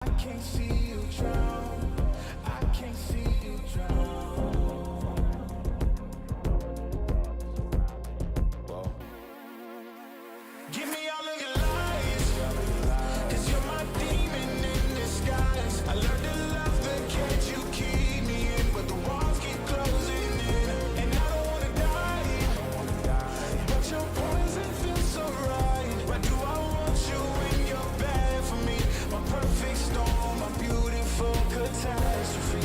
I can't see you drown. I can't see you drown. Whoa. Give me all of your lies, 'cause you're my demon in disguise. I learned to love the cage you keep me in, but the walls keep closing in. And I don't wanna die, but your poison feels so right. Why do I want you when you're bad for me? My perfect storm, my beautiful catastrophe.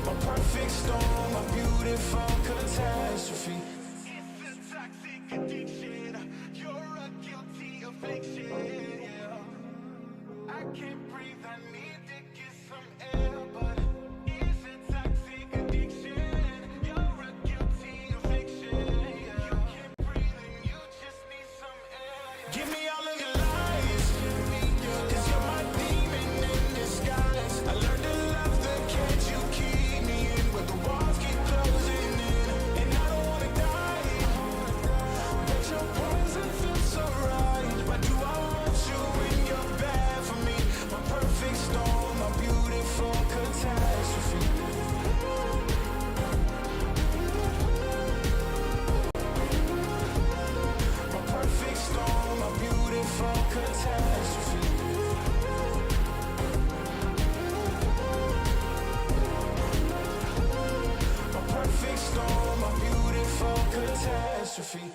My perfect storm, my beautiful catastrophe. It's a toxic addiction. You're a guilty affliction. Yeah. I can't breathe. I need to get some air, but it's a toxic addiction. You're a guilty affliction. Yeah. You can't breathe and you just need some air. Yeah. Give me all of your lies, 'cause you're my demon in disguise. I learned to love the cage you keep me in, but the walls keep closing in. And I don't wanna die, but your poison feels so right. Why do I want you when you're bad for me? My perfect storm, my beautiful catastrophe. My perfect storm, my beautiful catastrophe. My perfect storm, my beautiful catastrophe.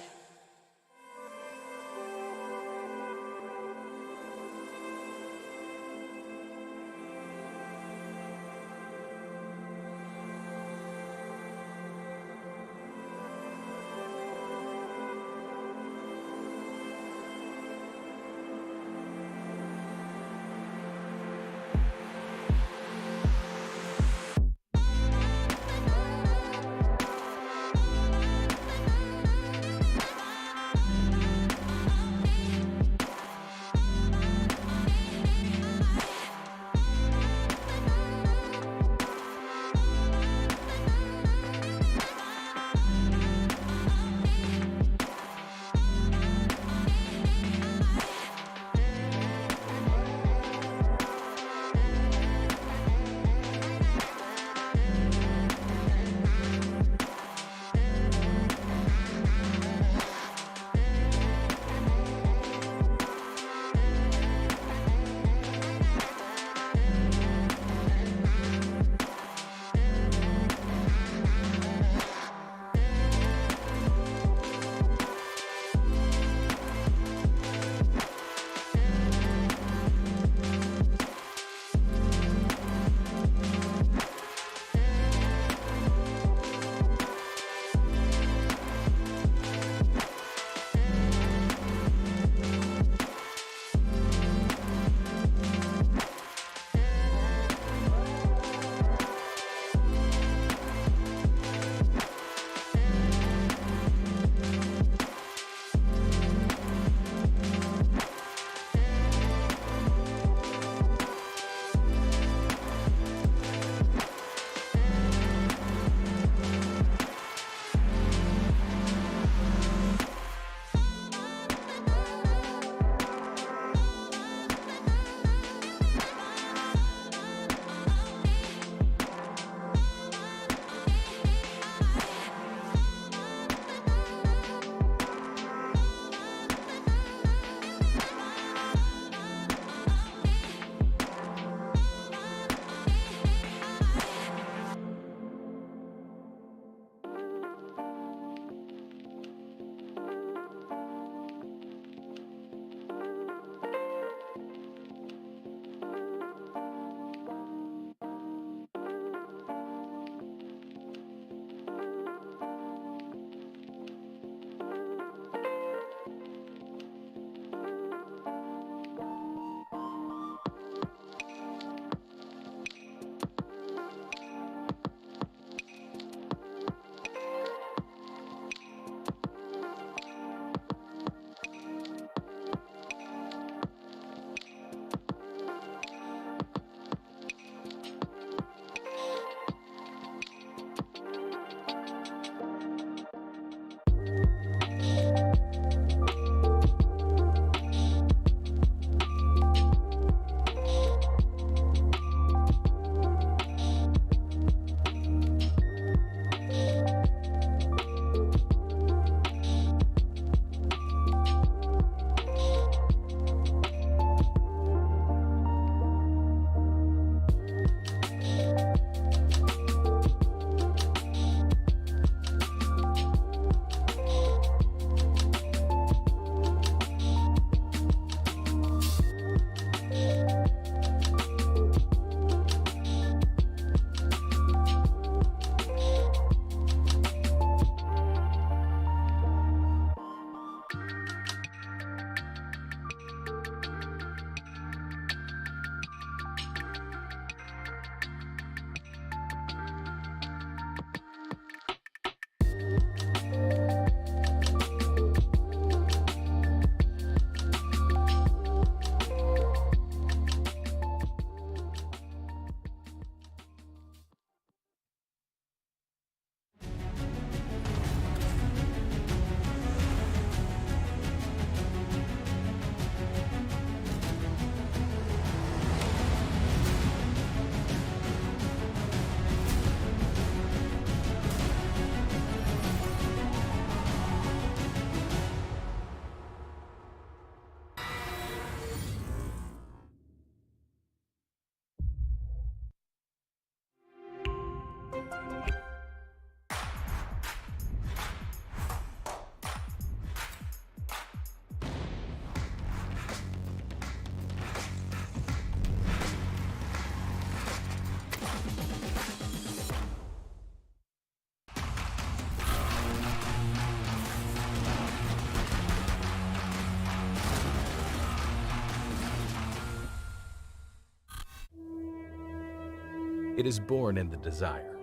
It is born in the desire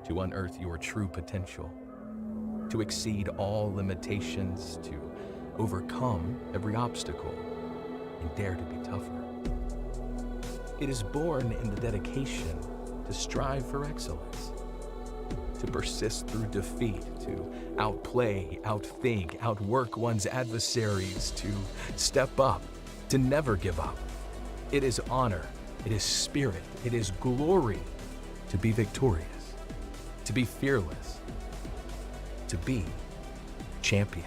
to unearth your true potential, to exceed all limitations, to overcome every obstacle, and dare to be tougher. It is born in the dedication to strive for excellence, to persist through defeat, to outplay, outthink, outwork one's adversaries, to step up, to never give up. It is honor, it is spirit, it is glory to be victorious, to be fearless, to be champion.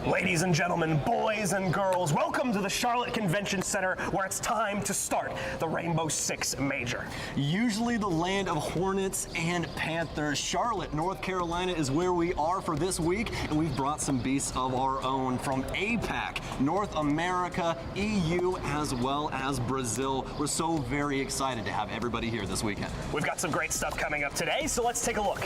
Ladies and gentlemen, boys and girls, welcome to the Charlotte Convention Center, where it's time to start the Rainbow Six Major. Usually the land of Hornets and Panthers, Charlotte, North Carolina is where we are for this week, and we've brought some beasts of our own from APAC, North America, EU, as well as Brazil. We're so very excited to have everybody here this weekend. We've got some great stuff coming up today, so let's take a look.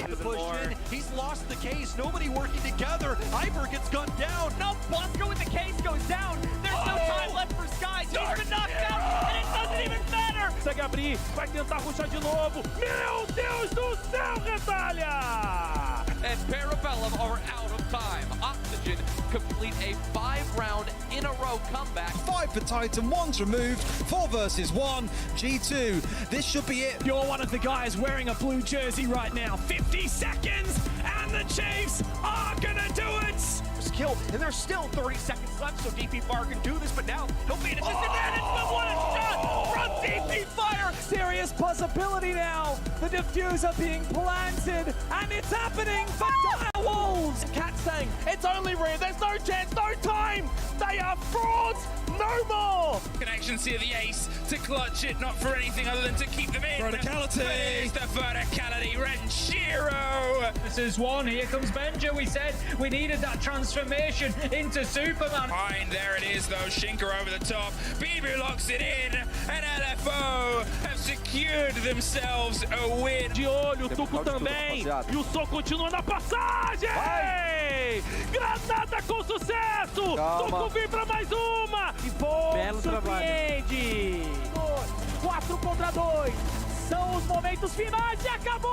He's lost the case. Nobody working together. Ivor gets gunned down. No, Bosco with the case goes down. There's no time left for Skies. He's been knocked out, and it doesn't even matter. Consegue abrir, vai tentar puxar de novo. Meu Deus do céu, Retalha! And Parabellum are out of time. Oxygen complete a 5-round in a row comeback. 5 for Titan, 1's removed, 4 versus 1, G2. This should be it. You're one of the guys wearing a blue jersey right now. 50 seconds, and the Chiefs are gonna do it! Killed, and there's still 30 seconds left, so DP Fire can do this, but now he'll be at a disadvantage, but what a shot from DP Fire! Serious possibility now. The diffuser being planted, and it's happening for Dire Wolves. Cat saying, it's only real, there's no chance, no time. They are frauds, no more. Connections here, the ace to clutch it, not for anything other than to keep them in. Verticality. There's the verticality, Renshiro. This is one, here comes Benja. We said we needed that transformation into Superman. Fine, there it is though, Shinker over the top. Bibu locks it in, and LFO have secured themselves a win. De olho, Tuco também. E o som continua na passagem. Granada com sucesso. Tuco vem para mais uma. E belo surpreende. 4 contra 2. São os momentos finais e acabou.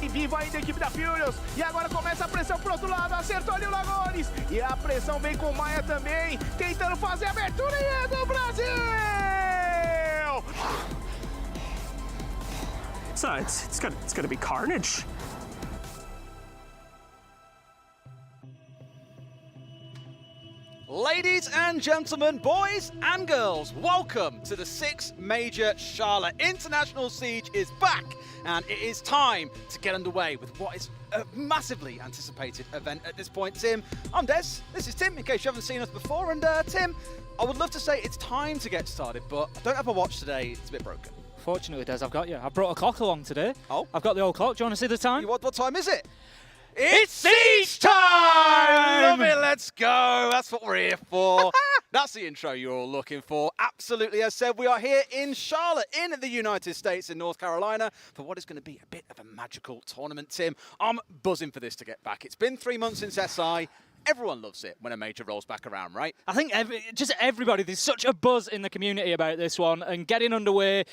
E viva ainda a equipe da Furious. E agora começa a pressão pro outro lado. Acertou ali o Lagones. E a pressão vem com o Maia também. Tentando fazer a abertura e é do Brasil. So it's gonna be carnage. Ladies and gentlemen, boys and girls, welcome to the 6th Major Charlotte. International Siege is back, and it is time to get underway with what is a massively anticipated event at this point. Tim, I'm Des, this is Tim, in case you haven't seen us before, and Tim, I would love to say it's time to get started, but I don't have a watch today, it's a bit broken. Fortunately, Des, I've got you. I brought a clock along today. Oh? I've got the old clock. Do you want to see the time? What time is it? It's siege time! Love it, let's go. That's what we're here for. That's the intro you're all looking for. Absolutely, as said, we are here in Charlotte, in the United States, in North Carolina, for what is going to be a bit of a magical tournament, Tim. I'm buzzing for this to get back. It's been 3 months since SI. Everyone loves it when a major rolls back around, right? I think just everybody, there's such a buzz in the community about this one, and getting underway.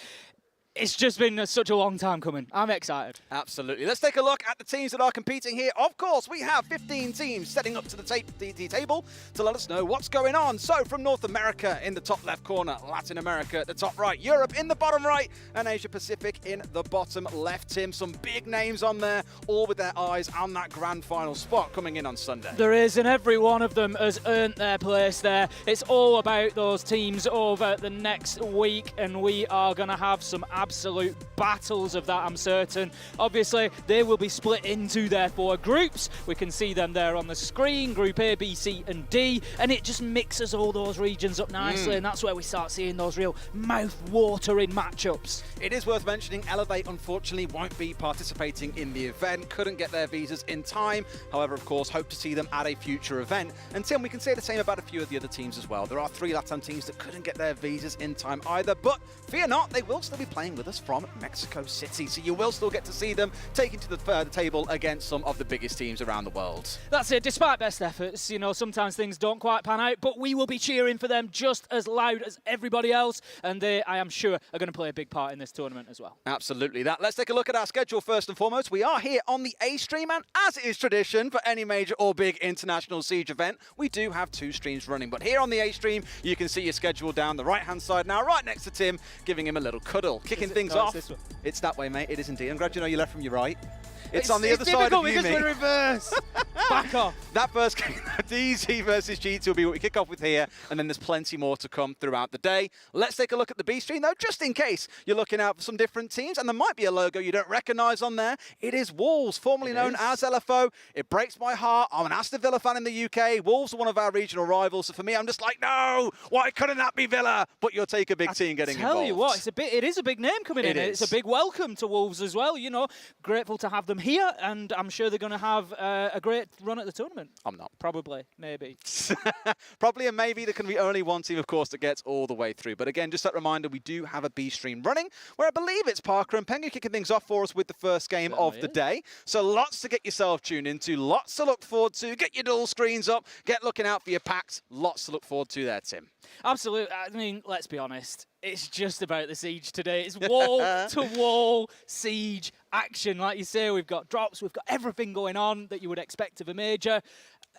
It's just been such a long time coming. I'm excited. Absolutely. Let's take a look at the teams that are competing here. Of course, we have 15 teams setting up to the table to let us know what's going on. So, from North America in the top left corner, Latin America at the top right, Europe in the bottom right, and Asia Pacific in the bottom left, Tim. Some big names on there, all with their eyes on that grand final spot coming in on Sunday. There is, and every one of them has earned their place there. It's all about those teams over the next week, and we are going to have some absolute absolute battles of that, I'm certain. Obviously, they will be split into their 4 groups. We can see them there on the screen, Group A, B, C and D, and it just mixes all those regions up nicely, and that's where we start seeing those real mouth-watering matchups. It is worth mentioning, Elevate unfortunately won't be participating in the event, couldn't get their visas in time. However, of course, hope to see them at a future event. And Tim, we can say the same about a few of the other teams as well. There are 3 LATAM teams that couldn't get their visas in time either, but fear not, they will still be playing with us from Mexico City, so you will still get to see them taking to the table against some of the biggest teams around the world. That's it, despite best efforts, you know, sometimes things don't quite pan out, but we will be cheering for them just as loud as everybody else, and they, I am sure, are going to play a big part in this tournament as well. Absolutely that. Let's take a look at our schedule first and foremost. We are here on the A stream, and as it is tradition for any major or big international Siege event, we do have 2 streams running. But here on the A stream, you can see your schedule down the right-hand side now, right next to Tim, giving him a little cuddle. Kicking things off. It's that way, mate. It is indeed. I'm glad you know you left from your right. It's on the other side of you, because we're reverse. Back off. That first game, DZ versus G2 will be what we kick off with here, and then there's plenty more to come throughout the day. Let's take a look at the B stream, though, just in case you're looking out for some different teams, and there might be a logo you don't recognise on there. It is Wolves, formerly known as LFO. It breaks my heart. I'm an Aston Villa fan in the UK. Wolves are one of our regional rivals, so for me, I'm just like, no, why couldn't that be Villa? But you'll take a big team getting involved. Tell you what, it is a big name coming in. It's a big welcome to Wolves as well. You know, grateful to have them here, and I'm sure they're going to have a great run at the tournament. I'm not. Probably, maybe. Probably and maybe. There can be only one team, of course, that gets all the way through. But again, just that reminder, we do have a B stream running, where I believe it's Parker and Pengu kicking things off for us with the first game of the day. So lots to get yourself tuned into, lots to look forward to. Get your dual screens up, get looking out for your packs. Lots to look forward to there, Tim. Absolutely. I mean, let's be honest. It's just about the Siege today. It's wall-to-wall Siege action. Like you say, we've got drops, we've got everything going on that you would expect of a major.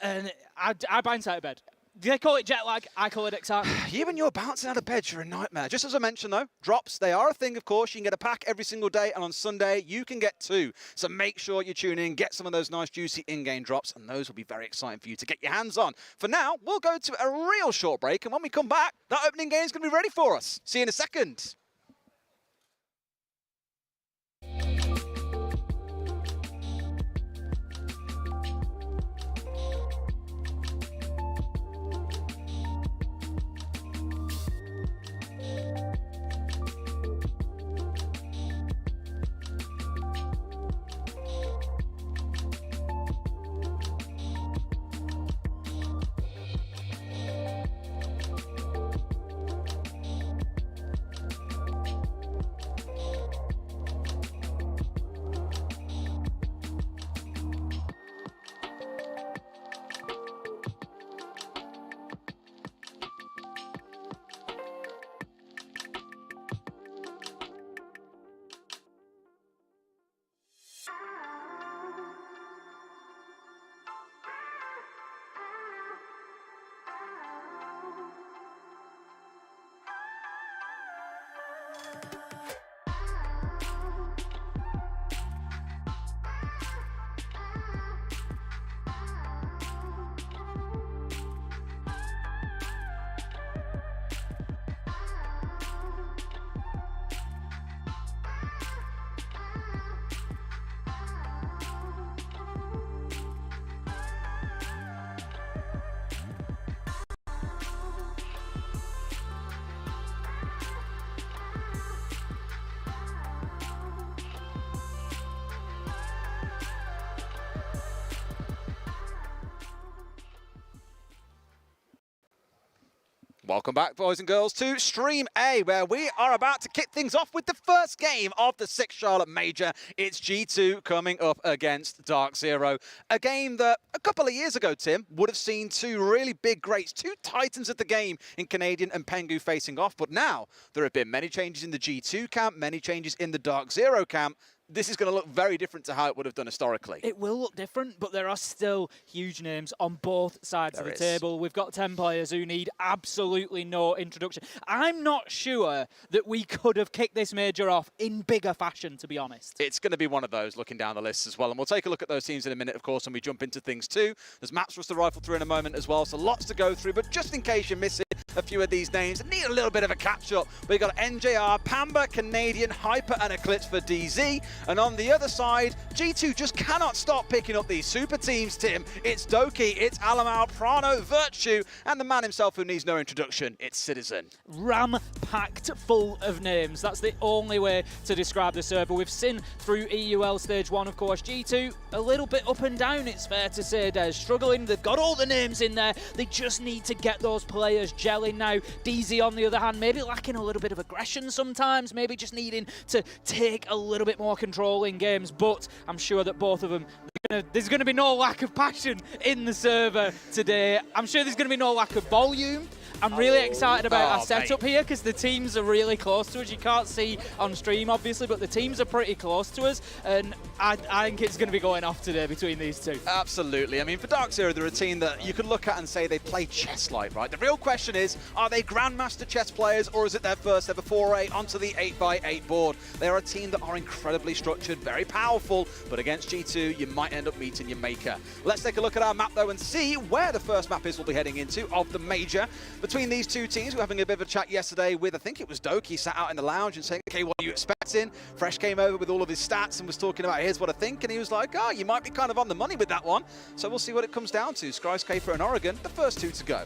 And I bounce out of bed. They call it jet lag, I call it excitement. You and you're bouncing out of bed, you're a nightmare. Just as I mentioned, though, drops, they are a thing, of course. You can get a pack every single day, and on Sunday, you can get 2. So make sure you tune in, get some of those nice, juicy in-game drops, and those will be very exciting for you to get your hands on. For now, we'll go to a real short break, and when we come back, that opening game is going to be ready for us. See you in a second. Welcome back, boys and girls, to Stream A, where we are about to kick things off with the first game of the 6 Charlotte Major. It's G2 coming up against DarkZero, a game that a couple of years ago, Tim, would have seen 2 really big greats, 2 titans of the game in Canadian and Pengu facing off. But now there have been many changes in the G2 camp, many changes in the DarkZero camp. This is going to look very different to how it would have done historically. It will look different, but there are still huge names on both sides of the table. We've got 10 players who need absolutely no introduction. I'm not sure that we could have kicked this major off in bigger fashion, to be honest. It's going to be one of those looking down the list as well. And we'll take a look at those teams in a minute, of course, when we jump into things too. There's maps for us to rifle through in a moment as well, so lots to go through. But just in case you miss it, a few of these names and need a little bit of a catch-up. We've got NJR, Pamba, Canadian, Hyper, and Eclipse for DZ. And on the other side, G2 just cannot stop picking up these super teams, Tim. It's Doki, it's Alamar, Prano, Virtue, and the man himself who needs no introduction, it's Citizen. Ram-packed full of names. That's the only way to describe the server. We've seen through EUL Stage 1, of course, G2 a little bit up and down, it's fair to say. They're struggling. They've got all the names in there. They just need to get those players gelling now. DZ, on the other hand, maybe lacking a little bit of aggression sometimes, maybe just needing to take a little bit more control in games, but I'm sure that both of them, there's going to be no lack of passion in the server today. I'm sure there's going to be no lack of volume. I'm really excited about our setup here because the teams are really close to us. You can't see on stream, obviously, but the teams are pretty close to us, and I think it's going to be going off today between these two. Absolutely. I mean, for DarkZero, they're a team that you could look at and say they play chess-like, right? The real question is, are they Grandmaster chess players, or is it their first ever foray onto the 8x8 board? They're a team that are incredibly structured, very powerful, but against G2, you might end up meeting your maker. Let's take a look at our map, though, and see where the first map is we'll be heading into of the major. Between these two teams, we were having a bit of a chat yesterday with, I think it was Doki, sat out in the lounge and saying, okay, what are you expecting? Fresh came over with all of his stats and was talking about, here's what I think, and he was like, oh, you might be kind of on the money with that one. So we'll see what it comes down to. Skyscraper and Oregon, the first two to go.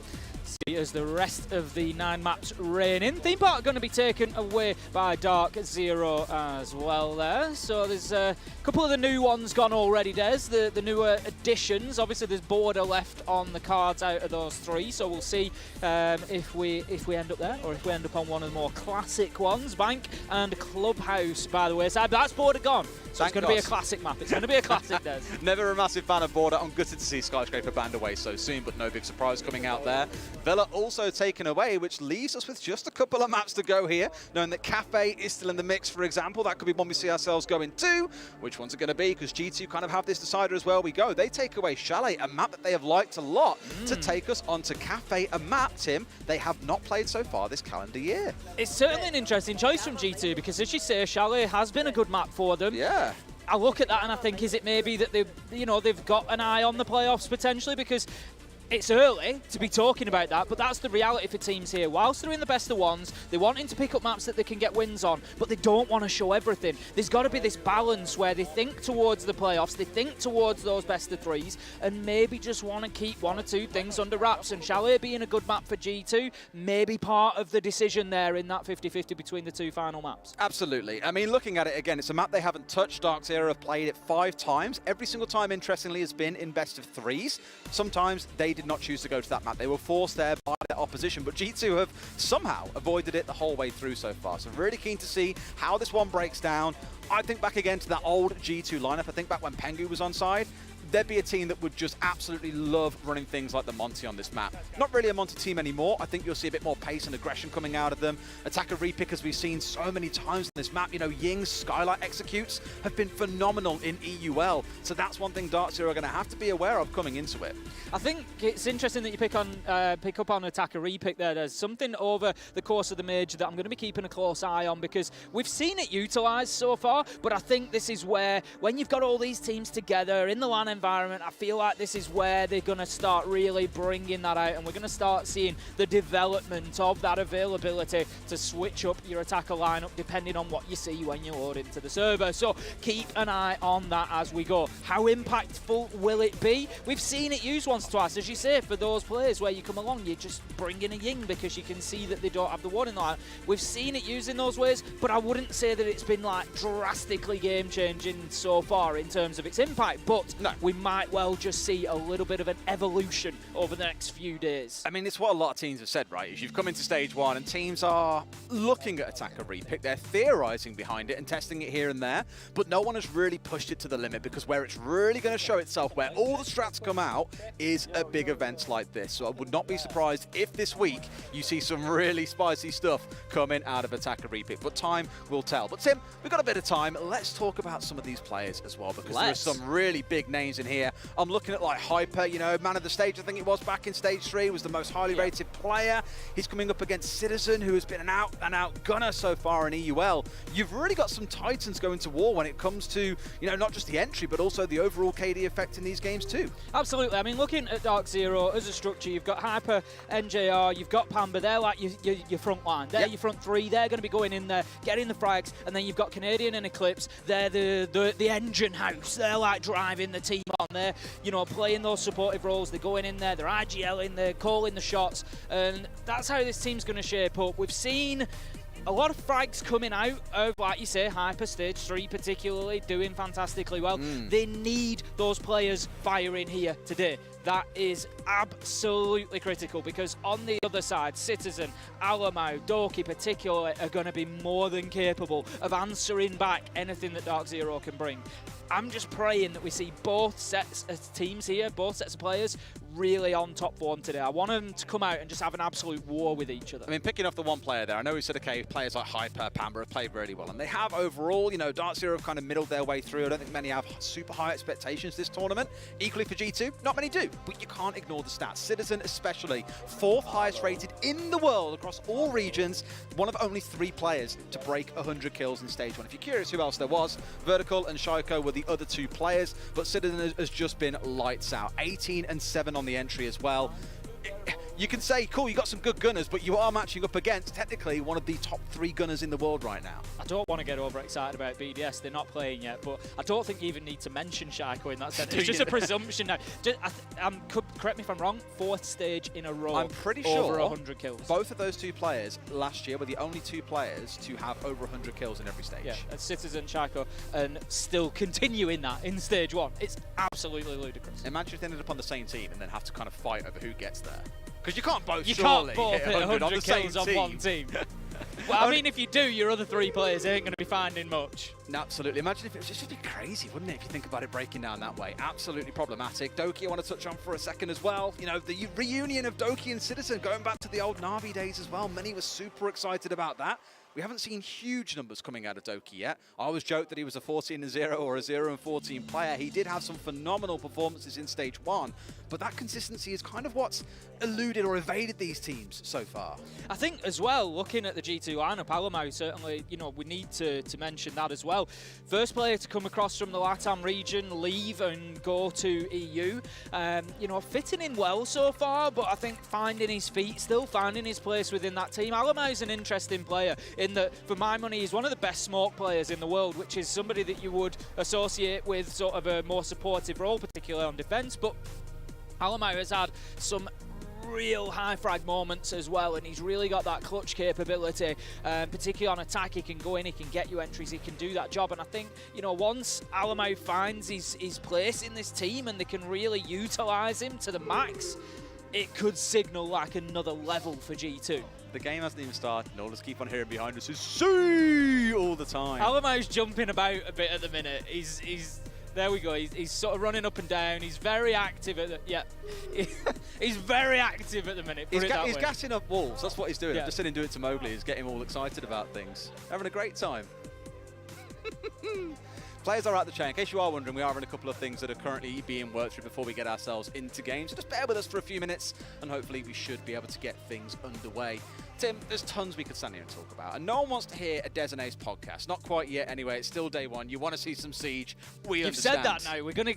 As the rest of the 9 maps reign in. Theme Park going to be taken away by DarkZero as well there. So there's a couple of the new ones gone already, Des. The newer additions. Obviously there's Border left on the cards out of those 3. So we'll see if we end up there or if we end up on one of the more classic ones. Bank and Clubhouse by the wayside. But that's Border gone. So it's going to be a classic map. It's going to be a classic, Des. Never a massive fan of Border. I'm gutted to see Skyscraper banned away so soon, but no big surprise coming out there. Villa also taken away, which leaves us with just a couple of maps to go here, knowing that Cafe is still in the mix, for example. That could be one we see ourselves going to. Which one's it going to be? Because G2 kind of have this decider as well. We go. They take away Chalet, a map that they have liked a lot, to take us onto Cafe, a map, Tim, they have not played so far this calendar year. It's certainly an interesting choice from G2 because, as you say, Chalet has been a good map for them. Yeah. I look at that and I think, is it maybe that they've got an eye on the playoffs potentially? Because it's early to be talking about that, but that's the reality for teams here. Whilst they're in the best of ones, they're wanting to pick up maps that they can get wins on, but they don't want to show everything. There's got to be this balance where they think towards the playoffs, they think towards those best of 3s, and maybe just want to keep 1 or 2 things under wraps. And Chalet being a good map for G2, maybe part of the decision there in that 50-50 between the 2 final maps. Absolutely. I mean, looking at it again, it's a map they haven't touched. DarkZero have played it 5 times. Every single time, interestingly, has been in best of 3s. Sometimes they did not choose to go to that map. They were forced there by their opposition, but G2 have somehow avoided it the whole way through so far. So really keen to see how this one breaks down. I think back again to that old G2 lineup. I think back when Pengu was on side. There'd be a team that would just absolutely love running things like the Monty on this map. Not really a Monty team anymore. I think you'll see a bit more pace and aggression coming out of them. Attacker repick, as we've seen so many times on this map. You know, Ying's Skylight executes have been phenomenal in EUL. So that's one thing DarkZero are going to have to be aware of coming into it. I think it's interesting that you pick up on attacker repick there. There's something over the course of the major that I'm going to be keeping a close eye on because we've seen it utilised so far, but I think this is where, when you've got all these teams together in the LAN environment, I feel like this is where they're going to start really bringing that out, and we're going to start seeing the development of that availability to switch up your attacker lineup depending on what you see when you load into the server. So keep an eye on that as we go. How impactful will it be? We've seen it used once or twice, as you say, for those players where you come along, you just bring in a Ying because you can see that they don't have the warning line. We've seen it used in those ways, but I wouldn't say that it's been like drastically game-changing so far in terms of its impact, but no, we might well just see a little bit of an evolution over the next few days. I mean, it's what a lot of teams have said, right? Is you've come into stage 1 and teams are looking at attacker repick, they're theorizing behind it and testing it here and there, but no one has really pushed it to the limit because where it's really going to show itself, where all the strats come out, is at big events like this. So I would not be surprised if this week you see some really spicy stuff coming out of attacker repick, but time will tell. But Tim, we've got a bit of time. Let's talk about some of these players as well, because there are some really big names teams in here. I'm looking at like Hyper, you know, man of the stage, I think it was back in stage 3, was the most highly rated player. He's coming up against Citizen, who has been an out-and-out gunner so far in EUL. You've really got some titans going to war when it comes to, you know, not just the entry, but also the overall KD effect in these games too. Absolutely. I mean, looking at DarkZero as a structure, you've got Hyper, NJR, you've got Pamba. They're like your front line. They're your front three. They're going to be going in there, getting the frags, and then you've got Canadian and Eclipse. They're the engine house. They're like driving the team on. They're, you know, playing those supportive roles. They're going in there. They're IGLing. They're calling the shots, and that's how this team's going to shape up. We've seen a lot of frags coming out of, like you say, Hyper Stage 3 particularly, doing fantastically well. They need those players firing here today. That is absolutely critical, because on the other side, Citizen, Alamo, Doki particularly are going to be more than capable of answering back anything that DarkZero can bring. I'm just praying that we see both sets of teams here, both sets of players, really on top form today. I want them to come out and just have an absolute war with each other. I mean, picking off the one player there, I know we said, okay, players like Hyper, Pamba have played really well, and they have overall, you know, DarkZero have kind of middled their way through. I don't think many have super high expectations this tournament. Equally for G2, not many do, but you can't ignore the stats. Citizen especially, 4th highest rated in the world across all regions, one of only 3 players to break 100 kills in stage 1. If you're curious who else there was, Vertical and Shaiko were the other 2 players, but Citizen has just been lights out. 18 and 7 on the entry as well. You can say, cool, you got some good gunners, but you are matching up against, technically, one of the top 3 gunners in the world right now. I don't want to get overexcited about BDS. They're not playing yet, but I don't think you even need to mention Shaiko in that sense. It's just a presumption now. Correct me if I'm wrong, 4th stage in a row. I'm pretty over sure 100 kills. Both of those 2 players last year were the only 2 players to have over 100 kills in every stage. Yeah, and Citizen, Shaiko, and still continuing that in stage 1. It's absolutely ludicrous. Imagine if they ended up on the same team and then have to kind of fight over who gets there. Because you can't both You surely can't both hit hit 100 on the kills same on team. one team. Well, I mean, if you do, your other 3 players ain't going to be finding much. Absolutely. Imagine if it was just be crazy, wouldn't it, if you think about it breaking down that way. Absolutely problematic. Doki, I want to touch on for a second as well. You know, the reunion of Doki and Citizen, going back to the old Na'Vi days as well. Many were super excited about that. We haven't seen huge numbers coming out of Doki yet. I always joked that he was a 14-0 or a 0-14 player. He did have some phenomenal performances in stage 1, but that consistency is kind of what's eluded or evaded these teams so far. I think as well, looking at the G2 lineup, Alamo certainly, you know, we need to mention that as well. First player to come across from the LATAM region, leave and go to EU. You know, fitting in well so far, but I think finding his feet, still finding his place within that team. Alamo is an interesting player in that, for my money, he's one of the best smoke players in the world, which is somebody that you would associate with sort of a more supportive role, particularly on defense. But Alamo has had some real high frag moments as well, and he's really got that clutch capability, particularly on attack. He can go in, he can get you entries, he can do that job. And I think, you know, once Alamo finds his place in this team and they can really utilize him to the max, it could signal like another level for G2. The game hasn't even started, and all just keep on hearing behind us is "see" all the time. Alamo's jumping about a bit at the minute. He's there we go. He's sort of running up and down. He's very active at the he's very active at the minute. He's gassing up walls. That's what he's doing. Yeah. I've just seen him do it to Mowgli. He's getting all excited about things. Having a great time. Players are out the chain. In case you are wondering, we are in a couple of things that are currently being worked through before we get ourselves into games. So just bear with us for a few minutes, and hopefully we should be able to get things underway. Tim, there's tons we could stand here and talk about, and no one wants to hear a Des and Ace podcast. Not quite yet, anyway. It's still day 1. You want to see some Siege. We understand. You've said that now. We're gonna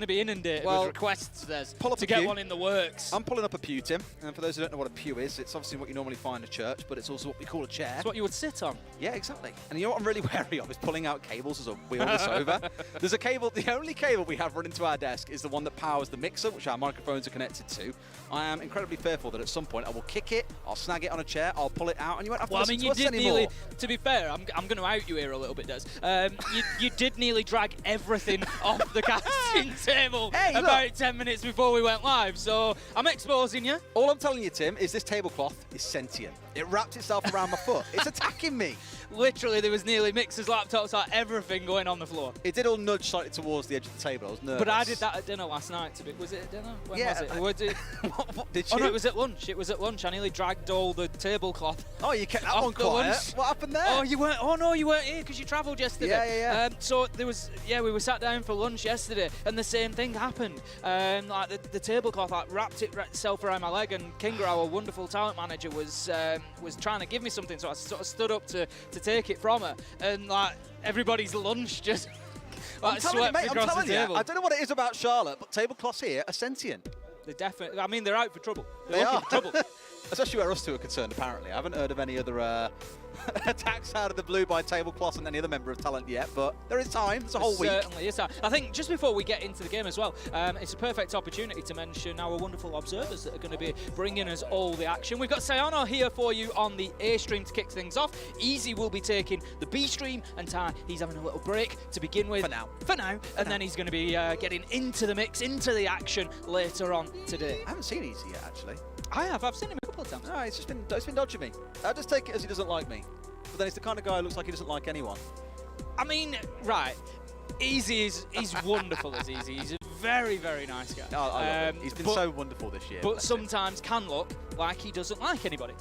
be inundated with requests to get one in the works. I'm pulling up a pew, Tim. And for those who don't know what a pew is, it's obviously what you normally find in a church, but it's also what we call a chair. It's what you would sit on. Yeah, exactly. And you know what I'm really wary of is pulling out cables as I wheel this over. There's a cable, the only cable we have running to our desk is the one that powers the mixer, which our microphones are connected to. I am incredibly fearful that at some point I will kick it, I'll snag it on a chair, I'll pull it out, and you won't have to listen to us anymore. To be fair, I'm going to out you here a little bit, Des. You did nearly drag everything off the casting table about 10 minutes before we went live, so I'm exposing you. All I'm telling you, Tim, is this tablecloth is sentient. It wrapped itself around my foot. It's attacking me. literally there was nearly mixers, laptops, like everything going on the floor. It did all nudge slightly towards the edge of the table. I was nervous. But I did that at dinner last night. Was it at dinner? When Yeah, was it? What did Oh you? no, it was at lunch. It was at lunch. I nearly dragged all the tablecloth. Oh, you kept that off one the quiet. lunch. What happened there? Oh, you weren't. Oh no, you weren't here because you travelled yesterday. Yeah. So there was. Yeah, we were sat down for lunch yesterday, and the same thing happened. Like the tablecloth like wrapped itself around my leg, and Kinga, our wonderful talent manager, was trying to give me something, so I sort of stood up to take it from her, and like everybody's lunch just like swept across the table. I don't know what it is about Charlotte, but tablecloths here are sentient. They definitely. I mean, they're out for trouble. They They're are. looking for trouble. Especially where us two are concerned, apparently. I haven't heard of any other attacks out of the blue by tablecloths and any other member of talent yet, but there is time. It's a whole week. Certainly is time. I think just before we get into the game as well, it's a perfect opportunity to mention our wonderful observers that are going to be bringing us all the action. We've got Sayano here for you on the A stream to kick things off. Easy will be taking the B stream, and Ty, he's having a little break to begin with. For now. Then he's going to be getting into the mix, into the action later on today. I haven't seen Easy yet, actually. I've seen him a couple of times. No, it's been dodging me. I just take it as he doesn't like me. But then it's the kind of guy who looks like he doesn't like anyone. I mean, right. Easy he's wonderful as Easy. He's a very, very nice guy. I love him. He's been so wonderful this year. But sometimes can look like he doesn't like anybody.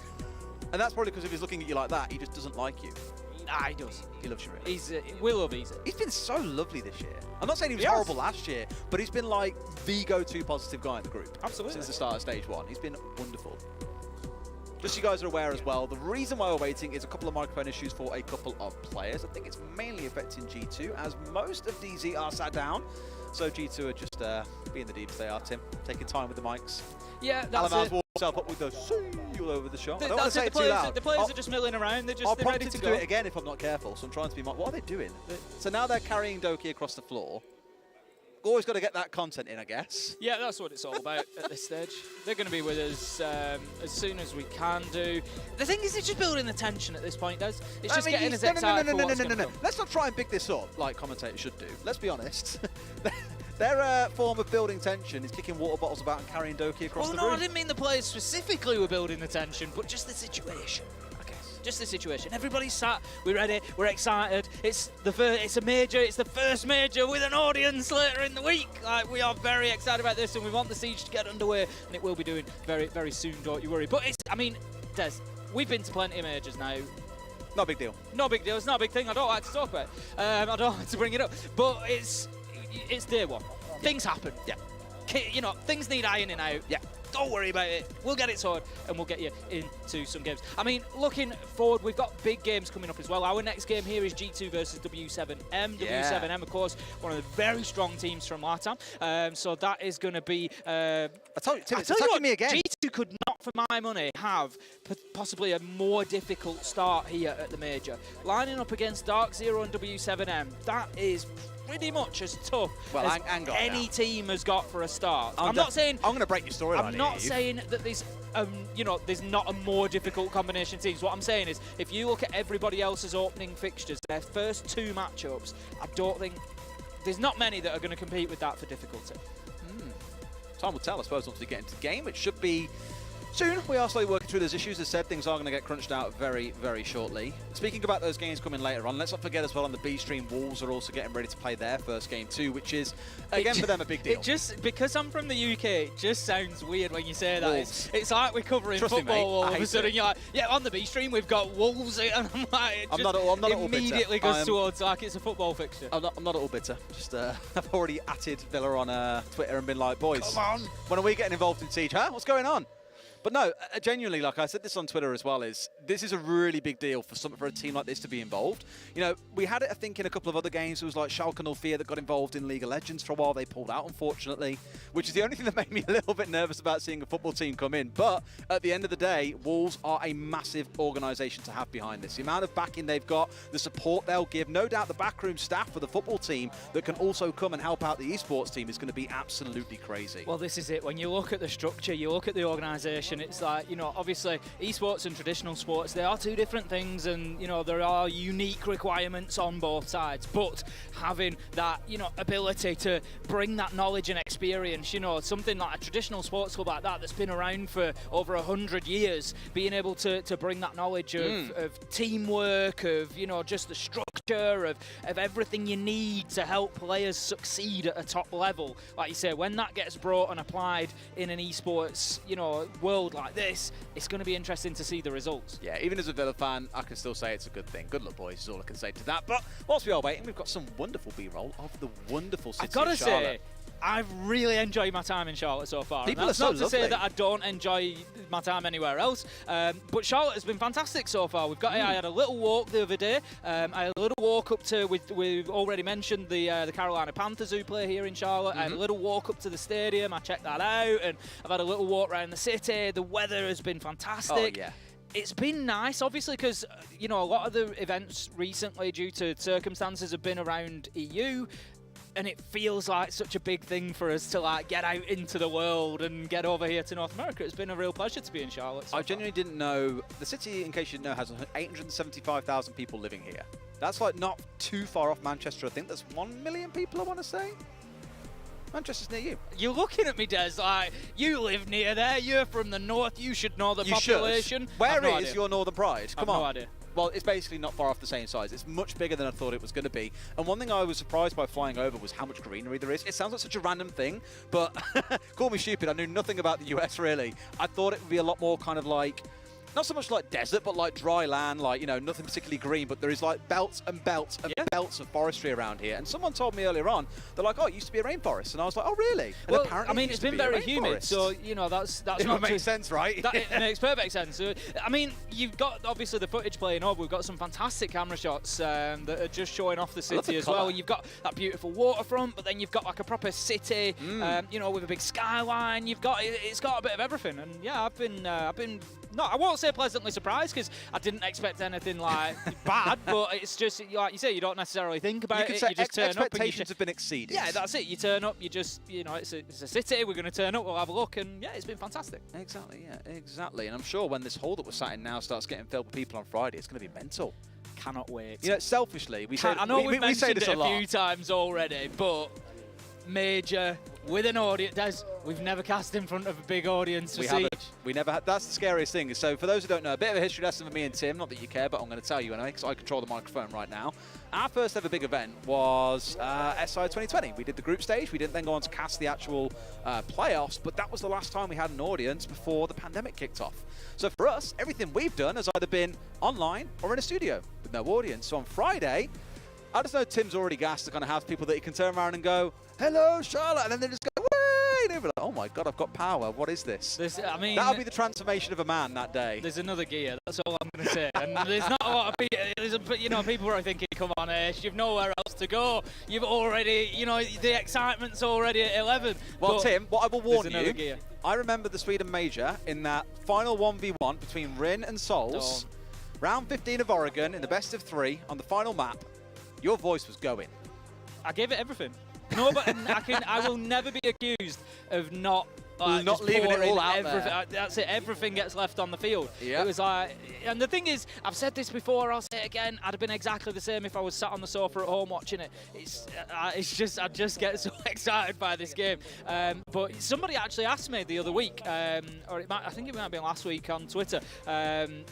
And that's probably because if he's looking at you like that, he just doesn't like you. Nah, he does. He loves you really. We love Easy. He's been so lovely this year. I'm not saying he was horrible last year, but he's been like the go-to positive guy in the group. Absolutely. Since the start of Stage 1. He's been wonderful. Just so you guys are aware as well, the reason why we're waiting is a couple of microphone issues for a couple of players. I think it's mainly affecting G2, as most of DZ are sat down. So G2 are just being the deeps they are, Tim, taking time with the mics. Yeah, that's Alamaz it. walks himself up with the "see" all over the shot. I don't want That's to say it. it too loud. The players are just milling around. They're I'll ready prompt to him to go. do it again if I'm not careful, so I'm trying to be what are they doing? So now they're carrying Doki across the floor. Always got to get that content in, I guess. Yeah, that's what it's all about at this stage. They're going to be with us as soon as we can do. The thing is, it's just building the tension at this point, Des. It's just getting us excited for what's going to come. Let's not try and big this up like commentators should do. Let's be honest. Their form of building tension is kicking water bottles about and carrying Doki across the room. No, I didn't mean the players specifically were building the tension, but just the situation. Just the situation. Everybody's sat, we're ready, we're excited. It's a major, it's the first major with an audience later in the week. Like, we are very excited about this, and we want the siege to get underway, and it will be doing very, very soon, don't you worry. But I mean, Des, we've been to plenty of majors now. Not a big deal. No big deal, it's not a big thing, I don't like to talk about it. I don't like to bring it up, but it's day one. Things happen. Yeah. You know, things need ironing out. Yeah. Don't worry about it. We'll get it sorted, and we'll get you into some games. I mean, looking forward, we've got big games coming up as well. Our next game here is G2 versus W7M. Yeah. W7M, of course, one of the very strong teams from LATAM. So that is going to be... I told you, Tim, it's you attacking what, me again. G2 could not, for my money, have possibly a more difficult start here at the major. Lining up against DarkZero and W7M, that is pretty much as tough as any team has got for a start. I'm not saying... I'm going to break your storyline. I'm not saying that there's, there's not a more difficult combination of teams. What I'm saying is, if you look at everybody else's opening fixtures, their first two matchups, I don't think there's not many that are going to compete with that for difficulty. Time will tell, I suppose, once we get into the game. It should be soon. We are slowly working through those issues. As said, things are going to get crunched out very, very shortly. Speaking about those games coming later on, let's not forget as well on the B stream, Wolves are also getting ready to play their first game too, which is, again, for them a big deal. It just, because I'm from the UK, it just sounds weird when you say that. It's like we're covering Trust me, football mate, all I of a hate sudden. it. You're like, yeah, on the B stream we've got Wolves, and I'm like, it I'm not at all immediately bitter. goes towards like it's a football fixture. I'm not at all bitter. Just I've already atted Villa on Twitter and been like, boys, Come on. when are we getting involved in Siege? Huh? What's going on? But no, genuinely, like I said this on Twitter as well, this is a really big deal for a team like this to be involved. You know, we had it, I think, in a couple of other games. It was like Schalke 04 that got involved in League of Legends for a while. They pulled out, unfortunately, which is the only thing that made me a little bit nervous about seeing a football team come in. But at the end of the day, Wolves are a massive organisation to have behind this. The amount of backing they've got, the support they'll give, no doubt the backroom staff for the football team that can also come and help out the esports team is going to be absolutely crazy. Well, this is it. When you look at the structure, you look at the organisation, and it's like, you know, obviously esports and traditional sports, they are two different things, and you know there are unique requirements on both sides, but having that, you know, ability to bring that knowledge and experience, you know, something like a traditional sports club like that that's been around for over 100 years, being able to bring that knowledge of teamwork, of, you know, just the structure of everything you need to help players succeed at a top level. Like you say, when that gets brought and applied in an esports, you know, world like this, it's going to be interesting to see the results. Yeah, even as a Villa fan, I can still say it's a good thing. Good luck, boys, is all I can say to that. But whilst we are waiting, we've got some wonderful B-roll of the wonderful city I've got to of Charlotte. say, I've really enjoyed my time in Charlotte so far. People and that's are so not to say lovely. that I don't enjoy my time anywhere else, but Charlotte has been fantastic so far. We've got. I had a little walk the other day. I had a little walk up to. We've already mentioned the Carolina Panthers who play here in Charlotte. I had a little walk up to the stadium. I checked that out, and I've had a little walk around the city. The weather has been fantastic. Oh, yeah. It's been nice, obviously, because, you know, a lot of the events recently, due to circumstances, have been around EU. And it feels like such a big thing for us to like get out into the world and get over here to North America. It's been a real pleasure to be in Charlotte. I genuinely didn't know. The city, in case you didn't know, has 875,000 people living here. That's like not too far off Manchester. I think there's 1 million people, I want to say. Manchester's near you. You're looking at me, Des, like, you live near there, you're from the north, you should know the You population. should. Where no is idea. your Northern Pride? Come on. No idea. Well, it's basically not far off the same size. It's much bigger than I thought it was going to be. And one thing I was surprised by flying over was how much greenery there is. It sounds like such a random thing, but call me stupid. I knew nothing about the US, really. I thought it would be a lot more kind of like, not so much like desert, but like dry land, like, you know, nothing particularly green, but there is like belts and belts and belts of forestry around here. And someone told me earlier on, they're like, oh, it used to be a rainforest. And I was like, oh, really? And Well, apparently I mean, it it's used to been be a very humid, rainforest. so, you know, that's It not makes sense, right? It makes perfect sense. I mean, you've got, obviously, the footage playing over. We've got some fantastic camera shots that are just showing off the city as well. You've got that beautiful waterfront, but then you've got like a proper city, you know, with a big skyline. It's got a bit of everything. And yeah, I've been not, I won't say pleasantly surprised, because I didn't expect anything like bad, but it's just, like you say, you don't necessarily think about it. Say You just turn up and expectations have been exceeded. yeah, that's it. You turn up, you just, you know, it's a city, we're going to turn up, we'll have a look, and yeah, it's been fantastic. Exactly, yeah, exactly. And I'm sure when this hall that we're sat in now starts getting filled with people on Friday, it's going to be mental. Cannot wait. You know, selfishly, we say I know we've we say mentioned this it a lot. few times already, but major, with an audience, we've never cast in front of a big audience for We Siege. haven't. We never had. That's the scariest thing. So for those who don't know, a bit of a history lesson for me and Tim. Not that you care, but I'm going to tell you anyway, because I control the microphone right now. Our first ever big event was SI 2020. We did the group stage. We didn't then go on to cast the actual playoffs, but that was the last time we had an audience before the pandemic kicked off. So for us, everything we've done has either been online or in a studio with no audience. So on Friday, I just know Tim's already gassed to kind of have people that he can turn around and go, hello, Charlotte, and then they just go, way! And they'll be like, oh my God, I've got power. What is this? I mean, That'll be the transformation of a man that day. there's another gear. That's all I'm going to say. And there's not a lot of people. You know, people are thinking, "Come on, Ash, you've nowhere else to go. You've already, you know, the excitement's already at 11." Well, But Tim, what I will warn there's another you, gear. I remember the Sweden Major in that final 1v1 between Rin and Souls, round 15 of Oregon in the best of 3 on the final map. Your voice was going. I gave it everything. No, but I will never be accused of not. Not just leaving it pouring all out everything. there. That's it. Everything gets left on the field. Yeah. It was like, and the thing is, I've said this before. I'll say it again. I'd have been exactly the same if I was sat on the sofa at home watching it. It's just, I just get so excited by this game. But somebody actually asked me the other week, or I think it might have been last week on Twitter.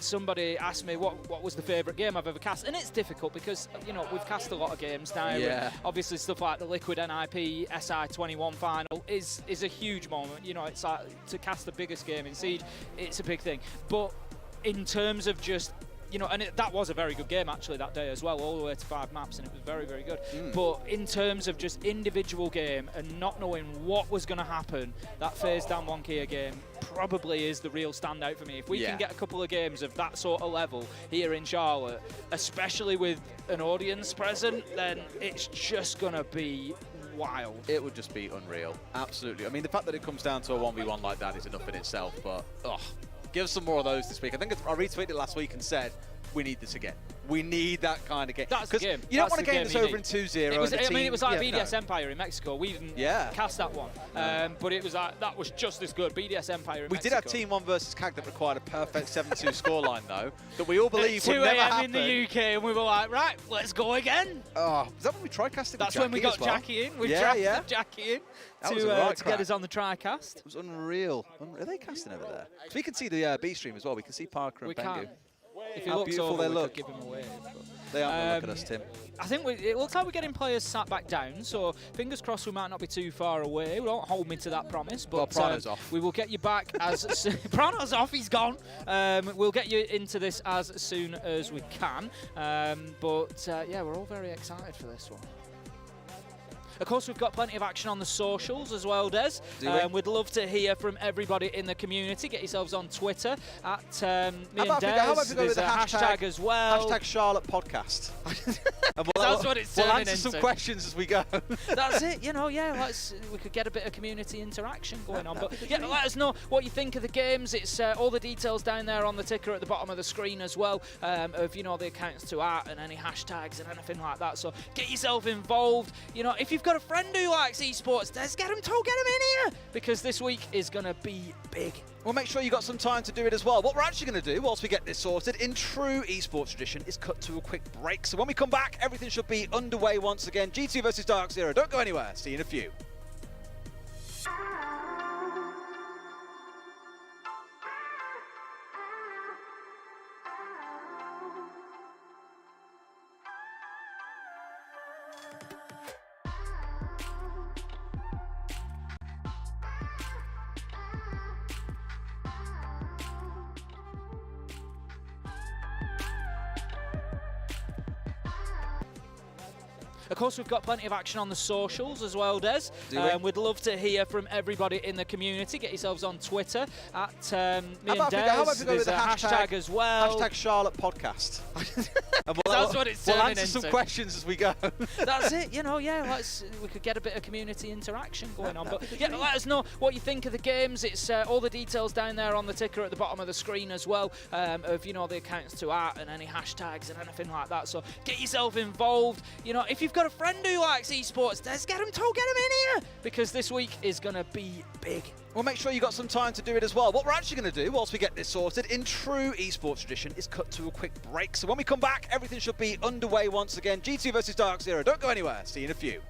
Somebody asked me what was the favourite game I've ever cast, and it's difficult because, you know, we've cast a lot of games now. Yeah. And obviously, stuff like the Liquid NIP SI21 final is a huge moment. You know, it's like to cast the biggest game in Siege, it's a big thing. But in terms of just, you know, and that was a very good game actually that day as well, all the way to 5 maps, and it was very, very good. But in terms of just individual game and not knowing what was going to happen, that phase down 1K game probably is the real standout for me. If we can get a couple of games of that sort of level here in Charlotte, especially with an audience present, then it's just going to be wild. It would just be unreal. Absolutely. I mean, the fact that it comes down to a 1v1 like that is enough in itself, but give us some more of those this week. I think I retweeted it last week and said, we need this again. We need that kind of game. That's the game. You don't That's want a the game game that's you over need. in 2-0. It was, and the I mean, team- it was like yeah, BDS no. Empire in Mexico. We didn't Yeah. cast that one, but it was that was just as good. BDS Empire in We Mexico. did have Team 1 versus CAG that required a perfect 7-2 scoreline, though, that we all believe At would 2 never a.m. happen. in the UK, and we were like, right, let's go again. Oh, is that when we tri-casted That's with when we Jackie got as well? Jackie in. We Yeah, drafted yeah. Jackie in That was a to right get crack. us on the tri-cast. It was unreal. Are they casting over there? So we can see the B stream as well. We can see Parker and We Bengu. can. If he How looks beautiful over, they we look. could give him away. They aren't looking at us, Tim. I think it looks like we're getting players sat back down, so fingers crossed we might not be too far away. Don't hold me to that promise, but Well, Prano's off. we will get you back as soon. Prano's off, he's gone. We'll get you into this as soon as we can. Yeah, we're all very excited for this one. Of course, we've got plenty of action on the socials as well, Des. We'd love to hear from everybody in the community. Get yourselves on Twitter at me and Des. How about we go There's with the a hashtag as well. Hashtag Charlotte Podcast. And That's what it's We'll turning answer some into. questions as we go. That's it, yeah, we could get a bit of community interaction going on. But yeah, let us know what you think of the games. It's all the details down there on the ticker at the bottom of the screen as well, of the accounts to art and any hashtags and anything like that. So get yourself involved. If you've got a friend who likes esports, let's get him in here, because this week is gonna be big. Well, make sure you got some time to do it as well. What we're actually going to do, whilst we get this sorted, in true esports tradition, is cut to a quick break. So when we come back, everything should be underway once again. G2 versus DarkZero. Don't go anywhere. See you in a few. Of course, we've got plenty of action on the socials as well, Des. We'd love to hear from everybody in the community. Get yourselves on Twitter at me and Des. How about we go There's with the a hashtag as well. Hashtag Charlotte Podcast. And That's what it's we'll turning answer some into. questions as we go. That's it, we could get a bit of community interaction going on. But yeah, let us know what you think of the games. It's all the details down there on the ticker at the bottom of the screen as well, of the accounts to art and any hashtags and anything like that. So get yourself involved. If you've got a friend who likes esports, let's get him in here, because this week is gonna be big. Well, make sure you got some time to do it as well. What we're actually going to do, whilst we get this sorted, in true esports tradition, is cut to a quick break. So when we come back, everything should be underway once again. G2 versus DarkZero. Don't go anywhere. See you in a few.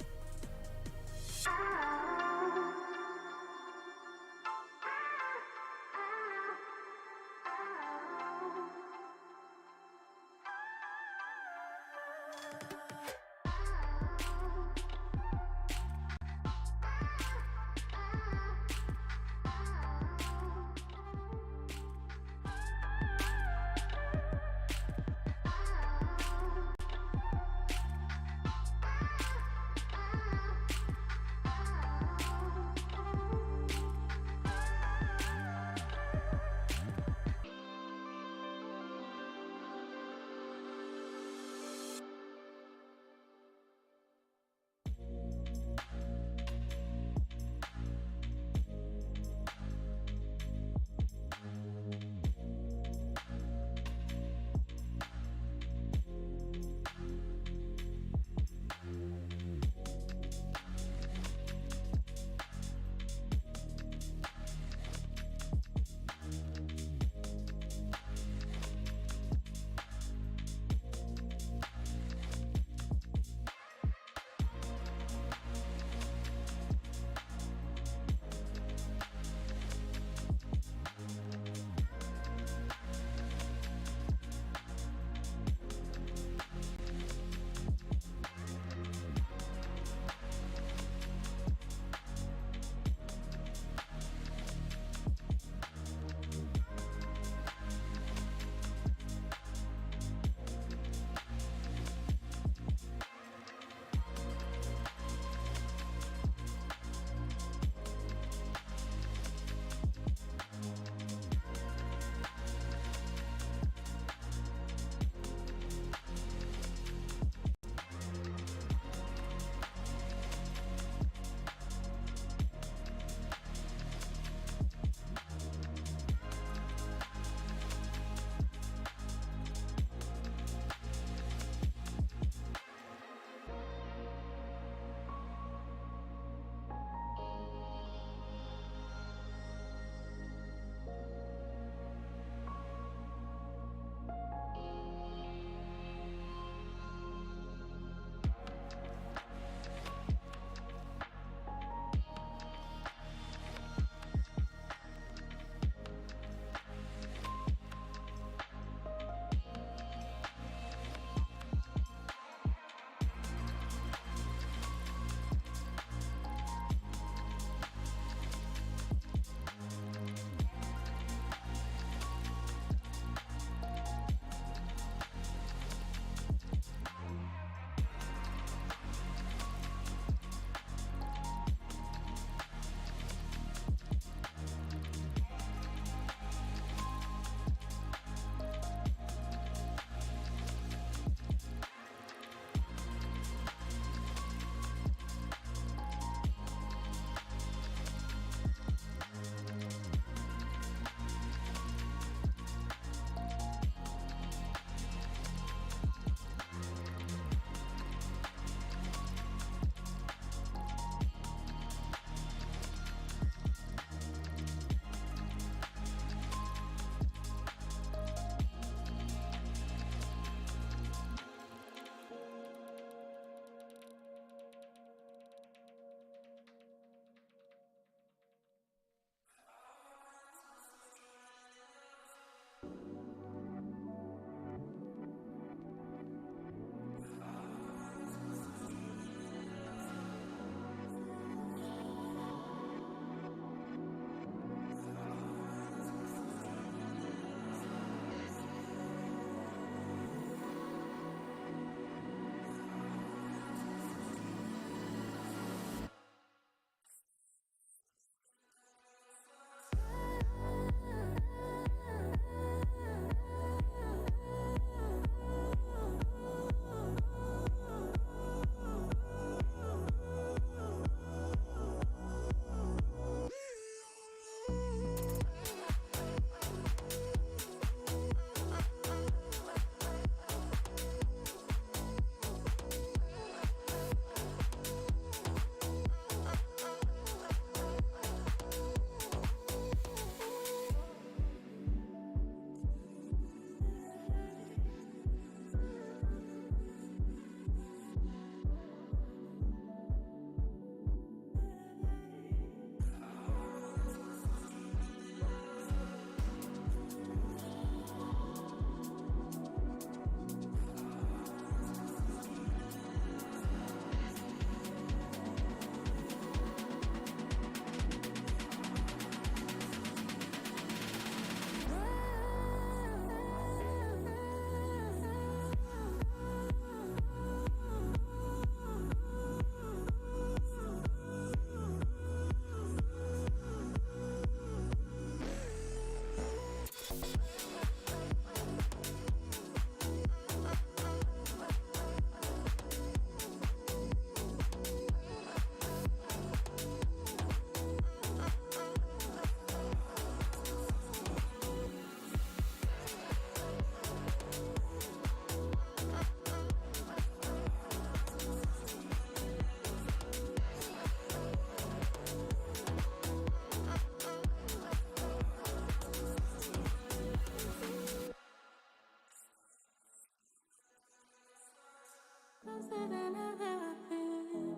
Closer than I've ever been.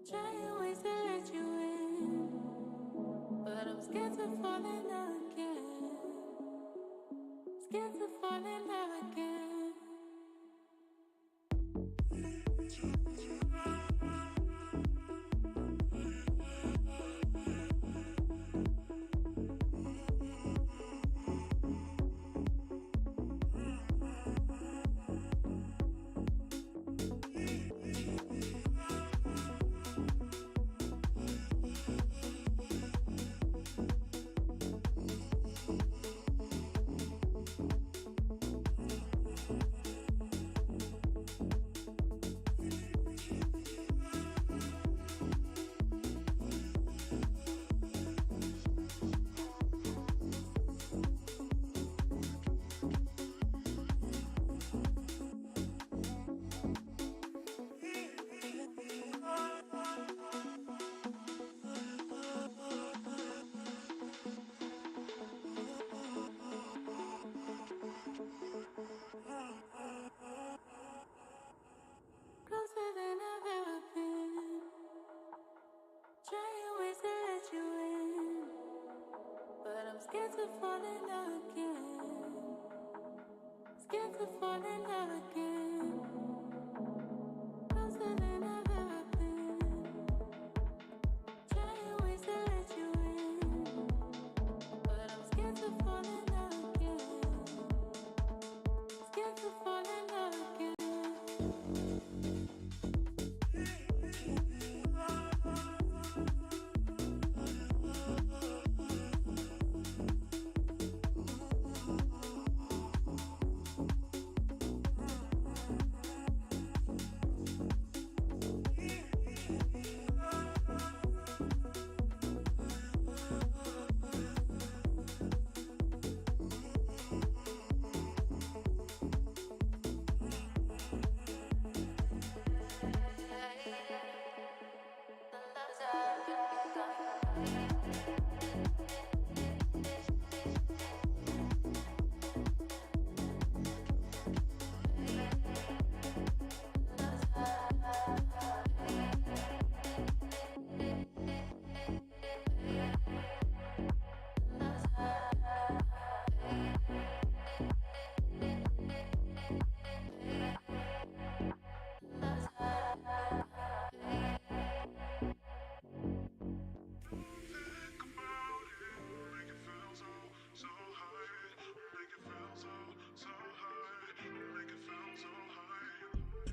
Trying ways to let you in, but I'm scared to fall in love again. Scared to fall in love again. Closer than I've ever been. Trying ways to let you in, but I'm scared to fall in love again. Scared to fall in love again. Closer than I've ever been. Trying ways to let you in, but I'm scared to fall in love again. Scared to fall in love again.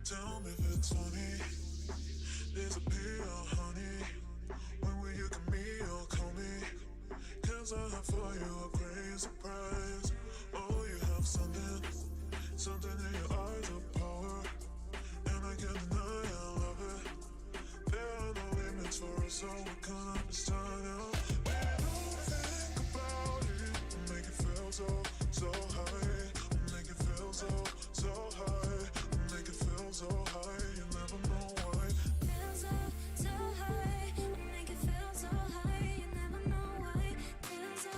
Tell me if it's funny. Disappear, honey. When will you come me or call me? Cause I have for you a great surprise. Oh, you have something in your eyes of power. And I can't deny I love it. There are no limits for us, so we can't understand now. We don't think about it. Make it feel so high. Make it feel so high. Make it feel so high. You never know why. Feel so high. Make it feel so high. You never know why. Feel so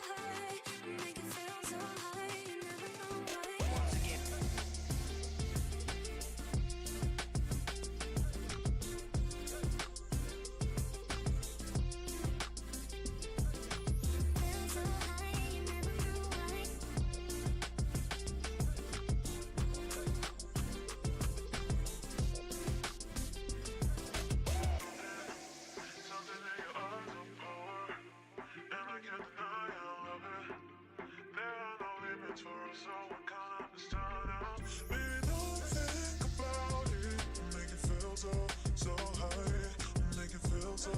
high. Make it feel so high. You never know why. Once again. Feel so high. You never know why. Something in your eyes of power. And I can't deny I love it. There are no limits for us, so we can't understand now. Baby, don't think about it. Make it feel so high. Make it feel so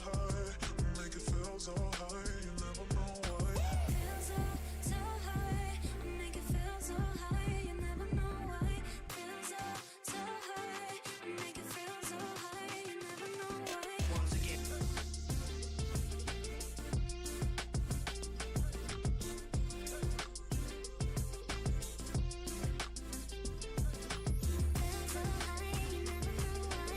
high. Make it feel so high. You never know why. Feel so high. Make it feel so high. You never know why. Feel so high. Make it feel so high. You never know why. Once again. Feel so high. You never know why.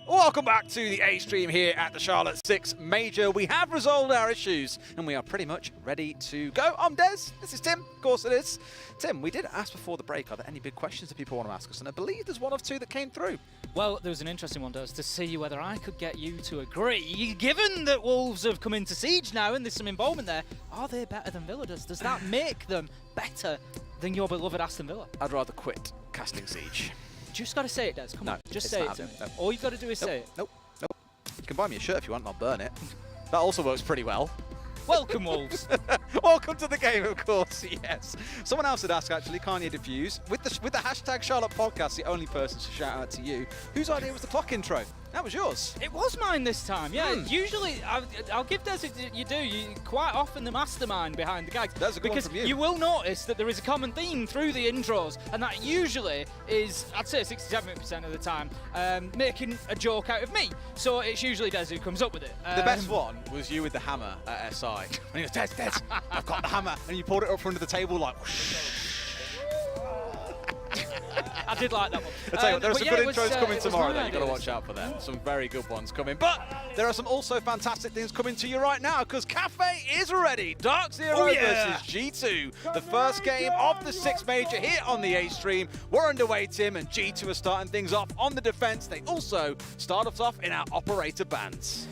Welcome back to the A stream here at the Charlotte 6 Major. We have resolved our issues and we are pretty much ready to go. I'm Des, this is Tim, of course it is. Tim, we did ask before the break, are there any big questions that people want to ask us? And I believe there's one or two that came through. Well, there was an interesting one, Des, to see whether I could get you to agree, given that Wolves have come into Siege now and there's some involvement there, are they better than Villa? Does that make them better than your beloved Aston Villa? I'd rather quit casting Siege. Just got to say it, Des. Come on, just say it to me. No. All you've got to do is say it. Nope. You can buy me a shirt if you want and I'll burn it. That also works pretty well. Welcome, Wolves. Welcome to the game, of course, yes. Someone else had asked, actually, Kanye Diffuse, with the hashtag Charlotte Podcast, the only person to shout out to you, whose idea was the clock intro? That was yours. It was mine this time, yeah. Usually, I'll give Des you do. You quite often the mastermind behind the gags. That's a good one from you. You will notice that there is a common theme through the intros, and that usually is, I'd say 60-70% of the time, making a joke out of me. So it's usually Des who comes up with it. The best one was you with the hammer at SI. And he goes, Des, I've got the hammer. And you pulled it up from under the table like, whoosh. I did like that one. I tell you what, there are some good intros coming tomorrow that you've got to ideas. watch out for them. Some very good ones coming. But there are some also fantastic things coming to you right now because Cafe is ready. DarkZero versus G2. The first game of the 6 Major here on the A stream. We're underway, Tim, and G2 are starting things off on the defense. They also start us off in our operator bands.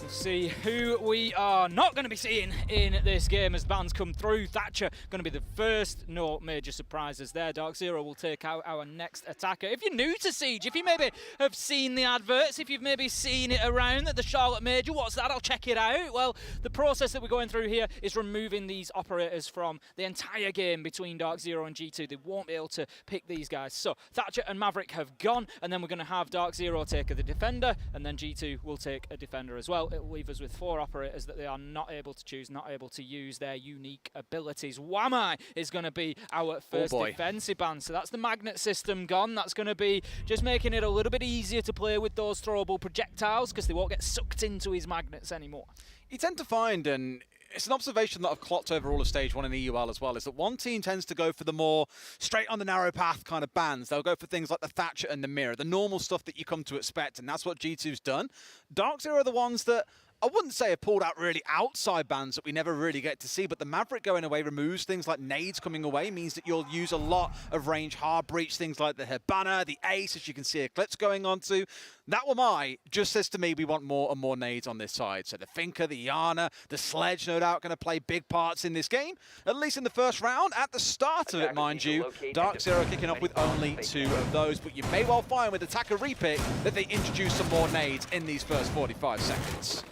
See who we are not going to be seeing in this game as bans come through. Thatcher going to be the first. No major surprises there. DarkZero will take out our next attacker. If you're new to Siege, if you maybe have seen the adverts, if you've maybe seen it around at the Charlotte Major, what's that? I'll check it out. Well, the process that we're going through here is removing these operators from the entire game between DarkZero and G2. They won't be able to pick these guys. So Thatcher and Maverick have gone, and then we're going to have DarkZero take the defender, and then G2 will take a defender as well. It will leave us with 4 operators that they are not able to choose, not able to use their unique abilities. Wamai is going to be our first defensive ban. So that's the magnet system gone. That's going to be just making it a little bit easier to play with those throwable projectiles because they won't get sucked into his magnets anymore. You tend to find, and it's an observation that I've clocked over all of Stage 1 in EUL as well, is that one team tends to go for the more straight on the narrow path kind of bans. They'll go for things like the Thatcher and the Mirror, the normal stuff that you come to expect, and that's what G2's done. DarkZero are the ones that I wouldn't say have pulled out really outside bans that we never really get to see, but the Maverick going away removes things like nades coming away, means that you'll use a lot of range hard breach, things like the Hibana, the Ace, as you can see Eclipse going on to. That Wamai just says to me we want more and more nades on this side. So the Finker, the Yana, the Sledge, no doubt going to play big parts in this game, at least in the first round. At the start of it, mind you, DarkZero kicking off with only 2 of those, but you may well find with Attacker Repick that they introduce some more nades in these first 45 seconds.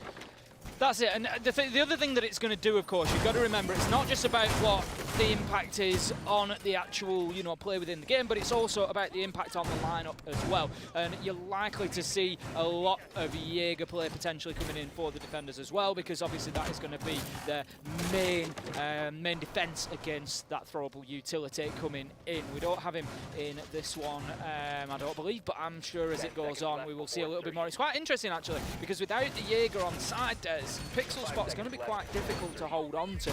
That's it, and the other thing that it's going to do, of course, you've got to remember, it's not just about what the impact is on the actual, play within the game, but it's also about the impact on the lineup as well. And you're likely to see a lot of Jaeger play potentially coming in for the defenders as well, because obviously that is going to be their main defense against that throwable utility coming in. We don't have him in this one, I don't believe, but I'm sure as it goes on, we will see a little bit more. It's quite interesting, actually, because without the Jaeger on side, Des, Pixel Spot's going to be quite difficult to hold on to.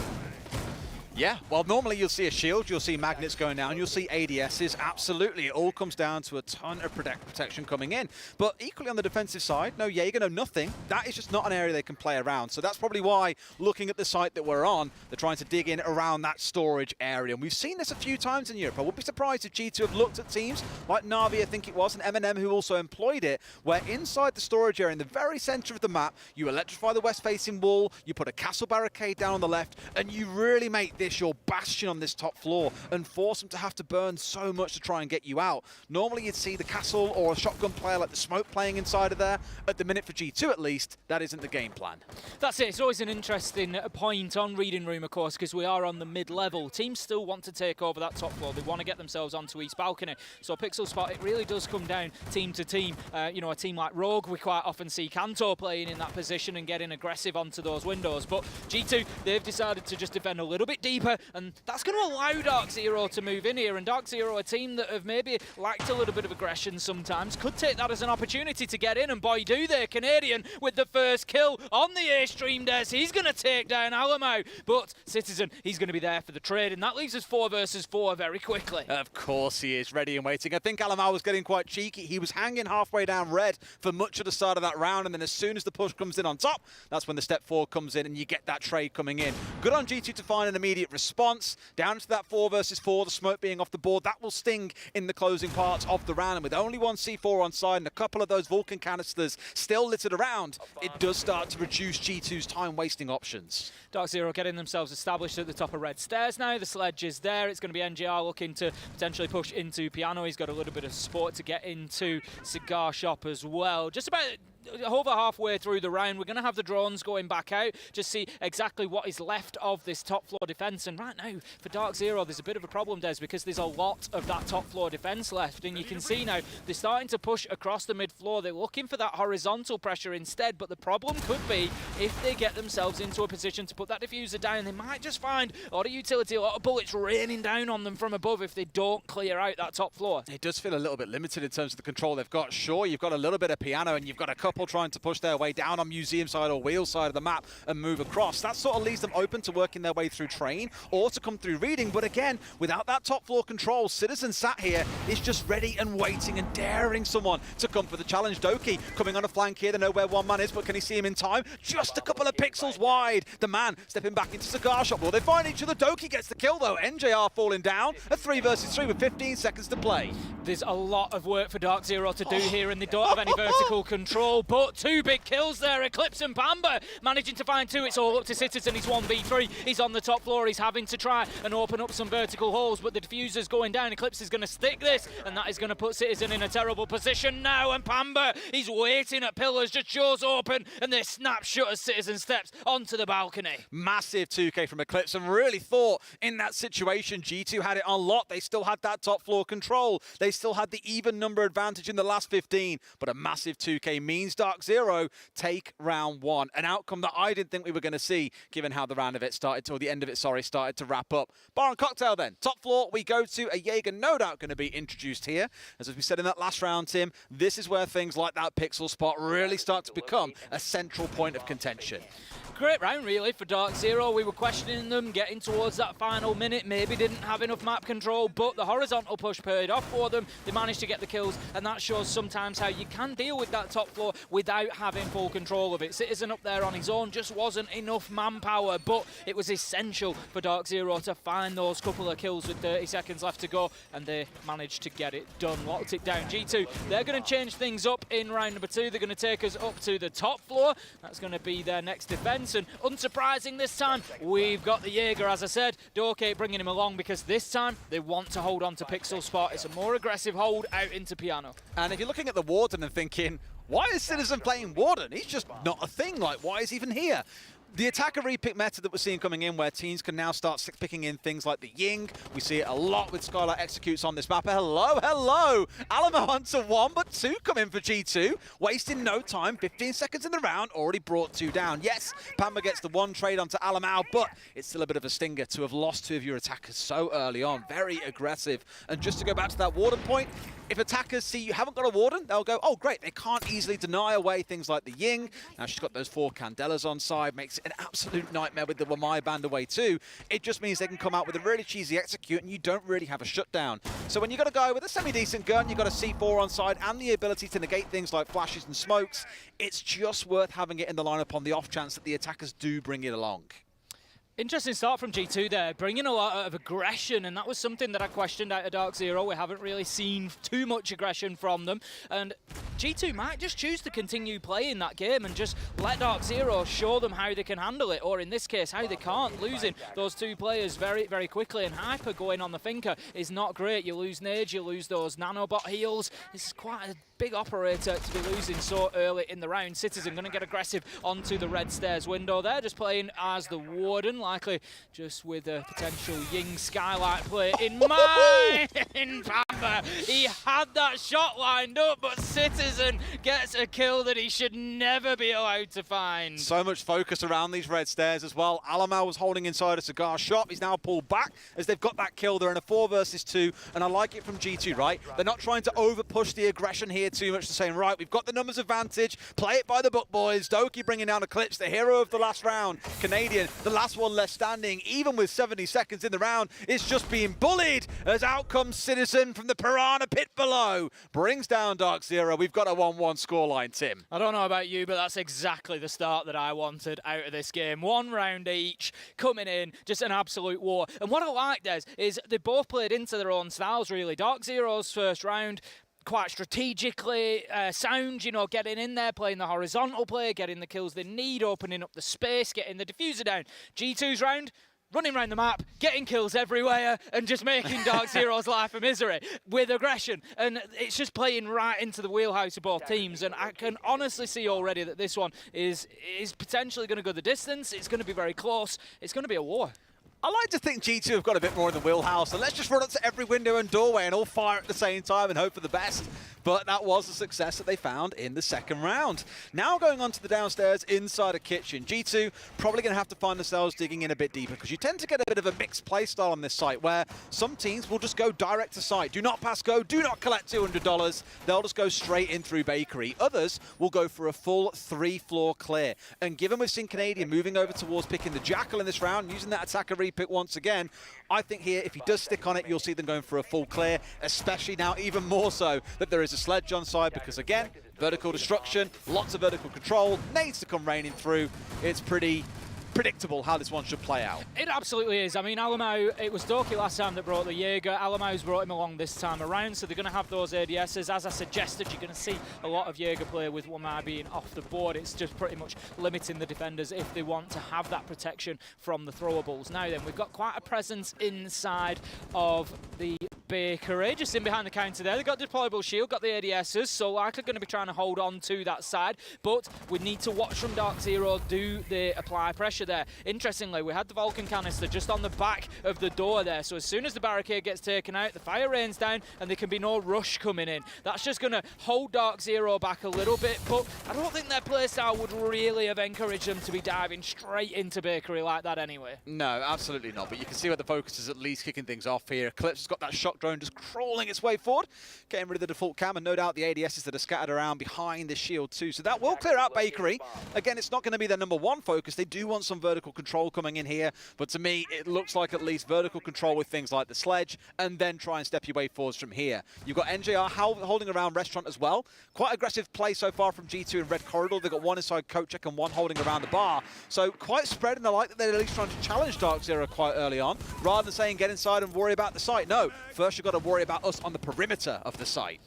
Yeah, well, normally you'll see a shield, you'll see magnets going down, you'll see ADSs. Absolutely, it all comes down to a ton of protection coming in. But equally on the defensive side, no Jaeger, no nothing. That is just not an area they can play around. So that's probably why, looking at the site that we're on, they're trying to dig in around that storage area. And we've seen this a few times in Europe. I wouldn't be surprised if G2 have looked at teams like Na'Vi, I think it was, and M&M who also employed it, where inside the storage area, in the very center of the map, you electrify the west-facing wall, you put a castle barricade down on the left, and you really make this your bastion on this top floor and force them to have to burn so much to try and get you out. Normally you'd see the castle or a shotgun player like the smoke playing inside of there. At the minute for G2 at least, that isn't the game plan. That's it. It's always an interesting point on Reading Room, of course, because we are on the mid-level. Teams still want to take over that top floor. They want to get themselves onto East Balcony. So Pixel Spot, it really does come down team to team. You know, a team like Rogue, we quite often see Kanto playing in that position and getting aggressive onto those windows. But G2, they've decided to just defend a little bit deeper, and that's going to allow DarkZero to move in here. And DarkZero, a team that have maybe lacked a little bit of aggression sometimes, could take that as an opportunity to get in. And boy, do they. Canadian with the first kill on the A-Stream Des. He's going to take down Alamo. But Citizen, he's going to be there for the trade. And that leaves us 4 versus 4 very quickly. Of course he is, ready and waiting. I think Alamo was getting quite cheeky. He was hanging halfway down red for much of the start of that round. And then as soon as the push comes in on top, that's when the step 4 comes in and you get that trade coming in. Good on G2 to find an immediate response. Down to that 4 versus 4, the smoke being off the board. That will sting in the closing parts of the round. And with only one C4 on side and a couple of those Vulcan canisters still littered around, it does start to reduce G2's time-wasting options. DarkZero getting themselves established at the top of red stairs now. The sledge is there. It's going to be NGR looking to potentially push into Piano. He's got a little bit of support to get into Cigar Shop as well. Just about over halfway through the round, we're going to have the drones going back out, just see exactly what is left of this top floor defense. And right now, for DarkZero, there's a bit of a problem, Des, because there's a lot of that top floor defense left. And you can see now, they're starting to push across the mid floor. They're looking for that horizontal pressure instead, but the problem could be if they get themselves into a position to put that diffuser down, they might just find auto utility, a lot of bullets raining down on them from above if they don't clear out that top floor. It does feel a little bit limited in terms of the control they've got. Sure, you've got a little bit of Piano and you've got a couple trying to push their way down on museum side or wheel side of the map and move across. That sort of leaves them open to working their way through train or to come through reading. But again, without that top floor control, Citizen sat here is just ready and waiting and daring someone to come for the challenge. Doki coming on a flank here. They know where one man is, but can he see him in time? Just a couple of pixels wide. The man stepping back into Cigar Shop. Well, they find each other. Doki gets the kill though. NJR falling down. A 3 versus 3 with 15 seconds to play. There's a lot of work for DarkZero to do here, and they don't have any vertical control, but 2 big kills there. Eclipse and Pamba managing to find 2. It's all up to Citizen. He's 1v3. He's on the top floor. He's having to try and open up some vertical holes, but the diffuser's going down. Eclipse is going to stick this, and that is going to put Citizen in a terrible position now. And Pamba, he's waiting at pillars, just jaws open, and they snap shut as Citizen steps onto the balcony. Massive 2K from Eclipse, and really thought in that situation G2 had it on lock. They still had that top floor control. They still had the even number advantage in the last 15, but a massive 2K means DarkZero take round 1. An outcome that I didn't think we were going to see, given how the round of it started, or the end of it, sorry, started to wrap up. Bar and cocktail then. Top floor we go to. A Jaeger no doubt going to be introduced here. As we said in that last round, Tim, this is where things like that pixel spot really start to become a central point of contention. Great round, really, for DarkZero. We were questioning them getting towards that final minute. Maybe didn't have enough map control, but the horizontal push paid off for them. They managed to get the kills, and that shows sometimes how you can deal with that top floor without having full control of it. Citizen up there on his own just wasn't enough manpower, but it was essential for DarkZero to find those couple of kills with 30 seconds left to go, and they managed to get it done. Locked it down. G2, they're going to change things up in round number 2. They're going to take us up to the top floor. That's going to be their next defense. And unsurprising this time, we've got the Jaeger, as I said. Dorkate bringing him along because this time they want to hold on to Pixel Spot. It's a more aggressive hold out into Piano. And if you're looking at the Warden and thinking, why is Citizen playing Warden? He's just not a thing. Like, why is he even here? The attacker repick method that we're seeing coming in, where teams can now start picking in things like the Ying. We see it a lot with Skylight Executes on this map. Hello, hello. Alamo Hunter 1, but 2 come in for G2. Wasting no time, 15 seconds in the round, already brought 2 down. Yes, Pamba gets the 1 trade onto Alamo, but it's still a bit of a stinger to have lost 2 of your attackers so early on. Very aggressive. And just to go back to that Warden point, if attackers see you haven't got a Warden, they'll go, oh, great, they can't easily deny away things like the Ying. Now she's got those 4 Candelas on side, makes it an absolute nightmare with the Wamai band away too. It just means they can come out with a really cheesy execute and you don't really have a shutdown. So when you got a guy with a semi-decent gun, you've got a C4 on side and the ability to negate things like flashes and smokes, it's just worth having it in the lineup on the off chance that the attackers do bring it along. Interesting start from G2 there, bringing a lot of aggression, and that was something that I questioned out of DarkZero. We haven't really seen too much aggression from them, and G2 might just choose to continue playing that game and just let DarkZero show them how they can handle it, or in this case, how they can't, losing those two players very, very quickly, and Hyper going on the Thinker is not great. You lose Nade, you lose those nanobot heals. This is quite a big operator to be losing so early in the round. Citizen going to get aggressive onto the red stairs window there, just playing as the Warden, likely just with a potential Ying Skylight play in mind. Panther, he had that shot lined up, but Citizen gets a kill that he should never be allowed to find. So much focus around these red stairs as well. Alamau was holding inside a cigar shop. He's now pulled back as they've got that kill. They're in a 4 versus 2, and I like it from G2, right? They're not trying to over-push the aggression here too much, to saying, right, we've got the numbers advantage, play it by the book, boys. Doki bringing down Eclipse, the hero of the last round. Canadian, the last one left standing, even with 70 seconds in the round, is just being bullied as out comes Citizen from the Piranha pit below. Brings down DarkZero. We've got a 1-1 scoreline, Tim. I don't know about you, but that's exactly the start that I wanted out of this game. 1 round each, coming in, just an absolute war. And what I like, Des, is they both played into their own styles, really. DarkZero's first round, quite strategically sound, you know, getting in there, playing the horizontal play, getting the kills they need, opening up the space, getting the diffuser down. G2's round, running around the map, getting kills everywhere, and just making DarkZero's life a misery with aggression. And it's just playing right into the wheelhouse of both teams. And I can honestly see already that this one is potentially going to go the distance. It's going to be very close. It's going to be a war. I like to think G2 have got a bit more in the wheelhouse, so let's just run up to every window and doorway and all fire at the same time and hope for the best. But that was a success that they found in the second round. Now going on to the downstairs inside a kitchen. G2 probably going to have to find themselves digging in a bit deeper because you tend to get a bit of a mixed play style on this site where some teams will just go direct to site. Do not pass go, do not collect $200. They'll just go straight in through bakery. Others will go for a full 3-floor clear. And given we've seen Canadian moving over towards picking the Jackal in this round, using that attacker repick once again, I think here, if he does stick on it, you'll see them going for a full clear, especially now even more so that there is a sledge on side because, again, vertical destruction, lots of vertical control, nades to come raining through. It's pretty predictable how this one should play out. It absolutely is. I mean, Alamau, it was Doki last time that brought the Jaeger. Alamau's brought him along this time around, so they're going to have those ADSs. As I suggested, you're going to see a lot of Jaeger play with Wamai being off the board. It's just pretty much limiting the defenders if they want to have that protection from the throwables. Now then, we've got quite a presence inside of the bakery, just in behind the counter there. They've got deployable shield, got the ADSs, so likely going to be trying to hold on to that side, but we need to watch from DarkZero. Do they apply pressure there? Interestingly, we had the Vulcan canister just on the back of the door there, so as soon as the barricade gets taken out, the fire rains down and there can be no rush coming in. That's just going to hold DarkZero back a little bit, but I don't think their playstyle would really have encouraged them to be diving straight into bakery like that anyway. No, absolutely not, but you can see where the focus is at least kicking things off here. Eclipse has got that shot drone just crawling its way forward, getting rid of the default cam, and no doubt the ADSs that are scattered around behind this shield too. So that will clear out bakery. Again, it's not going to be their #1 focus. They do want some vertical control coming in here, but to me, it looks like at least vertical control with things like the sledge, and then try and step your way forwards from here. You've got NJR holding around restaurant as well. Quite aggressive play so far from G2 in red corridor. They've got one inside coat check and one holding around the bar. So quite spread, and I like that they're at least trying to challenge DarkZero quite early on, rather than saying get inside and worry about the site. No, first you've got to worry about us on the perimeter of the site.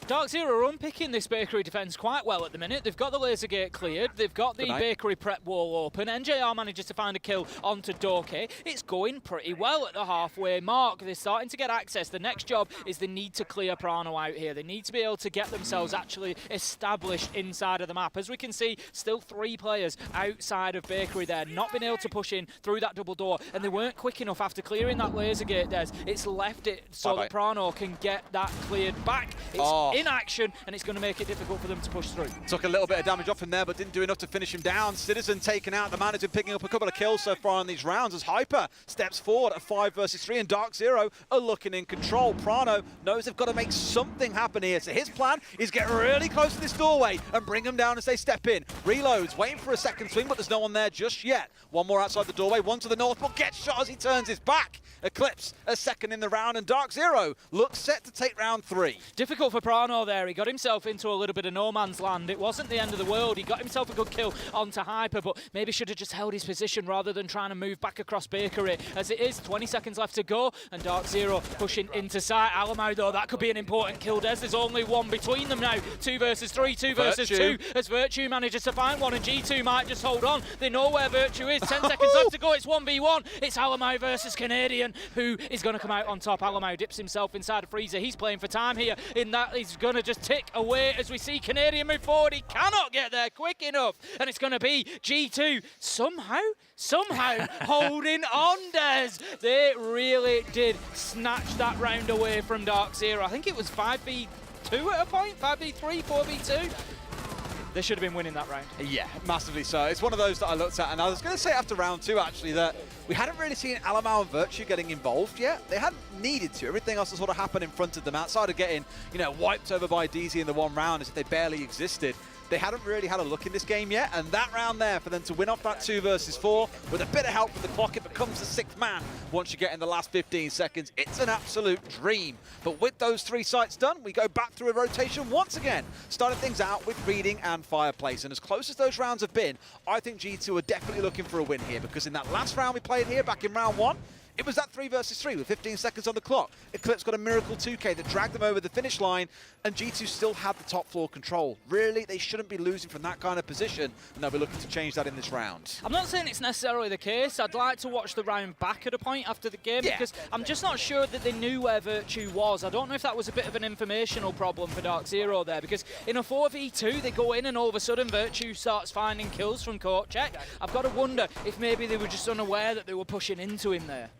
DarkZero are unpicking this bakery defence quite well at the minute. They've got the laser gate cleared. They've got the bakery prep wall open. NJR manages to find a kill onto Doki. It's going pretty well at the halfway mark. They're starting to get access. The next job is they need to clear Prano out here. They need to be able to get themselves actually established inside of the map. As we can see, still 3 players outside of bakery there, not been able to push in through that double door, and they weren't quick enough after clearing that laser gate, Des. It's left it so that Prano can get that cleared back. It's in action, and it's going to make it difficult for them to push through. Took a little bit of damage off him there, but didn't do enough to finish him down. Citizen taken out. The man has been picking up a couple of kills so far in these rounds as Hyper steps forward at 5 versus 3, and DarkZero are looking in control. Prano knows they've got to make something happen here, so his plan is get really close to this doorway and bring them down as they step in. Reloads, waiting for a second swing, but there's no one there just yet. One more outside the doorway, one to the north, but gets shot as he turns his back. Eclipse a second in the round, and DarkZero looks set to take round 3. Difficult for Prano there. He got himself into a little bit of no man's land. It wasn't the end of the world. He got himself a good kill onto Hyper, but maybe should have just held his position rather than trying to move back across Bakery. As it is, 20 seconds left to go, and DarkZero pushing into sight. Alamo, though, that could be an important kill. There's only one between them now. 2 versus 3, 2 versus 2. As Virtue manages to find one, and G2 might just hold on. They know where Virtue is. 10 seconds left to go. It's 1v1. It's Alamo versus Canadian, who is going to come out on top. Alamo dips himself inside a freezer. He's playing for time here in that he's going to just tick away as we see Canadian move forward. He cannot get there quick enough, and it's going to be G2 somehow holding on, Des. They really did snatch that round away from DarkZero. I think it was 5v2 at a point, 5v3, 4v2. They should have been winning that round. Yeah, massively so. It's one of those that I looked at, and I was going to say after round 2, actually, that we hadn't really seen Alamo and Virtue getting involved yet. They hadn't needed to. Everything else has sort of happened in front of them outside of getting, wiped over by DZ in the one round as if they barely existed. They hadn't really had a look in this game yet, and that round there for them to win off that 2 versus 4 with a bit of help from the clock, it becomes the 6th man once you get in the last 15 seconds. It's an absolute dream. But with those 3 sites done, we go back through a rotation once again, starting things out with Reading and Fireplace. And as close as those rounds have been, I think G2 are definitely looking for a win here, because in that last round we played here back in round 1, it was that 3 versus 3 with 15 seconds on the clock. Eclipse got a miracle 2K that dragged them over the finish line, and G2 still had the top floor control. Really, they shouldn't be losing from that kind of position, and they'll be looking to change that in this round. I'm not saying it's necessarily the case. I'd like to watch the round back at a point after the game, because I'm just not sure that they knew where Virtue was. I don't know if that was a bit of an informational problem for DarkZero there, because in a 4v2, they go in and all of a sudden Virtue starts finding kills from court check. I've got to wonder if maybe they were just unaware that they were pushing into him there.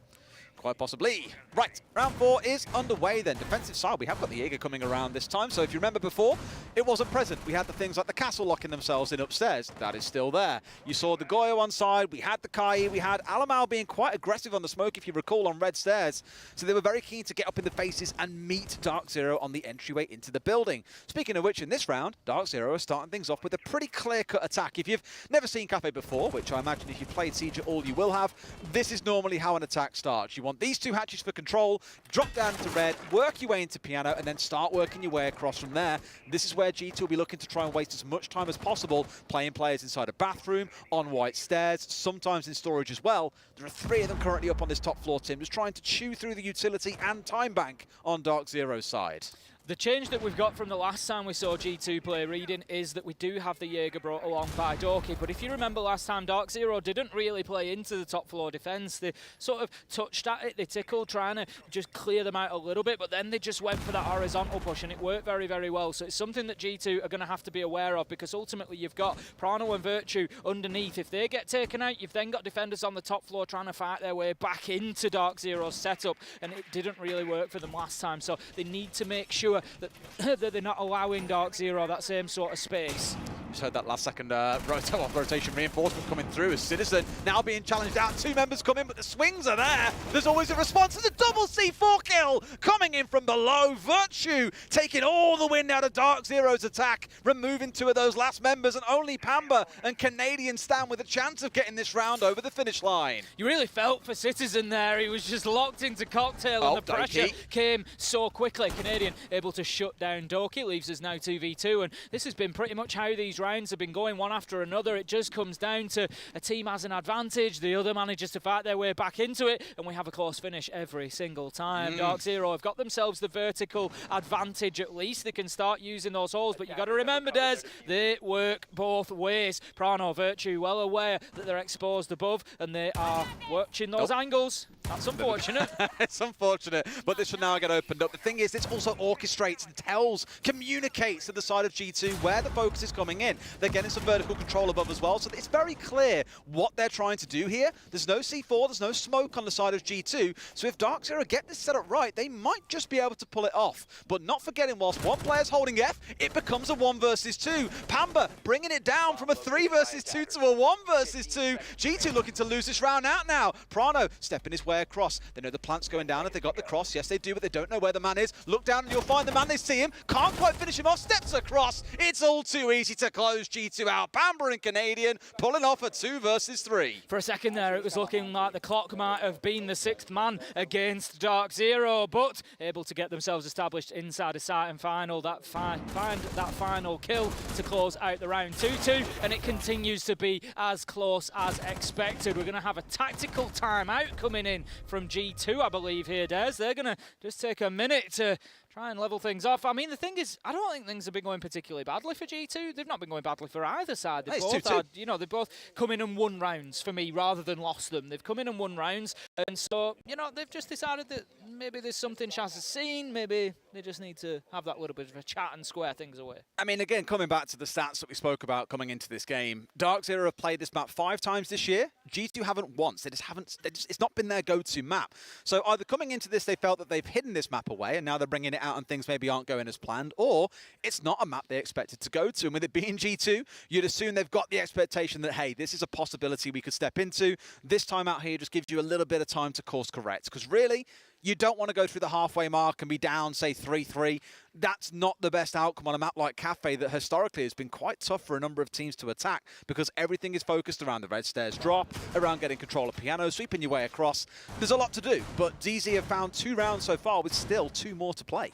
Quite possibly. Right, round 4 is underway then. Defensive side, we have got the Jaeger coming around this time, so if you remember before, it wasn't present. We had the things like the castle locking themselves in upstairs. That is still there. You saw the Goyo on side, we had the Kai, we had Alamau being quite aggressive on the smoke, if you recall, on red stairs. So they were very keen to get up in the faces and meet DarkZero on the entryway into the building. Speaking of which, in this round, DarkZero are starting things off with a pretty clear-cut attack. If you've never seen Cafe before, which I imagine if you've played Siege at all you will have, this is normally how an attack starts. You want these 2 hatches for control, drop down to red, work your way into piano, and then start working your way across from there. This is where G2 will be looking to try and waste as much time as possible, playing players inside a bathroom, on white stairs, sometimes in storage as well. There are 3 of them currently up on this top floor, Tim, just trying to chew through the utility and time bank on DarkZero's side. The change that we've got from the last time we saw G2 play Reading is that we do have the Jaeger brought along by Doki, but if you remember last time, DarkZero didn't really play into the top floor defense. They sort of touched at it, they tickled, trying to just clear them out a little bit, but then they just went for that horizontal push, and it worked very, very well. So it's something that G2 are going to have to be aware of, because ultimately you've got Prano and Virtue underneath. If they get taken out, you've then got defenders on the top floor trying to fight their way back into DarkZero's setup, and it didn't really work for them last time. So they need to make sure that they're not allowing DarkZero that same sort of space. Just heard that last second rotation reinforcement coming through as Citizen now being challenged out. 2 members come in, but the swings are there. There's always a response. There's a double C4 kill coming in from below. Virtue taking all the wind out of DarkZero's attack, removing 2 of those last members, and only Pamba and Canadian stand with a chance of getting this round over the finish line. You really felt for Citizen there. He was just locked into Cocktail, and the pressure came so quickly. Canadian able to shut down Doki, leaves us now 2v2, and this has been pretty much how these rounds have been going, one after another. It just comes down to a team has an advantage, the other manages to fight their way back into it, and we have a close finish every single time. DarkZero have got themselves the vertical advantage at least. They can start using those holes, but you got to remember, Des, they work both ways. Prano, Virtue, well aware that they're exposed above, and they are watching those angles. That's unfortunate. It's unfortunate, but this will now get opened up. The thing is, this also orchestrates and tells, communicates to the side of G2 where the focus is coming in. They're getting some vertical control above as well, so it's very clear what they're trying to do here. There's no C4, there's no smoke on the side of G2, so if DarkZero get this set up right, they might just be able to pull it off. But not forgetting, whilst one player's holding F, it becomes a 1 versus 2. Pamba bringing it down from a 3 versus 2 to a 1 versus 2. G2 looking to lose this round out now. Prano stepping his way across. They know the plant's going down if they got the cross. Yes, they do, but they don't know where the man is. Look down and you'll find the man. They see him. Can't quite finish him off. Steps across. It's all too easy to close G2 out. Pamba and Canadian pulling off a 2 versus 3. For a second there, it was looking like the clock might have been the 6th man against DarkZero, but able to get themselves established inside a sight final. Find that final kill to close out the round 2-2, and it continues to be as close as expected. We're going to have a tactical timeout coming in from G2, I believe, here, Des. They're going to just take a minute to try and level things off. I mean, the thing is, I don't think things have been going particularly badly for G2. They've not been going badly for either side. They've both had, you know, they've both come in and won rounds for me rather than lost them. They've come in and won rounds, and so, you know, they've just decided that maybe there's something Shaz has seen. Maybe they just need to have that little bit of a chat and square things away. I mean, again, coming back to the stats that we spoke about coming into this game, DarkZero have played this map 5 times this year. G2 haven't once. They just haven't. It's not been their go-to map. So either coming into this, they felt that they've hidden this map away, and now they're bringing it out, and things maybe aren't going as planned, or it's not a map they expected to go to. And with it being G2, you'd assume they've got the expectation that, hey, this is a possibility we could step into. This time out here just gives you a little bit of time to course correct, because really, you don't want to go through the halfway mark and be down, say, 3-3. That's not the best outcome on a map like Cafe that historically has been quite tough for a number of teams to attack, because everything is focused around the red stairs drop, around getting control of piano, sweeping your way across. There's a lot to do, but DZ have found 2 rounds so far with still 2 more to play.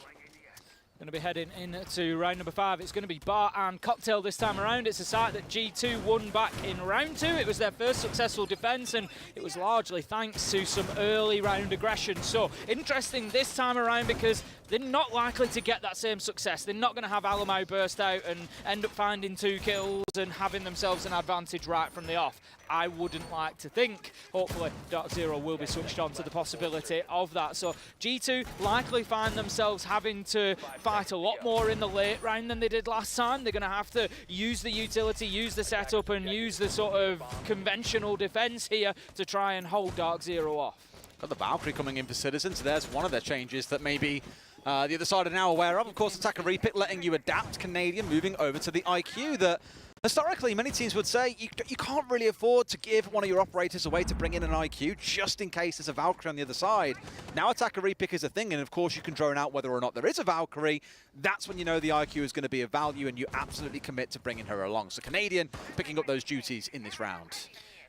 Going to be heading into round number 5. It's going to be Bar and Cocktail this time around. It's a site that G2 won back in round 2. It was their first successful defense, and it was largely thanks to some early round aggression. So interesting this time around, because they're not likely to get that same success. They're not going to have Alamau burst out and end up finding 2 kills and having themselves an advantage right from the off. I wouldn't like to think. Hopefully, DarkZero will be switched on to the possibility of that. So G2 likely find themselves having to fight a lot more in the late round than they did last time. They're going to have to use the utility, use the setup, and use the sort of conventional defense here to try and hold DarkZero off. Got the Valkyrie coming in for Citizens. So there's one of their changes that maybe the other side are now aware of. Of course, attack and repick, letting you adapt. Canadian moving over to the IQ that historically many teams would say you can't really afford to give one of your operators away to bring in an IQ just in case there's a Valkyrie on the other side. Now attack and repick is a thing, and of course you can drone out whether or not there is a Valkyrie. That's when you know the IQ is going to be of value and you absolutely commit to bringing her along. So Canadian picking up those duties in this round.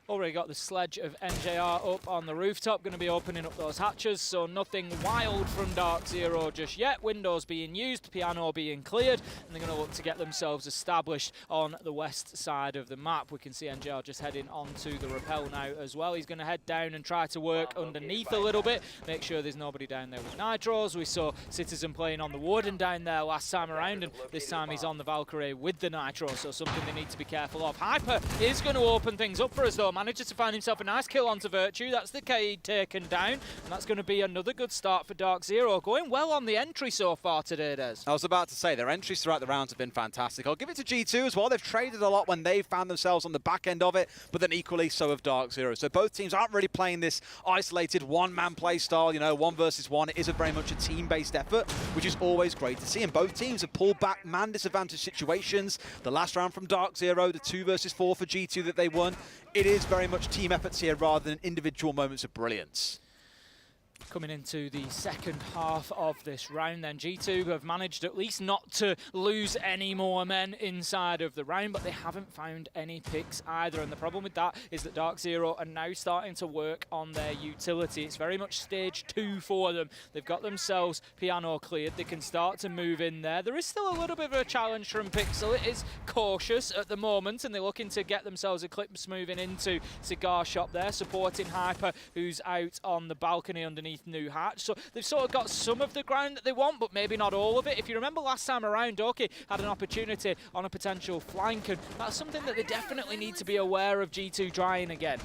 Already got the sledge of NJR up on the rooftop, going to be opening up those hatches, so nothing wild from DarkZero just yet. Windows being used, piano being cleared, and they're going to look to get themselves established on the west side of the map. We can see NJR just heading onto the rappel now as well. He's going to head down and try to work underneath a little bit, make sure there's nobody down there with nitros. We saw Citizen playing on the wooden down there last time around, and this time he's on the Valkyrie with the nitro, so something they need to be careful of. Hyper is going to open things up for us though. Manages to find himself a nice kill onto Virtue. That's the Cade taken down, and that's going to be another good start for DarkZero. Going well on the entry so far today, Des. I was about to say, their entries throughout the rounds have been fantastic. I'll give it to G2 as well. They've traded a lot when they've found themselves on the back end of it, but then equally so have DarkZero. So both teams aren't really playing this isolated one-man play style, you know, 1 versus 1. It is very much a team-based effort, which is always great to see. And both teams have pulled back man disadvantage situations. The last round from DarkZero, the 2 versus 4 for G2 that they won. It is very much team efforts here rather than individual moments of brilliance. Coming into the second half of this round then, G2 have managed at least not to lose any more men inside of the round, but they haven't found any picks either, and the problem with that is that DarkZero are now starting to work on their utility. It's very much stage 2 for them. They've got themselves piano cleared, they can start to move in there. There is still a little bit of a challenge from Pixel. It is cautious at the moment, and they're looking to get themselves Eclipse moving into Cigar Shop there, supporting Hyper, who's out on the balcony underneath New Hatch. So they've sort of got some of the ground that they want, but maybe not all of it. If you remember last time around, Doki had an opportunity on a potential flank, and that's something that they definitely need to be aware of G2 trying again.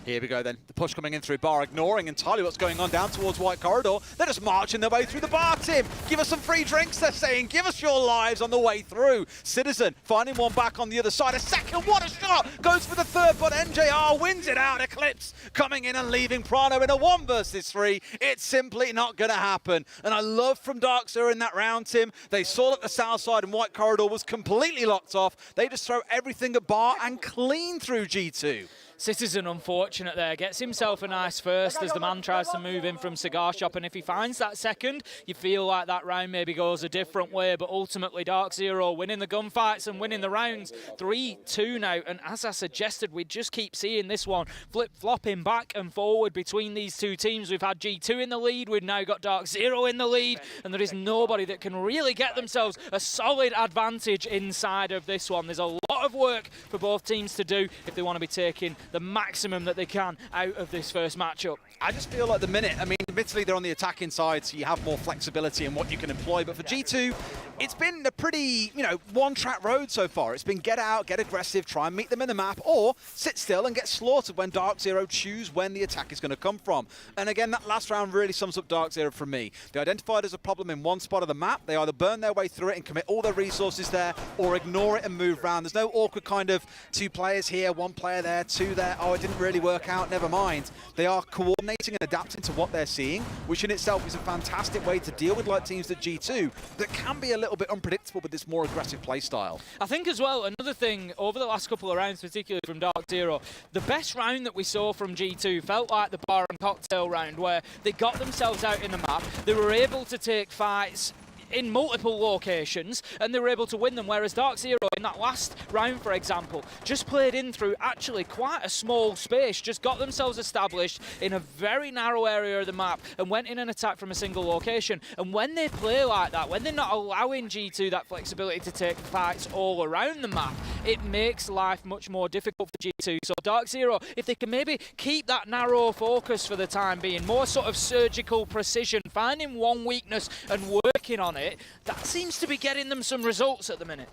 Here we go then. The push coming in through bar, ignoring entirely what's going on down towards White Corridor. They're just marching their way through the bar, Tim. Give us some free drinks, they're saying. Give us your lives on the way through. Citizen finding one back on the other side. A second, what a shot! Goes for the third, but NJR wins it out. Eclipse coming in and leaving Prano in a 1 versus 3. It's simply not going to happen. And I love from DarkZero in that round, Tim. They saw that the south side and White Corridor was completely locked off. They just throw everything at bar and clean through G2. Citizen, unfortunate there, gets himself a nice first as the man tries to move in from Cigar Shop, and if he finds that second, you feel like that round maybe goes a different way, but ultimately DarkZero winning the gunfights and winning the rounds 3-2 now, and as I suggested, we just keep seeing this one flip-flopping back and forward between these two teams. We've had G2 in the lead, we've now got DarkZero in the lead, and there is nobody that can really get themselves a solid advantage inside of this one. There's a lot of work for both teams to do if they want to be taking the maximum that they can out of this first matchup. I just feel like the minute, I mean, admittedly they're on the attacking side, so you have more flexibility in what you can employ, but for G2, it's been a pretty, one-track road so far. It's been get out, get aggressive, try and meet them in the map, or sit still and get slaughtered when DarkZero choose when the attack is going to come from. And again, that last round really sums up DarkZero for me. They identified as a problem in one spot of the map. They either burn their way through it and commit all their resources there, or ignore it and move around. There's no awkward kind of 2 players here, 1 player there, 2 there. Oh, it didn't really work out, never mind. They are coordinating and adapting to what they're seeing, which in itself is a fantastic way to deal with like teams at G2 that can be a little bit unpredictable with this more aggressive play style. I think as well, another thing over the last couple of rounds, particularly from DarkZero, the best round that we saw from G2 felt like the bar and cocktail round, where they got themselves out in the map, they were able to take fights in multiple locations, and they were able to win them, whereas DarkZero in that last round, for example, just played in through actually quite a small space, just got themselves established in a very narrow area of the map and went in an attack from a single location. And when they play like that, when they're not allowing G2 that flexibility to take fights all around the map, it makes life much more difficult for G2. So DarkZero, if they can maybe keep that narrow focus for the time being, more sort of surgical precision, finding one weakness and working on it, that seems to be getting them some results at the minute.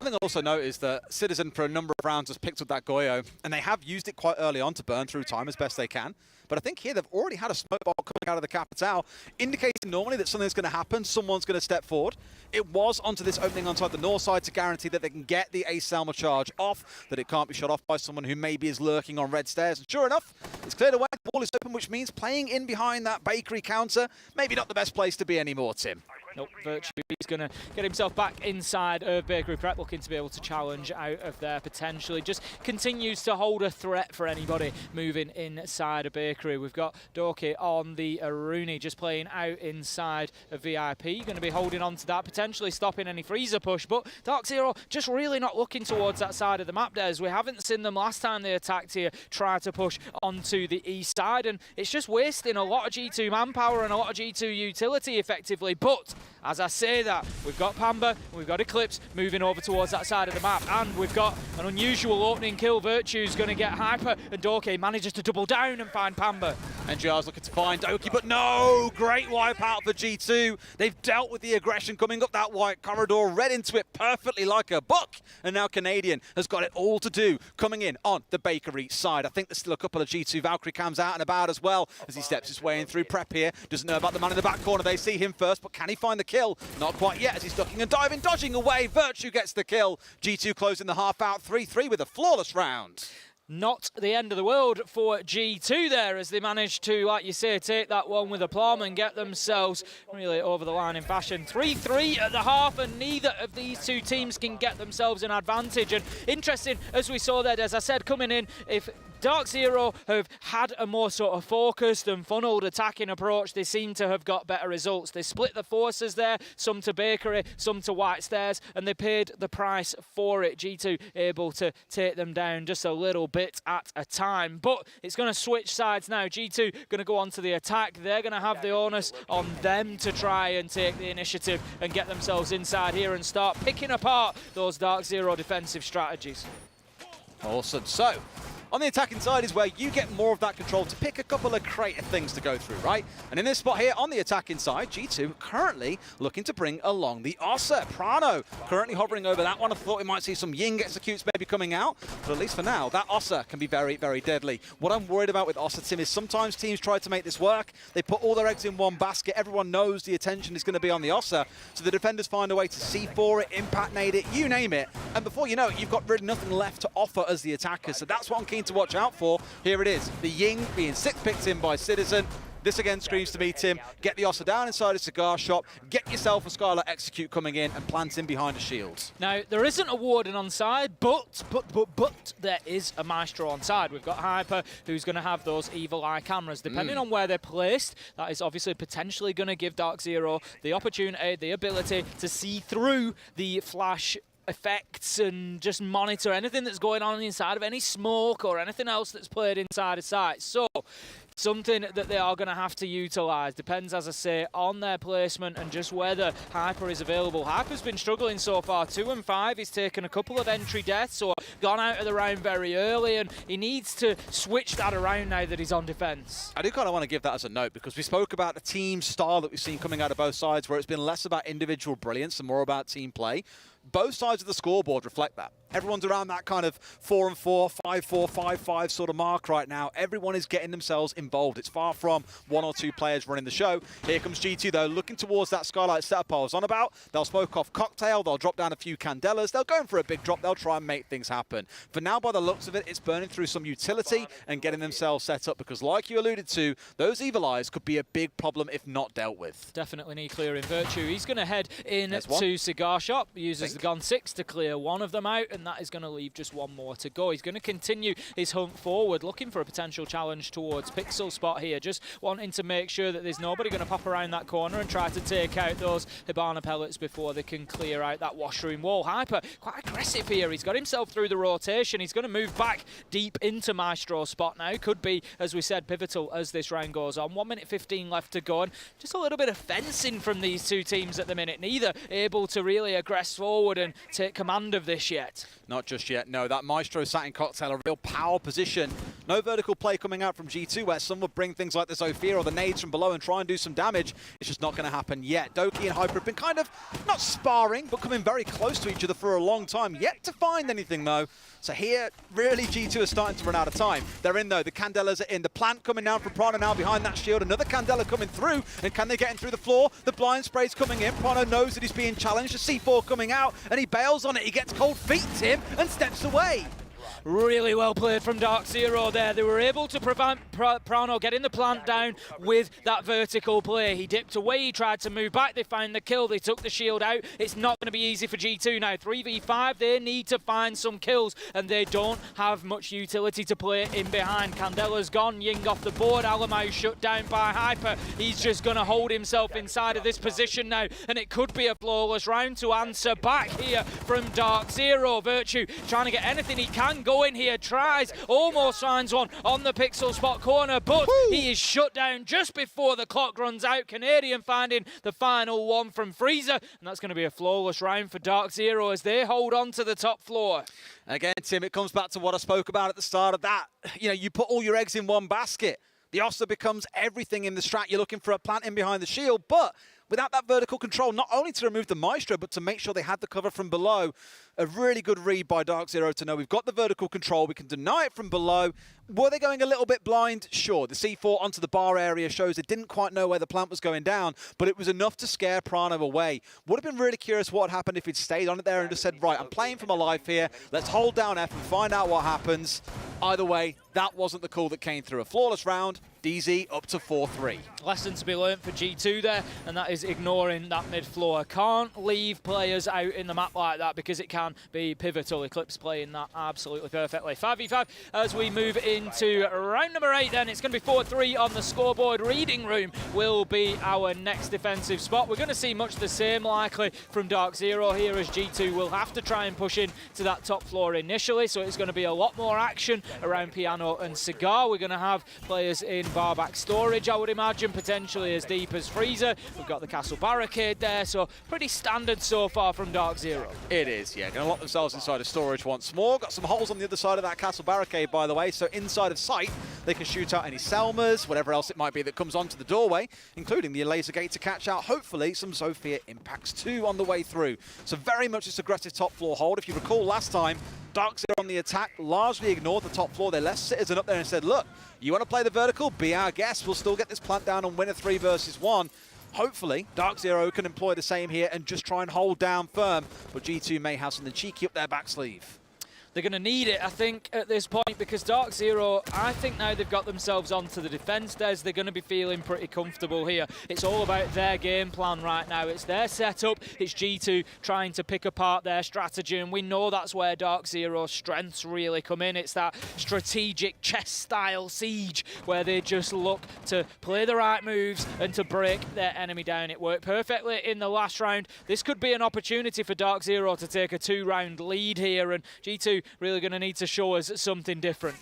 I think I also noticed that Citizen for a number of rounds has picked up that Goyo, and they have used it quite early on to burn through time as best they can. But I think here they've already had a smoke ball coming out of the Capitale, indicating normally that something's going to happen, someone's going to step forward. It was onto this opening onside the north side to guarantee that they can get the Ace Selma charge off, that it can't be shot off by someone who maybe is lurking on red stairs. And sure enough, it's cleared away, the ball is open, which means playing in behind that bakery counter, maybe not the best place to be anymore, Tim. Nope, Virtue, he's going to get himself back inside of Bakery Prep, looking to be able to challenge out of there potentially. Just continues to hold a threat for anybody moving inside of Bakery. We've got Dorky on the Aruni just playing out inside of VIP. Going to be holding on to that, potentially stopping any freezer push, but DarkZero just really not looking towards that side of the map, Des. We haven't seen them last time they attacked here try to push onto the east side, and it's just wasting a lot of G2 manpower and a lot of G2 utility effectively. But as I say that, we've got Pamba, we've got Eclipse moving over towards that side of the map, and we've got an unusual opening kill. Virtue's going to get Hyper, and Dorky manages to double down and find Pamba. NGR's looking to find Doki, but no! Great wipe out for G2. They've dealt with the aggression coming up that White Corridor, read into it perfectly like a buck, and now Canadian has got it all to do coming in on the Bakery side. I think there's still a couple of G2 Valkyrie cams out and about as well as he steps his way in through prep here. Doesn't know about the man in the back corner. They see him first, but can he find the kill? Not quite yet as he's ducking and diving, dodging away. Virtue gets the kill. G2 closing the half out 3-3 with a flawless round. Not the end of the world for G2 there, as they managed to, like you say, take that one with aplomb and get themselves really over the line in fashion. 3-3 at the half, and neither of these two teams can get themselves an advantage. And interesting, as we saw there, as I said, coming in, if DarkZero have had a more sort of focused and funneled attacking approach, they seem to have got better results. They split the forces there, some to Bakery, some to White Stairs, and they paid the price for it. G2 able to take them down just a little bit at a time. But it's going to switch sides now. G2 going to go on to the attack. They're going to have the onus on them to try and take the initiative and get themselves inside here and start picking apart those DarkZero defensive strategies. Awesome. So, On the attacking side is where you get more of that control to pick a couple of creative things to go through, right? And in this spot here on the attacking side, G2 currently looking to bring along the Ossa. Prano currently hovering over that one. I thought we might see some Ying executes maybe coming out, but at least for now, that Ossa can be very, very deadly. What I'm worried about with Ossa, Tim, is sometimes teams try to make this work. They put all their eggs in one basket. Everyone knows the attention is going to be on the Ossa, so the defenders find a way to C4 it, impact nade it, you name it. And before you know it, you've got really nothing left to offer as the attackers. So that's what I'm keen to watch out for. Here it is, the Ying being 6 picked in by Citizen. This again screams to me, Tim, get the Ossa down inside a cigar shop, get yourself a Skylar execute coming in and plant him behind a shield. Now, there isn't a Warden on side, but there is a Maestro on side. We've got Hyper, who's going to have those evil eye cameras. Depending on where they're placed, that is obviously potentially going to give DarkZero the opportunity, the ability to see through the flash effects and just monitor anything that's going on inside of any smoke or anything else that's played inside a site. So, something that they are going to have to utilise. Depends, as I say, on their placement and just whether Hyper is available. Hyper's been struggling so far. 2 and 5. He's taken a couple of entry deaths, so gone out of the round very early, and he needs to switch that around now that he's on defence. I do kind of want to give that as a note, because we spoke about the team style that we've seen coming out of both sides, where it's been less about individual brilliance and more about team play. Both sides of the scoreboard reflect that. Everyone's around that kind of 4-4, 5-4, 5-5 sort of mark right now. Everyone is getting themselves involved. It's far from 1 or 2 players running the show. Here comes G2 though, looking towards that Skylight setup I was on about. They'll smoke off Cocktail, they'll drop down a few Candelas, they'll go in for a big drop, they'll try and make things happen. For now, by the looks of it, it's burning through some utility and getting themselves set up, because like you alluded to, those Evil Eyes could be a big problem if not dealt with. Definitely need clearing Virtue. He's going to head in to Cigar Shop, uses the Gun 6 to clear one of them out, and that is going to leave just one more to go. He's going to continue his hunt forward, looking for a potential challenge towards Pixel Spot here, just wanting to make sure that there's nobody going to pop around that corner and try to take out those Hibana pellets before they can clear out that washroom wall. Hyper, quite aggressive here. He's got himself through the rotation. He's going to move back deep into Maestro Spot now. Could be, as we said, pivotal as this round goes on. 1 minute 15 left to go, and just a little bit of fencing from these two teams at the minute. Neither able to really aggress forward and take command of this yet. Not just yet, no. That Maestro sat in Cocktail, a real power position. No vertical play coming out from G2, where some would bring things like the Zofia or the nades from below and try and do some damage. It's just not going to happen yet. Doki and Hyper have been kind of, not sparring, but coming very close to each other for a long time. Yet to find anything, though. So here, really, G2 are starting to run out of time. They're in, though. The Candelas are in. The plant coming down from Prana now behind that shield. Another Candela coming through. And can they get in through the floor? The blind spray's coming in. Prana knows that he's being challenged. The C4 coming out, and he bails on it. He gets cold feet, Tim, and steps away. Really well played from DarkZero there. They were able to prevent Prano getting the plant down with that vertical play. He dipped away, he tried to move back, they found the kill, they took the shield out. It's not going to be easy for G2 now. 3v5, they need to find some kills, and they don't have much utility to play in behind. Candela's gone, Ying off the board, Alamau shut down by Hyper. He's just going to hold himself inside of this position now, and it could be a flawless round to answer back here from DarkZero. Virtue trying to get anything he can go in here, tries, almost finds one on the Pixel Spot corner, but he is shut down just before the clock runs out. Canadian finding the final one from Freezer, and that's going to be a flawless round for DarkZero as they hold on to the top floor. Again, Tim, it comes back to what I spoke about at the start of that. You know, you put all your eggs in one basket. The Ossa becomes everything in the strat. You're looking for a plant in behind the shield, but without that vertical control, not only to remove the Maestro, but to make sure they had the cover from below. A really good read by DarkZero to know we've got the vertical control, we can deny it from below. Were they going a little bit blind? Sure. The C4 onto the bar area shows they didn't quite know where the plant was going down, but it was enough to scare Prano away. Would have been really curious what happened if he'd stayed on it there and just said, right, I'm playing for my life here. Let's hold down F and find out what happens. Either way, that wasn't the call that came through. A flawless round, DZ up to 4-3. Lesson to be learned for G2 there, and that is ignoring that mid-floor. Can't leave players out in the map like that because it can be pivotal. Eclipse playing that absolutely perfectly. 5v5 as we move into round number 8 then. It's going to be 4-3 on the scoreboard. Reading Room will be our next defensive spot. We're going to see much the same likely from DarkZero here, as G2 will have to try and push in to that top floor initially, so it's going to be a lot more action around Piano and Cigar. We're going to have players in bar back storage, I would imagine, potentially as deep as Freezer. We've got the castle barricade there, so pretty standard so far from DarkZero. It is, yeah. Going to lock themselves inside of storage once more. Got some holes on the other side of that castle barricade, by the way, so inside of sight, they can shoot out any Selmas, whatever else it might be that comes onto the doorway, including the laser gate to catch out, hopefully, some Zofia impacts too on the way through. So very much this aggressive top floor hold. If you recall last time, DarkZero on the attack largely ignored the top floor. They left Citizen up there and said, look, you want to play the vertical? Be our guest. We'll still get this plant down and win a 3 versus 1. Hopefully, DarkZero can employ the same here and just try and hold down firm. But G2 may have something cheeky up their back sleeve. They're going to need it, I think, at this point, because DarkZero, I think now they've got themselves onto the defense desk, they're going to be feeling pretty comfortable here. It's all about their game plan right now. It's their setup. It's G2 trying to pick apart their strategy, and we know that's where DarkZero's strengths really come in. It's that strategic chess-style siege where they just look to play the right moves and to break their enemy down. It worked perfectly in the last round. This could be an opportunity for DarkZero to take a 2-round lead here, and G2 really going to need to show us something different.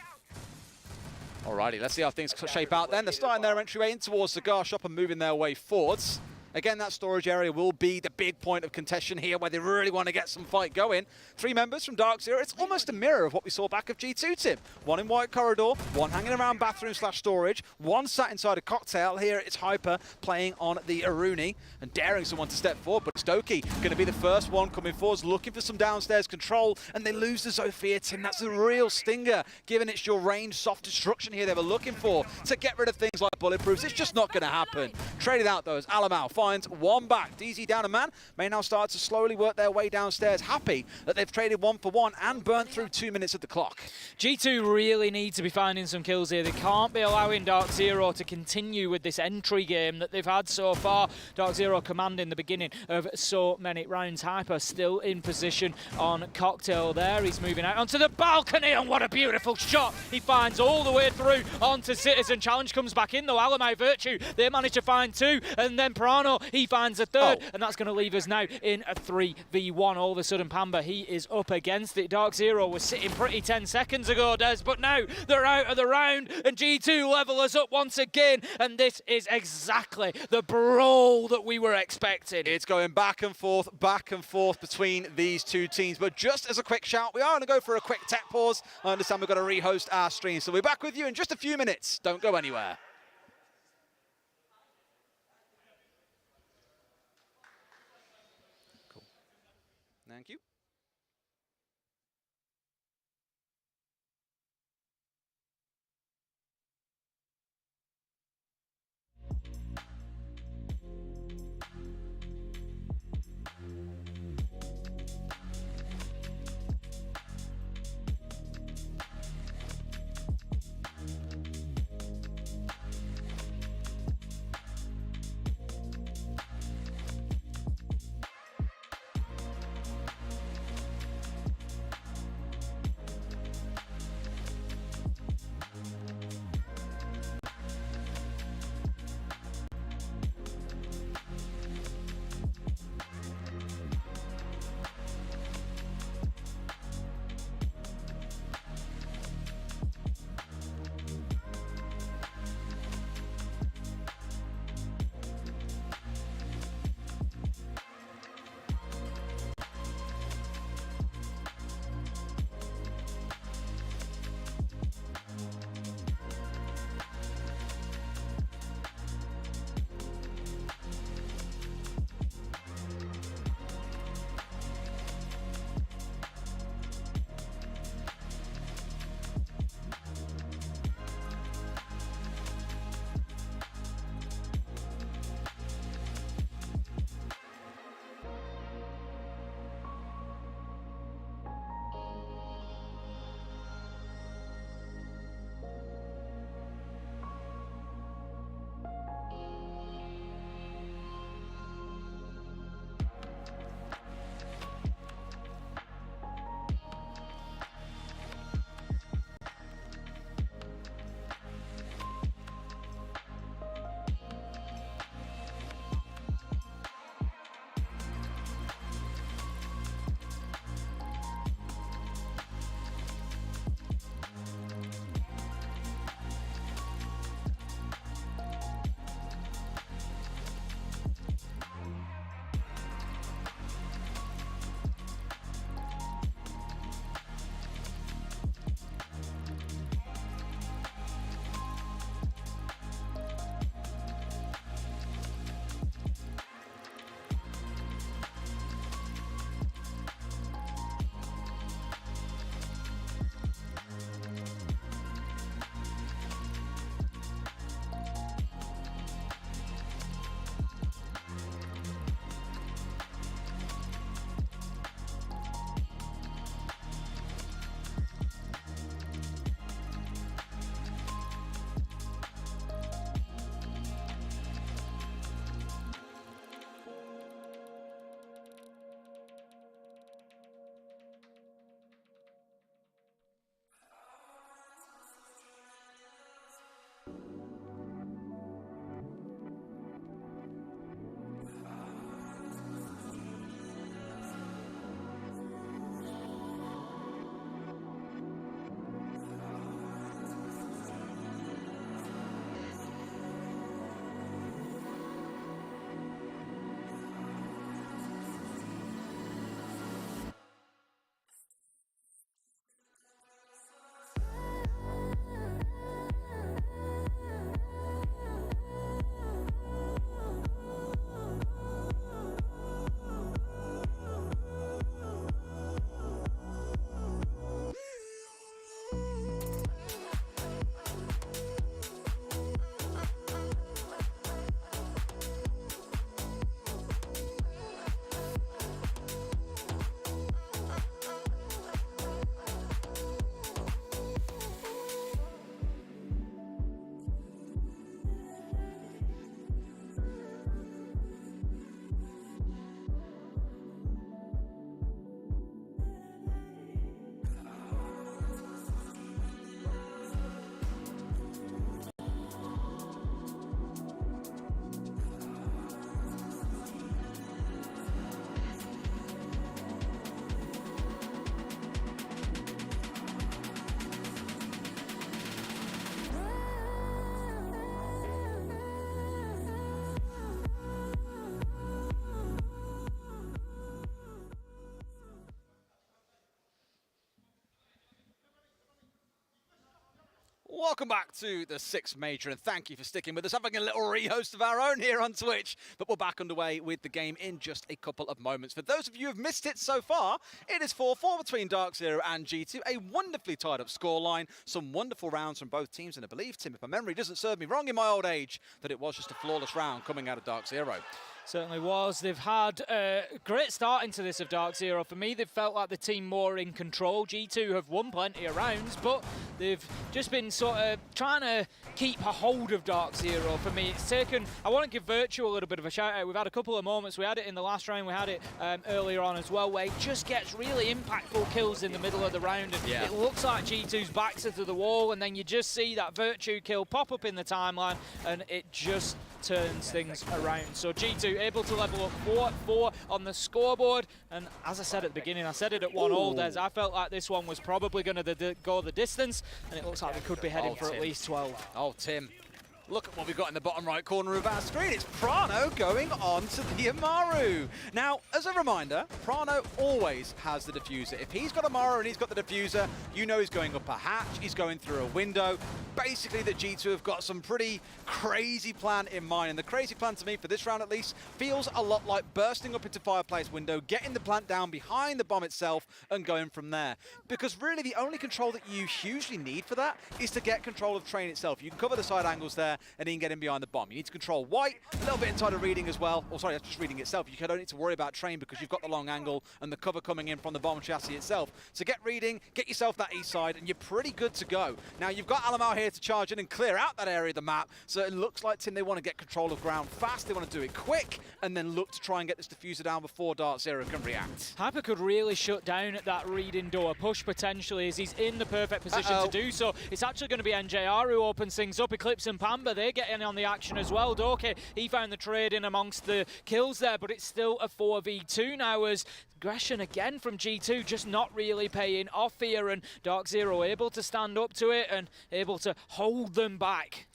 Alrighty, let's see how things shape out then. They're starting their entryway in towards Cigar Shop and moving their way forwards. Again, that storage area will be the big point of contention here where they really want to get some fight going. 3 members from DarkZero. It's almost a mirror of what we saw back of G2, Tim. 1 in White Corridor, 1 hanging around bathroom/storage, 1 sat inside a cocktail. Here it's Hyper playing on the Aruni and daring someone to step forward. But Stokey going to be the first one coming forwards, looking for some downstairs control, and they lose the Zofia, Tim. That's a real stinger, given it's your range soft destruction here they were looking for to get rid of things like bulletproofs. It's just not going to happen. Traded out those. Alamau finds 1 back. DZ down a man, may now start to slowly work their way downstairs, happy that they've traded 1 for 1 and burnt through 2 minutes of the clock. G2 really need to be finding some kills here. They can't be allowing DarkZero to continue with this entry game that they've had so far. DarkZero commanding the beginning of so many rounds. Hyper still in position on Cocktail there. He's moving out onto the balcony, and what a beautiful shot. He finds all the way through onto Citizen. Challenge comes back in though. Alamai Virtue, they manage to find 2, and then Prano, he finds a 3rd, and that's going to leave us now in a 3v1. All of a sudden, Pamba, he is up against it. DarkZero was sitting pretty 10 seconds ago, Des, but now they're out of the round, and G2 level us up once again, and this is exactly the brawl that we were expecting. It's going back and forth between these 2 teams. But just as a quick shout, we are going to go for a quick tech pause. I understand we've got to rehost our stream, so we'll be back with you in just a few minutes. Don't go anywhere. Cool. Thank you. Welcome back to the 6th Major, and thank you for sticking with us, having a little rehost of our own here on Twitch. But we're back underway with the game in just a couple of moments. For those of you who have missed it so far, it is 4-4 between DarkZero and G2, a wonderfully tied up scoreline, some wonderful rounds from both teams, and I believe, Tim, if my memory doesn't serve me wrong in my old age, that it was just a flawless round coming out of DarkZero. Certainly was. They've had a great start into this of DarkZero. For me, they've felt like the team more in control. G2 have won plenty of rounds, but they've just been sort of trying to keep a hold of DarkZero. For me, it's taken, I want to give Virtue a little bit of a shout out. We've had a couple of moments. We had it in the last round. We had it earlier on as well, where he just gets really impactful kills in the middle of the round. And it looks like G2's backs are to the wall, and then you just see that Virtue kill pop up in the timeline, and it just turns things around. So G2 able to level up 4-4 on the scoreboard, and as I said at the beginning, I said it at 1-all, Des, I felt like this one was probably going to go the distance, and it looks like we could be heading for at least 12. Oh, Tim. Look at what we've got in the bottom right corner of our screen. It's Prano going on to the Amaru. Now, as a reminder, Prano always has the diffuser. If he's got Amaru and he's got the diffuser, you know he's going up a hatch, he's going through a window. Basically, the G2 have got some pretty crazy plan in mind. And the crazy plan to me, for this round at least, feels a lot like bursting up into Fireplace window, getting the plant down behind the bomb itself, and going from there. Because really, the only control that you hugely need for that is to get control of train itself. You can cover the side angles there, and then get in behind the bomb. You need to control white, a little bit inside of reading as well. Oh, sorry, that's just reading itself. You don't need to worry about train because you've got the long angle and the cover coming in from the bomb chassis itself. So get reading, get yourself that east side, and you're pretty good to go. Now, you've got Alamar here to charge in and clear out that area of the map. So it looks like, Tim, they want to get control of ground fast. They want to do it quick, and then look to try and get this diffuser down before DarkZero can react. Hyper could really shut down at that reading door, push potentially, as he's in the perfect position to do so. It's actually going to be NJR who opens things up. Eclipse and Pamba, they get in on the action as well. Dorky, he found the trade in amongst the kills there, but it's still a 4v2 now, as aggression again from G2 just not really paying off here, and DarkZero able to stand up to it and able to hold them back.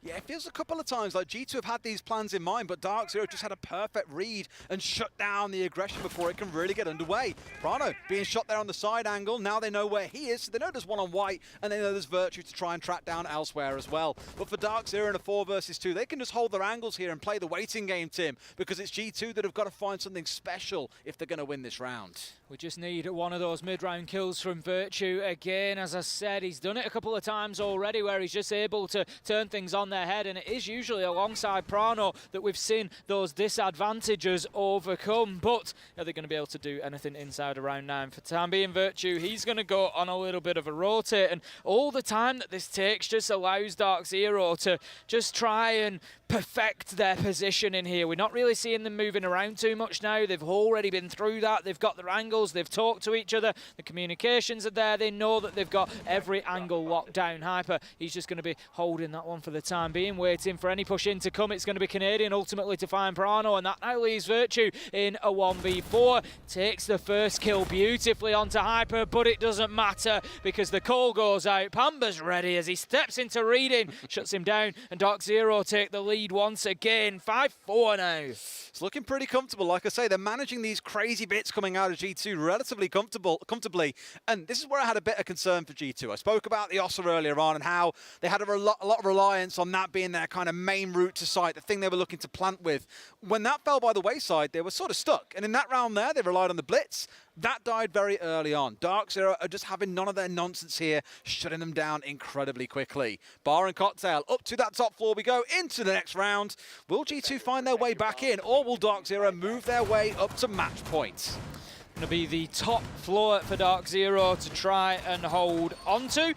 Yeah, it feels a couple of times like G2 have had these plans in mind, but DarkZero just had a perfect read and shut down the aggression before it can really get underway. Prano being shot there on the side angle. Now they know where he is, so they know there's one on white, and they know there's Virtue to try and track down elsewhere as well. But for DarkZero in a 4 versus 2, they can just hold their angles here and play the waiting game, Tim, because it's G2 that have got to find something special if they're going to win this round. We just need one of those mid-round kills from Virtue again. As I said, he's done it a couple of times already where he's just able to turn things on their head, and it is usually alongside Prano that we've seen those disadvantages overcome. But are they going to be able to do anything inside of round 9? For time being, Virtue, he's going to go on a little bit of a rotate, and all the time that this takes just allows DarkZero to just try and perfect their position in here. We're not really seeing them moving around too much now. They've already been through that. They've got their angles. They've talked to each other. The communications are there. They know that they've got every angle locked down. Hyper, he's just going to be holding that one for the time being, waiting for any push in to come. It's going to be Canadian ultimately to find Prano, and that now leaves Virtue in a 1v4. Takes the first kill beautifully onto Hyper, but it doesn't matter because the call goes out. Pamba's ready as he steps into reading, shuts him down, and DarkZero take the lead once again. 5-4 now. It's looking pretty comfortable. Like I say, they're managing these crazy bits coming out of G2 relatively comfortably. And this is where I had a bit of concern for G2. I spoke about the Ossa earlier on and how they had a lot of reliance on that being their kind of main route to site, the thing they were looking to plant with. When that fell by the wayside, they were sort of stuck. And in that round there, they relied on the blitz. That died very early on. DarkZero are just having none of their nonsense here, shutting them down incredibly quickly. Bar and Cocktail, up to that top floor we go into the next round. Will G2 find their way back in, or will DarkZero move their way up to match point? Going to be the top floor for DarkZero to try and hold onto.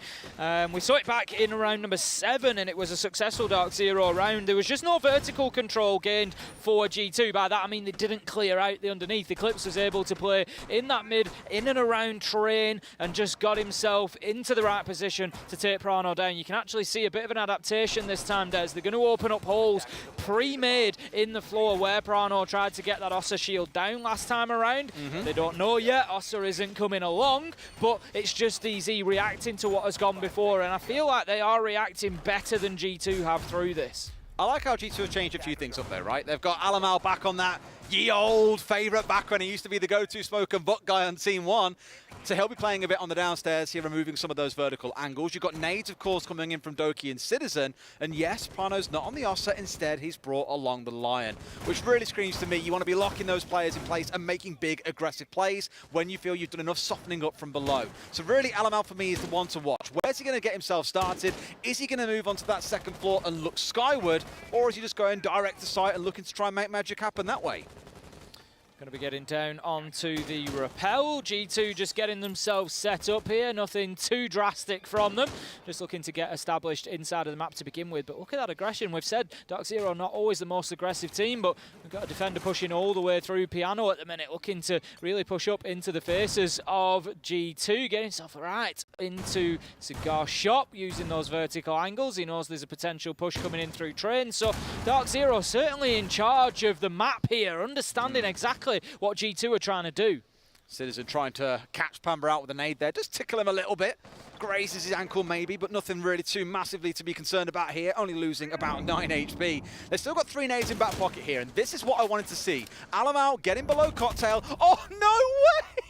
We saw it back in round number 7, and it was a successful DarkZero round. There was just no vertical control gained for G2. By that I mean they didn't clear out the underneath. Eclipse was able to play in that mid, in and around train, and just got himself into the right position to take Prano down. You can actually see a bit of an adaptation this time, Des. They're going to open up holes pre-made in the floor where Prano tried to get that Ossa shield down last time around. They don't know yet. Ossa isn't coming along, but it's just easy reacting to what has gone before, and I feel like they are reacting better than G2 have through this. I like how G2 have changed a few things up there, right? They've got Alamal back on that ye old favourite back when he used to be the go-to smoke and butt guy on Team 1. So he'll be playing a bit on the downstairs here, removing some of those vertical angles. You've got nades, of course, coming in from Doki and Citizen. And yes, Prano's not on the offset. Instead, he's brought along the Lion, which really screams to me you want to be locking those players in place and making big, aggressive plays when you feel you've done enough softening up from below. So really, Alamal for me is the one to watch. Where's he going to get himself started? Is he going to move onto that second floor and look skyward? Or is he just going direct to site and looking to try and make magic happen that way? Going to be getting down onto the rappel. G2 just getting themselves set up here. Nothing too drastic from them. Just looking to get established inside of the map to begin with. But look at that aggression. We've said DarkZero not always the most aggressive team, but we've got a defender pushing all the way through Piano at the minute, looking to really push up into the faces of G2. Getting himself right into Cigar Shop, using those vertical angles. He knows there's a potential push coming in through train. So DarkZero certainly in charge of the map here, understanding exactly what G2 are trying to do. Citizen trying to catch Pamba out with a nade there, just tickle him a little bit. Grazes his ankle maybe, but nothing really too massively to be concerned about here, only losing about 9 HP. They've still got 3 nades in back pocket here, and this is what I wanted to see. Alamal getting below Cocktail. Oh, no way!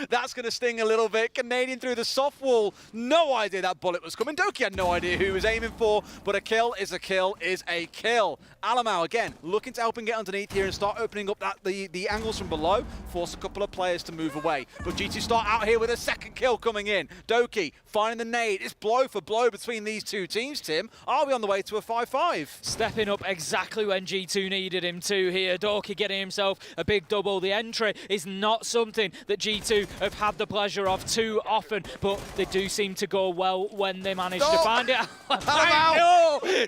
That's going to sting a little bit. Canadian through the soft wall. No idea that bullet was coming. Doki had no idea who he was aiming for, but a kill is a kill is a kill. Alamau, again, looking to help him get underneath here and start opening up the angles from below, force a couple of players to move away. But G2 start out here with a second kill coming in. Doki finding the nade. It's blow for blow between these two teams, Tim. Are we on the way to a 5-5? Stepping up exactly when G2 needed him to here. Doki getting himself a big double. The entry is not something that G2 have had the pleasure of too often, but they do seem to go well when they manage to find it.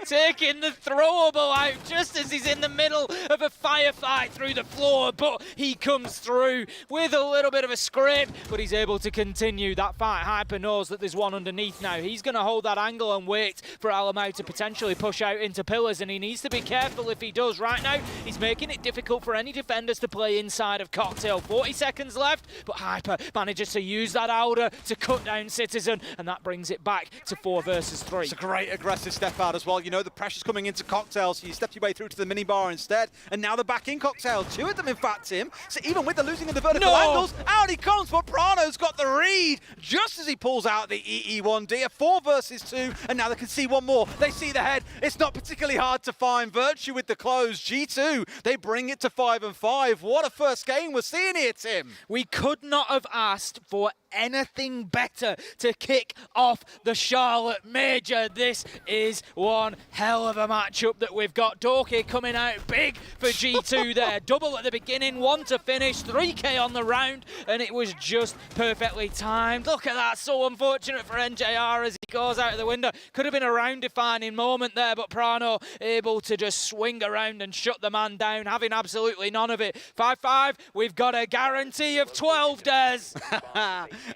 Taking the throwable out just as he's in the middle of a firefight through the floor, but he comes through with a little bit of a scrape, but he's able to continue that fight. Hyper knows that there's one underneath now. He's going to hold that angle and wait for Alamau to potentially push out into pillars, and he needs to be careful if he does. Right now, he's making it difficult for any defenders to play inside of Cocktail. 40 seconds left, but Hyper manages to use that Alder to cut down Citizen, and that brings it back to 4 versus 3. It's a great aggressive step out as well. You know the pressure's coming into Cocktail, so you step your way through to the minibar instead, and now they're back in Cocktail. 2 of them, in fact, Tim. So even with the losing of the vertical angles, out he comes, but Prano's got the read just as he pulls out the EE1D. A 4 versus 2, and now they can see one more. They see the head. It's not particularly hard to find. Virtue with the close. G2, they bring it to 5-5. What a first game we're seeing here, Tim. We could not have asked for anything better to kick off the Charlotte Major. This is one hell of a matchup that we've got. Doki coming out big for G2 there. Double at the beginning, 1 to finish, 3K on the round, and it was just perfectly timed. Look at that, so unfortunate for NJR as he goes out of the window. Could have been a round-defining moment there, but Prano able to just swing around and shut the man down, having absolutely none of it. 5-5, we've got a guarantee of 12, Des.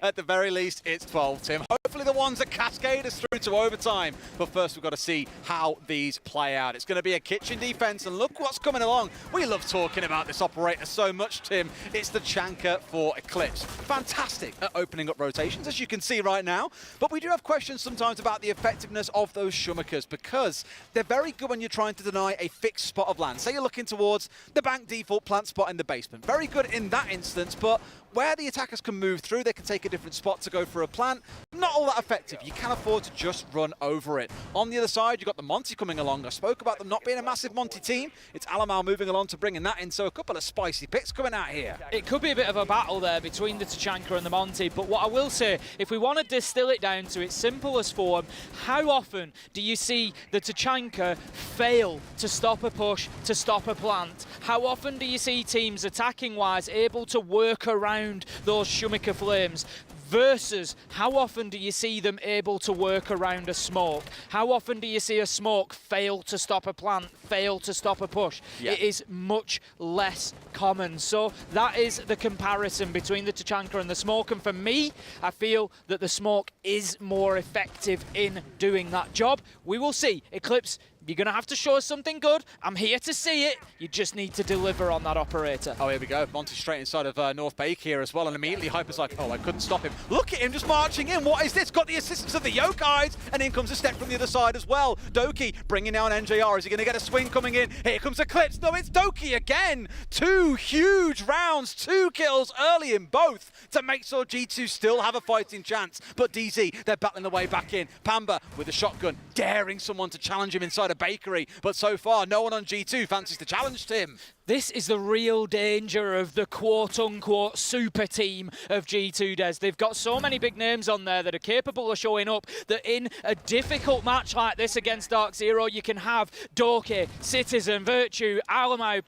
At the very least, it's 12, Tim. Hopefully the ones that cascade us through to overtime. But first, we've got to see how these play out. It's going to be a kitchen defense, and look what's coming along. We love talking about this operator so much, Tim. It's the Chanka for Eclipse. Fantastic at opening up rotations, as you can see right now. But we do have questions sometimes about the effectiveness of those Shumakers, because they're very good when you're trying to deny a fixed spot of land. Say you're looking towards the bank default plant spot in the basement. Very good in that instance, but where the attackers can move through, they can take a different spot to go for a plant. Not all that effective. You can afford to just run over it. On the other side, you've got the Monty coming along. I spoke about them not being a massive Monty team. It's Alamau moving along to bringing that in, so a couple of spicy picks coming out here. It could be a bit of a battle there between the Tachanka and the Monty, but what I will say, if we want to distill it down to its simplest form, how often do you see the Tachanka fail to stop a push, to stop a plant? How often do you see teams attacking-wise able to work around those Shumaka flames? Versus how often do you see them able to work around a smoke? How often do you see a smoke fail to stop a plant, fail to stop a push? Yeah. It is much less common. So that is the comparison between the Tachanka and the smoke. And for me, I feel that the smoke is more effective in doing that job. We will see. Eclipse You're going to have to show us something good. I'm here to see it. You just need to deliver on that operator. Oh, here we go. Monty straight inside of North Bake here as well, and immediately Hyper's like, oh, I couldn't stop him. Look at him just marching in. What is this? Got the assistance of the Yokais, and in comes a step from the other side as well. Doki bringing down NJR. Is he going to get a swing coming in? Here comes Eclipse. No, it's Doki again. 2 huge rounds, 2 kills early in both to make sure G2 still have a fighting chance. But DZ, they're battling their way back in. Pamba with a shotgun, daring someone to challenge him inside a bakery, but so far no one on G2 fancies to challenge him. This is the real danger of the quote-unquote super team of G2, Des. They've got so many big names on there that are capable of showing up that in a difficult match like this against DarkZero, you can have Doki, Citizen, Virtue, Alamau,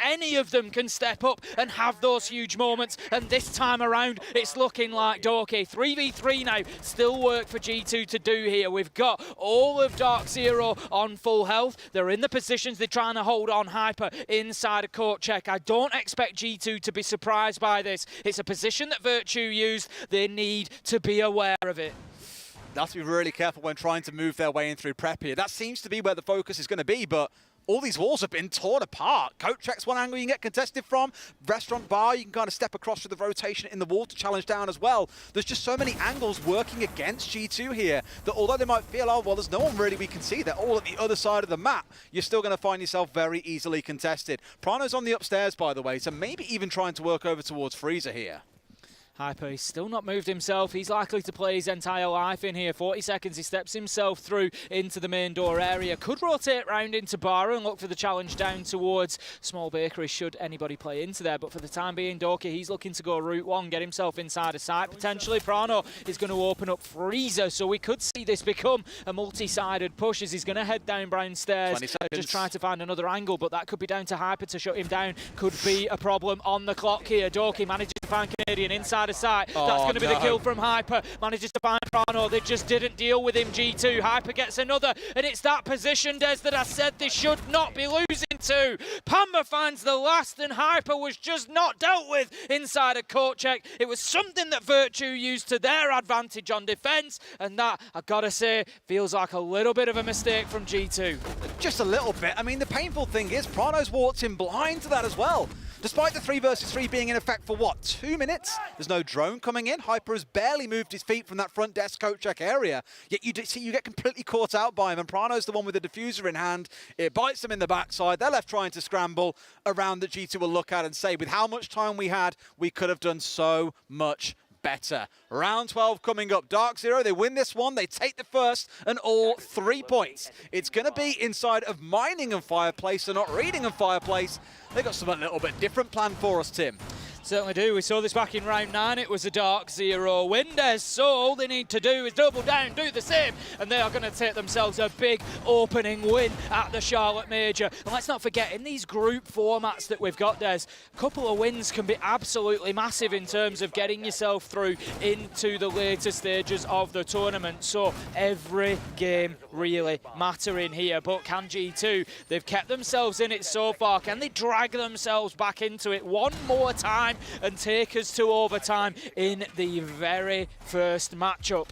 any of them can step up and have those huge moments. And this time around, it's looking like Doki. 3v3 now, still work for G2 to do here. We've got all of DarkZero on full health. They're in the positions, they're trying to hold on Hyper inside a court check. I don't expect G2 to be surprised by this. It's a position that Virtue used. They need to be aware of it. They have to be really careful when trying to move their way in through prep here. That seems to be where the focus is going to be, but all these walls have been torn apart. Coat check's one angle you can get contested from. Restaurant bar, you can kind of step across through the rotation in the wall to challenge down as well. There's just so many angles working against G2 here that although they might feel, oh, well, there's no one really we can see. They're all at the other side of the map. You're still going to find yourself very easily contested. Prano's on the upstairs, by the way, so maybe even trying to work over towards Freezer here. Hyper, he's still not moved himself. He's likely to play his entire life in here. 40 seconds, he steps himself through into the main door area. Could rotate round into Bar and look for the challenge down towards Small Bakery should anybody play into there. But for the time being, Doki, he's looking to go route one, get himself inside a site. Potentially, Prano is going to open up Freezer. So we could see this become a multi-sided push as he's going to head down Brown Stairs. Just trying to find another angle, but that could be down to Hyper to shut him down. Could be a problem on the clock here. Doki manages to find Canadian inside a site. Oh, that's going to be the kill from Hyper. Manages to find Prano. They just didn't deal with him, G2. Hyper gets another, and it's that position, Des, that I said they should not be losing to. Pamba finds the last, and Hyper was just not dealt with inside a court check. It was something that Virtue used to their advantage on defense, and that, I gotta say, feels like a little bit of a mistake from G2. Just a little bit. I mean, the painful thing is Prano's walked in blind to that as well. Despite the 3 versus 3 being in effect for, what, 2 minutes? There's no drone coming in. Hyper has barely moved his feet from that front desk coat check area. Yet you see you get completely caught out by him, and Prano's the one with the diffuser in hand. It bites them in the backside. They're left trying to scramble around that G2 will look at and say, with how much time we had, we could have done so much better. Round 12 coming up. DarkZero, they win this one. They take the first and all 3 points. It's going to be inside of Mining and Fireplace, so not Reading and Fireplace. They got something a little bit different planned for us, Tim. Certainly do. We saw this back in round 9. It was a DarkZero win, Des. So all they need to do is double down, do the same, and they are going to take themselves a big opening win at the Charlotte Major. And let's not forget, in these group formats that we've got, Des, a couple of wins can be absolutely massive in terms of getting yourself through into the later stages of the tournament. So every game really mattering here. But can G2, they've kept themselves in it so far. Can they drag themselves back into it one more time and take us to overtime in the very first matchup?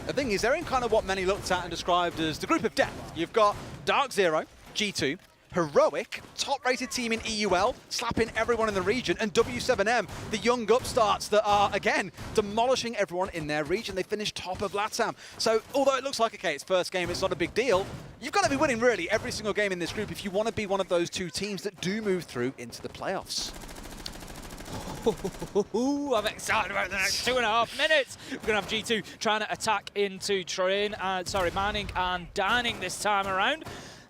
The thing is, they're in kind of what many looked at and described as the group of death. You've got DarkZero, G2, Heroic, top-rated team in EUL, slapping everyone in the region, and W7M, the young upstarts that are, again, demolishing everyone in their region. They finished top of LATAM. So, although it looks like, okay, it's first game, it's not a big deal, you've got to be winning, really, every single game in this group if you want to be one of those 2 teams that do move through into the playoffs. I'm excited about the next 2.5 minutes. We're going to have G2 trying to attack into Mining and Dining this time around.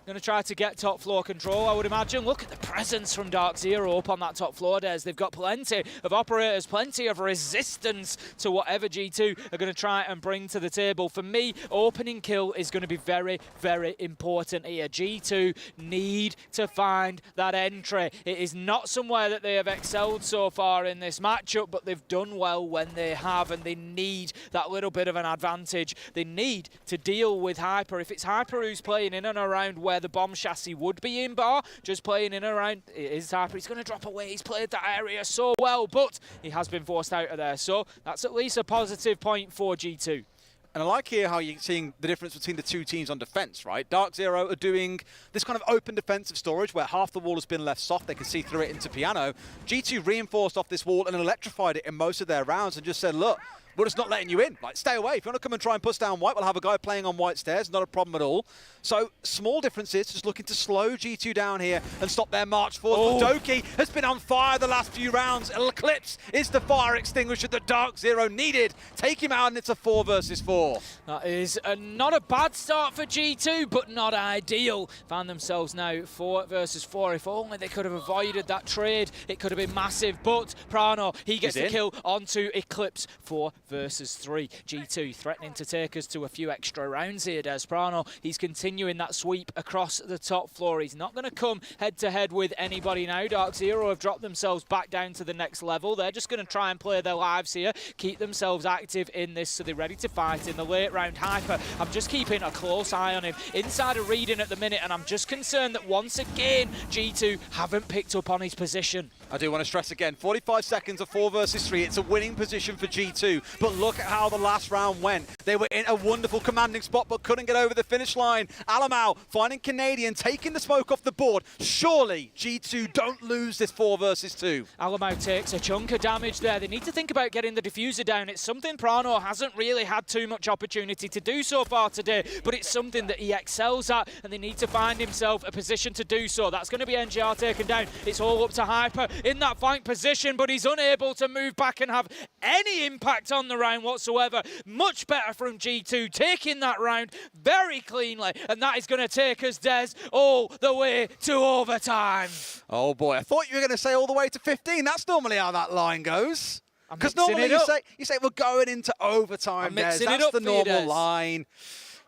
Going to try to get top floor control, I would imagine. Look at the presence from DarkZero up on that top floor, Des. They've got plenty of operators, plenty of resistance to whatever G2 are going to try and bring to the table. For me, opening kill is going to be very, very important here. G2 need to find that entry. It is not somewhere that they have excelled so far in this matchup, but they've done well when they have, and they need that little bit of an advantage. They need to deal with Hyper. If it's Hyper who's playing in and around where the bomb chassis would be in Bar, just playing in and around, it is Hyper. He's going to drop away. He's played that area so well, but he has been forced out of there. So that's at least a positive point for G2. And I like here how you're seeing the difference between the two teams on defense, right? DarkZero are doing this kind of open defensive storage where half the wall has been left soft. They can see through it into Piano. G2 reinforced off this wall and electrified it in most of their rounds and just said, look, we're just not letting you in. Like, stay away. If you want to come and try and push down white, we'll have a guy playing on white stairs. Not a problem at all. So, small differences, just looking to slow G2 down here and stop their march forward. But Doki has been on fire the last few rounds. Eclipse is the fire extinguisher that DarkZero needed. Take him out, and it's a 4 versus 4. That is not a bad start for G2, but not ideal. Found themselves now 4 versus 4. If only they could have avoided that trade, it could have been massive. But Prano, he gets the kill onto Eclipse. 4 versus 3. G2 threatening to take us to a few extra rounds here. Des Prano, he's continuing that sweep across the top floor. He's not going to come head-to-head with anybody now. DarkZero have dropped themselves back down to the next level. They're just going to try and play their lives here, keep themselves active in this so they're ready to fight in the late round. Hyper, I'm just keeping a close eye on him. Inside of reading at the minute, and I'm just concerned that once again, G2 haven't picked up on his position. I do want to stress again, 45 seconds of 4 versus 3. It's a winning position for G2, but look at how the last round went. They were in a wonderful commanding spot, but couldn't get over the finish line. Alamau finding Canadian, taking the smoke off the board. Surely G2 don't lose this 4 versus 2. Alamau takes a chunk of damage there. They need to think about getting the diffuser down. It's something Prano hasn't really had too much opportunity to do so far today, but it's something that he excels at, and they need to find himself a position to do so. That's going to be NGR taken down. It's all up to Hyper in that flank position, but he's unable to move back and have any impact on the round whatsoever. Much better from G2, taking that round very cleanly, and that is going to take us, Des, all the way to overtime. Oh boy, I thought you were going to say all the way to 15. That's normally how that line goes. Because normally you say we're going into overtime, Des. That's the normal line.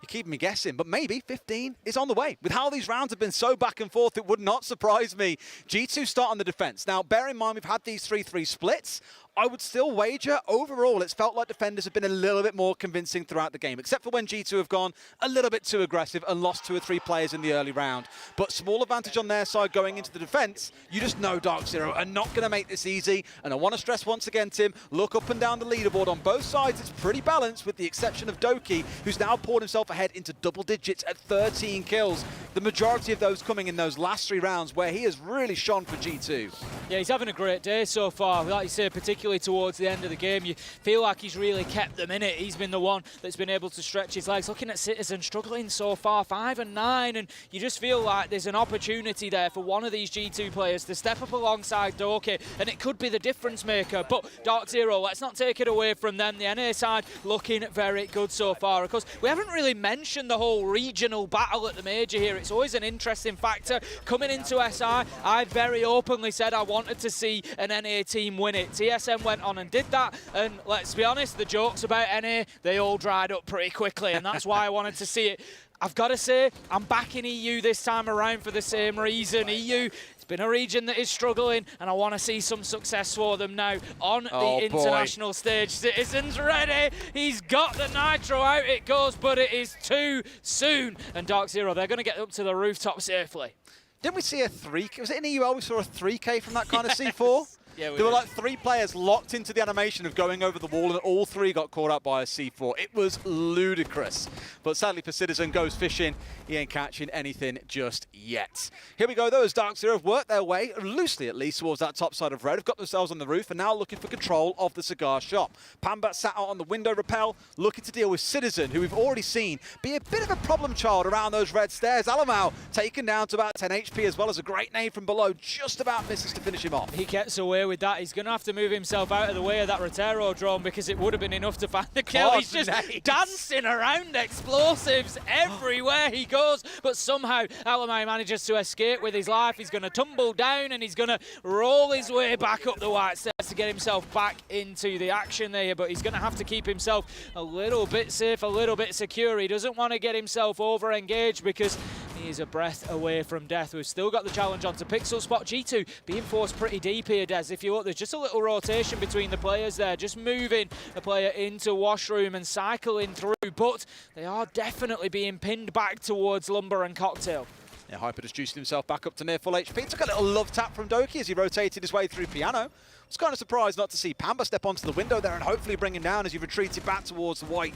You're keeping me guessing, but maybe 15 is on the way. With how these rounds have been so back and forth, it would not surprise me. G2 start on the defense. Now, bear in mind, we've had these 3-3 splits. I would still wager, overall, it's felt like defenders have been a little bit more convincing throughout the game, except for when G2 have gone a little bit too aggressive and lost 2 or 3 players in the early round. But small advantage on their side going into the defense. You just know DarkZero are not going to make this easy. And I want to stress once again, Tim, look up and down the leaderboard. On both sides, it's pretty balanced, with the exception of Doki, who's now poured himself ahead into double digits at 13 kills. The majority of those coming in those last 3 rounds, where he has really shone for G2. Yeah, he's having a great day so far. Like you say, particularly towards the end of the game, you feel like he's really kept them in it. He's been the one that's been able to stretch his legs. Looking at Citizen struggling so far, 5 and 9, and you just feel like there's an opportunity there for one of these G2 players to step up alongside Doki, and it could be the difference maker. But DarkZero, let's not take it away from them. The NA side looking very good so far. Of course, we haven't really mentioned the whole regional battle at the major here. It's always an interesting factor. Coming into SI, I very openly said I wanted to see an NA team win it. TSM went on and did that, and let's be honest, the jokes about NA, they all dried up pretty quickly, and that's why I wanted to see it. I've got to say, I'm back in EU this time around for the same reason. EU, it's been a region that is struggling, and I want to see some success for them now on the international stage. Citizen's ready. He's got the nitro out. It goes, but it is too soon. And DarkZero, they're going to get up to the rooftop safely. Didn't we see a 3K? Was it in EUL we saw a 3K from that kind of C4? Yeah, there were like 3 players locked into the animation of going over the wall, and all 3 got caught up by a C4. It was ludicrous. But sadly for Citizen, goes fishing. He ain't catching anything just yet. Here we go, though, as DarkZero have worked their way, loosely at least, towards that top side of red. Have got themselves on the roof and now looking for control of the cigar shop. Pambat sat out on the window rappel, looking to deal with Citizen, who we've already seen be a bit of a problem child around those red stairs. Alamau taken down to about 10 HP, as well as a great nade from below. Just about misses to finish him off. He gets away with that. He's going to have to move himself out of the way of that Rotero drone, because it would have been enough to find the kill. He's just dancing around explosives everywhere he goes, but somehow Alamai manages to escape with his life. He's going to tumble down, and he's going to roll his way back up the white stairs to get himself back into the action there, but he's going to have to keep himself a little bit safe, a little bit secure. He doesn't want to get himself over-engaged, because he is a breath away from death. We've still got the challenge onto Pixel Spot. G2 being forced pretty deep here, Des. If you look, there's just a little rotation between the players there, just moving a player into washroom and cycling through, but they are definitely being pinned back towards Lumber and Cocktail. Yeah, Hyper just juicing himself back up to near full HP. Took a little love tap from Doki as he rotated his way through Piano. Was kind of surprised not to see Pamba step onto the window there and hopefully bring him down as he retreated back towards the white,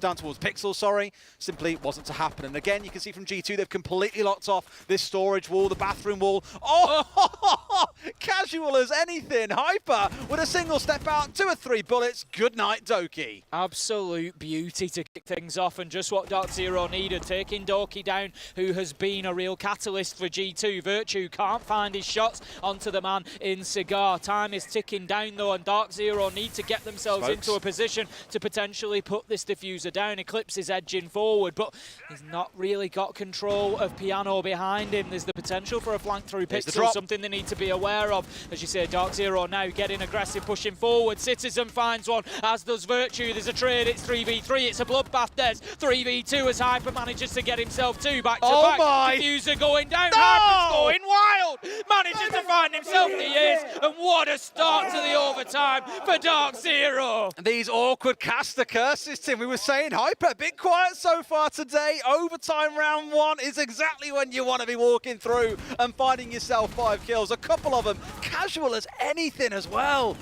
down towards Pixel, sorry. Simply wasn't to happen. And again, you can see from G2, they've completely locked off this storage wall, the bathroom wall. Oh, casual as anything. Hyper with a single step out, 2 or 3 bullets. Good night, Doki. Absolute beauty to kick things off, and just what DarkZero needed, taking Doki down, who has been a real catalyst for G2. Virtue can't find his shots onto the man in Cigar. Time is ticking down though, and DarkZero need to get themselves into a position to potentially put this diffuser down. Eclipse is edging forward, but he's not really got control of Piano behind him. There's the potential for a flank through Pixel, something they need to be aware of. As you say, DarkZero now getting aggressive, pushing forward. Citizen finds one, as does Virtue. There's a trade, it's 3v3, it's a bloodbath. There's 3v2 as Hyper manages to get himself 2 back to back. My. Diffuser going down, No! Hyper's going wild! Manages to find himself the ace, and what a start to the overtime for DarkZero. These awkward caster curses, Tim. We were saying Hyper, a bit quiet so far today. Overtime round 1 is exactly when you want to be walking through and finding yourself 5 kills. A couple of them casual as anything as well.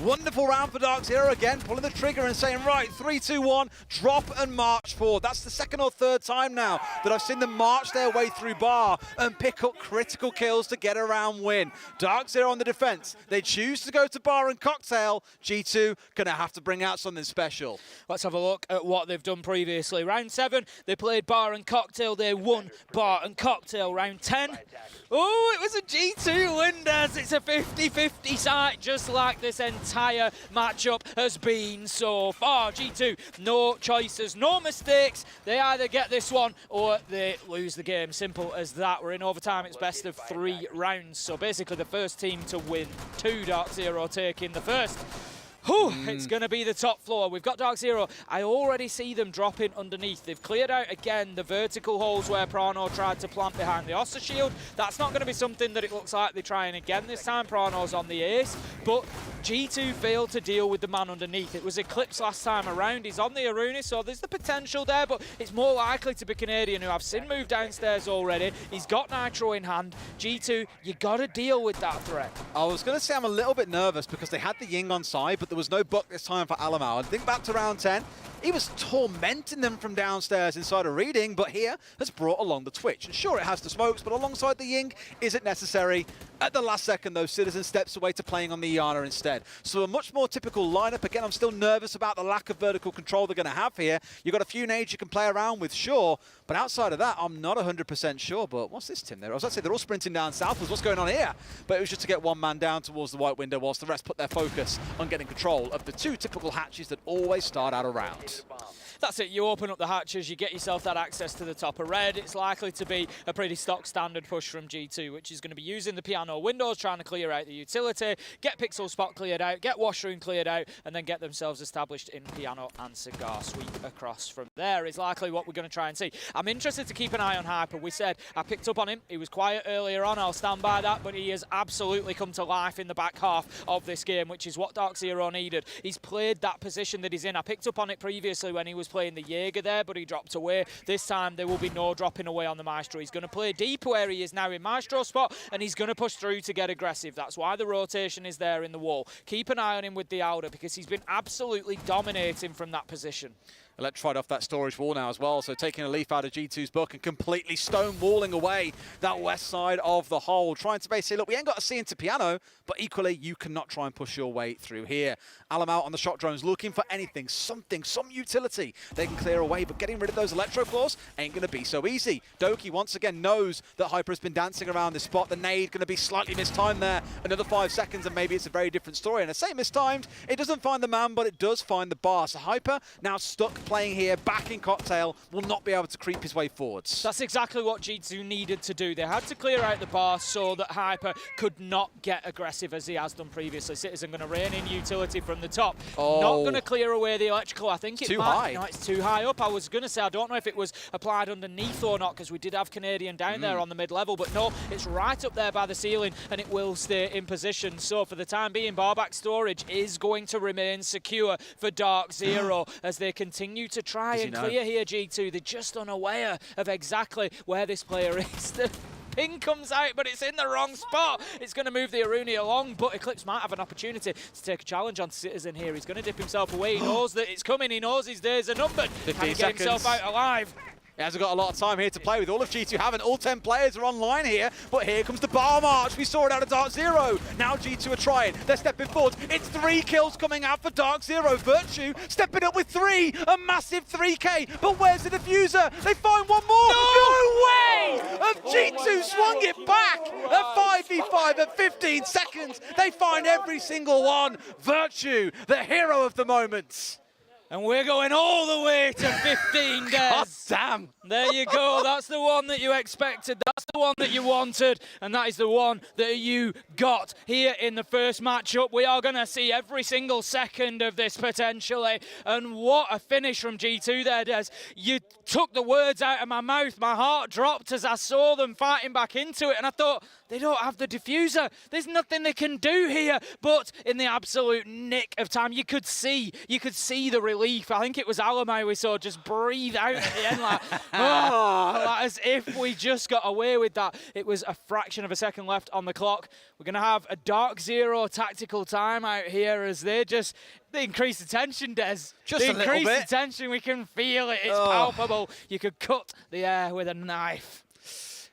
Wonderful round for DarkZero again, pulling the trigger and saying, right, 3, 2, 1, drop and march forward. That's the 2nd or 3rd time now that I've seen them march their way through bar and pick up critical kills to get a round win. DarkZero on the defense. They choose to go to bar and cocktail. G2 gonna have to bring out something special. Let's have a look at what they've done previously. Round 7, they played bar and cocktail. They won bar and cocktail. Round 10, oh, it was a G2 win, Des. It's a 50-50 site, just like this entire matchup has been so far. G2, no choices, no mistakes. They either get this one or they lose the game. Simple as that. We're in overtime. It's best of 3 rounds. So basically the first team to win 2, DarkZero taking the first. It's going to be the top floor. We've got DarkZero. I already see them dropping underneath. They've cleared out, again, the vertical holes where Prano tried to plant behind the Oster shield. That's not going to be something that it looks like they're trying again this time. Prano's on the ace, but G2 failed to deal with the man underneath. It was Eclipse last time around. He's on the Aruna, so there's the potential there, but it's more likely to be Canadian, who I've seen move downstairs already. He's got Nitro in hand. G2, you got to deal with that threat. I was going to say I'm a little bit nervous because they had the Ying on side, but there was no buck this time for Alamau. And think back to round 10, he was tormenting them from downstairs inside a reading, but here has brought along the Twitch. And sure, it has the smokes, but alongside the Ying, is it necessary? At the last second, though, Citizen steps away to playing on the Iana instead. So a much more typical lineup. Again, I'm still nervous about the lack of vertical control they're going to have here. You've got a few nades you can play around with, sure, but outside of that, I'm not 100% sure. But what's this, Tim? There, I was about to say they're all sprinting down southwards. What's going on here? But it was just to get one man down towards the white window, whilst the rest put their focus on getting control of the 2 typical hatches that always start out a round. That's it, you open up the hatches, you get yourself that access to the top of red. It's likely to be a pretty stock standard push from G2, which is going to be using the Piano windows, trying to clear out the utility, get Pixel Spot cleared out, get Washroom cleared out, and then get themselves established in Piano and Cigar. Sweep across from there is likely what we're going to try and see. I'm interested to keep an eye on Hyper. We said I picked up on him. He was quiet earlier on. I'll stand by that, but he has absolutely come to life in the back half of this game, which is what DarkZero needed. He's played that position that he's in. I picked up on it previously when he was playing the Jaeger there, but he dropped away. This time there will be no dropping away on the Maestro. He's going to play deep where he is now in Maestro spot, and he's going to push through to get aggressive. That's why the rotation is there in the wall. Keep an eye on him with the Outer, because he's been absolutely dominating from that position. Electrified off that storage wall now as well, so taking a leaf out of G2's book and completely stonewalling away that west side of the hole, trying to basically, look, we ain't got to see into Piano, but equally, you cannot try and push your way through here. Alam out on the shot drones, looking for anything, something, some utility they can clear away, but getting rid of those electro claws ain't going to be so easy. Doki once again knows that Hyper has been dancing around this spot. The nade going to be slightly mistimed there. Another 5 seconds and maybe it's a very different story. And I say mistimed, it doesn't find the man, but it does find the bar. So Hyper now stuck playing here, back in Cocktail, will not be able to creep his way forwards. That's exactly what G2 needed to do. They had to clear out the bar so that Hyper could not get aggressive as he has done previously. Citizen going to rain in utility from the top. Oh. Not going to clear away the electrical. I think it's too high. No, it's too high up. I was going to say, I don't know if it was applied underneath or not, because we did have Canadian down there on the mid-level, but no, it's right up there by the ceiling, and it will stay in position. So for the time being, barback storage is going to remain secure for DarkZero as they continue you to try and clear here, G2. They're just unaware of exactly where this player is. The ping comes out, but it's in the wrong spot. It's going to move the Aruni along, but Eclipse might have an opportunity to take a challenge on Citizen here. He's going to dip himself away. He knows that it's coming. He knows his days are numbered. Can he get himself out alive? He hasn't got a lot of time here to play with. All of G2 haven't. All 10 players are online here, but here comes the bar march. We saw it out of DarkZero. Now G2 are trying. They're stepping forward. It's 3 kills coming out for DarkZero. Virtue stepping up with 3. A massive 3K. But where's the diffuser? They find one more. No way! G2 swung it back. A 5v5 at 15 seconds. They find every single one. Virtue, the hero of the moment. And we're going all the way to 15 days. God damn. There you go. That's the one that you expected. That's the one that you wanted. And that is the one that you got here in the first matchup. We are going to see every single second of this potentially. And what a finish from G2 there, Des. You took the words out of my mouth. My heart dropped as I saw them fighting back into it. And I thought, they don't have the diffuser. There's nothing they can do here. But in the absolute nick of time, you could see the relief. I think it was Alamai we saw just breathe out at the end like, like as if we just got away with that. It was a fraction of a second left on the clock. We're going to have a DarkZero tactical timeout here as they increase the tension, Des. Just a little bit. Increase the tension. We can feel it. It's palpable. You could cut the air with a knife.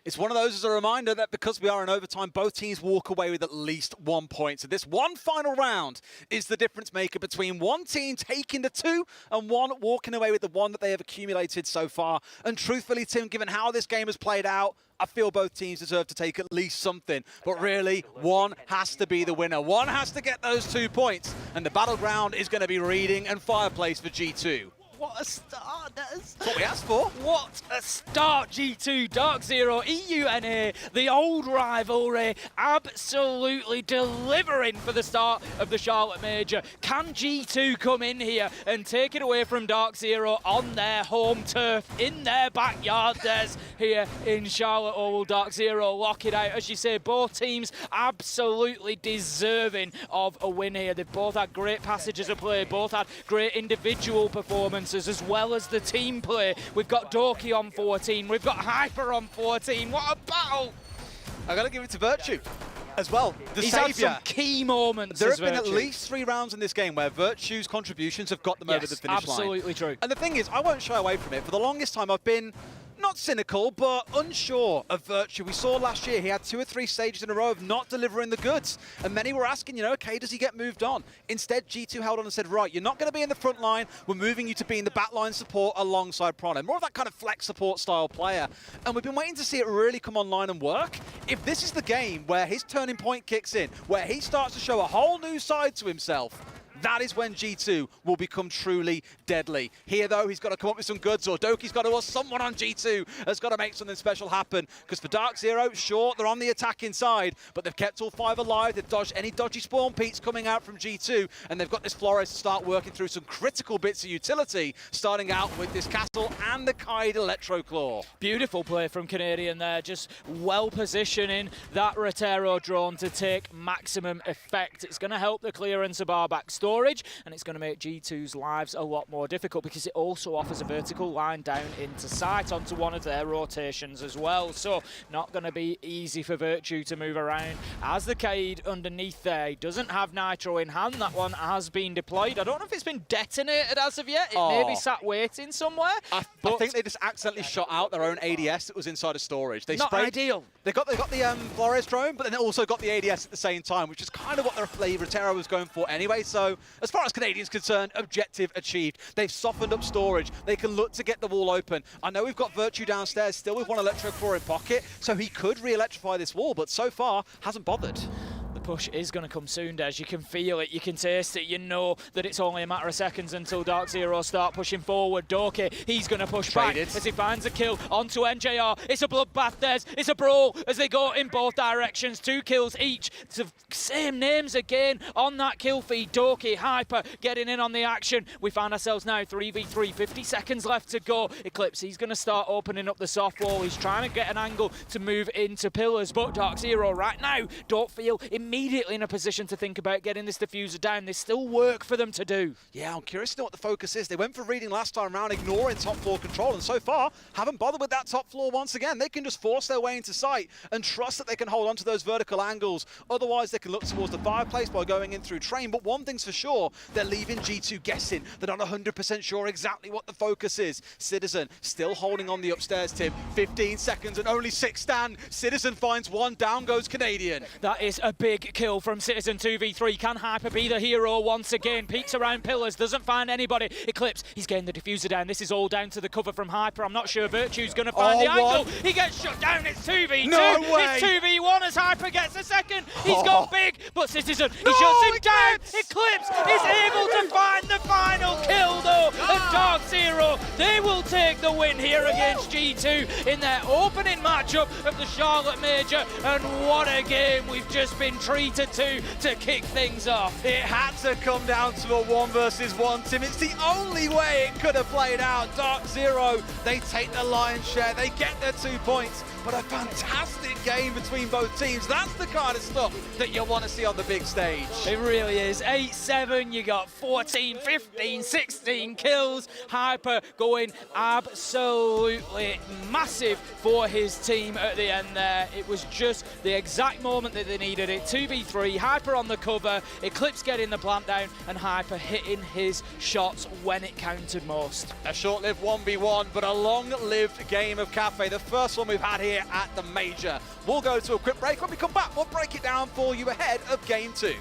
It's one of those as a reminder that because we are in overtime, both teams walk away with at least 1 point. So this one final round is the difference maker between one team taking the 2 and one walking away with the 1 that they have accumulated so far. And truthfully, Tim, given how this game has played out, I feel both teams deserve to take at least something. But really, one has to be the winner. One has to get those 2 points. And the battleground is going to be Reading and Fireplace for G2. What a start, That's what we asked for. What a start, G2, DarkZero, EUNA, the old rivalry, absolutely delivering for the start of the Charlotte Major. Can G2 come in here and take it away from DarkZero on their home turf, in their backyard, Des, here in Charlotte, or will DarkZero lock it out? As you say, both teams absolutely deserving of a win here. They've both had great passages of play, both had great individual performances, as well as the team play. We've got Dorky on 14, we've got Hyper on 14. What a battle! I gotta give it to Virtue as well. He's had some key moments. There have been at least 3 rounds in this game where Virtue's contributions have got them over the finish line. Absolutely true. And the thing is, I won't shy away from it. For the longest time, I've been not cynical, but unsure of Virtue. We saw last year he had 2 or 3 stages in a row of not delivering the goods. And many were asking, okay, does he get moved on? Instead, G2 held on and said, right, you're not going to be in the front line. We're moving you to be in the back line support alongside Prono. More of that kind of flex support style player. And we've been waiting to see it really come online and work. If this is the game where his turning point kicks in, where he starts to show a whole new side to himself, that is when G2 will become truly deadly. Here, though, he's got to come up with some goods, or Doki's got to, or someone on G2 has got to make something special happen. Because for DarkZero, sure, they're on the attacking side, but they've kept all 5 alive. They've dodged any dodgy spawn peaks coming out from G2, and they've got this Flores to start working through some critical bits of utility, starting out with this Castle and the Kaid Electro Claw. Beautiful play from Canadian there, just well positioning that Rotero drone to take maximum effect. It's going to help the clearance of our back storage, and it's going to make G2's lives a lot more difficult because it also offers a vertical line down into sight onto one of their rotations as well. So not going to be easy for Virtue to move around. As the Kaid underneath there, he doesn't have Nitro in hand. That one has been deployed. I don't know if it's been detonated as of yet. It may be sat waiting somewhere. I think they just accidentally shot out their own ADS that was inside of storage. They not sprayed, ideal. They got the Flores drone, but then they also got the ADS at the same time, which is kind of what their Rotero was going for anyway. So as far as Canadians concerned, objective achieved. They've softened up storage. They can look to get the wall open. I know we've got Virtue downstairs still with one Electro Claw in pocket, so he could re-electrify this wall, but so far hasn't bothered. The push is going to come soon, Des. You can feel it, you can taste it, you know that it's only a matter of seconds until DarkZero start pushing forward. Dorky, he's going to push back as he finds a kill onto NJR. It's a bloodbath, Des. It's a brawl as they go in both directions. 2 kills each. It's the same names again on that kill feed. Dorky, Hyper getting in on the action. We find ourselves now 3v3, 50 seconds left to go. Eclipse, he's going to start opening up the soft wall. He's trying to get an angle to move into pillars, but DarkZero right now don't feel immediately immediately in a position to think about getting this diffuser down. There's still work for them to do. Yeah, I'm curious to know what the focus is. They went for reading last time around, ignoring top floor control, and so far haven't bothered with that top floor once again. They can just force their way into sight and trust that they can hold on to those vertical angles. Otherwise, they can look towards the fireplace by going in through train. But one thing's for sure, they're leaving G2 guessing. They're not 100% sure exactly what the focus is. Citizen still holding on the upstairs, Tim. 15 seconds and only 6 stand. Citizen finds one, down goes Canadian. That is a big kill from Citizen 2v3. Can Hyper be the hero once again? Peeks around pillars, doesn't find anybody. Eclipse, he's getting the diffuser down. This is all down to the cover from Hyper. I'm not sure Virtue's going to find the angle. He gets shut down. It's 2v2. No way. It's 2v1 as Hyper gets a second. He's gone big, but Citizen, he shuts him down. Eclipse is able to find the final kill though. And DarkZero, they will take the win here against G2 in their opening matchup of the Charlotte Major. And what a game we've just been treated to kick things off. It had to come down to a 1 versus 1, Tim. It's the only way it could have played out. DarkZero, they take the lion's share. They get their 2 points. But a fantastic game between both teams. That's the kind of stuff that you want to see on the big stage. It really is. 8-7, you got 14, 15, 16 kills. Hyper going absolutely massive for his team at the end there. It was just the exact moment that they needed it. 2v3, Hyper on the cover, Eclipse getting the plant down, and Hyper hitting his shots when it counted most. A short-lived 1v1, but a long-lived game of Cafe. The first one we've had here at the Major. We'll go to a quick break. When we come back, we'll break it down for you ahead of Game 2.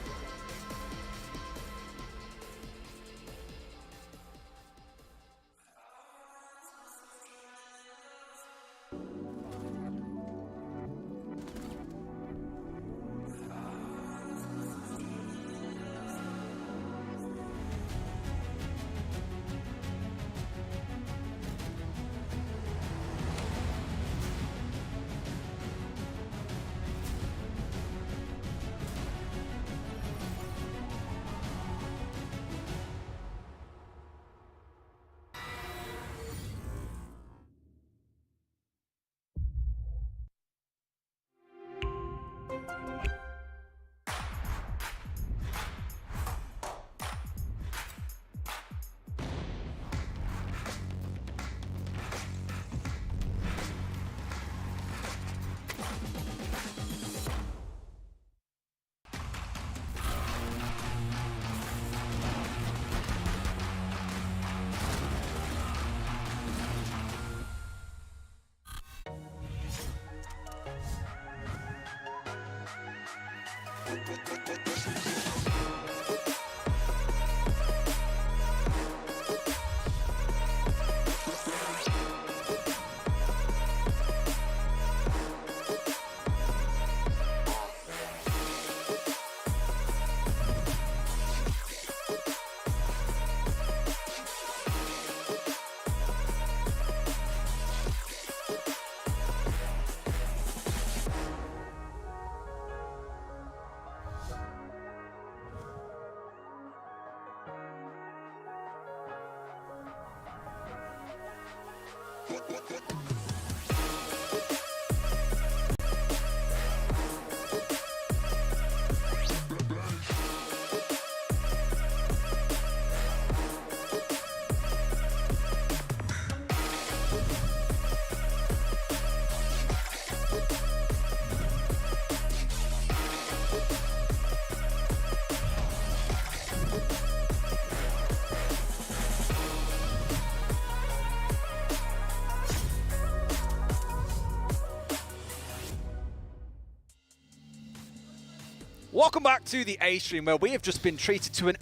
Welcome back to the A stream, where we have just been treated to an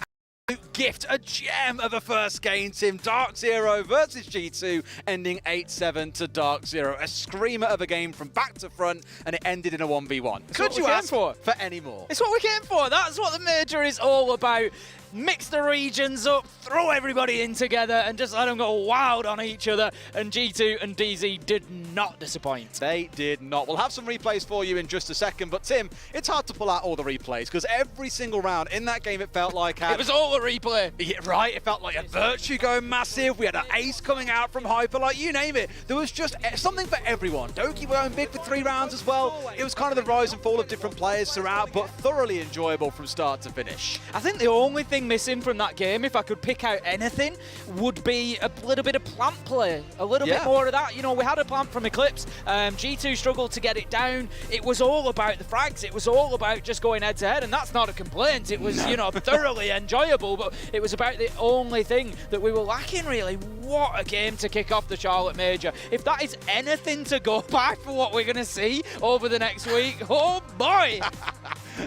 absolute gift, a gem of a first game, Tim. DarkZero versus G2, ending 8-7 to DarkZero. A screamer of a game from back to front, and it ended in a 1v1. Could you ask for any more? It's what we came for. That's what the Major is all about. Mix the regions up, throw everybody in together, and just let them go wild on each other. And G2 and DZ did not disappoint. They did not. We'll have some replays for you in just a second, but Tim, it's hard to pull out all the replays because every single round in that game, it felt like it was all a replay. play. Yeah, right. It felt like a Virtue going massive. We had an ace coming out from Hyper, like you name it. There was just something for everyone. Doki were going big for 3 rounds as well. It was kind of the rise and fall of different players throughout, but thoroughly enjoyable from start to finish. I think the only thing missing from that game, if I could pick out anything, would be a little bit of plant play. A little bit more of that. You know, we had a plant from Eclipse. G2 struggled to get it down. It was all about the frags. It was all about just going head to head, and that's not a complaint. It was, you know, thoroughly enjoyable, but it was about the only thing that we were lacking, really. What a game to kick off the Charlotte Major. If that is anything to go by for what we're going to see over the next week, oh boy!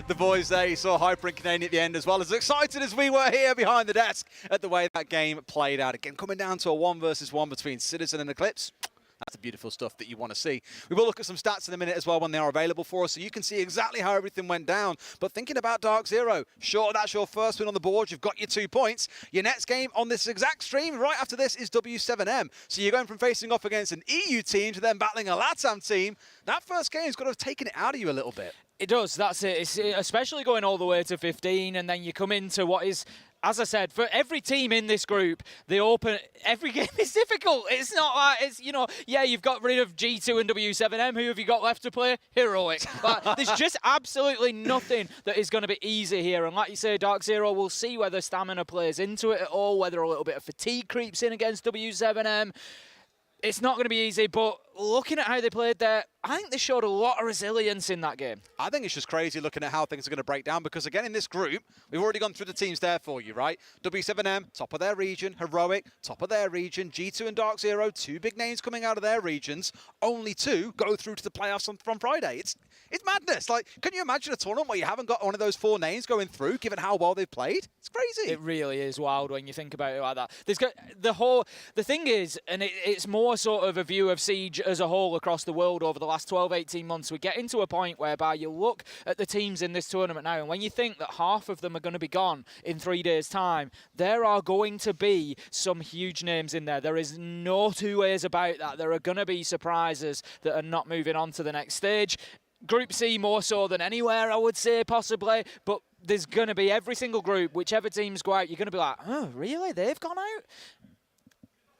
The boys there, you saw Hyper and Canadian at the end as well, as excited as we were here behind the desk at the way that game played out. Again, coming down to a 1 versus 1 between Citizen and Eclipse. That's the beautiful stuff that you want to see. We will look at some stats in a minute as well when they are available for us, so you can see exactly how everything went down. But thinking about DarkZero, sure, that's your first win on the board. You've got your 2 points. Your next game on this exact stream right after this is W7M. So you're going from facing off against an EU team to then battling a LATAM team. That first game's got to have taken it out of you a little bit. It does, that's it. It's especially going all the way to 15, and then you come into what is, as I said, for every team in this group, every game is difficult. It's not like, it's, you know, yeah, you've got rid of G2 and W7M. Who have you got left to play? Heroic. But there's just absolutely nothing that is going to be easy here. And like you say, DarkZero, we'll see whether stamina plays into it at all, whether a little bit of fatigue creeps in against W7M. It's not going to be easy, but looking at how they played there, I think they showed a lot of resilience in that game. I think it's just crazy looking at how things are going to break down, because again, in this group, we've already gone through the teams there for you, right? W7M, top of their region. Heroic, top of their region. G2 and DarkZero, 2 big names coming out of their regions. Only 2 go through to the playoffs from Friday. It's madness. Like, can you imagine a tournament where you haven't got one of those 4 names going through, given how well they've played? It's crazy. It really is wild when you think about it like that. The thing is, and it's more sort of a view of Siege as a whole across the world over the last 12, 18 months. We get into a point whereby you look at the teams in this tournament now, and when you think that half of them are going to be gone in 3 days' time, there are going to be some huge names in there. There is no 2 ways about that. There are going to be surprises that are not moving on to the next stage. Group C more so than anywhere, I would say, possibly, but there's going to be every single group, whichever teams go out, you're going to be like, oh, really? They've gone out?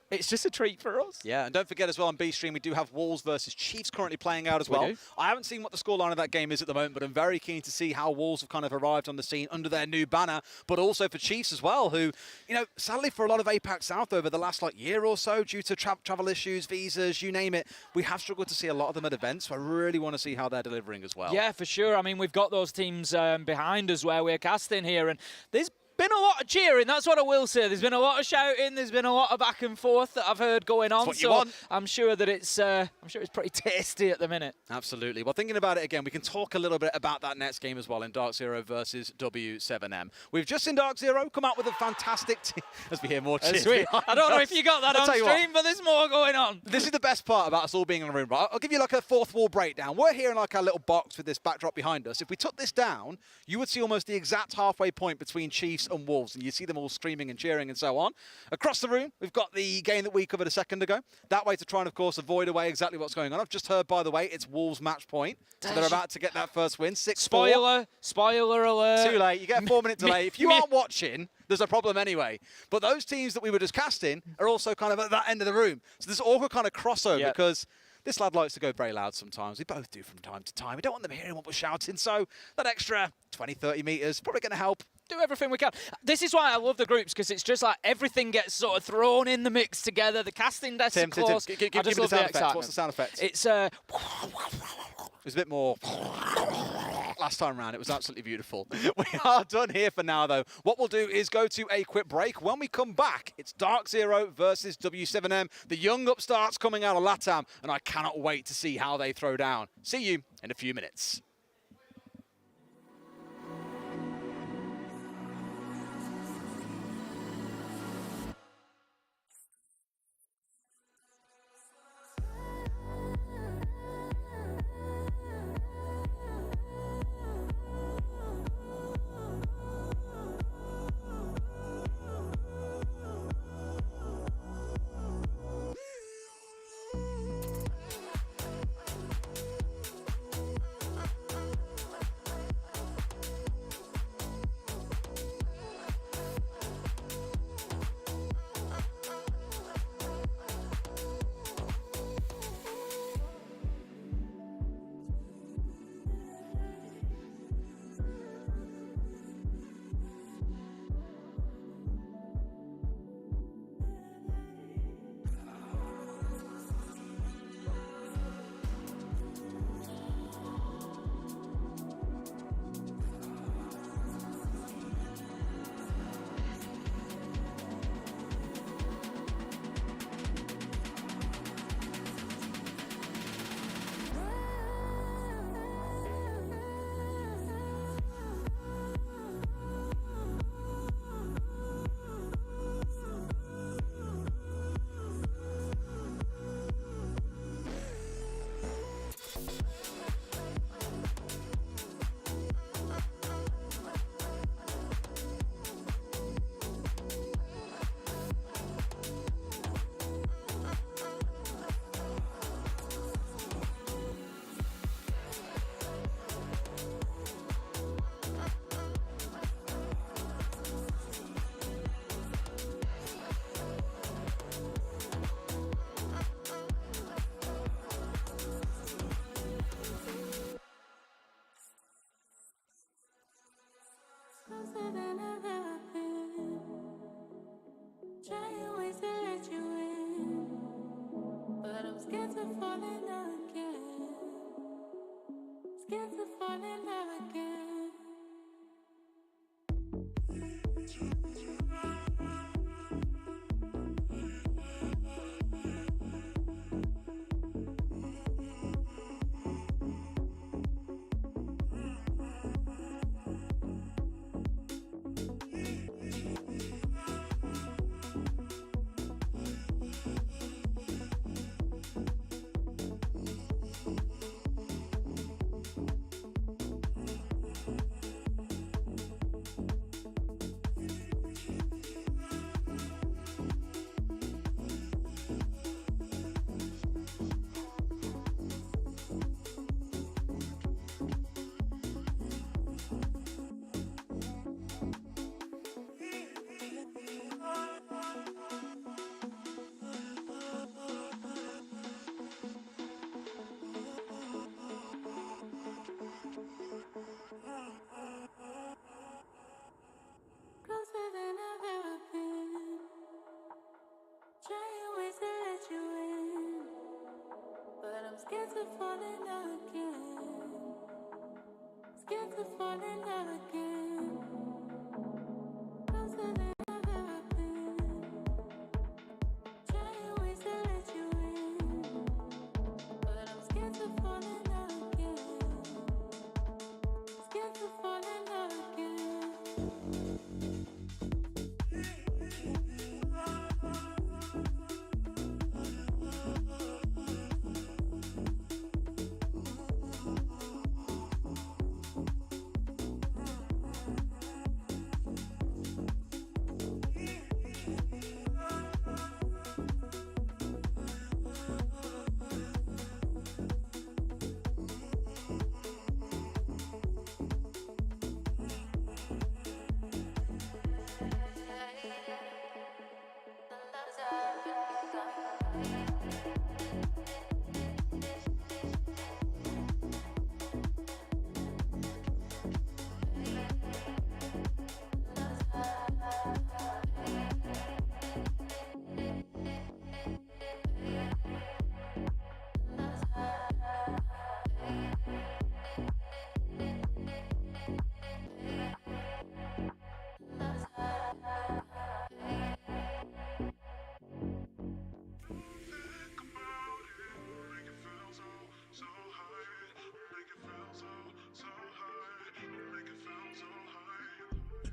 It's just a treat for us. Yeah, and don't forget as well on B Stream, we do have Wolves versus Chiefs currently playing out as well. I haven't seen what the scoreline of that game is at the moment, but I'm very keen to see how Wolves have kind of arrived on the scene under their new banner, but also for Chiefs as well, who, you know, sadly for a lot of APAC South over the last year or so, due to travel issues, visas, you name it, we have struggled to see a lot of them at events, so I really want to see how they're delivering as well. Yeah, for sure. I mean, we've got those teams behind us where we're casting here, and there's been a lot of cheering, that's what I will say. There's been a lot of shouting, there's been a lot of back and forth that I've heard going on, so I'm sure that it's pretty tasty at the minute. Absolutely. Well, thinking about it again, we can talk a little bit about that next game as well in DarkZero versus W7M. We've just seen DarkZero come out with a fantastic team. As we hear more cheers. I don't know if you got that on stream, but there's more going on. This is the best part about us all being in a room, right? I'll give you like a fourth wall breakdown. We're here in like our little box with this backdrop behind us. If we took this down, you would see almost the exact halfway point between Chiefs and Wolves, and you see them all screaming and cheering and so on. Across the room, we've got the game that we covered a second ago. That way to try and, of course, avoid away exactly what's going on. I've just heard, by the way, it's Wolves match point. So they're about to get that first win. 6-4. Spoiler alert. Too late. You get a 4-minute delay. If you aren't watching, there's a problem anyway. But those teams that we were just casting are also kind of at that end of the room. So there's awkward kind of crossover because this lad likes to go very loud sometimes. We both do from time to time. We don't want them hearing what we're shouting. So that extra 20, 30 metres probably going to help. Do everything we can. This is why I love the groups, because it's just like everything gets sort of thrown in the mix together. The casting desk, of course. Tim, give me the sound effects. What's the sound effect? It's it was a bit more last time round. It was absolutely beautiful. We are done here for now, though. What we'll do is go to a quick break. When we come back, it's DarkZero versus W7M. The young upstarts coming out of LATAM, and I cannot wait to see how they throw down. See you in a few minutes. Closer than I've ever been. Trying ways to let you in, but I'm scared to fall in love again. Scared to fall in love again. Closer than I've ever been. Trying ways to let you in, but I'm scared to fall in love again. Scared to fall in love again.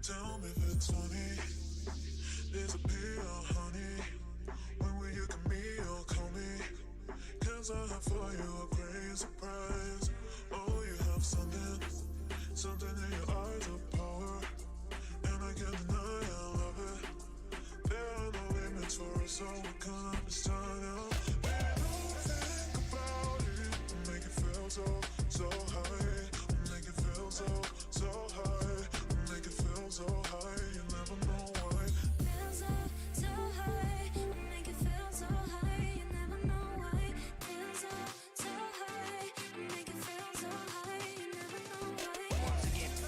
Tell me if it's funny. Disappear, honey. When will you come me or call me? 'Cause I have for you a great surprise. Oh, you have something in your eyes of power, and I can't deny I love it. There are no limits for us, so we can't understand now. When you think about it, make it feel so high. Make it feel so high. Make it feel so high. You never know why. Feel so high. Make it feel so high. You never know why. Feel so high. Make it feel so high. You never know why.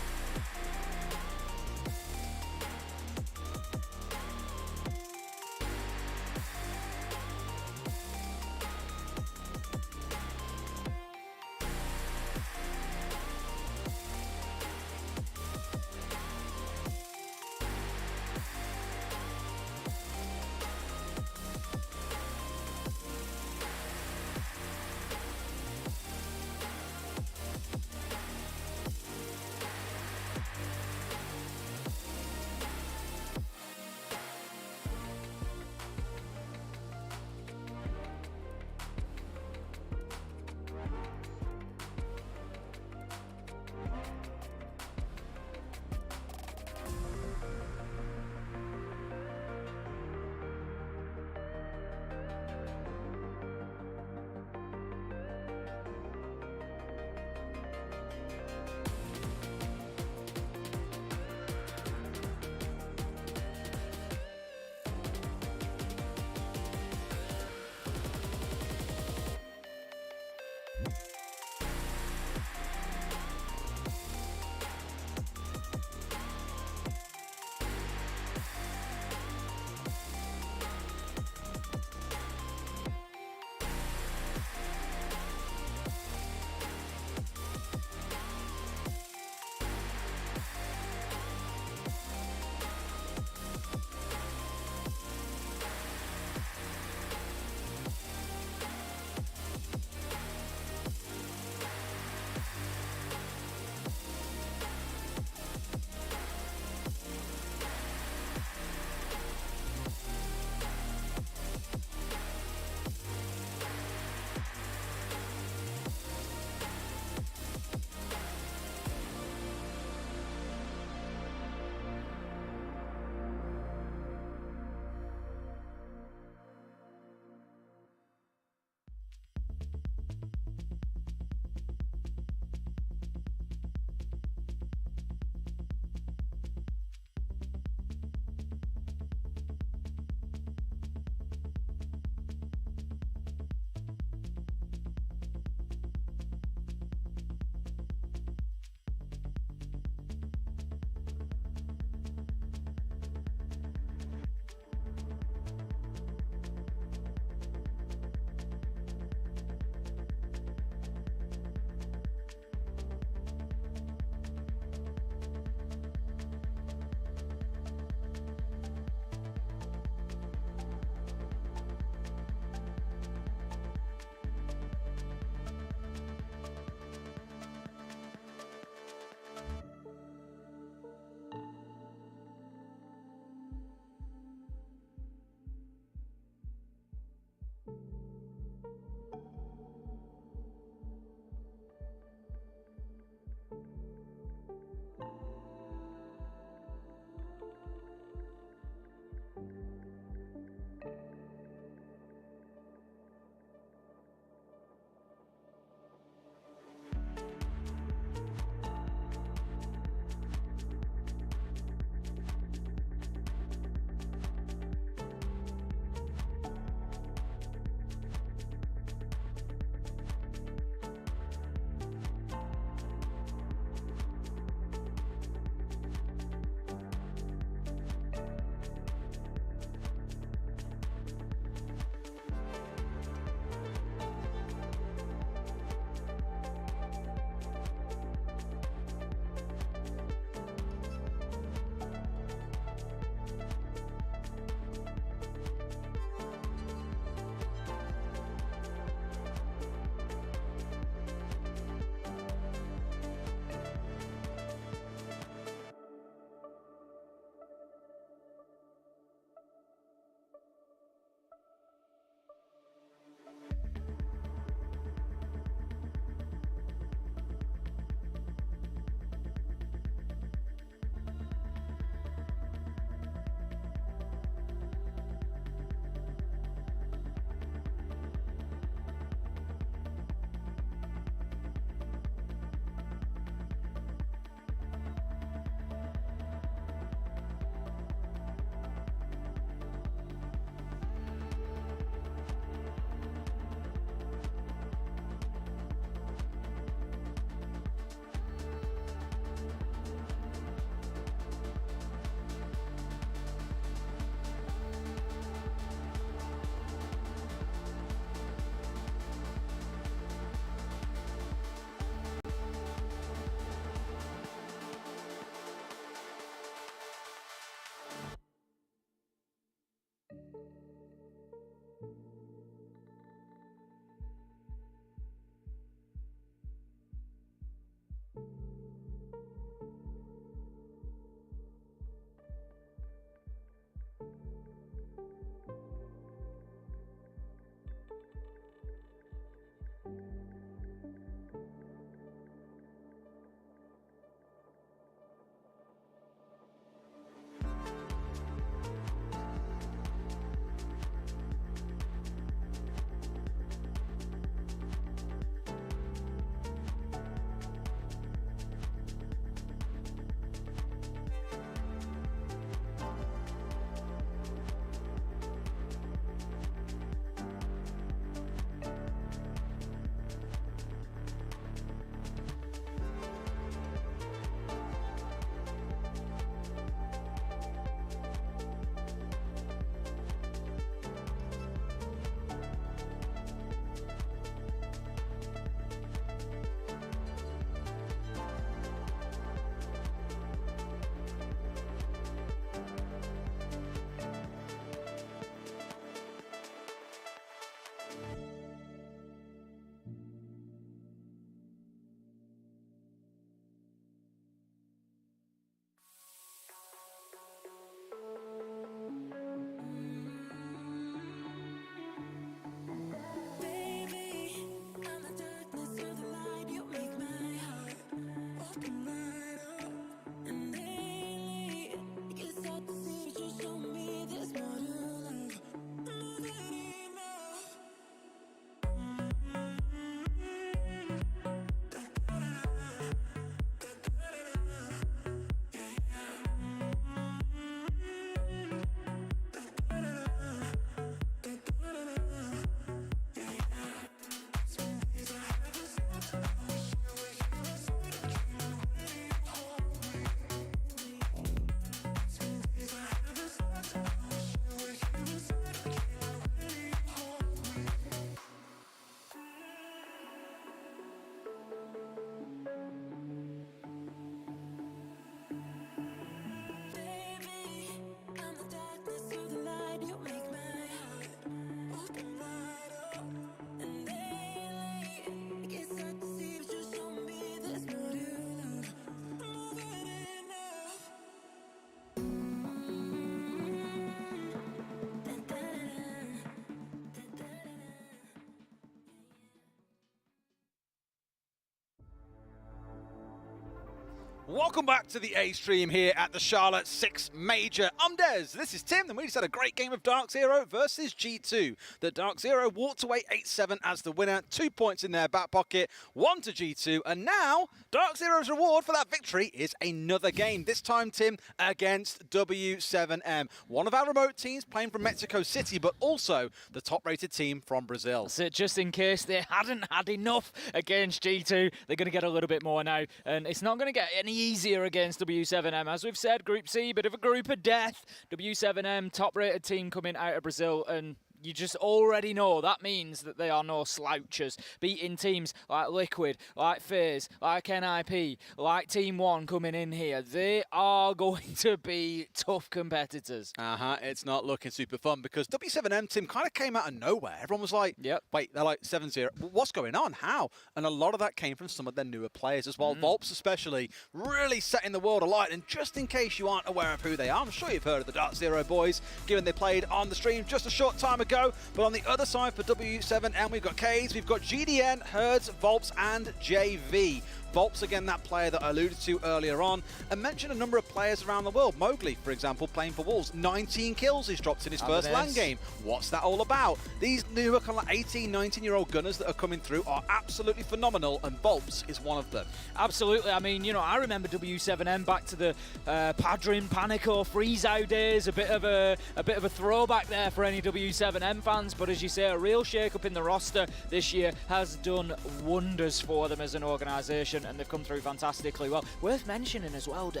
Welcome back to the A stream here at the Charlotte 6 Major. I'm Des, this is Tim, and we just had a great game of DarkZero versus G2. The DarkZero walked away 8-7 as the winner, 2 points in their back pocket, 1 to G2, and now DarkZero's reward for that victory is another game, this time, Tim, against W7M. One of our remote teams playing from Mexico City, but also the top-rated team from Brazil. So just in case they hadn't had enough against G2, they're going to get a little bit more now, and it's not going to get any easier against W7M. As we've said, Group C, bit of a group of death. W7M, top-rated team coming out of Brazil, and you just already know that means that they are no slouchers. Beating teams like Liquid, like FaZe, like NIP, like Team 1 coming in here. They are going to be tough competitors. It's not looking super fun because W7M team kind of came out of nowhere. Everyone was like, wait, they're like 7-0. What's going on? How? And a lot of that came from some of their newer players as well. Volps especially really setting the world alight. And just in case you aren't aware of who they are, I'm sure you've heard of the DarkZero boys, given they played on the stream just a short time ago. But on the other side for W7M, we've got K's, we've got GDN, Herds, Volps, and JV. Volps, again, that player that I alluded to earlier on, and mentioned a number of players around the world. Mowgli, for example, playing for Wolves. 19 kills he's dropped in his first LAN game. What's that all about? These newer kind of like 18, 19-year-old gunners that are coming through are absolutely phenomenal, and Volps is one of them. Absolutely. I mean, you know, I remember W7M back to the Padrin, Panico, Freezow days. A bit of a throwback there for any W7M fans. But as you say, a real shake-up in the roster this year has done wonders for them as an organisation, and they've come through fantastically well. Worth mentioning as well, Des,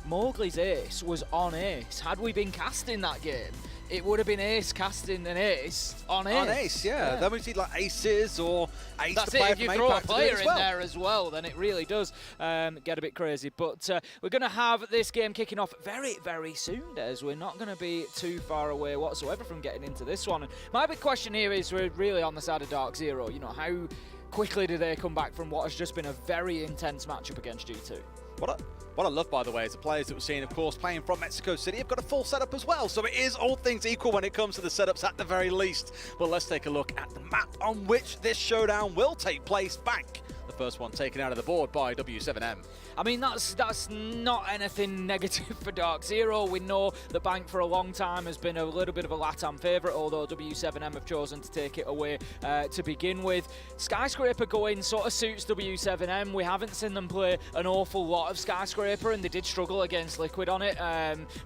Mowgli's ace was on ace. Had we been casting that game, it would have been ace casting an ace on ace. On ace, yeah. Then we see like aces or ace That's to play it. If you throw a player in well. there as well, then it really does get a bit crazy. But we're going to have this game kicking off very, very soon, Des. We're not going to be too far away whatsoever from getting into this one. And my big question here is we're really on the side of DarkZero. You know, how quickly do they come back from what has just been a very intense matchup against G2? What I love, by the way, is the players that we're seeing, of course, playing from Mexico City have got a full setup as well. So it is all things equal when it comes to the setups at the very least. But let's take a look at the map on which this showdown will take place. Bank, the first one taken out of the board by W7M. I mean, that's not anything negative for DarkZero. We know that Bank for a long time has been a little bit of a LATAM favourite, although W7M have chosen to take it away to begin with. Skyscraper going sort of suits W7M. We haven't seen them play an awful lot of Skyscraper, and they did struggle against Liquid on it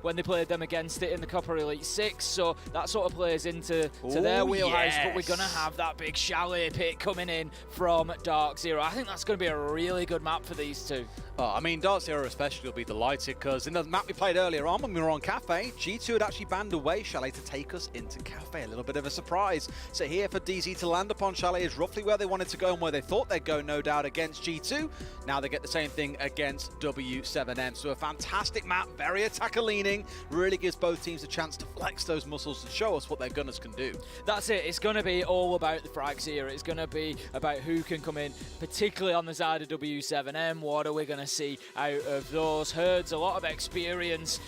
when they played them against it in the Copper Elite 6, so that sort of plays into their wheelhouse, but we're going to have that big chalet pit coming in from DarkZero. I think that's going to be a really good map for these two. Oh, I mean, DarkZero especially will be delighted because in the map we played earlier on when we were on Cafe, G2 had actually banned away Chalet to take us into Cafe. A little bit of a surprise. So here for DZ to land upon Chalet is roughly where they wanted to go and where they thought they'd go, no doubt, against G2. Now they get the same thing against W7M. So a fantastic map, very attacker-leaning, really gives both teams a chance to flex those muscles and show us what their gunners can do. That's it. It's going to be all about the frags here. It's going to be about who can come in, particularly on the side of W7M. What are we going to see out of those? Herds, a lot of experience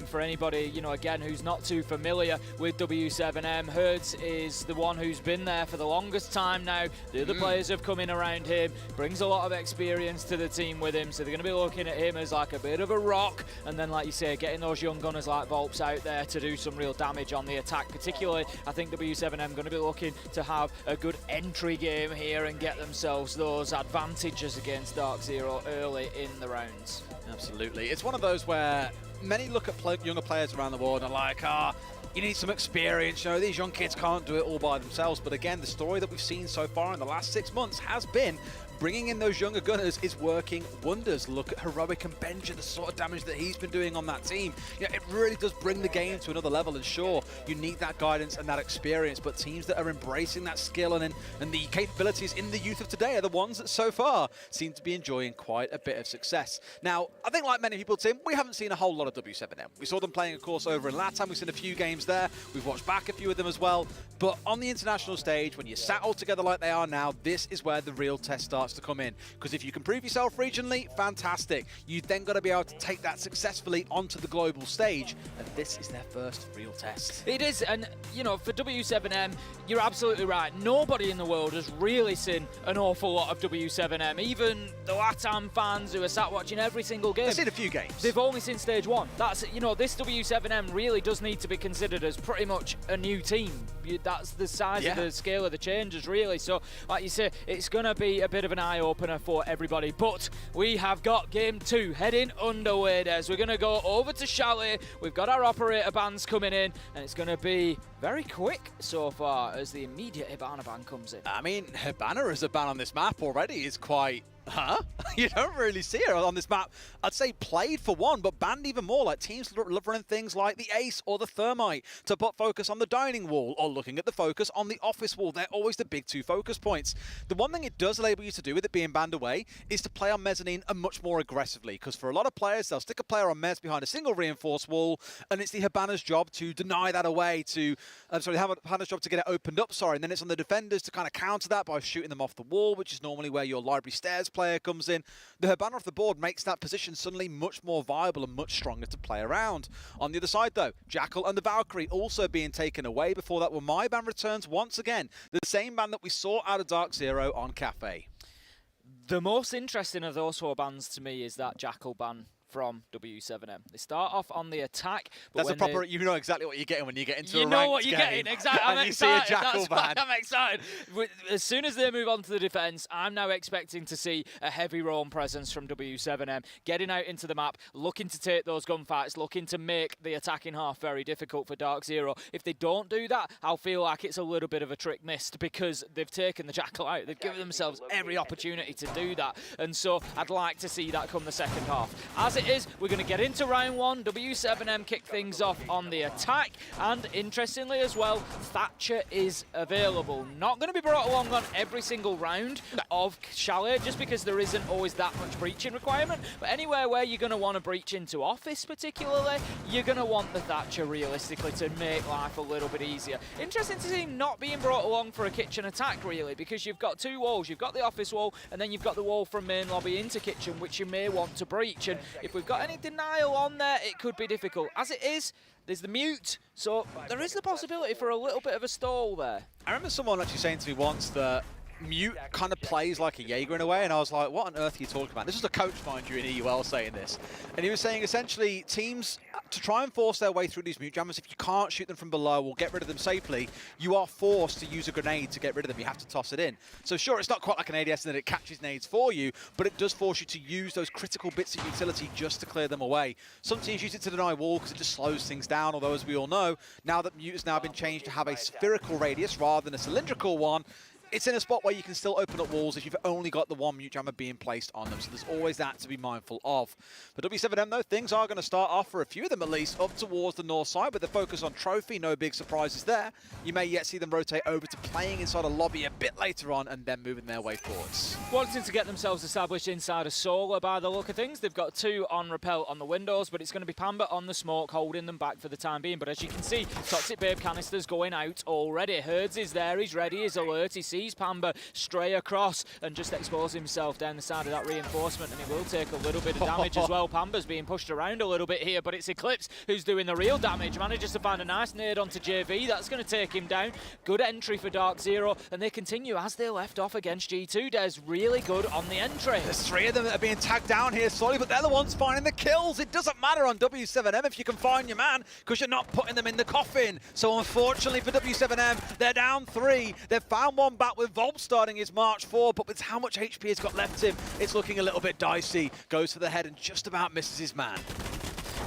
for anybody, you know, again, who's not too familiar with W7M. Herds is the one who's been there for the longest time now. The other players have come in around him, brings a lot of experience to the team with him, so they're going to be looking at him as like a bit of a rock, and then, like you say, getting those young gunners like Volps out there to do some real damage on the attack. Particularly, I think W7M going to be looking to have a good entry game here and get themselves those advantages against DarkZero early in the rounds. Absolutely. It's one of those where many look at younger players around the world and are like, you need some experience. You know, these young kids can't do it all by themselves. But again, the story that we've seen so far in the last 6 months has been bringing in those younger gunners is working wonders. Look at Heroic and Benja, the sort of damage that he's been doing on that team. You know, it really does bring the game to another level, and sure, you need that guidance and that experience, but teams that are embracing that skill and the capabilities in the youth of today are the ones that so far seem to be enjoying quite a bit of success. Now, I think like many people, Tim, we haven't seen a whole lot of W7M. We saw them playing, of course, over in LATAM. We've seen a few games there. We've watched back a few of them as well. But on the international stage, when you're sat all together like they are now, this is where the real test starts starts to come in. Because if you can prove yourself regionally, fantastic. You've then got to be able to take that successfully onto the global stage, and this is their first real test. It is, and you know, for W7M, you're absolutely right. Nobody in the world has really seen an awful lot of W7M. Even the LATAM fans who are sat watching every single game. They've seen a few games. They've only seen stage one. That's, you know, this W7M really does need to be considered as pretty much a new team. That's the size of the scale of the changes, really. So, like you say, it's going to be a bit of an eye-opener for everybody. But we have got game 2 heading underway, Des. We're going to go over to Chalet. We've got our operator bands coming in, and it's going to be very quick so far as the immediate Hibana ban comes in. I mean, Hibana as a ban on this map already is quite... You don't really see her on this map. I'd say played for one, but banned even more. Like teams love running things like the Ace or the Thermite to put focus on the dining wall or looking at the focus on the office wall. They're always the big 2 focus points. The one thing it does enable you to do with it being banned away is to play on mezzanine and much more aggressively, because for a lot of players, they'll stick a player on mezz behind a single reinforced wall, and it's the Hibana's job to deny that away, to Hibana's job to get it opened up, and then it's on the defenders to kind of counter that by shooting them off the wall, which is normally where your library stairs player comes in. The Hibana off the board makes that position suddenly much more viable and much stronger to play around. On the other side though, Jackal and the Valkyrie also being taken away. Before that, well, my ban returns once again. The same ban that we saw out of DarkZero on Cafe. The most interesting of those 4 bans to me is that Jackal ban from W7M. They start off on the attack. But that's a proper, you know exactly what you're getting when you get into a ranked You know what you're game. getting, exactly. I'm and excited. You see a Jackal ban. I'm excited. As soon as they move on to the defense, I'm now expecting to see a heavy roam presence from W7M, getting out into the map, looking to take those gunfights, looking to make the attacking half very difficult for DarkZero. If they don't do that, I'll feel like it's a little bit of a trick missed, because they've taken the Jackal out. They've given themselves every opportunity to do that. And so I'd like to see that come the second half. As it is, we're going to get into round 1. W7M kick things off on the attack, and interestingly as well, Thatcher is available. Not going to be brought along on every single round of Chalet, just because there isn't always that much breaching requirement, but anywhere where you're going to want to breach into office particularly, you're going to want the Thatcher realistically to make life a little bit easier. Interesting to see him not being brought along for a kitchen attack really, because you've got 2 walls. You've got the office wall, and then you've got the wall from main lobby into kitchen, which you may want to breach, and if we've got any denial on there, it could be difficult. As it is, there's the mute, so there is the possibility for a little bit of a stall there. I remember someone actually saying to me once that Mute kind of plays like a Jaeger in a way, and I was like, what on earth are you talking about? This was a coach, mind you, in EUL saying this. And he was saying essentially teams, to try and force their way through these Mute jammers, if you can't shoot them from below or get rid of them safely, you are forced to use a grenade to get rid of them. You have to toss it in. So sure, it's not quite like an ADS in that it catches nades for you, but it does force you to use those critical bits of utility just to clear them away. Some teams use it to deny wall because it just slows things down, although as we all know, now that Mute has now been changed to have a spherical radius rather than a cylindrical one, it's in a spot where you can still open up walls if you've only got the one mute jammer being placed on them. So there's always that to be mindful of. For W7M though, things are going to start off, for a few of them at least, up towards the north side with the focus on Trophy. No big surprises there. You may yet see them rotate over to playing inside a lobby a bit later on and then moving their way forwards. Wanting to get themselves established inside a Solar by the look of things. They've got 2 on Repel on the windows, but it's going to be Pamba on the smoke, holding them back for the time being. But as you can see, Toxic Babe canisters going out already. Herds is there, he's ready, he's alert, he sees Pamba stray across and just expose himself down the side of that reinforcement, and he will take a little bit of damage as well. Pamba's being pushed around a little bit here, but it's Eclipse who's doing the real damage. Manages to find a nice nade onto JV. That's going to take him down. Good entry for DarkZero, and they continue as they left off against G2. Des really good on the entry. There's 3 of them that are being tagged down here slowly, but they're the ones finding the kills. It doesn't matter on W7M if you can find your man, because you're not putting them in the coffin. So unfortunately for W7M, they're down 3. They've found one back with Volp starting his march forward, but with how much HP he's got left him, it's looking a little bit dicey. Goes for the head and just about misses his man.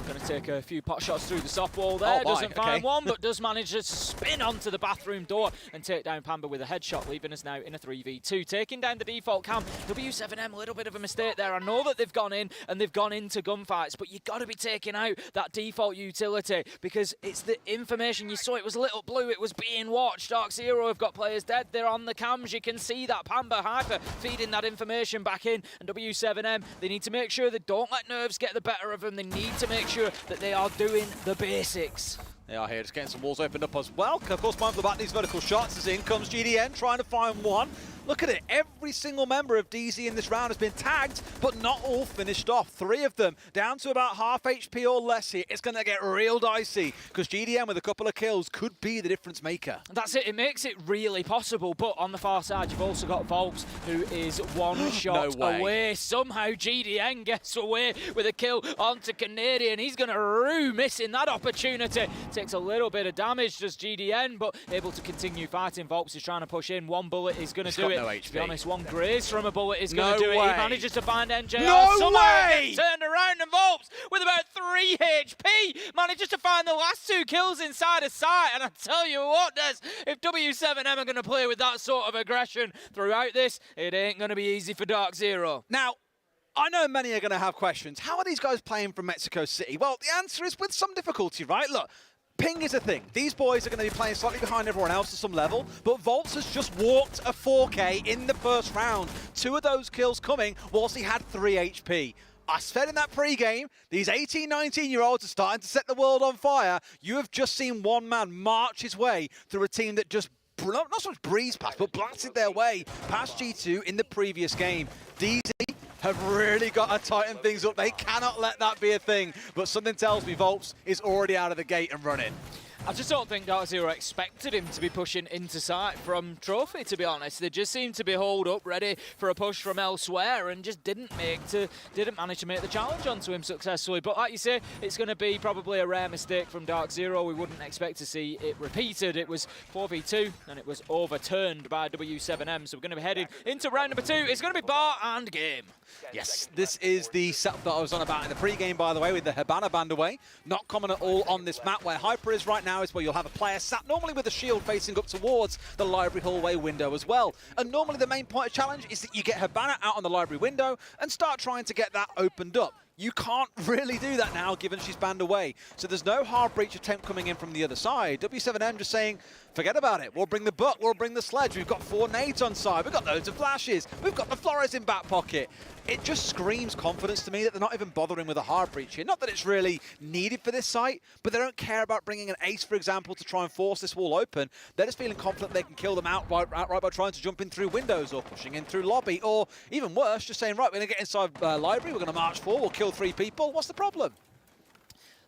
Going to take a few pot shots through the soft wall there. Doesn't find one, but does manage to spin onto the bathroom door and take down Pamba with a headshot, leaving us now in a 3v2. Taking down the default cam. W7M, a little bit of a mistake there. I know that they've gone in and they've gone into gunfights, but you've got to be taking out that default utility, because it's the information. You saw it was a little blue. It was being watched. DarkZero have got players dead. They're on the cams. You can see that Pamba Hyper feeding that information back in. And W7M, they need to make sure they don't let nerves get the better of them. They need to make sure that they are doing the basics. They are here, just getting some walls opened up as well. Of course, mindful about these vertical shots as in comes GDN trying to find one. Look at it, every single member of DZ in this round has been tagged, but not all finished off. 3 of them down to about half HP or less here. It's going to get real dicey, because GDN with a couple of kills could be the difference maker. That's it, it makes it really possible, but on the far side, you've also got Volps, who is one shot away. Somehow GDN gets away with a kill onto Canadian. He's going to rue missing that opportunity. Takes a little bit of damage, does GDN, but able to continue fighting. Volps is trying to push in. One bullet is going to do it. No HP. To be honest, one graze from a bullet is going to do it. He manages to find NJR. No Somehow way! gets turned around, and Volps, with about 3 HP, manages to find the last 2 kills inside a sight. And I tell you what, Des, if W7M are going to play with that sort of aggression throughout this, it ain't going to be easy for DarkZero. Now, I know many are going to have questions. How are these guys playing from Mexico City? Well, the answer is with some difficulty, right? Look, ping is a thing. These boys are going to be playing slightly behind everyone else to some level, but Volts has just walked a 4K in the first round. 2 of those kills coming whilst he had 3 HP. I said in that pre-game, these 18, 19-year-olds are starting to set the world on fire. You have just seen one man march his way through a team that just not so much breezed past, but blasted their way past G2 in the previous game. DZ have really got to tighten things up. They cannot let that be a thing. But something tells me Volps is already out of the gate and running. I just don't think DarkZero expected him to be pushing into sight from Trophy, to be honest. They just seemed to be holed up, ready for a push from elsewhere, and just didn't manage to make the challenge onto him successfully. But like you say, it's going to be probably a rare mistake from DarkZero. We wouldn't expect to see it repeated. It was 4v2, and it was overturned by W7M. So we're going to be heading into round number 2. It's going to be bar and game. Yes, this is the setup that I was on about in the pre-game, by the way, with the Habana band away. Not common at all on this map. Where Hyper is right now is where you'll have a player sat normally with a shield facing up towards the library hallway window as well. And normally the main point of challenge is that you get Habana out on the library window and start trying to get that opened up. You can't really do that now, given she's banned away. So there's no hard breach attempt coming in from the other side. W7M just saying, forget about it. We'll bring the butt, we'll bring the sledge. We've got 4 nades on side. We've got loads of flashes. We've got the Flores in back pocket. It just screams confidence to me that they're not even bothering with a hard breach here. Not that it's really needed for this site, but they don't care about bringing an ace, for example, to try and force this wall open. They're just feeling confident they can kill them outright by trying to jump in through windows or pushing in through lobby, or even worse, just saying, right, we're going to get inside library, we're going to march forward, we'll kill 3 people. What's the problem?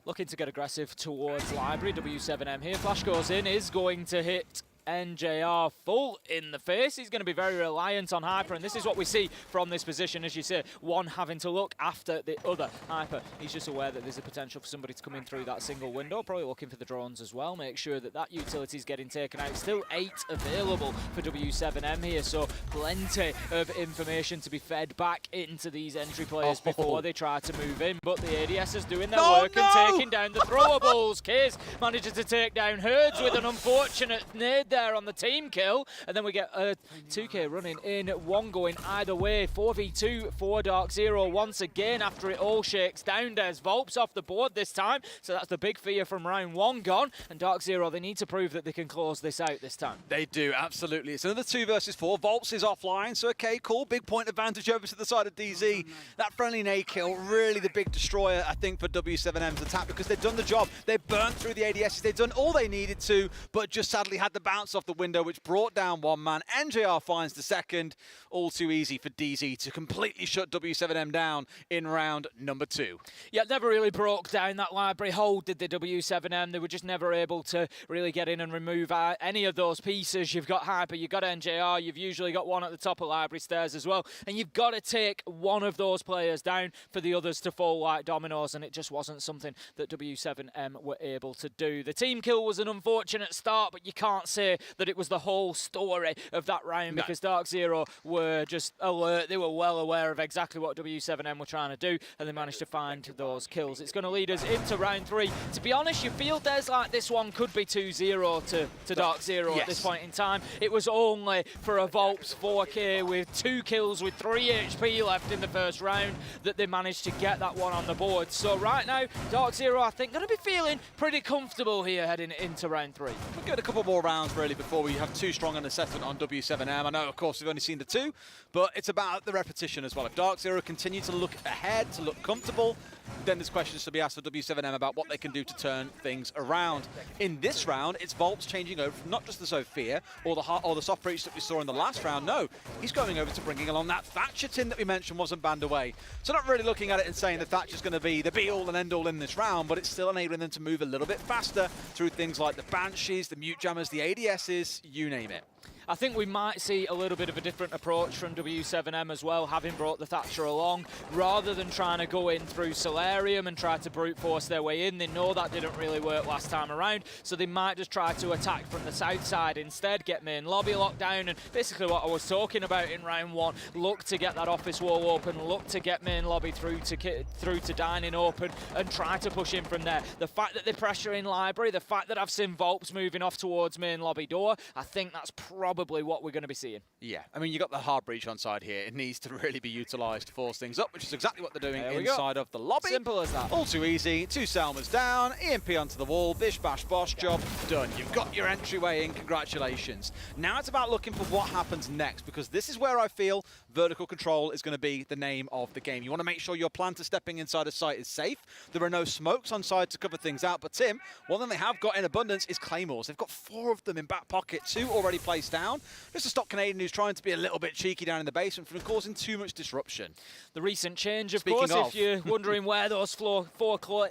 Looking to get aggressive towards library. W7M here. Flash goes in, is going to hit NJR full in the face. He's going to be very reliant on Hyper, and this is what we see from this position, as you say, one having to look after the other. Hyper, he's just aware that there's a potential for somebody to come in through that single window, probably looking for the drones as well, make sure that that utility is getting taken out. Still 8 available for W7M here, so plenty of information to be fed back into these entry players before they try to move in, but the ADS is doing their work and taking down the throwables. Case manages to take down Herds with an unfortunate nade there on the team kill, and then we get a 2K running in, one going either way. 4v2 for DarkZero once again after it all shakes down. There's Volps off the board this time, so that's the big fear from round 1 gone, and DarkZero, they need to prove that they can close this out this time. They do, absolutely. It's another 2 versus 4. Volps is offline, so okay, cool. Big point advantage over to the side of DZ. That friendly nade kill, really the big destroyer, I think, for W7M's attack, because they've done the job. They burned through the ADSs. They've done all they needed to, but just sadly had the bounce off the window, which brought down one man. NJR finds the second. All too easy for DZ to completely shut W7M down in round number 2. Yeah, never really broke down that library hold, did the W7M. They were just never able to really get in and remove any of those pieces. You've got Hyper, you've got NJR, you've usually got one at the top of library stairs as well, and you've got to take one of those players down for the others to fall like dominoes, and it just wasn't something that W7M were able to do. The team kill was an unfortunate start, but you can't say that it was the whole story of that round, because DarkZero were just alert. They were well aware of exactly what W7M were trying to do, and they managed to find those kills. It's going to lead us into round 3. To be honest, you feel there's like this one could be 2-0 to DarkZero at this point in time. It was only for a Volps 4K with 2 kills with 3 HP left in the first round that they managed to get that one on the board. So right now, DarkZero, I think, going to be feeling pretty comfortable here heading into round 3. We'll get a couple more rounds really before we have too strong an assessment on W7M. I know, of course, we've only seen the 2, but it's about the repetition as well. If DarkZero continue to look ahead, to look comfortable, then there's questions to be asked for W7M about what they can do to turn things around. In this round, it's Volps changing over from not just the Sophia or the soft breach that we saw in the last round. No, he's going over to bringing along that Thatcher tin that we mentioned wasn't banned away. So not really looking at it and saying that Thatcher's going to be the be-all and end-all in this round, but it's still enabling them to move a little bit faster through things like the Banshees, the Mute Jammers, the ADSs, you name it. I think we might see a little bit of a different approach from W7M as well, having brought the Thatcher along. Rather than trying to go in through Solarium and try to brute force their way in, they know that didn't really work last time around, so they might just try to attack from the south side instead, get main lobby locked down, and basically what I was talking about in round 1, look to get that office wall open, look to get main lobby through to dining open, and try to push in from there. The fact that they're pressuring Library, the fact that I've seen Volps moving off towards main lobby door, I think that's probably what we're going to be seeing. Yeah, I mean, you got the hard breach on side here. It needs to really be utilised to force things up, which is exactly what they're doing inside of the lobby. Simple as that. All too easy. 2 Selmas down, EMP onto the wall, bish bash bosh, job done. You've got your entryway in, congratulations. Now it's about looking for what happens next, because this is where I feel vertical control is going to be the name of the game. You want to make sure your planter stepping inside a site is safe. There are no smokes on side to cover things out, but Tim, one thing they have got in abundance is Claymores. They've got 4 of them in back pocket, 2 already placed down, just to stop Canadian who's trying to be a little bit cheeky down in the basement from causing too much disruption. The recent change, of course, if you're wondering where those 4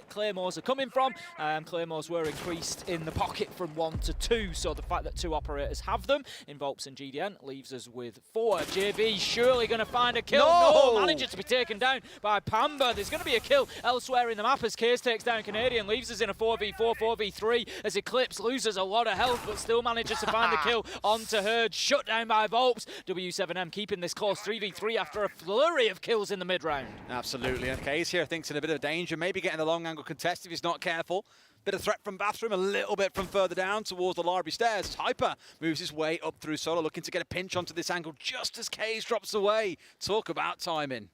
Claymores are coming from, Claymores were increased in the pocket from 1 to 2, so the fact that 2 operators have them in Volps and GDN leaves us with 4. JV surely going to find a kill. No! Manages to be taken down by Pamba. There's going to be a kill elsewhere in the map as Case takes down Canadian, leaves us in a 4v4, 4v3 as Eclipse loses a lot of health but still manages to find the kill onto Herd. Shut down by Volps. W7M keeping this close 3v3 after a flurry of kills in the mid-round. Absolutely. And Case here thinks in a bit of danger, maybe getting the long angle contest if he's not careful. Bit of threat from Bathroom, a little bit from further down towards the library stairs. Hyper moves his way up through Solo, looking to get a pinch onto this angle just as Case drops away. Talk about timing.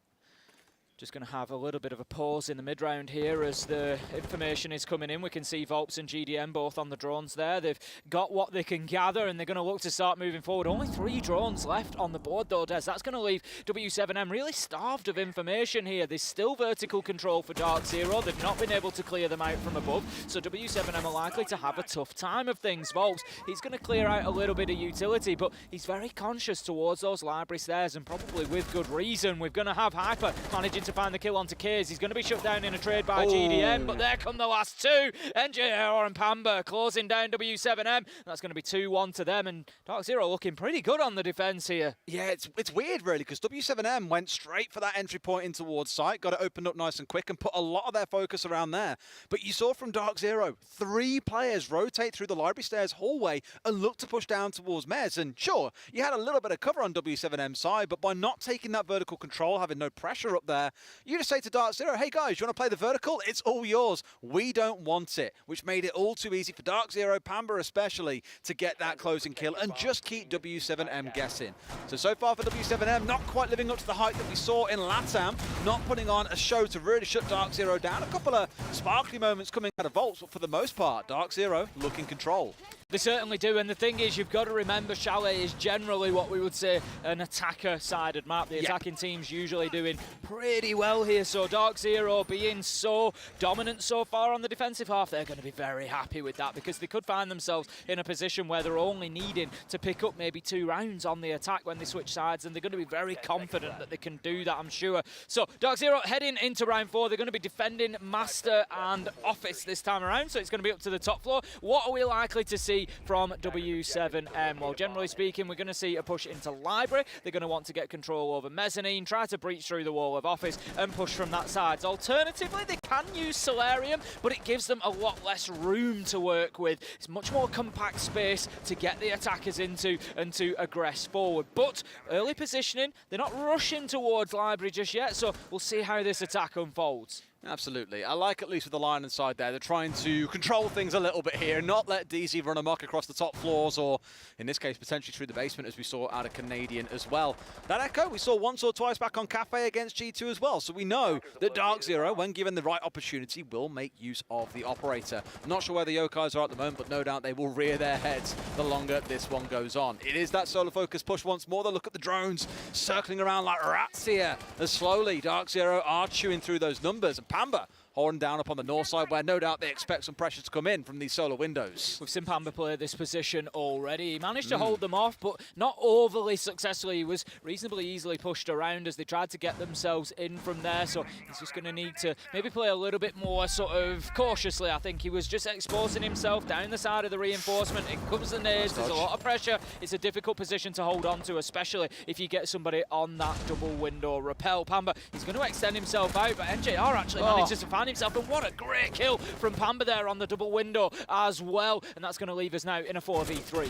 Just going to have a little bit of a pause in the mid-round here as the information is coming in. We can see Volps and GDM both on the drones there. They've got what they can gather, and they're going to look to start moving forward. Only 3 drones left on the board, though, Des. That's going to leave W7M really starved of information here. There's still vertical control for DarkZero. They've not been able to clear them out from above, so W7M are likely to have a tough time of things. Volps, he's going to clear out a little bit of utility, but he's very conscious towards those library stairs, and probably with good reason. We're going to have Hyper managing to find the kill onto Kays. He's going to be shut down in a trade by GDN, but there come the last 2. NJR and Pamba closing down W7M. That's going to be 2-1 to them, and DarkZero looking pretty good on the defense here. Yeah, it's weird, really, because W7M went straight for that entry point in towards site, got it opened up nice and quick, and put a lot of their focus around there. But you saw from DarkZero, 3 players rotate through the library stairs hallway and look to push down towards Mez. And sure, you had a little bit of cover on W7M's side, but by not taking that vertical control, having no pressure up there, you just say to DarkZero, hey guys, you want to play the vertical? It's all yours. We don't want it, which made it all too easy for DarkZero, Pamba especially, to get that closing kill and just keep W7M guessing. So far for W7M, not quite living up to the hype that we saw in LATAM, not putting on a show to really shut DarkZero down. A couple of sparkly moments coming out of Volts, but for the most part, DarkZero look in control. They certainly do, and the thing is, you've got to remember Chalet is generally what we would say an attacker-sided map. The attacking team's usually doing pretty well here, so DarkZero being so dominant so far on the defensive half, they're going to be very happy with that, because they could find themselves in a position where they're only needing to pick up maybe 2 rounds on the attack when they switch sides, and they're going to be very confident that they can do that, I'm sure. So DarkZero heading into round 4, they're going to be defending Master and Office this time around, so it's going to be up to the top floor. What are we likely to see from W7M? Well, generally speaking, we're going to see a push into Library. They're going to want to get control over Mezzanine, try to breach through the wall of Office and push from that side. Alternatively, they can use Solarium, but it gives them a lot less room to work with. It's much more compact space to get the attackers into and to aggress forward. But early positioning, they're not rushing towards Library just yet, so we'll see how this attack unfolds. Absolutely. I like at least with the line inside there. They're trying to control things a little bit here, not let DZ run amok across the top floors or, in this case, potentially through the basement as we saw out of Canadian as well. That echo we saw once or twice back on Cafe against G2 as well. So we know that DarkZero, when given the right opportunity, will make use of the operator. I'm not sure where the Yokais are at the moment, but no doubt they will rear their heads the longer this one goes on. It is that solo focus push once more. They'll look at the drones circling around like rats here as slowly DarkZero are chewing through those numbers. And Pamba holding down up on the north side, where no doubt they expect some pressure to come in from these solar windows. We've seen Pamba play this position already. He managed to hold them off, but not overly successfully. He was reasonably easily pushed around as they tried to get themselves in from there, so he's just going to need to maybe play a little bit more sort of cautiously. I think he was just exposing himself down the side of the reinforcement. It comes the nades, there's a lot of pressure. It's a difficult position to hold on to, especially if you get somebody on that double window repel. Pamba, he's going to extend himself out, but NJR actually manages to find himself, and what a great kill from Pamba there on the double window as well, and that's going to leave us now in a 4v3.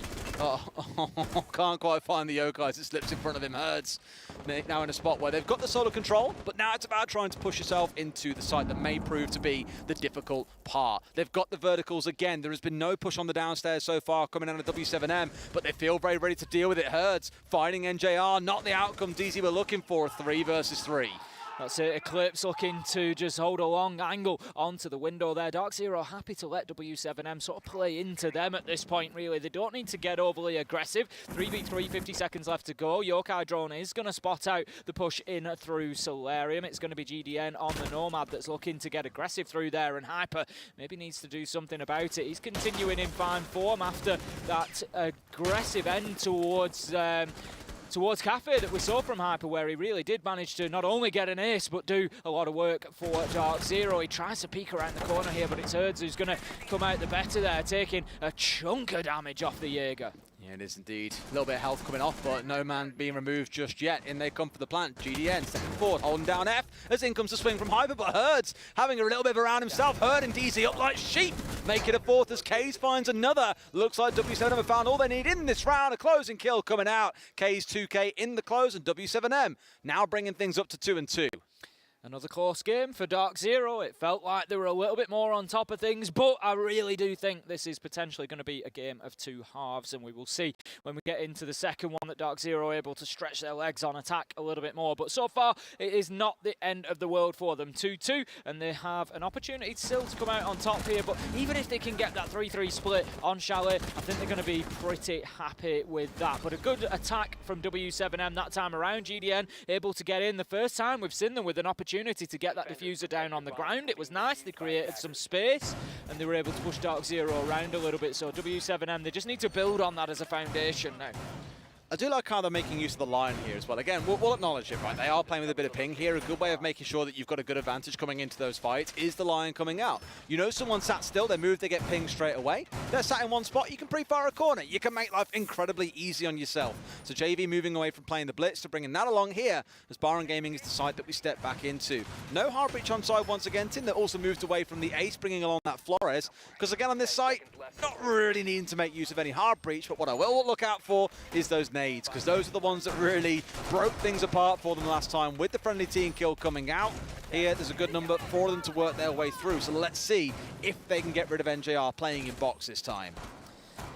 Can't quite find the Yokais. It slips in front of him. Herds now in a spot where they've got the solo control, but now it's about trying to push yourself into the site that may prove to be the difficult part. They've got the verticals again. There has been no push on the downstairs so far coming out of W7M, but they feel very ready to deal with it. Herds fighting NJR, not the outcome DZ were looking for, 3 versus 3. That's it, Eclipse looking to just hold a long angle onto the window there. DarkZero happy to let W7M sort of play into them at this point, really. They don't need to get overly aggressive. 3v3, 50 seconds left to go. Yokai drone is going to spot out the push in through Solarium. It's going to be GDN on the Nomad that's looking to get aggressive through there, and Hyper maybe needs to do something about it. He's continuing in fine form after that aggressive end towards Cafe that we saw from Hyper, where he really did manage to not only get an ace, but do a lot of work for DarkZero. He tries to peek around the corner here, but it's Herds who's going to come out the better there, taking a chunk of damage off the Jaeger. Yeah, it is indeed. A little bit of health coming off, but no man being removed just yet. In they come for the plant. GDN stepping forward, holding down F as in comes the swing from Hyper, but Herds having a little bit of around himself. Herd and DZ up like sheep. Make it a fourth as Kaze finds another. Looks like W7M have found all they need in this round. A closing kill coming out. Kaze 2K in the close, and W7M now bringing things up to 2-2. Another close game for DarkZero. It felt like they were a little bit more on top of things, but I really do think this is potentially going to be a game of two halves, and we will see when we get into the second one that DarkZero are able to stretch their legs on attack a little bit more. But so far, it is not the end of the world for them. 2-2, and they have an opportunity still to come out on top here, but even if they can get that 3-3 split on Chalet, I think they're going to be pretty happy with that. But a good attack from W7M that time around. GDN able to get in the first time we've seen them with an opportunity to get that diffuser down on the ground. It was nice. They created some space and they were able to push DarkZero around a little bit. So W7M, they just need to build on that as a foundation now. I do like how they're making use of the line here as well. Again, we'll acknowledge it, right? They are playing with a bit of ping here. A good way of making sure that you've got a good advantage coming into those fights is the line coming out. You know someone sat still, they move, they get pinged straight away. They're sat in one spot, you can pre-fire a corner. You can make life incredibly easy on yourself. So JV moving away from playing the blitz to bringing that along here as Baron Gaming is the site that we step back into. No hard breach on side once again. Tin that also moved away from the ace, bringing along that Flores. Because again on this site, not really needing to make use of any hard breach, but what I will look out for is those nades, because those are the ones that really broke things apart for them last time with the friendly team kill coming out. Here, there's a good number for them to work their way through. So let's see if they can get rid of NJR playing in box this time.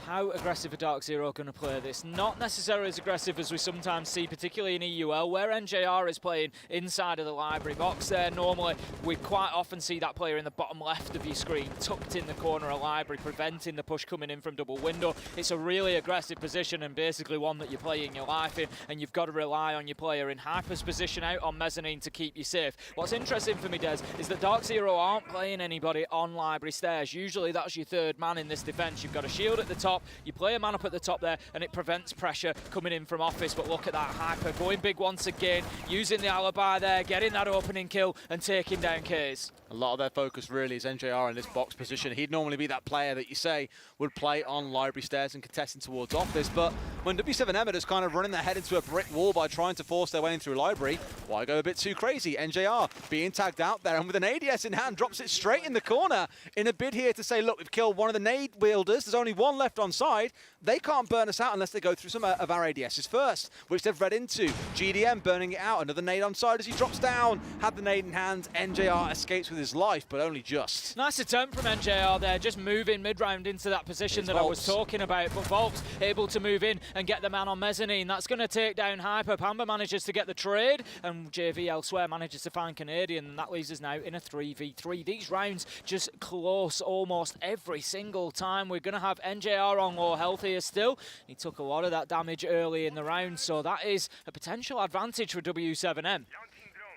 How aggressive are DarkZero going to play this? Not necessarily as aggressive as we sometimes see, particularly in EUL, where NJR is playing inside of the library box there. Normally, we quite often see that player in the bottom left of your screen, tucked in the corner of library, preventing the push coming in from double window. It's a really aggressive position and basically one that you're playing your life in, and you've got to rely on your player in Hyper's position out on mezzanine to keep you safe. What's interesting for me, Des, is that DarkZero aren't playing anybody on library stairs. Usually that's your third man in this defense. You've got a shield at the top, you play a man up at the top there, and it prevents pressure coming in from office. But look at that, Hyper going big once again, using the alibi there, getting that opening kill and taking down Kaze. A lot of their focus really is NJR in this box position. He'd normally be that player that you say would play on library stairs and contesting towards office, but when W7M is kind of running their head into a brick wall by trying to force their way in through library, why go a bit too crazy? NJR being tagged out there, and with an ADS in hand, drops it straight in the corner in a bid here to say, look, we've killed one of the nade wielders, there's only one left on side, they can't burn us out unless they go through some of our ADSs first, which they've read into. GDM burning it out, another nade on side as he drops down, had the nade in hand, NJR escapes with with his life, but only just. Nice attempt from NJR there, just moving mid-round into that position that I was talking about. But Volps able to move in and get the man on mezzanine. That's going to take down Hyper. Pamba manages to get the trade, and JV elsewhere manages to find Canadian, and that leaves us now in a 3v3. These rounds just close almost every single time. We're going to have NJR on low health here still. He took a lot of that damage early in the round, so that is a potential advantage for W7M.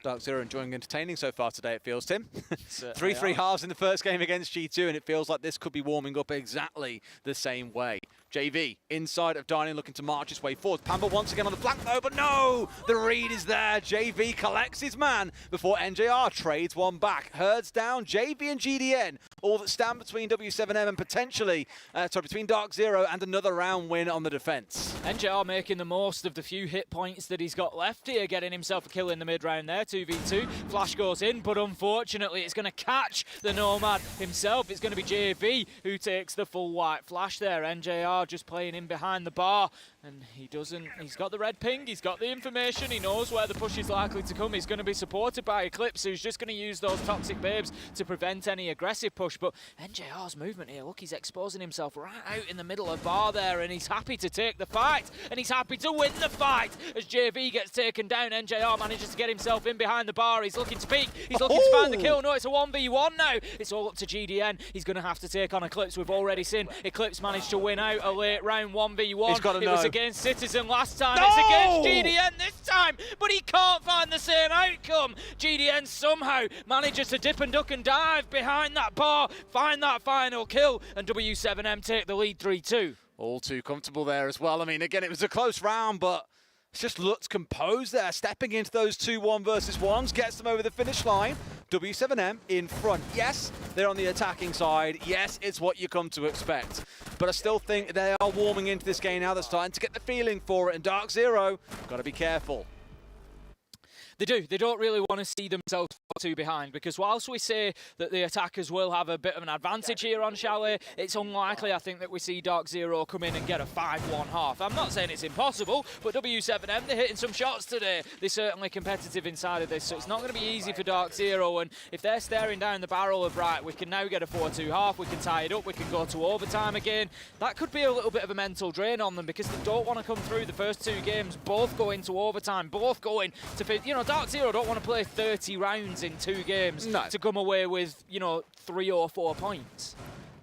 DarkZero enjoying entertaining so far today, it feels, Tim. 3-3 halves in the first game against G2, and it feels like this could be warming up exactly the same way. JV inside of Dining, looking to march his way forward. Pamba once again on the flank though, but no! The read is there. JV collects his man before NJR trades one back. Herds down, JV and GDN, all that stand between W7M and potentially, between DarkZero and another round win on the defense. NJR making the most of the few hit points that he's got left here, getting himself a kill in the mid-round there, 2v2. Flash goes in, but unfortunately it's going to catch the Nomad himself. It's going to be JV who takes the full white flash there. NJR just playing in behind the bar, and he's got the red ping, he's got the information, he knows where the push is likely to come. He's going to be supported by Eclipse, who's just going to use those toxic babes to prevent any aggressive push. But NJR's movement here, look, he's exposing himself right out in the middle of bar there, and he's happy to take the fight, and he's happy to win the fight. As JV gets taken down, NJR manages to get himself in behind the bar. He's looking to peek, he's looking to find the kill. No, it's a 1v1 now. It's all up to GDN. He's going to have to take on Eclipse. We've already seen Eclipse manage to win out a late round 1v1. He's got to know. It was against Citizen last time. No! It's against GDN this time, but he can't find the same outcome. GDN somehow manages to dip and duck and dive behind that bar, find that final kill, and W7M take the lead 3-2. All too comfortable there as well. I mean, again, it was a close round, but it's just looked composed there, stepping into those 2-1 versus 1s, gets them over the finish line. W7M in front. Yes, they're on the attacking side. Yes, it's what you come to expect. But I still think they are warming into this game now. They're starting to get the feeling for it. And DarkZero, got to be careful. They do. They don't really want to see themselves 4-2 behind, because whilst we say that the attackers will have a bit of an advantage here on Chalet, it's unlikely, I think, that we see DarkZero come in and get a 5-1 half. I'm not saying it's impossible, but W7M, they're hitting some shots today. They're certainly competitive inside of this, so it's not going to be easy for DarkZero. And if they're staring down the barrel of, right, we can now get a 4-2 half, we can tie it up, we can go to overtime again, that could be a little bit of a mental drain on them, because they don't want to come through the first two games, both going to overtime, both going to, you know, DarkZero don't want to play 30 rounds in 2 games to come away with, you know, 3 or 4 points.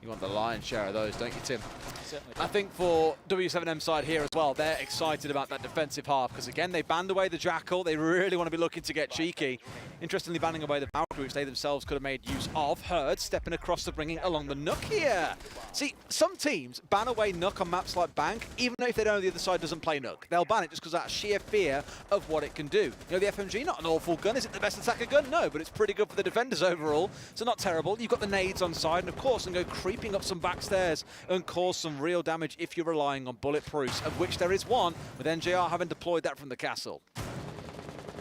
You want the lion's share of those, don't you, Tim? Certainly. I think for W7M side here as well, they're excited about that defensive half, because again, they banned away the Jackal. They really want to be looking to get cheeky. Interestingly, banning away the Valkyrie, which they themselves could have made use of. Herd stepping across the bringing along the Nook here. See, some teams ban away Nook on maps like Bank, even if they know the other side doesn't play Nook. They'll ban it just because of that sheer fear of what it can do. You know, the FMG, not an awful gun. Is it the best attacker gun? No, but it's pretty good for the defenders overall, so not terrible. You've got the nades on side, and of course, and go creeping up some backstairs and cause some real damage if you're relying on bulletproofs, of which there is one, with NJR having deployed that from the castle.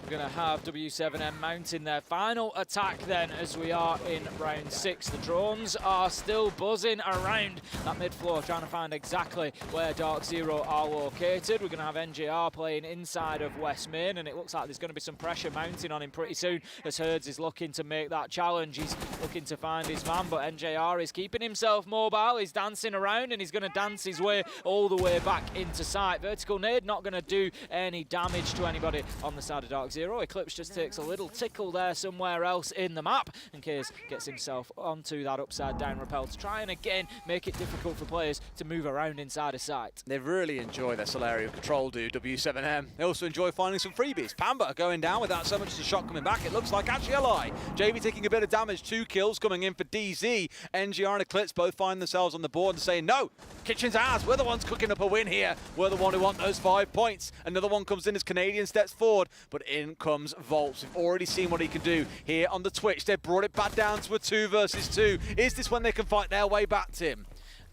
We're going to have W7M mounting their final attack then, as we are in round 6. The drones are still buzzing around that mid-floor, trying to find exactly where DarkZero are located. We're going to have NJR playing inside of West Main, and it looks like there's going to be some pressure mounting on him pretty soon, as Herds is looking to make that challenge. He's looking to find his man, but NJR is keeping himself mobile. He's dancing around, and he's going to dance his way all the way back into sight. Vertical nade not going to do any damage to anybody on the side of DarkZero. Eclipse just takes a little tickle there somewhere else in the map, and Kays gets himself onto that upside down rappel to try and again make it difficult for players to move around inside of sight. They really enjoy their Solarium control, do W7M. They also enjoy finding some freebies. Pamba going down without so much as a shot coming back. It looks like actually a lie. JV taking a bit of damage, 2 kills coming in for DZ. NGR and Eclipse both find themselves on the board and saying, no, Kitchen's ours. We're the ones cooking up a win here. We're the one who want those 5 points. Another one comes in as Canadian steps forward, but in comes Volps. We've already seen what he can do here on the Twitch. They've brought it back down to a 2 versus 2. Is this when they can fight their way back, Tim?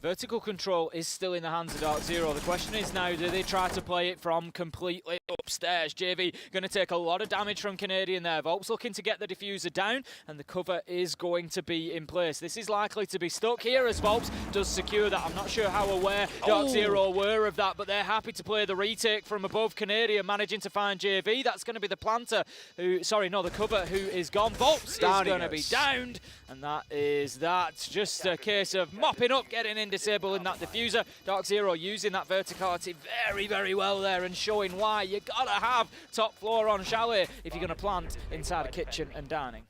Vertical control is still in the hands of DarkZero. The question is now, do they try to play it from completely upstairs? JV going to take a lot of damage from Canadian there. Volp's looking to get the diffuser down, and the cover is going to be in place. This is likely to be stuck here as Volps does secure that. I'm not sure how aware DarkZero were of that, but they're happy to play the retake from above. Canadian managing to find JV. That's going to be the planter who, sorry, no, the cover who is gone. Volps is going to be downed, and that is that. Just a case of mopping up, getting in, disabling that diffuser. DarkZero using that verticality very, very well there and showing why you gotta have top floor on chalet if you're gonna plant inside a kitchen and dining.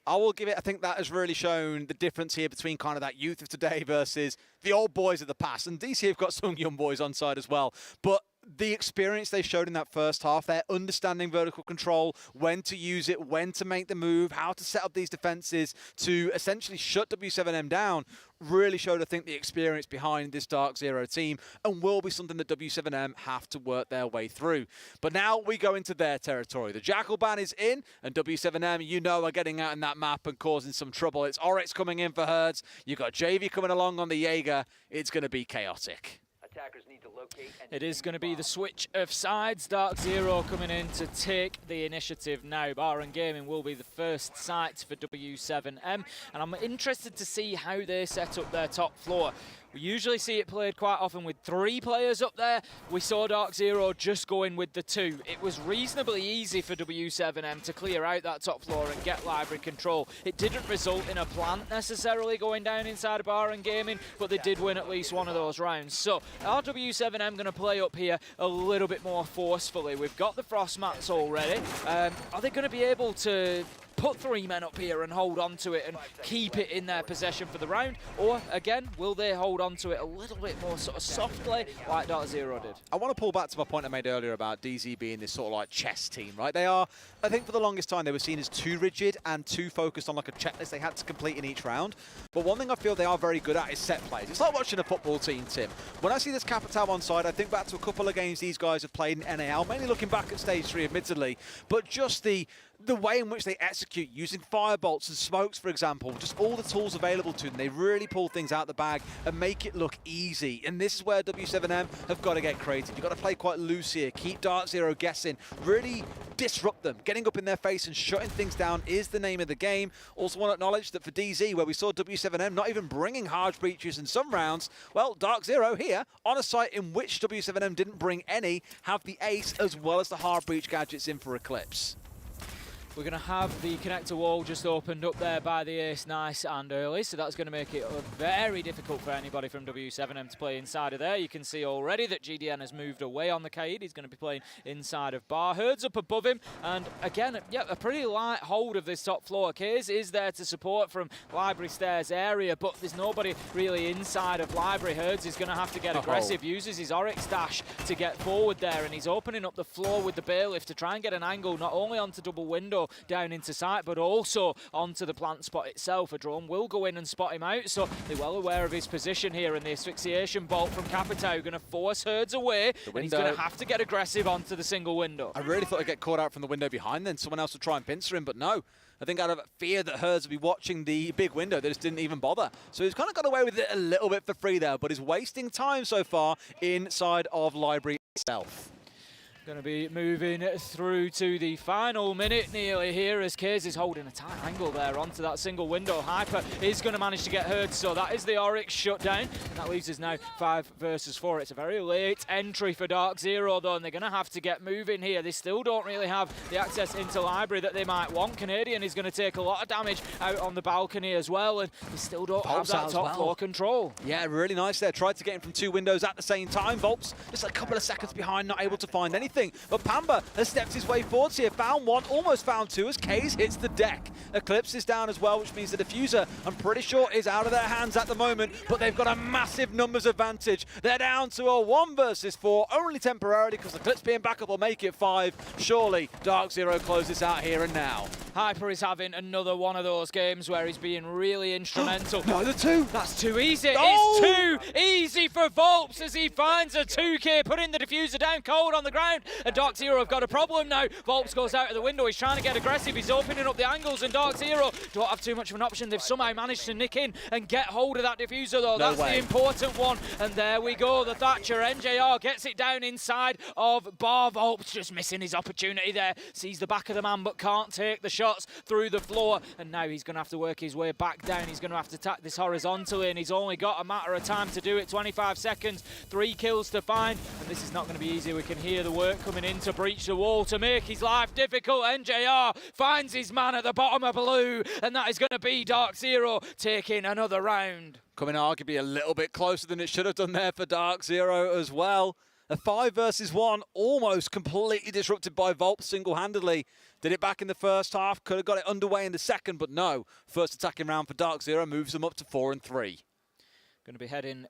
I will give it, I think that has really shown the difference here between kind of that youth of today versus the old boys of the past. And DC have got some young boys on side as well. But the experience they showed in that first half, their understanding vertical control, when to use it, when to make the move, how to set up these defenses to essentially shut W7M down, really showed, I think, the experience behind this DarkZero team and will be something that W7M have to work their way through. But now we go into their territory. The Jackal ban is in, and W7M, you know, are getting out in that map and causing some trouble. It's Oryx coming in for Herds. You've got JV coming along on the Jaeger. It's going to be chaotic. It is going to be the switch of sides. DarkZero coming in to take the initiative now. Baron Gaming will be the first site for W7M, and I'm interested to see how they set up their top floor. We usually see it played quite often with 3 players up there. We saw DarkZero just go in with the 2. It was reasonably easy for W7M to clear out that top floor and get library control. It didn't result in a plant necessarily going down inside of Baron Gaming, but they did win at least one of those rounds. So are W7M going to play up here a little bit more forcefully? We've got the frost mats already. Are they going to be able to put 3 men up here and hold on to it and keep it in their possession for the round? Or, again, will they hold on to it a little bit more sort of softly like DarkZero did? I want to pull back to my point I made earlier about DZ being this sort of like chess team, right? They are, I think for the longest time, they were seen as too rigid and too focused on like a checklist they had to complete in each round. But one thing I feel they are very good at is set plays. It's like watching a football team, Tim. When I see this Capital on side, I think back to a couple of games these guys have played in NAL, mainly looking back at Stage 3, admittedly, but just the way in which they execute, using firebolts and smokes, for example, just all the tools available to them, they really pull things out the bag and make it look easy. And this is where W7M have got to get creative. You've got to play quite loose here, keep DarkZero guessing, really disrupt them. Getting up in their face and shutting things down is the name of the game. Also want to acknowledge that for DZ, where we saw W7M not even bringing hard breaches in some rounds, well, DarkZero here, on a site in which W7M didn't bring any, have the ace as well as the hard breach gadgets in for Eclipse. We're going to have the connector wall just opened up there by the ace nice and early, so that's going to make it very difficult for anybody from W7M to play inside of there. You can see already that GDN has moved away on the Kaid. He's going to be playing inside of Bar. Herds up above him, and again, yeah, a pretty light hold of this top floor. Kays is there to support from Library Stairs area, but there's nobody really inside of Library. Herds is going to have to get aggressive, uses his Oryx dash to get forward there, and he's opening up the floor with the bailiff to try and get an angle not only onto double window down into sight, but also onto the plant spot itself. A drone will go in and spot him out, so they're well aware of his position here, and the asphyxiation bolt from Capitao going to force Herds away, and he's going to have to get aggressive onto the single window. I really thought I'd get caught out from the window behind, then someone else would try and pincer him, but no. I think out of fear that Herds would be watching the big window, they just didn't even bother. So he's kind of got away with it a little bit for free there, but is wasting time so far inside of Library itself. Going to be moving through to the final minute nearly here as Kays is holding a tight angle there onto that single window. Hyper is going to manage to get Herds, so that is the Oryx shutdown. And that leaves us now 5 versus 4. It's a very late entry for DarkZero though, and they're going to have to get moving here. They still don't really have the access into Library that they might want. Canadian is going to take a lot of damage out on the balcony as well, and they still don't have that top floor control. Yeah, really nice there. Tried to get him from 2 windows at the same time. Volps just a couple of seconds behind, not able to find anything. But Pamba has stepped his way forwards here. Found 1, almost found 2 as Kays hits the deck. Eclipse is down as well, which means the diffuser, I'm pretty sure, is out of their hands at the moment, but they've got a massive numbers advantage. They're down to a 1 versus 4, only temporarily, because Eclipse being back up will make it 5. Surely DarkZero closes out here and now. Hyper is having another one of those games where he's being really instrumental. No, the two. That's too easy. Oh! It's too easy for Volps as he finds a 2K, putting the diffuser down cold on the ground. And DarkZero have got a problem now. Volps goes out of the window. He's trying to get aggressive. He's opening up the angles, and DarkZero don't have too much of an option. They've somehow managed to nick in and get hold of that diffuser, though. That's the important one. And there we go. The Thatcher NJR gets it down inside of Bar. Volps just missing his opportunity there. Sees the back of the man, but can't take the shots through the floor. And now he's going to have to work his way back down. He's going to have to attack this horizontally, and he's only got a matter of time to do it. 25 seconds, 3 kills to find, and this is not going to be easy. We can hear the work coming in to breach the wall to make his life difficult. NJR finds his man at the bottom of blue, and that is going to be DarkZero taking another round. Coming arguably a little bit closer than it should have done there for DarkZero as well. A 5 versus 1, almost completely disrupted by Volp single-handedly. Did it back in the first half, could have got it underway in the second, but no. First attacking round for DarkZero moves them up to 4 and 3. Going to be heading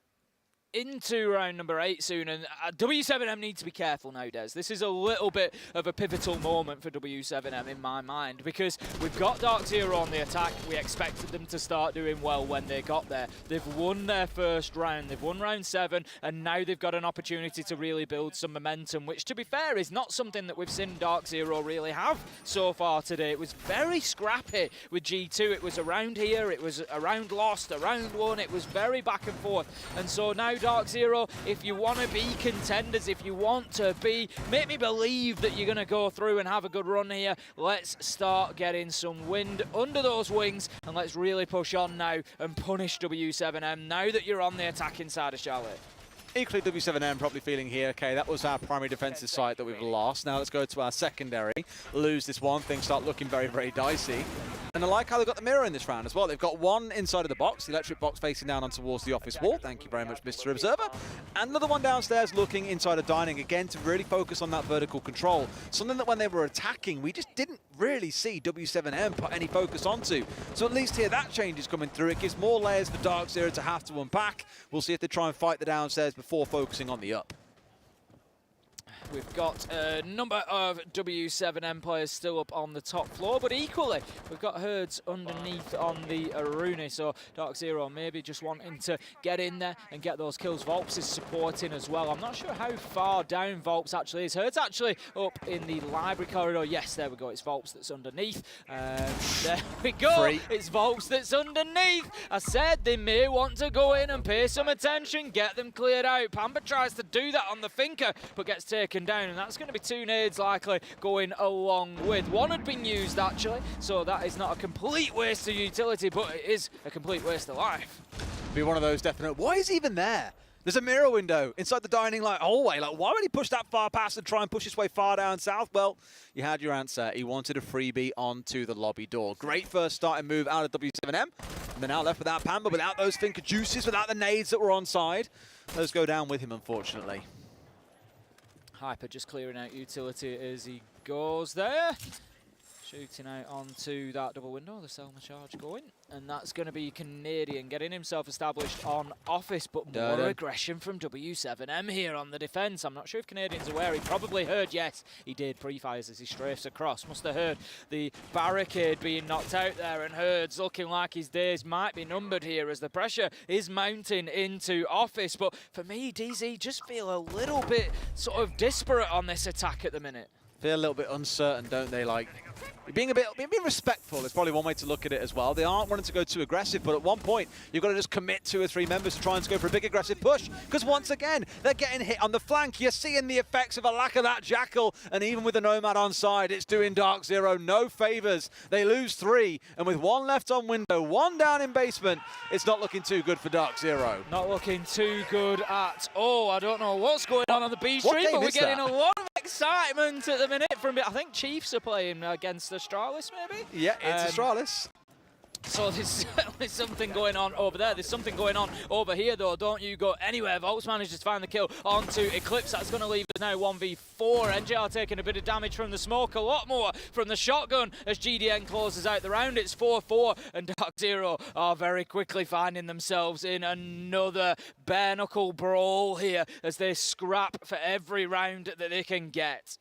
into round number 8 soon, and W7M needs to be careful now, Des. This is a little bit of a pivotal moment for W7M in my mind, because we've got DarkZero on the attack. We expected them to start doing well when they got there. They've won their first round. They've won round 7, and now they've got an opportunity to really build some momentum, which, to be fair, is not something that we've seen DarkZero really have so far today. It was very scrappy with G2. It was around here, it was a round lost, a round won. It was very back and forth, and so now DarkZero, if you want to be contenders, if you want to be, make me believe that you're going to go through and have a good run here. Let's start getting some wind under those wings, and let's really push on now and punish W7M now that you're on the attacking side of Charlotte. Equally, W7M probably feeling here, okay, that was our primary defensive site that we've lost. Now let's go to our secondary. Lose this one, things start looking very, very dicey. And I like how they've got the mirror in this round as well. They've got one inside of the box, the electric box facing down on towards the office wall. Thank you very much, Mr. Observer. And another one downstairs looking inside of dining, again, to really focus on that vertical control. Something that when they were attacking, we just didn't really see W7M put any focus onto. So at least here, that change is coming through. It gives more layers for DarkZero to have to unpack. We'll see if they try and fight the downstairs before focusing on the up. We've got a number of W7M players still up on the top floor, but equally, we've got herds underneath on the Aruna, so DarkZero maybe just wanting to get in there and get those kills. Volps is supporting as well. I'm not sure how far down Volps actually is. Herds actually up in the library corridor. Yes, there we go. It's Volps that's underneath. There we go. Free. It's Volps that's underneath. I said they may want to go in and pay some attention, get them cleared out. Pamba tries to do that on the Finker, but gets taken down, and that's going to be 2 nades likely going along with. One had been used actually, so that is not a complete waste of utility, but it is a complete waste of life. Be one of those definite. Why is he even there? There's a mirror window inside the dining hallway. Like, why would he push that far past and try and push his way far down south? Well, you had your answer. He wanted a freebie onto the lobby door. Great first starting move out of W7M. And they're now left without Pamba, without those Finker juices, without the nades that were on side. Those go down with him, unfortunately. Hyper just clearing out utility as he goes there. Shooting out onto that double window, the Selma charge going. And that's going to be Canadian getting himself established on office, but more aggression from W7M here on the defence. I'm not sure if Canadian's aware. He probably heard, yes, he did, pre-fires as he strafes across. Must have heard the barricade being knocked out there, and Herds looking like his days might be numbered here as the pressure is mounting into office. But for me, DZ, just feel a little bit sort of disparate on this attack at the minute. Feel a little bit uncertain, don't they? Like, being respectful is probably one way to look at it as well. They aren't wanting to go too aggressive, but at one point, you've got to just commit 2 or 3 members to try and go for a big aggressive push. Because once again, they're getting hit on the flank. You're seeing the effects of a lack of that Jackal, and even with the Nomad on side, it's doing DarkZero no favors. They lose 3, and with 1 left on window, 1 down in basement, it's not looking too good for DarkZero. Not looking too good at all. I don't know what's going on the B stream, but we're getting a lot of excitement at the minute from, I think Chiefs are playing against Astralis, maybe? Yeah, it's Astralis. So there's certainly something going on over there. There's something going on over here, though. Don't you go anywhere. Volps manages to find the kill onto Eclipse. That's going to leave us now 1v4. NJR taking a bit of damage from the smoke, a lot more from the shotgun as GDN closes out the round. It's 4-4, and DarkZero are very quickly finding themselves in another bare-knuckle brawl here as they scrap for every round that they can get.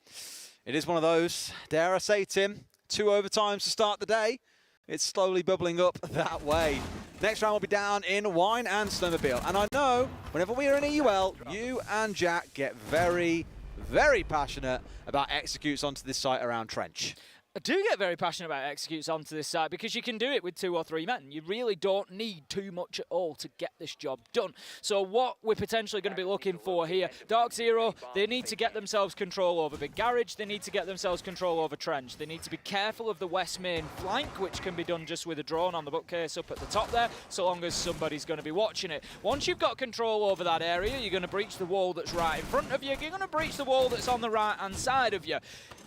It is one of those, dare I say, Tim, 2 overtimes to start the day. It's slowly bubbling up that way. Next round will be down in Wine and Snowmobile. And I know whenever we are in EUL, you and Jack get very, very passionate about executes onto this site around Trench. I do get very passionate about executes onto this side because you can do it with 2 or 3 men. You really don't need too much at all to get this job done. So what we're potentially going to be looking for here, DarkZero, they need to get themselves control over Big Garage. They need to get themselves control over Trench. They need to be careful of the west main flank, which can be done just with a drone on the bookcase up at the top there, so long as somebody's going to be watching it. Once you've got control over that area, you're going to breach the wall that's right in front of you. You're going to breach the wall that's on the right-hand side of you.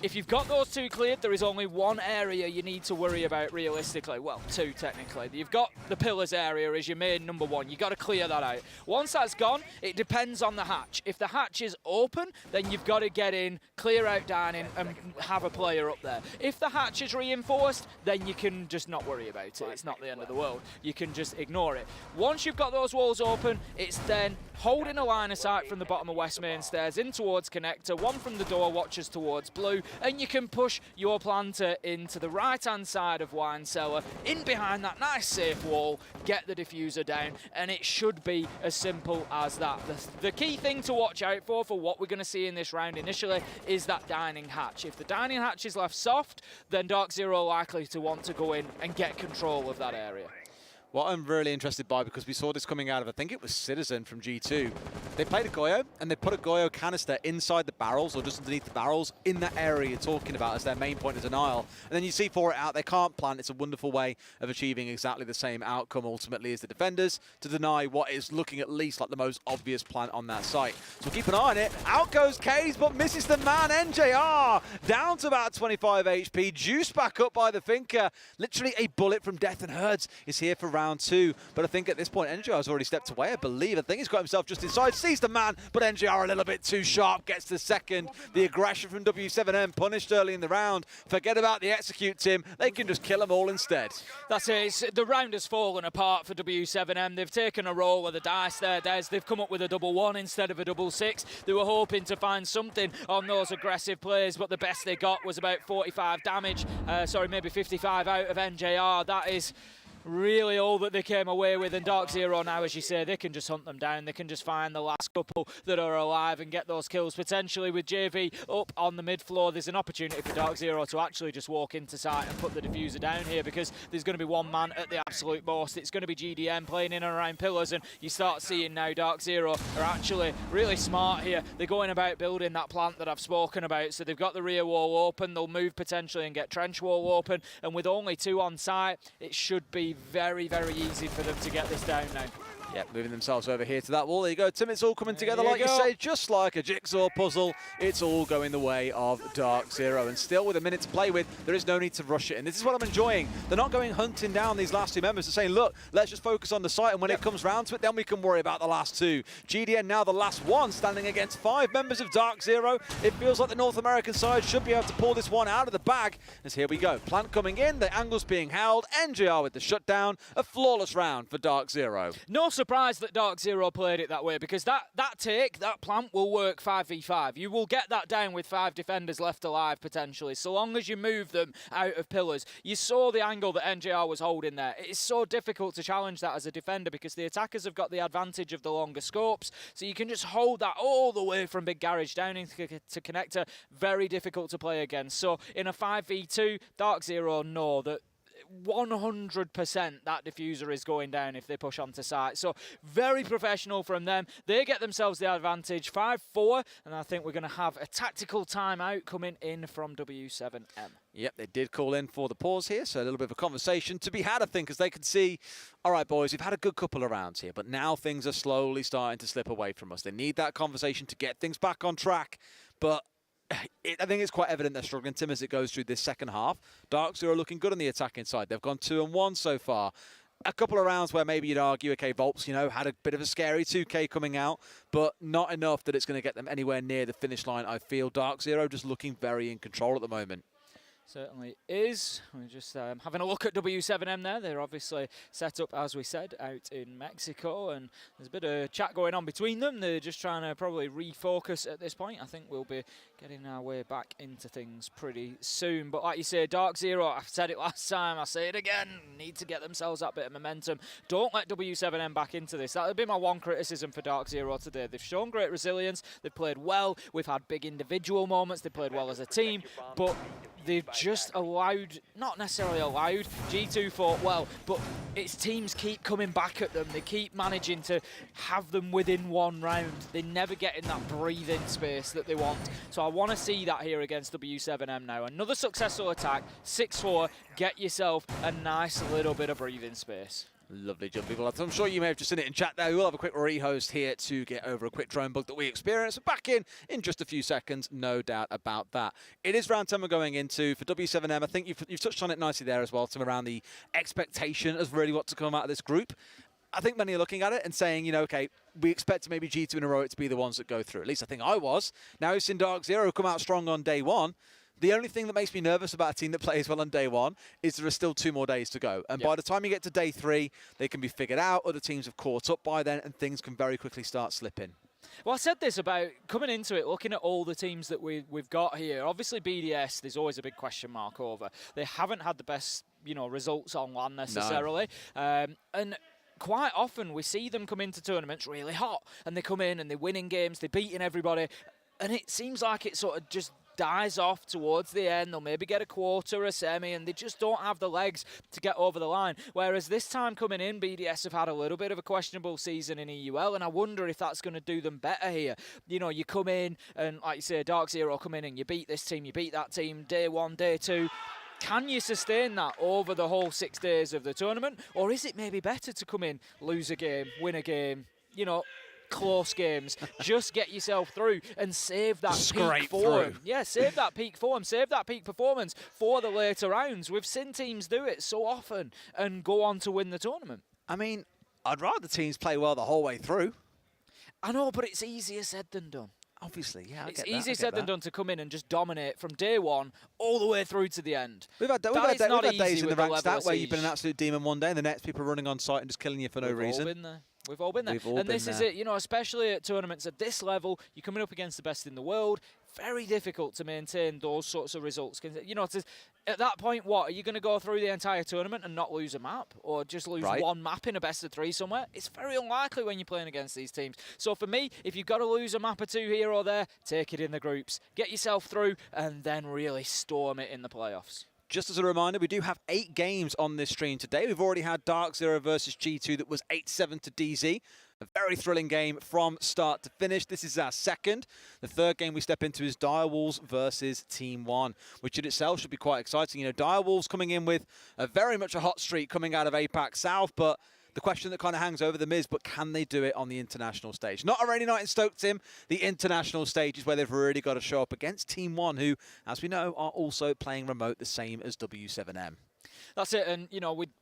If you've got those 2 cleared, there is only 1 area you need to worry about realistically. Well, 2 technically. You've got the pillars area as your main number 1. You've got to clear that out. Once that's gone, it depends on the hatch. If the hatch is open, then you've got to get in, clear out dining, and have a player up there. If the hatch is reinforced, then you can just not worry about it. It's not the end of the world. You can just ignore it. Once you've got those walls open, it's then holding a line of sight from the bottom of West Main Stairs in towards Connector, 1 from the door watches towards Blue, and you can push your planter into the right-hand side of Wine Cellar, in behind that nice safe wall, get the diffuser down, and it should be as simple as that. The key thing to watch out for what we're going to see in this round initially is that dining hatch. If the dining hatch is left soft, then DarkZero are likely to want to go in and get control of that area. What I'm really interested by, because we saw this coming out of, I think it was Citizen from G2. They played a Goyo, and they put a Goyo canister inside the barrels, or just underneath the barrels, in that area you're talking about as their main point of denial. And then you see for it out, they can't plant. It's a wonderful way of achieving exactly the same outcome, ultimately, as the defenders, to deny what is looking at least like the most obvious plant on that site. So keep an eye on it. Out goes Kays, but misses the man, NJR, down to about 25 HP, juiced back up by the Finker. Literally a bullet from Death and Herds is here for round 2, but I think at this point NJR has already stepped away, I believe. I think he's got himself just inside, sees the man, but NJR a little bit too sharp, gets the second. The aggression from W7M punished early in the round. Forget about the execute, Tim. They can just kill them all instead. That's it. The round has fallen apart for W7M. They've taken a roll of the dice there, Des. They've come up with a 1-1 instead of a 6-6. They were hoping to find something on those aggressive plays, but the best they got was about 45 damage. Sorry, maybe 55 out of NJR. That is really all that they came away with, and DarkZero now, as you say, they can just hunt them down. They can just find the last couple that are alive and get those kills. Potentially with JV up on the mid floor, there's an opportunity for DarkZero to actually just walk into sight and put the diffuser down here, because there's going to be 1 man at the absolute most. It's going to be GDM playing in and around pillars, and you start seeing now DarkZero are actually really smart here. They're going about building that plant that I've spoken about, so they've got the rear wall open. They'll move potentially and get trench wall open, and with only 2 on site, it should be very, very easy for them to get this down now. Yeah, moving themselves over here to that wall. There you go, Tim. It's all coming together, like you say, just like a jigsaw puzzle. It's all going the way of DarkZero. And still with a minute to play with, there is no need to rush it. And this is what I'm enjoying. They're not going hunting down these last 2 members. They're saying, look, let's just focus on the site. And when it comes round to it, then we can worry about the last 2. GDN now the last one, standing against 5 members of DarkZero. It feels like the North American side should be able to pull this one out of the bag. As here we go. Plant coming in, the angle's being held. NJR with the shutdown. A flawless round for DarkZero. No surprise that DarkZero played it that way, because that plant will work 5v5. You will get that down with 5 defenders left alive potentially, so long as you move them out of pillars. You saw the angle that NJR was holding there. It is so difficult to challenge that as a defender, because the attackers have got the advantage of the longer scopes, so you can just hold that all the way from Big Garage down into Connector. Very difficult to play against. So in a 5v2, DarkZero know that 100% that diffuser is going down if they push onto site. So very professional from them. They get themselves the advantage, 5-4, and I think we're going to have a tactical timeout coming in from W7M. Yep, they did call in for the pause here, so a little bit of a conversation to be had, I think, as they can see, all right, boys, we've had a good couple of rounds here, but now things are slowly starting to slip away from us. They need that conversation to get things back on track, but I think it's quite evident they're struggling, Tim, as it goes through this second half. DarkZero are looking good on the attacking side. They've gone 2-1 so far. A couple of rounds where maybe you'd argue, okay, Volps, you know, had a bit of a scary 2K coming out, but not enough that it's going to get them anywhere near the finish line. I feel DarkZero just looking very in control at the moment. Certainly is. We're just having a look at W7M there. They're obviously set up, as we said, out in Mexico, and there's a bit of chat going on between them. They're just trying to probably refocus at this point. I think we'll be getting our way back into things pretty soon. But like you say, DarkZero, I've said it last time, I'll say it again, need to get themselves that bit of momentum. Don't let W7M back into this. That would be my one criticism for DarkZero today. They've shown great resilience, they've played well, we've had big individual moments, they've played well as a team, but they've just allowed, not necessarily allowed, G2 fought well, but its teams keep coming back at them. They keep managing to have them within one round. They never get in that breathing space that they want. So I want to see that here against W7M now. Another successful attack, 6-4, get yourself a nice little bit of breathing space. Lovely, John. People, I'm sure you may have just seen it in chat there. We'll have a quick rehost here to get over a quick drone bug that we experienced. Back in just a few seconds, no doubt about that. It is round 10 we're going into for W7M. I think you've touched on it nicely there as well, Tim, around the expectation of really what to come out of this group. I think many are looking at it and saying, you know, okay, we expect maybe G2 and Heroic to be the ones that go through. At least I think I was. Now we've seen DarkZero come out strong on day one. The only thing that makes me nervous about a team that plays well on day one is there are still 2 more days to go. And by the time you get to day 3, they can be figured out. Other teams have caught up by then, and things can very quickly start slipping. Well, I said this about coming into it, looking at all the teams that we've got here. Obviously, BDS, there's always a big question mark over. They haven't had the best, results on LAN necessarily. No. And quite often we see them come into tournaments really hot, and they come in and they're winning games, they're beating everybody, and it seems like it sort of just dies off towards the end. They'll maybe get a quarter, a semi, and they just don't have the legs to get over the line. Whereas this time coming in, BDS have had a little bit of a questionable season in EUL, and I wonder if that's going to do them better here. You come in, and like you say, DarkZero come in and you beat this team, you beat that team, day 1, day 2. Can you sustain that over the whole 6 days of the tournament? Or is it maybe better to come in, lose a game, win a game, close games, just get yourself through and save that peak form. Yeah, save that peak form, save that peak performance for the later rounds. We've seen teams do it so often and go on to win the tournament. I mean, I'd rather teams play well the whole way through. I know, but it's easier said than done. Obviously, yeah, it's easier said than done to come in and just dominate from day 1 all the way through to the end. We've had days in the ranked stat where you've been an absolute demon one day and the next people are running on site and just killing you for no reason. We've all been there. And this is it, especially at tournaments at this level, you're coming up against the best in the world. Very difficult to maintain those sorts of results. At that point, what? Are you going to go through the entire tournament and not lose a map? Or just lose one map in a best of 3 somewhere? It's very unlikely when you're playing against these teams. So for me, if you've got to lose a map or 2 here or there, take it in the groups. Get yourself through and then really storm it in the playoffs. Just as a reminder, we do have 8 games on this stream today. We've already had DarkZero versus G2 that was 8-7 to DZ. A very thrilling game from start to finish. This is our second. The third game we step into is Direwolves versus Team 1, which in itself should be quite exciting. Direwolves coming in with very much a hot streak coming out of APAC South, but the question that kind of hangs over them is, but can they do it on the international stage? Not a rainy night in Stoke, Tim. The international stage is where they've really got to show up against Team 1, who, as we know, are also playing remote, the same as W7M. That's it, and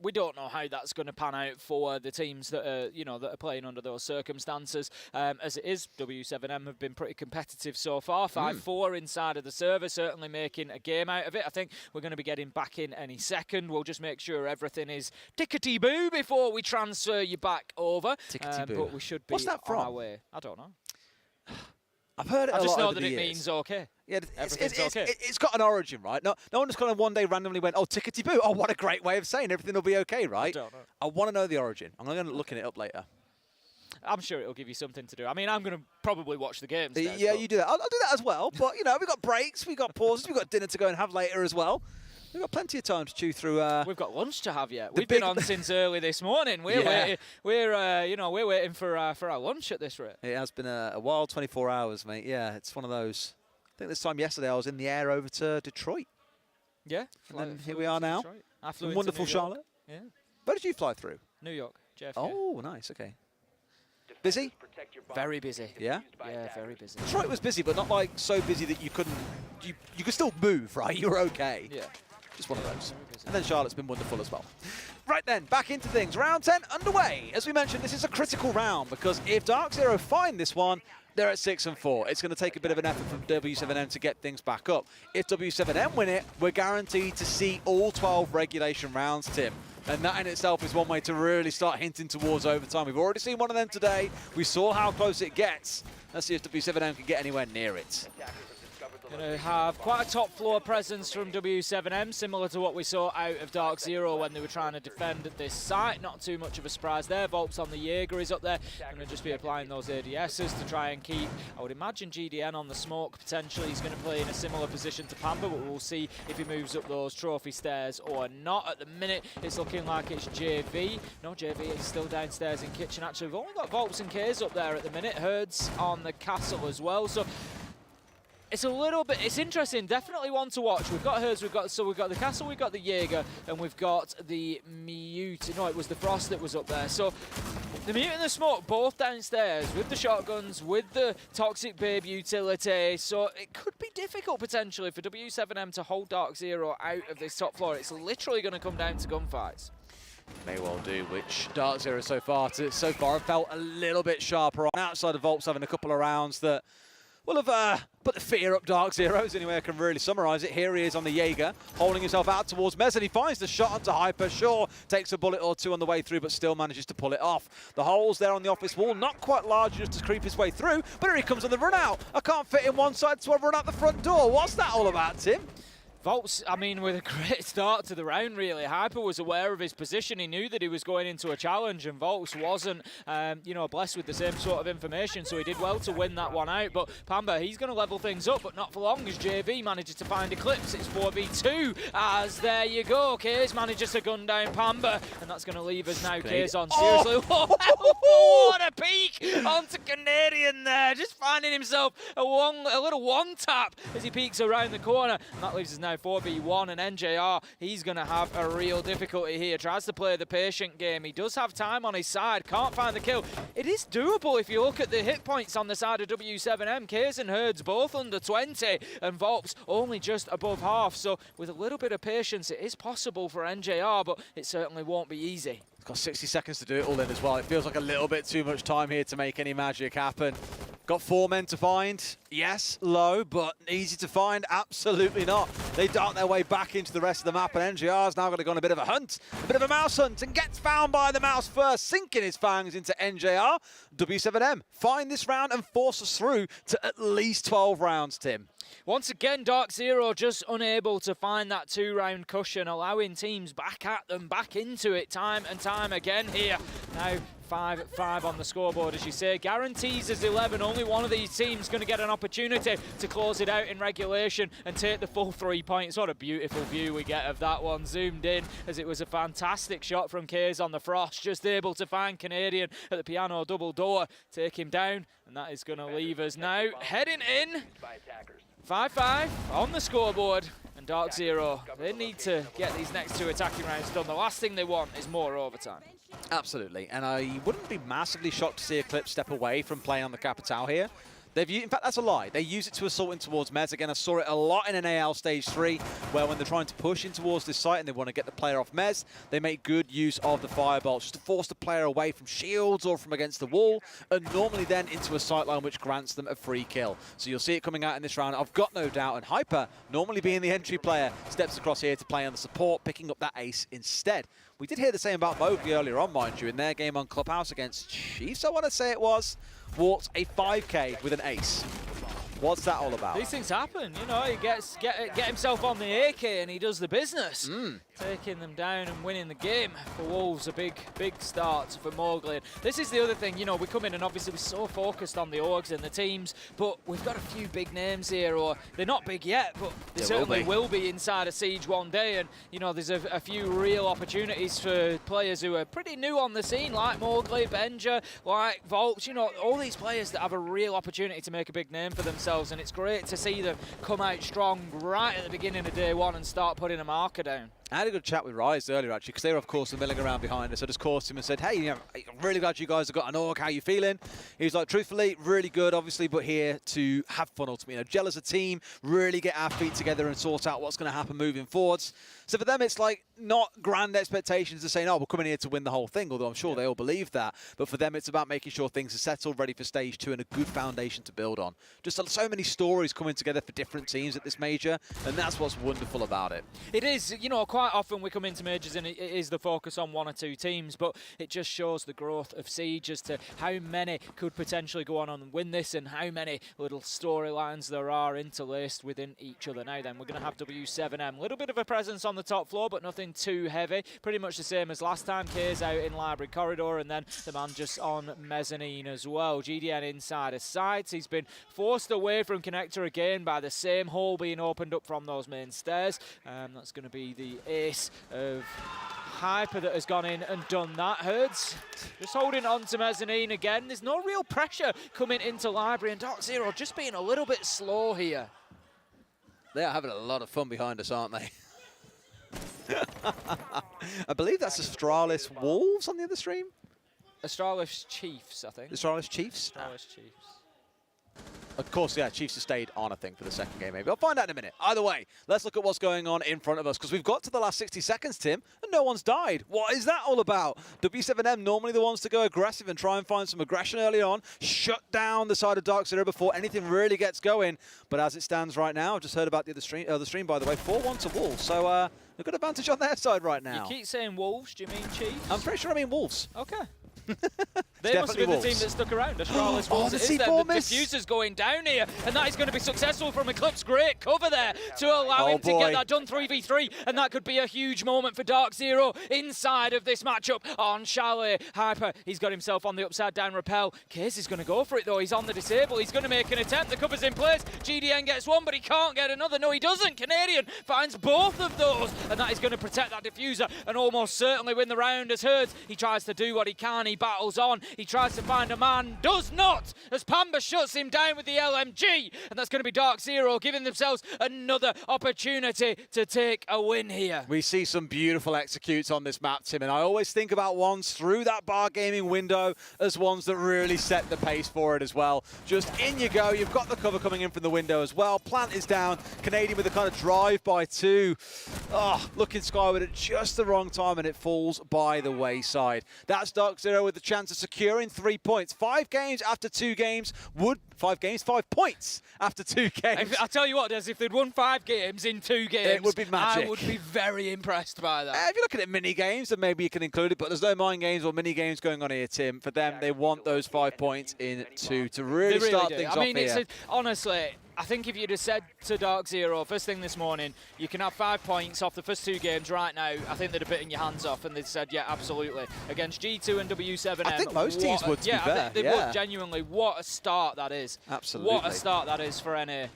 we don't know how that's going to pan out for the teams that are that are playing under those circumstances. As it is, W7M have been pretty competitive so far. 5-4 inside of the server, certainly making a game out of it. I think we're going to be getting back in any second. We'll just make sure everything is tickety-boo before we transfer you back over. Tickety-boo. But we should be on our way. I don't know. I've heard it a lot. I just know that it means okay. Yeah, everything's okay. It's got an origin, right? No one just kind of one day randomly went, oh, tickety-boo. Oh, what a great way of saying everything will be okay, right? I don't know. I want to know the origin. I'm going to look it up later. I'm sure it'll give you something to do. I mean, I'm going to probably watch the games. Yeah, you do that. I'll do that as well. But, we've got breaks, we've got pauses, we've got dinner to go and have later as well. We've got plenty of time to chew through. We've got lunch to have yet. We've been on since early this morning. We're waiting. We're waiting for our lunch at this rate. It has been a wild 24 hours, mate. Yeah, it's one of those. I think this time yesterday I was in the air over to Detroit. Yeah. And then here we are now. In wonderful Charlotte. Yeah. Where did you fly through? New York, JFK. Oh, nice. Okay. Busy? Very busy. Yeah? Yeah, very busy. Detroit was busy, but not like so busy that you couldn't. You could still move, right? You were okay. Yeah. Just one of those. And then Charlotte's been wonderful as well. Right then, back into things. Round 10 underway. As we mentioned, this is a critical round because if DarkZero find this one, they're at 6 and 4. It's going to take a bit of an effort from W7M to get things back up. If W7M win it, we're guaranteed to see all 12 regulation rounds, Tim. And that in itself is one way to really start hinting towards overtime. We've already seen one of them today. We saw how close it gets. Let's see if W7M can get anywhere near it. Going to have quite a top floor presence from W7M, similar to what we saw out of DarkZero when they were trying to defend this site. Not too much of a surprise there. Volps on the Jaeger is up there. Going to just be applying those ADSs to try and keep, I would imagine, GDN on the smoke potentially. He's going to play in a similar position to Pamba, but we'll see if he moves up those trophy stairs or not. At the minute, it's looking like it's JV. No, JV is still downstairs in kitchen. Actually, we've only got Volps and K's up there at the minute. Herds on the castle as well. So it's a little bit, it's interesting, definitely one to watch. We've got Herds, we've got the Castle, we've got the Jaeger, and we've got the Mute. No, it was the Frost that was up there. So the Mute and the Smoke both downstairs with the shotguns, with the Toxic Babe utility. So it could be difficult potentially for W7M to hold DarkZero out of this top floor. It's literally going to come down to gunfights. May well do, which DarkZero so far have felt a little bit sharper on. Outside of Volps having a couple of rounds that will have put the fear up DarkZero's, anyway I can really summarise it. Here he is on the Jaeger, holding himself out towards Mez, and he finds the shot onto Hyper. Sure, takes a bullet or two on the way through, but still manages to pull it off. The holes there on the office wall, not quite large just to creep his way through, but here he comes on the run out. I can't fit in one side, so I run out the front door. What's that all about, Tim? Volps, I mean, with a great start to the round, really. Hyper was aware of his position. He knew that he was going into a challenge, and Volps wasn't, you know, blessed with the same sort of information, so he did well to win that one out. But Pamba, he's going to level things up, but not for long, as JV manages to find Eclipse. It's 4v2, as there you go. Kays manages to gun down Pamba, and that's going to leave us now. Kays on, seriously. Oh, what a peek onto Canadian there, just finding himself a little one-tap as he peeks around the corner, and that leaves us now 4v1, and NJR, he's going to have a real difficulty here. Tries to play the patient game. He does have time on his side. Can't find the kill. It is doable if you look at the hit points on the side of W7M. Kays and Herds both under 20, and Volps only just above half. So with a little bit of patience, it is possible for NJR, but it certainly won't be easy. He's got 60 seconds to do it all in as well. It feels like a little bit too much time here to make any magic happen. Got 4 men to find. Yes, low, but easy to find? Absolutely not. They dart their way back into the rest of the map, and NJR's now going to go on a bit of a hunt, a bit of a mouse hunt, and gets found by the mouse first, sinking his fangs into NJR. W7M find this round and force us through to at least 12 rounds, Tim. Once again, DarkZero just unable to find that 2-round cushion, allowing teams back at them, back into it time and time again here. Now 5-5 on the scoreboard, as you say. Guarantees is 11. Only one of these teams going to get an opportunity to close it out in regulation and take the full 3 points. What a beautiful view we get of that one, zoomed in, as it was a fantastic shot from Kays on the Frost, just able to find Canadian at the piano double door, take him down, and that is going to leave us now heading in 5-5 on the scoreboard. And DarkZero, they need to get these next 2 attacking rounds done. The last thing they want is more overtime. Absolutely, and I wouldn't be massively shocked to see Eclipse step away from playing on the Capitale here. In fact, that's a lie. They use it to assault in towards Mez. Again, I saw it a lot in an AL Stage 3, where when they're trying to push in towards this site and they want to get the player off Mez, they make good use of the firebolts just to force the player away from shields or from against the wall, and normally then into a sightline which grants them a free kill. So you'll see it coming out in this round, I've got no doubt. And Hyper, normally being the entry player, steps across here to play on the support, picking up that ace instead. We did hear the same about Mowgli earlier on, mind you, in their game on Clubhouse against Chiefs, I want to say it was. Walked a 5K with an ace. What's that all about? These things happen, you know. He get himself on the AK and he does the business. Taking them down and winning the game for Wolves, a big start for Mowgli. This is the other thing, you know, we come in and obviously we're so focused on the orgs and the teams, but we've got a few big names here, or they're not big yet, but they certainly will be inside a Siege one day. And, you know, there's a few real opportunities for players who are pretty new on the scene, like Mowgli, Benja, like Volps, you know, all these players that have a real opportunity to make a big name for themselves, and it's great to see them come out strong right at the beginning of day one and start putting a marker down. I had a good chat with Rise earlier, actually, because they were, of course, milling around behind us. I just called him and said, hey, you know, I'm really glad you guys have got an org. How you feeling? He was like, truthfully, really good, obviously, but here to have fun ultimately. You know, gel as a team, really get our feet together and sort out what's going to happen moving forwards. So for them, it's like not grand expectations to say, no, we're coming here to win the whole thing, although I'm sure they all believe that. But for them, it's about making sure things are settled, ready for stage 2, and a good foundation to build on. Just so many stories coming together for different teams at this major, and that's what's wonderful about it. It is, you know, quite often we come into majors and it is the focus on 1 or 2 teams, but it just shows the growth of Siege as to how many could potentially go on and win this and how many little storylines there are interlaced within each other. Now then, we're going to have W7M. A little bit of a presence on the top floor, but nothing too heavy. Pretty much the same as last time. K's out in Library Corridor, and then the man just on mezzanine as well. GDN inside of sights. He's been forced away from connector again by the same hole being opened up from those main stairs. That's going to be the ace of Hyper that has gone in and done that. Herds just holding on to mezzanine again. There's no real pressure coming into Library, and DarkZero just being a little bit slow here. They are having a lot of fun behind us, aren't they? I believe that's Astralis Wolves on the other stream. Astralis Chiefs, I think. Astralis Chiefs? Astralis Chiefs. Of course, yeah, Chiefs have stayed on, I think, for the second game, maybe. I'll find out in a minute. Either way, let's look at what's going on in front of us, because we've got to the last 60 seconds, Tim, and no one's died. What is that all about? W7M, normally the ones to go aggressive and try and find some aggression early on, shut down the side of DarkZero before anything really gets going. But as it stands right now, I've just heard about the stream, by the way, 4-1 to Wolves. So, a good advantage on their side right now. You keep saying Wolves, do you mean Chiefs? I'm pretty sure I mean Wolves. Okay. They must be the team that stuck around. Astralis Wolves, the it is them. C4 The miss. diffuser's going down here, and that is going to be successful from Eclipse. Great cover there to allow him to get that done 3v3, and that could be a huge moment for DarkZero inside of this matchup on Chalet. Hyper, he's got himself on the upside down rappel. Case is going to go for it though. He's on the disable. He's going to make an attempt. The cover's in place. GDN gets one, but he can't get another. No, he doesn't. Canadian finds both of those, and that is going to protect that diffuser and almost certainly win the round as Herds. He tries to do what he can. He battles on. He tries to find a man, does not, as Pamba shuts him down with the LMG, and that's going to be DarkZero giving themselves another opportunity to take a win here. We see some beautiful executes on this map, Tim, and I always think about ones through that bar gaming window as ones that really set the pace for it as well. Just in you go, you've got the cover coming in from the window as well. Plant is down, Canadian with a kind of drive-by two. Looking skyward at just the wrong time, and it falls by the wayside. That's DarkZero with the chance of securing 3 points. 5 games after 2 games would... 5 games? 5 points after 2 games. I tell you what, Des, if they'd won 5 games in 2 games, it would be magic. I would be very impressed by that. If you're looking at mini games, then maybe you can include it, but there's no mind games or mini games going on here, Tim. For them, they want those 5 points in 2 to really start things off here. Honestly, I think if you'd have said to DarkZero first thing this morning, you can have 5 points off the first 2 games right now, I think they'd have bitten your hands off, and they'd said, yeah, absolutely. Against G2 and W7M. I think most teams would, to be fair. I think they would, genuinely. What a start that is. Absolutely. What a start that is for NA.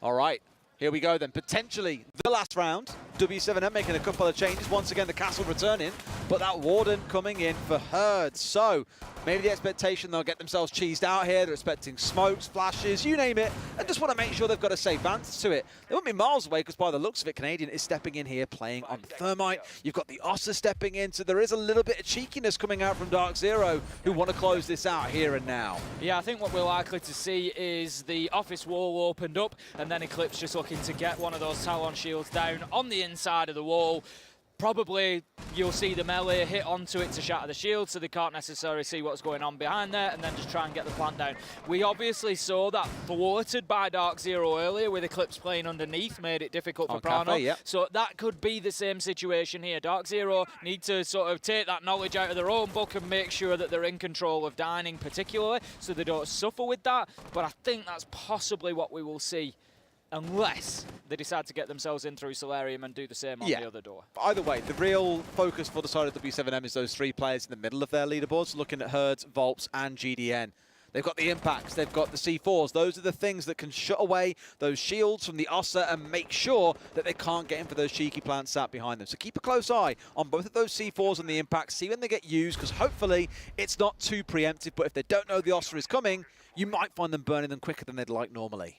All right. Here we go then, potentially the last round. W7M making a couple of changes. Once again, the castle returning, but that Warden coming in for Herds. So maybe the expectation they'll get themselves cheesed out here. They're expecting smokes, flashes, you name it, and just want to make sure they've got a safe answer to it. They won't be miles away because by the looks of it, Canadian is stepping in here playing on the Thermite. You've got the Ossa stepping in, so there is a little bit of cheekiness coming out from DarkZero who want to close this out here and now. Yeah, I think what we're likely to see is the office wall opened up and then Eclipse just looking to get one of those Talon shields down on the inside of the wall. Probably you'll see the melee hit onto it to shatter the shield, so they can't necessarily see what's going on behind there, and then just try and get the plant down. We obviously saw that thwarted by DarkZero earlier with Eclipse playing underneath, made it difficult for Prano. Yep. So that could be the same situation here. DarkZero need to sort of take that knowledge out of their own book and make sure that they're in control of dining particularly, so they don't suffer with that. But I think that's possibly what we will see, unless they decide to get themselves in through Solarium and do the same on the other door. Either way, the real focus for the side of W7M is those 3 players in the middle of their leaderboards, looking at Herds, Volps, and GDN. They've got the impacts, they've got the C4s. Those are the things that can shut away those shields from the Ossa and make sure that they can't get in for those cheeky plants sat behind them. So keep a close eye on both of those C4s and the impacts. See when they get used, because hopefully it's not too preemptive. But if they don't know the Ossa is coming, you might find them burning them quicker than they'd like normally.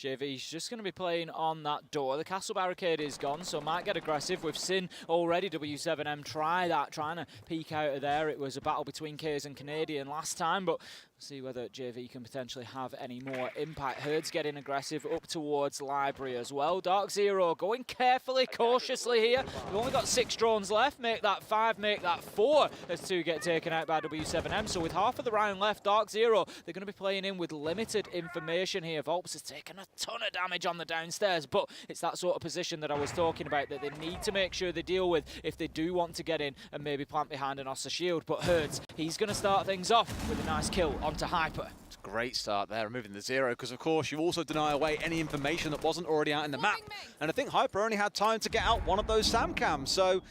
JV's just going to be playing on that door. The castle barricade is gone, so might get aggressive. We've seen already W7M try that, trying to peek out of there. It was a battle between Kays and Canadian last time, but see whether JV can potentially have any more impact. Herd's getting aggressive up towards Library as well. DarkZero going carefully, cautiously here. We've only got 6 drones left. Make that 5, make that 4 as 2 get taken out by W7M. So with half of the round left, DarkZero, they're going to be playing in with limited information here. Volps has taken a ton of damage on the downstairs, but it's that sort of position that I was talking about that they need to make sure they deal with if they do want to get in and maybe plant behind an Ossa shield. But Herds, he's going to start things off with a nice kill onto Hyper. It's a great start there, removing the 0, because of course you also deny away any information that wasn't already out in the map. And I think Hyper only had time to get out one of those SAM cams, so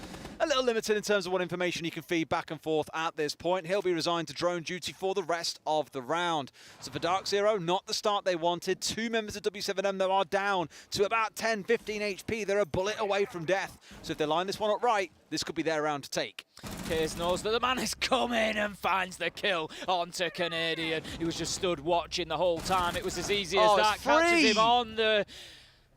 a little limited in terms of what information he can feed back and forth at this point. He'll be resigned to drone duty for the rest of the round. So for DarkZero, not the start they wanted. 2 members of W7M that are down to about 10, 15 HP. They're a bullet away from death. So if they line this one up right, this could be their round to take. Kays knows that the man has come in and finds the kill onto Canadian. He was just stood watching the whole time. It was as easy as that. Catches him on the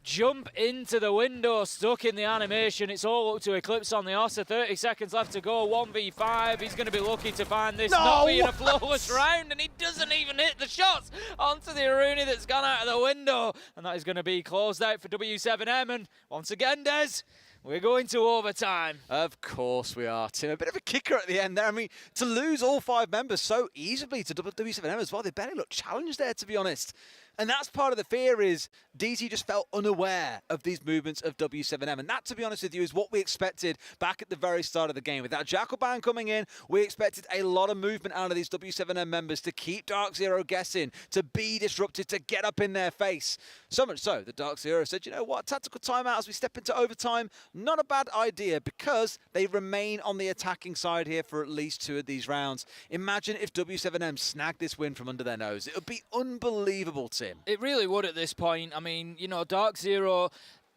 jump into the window, stuck in the animation. It's all up to Eclipse on the Ossa. 30 seconds left to go, 1v5. He's going to be lucky to find this not being a flawless round, and he doesn't even hit the shots onto the Aruni that's gone out of the window. And that is going to be closed out for W7M. And once again, Des, we're going to overtime. Of course we are, Tim. A bit of a kicker at the end there. I mean, to lose all 5 members so easily to W7M as well, they barely looked challenged there, to be honest. And that's part of the fear, is DZ just felt unaware of these movements of W7M. And that, to be honest with you, is what we expected back at the very start of the game. With that Jackal ban coming in, we expected a lot of movement out of these W7M members to keep DarkZero guessing, to be disrupted, to get up in their face. So much so that DarkZero said, you know what, tactical timeout as we step into overtime, not a bad idea, because they remain on the attacking side here for at least 2 of these rounds. Imagine if W7M snagged this win from under their nose. It would be unbelievable, Tim. It really would at this point. I mean, you know, DarkZero,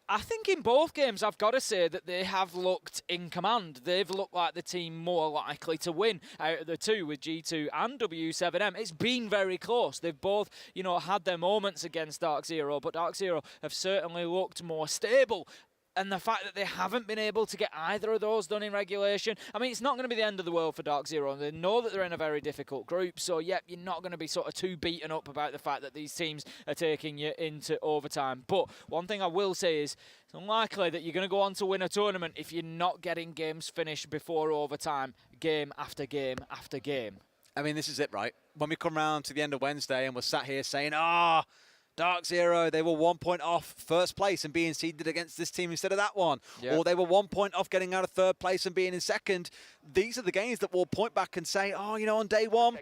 I think in both games, I've got to say that they have looked in command. They've looked like the team more likely to win out of the 2 with G2 and W7M. It's been very close. They've both, you know, had their moments against DarkZero, but DarkZero have certainly looked more stable. And the fact that they haven't been able to get either of those done in regulation, I mean, it's not going to be the end of the world for DarkZero. They know that they're in a very difficult group, so, yep, you're not going to be sort of too beaten up about the fact that these teams are taking you into overtime. But one thing I will say is it's unlikely that you're going to go on to win a tournament if you're not getting games finished before overtime, game after game after game. I mean, this is it, right? When we come round to the end of Wednesday and we're sat here saying, DarkZero, they were 1 point off first place and being seeded against this team instead of that one. Yep. Or they were 1 point off getting out of third place and being in second. These are the games that will point back and say, oh, you know, on day 1,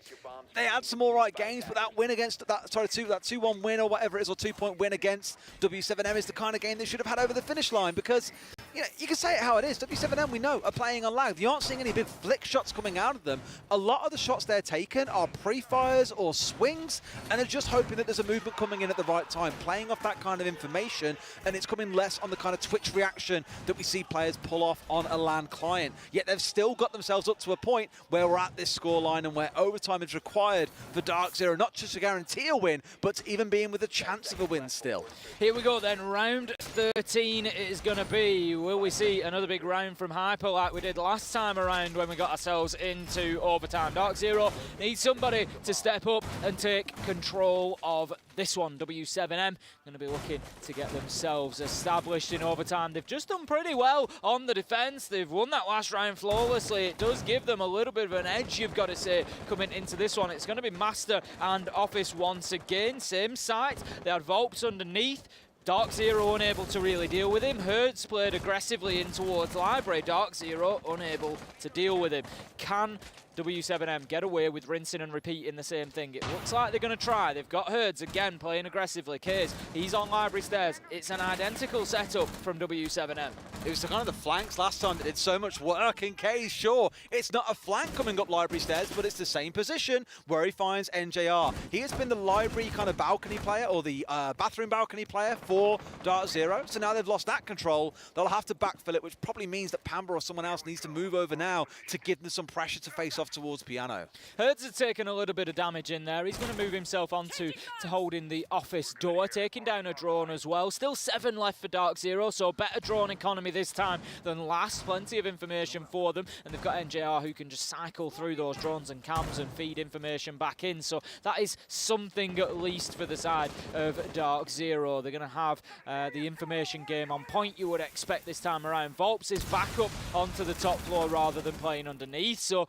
they had some all right games, but that win against, that 2-1 win or whatever it is, or 2-point win against W7M is the kind of game they should have had over the finish line, because, you know, you can say it how it is. W7M, we know, are playing on lag. You aren't seeing any big flick shots coming out of them. A lot of the shots they're taking are pre-fires or swings, and they're just hoping that there's a movement coming in at the right time, playing off that kind of information, and it's coming less on the kind of twitch reaction that we see players pull off on a LAN client. Yet they've still got themselves up to a point where we're at this scoreline and where overtime is required for DarkZero, not just to guarantee a win, but to even being with a chance of a win still. Here we go then, round 13 it is going to be. Will we see another big round from Hyper like we did last time around when we got ourselves into overtime? DarkZero needs somebody to step up and take control of this one. W7M going to be looking to get themselves established in overtime. They've just done pretty well on the defense. They've won that last round flawlessly. It does give them a little bit of an edge, you've got to say, coming into this one. It's going to be Master and Office once again. Same site. They had Volps underneath. DarkZero unable to really deal with him. Hertz played aggressively in towards Library. DarkZero unable to deal with him. Can W7M get away with rinsing and repeating the same thing? It looks like they're going to try. They've got Herds again playing aggressively. Kays, he's on Library stairs. It's an identical setup from W7M. It was kind of the flanks last time that did so much work in Kays. Sure, it's not a flank coming up Library stairs, but it's the same position where he finds NJR. He has been the Library kind of balcony player, or the bathroom balcony player for DarkZero. So now they've lost that control. They'll have to backfill it, which probably means that Pamba or someone else needs to move over now to give them some pressure to face off off towards Piano. Herds has taken a little bit of damage in there. He's going to move himself onto holding the office door, taking down a drone as well. Still 7 left for DarkZero, so better drone economy this time than last. Plenty of information for them, and they've got NJR who can just cycle through those drones and cams and feed information back in. So that is something at least for the side of DarkZero. They're going to have the information game on point, you would expect this time around. Volps is back up onto the top floor rather than playing underneath, so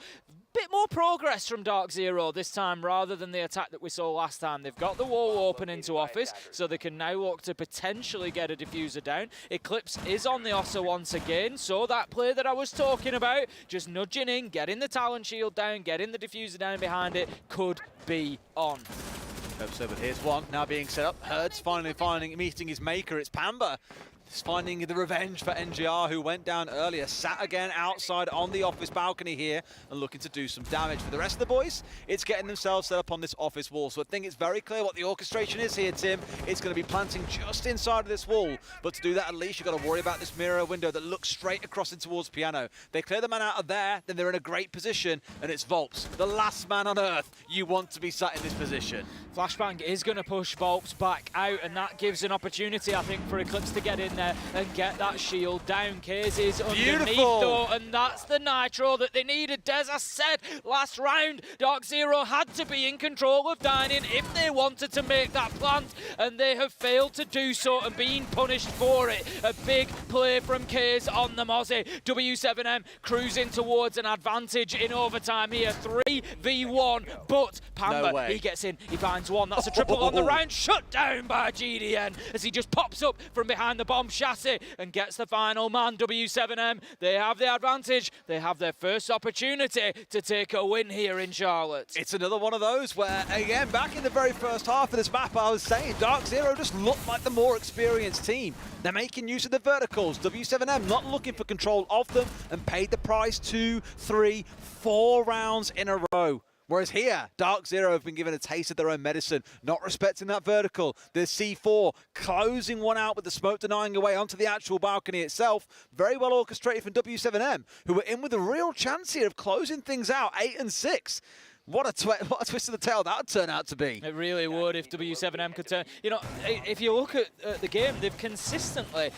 bit more progress from DarkZero this time rather than the attack that we saw last time. They've got the wall open into office, so they can now look to potentially get a diffuser down. Eclipse is on the Ossa once again, so that play that I was talking about, just nudging in, getting the talent shield down, getting the diffuser down behind it, could be on. Hope so, but here's one now being set up. Herds finally meeting his maker. It's Pamba. He's finding the revenge for NGR, who went down earlier, sat again outside on the office balcony here and looking to do some damage. For the rest of the boys, it's getting themselves set up on this office wall. So I think it's very clear what the orchestration is here, Tim. It's going to be planting just inside of this wall. But to do that, at least you've got to worry about this mirror window that looks straight across in towards Piano. They clear the man out of there, then they're in a great position, and it's Volps, the last man on Earth you want to be sat in this position. Flashbang is going to push Volps back out, and that gives an opportunity, I think, for Eclipse to get in there and get that shield down. Kaze is underneath though, and that's the nitro that they needed. As I said last round, DarkZero had to be in control of Dining if they wanted to make that plant, and they have failed to do so and being punished for it. A big play from Kaze on the Mozzie. W7M cruising towards an advantage in overtime here. 3v1, but Pamba, he gets in, he finds one. That's a triple on the round, shut down by GDN as he just pops up from behind the bomb chassis and gets the final man. W7M, they have the advantage. They have their first opportunity to take a win here in Charlotte. It's another one of those where, again, back in the very first half of this map, I was saying DarkZero just looked like the more experienced team. They're making use of the verticals. W7M not looking for control of them and paid the price 2, 3, 4 rounds in a row. Whereas here, DarkZero have been given a taste of their own medicine, not respecting that vertical. The C4 closing one out with the smoke denying away onto the actual balcony itself. Very well orchestrated from W7M, who were in with a real chance here of closing things out, 8 and 6. What a twist of the tail that would turn out to be. It really would if W7M could turn. You know, if you look at the game, they've consistently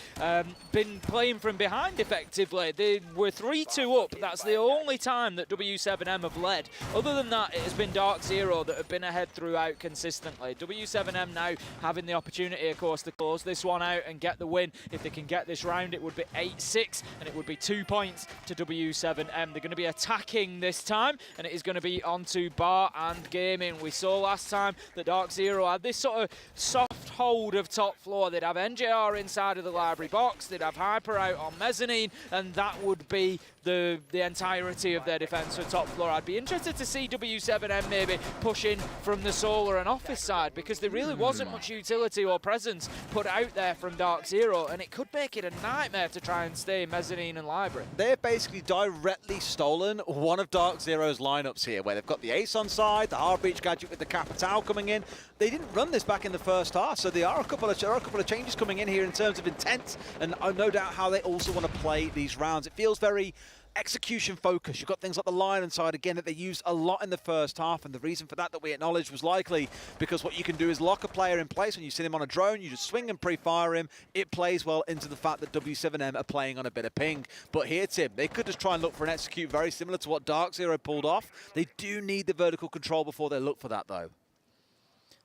been playing from behind effectively. They were 3-2 up. That's the only time that W7M have led. Other than that, it has been DarkZero that have been ahead throughout consistently. W7M now having the opportunity, of course, to close this one out and get the win. If they can get this round, it would be 8-6, and it would be 2 points to W7M. They're going to be attacking this time, and it is going to be on to Bar and Gaming. We saw last time that DarkZero had this sort of soft hold of top floor. They'd have NJR inside of the library box, they'd have Hyper out on mezzanine, and that would be the entirety of their defense for top floor. I'd be interested to see W7M maybe pushing from the solar and office side, because there really wasn't much utility or presence put out there from DarkZero, and it could make it a nightmare to try and stay mezzanine and library. They've basically directly stolen one of DarkZero's lineups here, where they've got the Ace on side, the Harbreach gadget with the Capital coming in. They didn't run this back in the first half, so there are a couple of changes coming in here in terms of intent, and no doubt how they also want to play these rounds. It feels very execution focused. You've got things like the Lion side again that they used a lot in the first half, and the reason for that we acknowledged was likely because what you can do is lock a player in place. When you see him on a drone, you just swing and pre-fire him. It plays well into the fact that W7M are playing on a bit of ping. But here, Tim, they could just try and look for an execute very similar to what DarkZero pulled off. They do need the vertical control before they look for that, though.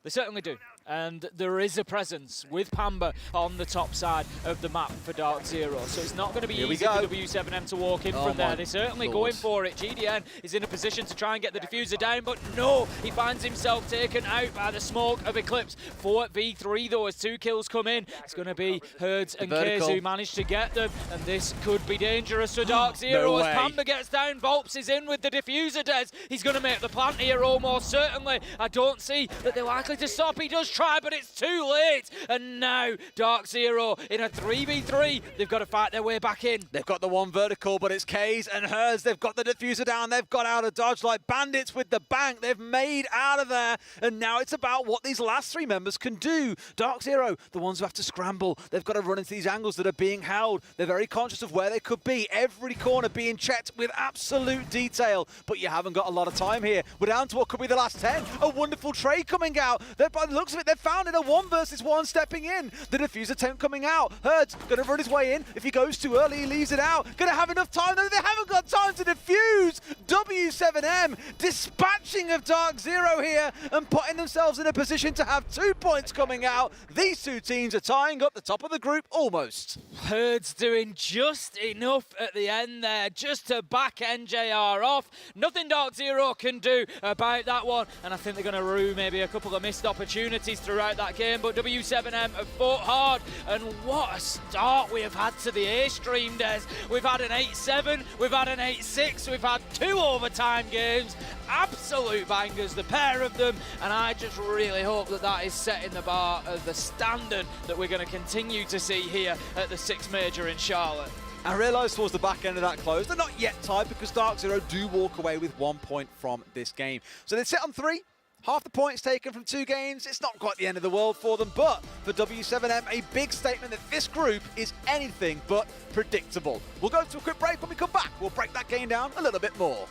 They certainly do. And there is a presence with Pamba on the top side of the map for DarkZero. So it's not going to be easy for W7M to walk in from there. They're certainly going for it. GDN is in a position to try and get the diffuser down, but no, he finds himself taken out by the smoke of Eclipse. 4v3 though, as 2 kills come in. It's going to be Herds and Kaze who managed to get them, and this could be dangerous for DarkZero as Pamba gets down. Volps is in with the diffuser, Des. He's going to make the plant here almost certainly. I don't see that they're likely to stop. He does try, but it's too late. And now DarkZero in a 3v3. They've got to fight their way back in. They've got the one vertical, but it's K's and hers. They've got the diffuser down. They've got out of dodge like bandits with the bank. They've made out of there. And now it's about what these last three members can do. DarkZero, the ones who have to scramble. They've got to run into these angles that are being held. They're very conscious of where they could be. Every corner being checked with absolute detail. But you haven't got a lot of time here. We're down to what could be the last 10. A wonderful trade coming out. By the looks of it, they've found it. A 1 versus 1 stepping in. The diffuse attempt coming out. Herd's going to run his way in. If he goes too early, he leaves it out. Going to have enough time. No, they haven't got time to defuse. W7M dispatching of DarkZero here and putting themselves in a position to have 2 points coming out. These two teams are tying up the top of the group almost. Herd's doing just enough at the end there just to back NJR off. Nothing DarkZero can do about that one, and I think they're going to rue maybe a couple of missed opportunities throughout that game, but W7M have fought hard, and what a start we have had to the A stream, Des. We've had an 8-7, we've had an 8-6, we've had 2 overtime games. Absolute bangers, the pair of them, and I just really hope that that is setting the bar of the standard that we're going to continue to see here at the 6th Major in Charlotte. I realised towards the back end of that close, they're not yet tied because DarkZero do walk away with 1 point from this game. So they sit on 3. Half the points taken from 2 games. It's not quite the end of the world for them, but for W7M, a big statement that this group is anything but predictable. We'll go to a quick break. When we come back, we'll break that game down a little bit more.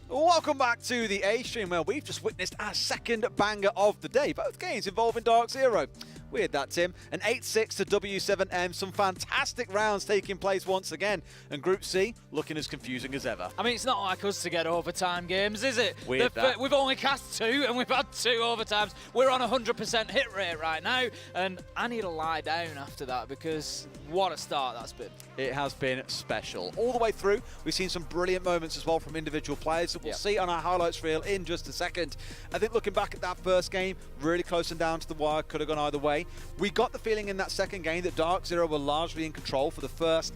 Welcome back to the A stream, where we've just witnessed our second banger of the day. Both games involving DarkZero. Weird that, Tim. An 8-6 to W7M. Some fantastic rounds taking place once again. And Group C looking as confusing as ever. I mean, it's not like us to get overtime games, is it? Weird that. We've only cast 2 and we've had 2 overtimes. We're on 100% hit rate right now. And I need to lie down after that because what a start that's been. It has been special. All the way through, we've seen some brilliant moments as well from individual players that we'll see on our highlights reel in just a second. I think looking back at that first game, really close and down to the wire, could have gone either way. We got the feeling in that second game that DarkZero were largely in control for the first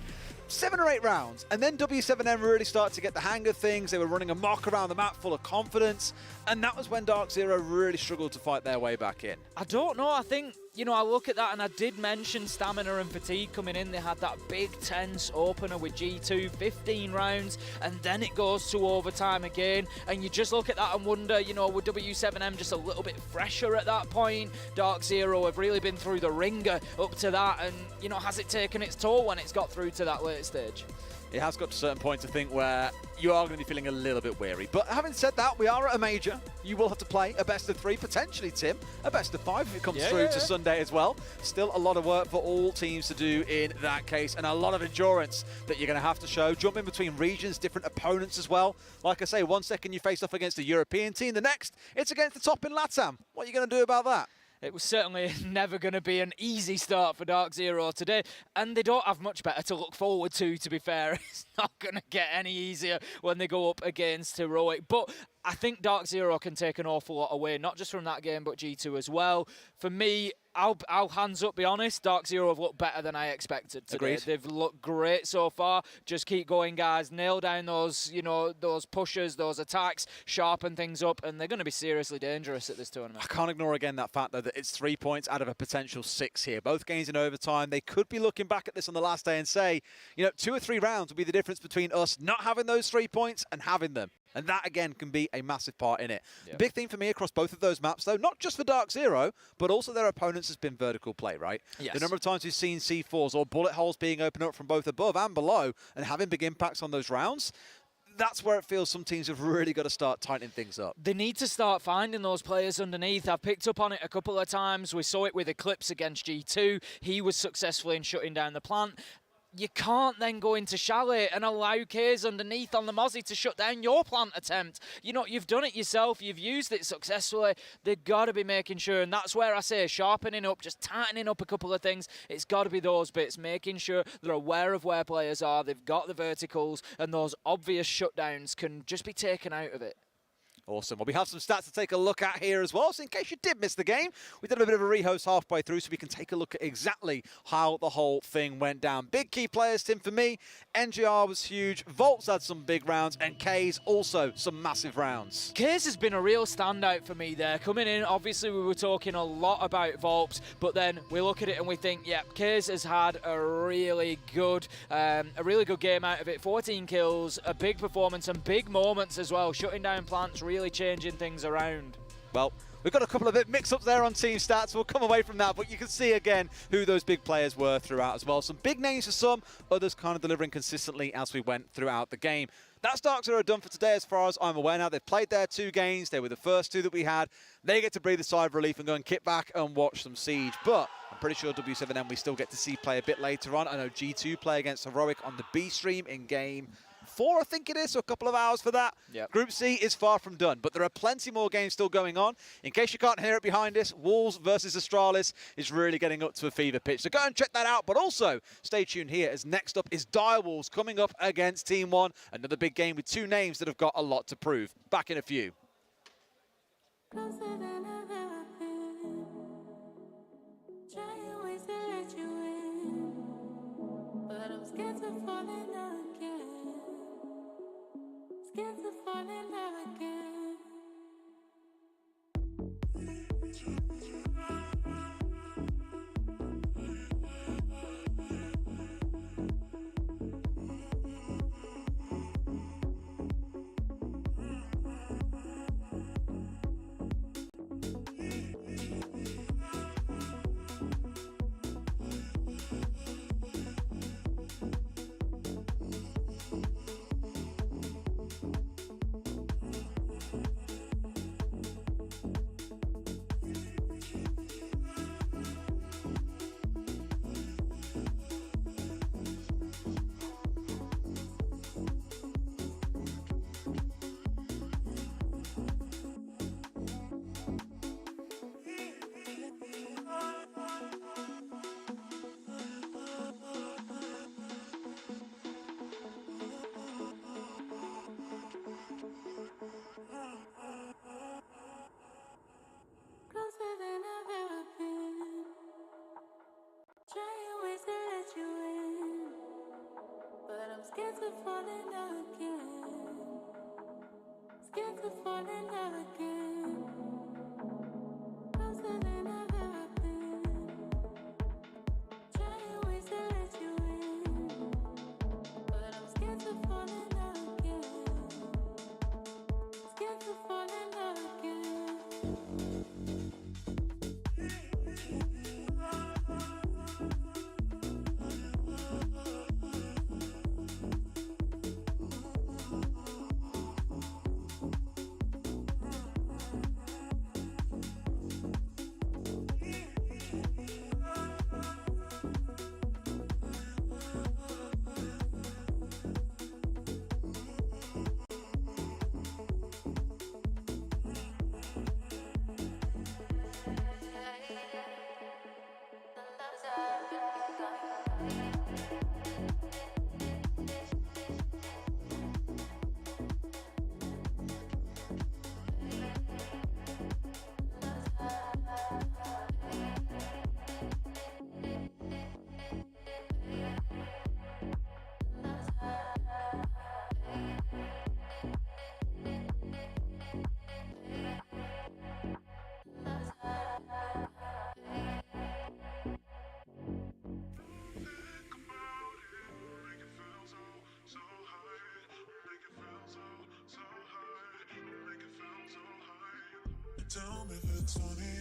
7 or 8 rounds, and then W7M really started to get the hang of things. They were running amok around the map full of confidence, and that was when DarkZero really struggled to fight their way back in. I don't know, I think, you know, I look at that and I did mention stamina and fatigue coming in. They had that big tense opener with G2, 15 rounds, and then it goes to overtime again, and you just look at that and wonder, you know, were W7M just a little bit fresher at that point? DarkZero have really been through the ringer up to that, and, you know, has it taken its toll when it's got through to that late stage? It has got to a certain point to think where you are going to be feeling a little bit weary. But having said that, we are at a major. You will have to play a best of 3, potentially, Tim, a best of 5 if it comes through to Sunday as well. Still a lot of work for all teams to do in that case, and a lot of endurance that you're going to have to show. Jumping between regions, different opponents as well. Like I say, 1 second you face off against a European team, the next it's against the top in LATAM. What are you going to do about that? It was certainly never going to be an easy start for DarkZero today, and they don't have much better to look forward to be fair. It's not going to get any easier when they go up against Heroic, but I think DarkZero can take an awful lot away, not just from that game, but G2 as well. For me, I'll hands up be honest, DarkZero have looked better than I expected today. Agreed. They've looked great so far. Just keep going, guys. Nail down those, those pushes, those attacks, sharpen things up, and they're going to be seriously dangerous at this tournament. I can't ignore again that fact, though, that it's 3 points out of a potential 6 here. Both games in overtime. They could be looking back at this on the last day and say, 2 or 3 rounds will be the difference between us not having those 3 points and having them. And that, again, can be a massive part in it. Yeah. The big theme for me across both of those maps, though, not just for DarkZero, but also their opponents, has been vertical play, right? Yes. The number of times we've seen C4s or bullet holes being opened up from both above and below and having big impacts on those rounds, that's where it feels some teams have really got to start tightening things up. They need to start finding those players underneath. I've picked up on it a couple of times. We saw it with Eclipse against G2. He was successful in shutting down the plant. You can't then go into Chalet and allow Kays underneath on the Mozzie to shut down your plant attempt. You've done it yourself. You've used it successfully. They've got to be making sure, and that's where I say sharpening up, just tightening up a couple of things. It's got to be those bits, making sure they're aware of where players are. They've got the verticals, and those obvious shutdowns can just be taken out of it. Awesome. Well, we have some stats to take a look at here as well. So in case you did miss the game, we did a bit of a rehost halfway through so we can take a look at exactly how the whole thing went down. Big key players, Tim, for me. NGR was huge. Volts had some big rounds, and Kays also some massive rounds. Kays has been a real standout for me there. Coming in, obviously we were talking a lot about Volps, but then we look at it and we think, yeah, Kays has had a really good game out of it. 14 kills, a big performance, and big moments as well. Shutting down plants, really changing things around. Well, we've got a couple of bit mix-ups there on team stats. We'll come away from that, but you can see again who those big players were throughout as well. Some big names for some, others kind of delivering consistently as we went throughout the game. That's DarkZero done for today as far as I'm aware now. They've played their 2 games. They were the first 2 that we had. They get to breathe a sigh of relief and go and kick back and watch some Siege. But I'm pretty sure W7M we still get to see play a bit later on. I know G2 play against Heroic on the B stream in game 4, I think it is, so a couple of hours for that. Yep. Group C is far from done, but there are plenty more games still going on. In case you can't hear it behind us, Wolves versus Astralis is really getting up to a fever pitch. So go and check that out, but also stay tuned here as next up is Direwolves coming up against Team 1. Another big game with 2 names that have got a lot to prove. Back in a few. Closer than I've ever been. Trying ways to let you in, but I'm scared to fall in again. Scared to fall in love again. Closer than I've ever been. Trying ways to let you in, but I'm scared to fall in love again. Scared to fall in love again. Closer than I've ever been. Trying ways to let you in, but I'm scared to fall in love again. Scared to fall in love again. Tell me if it's funny.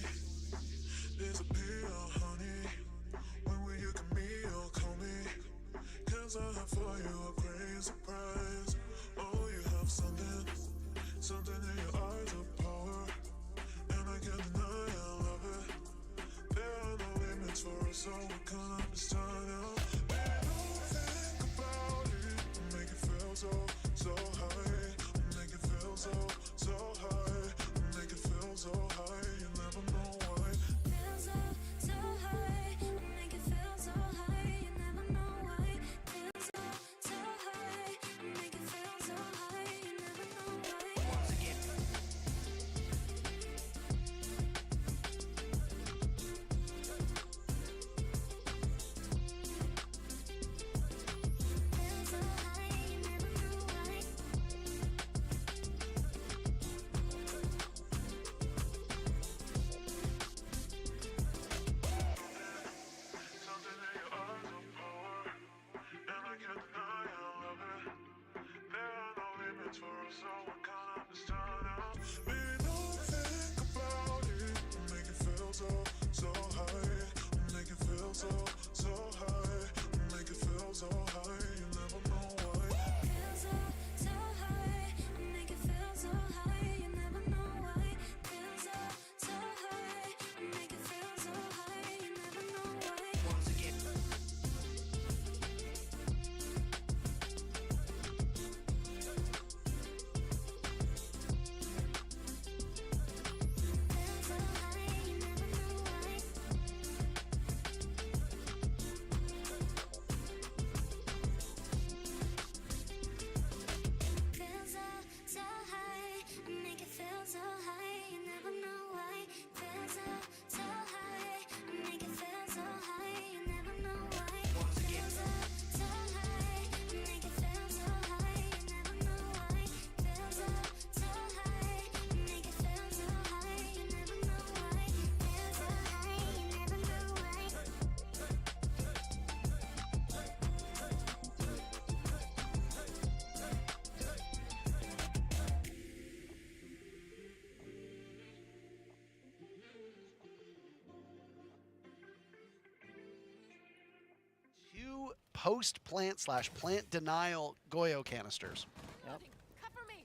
Disappear, honey. When will you come me or call me? 'Cause I have for you a great surprise. Oh, you have something in your eyes of power. And I can't deny I love it. There are no limits for us, so we can't understand now. Baby, don't think about it. Make it feel so high. Make it feel so high. Make it feel so high. You never know why. Feel so high. Make it feel so high. You never know why. Feel so high. Make it feel so high. You never know why. Once again. Feel so high. You never know why. Something in your eyes of power. And I can't deny I love it. There are no limits for us, so I can't understand now. Baby, don't think about it. Make it feel so high. Make it feel so high. Make it feel so high. You never know why. Feel so high. Make it feel so high. You never know why. Feel so high. Make it feel so high. You never know why. Once again. Feel so high. You never know why. Feel so high, make it feel so high. You never know why. Feel so high, make it feel so high. You never know why. Feel so high, make it feel so high. You never know why. Feel so high, make it feel so high. You never know why. Feel so high, you never know why. Two post-plant/plant denial Goyo canisters.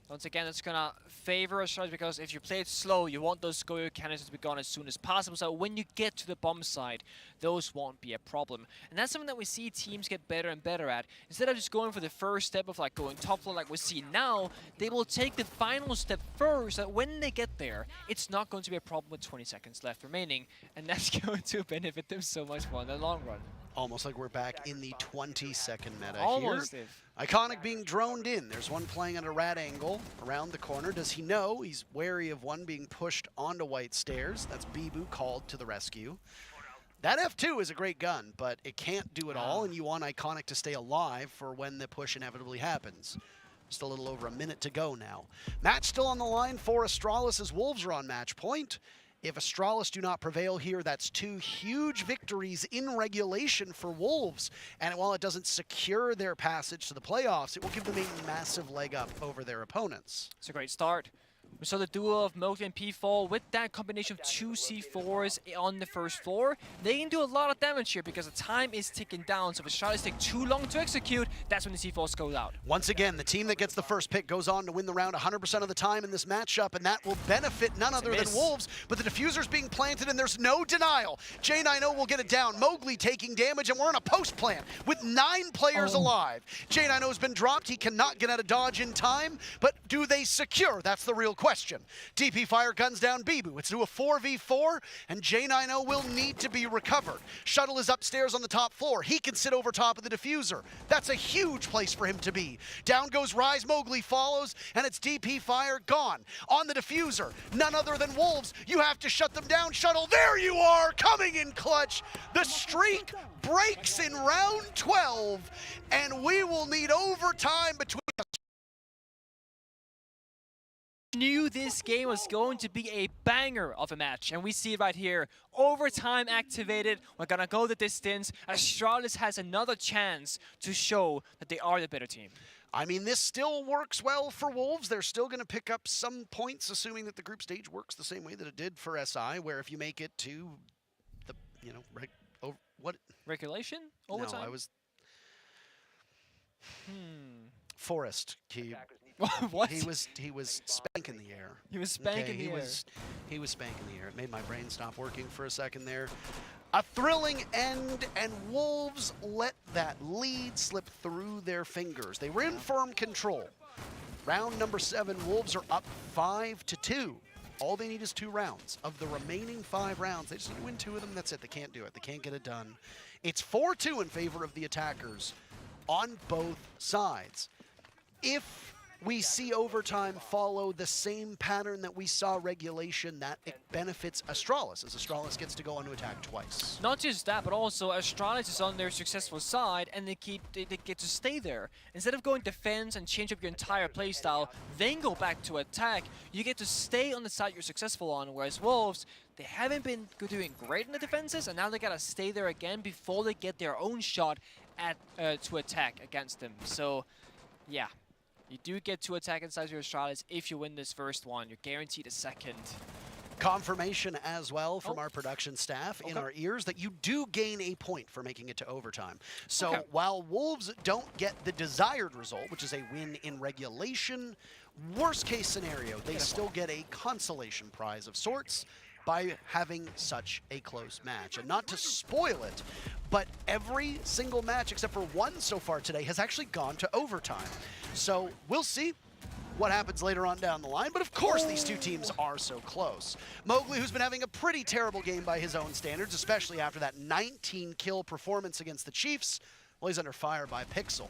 Once again, it's gonna favor Astralis because if you play it slow, you want those Goyo canisters to be gone as soon as possible. So when you get to the bomb side, those won't be a problem. And that's something that we see teams get better and better at. Instead of just going for the first step of like going top floor like we see now, they will take the final step first. So that when they get there, it's not going to be a problem with 20 seconds left remaining. And that's going to benefit them so much more in the long run. Almost like we're back in the 20-second meta Almost here. if. Iconic being droned in. There's one playing at a rat angle around the corner. Does he know? He's wary of one being pushed onto white stairs. That's Bibu called to the rescue. That F2 is a great gun, but it can't do it all, and you want Iconic to stay alive for when the push inevitably happens. Just a little over a minute to go now. Match still on the line for Astralis as Wolves are on match point. If Astralis do not prevail here, that's two huge victories in regulation for Wolves. And while it doesn't secure their passage to the playoffs, it will give them a massive leg up over their opponents. It's a great start. We saw the duo of Mowgli and P-Fall with that combination of two C4s on the first floor. They can do a lot of damage here because the time is ticking down. So if Astralis take too long to execute, that's when the C4s go out. Once again, the team that gets the first pick goes on to win the round 100% of the time in this matchup, and that will benefit none other than Wolves. But the diffuser's being planted, and there's no denial. J90 will get it down. Mowgli taking damage, and we're in a post plant with 9 players alive. J90 has been dropped. He cannot get out of dodge in time, but do they secure? That's the real question. DP Fire guns down Bibu. It's to a 4v4, and J90 will need to be recovered. Shuttle is upstairs on the top floor. He can sit over top of the diffuser. That's a huge place for him to be. Down goes Rise. Mowgli follows, and it's DP Fire gone. On the diffuser, none other than Wolves. You have to shut them down. Shuttle, there you are, coming in clutch. The streak breaks in round 12, and we will need overtime between us. Knew this game was going to be a banger of a match, and we see it right here. Overtime activated. We're gonna go the distance. Astralis has another chance to show that they are the better team. I mean, this still works well for Wolves. They're still going to pick up some points, assuming that the group stage works the same way that it did for SI, where if you make it to the, what? Regulation? Overtime? No, I was... Forest. What? He was spanking the air. He was spanking the air. He was spanking the air. It made my brain stop working for a second there. A thrilling end, and Wolves let that lead slip through their fingers. They were in firm control. Round number 7, Wolves are up 5-2. All they need is 2 rounds. Of the remaining 5 rounds, they just need to win 2 of them. That's it. They can't do it. They can't get it done. It's 4-2 in favor of the attackers on both sides. If we see overtime follow the same pattern that we saw regulation, that it benefits Astralis, as Astralis gets to go on to attack twice. Not just that, but also Astralis is on their successful side, and they get to stay there. Instead of going defense and change up your entire playstyle, then go back to attack, you get to stay on the side you're successful on, whereas Wolves, they haven't been doing great in the defenses, and now they gotta stay there again before they get their own shot at to attack against them. So, yeah. You do get to attack inside your Astralis. If you win this first one, you're guaranteed a second. Confirmation as well from our production staff in our ears that you do gain a point for making it to overtime. So while Wolves don't get the desired result, which is a win in regulation, worst case scenario, they still get a consolation prize of sorts by having such a close match. And not to spoil it, but every single match except for one so far today has actually gone to overtime. So we'll see what happens later on down the line, but of course these two teams are so close. Mowgli, who's been having a pretty terrible game by his own standards, especially after that 19-kill performance against the Chiefs, well, he's under fire by Pixel.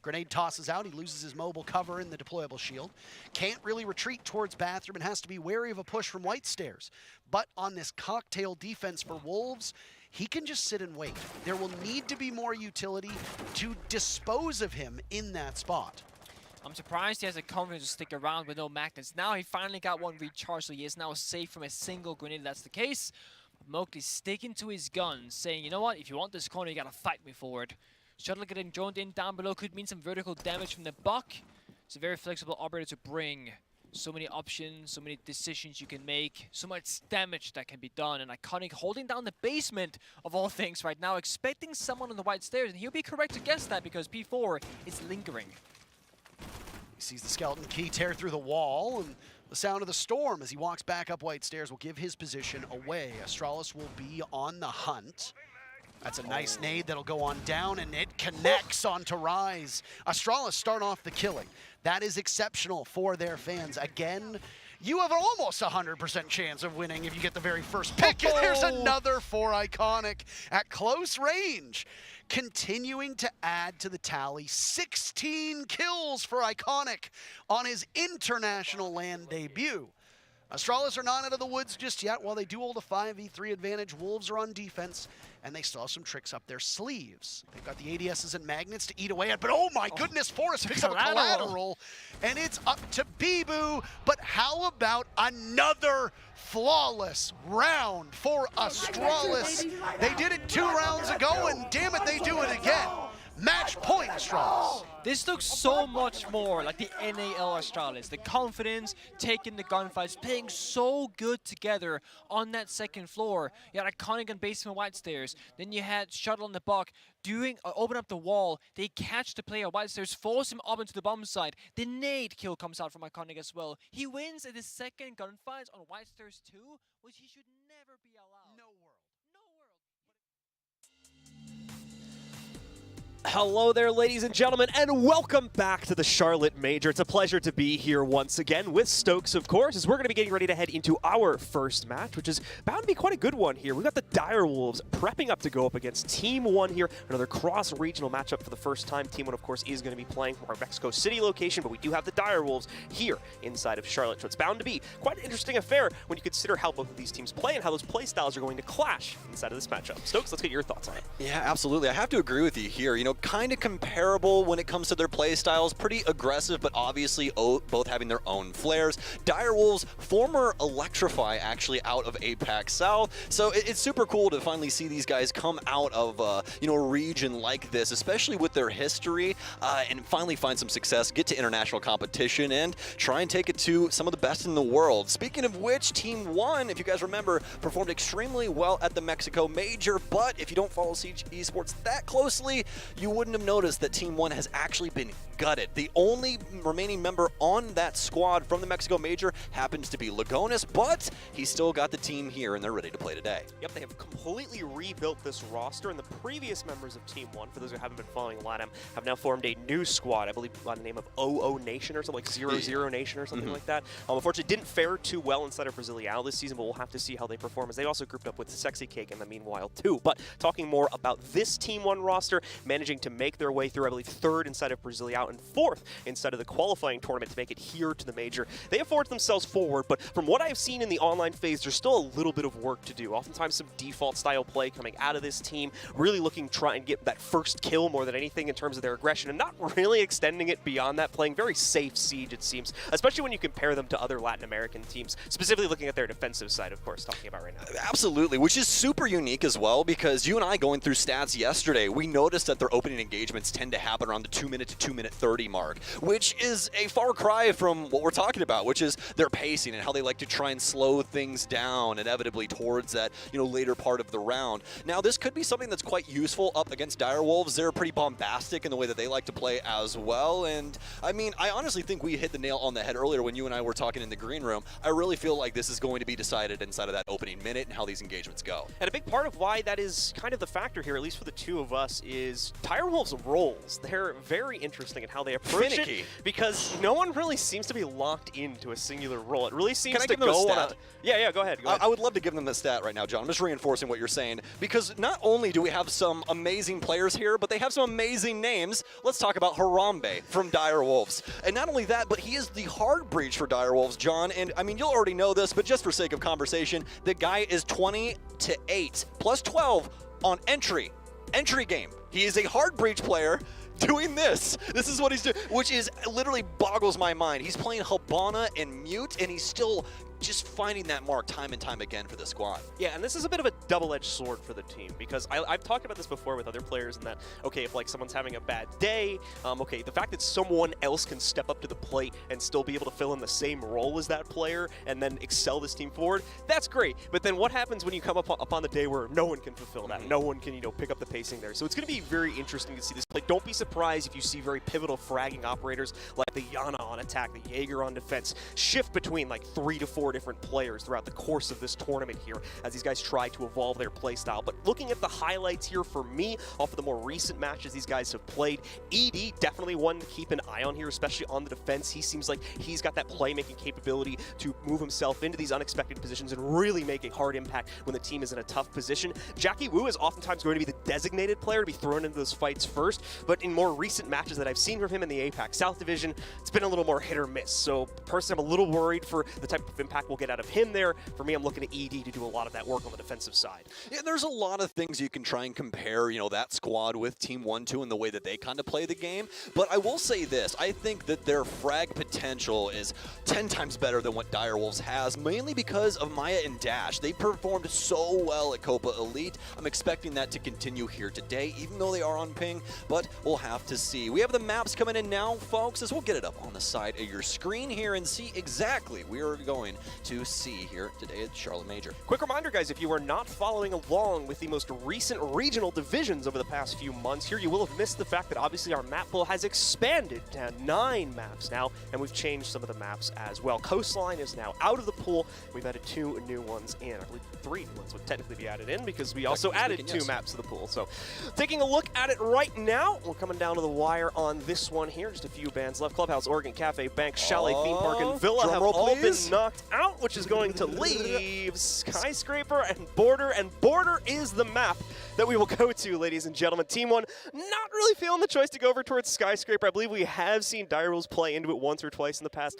Grenade tosses out, he loses his mobile cover in the deployable shield. Can't really retreat towards Bathroom and has to be wary of a push from White Stairs. But on this cocktail defense for Wolves, he can just sit and wait. There will need to be more utility to dispose of him in that spot. I'm surprised he has the confidence to stick around with no magnets. Now he finally got one recharged, so he is now safe from a single grenade. That's the case. Mowgli's sticking to his guns, saying, you know what, if you want this corner, you gotta fight me forward. Shuttle getting droned in down below could mean some vertical damage from the Buck. It's a very flexible operator to bring. So many options, so many decisions you can make, so much damage that can be done. And Iconic holding down the basement of all things right now, expecting someone on the White Stairs. And he'll be correct to guess that because P4 is lingering. He sees the skeleton key tear through the wall, and the sound of the storm as he walks back up White Stairs will give his position away. Astralis will be on the hunt. That's a nice nade that'll go on down, and it connects onto Rise. Astralis start off the killing. That is exceptional for their fans. Again, you have an almost 100% chance of winning if you get the very first pick. And there's another for Iconic at close range. Continuing to add to the tally, 16 kills for Iconic on his international land debut. Astralis are not out of the woods just yet. While they do hold a 5v3 advantage, Wolves are on defense, and they still have some tricks up their sleeves. They've got the ADSs and magnets to eat away at, but oh my goodness, Forrest picks up a collateral, and it's up to Bibu. But how about another flawless round for Astralis? They did it 2 rounds ago, and damn it, they do it again. Match point, Astralis. This looks so much more like the NAL Astralis. The confidence, taking the gunfights, playing so good together on that second floor. You had Iconic on basement White Stairs. Then you had Shuttle on the Buck doing open up the wall. They catch the player White Stairs, force him up into the bomb side. The nade kill comes out from Iconic as well. He wins at his second gunfights on White Stairs 2, which he should never be allowed. No world. Hello there, ladies and gentlemen, and welcome back to the Charlotte Major. It's a pleasure to be here once again with Stokes, of course, as we're going to be getting ready to head into our first match, which is bound to be quite a good one here. We've got the Dire Wolves prepping up to go up against Team 1 here, another cross-regional matchup for the first time. Team 1, of course, is going to be playing from our Mexico City location, but we do have the Dire Wolves here inside of Charlotte, so it's bound to be quite an interesting affair when you consider how both of these teams play and how those play styles are going to clash inside of this matchup. Stokes, let's get your thoughts on it. Yeah, absolutely. I have to agree with you here. You know, kind of comparable when it comes to their play styles. Pretty aggressive, but obviously both having their own flares. Direwolves, former Electrify, actually out of APAC South. So it's super cool to finally see these guys come out of a region like this, especially with their history, and finally find some success, get to international competition, and try and take it to some of the best in the world. Speaking of which, Team 1, if you guys remember, performed extremely well at the Mexico Major, but if you don't follow Siege Esports that closely, you wouldn't have noticed that Team 1 has actually been gutted. The only remaining member on that squad from the Mexico Major happens to be Lagonis, but he's still got the team here and they're ready to play today. Yep, they have completely rebuilt this roster, and the previous members of Team 1, for those who haven't been following LATAM, have now formed a new squad, I believe by the name of 00 Nation or something, like 00 Nation or something like that. Unfortunately, didn't fare too well inside of Brasileão this season, but we'll have to see how they perform, as they also grouped up with Sexy Cake in the meanwhile too. But talking more about this Team 1 roster, managing to make their way through, I believe, 3rd inside of Brasileão and 4th inside of the qualifying tournament to make it here to the Major. They have forged themselves forward, but from what I've seen in the online phase, there's still a little bit of work to do. Oftentimes some default style play coming out of this team, really looking to try and get that first kill more than anything in terms of their aggression, and not really extending it beyond that, playing very safe Siege, it seems, especially when you compare them to other Latin American teams, specifically looking at their defensive side, of course, talking about right now. Absolutely, which is super unique as well, because you and I going through stats yesterday, we noticed that their opening engagements tend to happen around the 2-minute to 2-minute 30 mark, which is a far cry from what we're talking about, which is their pacing and how they like to try and slow things down inevitably towards that, later part of the round. Now, this could be something that's quite useful up against Direwolves. They're pretty bombastic in the way that they like to play as well, and I mean, I honestly think we hit the nail on the head earlier when you and I were talking in the green room. I really feel like this is going to be decided inside of that opening minute and how these engagements go. And a big part of why that is kind of the factor here, at least for the two of us, is Direwolves' roles. They're very interesting in how they approach it, because no one really seems to be locked into a singular role. It really seems to go on a... Yeah, go ahead. I would love to give them the stat right now, John. I'm just reinforcing what you're saying, because not only do we have some amazing players here, but they have some amazing names. Let's talk about Harambe from Direwolves. And not only that, but he is the hard breach for Direwolves, John. And I mean, you'll already know this, but just for sake of conversation, the guy is 20-8 plus 12 on entry game. He is a hard breach player doing this. This is what he's doing, which is literally boggles my mind. He's playing Habana and Mute, and he's still just finding that mark time and time again for the squad. Yeah, and this is a bit of a double-edged sword for the team, because I've talked about this before with other players, and that, okay, if like someone's having a bad day, okay, the fact that someone else can step up to the plate and still be able to fill in the same role as that player and then excel this team forward, that's great. But then what happens when you come upon the day where no one can fulfill that? No one can, pick up the pacing there. So it's going to be very interesting to see this play. Don't be surprised if you see very pivotal fragging operators like the Yana on attack, the Jaeger on defense, shift between like 3 to 4 different players throughout the course of this tournament here as these guys try to evolve their play style. But looking at the highlights here for me, off of the more recent matches these guys have played, ED definitely one to keep an eye on here, especially on the defense. He seems like he's got that playmaking capability to move himself into these unexpected positions and really make a hard impact when the team is in a tough position. Jackie Wu is oftentimes going to be the designated player to be thrown into those fights first, but in more recent matches that I've seen from him in the APAC South Division, it's been a little more hit or miss. So personally, I'm a little worried for the type of impact we'll get out of him there. For me, I'm looking at ED to do a lot of that work on the defensive side. Yeah, there's a lot of things you can try and compare, that squad with Team 1-2 and the way that they kind of play the game. But I will say this, I think that their frag potential is 10 times better than what Direwolves has, mainly because of Maya and Dash. They performed so well at Copa Elite. I'm expecting that to continue here today, even though they are on ping, but we'll have to see. We have the maps coming in now, folks, as we'll get it up on the side of your screen here and see exactly we are going to see here today at Charlotte Major. Quick reminder, guys, if you are not following along with the most recent regional divisions over the past few months, here you will have missed the fact that obviously our map pool has expanded to 9 maps now, and we've changed some of the maps as well. Coastline is now out of the pool. We've added 2 new ones in. I believe 3 new ones would technically be added in because we also added 2 maps to the pool. So taking a look at it right now, we're coming down to the wire on this one here. Just a few bands left. Clubhouse, Oregon, Cafe, Bank, Chalet, Theme Park, and Villa have all been knocked out, which is going to leave Skyscraper and Border is the map that we will go to, ladies and gentlemen. Team 1 not really feeling the choice to go over towards Skyscraper. I believe we have seen Direwolves play into it once or twice in the past.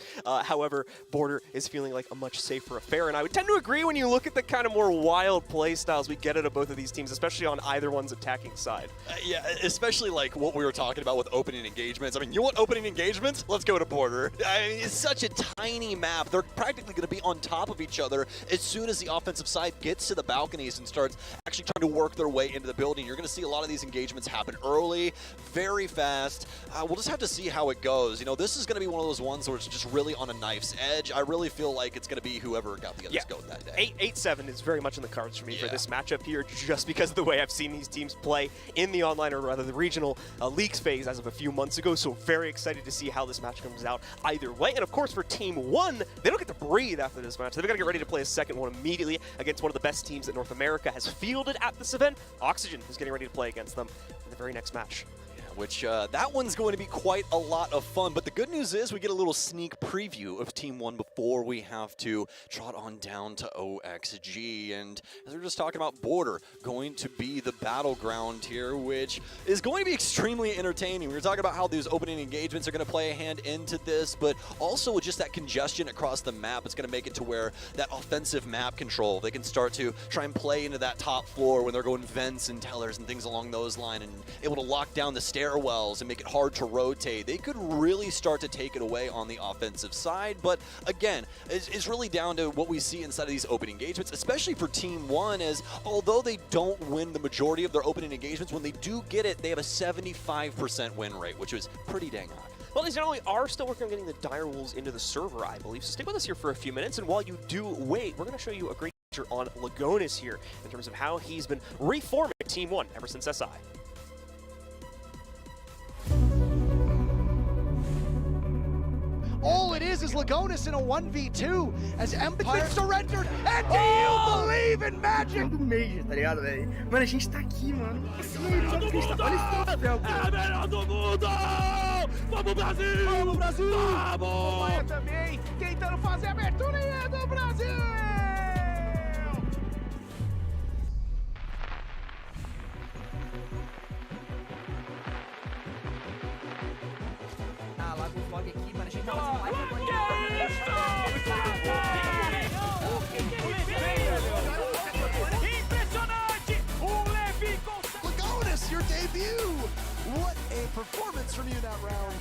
However, Border is feeling like a much safer affair, and I would tend to agree when you look at the kind of more wild play styles we get out of both of these teams, especially on either one's attacking side. Yeah, especially like what we were talking about with opening engagements. I mean, you want opening engagements? Let's go to Border. I mean, it's such a tiny map. They're practically going to be on top of each other as soon as the offensive side gets to the balconies and starts actually trying to work their way into the building. You're going to see a lot of these engagements happen early, very fast. We'll just have to see how it goes. You know, this is going to be one of those ones where it's just really on a knife's edge. I really feel like it's going to be whoever got the others goat that day. 8-7 is very much in the cards for me for this matchup here, just because of the way I've seen these teams play in the online, or rather the regional leagues phase as of a few months ago. So very excited to see how this match comes out either way. And of course for Team 1, they don't get to breathe after this match. They've got to get ready to play a second one immediately against one of the best teams that North America has fielded at this event. Oxygen is getting ready to play against them in the very next match. Which that one's going to be quite a lot of fun. But the good news is we get a little sneak preview of Team 1 before we have to trot on down to OXG. And as we were just talking about, Border going to be the battleground here, which is going to be extremely entertaining. We were talking about how these opening engagements are going to play a hand into this, but also with just that congestion across the map, it's going to make it to where that offensive map control, they can start to try and play into that top floor when they're going vents and tellers and things along those lines, and able to lock down the stairwells and make it hard to rotate. They could really start to take it away on the offensive side, but again, it's really down to what we see inside of these open engagements, especially for Team 1, as although they don't win the majority of their opening engagements, when they do get it, they have a 75% win rate, which is pretty dang high. Well, ladies and gentlemen, we are still working on getting the Dire Wolves into the server, I believe, so stick with us here for a few minutes, and while you do wait, we're going to show you a great feature on Lagonis here in terms of how he's been reforming Team 1 ever since SI. All it is Lagonis in a 1v2 as Empire surrendered. And do you believe in magic? Do Major, tá ligado, velho? Mano, a gente tá aqui, mano. Olha esse troféu, pô. É a melhor do mundo! Vamos, Brasil! Vamos, Brasil! Vamos! Maia também, tentando fazer a abertura e é do Brasil! Ah, lá com o vlog aqui, mano, a gente tá fazendo live agora. Impressionante! O Levi Lagonis, your debut! What a performance from you that round.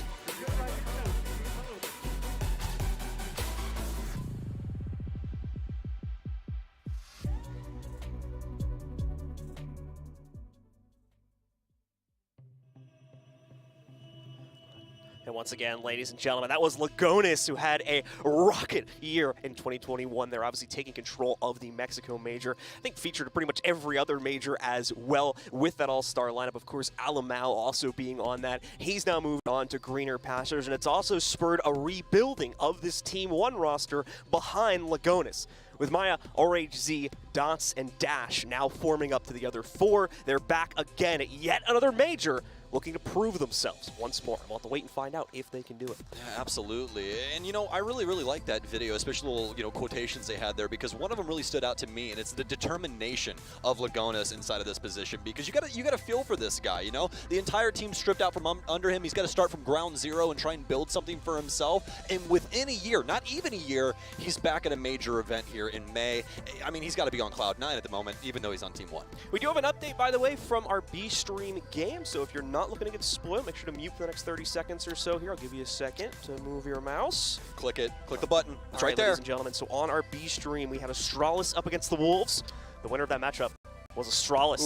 And once again, ladies and gentlemen, that was Lagonis, who had a rocket year in 2021. They're obviously taking control of the Mexico Major. I think featured pretty much every other major as well with that all-star lineup. Of course, Alamau also being on that. He's now moved on to greener pastures, and it's also spurred a rebuilding of this Team 1 roster behind Lagonis. With Maya, RHZ, Dots, and Dash now forming up to the other four, they're back again at yet another major, looking to prove themselves once more. We'll have to wait and find out if they can do it. Yeah, absolutely. And, you know, I really like that video, especially little, you know, quotations they had there, because one of them really stood out to me, and it's the determination of Lagonis inside of this position, because you gotta feel for this guy, you know? The entire team stripped out from under him. He's got to start from ground zero and try and build something for himself. And within a year, not even a year, he's back at a major event here in May. I mean, he's got to be on Cloud 9 at the moment, even though he's on Team 1. We do have an update, by the way, from our B-Stream game, so if you're not looking to get spoiled, make sure to mute for the next 30 seconds or so here. I'll give you a second to move your mouse. Click it. Click the button. It's right there. Ladies and gentlemen, so on our B-Stream, we have Astralis up against the Wolves. The winner of that matchup was Astralis.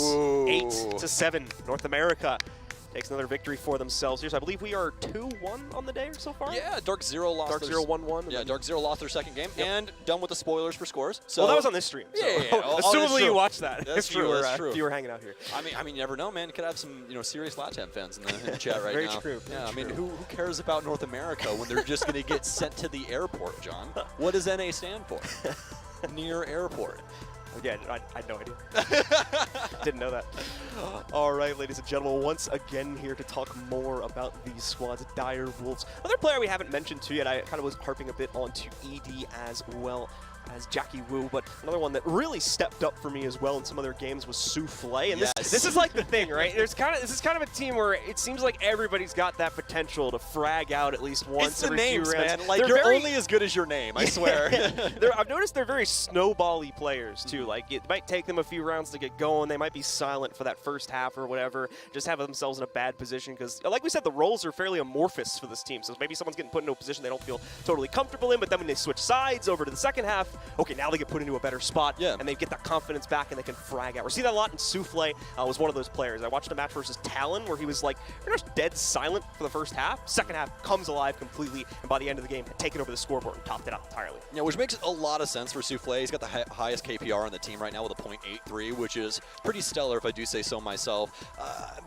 8-7. North America takes another victory for themselves here. So I believe we are 2-1 on the day so far? Yeah, DarkZero lost. DarkZero 1-1. Yeah, DarkZero lost their second game, and done with the spoilers for scores. So well, that was on this stream. So yeah. Assumably you watched that. That's if true. You were, that's true. If you were hanging out here. I mean, you never know, man. You could have some, you know, serious LATAM fans in the chat right Very now. True. Yeah, Very I mean, true. who cares about North America when they're just going to get sent to the airport, John? What does NA stand for? Near airport. Yeah, I had no idea. Didn't know that. All right, ladies and gentlemen, once again here to talk more about these squads, Dire Wolves. Another player we haven't mentioned too yet, I kind of was harping a bit onto ED as well. as Jackie Wu, but another one that really stepped up for me as well in some other games was Souffle. And this is like the thing, right? This is kind of a team where it seems like everybody's got that potential to frag out at least once It's the every names, few rounds. man. Like, you're only as good as your name, I swear. I've noticed they're very snowbally players, too. Like, it might take them a few rounds to get going. They might be silent for that first half or whatever, just have themselves in a bad position because, like we said, the roles are fairly amorphous for this team. So maybe someone's getting put into a position they don't feel totally comfortable in, but then when they switch sides over to the second half, okay, now they get put into a better spot, and they get that confidence back and they can frag out. We see that a lot, and Souffle was one of those players. I watched a match versus Talon where he was like pretty much dead silent for the first half. Second half comes alive completely, and by the end of the game, had taken over the scoreboard and topped it out entirely. Yeah, which makes a lot of sense for Souffle. He's got the highest KPR on the team right now with a .83, which is pretty stellar if I do say so myself.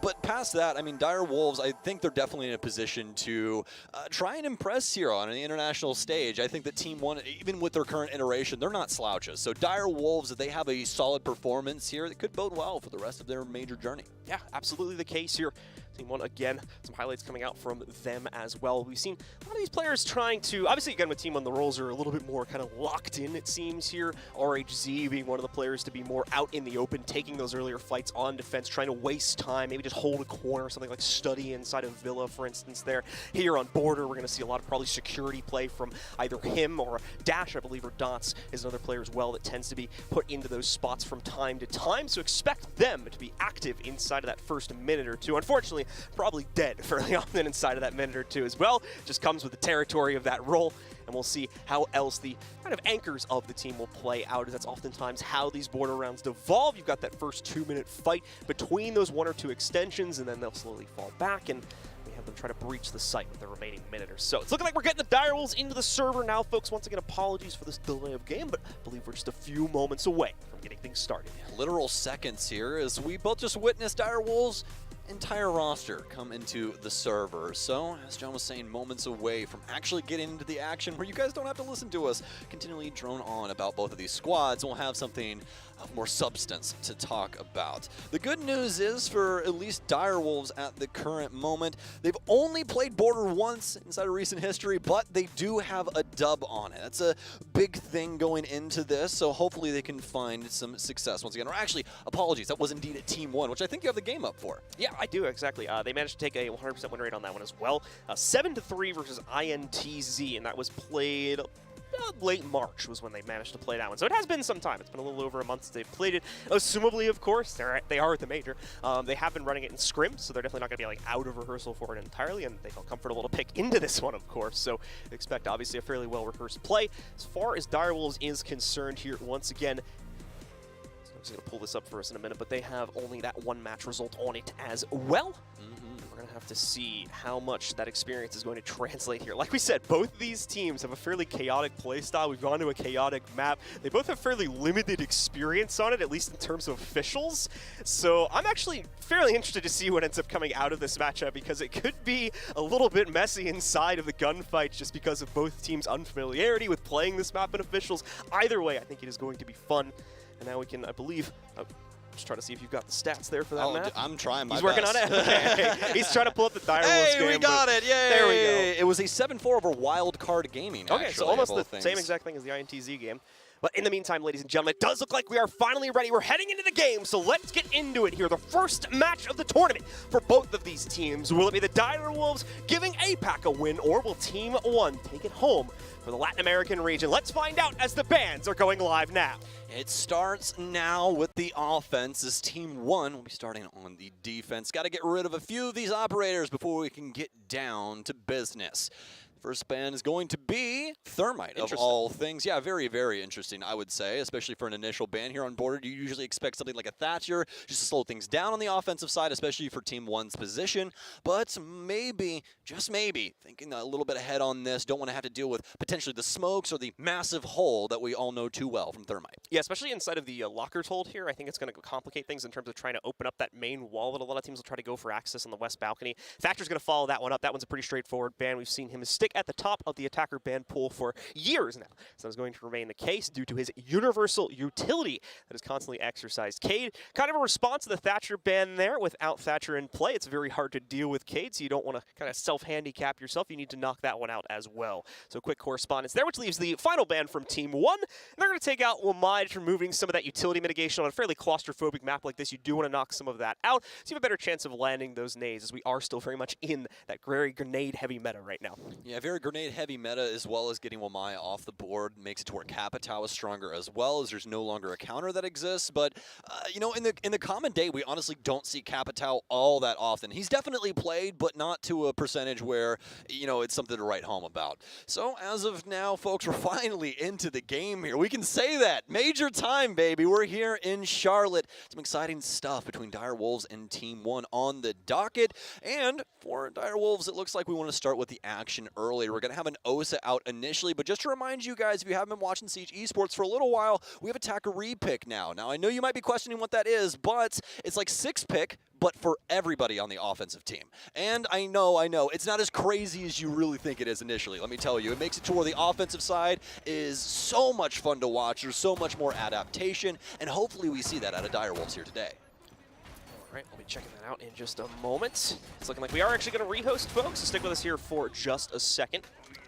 But past that, I mean, Dire Wolves, I think they're definitely in a position to try and impress here on the international stage. I think that Team 1, even with their current iteration, they're not slouches. So Dire Wolves, if they have a solid performance here, it could bode well for the rest of their major journey. Yeah, absolutely the case here. Team 1, again, some highlights coming out from them as well. We've seen a lot of these players trying to, obviously, again, with Team 1, the roles are a little bit more kind of locked in, it seems here. RHZ being one of the players to be more out in the open, taking those earlier fights on defense, trying to waste time, maybe just hold a corner, something like Study inside of Villa, for instance, there. Here on Border, we're going to see a lot of probably security play from either him or Dash, I believe, or Dots is another player as well that tends to be put into those spots from time to time. So expect them to be active inside of that first minute or two. Unfortunately, probably dead fairly often inside of that minute or two as well. Just comes with the territory of that role, and we'll see how else the kind of anchors of the team will play out, as that's oftentimes how these border rounds devolve. You've got that first 2-minute fight between those 1 or 2 extensions, and then they'll slowly fall back, and we have them try to breach the site with the remaining minute or so. It's looking like we're getting the Dire Wolves into the server now, folks. Once again, apologies for this delay of game, but I believe we're just a few moments away from getting things started. Literal seconds here as we both just witnessed Dire Wolves' entire roster come into the server. So, as John was saying, moments away from actually getting into the action where you guys don't have to listen to us continually drone on about both of these squads. We'll have something of more substance to talk about. The good news is for at least Dire Wolves at the current moment, they've only played Border once inside of recent history, but they do have a dub on it. That's a big thing going into this, so hopefully they can find some success once again. Or actually, apologies, that was indeed a Team 1, which I think you have the game up for. Yeah, I do, exactly. They managed to take a 100% win rate on that one as well. 7-3 versus INTZ, and that was played late March was when they managed to play that one. So it has been some time. It's been a little over a month since they've played it. Assumably, of course, they are at the major. They have been running it in scrim, so they're definitely not going to be like out of rehearsal for it entirely, and they felt comfortable to pick into this one, of course. So expect, obviously, a fairly well-rehearsed play. As far as Dire Wolves is concerned here, once again, I'm just going to pull this up for us in a minute, but they have only that 1 match result on it as well. We're going to have to see how much that experience is going to translate here. Like we said, both of these teams have a fairly chaotic playstyle. We've gone to a chaotic map. They both have fairly limited experience on it, at least in terms of officials. So I'm actually fairly interested to see what ends up coming out of this matchup, because it could be a little bit messy inside of the gunfights just because of both teams' unfamiliarity with playing this map and officials. Either way, I think it is going to be fun. And now we can, I believe, just trying to see if you've got the stats there for that map. I'm trying my He's working on it. Okay. He's trying to pull up the Dire Wolves game. We got it! Yay! There we go. It was a 7-4 over Wild Card Gaming, Okay, actually, so almost the things. same exact thing as the INTZ game. But in the meantime, ladies and gentlemen, it does look like we are finally ready. We're heading into the game, so let's get into it here. The first match of the tournament for both of these teams. Will it be the Dire Wolves giving APAC a win, or will Team 1 take it home for the Latin American region? Let's find out as the bands are going live now. It starts now with the offense as Team 1 will be starting on the defense. Got to get rid of a few of these operators before we can get down to business. First band is going to be Thermite, of all things. Yeah, very, very interesting, I would say, especially for an initial ban here on Border. You usually expect something like a Thatcher just to slow things down on the offensive side, especially for Team 1's position. But maybe, just maybe, thinking a little bit ahead on this, don't want to have to deal with potentially the smokes or the massive hole that we all know too well from Thermite. Yeah, especially inside of the lockers hold here. I think it's going to complicate things in terms of trying to open up that main wall that a lot of teams will try to go for access on the west balcony. Thatcher's going to follow that one up. That one's a pretty straightforward ban. We've seen him stick pick at the top of the attacker ban pool for years now. So that's going to remain the case due to his universal utility that is constantly exercised. Cade, kind of a response to the Thatcher ban there. Without Thatcher in play, it's very hard to deal with Cade, so you don't want to kind of self-handicap yourself. You need to knock that one out as well. So quick correspondence there, which leaves the final ban from Team 1. They're going to take out Wamai, removing some of that utility mitigation on a fairly claustrophobic map like this. You do want to knock some of that out, so you have a better chance of landing those nades, as we are still very much in that very grenade-heavy meta right now. Yeah, very grenade-heavy meta, as well as getting Wamai off the board makes it to where Capitao is stronger as well, as there's no longer a counter that exists. But you know, in the common day, we honestly don't see Capitao all that often. He's definitely played, but not to a percentage where, you know, it's something to write home about. So as of now, folks, we're finally into the game here. We can say that. Major time, baby. We're here in Charlotte. Some exciting stuff between Dire Wolves and Team 1 on the docket. And for Dire Wolves, it looks like we want to start with the action earlier. We're going to have an OSA out initially, but just to remind you guys, if you haven't been watching Siege Esports for a little while, we have attacker repick now. Now, I know you might be questioning what that is, but it's like 6-pick, but for everybody on the offensive team. And I know, it's not as crazy as you really think it is initially. Let me tell you, it makes it to where the offensive side is so much fun to watch. There's so much more adaptation, and hopefully we see that out of Dire Wolves here today. All right, we'll be checking that out in just a moment. It's looking like we are actually going to rehost, folks, so stick with us here for just a second,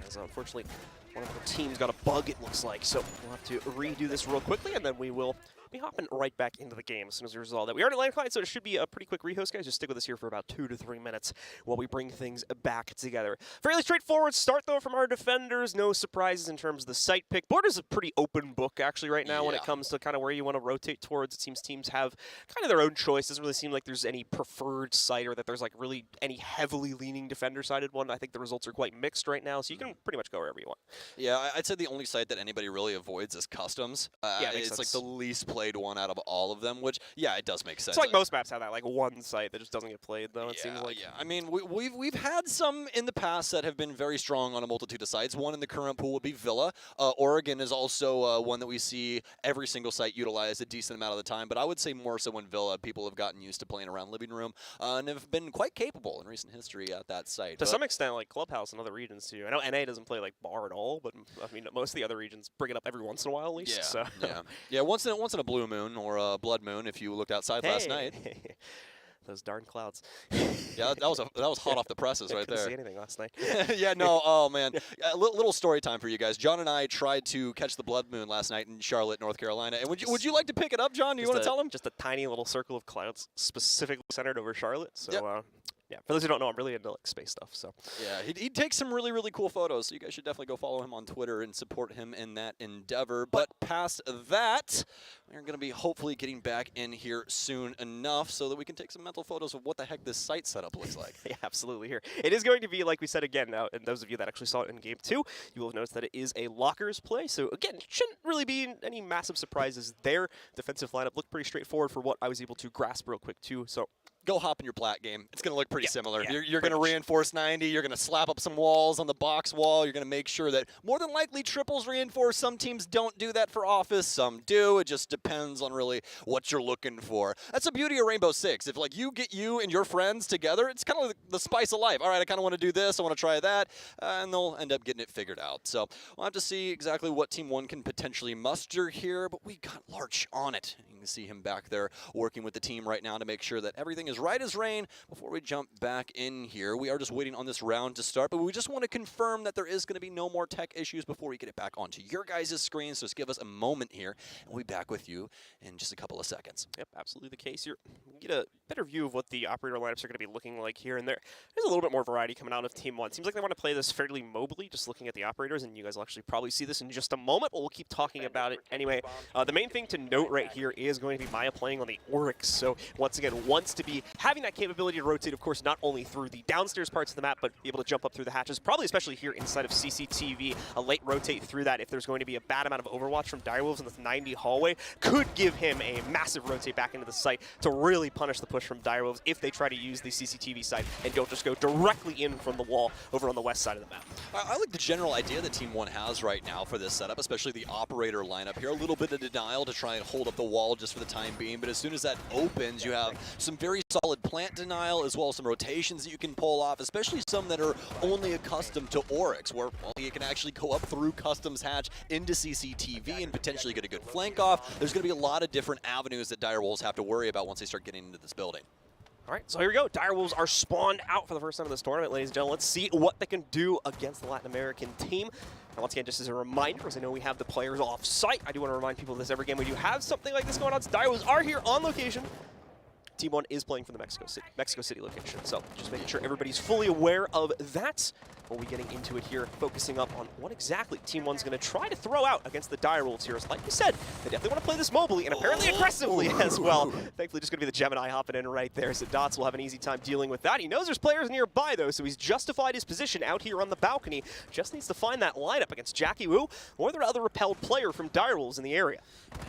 as unfortunately one of the teams got a bug, it looks like. So we'll have to redo this real quickly, and then we will be hopping right back into the game as soon as we resolve that. We already landed client, so it should be a pretty quick rehost, guys. Just stick with us here for about 2 to 3 minutes while we bring things back together. Fairly straightforward start, though, from our defenders. No surprises in terms of the site pick. Board is a pretty open book, actually, right now when it comes to kind of where you want to rotate towards. It seems teams have kind of their own choice. It doesn't really seem like there's any preferred site or that there's like really any heavily leaning defender-sided one. I think the results are quite mixed right now, so you can pretty much go wherever you want. Yeah, I'd say the only site that anybody really avoids is customs. Yeah, it's like the least played one out of all of them, which, yeah, it does make sense. It's like most maps have that like one site that just doesn't get played, though, it seems like. Yeah, I mean, we've had some in the past that have been very strong on a multitude of sites. One in the current pool would be Villa. Oregon is also one that we see every single site utilize a decent amount of the time, but I would say more so in Villa, people have gotten used to playing around Living Room and have been quite capable in recent history at that site. To some extent, like Clubhouse and other regions, too. I know NA doesn't play like Bar at all, but I mean, most of the other regions bring it up every once in a while, at least. Yeah, so. yeah, once in a blue moon or a blood moon, if you looked outside last night. Those darn clouds. Yeah, that was hot off the presses right there. I couldn't see anything last night. Yeah, no, oh man. A little story time for you guys. John and I tried to catch the blood moon last night in Charlotte, North Carolina. And would you like to pick it up, John? Do you want to tell him? Just a tiny little circle of clouds specifically centered over Charlotte. So, yeah, for those who don't know, I'm really into like space stuff. So yeah, he takes some really, really cool photos. So you guys should definitely go follow him on Twitter and support him in that endeavor. But past that, we're going to be hopefully getting back in here soon enough so that we can take some mental photos of what the heck this site setup looks like. Yeah, absolutely. Here it is going to be, like we said again. Now, and those of you that actually saw it in Game 2, you will have noticed that it is a lockers play. So again, shouldn't really be any massive surprises there. Defensive lineup looked pretty straightforward for what I was able to grasp real quick too. So. Go hop in your plat game. It's going to look pretty similar. You're going to reinforce 90. You're going to slap up some walls on the box wall. You're going to make sure that more than likely triples reinforce. Some teams don't do that for office. Some do. It just depends on really what you're looking for. That's the beauty of Rainbow Six. If like you get you and your friends together, it's kind of like the spice of life. All right, I kind of want to do this. I want to try that. And they'll end up getting it figured out. So we'll have to see exactly what Team 1 can potentially muster here. But we got Larch on it. You can see him back there working with the team right now to make sure that everything is right as rain. Before we jump back in here, we are just waiting on this round to start, but we just want to confirm that there is going to be no more tech issues before we get it back onto your guys' screen. So just give us a moment here, and we'll be back with you in just a couple of seconds. Yep, absolutely the case here. You get a better view of what the operator lineups are going to be looking like here and there. There's a little bit more variety coming out of Team 1. Seems like they want to play this fairly mobily, just looking at the operators, and you guys will actually probably see this in just a moment, but we'll keep talking about it anyway. The main thing to note right here is going to be Maya playing on the Oryx, so once again, wants to be having that capability to rotate, of course, not only through the downstairs parts of the map, but be able to jump up through the hatches, probably especially here inside of CCTV, a late rotate through that if there's going to be a bad amount of overwatch from Direwolves in this 90 hallway, could give him a massive rotate back into the site to really punish the push from Direwolves if they try to use the CCTV side and don't just go directly in from the wall over on the west side of the map. I like the general idea that Team 1 has right now for this setup, especially the operator lineup here. A little bit of denial to try and hold up the wall just for the time being, but as soon as that opens, you have some very solid plant denial as well as some rotations that you can pull off, especially some that are only accustomed to Oryx, where well, you can actually go up through Customs Hatch into CCTV and potentially get a good flank off. There's going to be a lot of different avenues that Direwolves have to worry about once they start getting into this building. All right, so here we go. Direwolves are spawned out for the first time of this tournament, ladies and gentlemen. Let's see what they can do against the Latin American team. And once again, just as a reminder, because I know we have the players off site, I do want to remind people of this every game. We do have something like this going on. So Direwolves are here on location. Team 1 is playing for the Mexico City location, so just making sure everybody's fully aware of that. We'll be getting into it here, focusing up on what exactly Team 1's going to try to throw out against the Direwolves here. Like you said, they definitely want to play this mobily and apparently aggressively as well. Thankfully, just going to be the Gemini hopping in right there, so Dots will have an easy time dealing with that. He knows there's players nearby, though, so he's justified his position out here on the balcony. Just needs to find that lineup against Jackie Wu or the other repelled player from Direwolves in the area.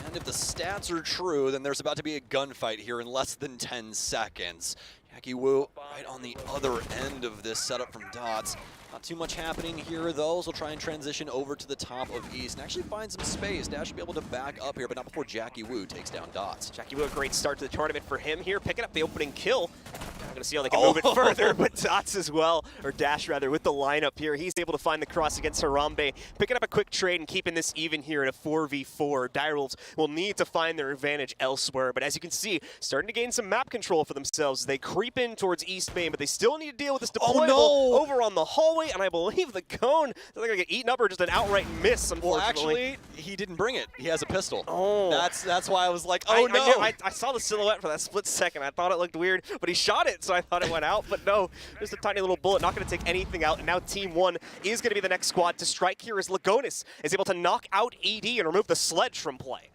And if the stats are true, then there's about to be a gunfight here in less than 10 seconds. Jackie Wu right on the other end of this setup from Dots. Not too much happening here, though, so we'll try and transition over to the top of East and actually find some space. Dash should be able to back up here, but not before Jackie Wu takes down Dots. Jackie Wu, a great start to the tournament for him here, picking up the opening kill. I'm going to see how they can move it further, but Dots as well, or Dash rather, with the lineup here. He's able to find the cross against Harambe, picking up a quick trade and keeping this even here in a 4v4. Direwolves will need to find their advantage elsewhere, but as you can see, starting to gain some map control for themselves. They creep in towards East Main, but they still need to deal with this deployable over on the hallway, and I believe the cone, they're going to get eaten up or just an outright miss, unfortunately. Well, actually, he didn't bring it. He has a pistol. Oh. That's why I was like, oh no. I saw the silhouette for that split second. I thought it looked weird, but he shot it, so I thought it went out. But no, just a tiny little bullet, not going to take anything out. And now Team 1 is going to be the next squad to strike here as Lagonis is able to knock out ED and remove the sledge from play.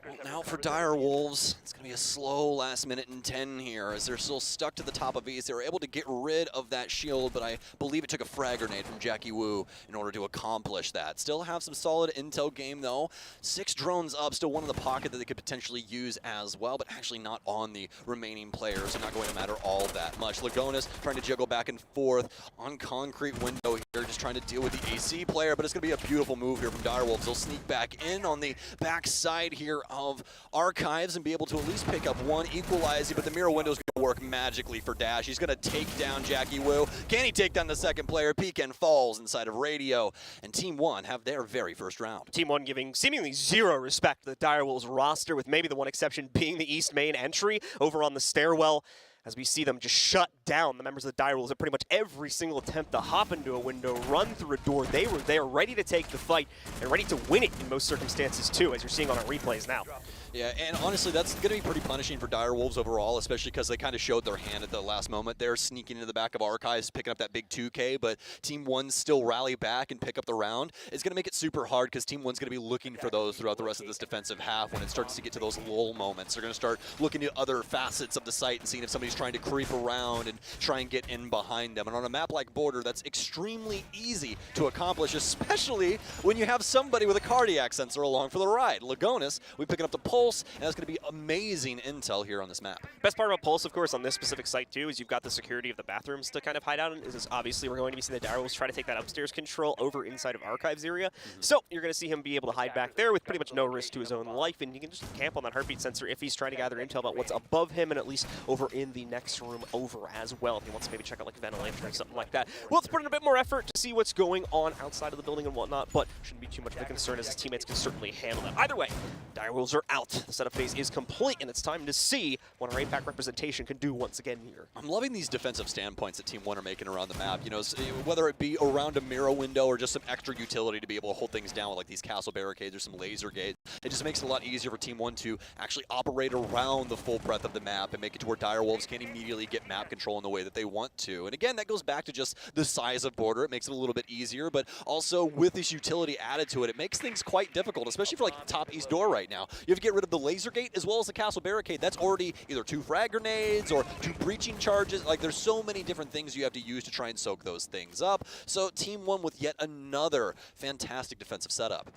Well, now for Direwolves, it's going to be a slow last minute and 10 here as they're still stuck to the top of East. They were able to get rid of that shield, but I believe it took a frag grenade from Jackie Wu in order to accomplish that. Still have some solid intel game, though. 6 drones up, still one in the pocket that they could potentially use as well, but actually not on the remaining players. So not going to matter all that much. Lagonis trying to juggle back and forth on concrete window here, just trying to deal with the AC player, but it's going to be a beautiful move here from Direwolves. They'll sneak back in on the back side here of Archives and be able to at least pick up one, equalizing, but the mirror window is going to work magically for Dash. He's going to take down Jackie Wu. Can he take down the second player? Peek falls inside of Radio, and Team 1 have their very first round. Team 1 giving seemingly zero respect to the Direwolves roster, with maybe the one exception being the East Main entry over on the stairwell. As we see them just shut down the members of the Direwolves at pretty much every single attempt to hop into a window, run through a door. They were there ready to take the fight and ready to win it in most circumstances too, as you're seeing on our replays now. Yeah, and honestly, that's going to be pretty punishing for Direwolves overall, especially because they kind of showed their hand at the last moment. They're sneaking into the back of Archives, picking up that big 2K, but Team 1 still rally back and pick up the round. It's going to make it super hard because Team 1's going to be looking for those throughout the rest of this defensive half when it starts to get to those lull moments. They're going to start looking at other facets of the site and seeing if somebody's trying to creep around and try and get in behind them. And on a map like Border, that's extremely easy to accomplish, especially when you have somebody with a cardiac sensor along for the ride. Lagonis, we picking up the pulse, and that's going to be amazing intel here on this map. Best part about Pulse, of course, on this specific site too, is you've got the security of the bathrooms to kind of hide out in. Is obviously we're going to be seeing the Direwolves try to take that upstairs control over inside of Archives area. So you're going to see him be able to hide back there with pretty much no risk to his own life, and he can just camp on that heartbeat sensor if he's trying to gather intel about what's above him and at least over in the next room over as well, if he wants to maybe check out like ventilation or something like that. We'll have to put in a bit more effort to see what's going on outside of the building and whatnot, but shouldn't be too much of a concern as his teammates can certainly handle that. Either way, Direwolves are out. The setup phase is complete, and it's time to see what our APAC representation can do once again here. I'm loving these defensive standpoints that Team 1 are making around the map. You know, whether it be around a mirror window or just some extra utility to be able to hold things down with like these castle barricades or some laser gates. It just makes it a lot easier for Team 1 to actually operate around the full breadth of the map and make it to where Direwolves can immediately get map control in the way that they want to. And again, that goes back to just the size of Border. It makes it a little bit easier, but also with this utility added to it, it makes things quite difficult, especially for like the top east door right now. You have to get rid of the laser gate as well as the castle barricade. That's already either 2 frag grenades or 2 breaching charges. Like, there's so many different things you have to use to try and soak those things up. So Team 1 with yet another fantastic defensive setup.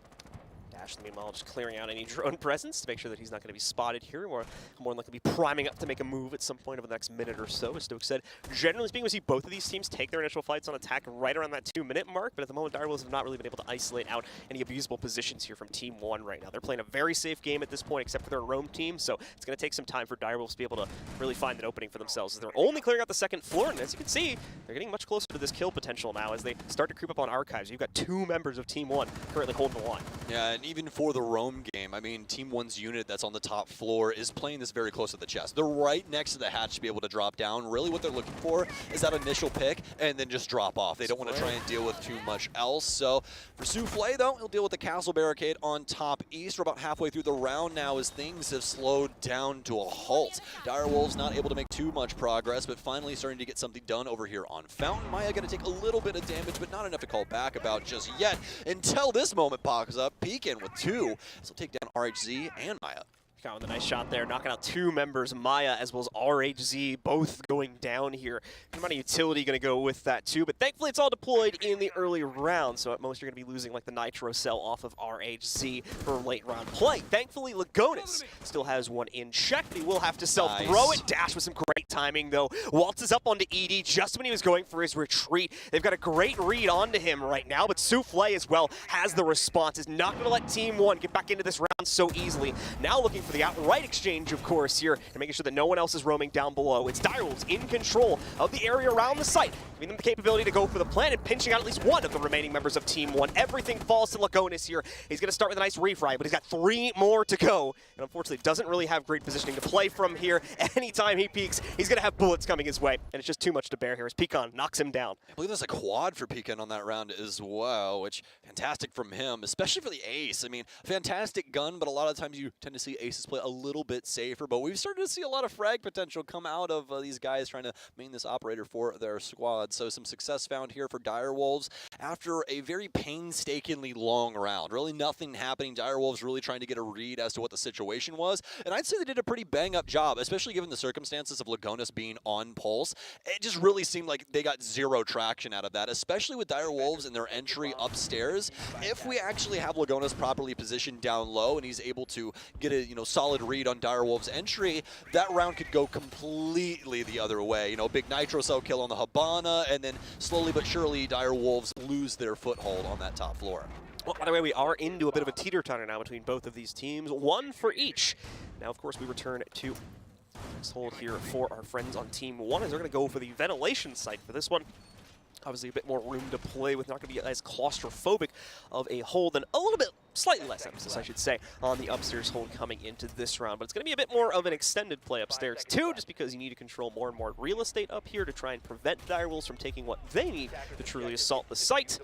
Dash, meanwhile, just clearing out any drone presence to make sure that he's not going to be spotted here. Or more than likely be priming up to make a move at some point over the next minute or so. As Stoke said, generally speaking, we see both of these teams take their initial fights on attack right around that 2-minute mark. But at the moment, Direwolves have not really been able to isolate out any abusable positions here from Team 1 right now. They're playing a very safe game at this point, except for their roam team. So it's going to take some time for Direwolves to be able to really find an opening for themselves. They're only clearing out the second floor, and as you can see, they're getting much closer to this kill potential now as they start to creep up on Archives. You've got 2 members of Team 1 currently holding the line. Yeah, and even for the roam game, I mean, Team 1's unit that's on the top floor is playing this very close to the chest. They're right next to the hatch to be able to drop down. Really what they're looking for is that initial pick and then just drop off. They don't want to try and deal with too much else. So for Soufflé, though, he'll deal with the castle barricade on top east. We're about halfway through the round now as things have slowed down to a halt. Direwolves not able to make too much progress, but finally starting to get something done over here on Fountain. Maya going to take a little bit of damage, but not enough to call back about just yet until this moment pops up. Peekin with 2. This will take down RHZ and Maya. Got with a nice shot there, knocking out 2 members, Maya as well as RHZ, both going down here. Good amount of utility going to go with that too, but thankfully it's all deployed in the early round, so at most you're going to be losing like the Nitro cell off of RHZ for late round play. Thankfully, Lagonis still has one in check. He will have to self-throw it. Dash with some great timing though. Waltzes up onto ED just when he was going for his retreat. They've got a great read onto him right now, but Soufflé as well has the response. Is not going to let Team 1 get back into this round so easily. Now looking for the outright exchange, of course, here, and making sure that no one else is roaming down below. It's Direwolves in control of the area around the site, giving them the capability to go for the plan and pinching out at least one of the remaining members of Team 1. Everything falls to Lagonis here. He's going to start with a nice refry, but he's got 3 more to go, and unfortunately doesn't really have great positioning to play from here. Anytime he peeks, he's going to have bullets coming his way, and it's just too much to bear here as Pecan knocks him down. I believe there's a quad for Pecan on that round as well, which fantastic from him, especially for the ace. I mean, fantastic gun, but a lot of times you tend to see aces play a little bit safer, but we've started to see a lot of frag potential come out of these guys trying to main this operator for their squad. So some success found here for Direwolves after a very painstakingly long round. Really nothing happening. Direwolves really trying to get a read as to what the situation was, and I'd say they did a pretty bang-up job, especially given the circumstances of Lagonis being on pulse. It just really seemed like they got 0 traction out of that, especially with Direwolves and their entry upstairs. If we actually have Lagonis properly positioned down low and he's able to get a solid read on Direwolves' entry, that round could go completely the other way. Big Nitro cell kill on the Habana, and then slowly but surely Direwolves lose their foothold on that top floor. Well, by the way, we are into a bit of a teeter-totter now between both of these teams, 1 for each. Now, of course, we return to this hold here for our friends on Team 1 as they're going to go for the ventilation site for this one. Obviously a bit more room to play with, not going to be as claustrophobic of a hold, and a little bit slightly less emphasis, I should say, on the upstairs hold coming into this round. But it's going to be a bit more of an extended play upstairs too, just because you need to control more and more real estate up here to try and prevent Direwolves from taking what they need to truly assault the site.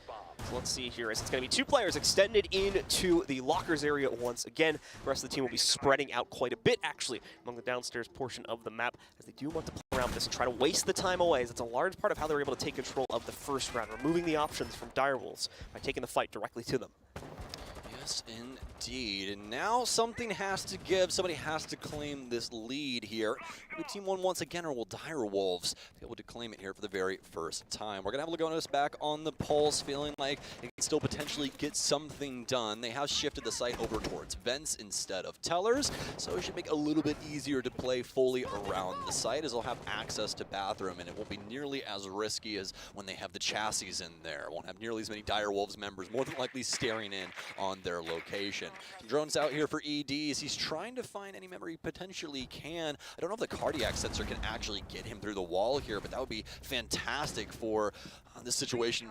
So let's see here, as it's going to be 2 players extended into the lockers area once again. The rest of the team will be spreading out quite a bit, actually, among the downstairs portion of the map, as they do want to play around with this and try to waste the time away, as it's a large part of how they were able to take control of the first round, removing the options from Direwolves by taking the fight directly to them. Yes, indeed. And now something has to give. Somebody has to claim this lead here. Maybe Team 1 once again, or will Direwolves be able to claim it here for the very first time? We're going to have Lagonis back on the pulse, feeling like it can still potentially get something done. They have shifted the site over towards vents instead of tellers, so it should make it a little bit easier to play fully around the site, as they'll have access to bathroom, and it won't be nearly as risky as when they have the chassis in there. Won't have nearly as many Direwolves members, more than likely staring in on their location. Drones out here for EDs. He's trying to find any member he potentially can. I don't know if the cardiac sensor can actually get him through the wall here, but that would be fantastic for this situation.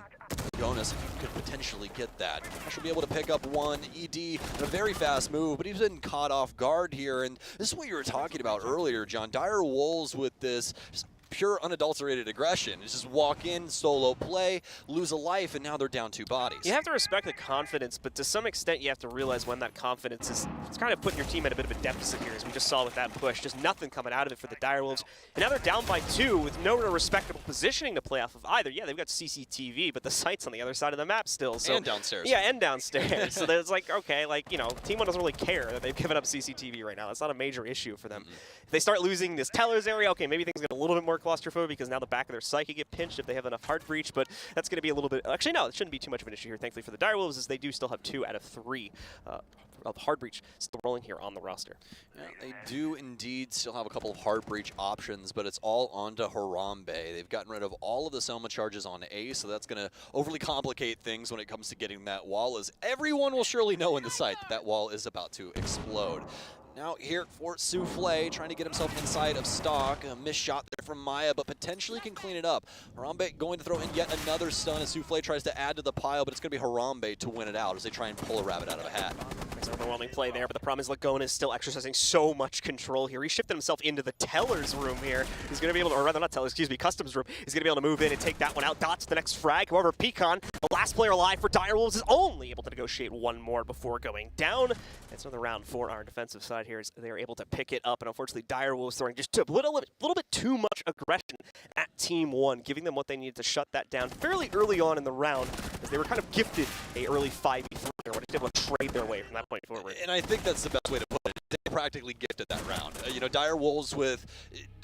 Jonas could potentially get that. I should be able to pick up one. ED in a very fast move, but he's been caught off guard here, and this is what you were talking about earlier, John. Direwolves with this just pure unadulterated aggression. It's just walk in, solo play, lose a life, and now they're down 2 bodies. You have to respect the confidence, but to some extent you have to realize when that confidence is it's kind of putting your team at a bit of a deficit here, as we just saw with that push. Just nothing coming out of it for the Direwolves. And now they're down by 2 with no respectable positioning to play off of either. Yeah, they've got CCTV, but the site's on the other side of the map still. So, and downstairs. Yeah, and downstairs. So it's like, okay, like, Team 1 doesn't really care that they've given up CCTV right now. That's not a major issue for them. If they start losing this tellers area, okay, maybe things get a little bit more claustrophobia because now the back of their psyche get pinched if they have enough hard breach, but that's going to be a little bit... Actually, no, it shouldn't be too much of an issue here, thankfully, for the Direwolves, as they do still have 2 out of 3 of hard breach still rolling here on the roster. Yeah, they do indeed still have a couple of hard breach options, but it's all onto Harambe. They've gotten rid of all of the Selma charges on A, so that's going to overly complicate things when it comes to getting that wall, as everyone will surely know in the site that that wall is about to explode. Now here for Souffle, trying to get himself inside of stock. A missed shot there from Maya, but potentially can clean it up. Harambe going to throw in yet another stun as Souffle tries to add to the pile, but it's going to be Harambe to win it out as they try and pull a rabbit out of a hat. Nice overwhelming play there, but the problem is Lagona is still exercising so much control here. He shifted himself into the Teller's room here. He's going to be able to, or rather not Teller's, excuse me, Customs room. He's going to be able to move in and take that one out. Dots the next frag. However, Pecan, the last player alive for Direwolves, is only able to negotiate one more before going down. It's another round for our defensive side here as they are able to pick it up, and unfortunately Direwolves throwing just a little bit too much aggression at Team 1, giving them what they needed to shut that down fairly early on in the round, as they were kind of gifted a early 5v3 or what they able to trade their way from that point forward. And I think that's the best way to put it. They practically gifted that round. You know, Direwolves with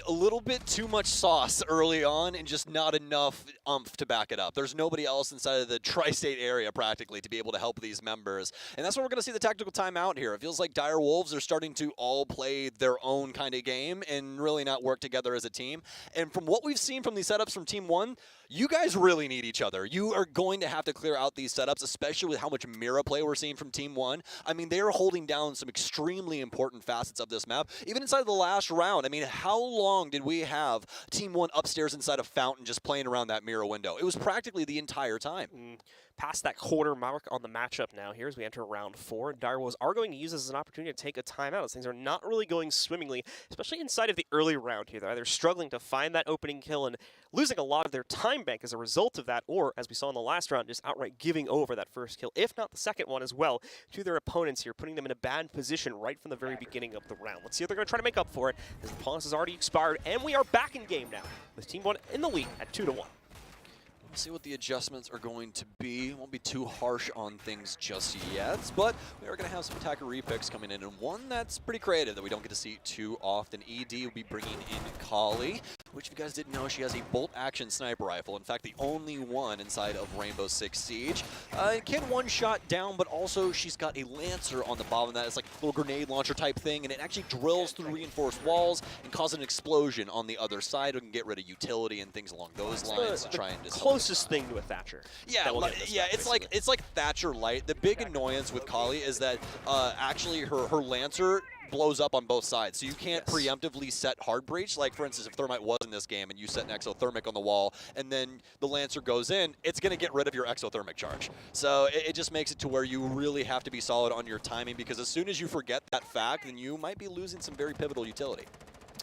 a little bit too much sauce early on and just not enough oomph to back it up. There's nobody else inside of the tri-state area practically to be able to help these members. And that's where we're going to see the tactical timeout here. It feels like Direwolves are starting to all play their own kind of game and really not work together as a team. And from what we've seen from these setups from Team 1, you guys really need each other. You are going to have to clear out these setups, especially with how much mirror play we're seeing from Team 1. I mean, they are holding down some extremely important facets of this map. Even inside of the last round, I mean, how long did we have Team 1 upstairs inside a fountain just playing around that mirror window? It was practically the entire time. Past that quarter mark on the matchup now here as we enter round 4. Direwolves are going to use this as an opportunity to take a timeout as things are not really going swimmingly, especially inside of the early round here. They're either struggling to find that opening kill and losing a lot of their time bank as a result of that, or, as we saw in the last round, just outright giving over that first kill, if not the second one as well, to their opponents here, putting them in a bad position right from the very beginning of the round. Let's see if they're going to try to make up for it, as the pause has already expired, and we are back in game now, with Team 1 in the lead at 2-1. See what the adjustments are going to be. Won't be too harsh on things just yet, but we are going to have some attacker repicks coming in, and one that's pretty creative that we don't get to see too often. ED will be bringing in Kali, which, if you guys didn't know, she has a bolt-action sniper rifle. In fact, the only one inside of Rainbow Six Siege. Can one-shot down, but also she's got a Lancer on the bottom of that. It's like a little grenade launcher type thing, and it actually drills through reinforced walls and causes an explosion on the other side. It can get rid of utility and things along those lines to try and closest thing to a Thatcher. Yeah, it's like Thatcher light. The big annoyance with Kali is that actually her Lancer blows up on both sides, so you can't preemptively set hard breach. Like, for instance, if Thermite was in this game and you set an exothermic on the wall and then the Lancer goes in, it's going to get rid of your exothermic charge. So it just makes it to where you really have to be solid on your timing, because as soon as you forget that fact, then you might be losing some very pivotal utility.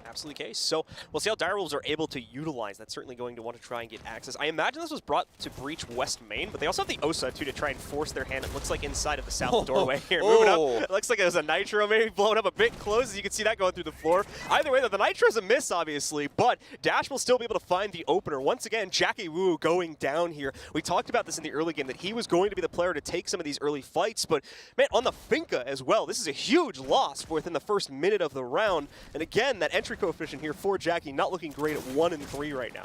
Absolutely case. So we'll see how Direwolves are able to utilize that. Certainly going to want to try and get access. I imagine this was brought to breach West Main, but they also have the OSA too to try and force their hand. It looks like inside of the south doorway here. Moving up. It looks like it was a Nitro maybe blown up a bit close, as you can see that going through the floor. Either way, though, the Nitro's a miss, obviously, but Dash will still be able to find the opener. Once again, Jackie Wu going down here. We talked about this in the early game, that he was going to be the player to take some of these early fights, but man, on the Finca as well, this is a huge loss within the first minute of the round. And again, that entry coefficient here for Jackie not looking great at 1 and 3 right now.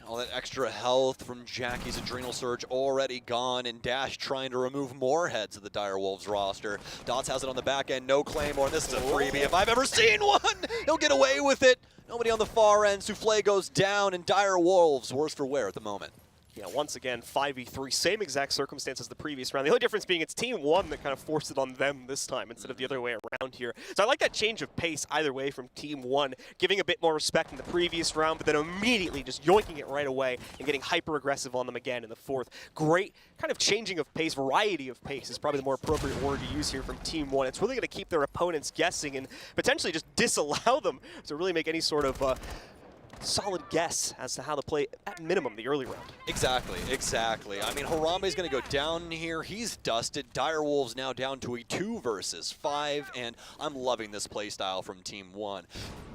All that extra health from Jackie's Adrenal Surge already gone, and Dash trying to remove more heads of the Direwolves roster. Dots has it on the back end, no Claymore. This is a freebie if I've ever seen one. He'll get away with it. Nobody on the far end. Souffle goes down, and Direwolves worse for wear at the moment. Yeah, once again, 5v3, same exact circumstance as the previous round. The only difference being it's Team 1 that kind of forced it on them this time instead of the other way around here. So I like that change of pace either way from Team 1, giving a bit more respect in the previous round, but then immediately just yoinking it right away and getting hyper-aggressive on them again in the fourth. Great kind of changing of pace, variety of pace is probably the more appropriate word to use here from Team 1. It's really going to keep their opponents guessing and potentially just disallow them to really make any sort of solid guess as to how to play, at minimum, the early round. Exactly. I mean, Harambe's going to go down here. He's dusted. Direwolves now down to a 2 versus 5, and I'm loving this play style from Team 1.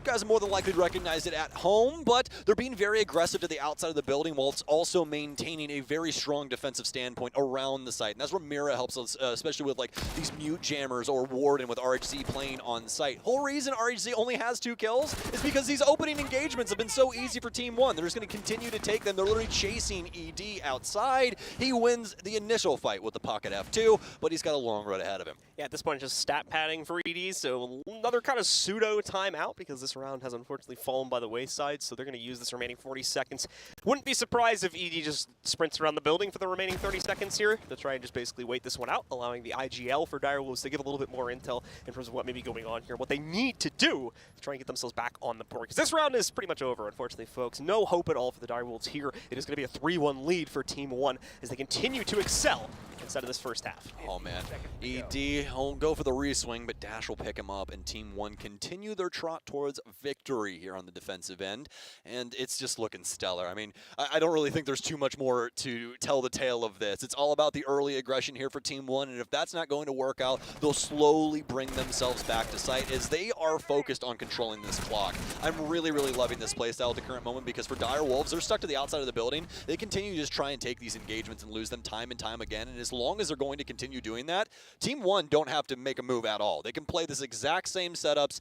guys more than likely recognized it at home, but they're being very aggressive to the outside of the building while it's also maintaining a very strong defensive standpoint around the site. And that's where Mira helps us, especially with like these mute jammers or Warden with RHZ playing on site. Whole reason RHZ only has 2 kills is because these opening engagements have been so easy for Team 1. They're just going to continue to take them. They're literally chasing ED outside. He wins the initial fight with the pocket F2, but he's got a long road ahead of him. Yeah, at this point, just stat padding for ED, so another kind of pseudo timeout because this round has unfortunately fallen by the wayside, so they're going to use this remaining 40 seconds. Wouldn't be surprised if ED just sprints around the building for the remaining 30 seconds here to try and just basically wait this one out, allowing the IGL for Direwolves to give a little bit more intel in terms of what may be going on here, what they need to do to try and get themselves back on the board. Because this round is pretty much over, unfortunately, folks. No hope at all for the Direwolves here. It is going to be a 3-1 lead for Team 1 as they continue to excel inside of this first half. Oh man, ED won't go for the re-swing, but Dash will pick him up, and Team 1 continue their trot towards victory here on the defensive end, and it's just looking stellar. I mean, I don't really think there's too much more to tell the tale of this. It's all about the early aggression here for Team 1, and if that's not going to work out, they'll slowly bring themselves back to site as they are focused on controlling this clock. I'm really, really loving this playstyle at the current moment because for Direwolves, they're stuck to the outside of the building. They continue to just try and take these engagements and lose them time and time again, and as long as they're going to continue doing that, Team 1 don't have to make a move at all. They can play this exact same setups,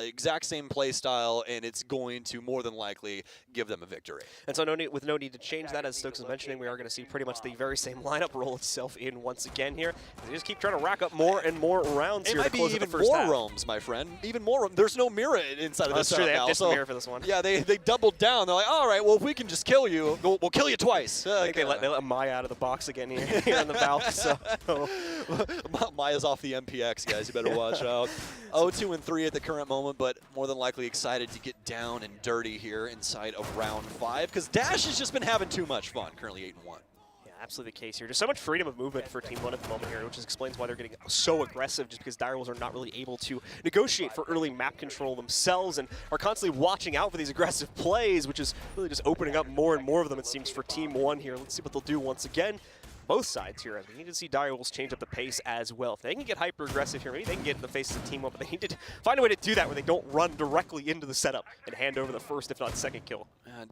exact same play style, and it's going to more than likely give them a victory. And so with no need to change that, as Stokes was mentioning, we are going to see pretty much the very same lineup roll itself in once again here. They just keep trying to rack up more and more rounds here to close out the first half. Even more roams, my friend. Even more roams. There's no Mira inside of this setup now. They have mirror for this one. Yeah, they doubled down. They're like, all right, well, if we can just kill you, we'll kill you twice. I think they let Maya out of the box again here in the Valve. So. Maya's off the MPX, guys. You better watch out. 0-2-3 at the current moment, but more than likely excited to get down and dirty here inside of round 5 because Dash has just been having too much fun. Currently 8-1. Absolutely the case here. Just so much freedom of movement for Team 1 at the moment here, which explains why they're getting so aggressive, just because Direwolves are not really able to negotiate for early map control themselves and are constantly watching out for these aggressive plays, which is really just opening up more and more of them, it seems, for Team 1 here. Let's see what they'll do once again. Both sides here, as we need to see Direwolves change up the pace as well. If they can get hyper-aggressive here, maybe they can get in the face of the Team 1, but they need to find a way to do that where they don't run directly into the setup and hand over the first, if not second kill.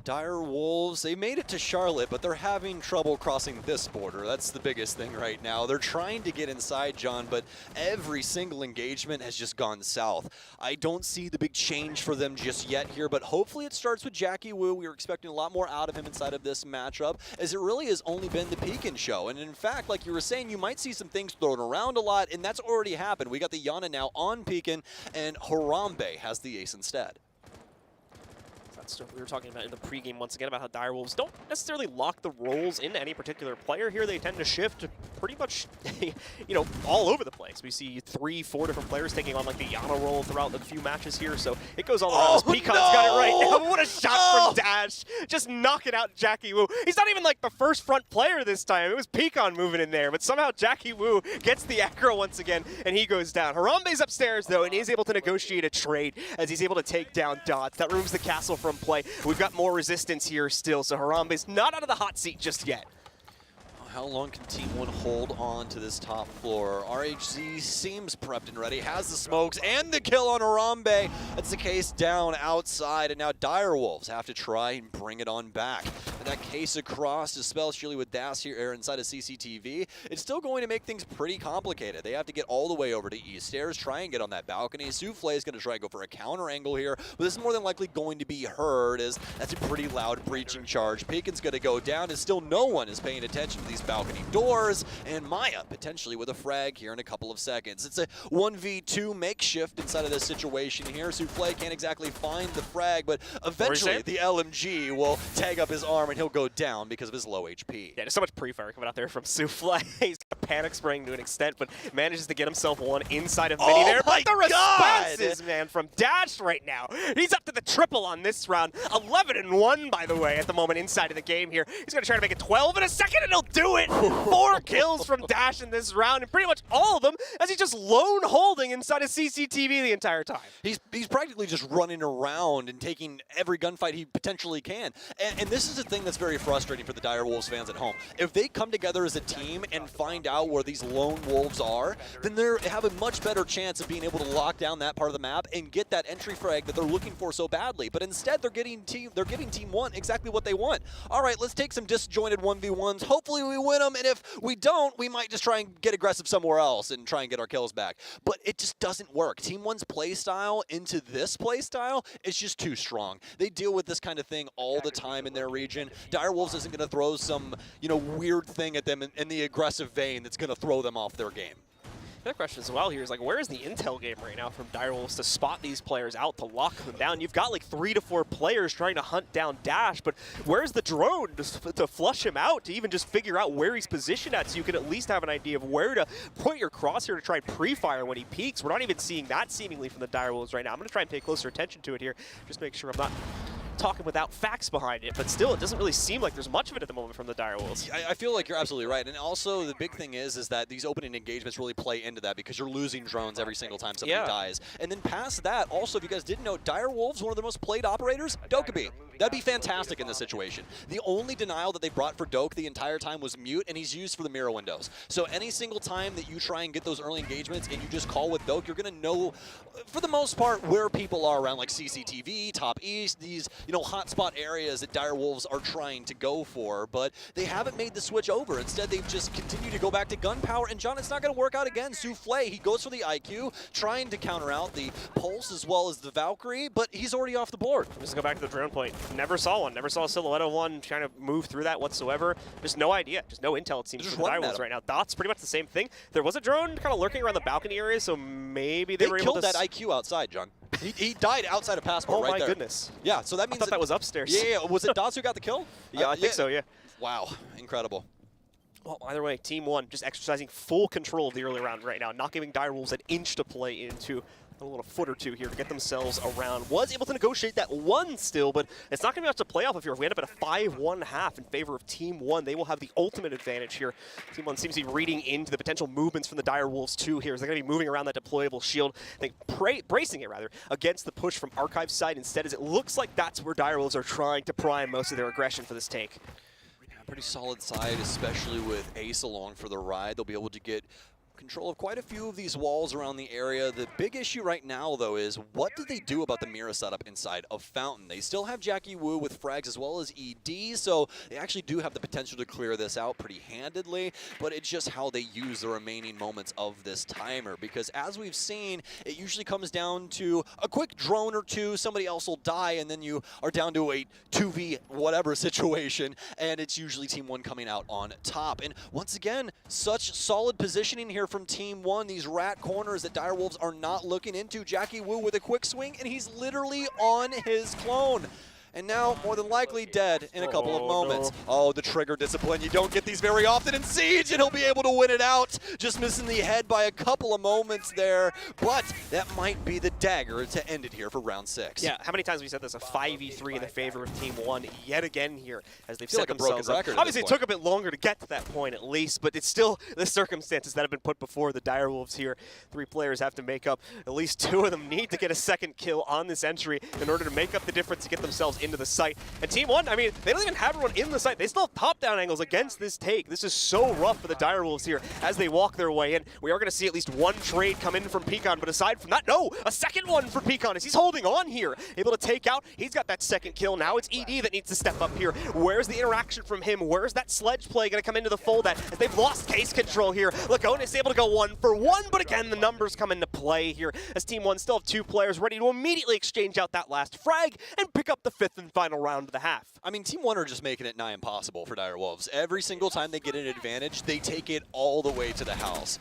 Direwolves, they made it to Charlotte, but they're having trouble crossing this border. That's the biggest thing right now. They're trying to get inside, John, but every single engagement has just gone south. I don't see the big change for them just yet here, but hopefully it starts with Jackie Wu. We were expecting a lot more out of him inside of this matchup, as it really has only been the Pekin show. And in fact, like you were saying, you might see some things thrown around a lot, and that's already happened. We got the Yana now on Pekin, and Harambe has the ace instead. That's what we were talking about in the pregame once again, about how Direwolves don't necessarily lock the roles into any particular player here. They tend to shift pretty much, you know, all over the place. We see 3-4 different players taking on like the Yana role throughout a few matches here, so it goes all around. Peacon's got it right now. What a shot from Dash. Just knocking out Jackie Wu. He's not even like the first front player this time. It was Peacon moving in there, but somehow Jackie Wu gets the aggro once again, and he goes down. Harambe's upstairs, though, and is able to negotiate a trade as he's able to take down Dots. That removes the castle from play. We've got more resistance here still, so Harambe's not out of the hot seat just yet. How long can Team 1 hold on to this top floor? RHZ seems prepped and ready, has the smokes and the kill on Harambe. That's the case down outside, and now Direwolves have to try and bring it on back. And that case across, especially with Das here inside of CCTV, it's still going to make things pretty complicated. They have to get all the way over to East Stairs, try and get on that balcony. Souffle is going to try and go for a counter angle here, but this is more than likely going to be heard, as that's a pretty loud breaching charge. Peacon's going to go down, and still no one is paying attention to these balcony doors, and Maya potentially with a frag here in a couple of seconds. It's a 1v2 makeshift inside of this situation here. Souffle can't exactly find the frag, but eventually the LMG will tag up his arm and he'll go down because of his low HP. Yeah, there's so much pre-fire coming out there from Souffle. He's panic spraying to an extent, but manages to get himself one inside of Mini there. But the responses, man, from Dash right now. He's up to the triple on this round. 11-1, by the way, at the moment inside of the game here. He's going to try to make it 12 in a second, and he'll do do it! 4 kills from Dash in this round, and pretty much all of them as he's just lone holding inside of CCTV the entire time. He's practically just running around and taking every gunfight he potentially can. And this is the thing that's very frustrating for the Dire Wolves fans at home. If they come together as a team and find out where these lone wolves are, then they have a much better chance of being able to lock down that part of the map and get that entry frag that they're looking for so badly. But instead, they're giving Team 1 exactly what they want. All right, let's take some disjointed 1v1s. Hopefully we win them, and if we don't, we might just try and get aggressive somewhere else and try and get our kills back. But it just doesn't work. Team 1's play style into this play style is just too strong. They deal with this kind of thing all the time in their region. Dire Wolves isn't going to throw some, weird thing at them in the aggressive vein that's going to throw them off their game. The other question as well here is, like, where is the intel game right now from Dire Wolves to spot these players out, to lock them down? You've got like 3 to 4 players trying to hunt down Dash, but where's the drone to flush him out, to even just figure out where he's positioned at, so you can at least have an idea of where to point your crosshair to try and pre-fire when he peeks? We're not even seeing that seemingly from the Dire Wolves right now. I'm going to try and pay closer attention to it here, just make sure I'm not talking without facts behind it, but still, it doesn't really seem like there's much of it at the moment from the Dire Wolves. I feel like you're absolutely right, and also the big thing is that these opening engagements really play into that because you're losing drones every single time somebody dies. And then past that, also, if you guys didn't know, Dire Wolves, one of the most played operators, Dokkaebi. That'd be fantastic in this situation. The only denial that they brought for Doke the entire time was mute, and he's used for the mirror windows. So any single time that you try and get those early engagements and you just call with Doke, you're going to know, for the most part, where people are around, like CCTV, Top East, these, hotspot areas that Dire Wolves are trying to go for, but they haven't made the switch over. Instead, they've just continued to go back to gunpowder, and John, it's not going to work out again. Souffle, he goes for the IQ, trying to counter out the Pulse as well as the Valkyrie, but he's already off the board. Just go back to the drone point. Never saw one. Never saw a silhouette of one trying to move through that whatsoever. Just no idea. Just no intel, it seems, from the Dire Wolves right now. Dot's pretty much the same thing. There was a drone kind of lurking around the balcony area, so maybe they were able to... They killed that IQ outside, John. He died outside of Passport right there. Oh my goodness. Yeah, so that means I thought that was upstairs. Yeah, was it Dots who got the kill? Yeah, I think so, yeah. Wow, incredible. Well, either way, Team 1 just exercising full control of the early round right now, not giving Dire Wolves an inch to play into. A little foot or two here to get themselves around. Was able to negotiate that one still, but it's not going to be enough to play off if we end up at a 5-1 half in favor of Team 1. They will have the ultimate advantage here. Team 1 seems to be reading into the potential movements from the Dire Wolves too here. They're going to be moving around that deployable shield, I think bracing it rather, against the push from Archive's side instead, as it looks like that's where Dire Wolves are trying to prime most of their aggression for this take. Yeah, pretty solid side, especially with Ace along for the ride. They'll be able to get control of quite a few of these walls around the area. The big issue right now, though, is what do they do about the Mira setup inside of Fountain? They still have Jackie Wu with frags as well as ED, so they actually do have the potential to clear this out pretty handedly, but it's just how they use the remaining moments of this timer, because as we've seen, it usually comes down to a quick drone or two, somebody else will die, and then you are down to a 2v whatever situation, and it's usually Team 1 coming out on top. And once again, such solid positioning here from Team 1, these rat corners that Dire Wolves are not looking into. Jackie Wu with a quick swing, and he's literally on his clone. And now, more than likely, dead in a couple of moments. No. Oh, the trigger discipline. You don't get these very often in Siege, and he'll be able to win it out. Just missing the head by a couple of moments there. But that might be the dagger to end it here for round 6. Yeah, how many times have we said this? A 5v3 in the favor of Team 1 yet again here, as they've set like themselves a broken record. Obviously, it took a bit longer to get to that point at least, but it's still the circumstances that have been put before the Dire Wolves here. 3 players have to make up. At least 2 of them need to get a second kill on this entry in order to make up the difference to get themselves into the site. And Team 1, I mean, they don't even have everyone in the site. They still have top-down angles against this take. This is so rough for the Dire Wolves here as they walk their way in. We are going to see at least one trade come in from Pecan, but aside from that, no, a second one for Pecan as he's holding on here. Able to take out, he's got that second kill. Now it's ED that needs to step up here. Where's the interaction from him? Where's that sledge play going to come into the fold at? As they've lost case control here. Lagona is able to go 1 for 1, but again, the numbers come into play here as Team 1 still have 2 players ready to immediately exchange out that last frag and pick up the 5th and final round of the half. I mean, Team 1 are just making it nigh impossible for Dire Wolves. Every single time they get an advantage, they take it all the way to the house.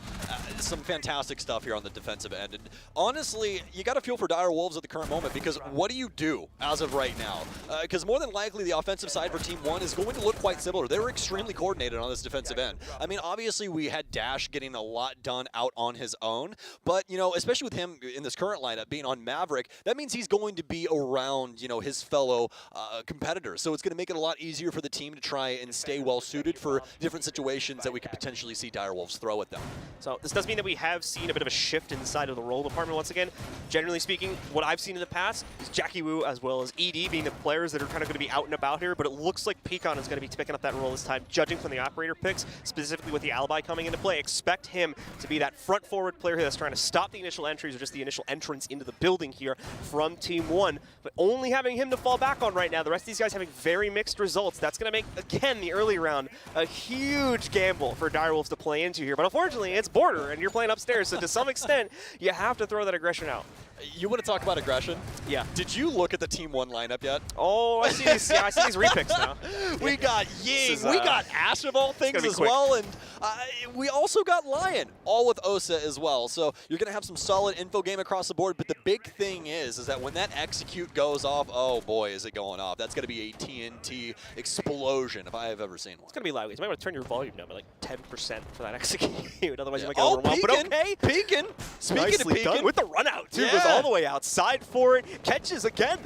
Some fantastic stuff here on the defensive end. And honestly, you got to feel for Dire Wolves at the current moment, because what do you do as of right now? Because more than likely, the offensive side for Team 1 is going to look quite similar. They were extremely coordinated on this defensive end. I mean, obviously, we had Dash getting a lot done out on his own, but, especially with him in this current lineup being on Maverick, that means he's going to be around, his fellow solo competitors. So it's going to make it a lot easier for the team to try and stay well suited for different situations that we could potentially see Direwolves throw at them. So this does mean that we have seen a bit of a shift inside of the role department once again. Generally speaking, what I've seen in the past is Jackie Wu as well as ED being the players that are kind of going to be out and about here, but it looks like Pecan is going to be picking up that role this time, judging from the operator picks, specifically with the Alibi coming into play. Expect him to be that front forward player that's trying to stop the initial entries or just the initial entrance into the building here from Team 1, but only having him to fall back on right now. The rest of these guys having very mixed results. That's going to make, again, the early round a huge gamble for Direwolves to play into here, but unfortunately it's border and you're playing upstairs, so to some extent you have to throw that aggression out. You want to talk about aggression? Yeah. Did you look at the Team 1 lineup yet? Oh, I see these, yeah, I see these repicks now. We got Ying, we got Ash of all things as well, and we also got Lion, all with Osa as well. So you're going to have some solid info game across the board, but the big thing is that when that execute goes off, oh boy, is it going off. That's going to be a TNT explosion if I have ever seen one. It's going to be loud. You might want to turn your volume down by like 10% for that execute, otherwise you might get overwhelmed. But okay. Peekin. Speaking of Peekin. With the run out too, goes all the way outside for it, catches again.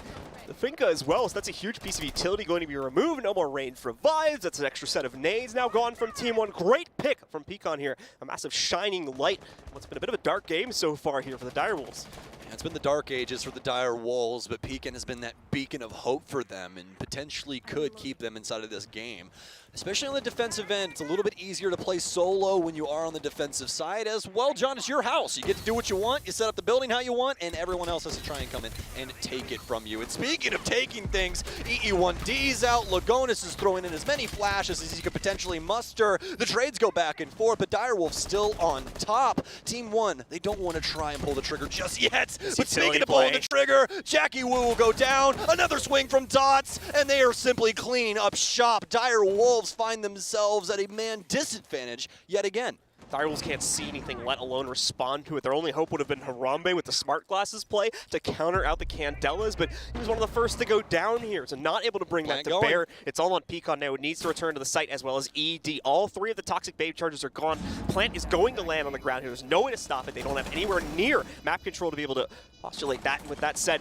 The Finka as well, so that's a huge piece of utility going to be removed. No more range revives. That's an extra set of nades now gone from Team 1. Great pick from Pecan here. A massive shining light. What's been a bit of a dark game so far here for the Direwolves. Yeah, it's been the dark ages for the Direwolves, but Pecan has been that beacon of hope for them and potentially could keep them inside of this game. Especially on the defensive end, it's a little bit easier to play solo when you are on the defensive side. As well, John, it's your house. You get to do what you want, you set up the building how you want, and everyone else has to try and come in and take it from you. And speaking of taking things, EE1D's out, Lagonis is throwing in as many flashes as he could potentially muster. The trades go back and forth, but Direwolves still on top. Team 1, they don't want to try and pull the trigger just yet, but speaking of pulling the trigger, Jackie Wu will go down, another swing from Dots, and they are simply clean up shop. Direwolves find themselves at a man disadvantage yet again. Direwolves can't see anything, let alone respond to it. Their only hope would have been Harambe with the smart glasses play to counter out the Candelas, but he was one of the first to go down here, so not able to bring that to bear. It's all on Pecan now. It needs to return to the site as well as ED. All three of the toxic babe charges are gone. Plant is going to land on the ground here. There's no way to stop it. They don't have anywhere near map control to be able to postulate that. And with that said,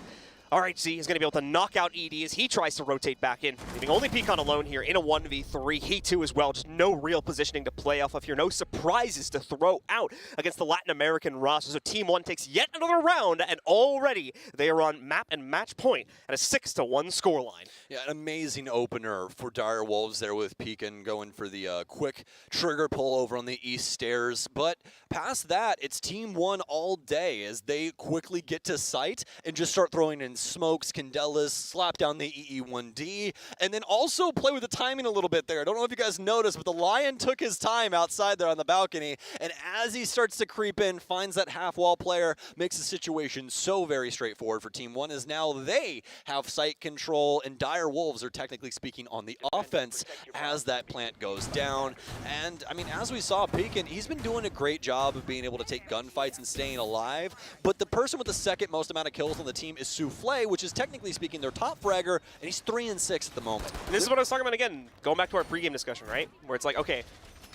RHZ is going to be able to knock out ED as he tries to rotate back in, leaving only Pecan alone here in a 1v3. He too as well, just no real positioning to play off of here. No surprises to throw out against the Latin American roster. So Team 1 takes yet another round, and already they are on map and match point at a 6-1 scoreline. Yeah, an amazing opener for Direwolves there with Pecan going for the quick trigger pull over on the east stairs. But past that, it's Team 1 all day as they quickly get to site and just start throwing in smokes, Candelas, slap down the EE1D, and then also play with the timing a little bit there. I don't know if you guys noticed, but the Lion took his time outside there on the balcony, and as he starts to creep in, finds that half-wall player, makes the situation so very straightforward for Team 1, as now they have site control, and Direwolves are technically speaking on the offense as that plant goes down. And, I mean, as we saw, Pecan, he's been doing a great job of being able to take gunfights and staying alive, but the person with the second most amount of kills on the team is Souffle, which is technically speaking their top fragger, and he's 3-6 at the moment. And this is what I was talking about again, going back to our pregame discussion, right? Where it's like, okay,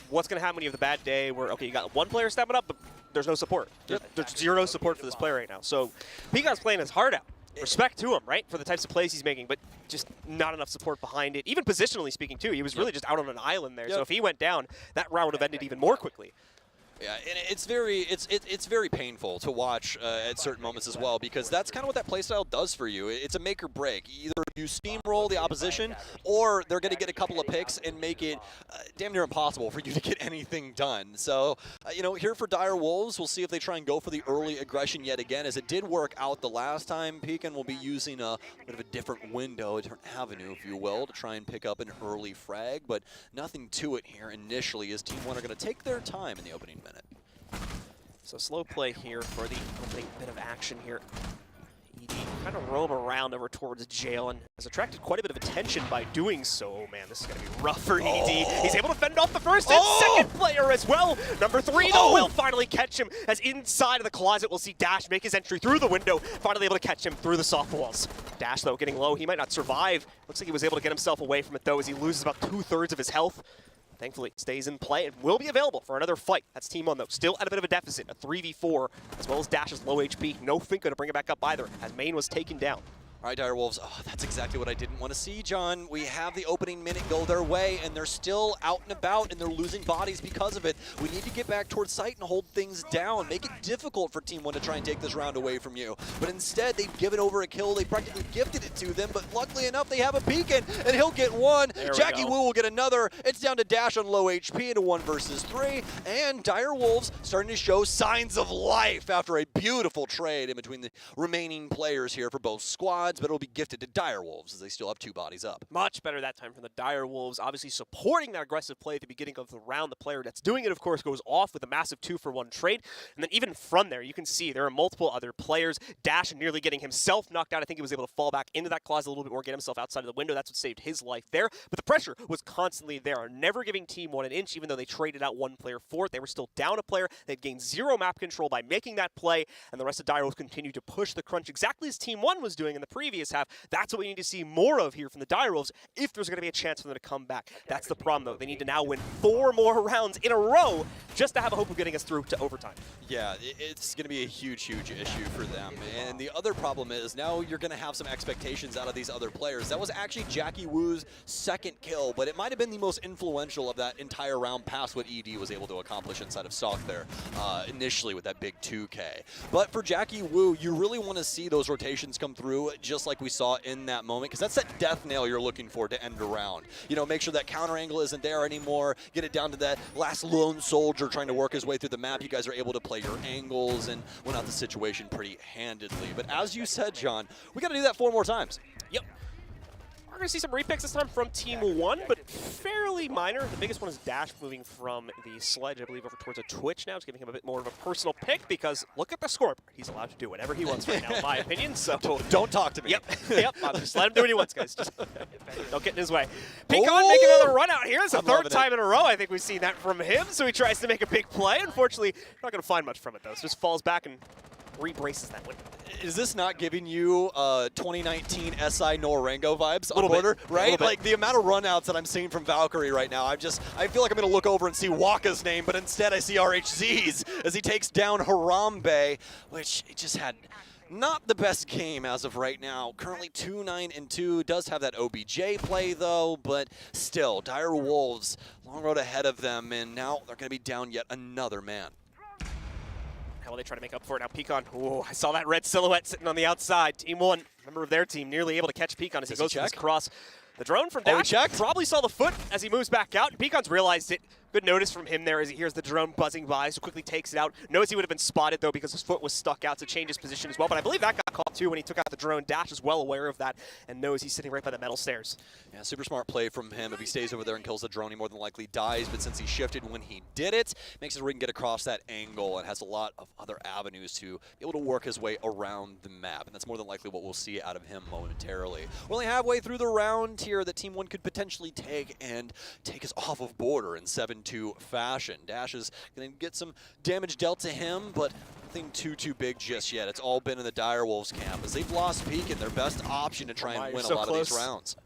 what's going to happen when you have the bad day where, okay, you got one player stepping up, but there's no support. There's zero support for this player right now. So Pecan's playing his heart out. Respect to him, right, for the types of plays he's making, but just not enough support behind it. Even positionally speaking, too. He was really just out on an island there. So if he went down, that round would have ended even more quickly. Yeah, and it's very painful to watch at certain moments as well, because that's kind of what that playstyle does for you. It's a make or break. Either you steamroll the opposition, or they're going to get a couple of picks and make it damn near impossible for you to get anything done. So, you know, here for Direwolves, we'll see if they try and go for the early aggression yet again, as it did work out the last time. Pecan will be using a bit of a different window, a different avenue, if you will, to try and pick up an early frag, but nothing to it here initially, as Team 1 are going to take their time in the opening minute. So slow play here for the opening bit of action here. ED kind of roam around over towards jail and has attracted quite a bit of attention by doing so. Oh man, this is going to be rough for ED. He's able to fend off the first and second player as well. Number 3 though will finally catch him, as inside of the closet we'll see Dash make his entry through the window, finally able to catch him through the soft walls. Dash though getting low, he might not survive. Looks like he was able to get himself away from it though, as he loses about 2/3 of his health. Thankfully, stays in play and will be available for another fight. That's Team 1, though. Still at a bit of a deficit, a 3v4, as well as Dash's low HP. No Finka to bring it back up either, as Main was taken down. All right, Direwolves, oh, that's exactly what I didn't want to see, John. We have the opening minute go their way, and they're still out and about, and they're losing bodies because of it. We need to get back towards site and hold things down. Make it difficult for Team 1 to try and take this round away from you. But instead, they've given over a kill. They practically gifted it to them, but luckily enough, they have a beacon, and he'll get one. Jackie Wu will get another. It's down to Dash on low HP into 1 versus 3, and Direwolves starting to show signs of life after a beautiful trade in between the remaining players here for both squads. But it'll be gifted to Direwolves as they still have 2 bodies up. Much better that time from the Direwolves, obviously supporting that aggressive play at the beginning of the round. The player that's doing it, of course, goes off with a massive 2-for-1 trade. And then even from there, you can see there are multiple other players. Dash nearly getting himself knocked out. I think he was able to fall back into that closet a little bit more, get himself outside of the window. That's what saved his life there. But the pressure was constantly there, never giving Team 1 an inch, even though they traded out 1 player for it. They were still down a player. They'd gained 0 map control by making that play, and the rest of Direwolves continued to push the crunch exactly as Team 1 was doing in the previous half. That's what we need to see more of here from the Direwolves if there's going to be a chance for them to come back. That's the problem, though. They need to now win 4 more rounds in a row just to have a hope of getting us through to overtime. Yeah, it's going to be a huge, huge issue for them. And the other problem is now you're going to have some expectations out of these other players. That was actually Jackie Wu's 2nd kill, but it might have been the most influential of that entire round past what ED was able to accomplish inside of Sock there initially with that big 2K. But for Jackie Wu, you really want to see those rotations come through just like we saw in that moment, because that's that death nail you're looking for to end a round. You know, make sure that counter angle isn't there anymore, get it down to that last lone soldier trying to work his way through the map. You guys are able to play your angles and win out the situation pretty handedly. But as you said, John, we got to do that 4 more times. Yep. We're going to see some repicks this time from Team 1, but fairly minor. The biggest one is Dash moving from the Sledge, I believe, over towards a Twitch now. It's giving him a bit more of a personal pick because look at the score. He's allowed to do whatever he wants right now, in my opinion. So don't talk to me. Yep. Just let him do what he wants, guys. Just don't get in his way. Pecan making another run out here. It's the 3rd time in a row I think we've seen that from him. So he tries to make a big play. Unfortunately, not going to find much from it, though. So just falls back and re-braces that window. Is this not giving you 2019 SI Norengo vibes on border, right? Like the amount of runouts that I'm seeing from Valkyrie right now, I feel like I'm going to look over and see Waka's name, but instead I see RHZ's as he takes down Harambe, which just had not the best game as of right now. Currently 2-9-2, does have that OBJ play though, but still, Direwolves, long road ahead of them, and now they're going to be down yet another man. How will they try to make up for it now? Pecan, oh, I saw that red silhouette sitting on the outside. Team 1, member of their team, nearly able to catch Pecan as he goes for this cross. The drone from Dash probably saw the foot as he moves back out. Pecan's realized it. Good notice from him there as he hears the drone buzzing by, so quickly takes it out. Knows he would have been spotted, though, because his foot was stuck out to change his position as well. But I believe that got caught, too, when he took out the drone. Dash is well aware of that and knows he's sitting right by the metal stairs. Yeah, super smart play from him. If he stays over there and kills the drone, he more than likely dies. But since he shifted when he did it, makes it where he can get across that angle and has a lot of other avenues to be able to work his way around the map. And that's more than likely what we'll see out of him momentarily. We're only halfway through the round here that Team 1 could potentially take us off of border in 7-2 fashion. Dash is going to get some damage dealt to him, but nothing too big just yet. It's all been in the Direwolves camp as they've lost Pecan, their best option to try and win a lot of these rounds.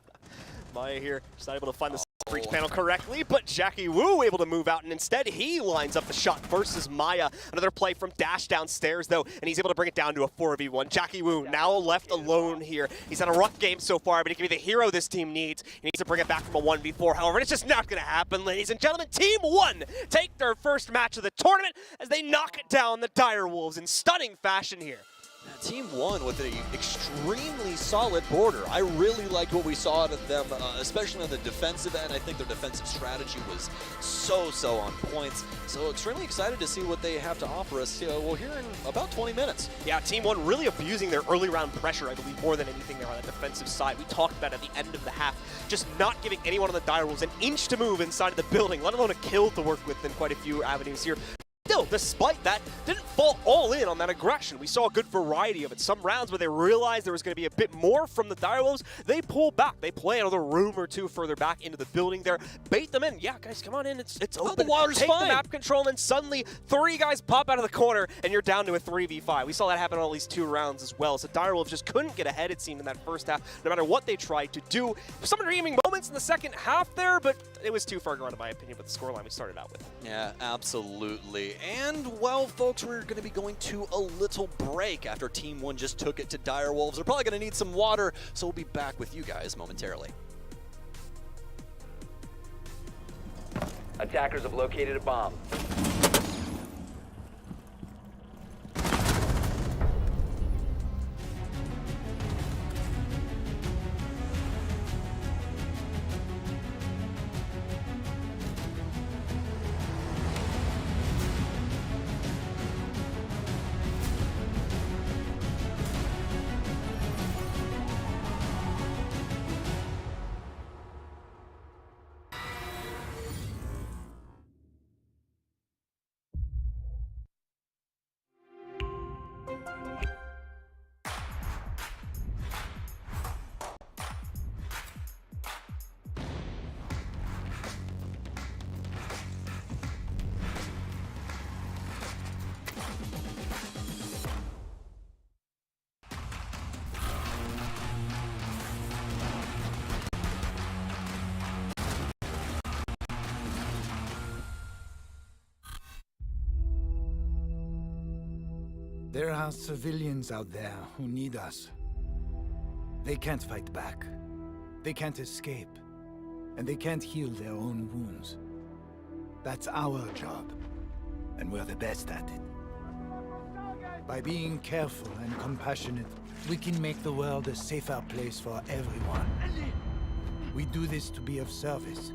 Maya here, just not able to find the breach panel correctly, but Jackie Wu able to move out, and instead he lines up the shot versus Maya. Another play from Dash downstairs, though, and he's able to bring it down to a 4v1. Jackie Wu now left alone here. He's had a rough game so far, but he can be the hero this team needs. He needs to bring it back from a 1v4. However, it's just not going to happen, ladies and gentlemen. Team 1 take their first match of the tournament as they knock down the Direwolves in stunning fashion here. Team 1 with an extremely solid border. I really liked what we saw out of them, especially on the defensive end. I think their defensive strategy was so on points. So extremely excited to see what they have to offer us. We'll hear in about 20 minutes. Yeah, Team 1 really abusing their early round pressure, I believe, more than anything there on the defensive side. We talked about at the end of the half, just not giving anyone on the Direwolves an inch to move inside of the building, let alone a kill to work with in quite a few avenues here. Still, despite that, didn't fall all in on that aggression. We saw a good variety of it. Some rounds where they realized there was going to be a bit more from the Direwolves, they pull back. They play another room or two further back into the building there, bait them in. Yeah, guys, come on in. It's open. The water's Take fine. the map control, and then suddenly 3 guys pop out of the corner, and you're down to a 3v5. We saw that happen on at least 2 rounds as well. So Direwolves just couldn't get ahead, it seemed, in that first half, no matter what they tried to do. For some redeeming moments moments in the second half there, but it was too far gone in my opinion with the scoreline we started out with. Yeah, absolutely. And, well, folks, we're going to be going to a little break after Team 1 just took it to Direwolves. They're probably going to need some water, so we'll be back with you guys momentarily. Attackers have located a bomb. There are civilians out there who need us. They can't fight back. They can't escape. And they can't heal their own wounds. That's our job. And we're the best at it. By being careful and compassionate, we can make the world a safer place for everyone. We do this to be of service.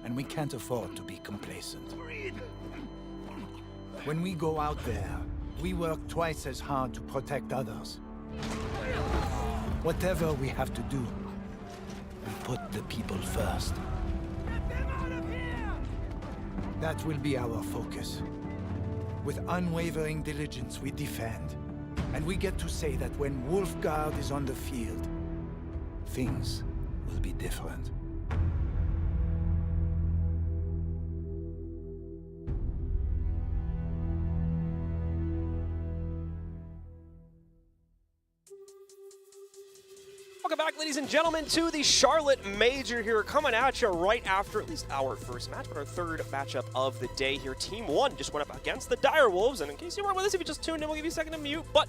And we can't afford to be complacent. When we go out there, we work twice as hard to protect others. Whatever we have to do, we put the people first. That will be our focus. With unwavering diligence, we defend. And we get to say that when Wolfguard is on the field, things will be different. Welcome back, ladies and gentlemen, to the Charlotte Major here, coming at you right after at least our first match, but our third matchup of the day here. Team 1 just went up against the Direwolves, and in case you weren't with us, if you just tuned in, we'll give you a second to mute, but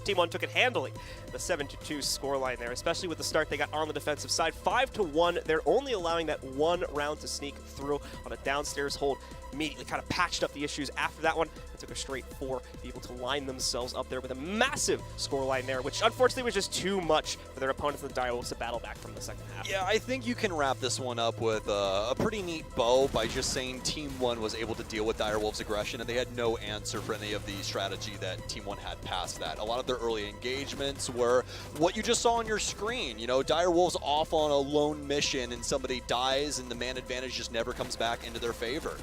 Team 1 took it handily. The 7-2 scoreline there, especially with the start they got on the defensive side. 5-1, they're only allowing that one round to sneak through on a downstairs hold. Immediately kind of patched up the issues after that one. It took a straight 4 to be able to line themselves up there with a massive scoreline there, which unfortunately was just too much for their opponents in the Direwolves to battle back from the second half. Yeah, I think you can wrap this one up with a pretty neat bow by just saying Team 1 was able to deal with Direwolves' aggression, and they had no answer for any of the strategy that Team 1 had past that. A lot of their early engagements were what you just saw on your screen. You know, Direwolves off on a lone mission and somebody dies and the man advantage just never comes back into their favor.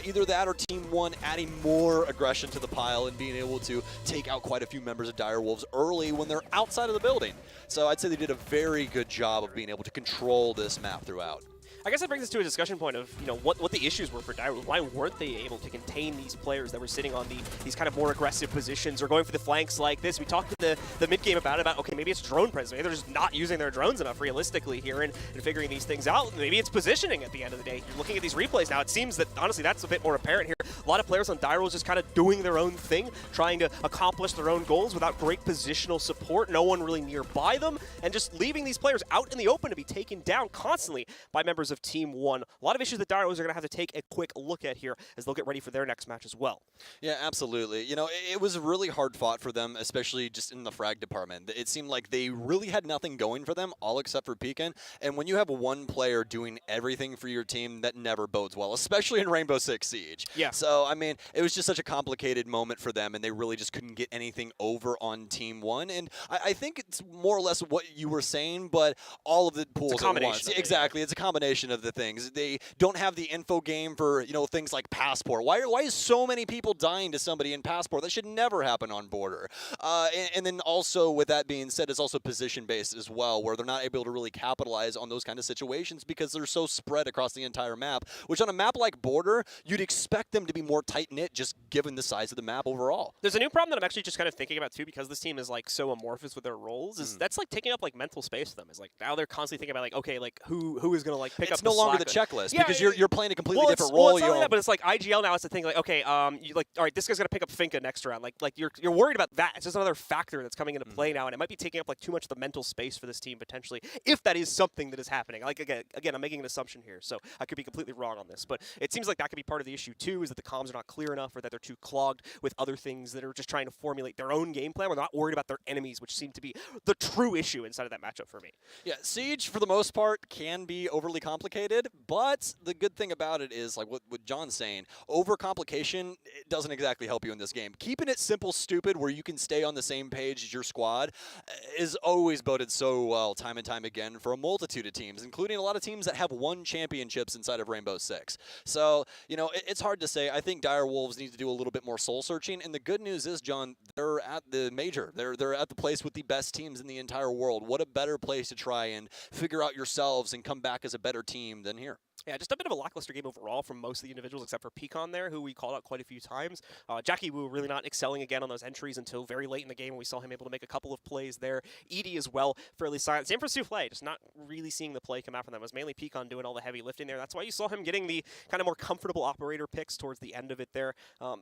Either that or Team 1 adding more aggression to the pile and being able to take out quite a few members of Direwolves early when they're outside of the building. So I'd say they did a very good job of being able to control this map throughout. I guess that brings us to a discussion point of, you know, what the issues were for Direwolves. Why weren't they able to contain these players that were sitting on these kind of more aggressive positions or going for the flanks like this? We talked in the mid-game about, okay, maybe it's drone presence. Maybe they're just not using their drones enough realistically here and figuring these things out. Maybe it's positioning at the end of the day. You're looking at these replays now. It seems that, honestly, that's a bit more apparent here. A lot of players on Direwolves just kind of doing their own thing, trying to accomplish their own goals without great positional support, no one really nearby them, and just leaving these players out in the open to be taken down constantly by members of Team 1. A lot of issues that Direwolves are going to have to take a quick look at here as they'll get ready for their next match as well. Yeah, absolutely. You know, it was really hard fought for them, especially just in the frag department. It seemed like they really had nothing going for them, all except for Pekin. And when you have one player doing everything for your team, that never bodes well, especially in Rainbow Six Siege. Yeah. So, I mean, it was just such a complicated moment for them, and they really just couldn't get anything over on Team 1. And I think it's more or less what you were saying, but all of the pools it's a combination at once. Exactly. It's a combination situation of the things. They don't have the info game for, you know, things like Passport. Why is so many people dying to somebody in Passport? That should never happen on Border. And then also, with that being said, it's also position-based as well, where they're not able to really capitalize on those kind of situations because they're so spread across the entire map, which on a map like Border, you'd expect them to be more tight-knit just given the size of the map overall. There's a new problem that I'm actually just kind of thinking about too, because this team is like so amorphous with their roles. Is that's like taking up like mental space for them. Is like now they're constantly thinking about like, okay, like who is going to like pick up. It's no longer the checklist because you're playing a completely different well, role. It's not only that, but it's like IGL now has to think like, okay, you like, all right, this guy's going to pick up Finka next round. Like you're worried about that. It's just another factor that's coming into play now, and it might be taking up like too much of the mental space for this team potentially, if that is something that is happening. Like again, I'm making an assumption here, so I could be completely wrong on this, but it seems like that could be part of the issue too, is that the comms are not clear enough, or that they're too clogged with other things that are just trying to formulate their own game plan. We're not worried about their enemies, which seem to be the true issue inside of that matchup for me. Yeah, Siege, for the most part, can be overly complicated, but the good thing about it is, like what John's saying, overcomplication it doesn't exactly help you in this game. Keeping it simple, stupid, where you can stay on the same page as your squad is always boded so well time and time again for a multitude of teams, including a lot of teams that have won championships inside of Rainbow Six. So, you know, it's hard to say. I think Dire Wolves need to do a little bit more soul searching, and the good news is, John, they're at the major. They're at the place with the best teams in the entire world. What a better place to try and figure out yourselves and come back as a better team than here. Yeah, just a bit of a lackluster game overall from most of the individuals, except for Pecan there, who we called out quite a few times. Jackie Wu really not excelling again on those entries until very late in the game when we saw him able to make a couple of plays there. Edie as well, fairly silent. Same for Souffle, just not really seeing the play come out from them. It was mainly Pecan doing all the heavy lifting there. That's why you saw him getting the kind of more comfortable operator picks towards the end of it there.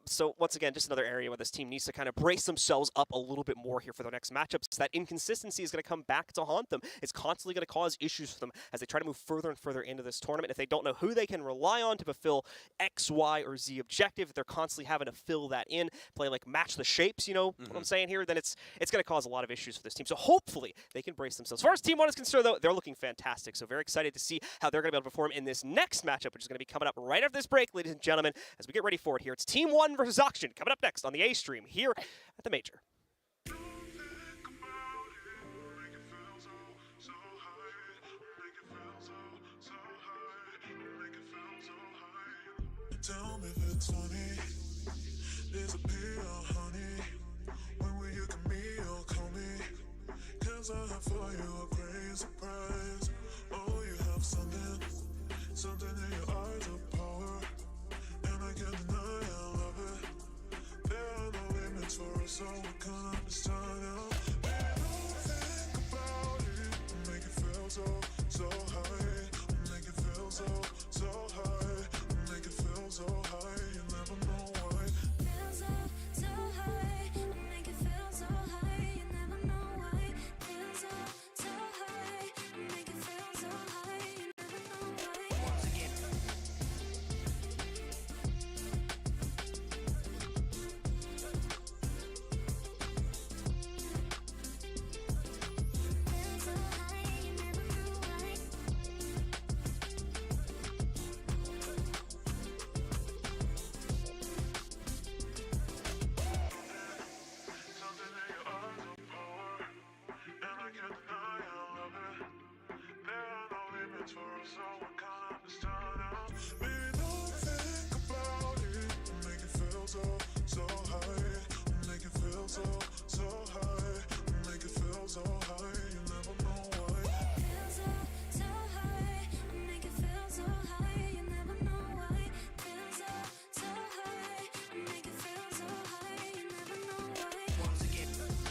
So once again, just another area where this team needs to kind of brace themselves up a little bit more here for their next matchups. So that inconsistency is going to come back to haunt them. It's constantly going to cause issues for them as they try to move further and further into this tournament. If they don't know who they can rely on to fulfill X, Y, or Z objective, if they're constantly having to fill that in, play like match the shapes, you know what I'm saying here, then it's going to cause a lot of issues for this team. So hopefully they can brace themselves. As far as Team 1 is concerned, though, they're looking fantastic. So very excited to see how they're going to be able to perform in this next matchup, which is going to be coming up right after this break, ladies and gentlemen, as we get ready for it here. It's Team 1 versus Auction coming up next on the A stream here at the Major. Tell me if it's funny. Disappear, honey. When will you come me or call me? Cause I have for you a great surprise. Oh, you have something in your eyes of power. And I can't deny I love it. There are no limits for us, so we can't understand now. Baby, don't think about it. Make it feel so high. Make it feel so high. Make it feel so high, you never know why. Feels so high, make it feel so high, you never know why. Feels so high, make it feel so high, you never know why. Once again. Feels so high,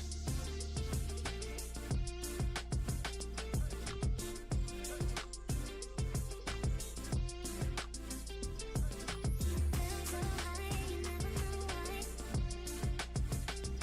you never know why.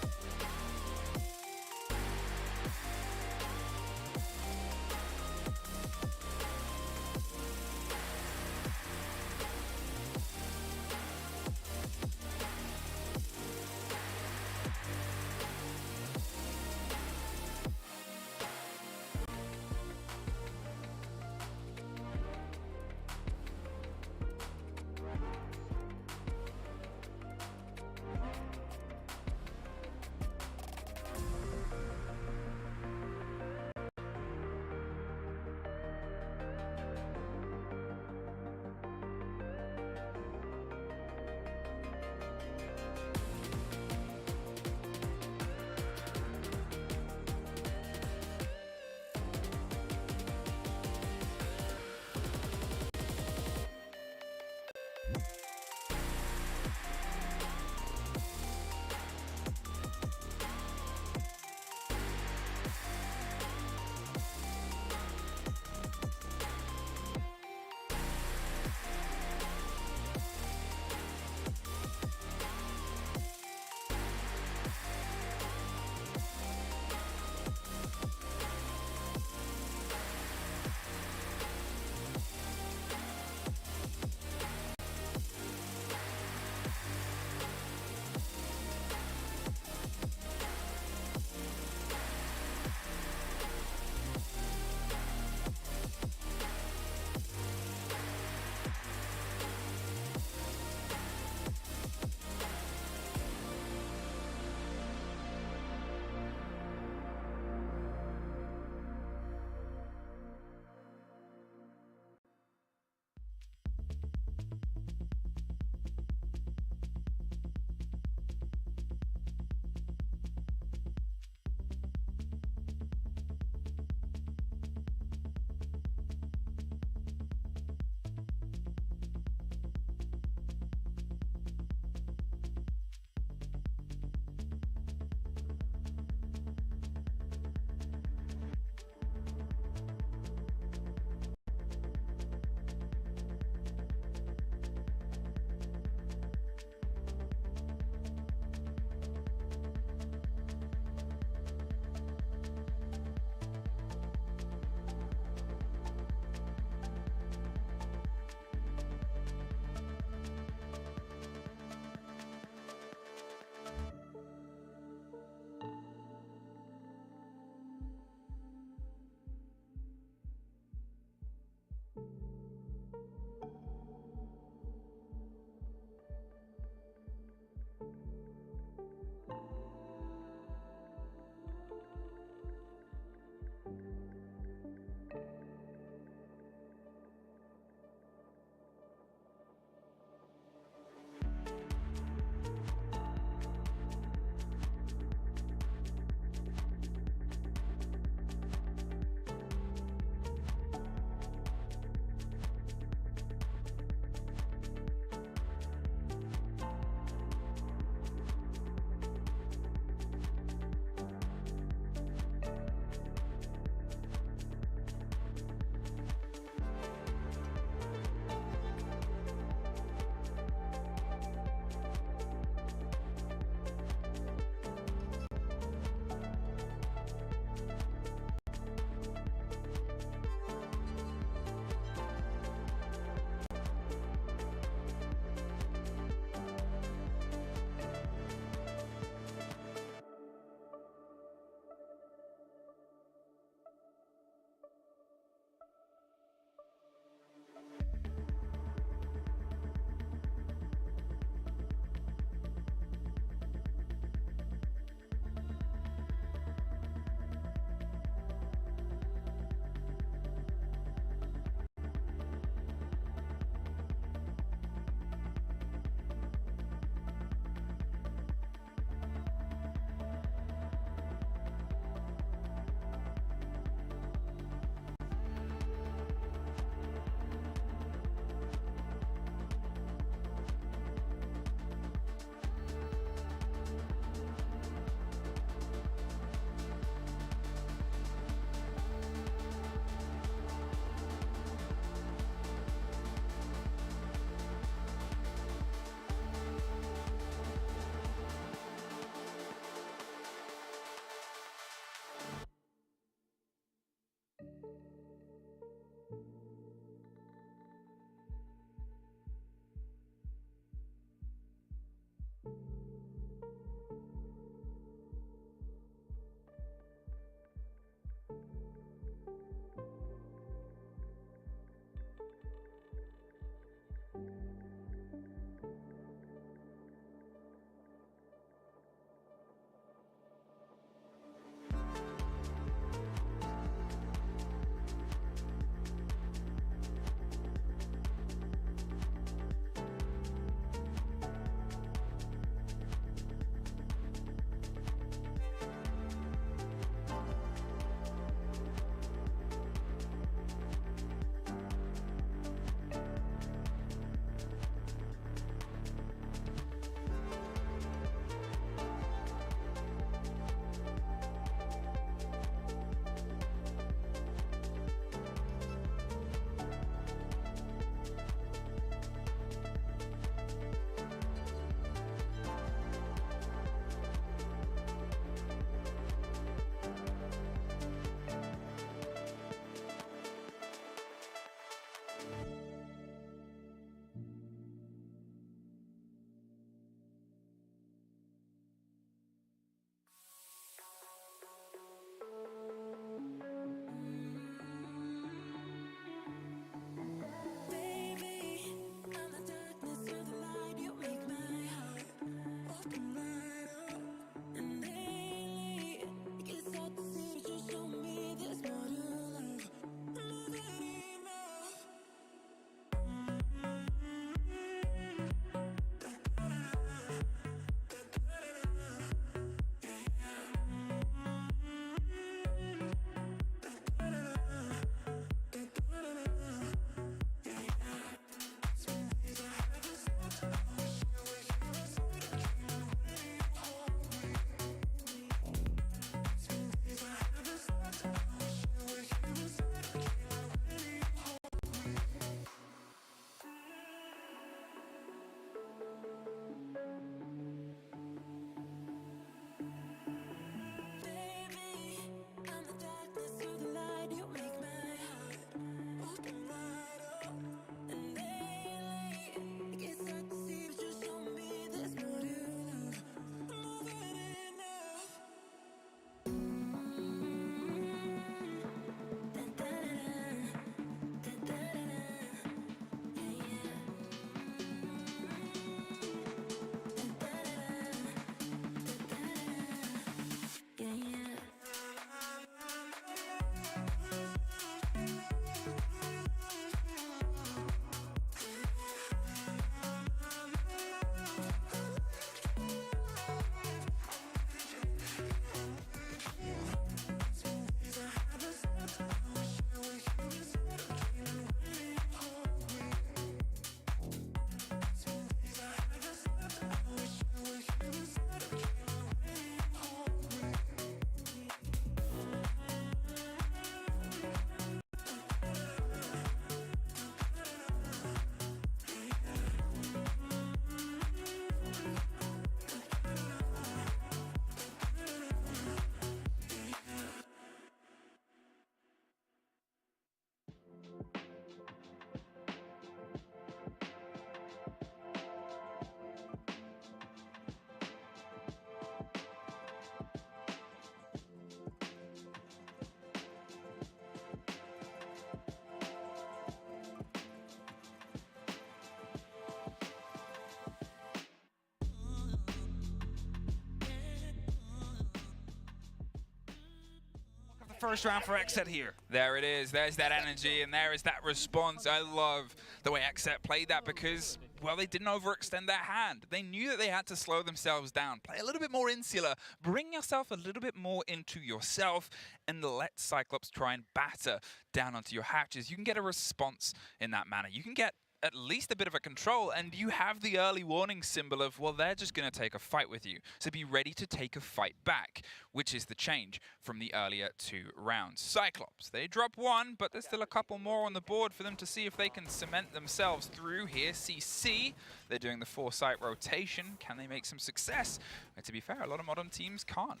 first round for XSET here. There it is. There's that energy, and there is that response. I love the way XSET played that because, well, they didn't overextend their hand. They knew that they had to slow themselves down, play a little bit more insular, bring yourself a little bit more into yourself, and let Cyclops try and batter down onto your hatches. You can get a response in that manner. You can get at least a bit of a control, and you have the early warning symbol of, well, they're just going to take a fight with you. So be ready to take a fight back, which is the change from the earlier 2 rounds. Cyclops, they drop 1, but there's still a couple more on the board for them to see if they can cement themselves through here. CC, they're doing the 4-site rotation. Can they make some success? And to be fair, a lot of modern teams can't.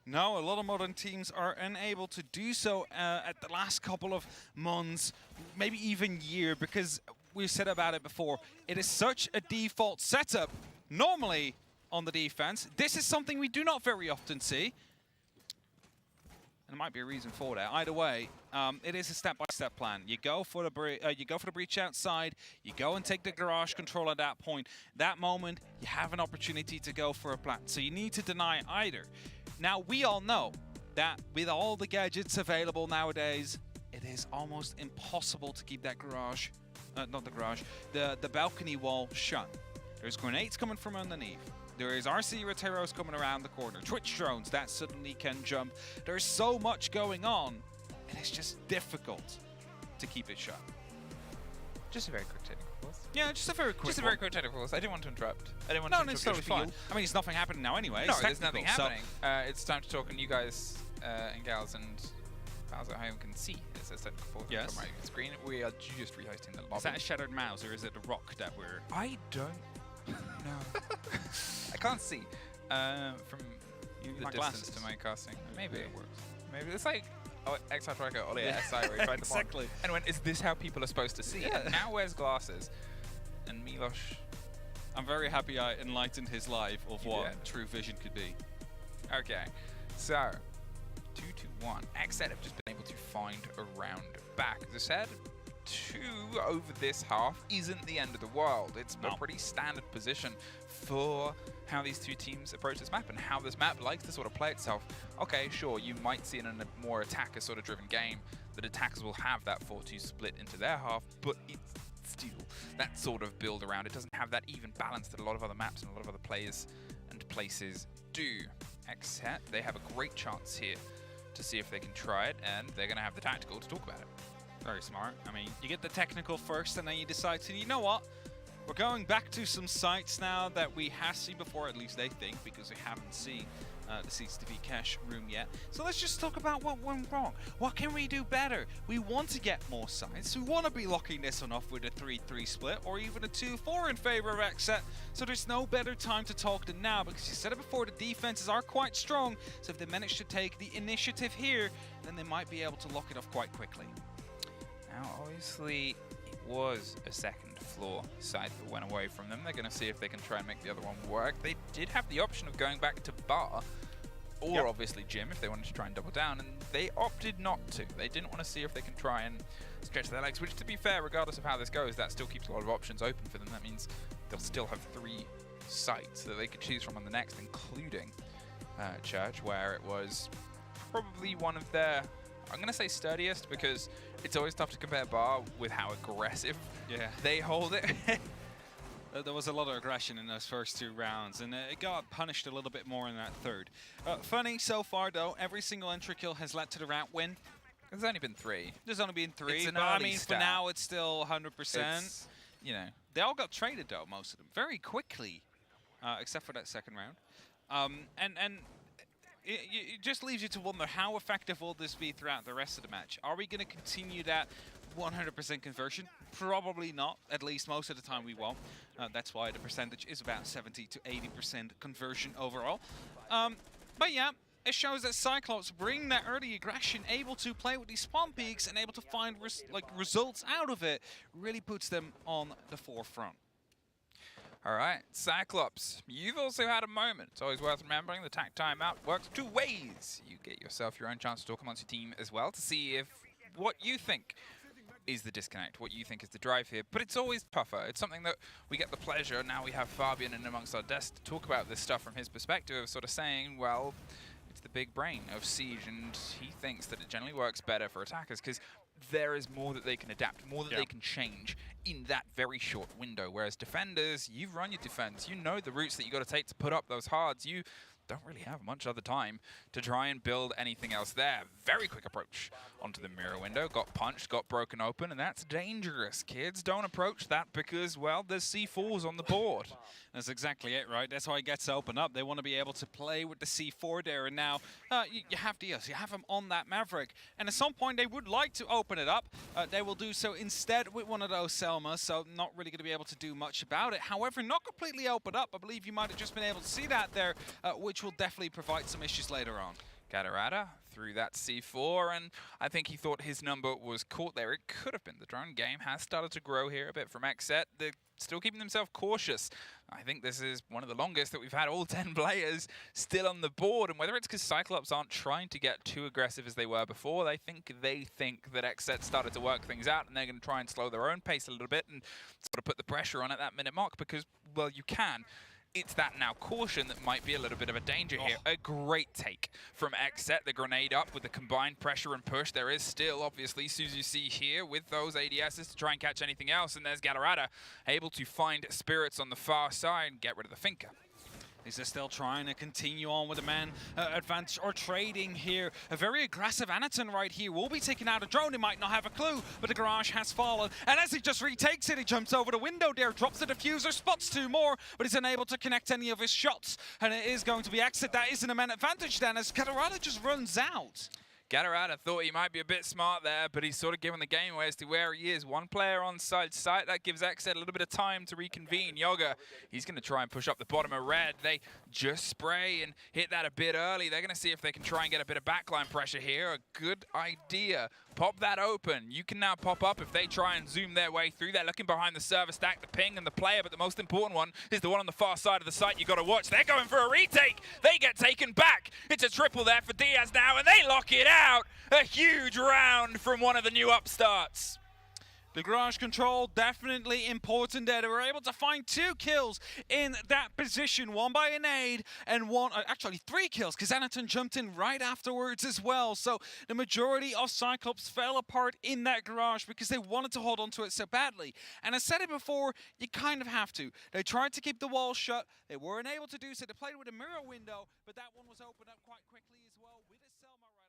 No, a lot of modern teams are unable to do so at the last couple of months, maybe even year, because we've said about it before. It is such a default setup, normally on the defense. This is something we do not very often see. And there might be a reason for that. Either way, it is a step-by-step plan. You go for the breach outside. You go and take the garage control at that point. That moment, you have an opportunity to go for a plant. So you need to deny either. Now, we all know that with all the gadgets available nowadays, it is almost impossible to keep that garage, not the garage, the balcony wall shut. There's grenades coming from underneath. There is RC Roteros coming around the corner. Twitch drones that suddenly can jump. There's so much going on, and it's just difficult to keep it shut. Just a very quick technical pause. Yeah, just a very quick technical pause. I didn't want to interrupt. I didn't want to it's totally fine. I mean, there's nothing happening now anyway. No, there's nothing happening. It's time to talk, and you guys and gals and pals at home can see it says technical pause on my screen. We are just rehosting the lobby. Is that a shattered mouse, or is it a rock that we're... I don't know. I can't see from the distance to my casting. Maybe it works. Maybe it's like XR Tracker, Ollie SI, where you find exactly. And went, is this how people are supposed to see it? Now wears glasses. And Milos... I'm very happy I enlightened his life of what true vision could be. Okay, so 2-1. XSET have just been able to find a round back. As I said, 2 over this half isn't the end of the world. It's a pretty standard position for how these two teams approach this map and how this map likes to sort of play itself. Okay, sure, you might see in a more attacker sort of driven game that attackers will have that 4-2 split into their half, but it's still that sort of build around. It doesn't have that even balance that a lot of other maps and a lot of other players and places do. XSET, they have a great chance here to see if they can try it, and they're going to have the tactical to talk about it. Very smart. I mean, you get the technical first, and then you decide to, you know what? We're going back to some sites now that we have seen before, at least they think, because we haven't seen the CCTV cache room yet. So let's just talk about what went wrong. What can we do better? We want to get more sites. We want to be locking this one off with a 3-3 split, or even a 2-4 in favor of XSET. So there's no better time to talk than now, because you said it before, the defenses are quite strong. So if they manage to take the initiative here, then they might be able to lock it off quite quickly. Now, obviously, it was a second floor site that went away from them. They're going to see if they can try and make the other one work. They did have the option of going back to bar, or obviously gym if they wanted to try and double down, and they opted not to. They didn't want to see if they can try and stretch their legs, which, to be fair, regardless of how this goes, that still keeps a lot of options open for them. That means they'll still have 3 sites that they could choose from on the next, including Church, where it was probably one of their, I'm going to say sturdiest, because it's always tough to compare bar with how aggressive they hold it. There was a lot of aggression in those first 2 rounds, and it got punished a little bit more in that third. Funny, so far, though, every single entry kill has led to the round win. There's only been 3. There's only been 3, but I mean, for now, it's still 100%. You know, they all got traded, though, most of them, very quickly, except for that second round. It just leaves you to wonder, how effective will this be throughout the rest of the match? Are we going to continue that 100% conversion? Probably not. At least most of the time we won't. That's why the percentage is about 70 to 80% conversion overall. But yeah, it shows that Cyclops bring that early aggression, able to play with these spawn peaks and able to find results out of it, really puts them on the forefront. All right, Cyclops, you've also had a moment. It's always worth remembering the tac timeout works 2 ways. You get yourself your own chance to talk amongst your team as well to see if what you think is the disconnect, what you think is the drive here. But it's always tougher. It's something that we get the pleasure, now we have Fabian in amongst our desk to talk about this stuff from his perspective, of sort of saying, well, It's the big brain of Siege, and he thinks that it generally works better for attackers because there is more that they can adapt, more that they can change in that very short window. Whereas defenders, you've run your defense, you know the routes that you got to take to put up those hards. You don't really have much other time to try and build anything else there. Very quick approach onto the mirror window, got punched, got broken open, and that's dangerous. Kids, don't approach that because, well, there's C4s on the board. That's exactly it, right? That's why it gets to open up. They want to be able to play with the C4 there, and now you have Diaz, you have him on that Maverick, and at some point they would like to open it up. They will do so instead with one of those Selmas, so not really going to be able to do much about it. However, not completely open up. I believe you might have just been able to see that there, which will definitely provide some issues later on. Gatarada through that C4, and I think he thought his number was caught there. It could have been. The drone game has started to grow here a bit from XSET. They're still keeping themselves cautious. I think this is one of the longest that we've had all 10 players still on the board, and whether it's because Cyclops aren't trying to get too aggressive as they were before, they think that XSET started to work things out, and they're going to try and slow their own pace a little bit and sort of put the pressure on at that minute mark because, well, you can. It's that now caution that might be a little bit of a danger here. A great take from XSET, the grenade up with the combined pressure and push. There is still, obviously, Suzuki here with those ADSs to try and catch anything else. And there's Gatarada able to find Spirits on the far side and get rid of the Finka. Is they still trying to continue on with the man advantage or trading here? A very aggressive Anaton right here will be taking out a drone. He might not have a clue, but the garage has fallen. And as he just retakes it, he jumps over the window there, drops the diffuser, spots two more, but he's unable to connect any of his shots. And it is going to be XSET. That isn't a man advantage then, as Gatarada just runs out. Gatarada thought he might be a bit smart there, but he's sort of given the game away as to where he is. One player on side site. That gives XSET a little bit of time to reconvene. Yoga, he's going to try and push up the bottom of red. They just spray and hit that a bit early. They're going to see if they can try and get a bit of backline pressure here. A good idea. Pop that open. You can now pop up if they try and zoom their way through there. Looking behind the server stack, the ping and the player, but the most important one is the one on the far side of the site you got to watch. They're going for a retake. They get taken back. It's a triple there for Diaz now, and they lock it out. A huge round from one of the new upstarts. The garage control definitely important there. They were able to find 2 kills in that position, one by a nade and one, actually 3 kills, because Anaton jumped in right afterwards as well. So the majority of Cyclops fell apart in that garage because they wanted to hold on to it so badly. And I said it before, you kind of have to. They tried to keep the wall shut. They weren't able to do so. They played with a mirror window, but that one was opened up quite quickly as well with a Selma right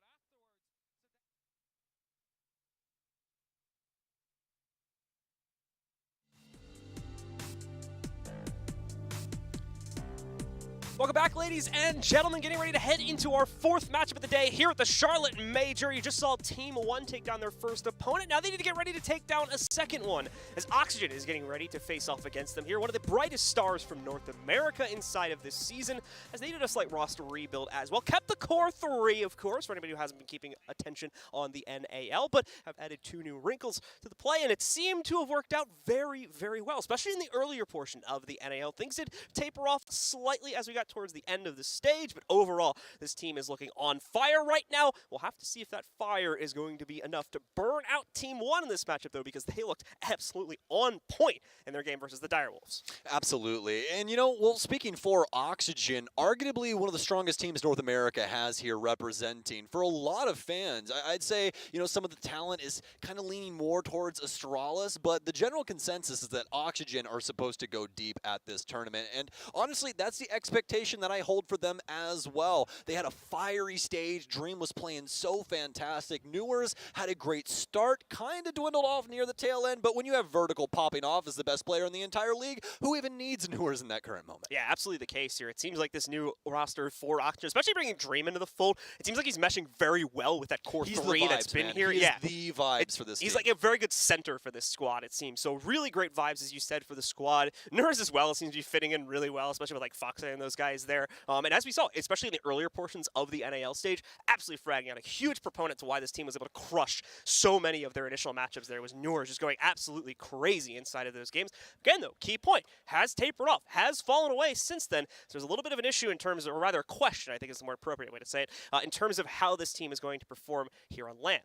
Welcome back, ladies and gentlemen. Getting ready to head into our 4th matchup of the day here at the Charlotte Major. You just saw Team 1 take down their first opponent. Now they need to get ready to take down a second one, as Oxygen is getting ready to face off against them here. One of the brightest stars from North America inside of this season, as they did a slight roster rebuild as well. Kept the core 3, of course, for anybody who hasn't been keeping attention on the NAL, but have added 2 new wrinkles to the play, and it seemed to have worked out very, very well, especially in the earlier portion of the NAL. Things did taper off slightly as we got towards the end of the stage, but overall, this team is looking on fire right now. We'll have to see if that fire is going to be enough to burn out Team 1 in this matchup, though, because they looked absolutely on point in their game versus the Direwolves. Absolutely. And, you know, well, speaking for Oxygen, arguably one of the strongest teams North America has here representing. For a lot of fans, I'd say, you know, some of the talent is kind of leaning more towards Astralis, but the general consensus is that Oxygen are supposed to go deep at this tournament. And honestly, that's the expectation that I hold for them as well. They had a fiery stage. Dream was playing so fantastic. Newers had a great start, kind of dwindled off near the tail end, but when you have Vertical popping off as the best player in the entire league, who even needs Newers in that current moment? Yeah, absolutely the case here. It seems like this new roster for Oxygen, especially bringing Dream into the fold, it seems like he's meshing very well with that core 3 that's been here. He's the vibes for this He's team. like a very good center for this squad, it seems. So really great vibes, as you said, for the squad. Nurs as well seems to be fitting in really well, especially with like Fox and those guys there. And as we saw, especially in the earlier portions of the NAL stage, absolutely fragging out. A huge proponent to why this team was able to crush so many of their initial matchups there was Nurs just going absolutely crazy inside of those games. Again, though, key point, has tapered off, has fallen away since then. So there's a little bit of an issue in terms of, or rather a question, I think is the more appropriate way to say it, in terms of how this team is going to perform here on LAN.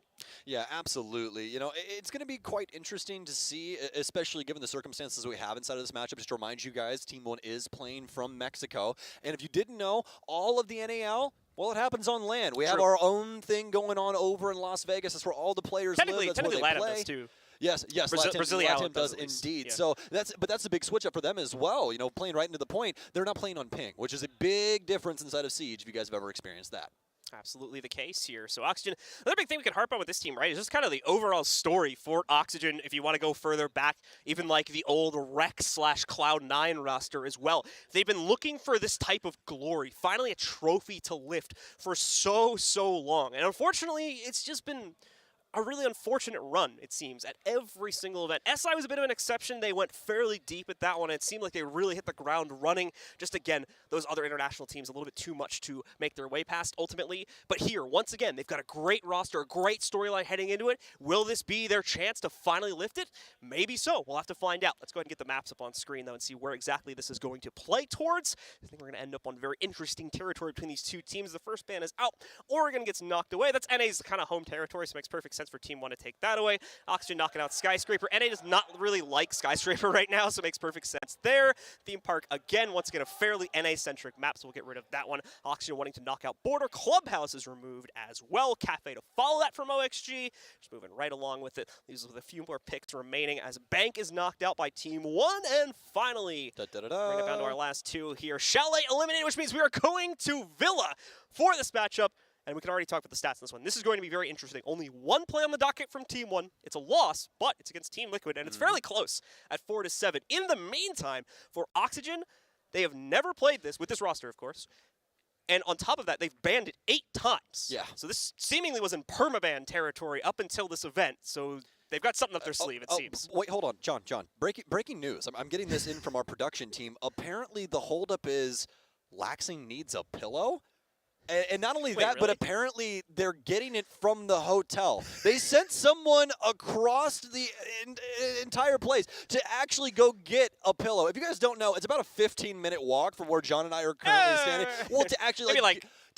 Yeah, absolutely. You know, it's going to be quite interesting to see, especially given the circumstances we have inside of this matchup. Just to remind you guys, Team 1 is playing from Mexico. And if you didn't know, all of the NAL, well, it happens on land. We have True. our own thing going on over in Las Vegas. That's where all the players live. That's where they LATAM play. does too. Yes, Brazilian LATAM does at least. indeed. Yeah. So that's a big switch up for them as well. You know, playing right into the point. They're not playing on ping, which is a big difference inside of Siege. If you guys have ever experienced that. Absolutely the case here. So Oxygen, another big thing we can harp on with this team, right, is just kind of the overall story for Oxygen if you want to go further back, even like the old Rex/Cloud9 roster as well. They've been looking for this type of glory, finally a trophy to lift for so long. And unfortunately, it's just been a really unfortunate run, it seems, at every single event. SI was a bit of an exception. They went fairly deep at that one. It seemed like they really hit the ground running. Just again, those other international teams a little bit too much to make their way past ultimately. But here, once again, they've got a great roster, a great storyline heading into it. Will this be their chance to finally lift it? Maybe so. We'll have to find out. Let's go ahead and get the maps up on screen, though, and see where exactly this is going to play towards. I think we're going to end up on very interesting territory between these two teams. The first ban is out. Oregon gets knocked away. That's NA's kind of home territory, so it makes perfect sense for Team 1 to take that away. Oxygen knocking out Skyscraper. NA does not really like Skyscraper right now, so it makes perfect sense there. Theme Park, again, once again, a fairly NA-centric map, so we'll get rid of that one. Oxygen wanting to knock out Border. Clubhouse is removed as well. Cafe to follow that from OXG. Just moving right along with it. Leaves us with a few more picks remaining as Bank is knocked out by Team 1. And finally, bring it down to our last two here. Chalet eliminated, which means we are going to Villa for this matchup. And we can already talk about the stats in this one. This is going to be very interesting. Only one play on the docket from Team 1. It's a loss, but it's against Team Liquid, and it's fairly close at 4-7. In the meantime, for Oxygen, they have never played this, with this roster, of course. And on top of that, they've banned it 8 times. Yeah. So this seemingly was in permaban territory up until this event. So they've got something up their sleeve, it seems. Wait, hold on, John. Breaking news. I'm getting this in from our production team. Apparently, the holdup is Laxing needs a pillow. And not only that, but apparently they're getting it from the hotel. They sent someone across the entire place to actually go get a pillow. If you guys don't know, it's about a 15-minute walk from where John and I are currently standing. Well, to actually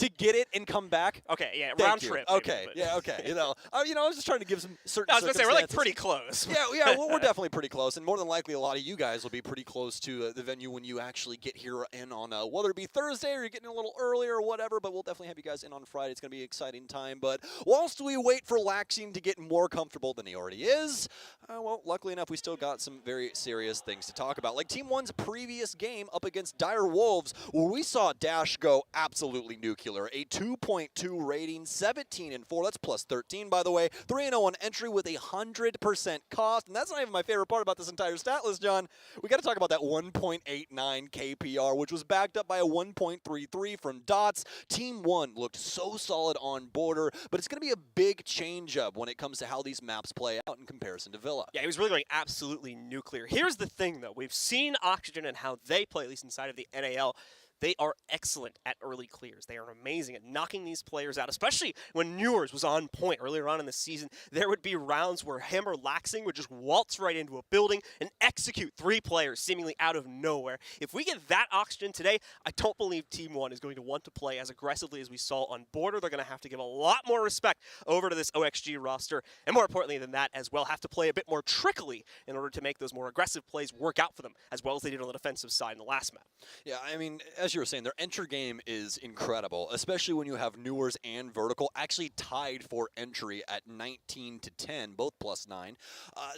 to get it and come back. Okay, yeah, Thank round you. trip. Okay, maybe, yeah, okay. You know, I was just trying to give some certain. I was gonna say we're like circumstances. pretty close. Yeah, we're definitely pretty close, and more than likely, a lot of you guys will be pretty close to the venue when you actually get here in on whether it be Thursday or you're getting a little earlier or whatever. But we'll definitely have you guys in on Friday. It's gonna be an exciting time. But whilst we wait for Laxing to get more comfortable than he already is, well, luckily enough, we still got some very serious things to talk about, like Team 1's previous game up against Dire Wolves, where we saw Dash go absolutely nuclear. A 2.2 rating, 17-4. That's plus 13, by the way. 3-0 on entry with 100% cost. And that's not even my favorite part about this entire stat list, John. We got to talk about that 1.89 KPR, which was backed up by a 1.33 from Dots. Team 1 looked so solid on Border, but it's going to be a big change-up when it comes to how these maps play out in comparison to Villa. Yeah, he was really going absolutely nuclear. Here's the thing, though. We've seen Oxygen and how they play, at least inside of the NAL. They are excellent at early clears. They are amazing at knocking these players out, especially when Newers was on point earlier on in the season. There would be rounds where him or Laxing would just waltz right into a building and execute 3 players seemingly out of nowhere. If we get that Oxygen today, I don't believe Team 1 is going to want to play as aggressively as we saw on Border. They're going to have to give a lot more respect over to this OXG roster, and more importantly than that as well, have to play a bit more trickily in order to make those more aggressive plays work out for them, as well as they did on the defensive side in the last map. Yeah, I mean, as you were saying, their enter game is incredible, especially when you have Newers and Vertical actually tied for entry at 19-10, both plus 9.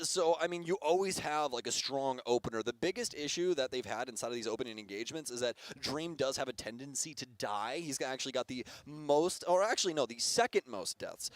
So, I mean, you always have like a strong opener. The biggest issue that they've had inside of these opening engagements is that Dream does have a tendency to die. He's actually got the most, or actually no, the second most deaths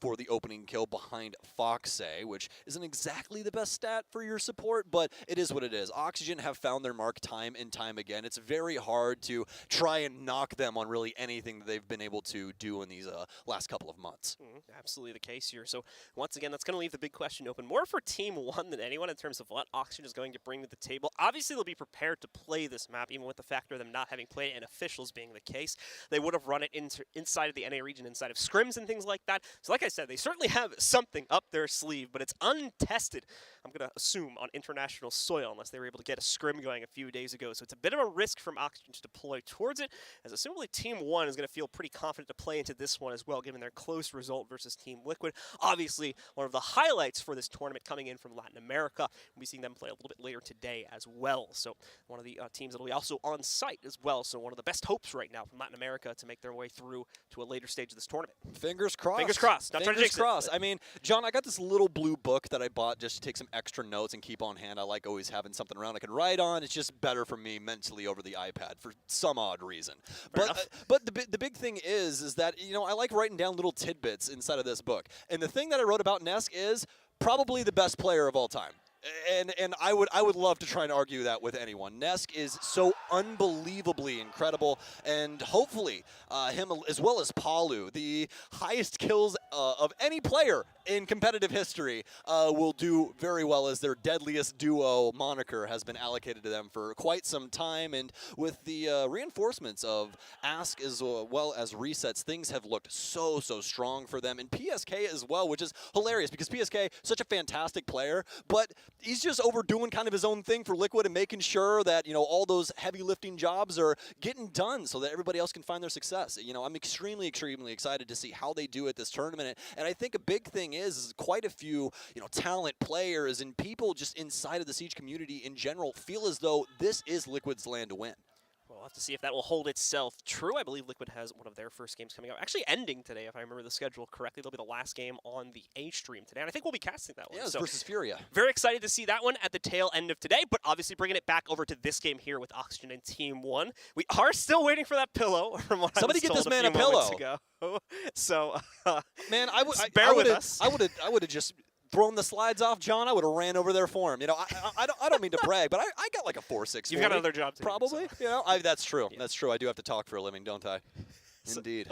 for the opening kill behind Foxay, which isn't exactly the best stat for your support, but it is what it is. Oxygen have found their mark time and time again. It's very hard to try and knock them on really anything that they've been able to do in these last couple of months. Absolutely the case here. So once again, that's going to leave the big question open more for Team 1 than anyone in terms of what Oxygen is going to bring to the table. Obviously, they'll be prepared to play this map, even with the factor of them not having played it and officials being the case. They would have run it inside of the NA region, inside of scrims and things like that. So like I said, they certainly have something up their sleeve, but it's untested, I'm going to assume, on international soil, unless they were able to get a scrim going a few days ago. So it's a bit of a risk from Oxygen to deploy towards it, as assumably Team 1 is going to feel pretty confident to play into this one as well, given their close result versus Team Liquid. Obviously, one of the highlights for this tournament coming in from Latin America. We'll be seeing them play a little bit later today as well. So one of the teams that will be also on site as well. So one of the best hopes right now from Latin America to make their way through to a later stage of this tournament. Fingers crossed. Fingers crossed. Not trying to jinx it. I mean, John, I got this little blue book that I bought just to take some extra notes and keep on hand. I like always having something around I can write on. It's just better for me mentally over the iPad for some odd reason. But the big thing is that, you know, I like writing down little tidbits inside of this book. And the thing that I wrote about Nesk is probably the best player of all time. And I would love to try and argue that with anyone. Nesk is so unbelievably incredible, and hopefully him as well as Palu, the highest kills of any player in competitive history, will do very well, as their deadliest duo moniker has been allocated to them for quite some time. And with the reinforcements of Ask as well as resets, things have looked so strong for them, and PSK as well, which is hilarious because PSK such a fantastic player, but he's just overdoing kind of his own thing for Liquid and making sure that, you know, all those heavy lifting jobs are getting done so that everybody else can find their success. You know, I'm extremely excited to see how they do at this tournament. And I think a big thing is quite a few, you know, talent players and people just inside of the Siege community in general feel as though this is Liquid's land to win. We'll have to see if that will hold itself true. I believe Liquid has one of their first games coming out. Actually ending today, if I remember the schedule correctly. They'll be the last game on the A stream today, and I think we'll be casting that one. Yeah, so versus FURIA. Very excited to see that one at the tail end of today, but obviously bringing it back over to this game here with Oxygen and Team 1. We are still waiting for that pillow from what Somebody I was get this told man a a few pillow. moments ago. So, man, bear with us. I would have just thrown the slides off, John. I would have ran over there for him. You know, I don't mean to brag, but I got like a 4.6. You've got another job to probably. Do, so. You know, that's true. Yeah. That's true. I do have to talk for a living, don't I? Indeed.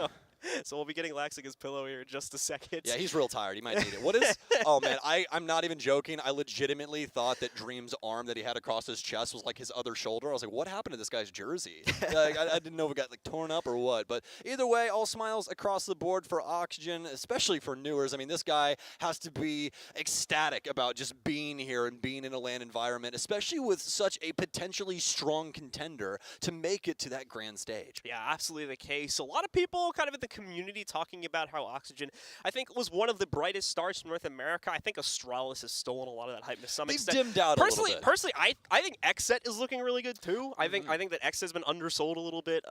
So we'll be getting Laxing's pillow here in just a second. Yeah, he's real tired. He might need it. What is? Oh man, I'm not even joking. I legitimately thought that Dream's arm that he had across his chest was like his other shoulder. I was like, what happened to this guy's jersey? Like, I didn't know if it got like torn up or what. But either way, all smiles across the board for Oxygen, especially for Newers. I mean, this guy has to be ecstatic about just being here and being in a LAN environment, especially with such a potentially strong contender to make it to that grand stage. Yeah, absolutely the case. A lot of people kind of in the community talking about how Oxygen, I think, was one of the brightest stars from North America. I think Astralis has stolen a lot of that hype to some extent. They've dimmed out a little bit. Personally, I think XSET is looking really good too. I think that XSET has been undersold a little bit,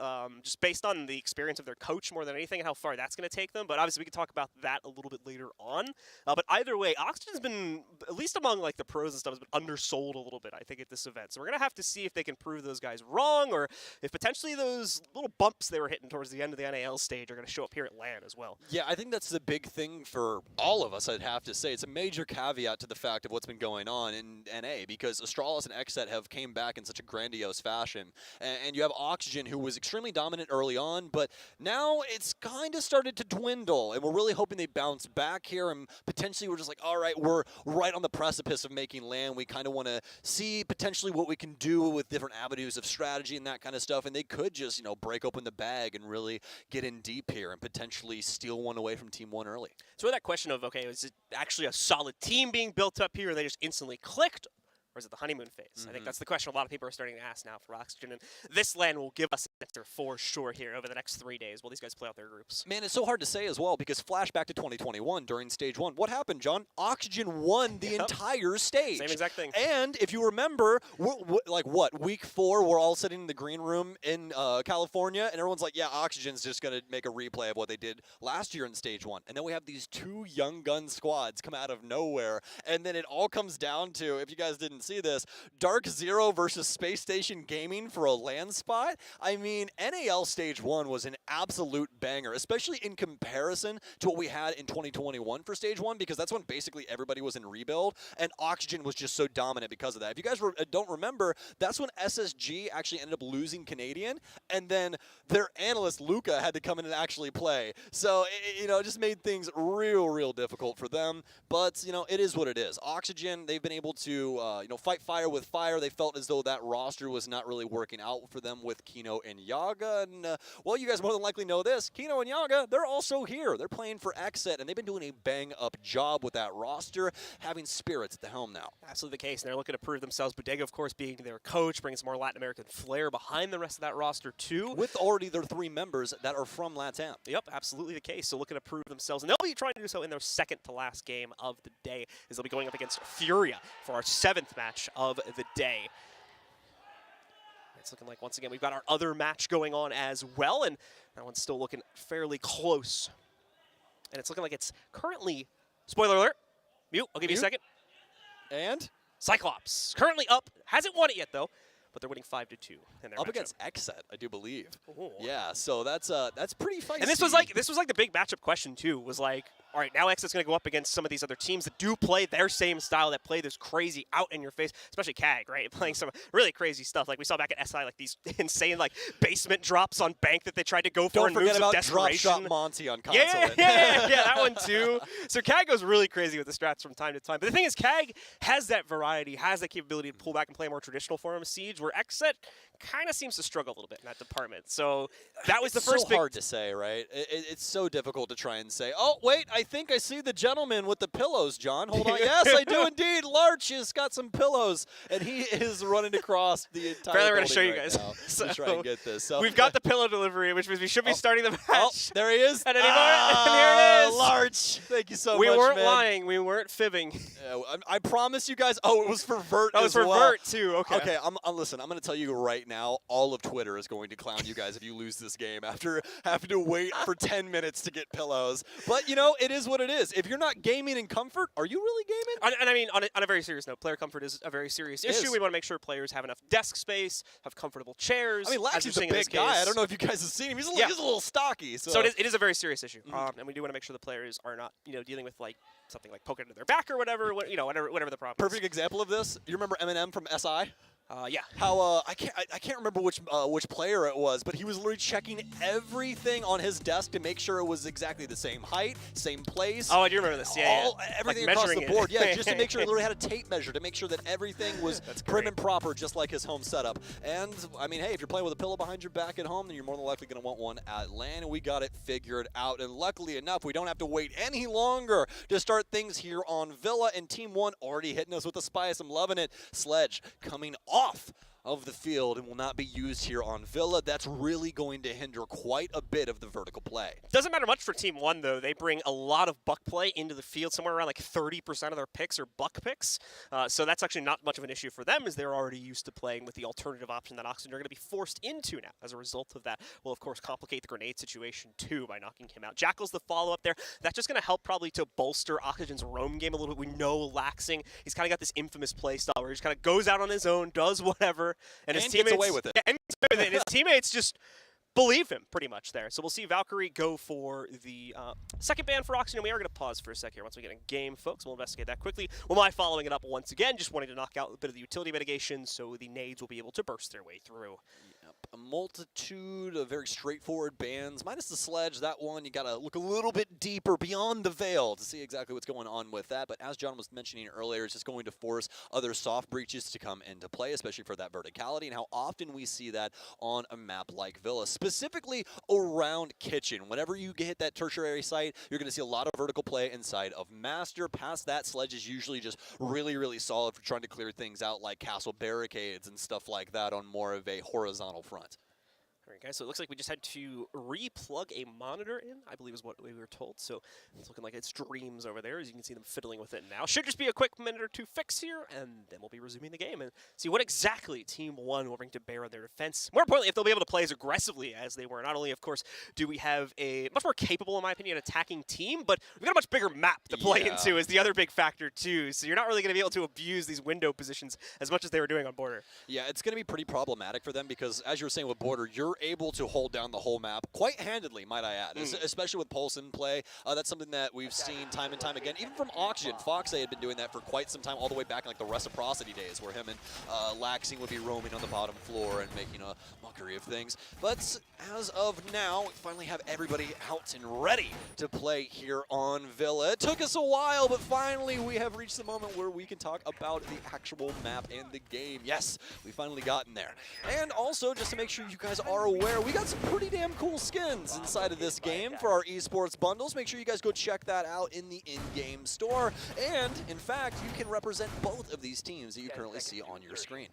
just based on the experience of their coach more than anything and how far that's going to take them. But obviously, we can talk about that a little bit later on. But either way, Oxygen's been, at least among like the pros and stuff, has been undersold a little bit, I think, at this event. So we're going to have to see if they can prove those guys wrong, or if potentially those little bumps they were hitting towards the end of the NAL stage are going to show up here at LAN as well. Yeah, I think that's the big thing for all of us, I'd have to say. It's a major caveat to the fact of what's been going on in NA, because Astralis and XSET have came back in such a grandiose fashion. And you have Oxygen, who was extremely dominant early on, but now it's kind of started to dwindle, and we're really hoping they bounce back here, and potentially we're just like, all right, we're right on the precipice of making LAN. We kind of want to see potentially what we can do with different avenues of strategy and that kind of stuff, and they could just, you know, break open the bag and really get in deep here and potentially steal one away from Team 1 early. So with that question of, okay, is it actually a solid team being built up here, or they just instantly clicked, or is it the honeymoon phase? I think that's the question a lot of people are starting to ask now for Oxygen, and this LAN will give us an answer for sure here over the next 3 days while these guys play out their groups. Man, it's so hard to say as well, because flashback to 2021 during Stage 1. What happened, John? Oxygen won the entire stage. Same exact thing. And if you remember, like what, week 4, we're all sitting in the green room in California, and everyone's like, yeah, Oxygen's just going to make a replay of what they did last year in Stage 1. And then we have these 2 young gun squads come out of nowhere, and then it all comes down to, if you guys didn't see this, DarkZero versus Space Station Gaming for a LAN spot. I mean, NAL Stage 1 was an absolute banger, especially in comparison to what we had in 2021 for Stage 1, because that's when basically everybody was in rebuild, and Oxygen was just so dominant because of that. If you guys don't remember, that's when SSG actually ended up losing Canadian, and then their analyst, Luca, had to come in and actually play. So, you know, it just made things real difficult for them, but, you know, it is what it is. Oxygen, they've been able to, you know, fight fire with fire. They felt as though that roster was not really working out for them with Kino and Yaga. And, well, you guys more than likely know this. Kino and Yaga, they're also here. They're playing for XSET, and they've been doing a bang-up job with that roster, having spirits at the helm now. Absolutely the case, and they're looking to prove themselves. Bodega, of course, being their coach, bringing some more Latin American flair behind the rest of that roster, too. With already their 3 members that are from LATAM. Yep, absolutely the case. So looking to prove themselves, and they'll be trying to do so in their second to last game of the day, as they'll be going up against FURIA for our 7th match of the day. It's looking like, once again, we've got our other match going on as well, and that one's still looking fairly close. And it's looking like it's currently, spoiler alert, mute, I'll give you a second. And? Cyclops, currently up, hasn't won it yet though, but they're winning 5-2 in their up matchup. Against XSET, I do believe. Ooh. Yeah, so that's pretty feisty. And this was like the big matchup question too. Was like, all right, now XSET's going to go up against some of these other teams that do play their same style, that play this crazy out in your face, especially CAG, right? Playing some really crazy stuff like we saw back at SI, like these insane like basement drops on Bank that they tried to go for. Don't forget about drop desperation. shot Monty on console. Yeah, that one too. So CAG goes really crazy with the strats from time to time. But the thing is, CAG has that variety, has that capability to pull back and play a more traditional form of Siege, where XSET kind of seems to struggle a little bit in that department. So that was the first so hard to say, right? It's so difficult to try and say, oh, wait, I think I see the gentleman with the pillows, John. Hold on. Yes, I do indeed. Larch has got some pillows, and he is running across the entire Apparently we're going to show you right guys. So to try and get this. So we've got the pillow delivery, which means we should be starting the match. Oh, there he is. At any moment. And here it is. Larch. Thank you so much, We weren't man. lying. We weren't fibbing. I promise you guys. Oh, it was for Vert Oh, it was for well. Vert, too. Okay. Okay, listen, I'm going to tell you right now, all of Twitter is going to clown you guys if you lose this game after having to wait for 10 minutes to get pillows. But, you know, it is what it is. If you're not gaming in comfort, are you really gaming? And I mean, on a very serious note, player comfort is a very serious issue. We want to make sure players have enough desk space, have comfortable chairs. I mean, Laxy's a big guy. I don't know if you guys have seen him. He's a little stocky. So it is a very serious issue. And we do want to make sure the players are not, dealing with, like, something like poking into their back or whatever, whatever the problem is. Perfect example of this. You remember Eminem from SI? Yeah. How I can't remember which player it was, but he was literally checking everything on his desk to make sure it was exactly the same height, same place. Oh, I do remember this. Yeah, everything like across the board. Yeah, just to make sure he literally had a tape measure to make sure that everything was prim and proper, just like his home setup. And I mean, hey, if you're playing with a pillow behind your back at home, then you're more than likely going to want one at LAN, and we got it figured out. And luckily enough, we don't have to wait any longer to start things here on Villa. And Team 1 already hitting us with the spice. I'm loving it. Sledge coming off of the field and will not be used here on Villa. That's really going to hinder quite a bit of the vertical play. Doesn't matter much for Team 1, though. They bring a lot of buck play into the field. Somewhere around like 30% of their picks are buck picks. So that's actually not much of an issue for them, as they're already used to playing with the alternative option that Oxygen are going to be forced into now. As a result of that, will of course complicate the grenade situation too by knocking him out. Jackal's the follow-up there. That's just going to help probably to bolster Oxygen's roam game a little bit. We know Laxing, he's kind of got this infamous play style where he just kind of goes out on his own, does whatever, and his teammates gets away with it. Yeah, and gets away with it. And his teammates just believe him pretty much there. So we'll see Valkyrie go for the second ban for Oxygen. We are going to pause for a sec here once we get in game, folks. We'll investigate that quickly. Well, my following it up once again, just wanting to knock out a bit of the utility mitigation so the nades will be able to burst their way through. A multitude of very straightforward bans, minus the sledge. That one, you got to look a little bit deeper beyond the veil to see exactly what's going on with that. But as John was mentioning earlier, it's just going to force other soft breaches to come into play, especially for that verticality, and how often we see that on a map like Villa, specifically around Kitchen. Whenever you hit that tertiary site, you're going to see a lot of vertical play inside of Master. Past that, Sledge is usually just really, really solid for trying to clear things out like castle barricades and stuff like that on more of a horizontal front. All right, guys, so it looks like we just had to re-plug a monitor in, I believe is what we were told. So it's looking like it's dreams over there, as you can see them fiddling with it now. Should just be a quick minute or two fix here, and then we'll be resuming the game and see what exactly Team 1 will bring to bear on their defense. More importantly, if they'll be able to play as aggressively as they were. Not only, of course, do we have a much more capable, in my opinion, attacking team, but we've got a much bigger map to play into is the other big factor, too. So you're not really going to be able to abuse these window positions as much as they were doing on Border. Yeah, it's going to be pretty problematic for them because, as you were saying with Border, you're were able to hold down the whole map quite handedly, might I add, especially with Pulse in play. That's something that we've seen time and time again, even from Oxygen. FoxA had been doing that for quite some time, all the way back in like the Reciprocity days, where him and Laxing would be roaming on the bottom floor and making a mockery of things. But as of now, we finally have everybody out and ready to play here on Villa. It took us a while, but finally we have reached the moment where we can talk about the actual map and the game. Yes, we finally gotten there. And also, just to make sure you guys are aware, we got some pretty damn cool skins inside of this game for our esports bundles. Make sure you guys go check that out in the in-game store. And, in fact, you can represent both of these teams that you currently see on your screen.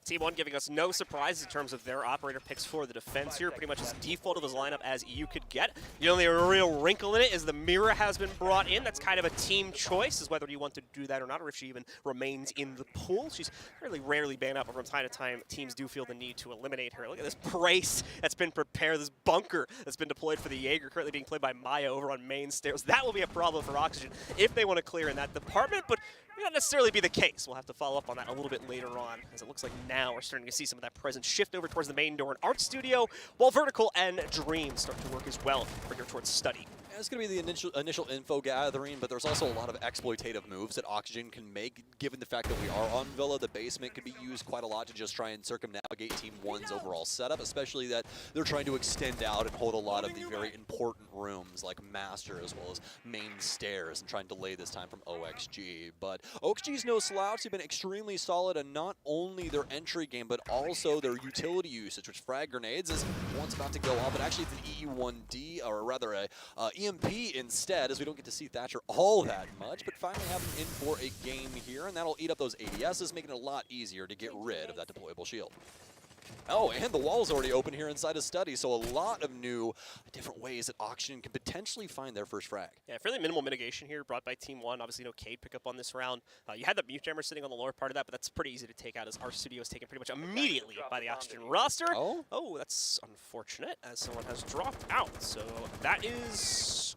Team 1 giving us no surprises in terms of their operator picks for the defense here. Pretty much as default of his lineup as you could get. The only real wrinkle in it is the Mira has been brought in. That's kind of a team choice, is whether you want to do that or not, or if she even remains in the pool. She's fairly rarely banned up, but from time to time, teams do feel the need to eliminate her. Look at this brace that's been prepared, this bunker that's been deployed for the Jaeger, currently being played by Maya over on main stairs. That will be a problem for Oxygen if they want to clear in that department, but may not necessarily be the case. We'll have to follow up on that a little bit later on, as it looks like now we're starting to see some of that presence shift over towards the main door in Art Studio, while Vertical and Dream start to work as well, bring her towards Study. Yeah, it's going to be the initial info gathering, but there's also a lot of exploitative moves that Oxygen can make, given the fact that we are on Villa. The basement could be used quite a lot to just try and circumnavigate Team 1's overall setup, especially that they're trying to extend out and hold a lot of the very important rooms like Master as well as main stairs and try and delay this time from OXG. But OXG's no slouch. They've been extremely solid in not only their entry game, but also their utility usage, which frag grenades is once about to go off, but actually it's an E1D, or rather a EMP instead, as we don't get to see Thatcher all that much, but finally have him in for a game here, and that'll eat up those ADSs, making it a lot easier to get rid of that deployable shield. Oh, and the wall's already open here inside of Study, so a lot of new different ways that Oxygen can potentially find their first frag. Yeah, fairly minimal mitigation here brought by Team 1. Obviously, no Cade pickup on this round. You had the mute jammer sitting on the lower part of that, but that's pretty easy to take out, as our studio is taken pretty much immediately by the Oxygen roster. Oh, that's unfortunate, as someone has dropped out. So that is...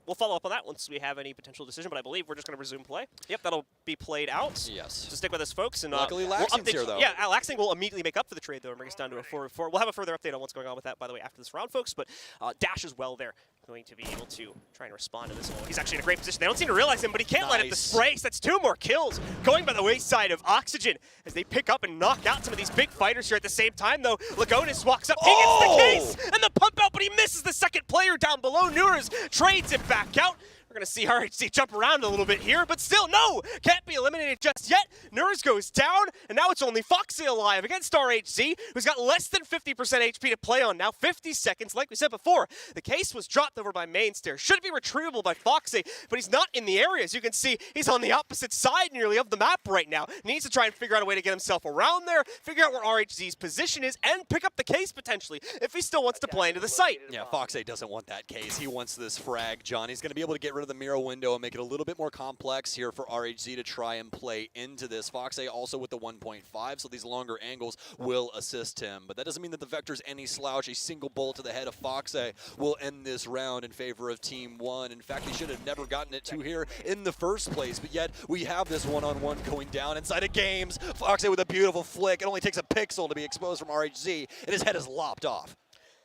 We'll follow up on that once we have any potential decision, but I believe we're just going to resume play. Yep, that'll be played out. Yes. So stick with us, folks. And luckily, Laxing's here, though. Yeah, Laxing will immediately make up for the trade, though, and bring us down to a 4-4. We'll have a further update on what's going on with that, by the way, after this round, folks. But Dash as well there, going to be able to try and respond to this. Oh, he's actually in a great position. They don't seem to realize him, but he can't let it disgrace. That's 2 more kills going by the wayside of Oxygen as they pick up and knock out some of these big fighters here at the same time, though. Lagonis walks up, he gets the case, and the pump out, but he misses the second player down below. Nuras trades it back out. We're going to see RHC jump around a little bit here, but still, no! Can't be eliminated just yet. Nuras goes down, and now it's only Foxy alive against RHC, who's got less than 50% HP to play on now. 50 seconds, like we said before. The case was dropped over by Mainstair. Should be retrievable by Foxy, but he's not in the area. As you can see, he's on the opposite side nearly of the map right now. Needs to try and figure out a way to get himself around there, figure out where RHC's position is, and pick up the case potentially if he still wants to play into the site. Yeah, Foxy doesn't want that case. He wants this frag, John. He's going to be able to get rid of the mirror window and make it a little bit more complex here for RHZ to try and play into this. Foxy also with the 1.5, so these longer angles will assist him. But that doesn't mean that the Vector's any slouch. A single bullet to the head of Foxy will end this round in favor of Team 1. In fact, they should have never gotten it to here in the first place, but yet we have this one-on-one going down inside of games. Foxy with a beautiful flick. It only takes a pixel to be exposed from RHZ, and his head is lopped off.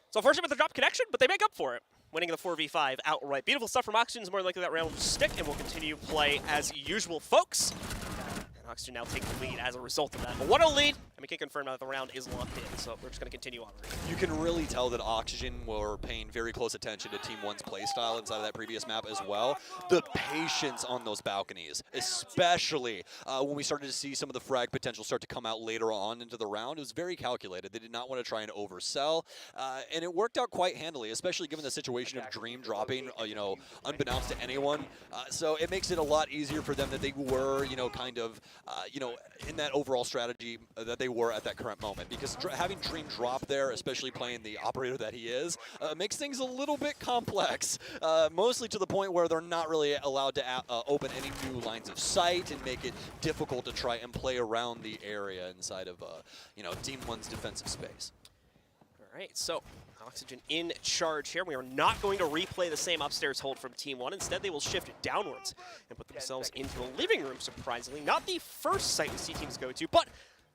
So unfortunate with the drop connection, but they make up for it, winning the 4v5 outright. Beautiful stuff from Oxygen. More likely that round will stick, and we'll continue play as usual, folks. And Oxygen now taking the lead as a result of that. But 1-0 lead, and we can confirm now that the round is locked in, so we're just going to continue on. You can really tell that Oxygen were paying very close attention to Team 1's playstyle inside of that previous map as well. The patience on those balconies, especially when we started to see some of the frag potential start to come out later on into the round, it was very calculated. They did not want to try and oversell, and it worked out quite handily, especially given the situation of Dream dropping, you know, unbeknownst to anyone. So it makes it a lot easier for them that they were, you know, kind of, you know, in that overall strategy that they were at that current moment, because having Dream drop there, especially playing the operator that he is, makes things a little bit complex, mostly to the point where they're not really allowed to open any new lines of sight and make it difficult to try and play around the area inside of, you know, Team 1's defensive space. All right, so Oxygen in charge here. We are not going to replay the same upstairs hold from Team 1. Instead, they will shift downwards and put themselves into a living room, surprisingly. Not the first site we see teams go to, but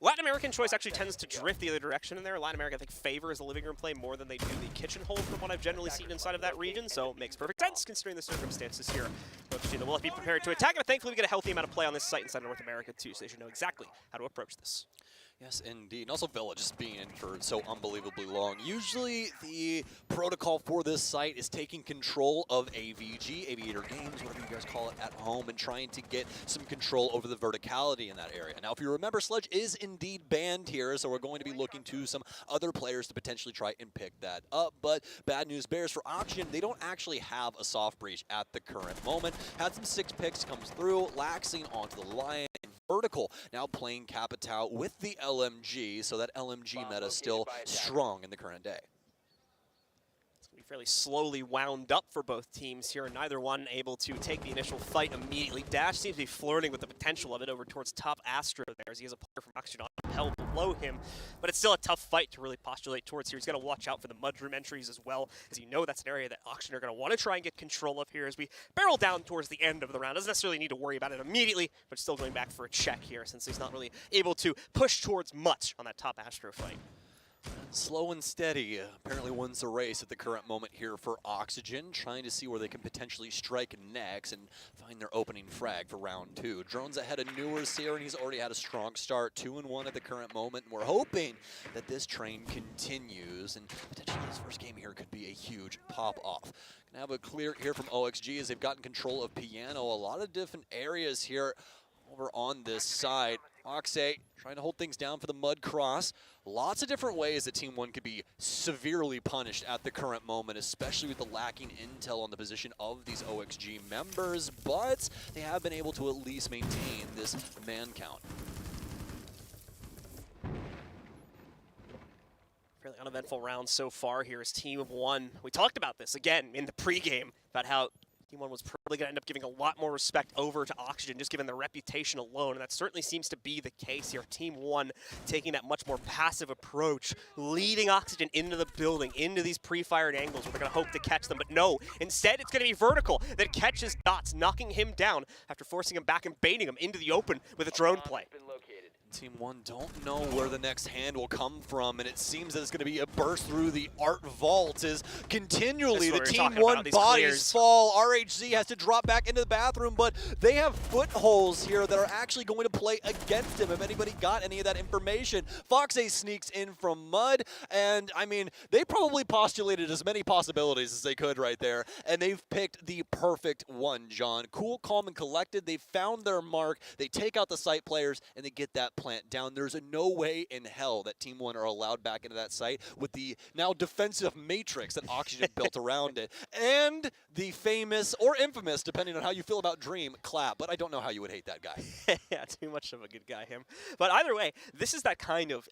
Latin American choice actually tends to drift the other direction in there. Latin America, I think, favors the living room play more than they do the kitchen hold from what I've generally seen inside of that region, so it makes perfect sense considering the circumstances here. Both teams will be prepared to attack, and thankfully we get a healthy amount of play on this site inside North America too, so they should know exactly how to approach this. Yes, indeed. And also Villa just being in for so unbelievably long. Usually the protocol for this site is taking control of AVG, Aviator Games, whatever you guys call it, at home, and trying to get some control over the verticality in that area. Now, if you remember, Sledge is indeed banned here, so we're going to be looking to some other players to potentially try and pick that up. But bad news bears for Oxygen, they don't actually have a soft breach at the current moment. Had some 6 picks comes through, laxing onto the Lion. Vertical now playing Capitao with the LMG, so that LMG meta is still strong in the current day. It's going to be fairly slowly wound up for both teams here, and neither one able to take the initial fight immediately. Dash seems to be flirting with the potential of it over towards top Astro there, as he has a player from Oxygen on hell below him, but it's still a tough fight to really postulate towards here. He's got to watch out for the mudroom entries as well, as you know that's an area that Oxygen are going to want to try and get control of here as we barrel down towards the end of the round. Doesn't necessarily need to worry about it immediately, but still going back for a check here since he's not really able to push towards much on that top Astro fight. Slow and steady apparently wins the race at the current moment here for Oxygen, trying to see where they can potentially strike next and find their opening frag for round 2. Drones ahead of Newers here, and he's already had a strong start, 2-1 at the current moment, and we're hoping that this train continues, and potentially his first game here could be a huge pop-off. Gonna have a clear here from OXG as they've gotten control of Piano. A lot of different areas here over on this side. Oxay trying to hold things down for the Mud Cross. Lots of different ways that Team 1 could be severely punished at the current moment, especially with the lacking intel on the position of these OXG members, but they have been able to at least maintain this man count. Fairly uneventful round so far here as Team 1. We talked about this again in the pregame about how Team 1 was probably going to end up giving a lot more respect over to Oxygen, just given their reputation alone, and that certainly seems to be the case here. Team 1 taking that much more passive approach, leading Oxygen into the building, into these pre-fired angles where they're going to hope to catch them, but no, instead it's going to be Vertical that catches Dots, knocking him down after forcing him back and baiting him into the open with a drone play. Team 1 don't know where the next hand will come from, and it seems that it's going to be a burst through the Art Vault as continually the Team 1 bodies fall. RHZ has to drop back into the bathroom, but they have footholds here that are actually going to play against him if anybody got any of that information. Foxay sneaks in from Mud, and I mean, they probably postulated as many possibilities as they could right there, and they've picked the perfect one, John. Cool, calm, and collected. They found their mark. They take out the site players, and they get that plant down. There's no way in hell that Team 1 are allowed back into that site with the now defensive matrix that Oxygen built around it. And the famous, or infamous, depending on how you feel about Dream, clap. But I don't know how you would hate that guy. Yeah, too much of a good guy, him. But either way, this is that kind of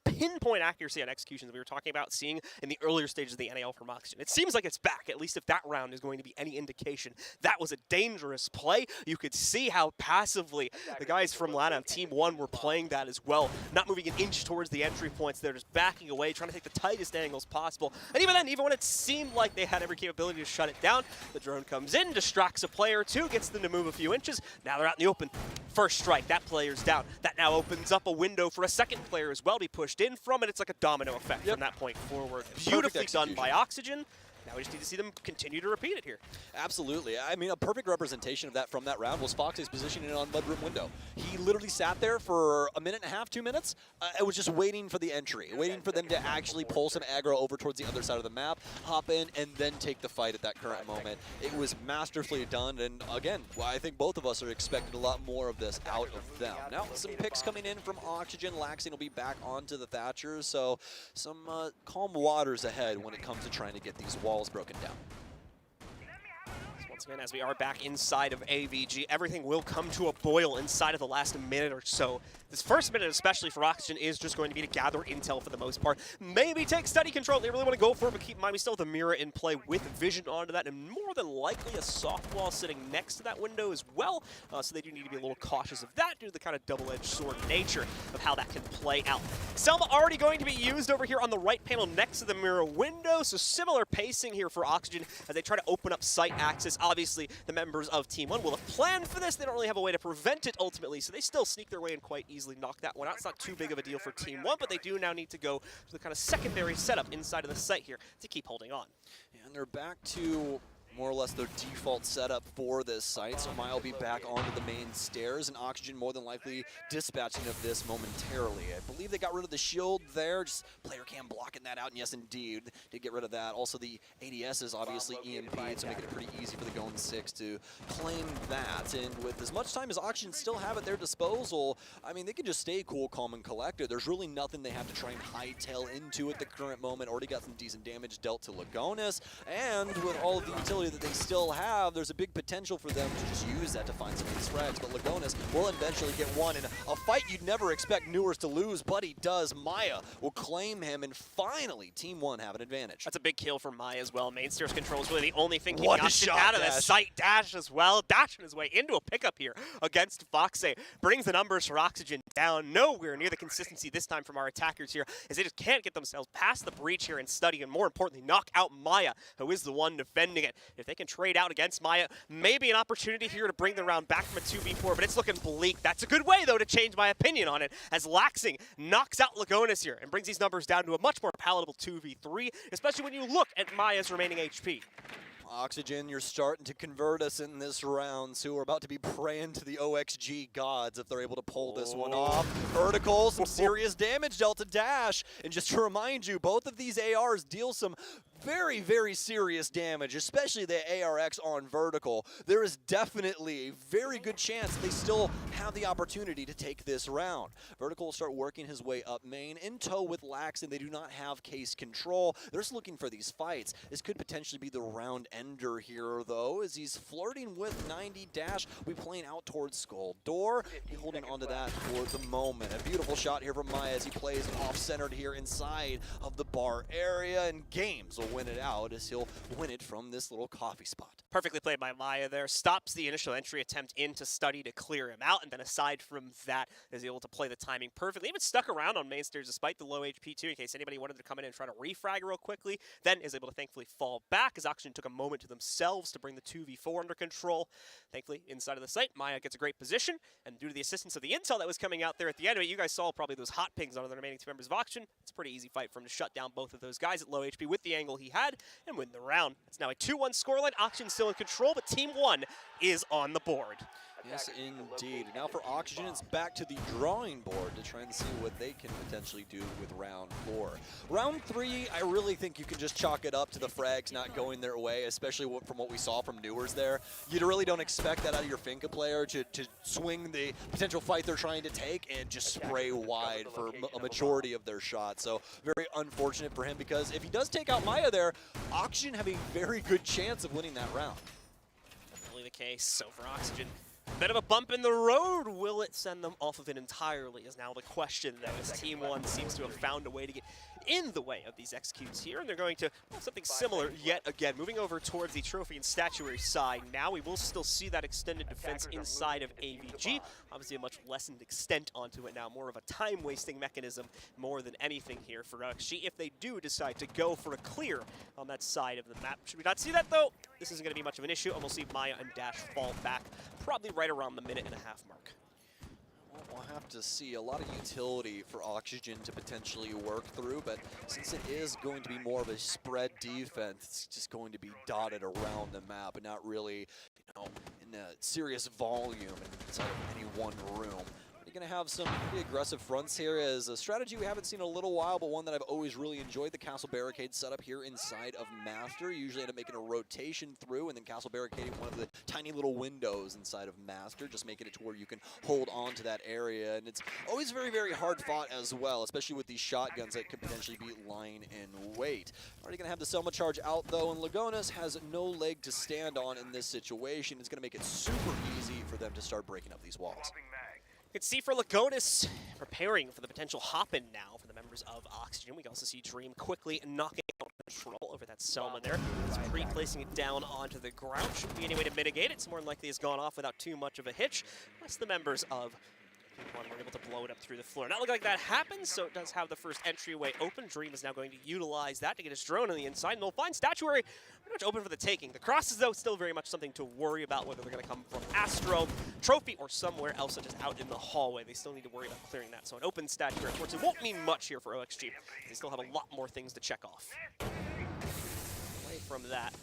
pinpoint accuracy on executions we were talking about seeing in the earlier stages of the NAL from Oxygen. It seems like it's back, at least if that round is going to be any indication. That was a dangerous play. You could see how passively the guys from LATAM Team 1 were playing that as well, not moving an inch towards the entry points. They're just backing away, trying to take the tightest angles possible. And even then, even when it seemed like they had every capability to shut it down, the drone comes in, distracts a player or two, gets them to move a few inches. Now they're out in the open. First strike, that player's down. That now opens up a window for a second player as well to be pushed in from, and it's like a domino effect from that point forward. Beautifully done by Oxygen. Now we just need to see them continue to repeat it here. Absolutely. I mean, a perfect representation of that from that round was Fox's positioning on Mudroom window. He literally sat there for a minute and a half, 2 minutes. It was just waiting for the entry, waiting for them to actually pull some aggro over towards the other side of the map, hop in, and then take the fight at that current moment. It was masterfully done, and again, well, I think both of us are expecting a lot more of this out of them. Now, some picks coming in from Oxygen. Laxing will be back onto the Thatchers, so some calm waters ahead when it comes to trying to get these walls broken down. Once again, as we are back inside of AVG, everything will come to a boil inside of the last minute or so. This first minute, especially for Oxygen, is just going to be to gather intel for the most part. Maybe take steady control. They really want to go for it, but keep in mind we still have the mirror in play with vision onto that, and more than likely a soft wall sitting next to that window as well. So they do need to be a little cautious of that due to the kind of double-edged sword nature of how that can play out. Selma already going to be used over here on the right panel next to the mirror window, so similar pacing here for Oxygen as they try to open up site access. Obviously, the members of Team 1 will have planned for this. They don't really have a way to prevent it ultimately, so they still sneak their way in quite easily, knock that one out. It's not too big of a deal for Team 1, but they do now need to go to the kind of secondary setup inside of the site here to keep holding on. And they're back to more or less their default setup for this site. So Maya will be back onto the main stairs, and Oxygen more than likely dispatching of this momentarily. I believe they got rid of the shield there, just player cam blocking that out, and yes indeed, did get rid of that. Also the ADS is obviously EMP'd, so making it pretty easy for the Going 6 to claim that. And with as much time as Oxygen still have at their disposal, I mean, they can just stay cool, calm, and collected. There's really nothing they have to try and hightail into at the current moment. Already got some decent damage dealt to Lagonis, and with all of the utility that they still have, there's a big potential for them to just use that to find some ace frags. But Lagonis will eventually get one in a fight you'd never expect Newers to lose, but he does. Maya will claim him, and finally, Team 1 have an advantage. That's a big kill for Maya as well. Main stairs control is really the only thing keeping What a Oxygen shot out of the dash. site. Dash as well. Dashing his way into a pickup here against Foxe. Brings the numbers for Oxygen down. Nowhere near the consistency this time from our attackers here, as they just can't get themselves past the breach here and study, and more importantly, knock out Maya, who is the one defending it. If they can trade out against Maya, maybe an opportunity here to bring the round back from a 2v4, but it's looking bleak. That's a good way, though, to change my opinion on it, as Laxing knocks out Lagonis here and brings these numbers down to a much more palatable 2v3, especially when you look at Maya's remaining HP. Oxygen, you're starting to convert us in this round, so we're about to be praying to the OXG gods if they're able to pull this one off. Vertical, some serious damage dealt to Dash, and just to remind you, both of these ARs deal some very, very serious damage, especially the ARX on Vertical. There is definitely a very good chance they still have the opportunity to take this round. Vertical will start working his way up main, in tow with Lax, and they do not have case control. They're just looking for these fights. This could potentially be the round ender here, though, as he's flirting with 90 Dash. We playing out towards Skull Door. He's holding onto that for the moment. A beautiful shot here from Maya as he plays off-centered here inside of the bar area, and Games will win it out as he'll win it from this little coffee spot. Perfectly played by Maya there. Stops the initial entry attempt into Study to clear him out, and then aside from that, is able to play the timing perfectly. Even stuck around on main stairs despite the low HP too, in case anybody wanted to come in and try to refrag real quickly. Then is able to thankfully fall back as Oxygen took a moment to themselves to bring the 2v4 under control. Thankfully, inside of the site, Maya gets a great position, and due to the assistance of the intel that was coming out there at the end of it, you guys saw probably those hot pings on the remaining two members of Oxygen. It's a pretty easy fight for him to shut down both of those guys at low HP with the angle he had and win the round. It's now a 2-1 scoreline. Oxygen still in control, but Team 1 is on the board. Yes, indeed. Now for Oxygen, it's back to the drawing board to try and see what they can potentially do with round 4. Round 3, I really think you can just chalk it up to the frags not going their way, especially from what we saw from Newers there. You really don't expect that out of your Finka player to swing the potential fight they're trying to take and just spray wide for a majority of their shots. So very unfortunate for him, because if he does take out Maya there, Oxygen have a very good chance of winning that round. Definitely the case. So for Oxygen, bit of a bump in the road. Will it send them off of it entirely is now the question, though, as Team 1 seems to have found a way to get in the way of these executes here, and they're going to something similar yet again. Moving over towards the trophy and statuary side now, we will still see that extended defense inside of AVG. Obviously a much lessened extent onto it now, more of a time-wasting mechanism more than anything here for XG if they do decide to go for a clear on that side of the map. Should we not see that, though? This isn't going to be much of an issue, and we'll see Maya and Dash fall back probably right around the minute-and-a-half mark. We'll have to see a lot of utility for Oxygen to potentially work through, but since it is going to be more of a spread defense, it's just going to be dotted around the map and not really, in a serious volume inside of any one room. You're going to have some pretty aggressive fronts here as a strategy we haven't seen in a little while, but one that I've always really enjoyed. The Castle Barricade setup here inside of Master. You usually end up making a rotation through and then Castle Barricading one of the tiny little windows inside of Master, just making it to where you can hold on to that area. And it's always very, very hard fought as well, especially with these shotguns that could potentially be lying in wait. Already going to have the Selma charge out, though, and Lagonis has no leg to stand on in this situation. It's going to make it super easy for them to start breaking up these walls. You can see for Lagonis preparing for the potential hop-in now for the members of Oxygen. We can also see Dream quickly knocking out control over that Selma there. It's pre-placing it down onto the ground. Shouldn't be any way to mitigate it. It's more than likely has gone off without too much of a hitch. Unless the members of We're able to blow it up through the floor. Not looking like that happens, so it does have the first entryway open. Dream is now going to utilize that to get his drone on the inside, and they'll find Statuary pretty much open for the taking. The crosses, though, still very much something to worry about, whether they're going to come from Astro, Trophy, or somewhere else, such as out in the hallway. They still need to worry about clearing that. So an open Statuary, unfortunately, won't mean much here for OXG. They still have a lot more things to check off. Away from that.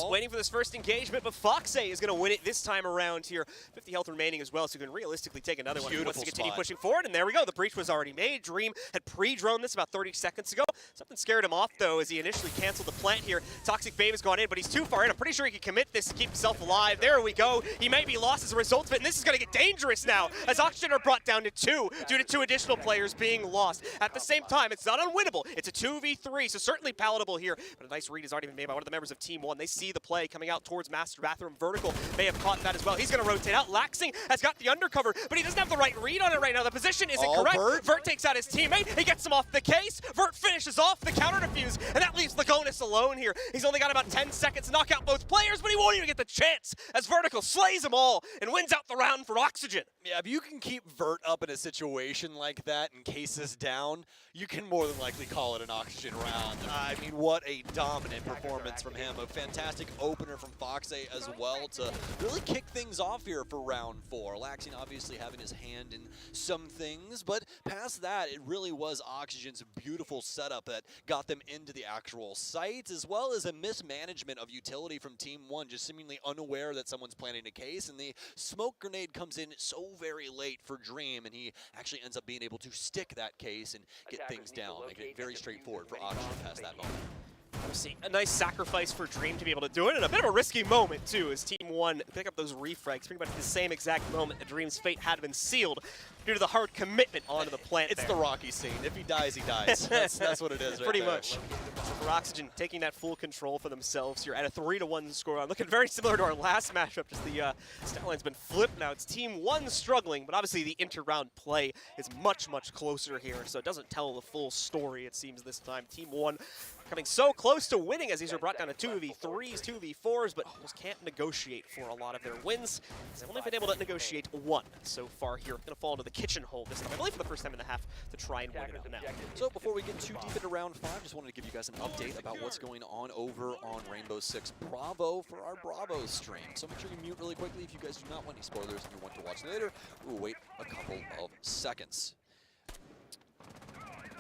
Waiting for this first engagement, but Foxay is going to win it this time around here. 50 health remaining as well, so you can realistically take another one. He wants to continue pushing forward, and there we go. The breach was already made. Dream had pre-droned this about 30 seconds ago. Something scared him off, though, as he initially canceled the plant here. Toxic Babe has gone in, but he's too far in. I'm pretty sure he can commit this to keep himself alive. There we go. He may be lost as a result of it, and this is going to get dangerous now, as Oxygen are brought down to 2 due to 2 additional players being lost. At the same time, it's not unwinnable. It's a 2v3, so certainly palatable here, but a nice read has already been made by one of the members of Team 1. They see the play coming out towards Master Bathroom. Vertical may have caught that as well. He's going to rotate out. Laxing has got the undercover, but he doesn't have the right read on it right now. The position isn't correct. Vert takes out his teammate. He gets him off the case. Vert finishes off the counter defuse, and that leaves Lagonis alone here. He's only got about 10 seconds to knock out both players, but he won't even get the chance as Vertical slays them all and wins out the round for Oxygen. Yeah, if you can keep Vert up in a situation like that and cases down, you can more than likely call it an Oxygen round. I mean, what a dominant performance from him. A fantastic opener from Foxay as well to really kick things off here for round 4. Laxing obviously having his hand in some things, but past that, it really was Oxygen's beautiful setup that got them into the actual site, as well as a mismanagement of utility from Team 1, just seemingly unaware that someone's planting a case, and the smoke grenade comes in so very late for Dream, and he actually ends up being able to stick that case and get things down, making it very straightforward for Oxygen past that moment. See, a nice sacrifice for Dream to be able to do it, and a bit of a risky moment, too, as Team 1 pick up those refrags pretty much at the same exact moment that Dream's fate had been sealed due to the hard commitment onto the plant. It's the Rocky scene. If he dies, he dies. That's what it is right pretty there. much. So for Oxygen, taking that full control for themselves here at a 3-1 scoreline. Looking very similar to our last matchup, just the stat line's been flipped now. It's Team 1 struggling, but obviously the inter-round play is much, much closer here, so it doesn't tell the full story, it seems, this time. Team 1 coming so close to winning as these are brought down to 2v3s, 2v4s, but just can't negotiate for a lot of their wins. They've only been able to negotiate 1 so far here. Going to fall into the kitchen hole this time, I believe for the first time in the half, to try and win it out now. So before we get too deep into round 5, just wanted to give you guys an update about what's going on over on Rainbow Six Bravo for our Bravo stream. So make sure you mute really quickly if you guys do not want any spoilers. If you want to watch later, we'll wait a couple of seconds.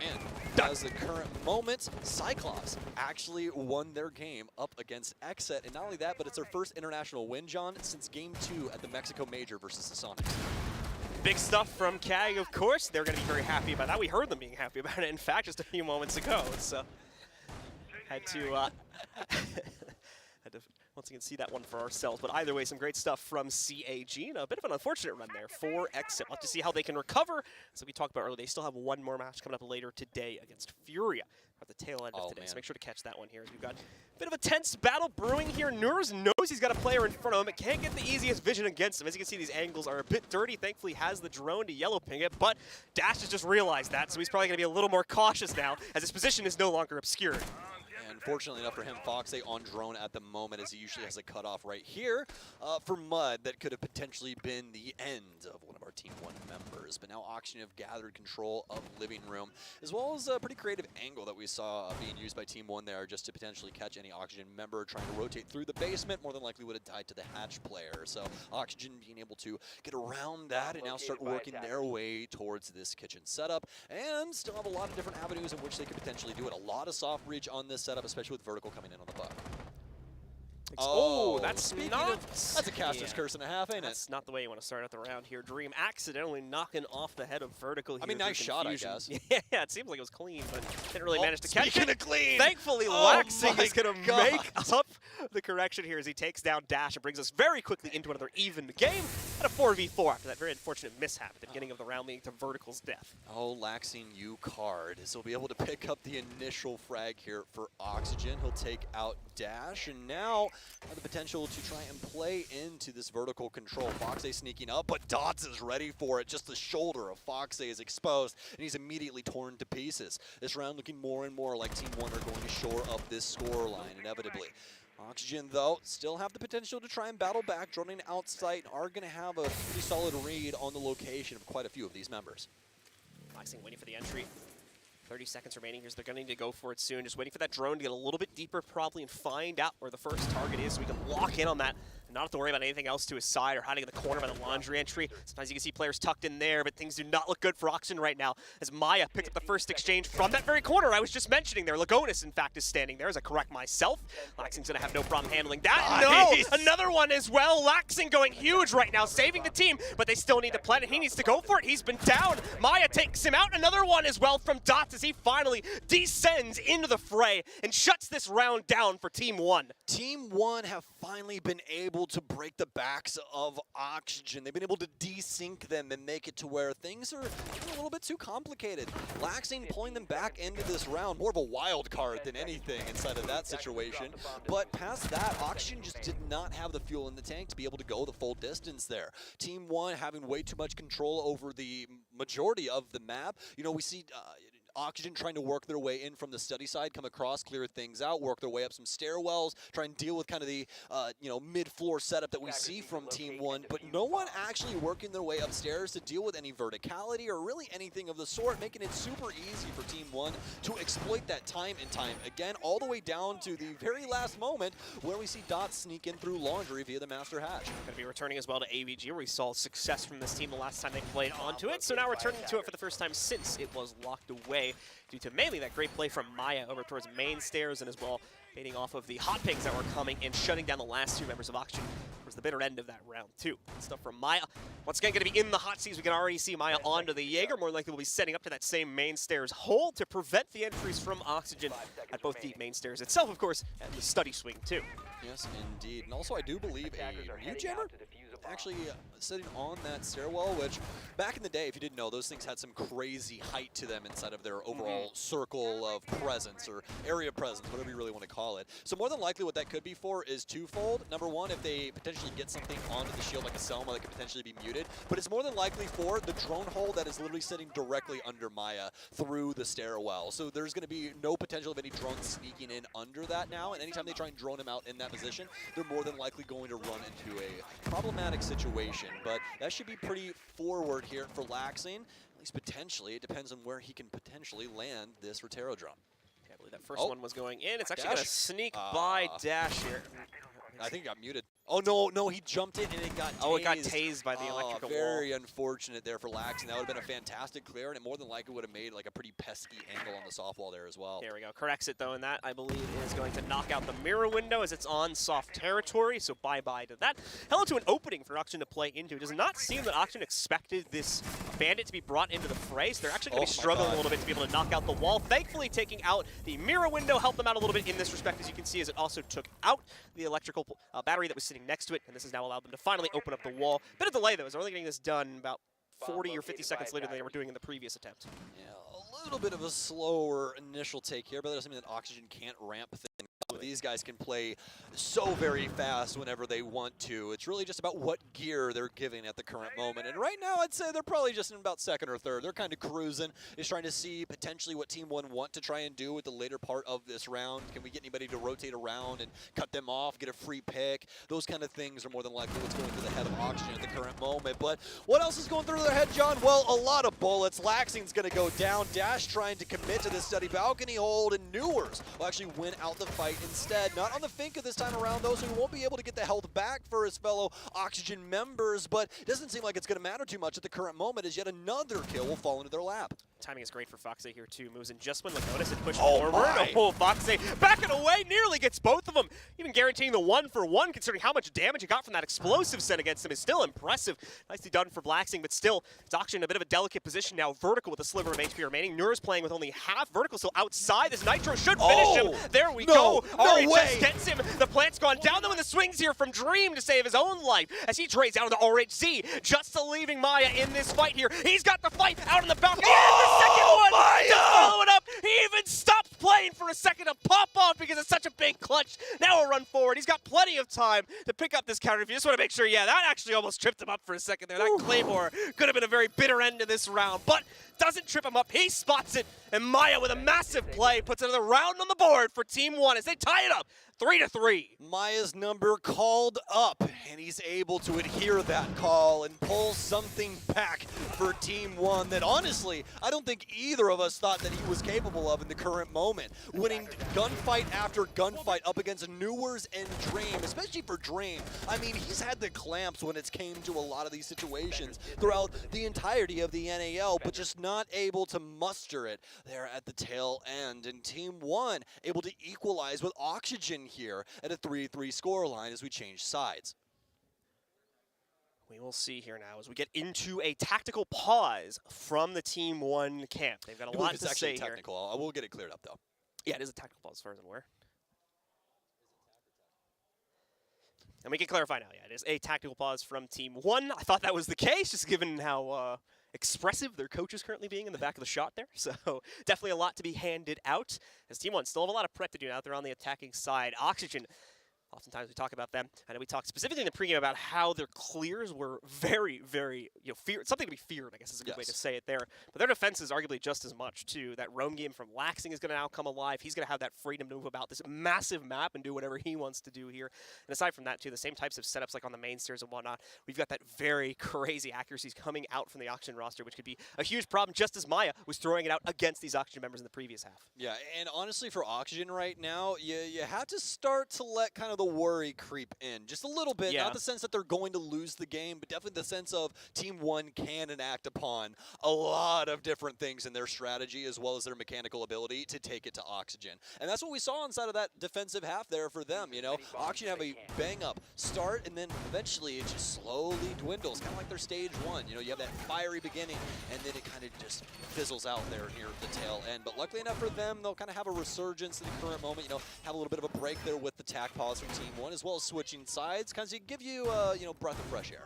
And as the current moment, Cyclops actually won their game up against XSET. And not only that, but it's their first international win, John, since Game 2 at the Mexico Major versus the Sonics. Big stuff from CAG, of course. They're going to be very happy about that. We heard them being happy about it, in fact, just a few moments ago. So had to once again see that one for ourselves. But either way, some great stuff from CAG. And a bit of an unfortunate run there for XSET. We'll have to see how they can recover. So we talked about earlier, they still have one more match coming up later today against FURIA at the tail end of today. So make sure to catch that one here, as we've got a bit of a tense battle brewing here. Nurs knows he's got a player in front of him. It can't get the easiest vision against him. As you can see, these angles are a bit dirty. Thankfully, has the drone to yellow ping it, but Dash has just realized that, so he's probably going to be a little more cautious now, as his position is no longer obscured. Fortunately enough for him, Foxay on drone at the moment, as he usually has a cutoff right here for Mud that could have potentially been the end of one of our Team 1 members. But now Oxygen have gathered control of Living Room, as well as a pretty creative angle that we saw being used by Team 1 there, just to potentially catch any Oxygen member trying to rotate through the basement. More than likely would have died to the hatch player. So Oxygen being able to get around that and now start working their way towards this kitchen setup, and still have a lot of different avenues in which they could potentially do it. A lot of soft reach on this setup, especially with Vertical coming in on the butt. Oh, that's that's a caster's curse and a half, ain't That's not the way you want to start out the round here. Dream accidentally knocking off the head of Vertical here. I mean, nice shot, I guess. Yeah, it seems like it was clean, but didn't really manage to catch it. Speaking of clean! Thankfully, Laxing is going to make up the correction here as he takes down Dash and brings us very quickly into another even game at a 4v4 after that very unfortunate mishap at the beginning of the round, leading to Vertical's death. Oh, Laxing you card. So he'll be able to pick up the initial frag here for Oxygen. He'll take out Dash, and now have the potential to try and play into this Vertical control. Foxay sneaking up, but Dots is ready for it. Just the shoulder of Foxay is exposed, and he's immediately torn to pieces. This round looking more and more like Team 1 are going to shore up this score line, inevitably. Oxygen, though, still have the potential to try and battle back. Droning outside are going to have a pretty solid read on the location of quite a few of these members. Laxing waiting for the entry. 30 seconds remaining here, so they're going to need to go for it soon. Just waiting for that drone to get a little bit deeper probably and find out where the first target is so we can lock in on that. Not have to worry about anything else to his side or hiding in the corner by the laundry entry. Sometimes you can see players tucked in there, but things do not look good for Oxygen right now as Maya picked up the first exchange from that very corner I was just mentioning there. Lagonis, in fact, is standing there as I correct myself. Laxing's going to have no problem handling that. Nice. No! Another one as well. Laxing going huge right now, saving the team, but they still need the plant, and he needs to go for it. He's been down. Maya takes him out. Another one as well from Dots as he finally descends into the fray and shuts this round down for Team 1. Team 1 have finally been able to break the backs of Oxygen. They've been able to desync them and make it to where things are a little bit too complicated. Laxing pulling them back into this round, more of a wild card than anything inside of that situation. But past that, Oxygen just did not have the fuel in the tank to be able to go the full distance there. Team 1 having way too much control over the majority of the map. You know, we see Oxygen trying to work their way in from the study side, come across, clear things out, work their way up some stairwells, try and deal with kind of the mid-floor setup that we see from Team 1, but no one actually working their way upstairs to deal with any verticality or really anything of the sort, making it super easy for Team 1 to exploit that time and time again, all the way down to the very last moment where we see Dots sneak in through laundry via the Master Hatch. Going to be returning as well to AVG, where we saw success from this team the last time they played onto it, so now returning to it for the first time since it was locked away due to mainly that great play from Maya over towards main stairs and as well baiting off of the hot pigs that were coming and shutting down the last two members of Oxygen towards the bitter end of that round too. Good stuff from Maya. Once again, going to be in the hot seats. We can already see Maya onto the Jaeger. More likely will be setting up to that same main stairs hole to prevent the entries from Oxygen at both the main stairs itself, of course, and the study swing too. Yes, indeed. And also, I do believe a new jammer actually sitting on that stairwell, which back in the day, if you didn't know, those things had some crazy height to them inside of their overall circle of presence or area of presence, whatever you really want to call it. So more than likely what that could be for is twofold. Number one, if they potentially get something onto the shield like a Selma that could potentially be muted, but it's more than likely for the drone hole that is literally sitting directly under Maya through the stairwell. So there's going to be no potential of any drones sneaking in under that now, and anytime they try and drone him out in that position, they're more than likely going to run into a problematic situation. But that should be pretty forward here for Laxing, at least potentially. It depends on where he can potentially land this Rotero drone. Yeah, I believe that first one was going in. It's actually going to sneak by Dash here. I think he got muted. Oh, no, he jumped in and it got tased. Oh, it got tased by the electrical wall. Very unfortunate there for Laxing. That would have been a fantastic clear, and it more than likely would have made like a pretty pesky angle on the soft wall there as well. There we go. Corrects it, though, and that, I believe, is going to knock out the mirror window as it's on soft territory, so bye-bye to that. Hello to an opening for Oxygen to play into. It does not seem that Oxygen expected this bandit to be brought into the fray, so they're actually going to be struggling a little bit to be able to knock out the wall. Thankfully, taking out the mirror window helped them out a little bit in this respect, as you can see, as it also took out the electrical battery that was sitting next to it, and this has now allowed them to finally open up the wall. Bit of delay, though, as they're only getting this done about 40 or 50 seconds later than they were doing in the previous attempt. Yeah, a little bit of a slower initial take here, but that doesn't mean that Oxygen can't ramp things up. These guys can play so very fast whenever they want to. It's really just about what gear they're giving at the current moment. And right now, I'd say they're probably just in about second or third. They're kind of cruising, just trying to see potentially what Team 1 want to try and do with the later part of this round. Can we get anybody to rotate around and cut them off, get a free pick? Those kind of things are more than likely what's going through the head of Oxygen at the current moment. But what else is going through their head, John? Well, a lot of bullets. Laxing's going to go down. Dash trying to commit to this study balcony hold, and Newers will actually win out the fight instead. Not on the Finka this time around, though, so he won't be able to get the health back for his fellow Oxygen members, but it doesn't seem like it's going to matter too much at the current moment, as yet another kill will fall into their lap. Timing is great for Foxe here, too. Moves in just when Lagonis had pushed forward. Oh, Foxe backing away, nearly gets both of them. Even guaranteeing the 1-for-1, considering how much damage he got from that explosive set against him, is still impressive. Nicely done for Blacksing, but still, it's Oxygen in a bit of a delicate position now. Vertical with a sliver of HP remaining. Nur's playing with only half Vertical, still outside. This Nitro should finish him. There we go. Ari just gets him. The plant's gone down, though, and the swings here from Dream to save his own life as he trades down to the RHZ, just leaving Maya in this fight here. He's got the fight out on the balcony, and the second one to follow it up. He even stopped playing for a second to pop off because it's such a big clutch. Now a run forward. He's got plenty of time to pick up this counter. If you just want to make sure, yeah, that actually almost tripped him up for a second there. That Claymore could have been a very bitter end to this round, but doesn't trip him up. He spots it, and Maya with a massive play puts another round on the board for Team 1 as they tie it up 3-3. Maya's number called up, and he's able to adhere that call and pull something back for Team 1 that honestly, I don't think either of us thought that he was capable of in the current moment. Winning gunfight after gunfight up against Newers and Dream, especially for Dream. I mean, he's had the clamps when it's came to a lot of these situations throughout the entirety of the NAL, but just not able to muster it there at the tail end. And Team 1 able to equalize with Oxygen here at a 3-3 scoreline as we change sides. We will see here now as we get into a tactical pause from the Team 1 camp. They've got a lot to say here. Technical. I will get it cleared up though. Yeah, it is a tactical pause as far as I'm aware. And we can clarify now, yeah, it is a tactical pause from Team 1. I thought that was the case, just given how expressive their coach is currently being in the back of the shot there. So definitely a lot to be handed out, as Team 1 still have a lot of prep to do out there on the attacking side. Oxygen, oftentimes we talk about them. I know we talked specifically in the pregame about how their clears were very, very, something to be feared, I guess is a good way to say it there. But their defense is arguably just as much, too. That roam game from Laxing is going to now come alive. He's going to have that freedom to move about this massive map and do whatever he wants to do here. And aside from that, too, the same types of setups like on the main stairs and whatnot, we've got that very crazy accuracies coming out from the Oxygen roster, which could be a huge problem, just as Maya was throwing it out against these Oxygen members in the previous half. Yeah, and honestly, for Oxygen right now, you have to start to let kind of the worry creep in just a little bit. Not the sense that they're going to lose the game, but definitely the sense of Team 1 can enact upon a lot of different things in their strategy as well as their mechanical ability to take it to Oxygen. And that's what we saw inside of that defensive half there for them. You know, Oxygen have a bang up start and then eventually it just slowly dwindles, kind of like their stage 1. You know, you have that fiery beginning and then it kind of just fizzles out there near the tail end. But luckily enough for them, they'll kind of have a resurgence in the current moment, you know, have a little bit of a break there with the tack pause from Team 1 as well as switching sides, kind of give you, you know, breath of fresh air.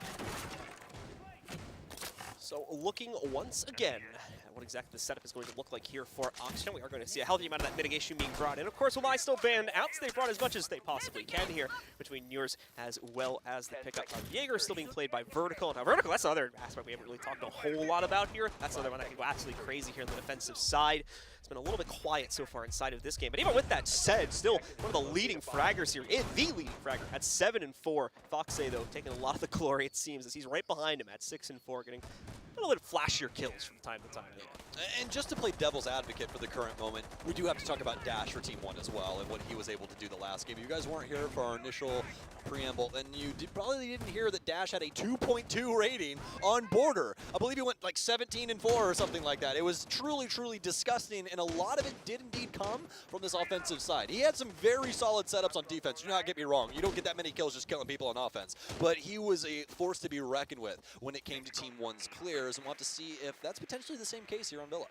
So looking once again at what exactly the setup is going to look like here for Oxygen, we are going to see a healthy amount of that mitigation being brought in. Of course, will I still ban out? So they've brought as much as they possibly can here between yours as well as the pickup of Jaeger, still being played by Vertical. Now, Vertical, that's another aspect we haven't really talked a whole lot about here. That's another one that can go absolutely crazy here on the defensive side. It's been a little bit quiet so far inside of this game, but even with that said, still one of the leading fraggers here, the leading fragger at 7-4. Foxay, though, taking a lot of the glory, it seems, as he's right behind him at 6-4, getting a little bit flashier kills from time to time. And just to play devil's advocate for the current moment, we do have to talk about Dash for Team 1 as well and what he was able to do the last game. You guys weren't here for our initial preamble, and you probably didn't hear that Dash had a 2.2 rating on Border. I believe he went like 17-4 or something like that. It was truly, truly disgusting, and a lot of it did indeed come from this offensive side. He had some very solid setups on defense. Do not get me wrong. You don't get that many kills just killing people on offense, but he was a force to be reckoned with when it came to Team 1's clears, and we'll have to see if that's potentially the same case here on Villa.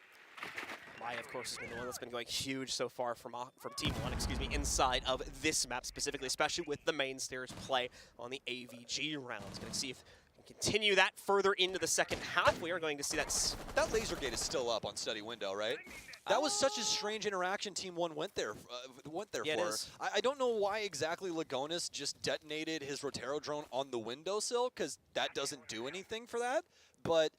Maya, of course, has been the one that's been going huge so far from Team 1, inside of this map specifically, especially with the main stairs play on the AVG rounds. Going to see if we can continue that further into the second half. We are going to see that. That laser gate is still up on Study Window, right? That was such a strange interaction Team 1 went there for. I don't know why exactly Lagonis just detonated his Rotero drone on the windowsill, because that doesn't do anything for that. But,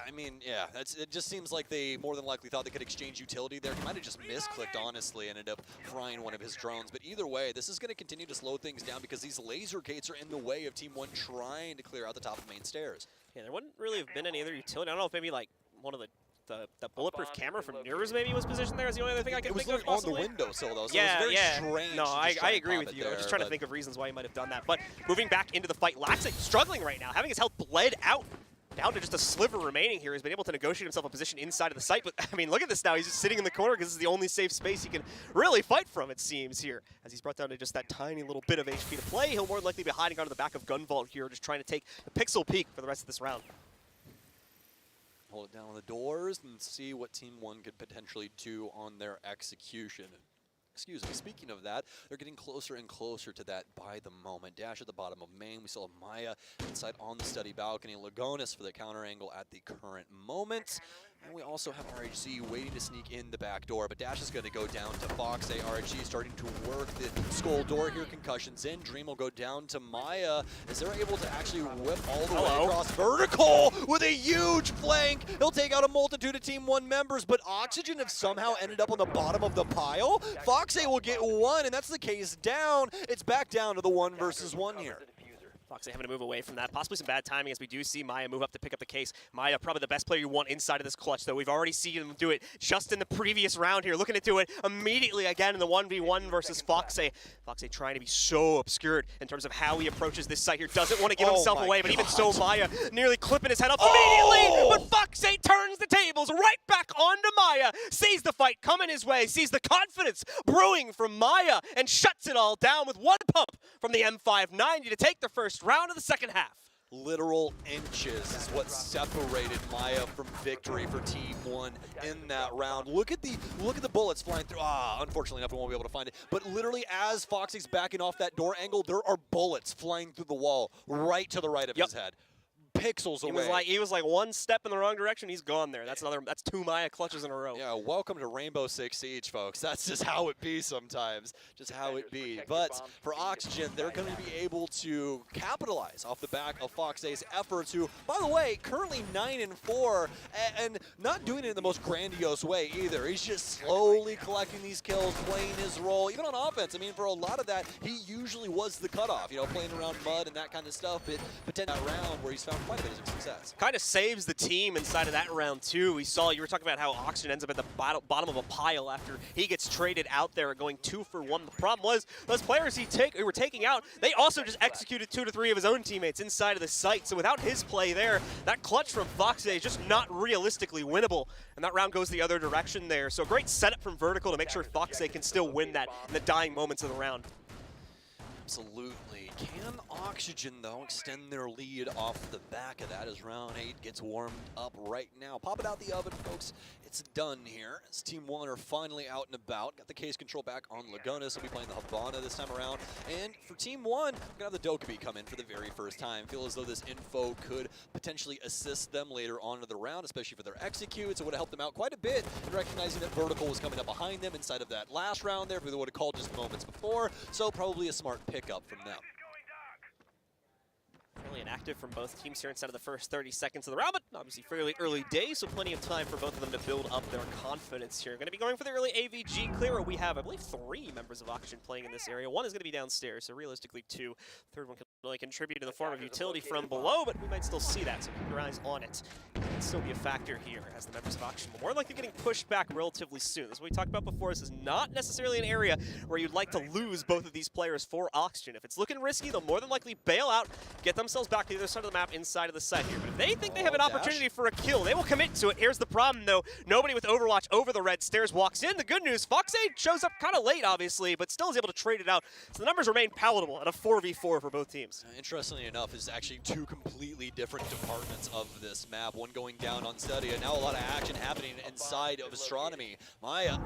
I mean, yeah, it just seems like they more than likely thought they could exchange utility there. He might have just misclicked, honestly, and ended up frying one of his drones. But either way, this is going to continue to slow things down because these laser gates are in the way of Team 1 trying to clear out the top of main stairs. Yeah, there wouldn't really have been any other utility. I don't know if maybe like one of the bulletproof camera from Nurs maybe was positioned there is the only other thing I can think of. It was on the windowsill, though, so yeah, it was very strange. No, I agree with you. I was just trying to think of reasons why he might have done that. But moving back into the fight, Laxing struggling right now, having his health bled out. Down to just a sliver remaining here. He's been able to negotiate himself a position inside of the site. But, I mean, look at this now. He's just sitting in the corner because this is the only safe space he can really fight from, it seems, here. As he's brought down to just that tiny little bit of HP to play, he'll more than likely be hiding under the back of Gunvault here, just trying to take a pixel peek for the rest of this round. Hold it down on the doors and see what Team 1 could potentially do on their execution. Excuse me, speaking of that, they're getting closer and closer to that by the moment. Dash at the bottom of main. We still have Maya inside on the study balcony. Lagonis for the counter angle at the current moment. And we also have RHC waiting to sneak in the back door, but Dash is going to go down to Fox. RHC starting to work the skull door here. Concussions in. Dream will go down to Maya as they're able to actually whip all the way across vertical with a huge flank. He'll take out a multitude of Team 1 members, but Oxygen have somehow ended up on the bottom of the pile. Fox will get one, and that's the case down. It's back down to the 1 versus 1 here. Fox having to move away from that. Possibly some bad timing as we do see Maya move up to pick up the case. Maya, probably the best player you want inside of this clutch, though. We've already seen him do it just in the previous round here. Looking to do it immediately again in the 1v1 versus Fox. Fox trying to be so obscured in terms of how he approaches this site here. Doesn't want to give himself away, but even so, Maya nearly clipping his head up immediately. But Fox turns the tables right back onto Maya. Sees the fight coming his way. Sees the confidence brewing from Maya and shuts it all down with one pump from the M590 to take the first round of the second half. Literal inches is what separated Maya from victory for Team 1 in that round. Look at the bullets flying through. Unfortunately enough, we won't be able to find it. But literally, as Foxy's backing off that door angle, there are bullets flying through the wall right to the right of his head. Pixels away. He was like one step in the wrong direction, he's gone there. That's 2 Maya clutches in a row. Yeah, welcome to Rainbow Six Siege, folks. That's just how it be sometimes. Just how it be. But for Oxygen, they're going to be able to capitalize off the back of Fox's efforts, who, by the way, currently 9-4, and not doing it in the most grandiose way either. He's just slowly collecting these kills, playing his role, even on offense. I mean, for a lot of that, he usually was the cutoff, you know, playing around mud and that kind of stuff, but potentially that round where he's found quite a bit of success. Kind of saves the team inside of that round too. We saw, you were talking about how Oxygen ends up at the bottom of a pile after he gets traded out there going 2 for 1. The problem was those players he were taking out, they also just executed 2 to 3 of his own teammates inside of the site. So without his play there, that clutch from Fox is just not realistically winnable. And that round goes the other direction there. So great setup from Vertical to make sure Fox can still win that in the dying moments of the round. Absolutely. Can Oxygen, though, extend their lead off the back of that as round 8 gets warmed up right now? Pop it out the oven, folks. It's done here as Team 1 are finally out and about. Got the case control back on Lagunas. He'll be playing the Havana this time around. And for Team 1, we're going to have the Dokkaebi come in for the very first time. Feel as though this info could potentially assist them later on in the round, especially for their executes. It would have helped them out quite a bit in recognizing that Vertical was coming up behind them inside of that last round there, but they would have called just moments before. So probably a smart pickup from them. Fairly inactive from both teams here inside of the first 30 seconds of the round, but obviously fairly early days, so plenty of time for both of them to build up their confidence here. Going to be going for the early AVG clear. We have, I believe, 3 members of Oxygen playing in this area. 1 is going to be downstairs, so realistically 2. Third one can really contribute in the form of utility from below, but we might still see that, so keep your eyes on it. It can still be a factor here as the members of Oxygen will more likely getting pushed back relatively soon. This is what we talked about before. This is not necessarily an area where you'd like to lose both of these players for Oxygen. If it's looking risky, they'll more than likely bail out, get themselves back to the other side of the map inside of the site here. But if they think they have an opportunity for a kill, they will commit to it. Here's the problem, though. Nobody with Overwatch over the red stairs walks in. The good news, Fox shows up kind of late, obviously, but still is able to trade it out. So the numbers remain palatable at a 4v4 for both teams. Interestingly enough, is actually 2 completely different departments of this map. One going down on Study, and now a lot of action happening inside of Astronomy. Maya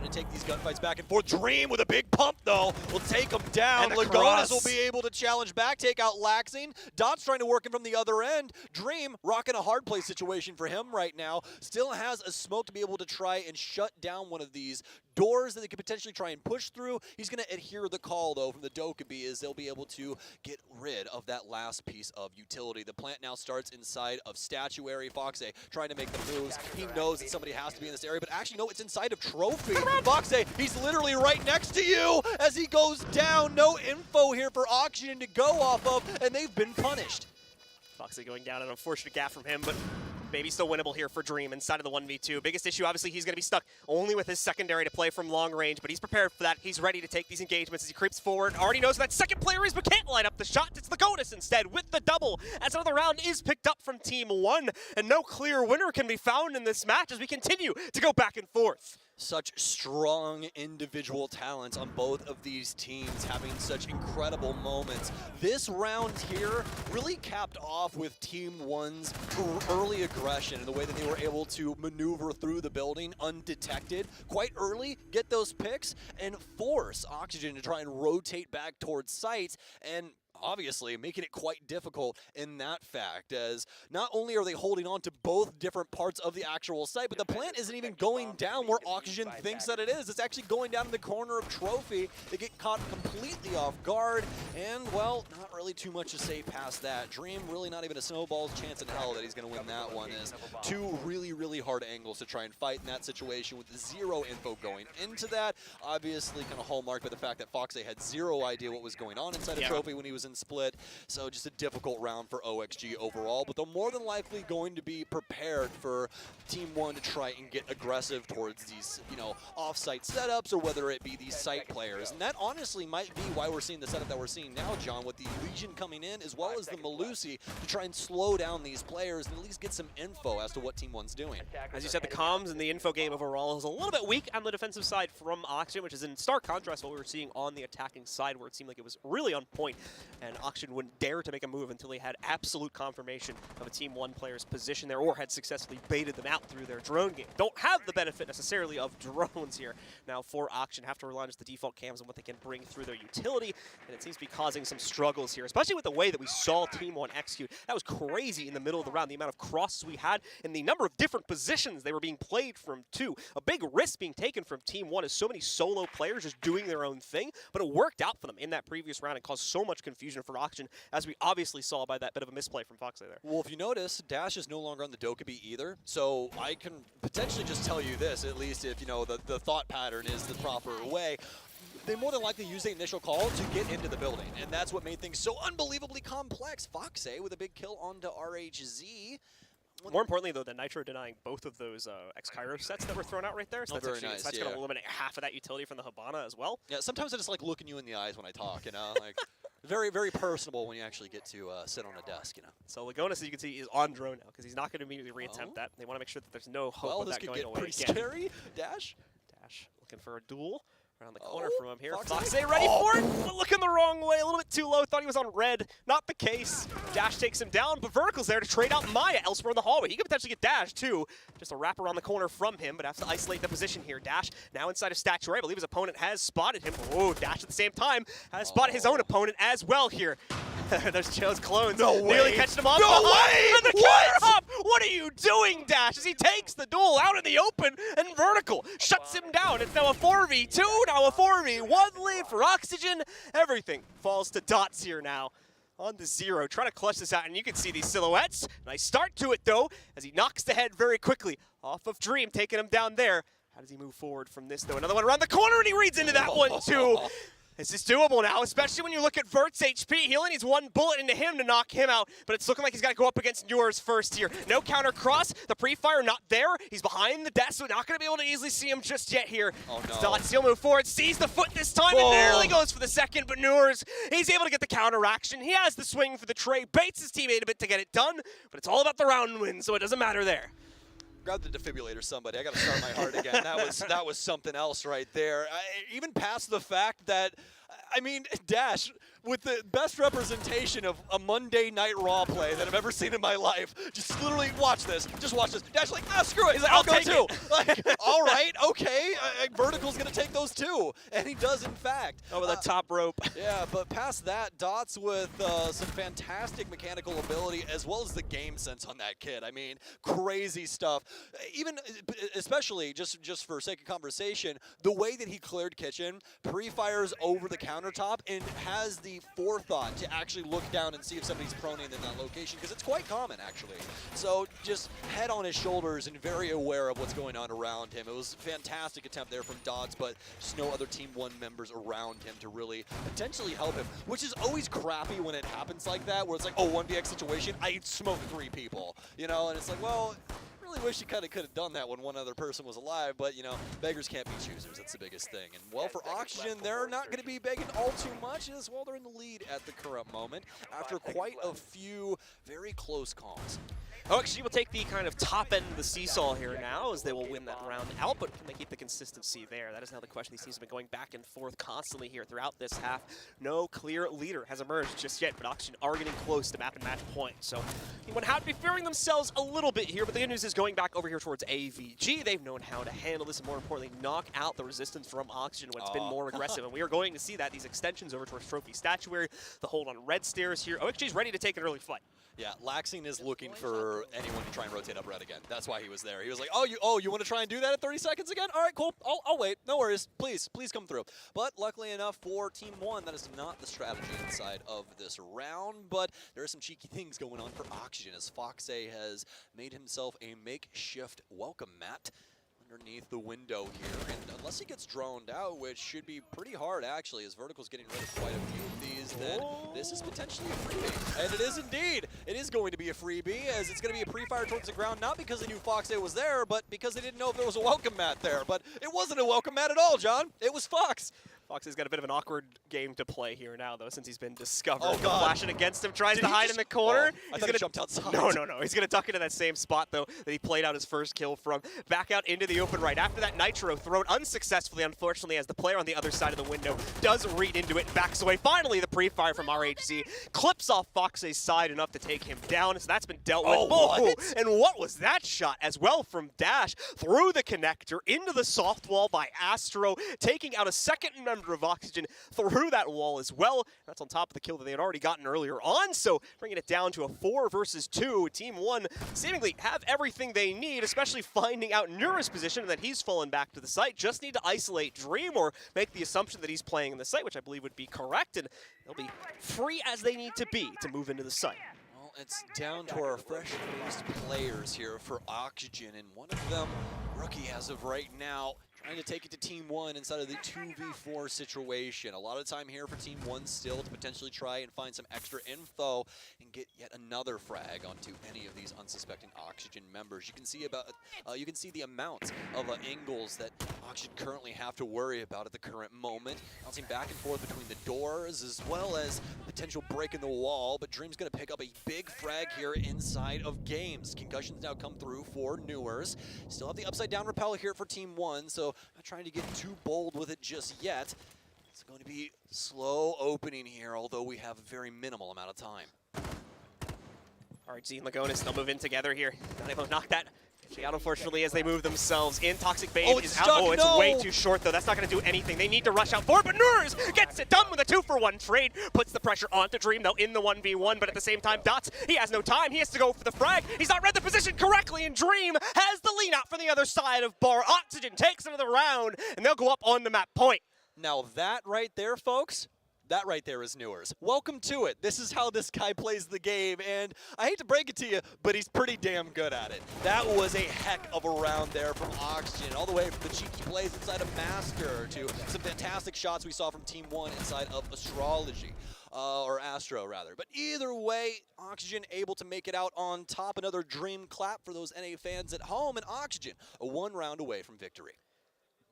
going to take these gunfights back and forth. Dream with a big pump, though, will take him down. Lagunas will be able to challenge back, take out Laxing. Dot's trying to work him from the other end. Dream rocking a hard play situation for him right now. Still has a smoke to be able to try and shut down one of these doors that they could potentially try and push through. He's going to adhere the call, though, from the Dokkaebi, is they'll be able to get rid of that last piece of utility. The plant now starts inside of Statuary. Foxe trying to make the moves. He knows that somebody has to be in this area, but actually, no, it's inside of Trophy. Foxe, he's literally right next to you as he goes down. No info here for Oxygen to go off of, and they've been punished. Foxe going down, an unfortunate gap from him, but maybe still winnable here for Dream inside of the 1v2. Biggest issue, obviously, he's going to be stuck only with his secondary to play from long range, but he's prepared for that. He's ready to take these engagements as he creeps forward. Already knows that second player is, but can't line up the shot. It's Lagunas instead with the double, as another round is picked up from Team 1, and no clear winner can be found in this match as we continue to go back and forth. Such strong individual talents on both of these teams, having such incredible moments. This round here really capped off with Team 1's early aggression and the way that they were able to maneuver through the building undetected quite early, get those picks, and force Oxygen to try and rotate back towards sites. And obviously making it quite difficult in that fact, as not only are they holding on to both different parts of the actual site, but the plant isn't even going down where Oxygen thinks that it is. It's actually going down in the corner of Trophy. They get caught completely off guard, and, well, not really too much to say past that. Dream, really not even a snowball's chance in hell that he's going to win that one, as two really, really hard angles to try and fight in that situation with zero info going into that. Obviously kind of hallmarked by the fact that Foxy had zero idea what was going on inside of Trophy when he was in split, so just a difficult round for OXG overall, but they're more than likely going to be prepared for Team 1 to try and get aggressive towards these, you know, off-site setups, or whether it be these site players. And that honestly might be why we're seeing the setup that we're seeing now, John, with the Legion coming in, as well as the Malusi, to try and slow down these players and at least get some info as to what Team 1's doing. As you said, the comms and the info game overall is a little bit weak on the defensive side from Oxygen, which is in stark contrast to what we were seeing on the attacking side, where it seemed like it was really on point, and Oxygen wouldn't dare to make a move until he had absolute confirmation of a Team 1 player's position there, or had successfully baited them out through their drone game. Don't have the benefit necessarily of drones here. Now for Oxygen, have to rely on just the default cams and what they can bring through their utility, and it seems to be causing some struggles here, especially with the way that we saw Team 1 execute. That was crazy in the middle of the round, the amount of crosses we had and the number of different positions they were being played from too. A big risk being taken from Team 1 is so many solo players just doing their own thing, but it worked out for them in that previous round and caused so much confusion for Oxygen, as we obviously saw by that bit of a misplay from Foxy there. Well, if you notice, Dash is no longer on the Dokkaebi either, so I can potentially just tell you this, at least if, you know, the thought pattern is the proper way. They more than likely use the initial call to get into the building, and that's what made things so unbelievably complex. Foxy with a big kill onto RHZ. More importantly, though, the Nitro denying both of those X-Cairo sets that were thrown out right there. So that's very nice, that's going to eliminate half of that utility from the Hibana as well. Yeah, sometimes I just like looking you in the eyes when I talk, you know? Like, very, very personable when you actually get to sit on a desk, you know? So Lagonis, as you can see, is on drone now, because he's not going to immediately reattempt that. They want to make sure that there's no hope of that going away this could get pretty scary. Dash looking for a duel. Around the corner from him here. Foxy ready for it, but looking the wrong way, a little bit too low. Thought he was on red. Not the case. Dash takes him down, but Vertical's there to trade out Maya elsewhere in the hallway. He could potentially get Dash too. Just a wrap around the corner from him, but has to isolate the position here. Dash now inside of Statuary. I believe his opponent has spotted him. Oh, Dash at the same time has spotted his own opponent as well here. There's Joe's clones. No way. Nearly catching him off. No way! And the counter up. What are you doing, Dash? As he takes the duel out in the open, and Vertical shuts him down. It's now a 4v2, now a 4v1 lead for Oxygen. Everything falls to dots here now. On the zero, trying to clutch this out, and you can see these silhouettes. Nice start to it, though, as he knocks the head very quickly off of Dream, taking him down there. How does he move forward from this, though? Another one around the corner, and he reads into that one, too. This is doable now, especially when you look at Vert's HP. He only needs one bullet into him to knock him out, but it's looking like he's got to go up against yours first here. No counter cross, the pre-fire not there. He's behind the desk, so not going to be able to easily see him just yet here. Oh, no. DarkZero move forward, sees the foot this time, and nearly goes for the second, but Noors, he's able to get the counter action. He has the swing for the tray, baits his teammate a bit to get it done, but it's all about the round win, so it doesn't matter there. Grab the defibrillator, somebody. I got to start my heart again. That was something else right there. Even past the fact that, I mean, Dash, with the best representation of a Monday Night Raw play that I've ever seen in my life, just literally watch this. Just watch this. Dash like, screw it. He's like, I'll go too. Like, all right, okay. Vertical's going to take those too. And he does, in fact. Over the top rope. Yeah, but past that, Dots with some fantastic mechanical ability as well as the game sense on that kid. I mean, crazy stuff. Even, especially, just for sake of conversation, the way that he cleared Kitchen, pre-fires over the countertop, and has the forethought to actually look down and see if somebody's proning in that location, because it's quite common, actually. So just head on his shoulders and very aware of what's going on around him. It was a fantastic attempt there from Dots, but just no other Team 1 members around him to really potentially help him, which is always crappy when it happens like that, where it's like, oh, 1vx situation, I smoked 3 people, you know, and it's like, well, really wish you kind of could have done that when one other person was alive, but, you know, beggars can't be choosers. That's the biggest thing. And, well, for Oxygen, they're not going to be begging all too much, as well, they're in the lead at the current moment after quite a few very close calls. OXG will take the kind of top end of the seesaw here now, as they will win that round out, but can they keep the consistency there? That is now the question. These teams have been going back and forth constantly here throughout this half. No clear leader has emerged just yet, but Oxygen are getting close to map and match point. So anyone had to be fearing themselves a little bit here, but the good news is going back over here towards AVG, they've known how to handle this and more importantly, knock out the resistance from Oxygen when it's been more aggressive. And we are going to see that, these extensions over towards Trophy Statuary, the hold on red stairs here. OXG is ready to take an early fight. Yeah, Laxing is looking for anyone to try and rotate up red again. That's why he was there. He was like, oh, you want to try and do that at 30 seconds again? All right, cool. I'll wait. No worries. Please come through. But luckily enough for Team 1, that is not the strategy inside of this round. But there are some cheeky things going on for Oxygen as Foxe has made himself a makeshift welcome mat underneath the window here, and unless he gets droned out, which should be pretty hard actually, as Vertical's getting rid of quite a few of these, then this is potentially a freebie. And it is indeed. It is going to be a freebie, as it's going to be a pre-fire towards the ground, not because they knew Foxe was there, but because they didn't know if there was a welcome mat there. But it wasn't a welcome mat at all, John. It was Fox. Fox has got a bit of an awkward game to play here now, though, since he's been discovered. Oh, God. Flashing against him, tries to hide in the corner. I thought he jumped outside. No. He's going to tuck into that same spot, though, that he played out his first kill from. Back out into the open right. After that Nitro thrown unsuccessfully, unfortunately, as the player on the other side of the window does read into it, backs away. Finally, the pre-fire from RHZ clips off Fox's side enough to take him down, so that's been dealt with. What? And what was that shot as well from Dash through the connector into the soft wall by Astro, taking out a second member of Oxygen through that wall as well. That's on top of the kill that they had already gotten earlier on, so bringing it down to a 4 versus 2. Team 1 seemingly have everything they need, especially finding out Nura's position and that he's fallen back to the site. Just need to isolate Dream or make the assumption that he's playing in the site, which I believe would be correct, and they'll be free as they need to be to move into the site. Well, it's down to our fresh-faced players here for Oxygen, and one of them, rookie as of right now, trying to take it to Team 1 inside of the 2v4 situation. A lot of time here for Team 1 still to potentially try and find some extra info and get yet another frag onto any of these unsuspecting Oxygen members. You can see the amount of angles that Oxygen currently have to worry about at the current moment. Bouncing back and forth between the doors as well as potential break in the wall, but Dream's going to pick up a big frag here inside of games. Concussions now come through for Newers. Still have the upside down rappel here for Team 1, so not trying to get too bold with it just yet. It's going to be slow opening here, although we have a very minimal amount of time. All right, Z and Lagonis, they'll move in together here. Not able to knock that out, unfortunately, as they move themselves in. Toxic Babe is out. Oh, it's way too short, though. That's not going to do anything. They need to rush out forward, but Nurs gets it done with a 2-for-1 trade. Puts the pressure onto Dream, though, in the 1v1, but at the same time, Dots, he has no time. He has to go for the frag. He's not read the position correctly, and Dream has the lean out from the other side of Bar. Oxygen takes another round, and they'll go up on the map point. Now that right there, folks, that right there is Newers. Welcome to it. This is how this guy plays the game, and I hate to break it to you, but he's pretty damn good at it. That was a heck of a round there from Oxygen, all the way from the cheeky plays inside of Master to some fantastic shots we saw from Team 1 inside of Astrology. Or Astro, rather. But either way, Oxygen able to make it out on top. Another dream clap for those NA fans at home, and Oxygen a 1 round away from victory.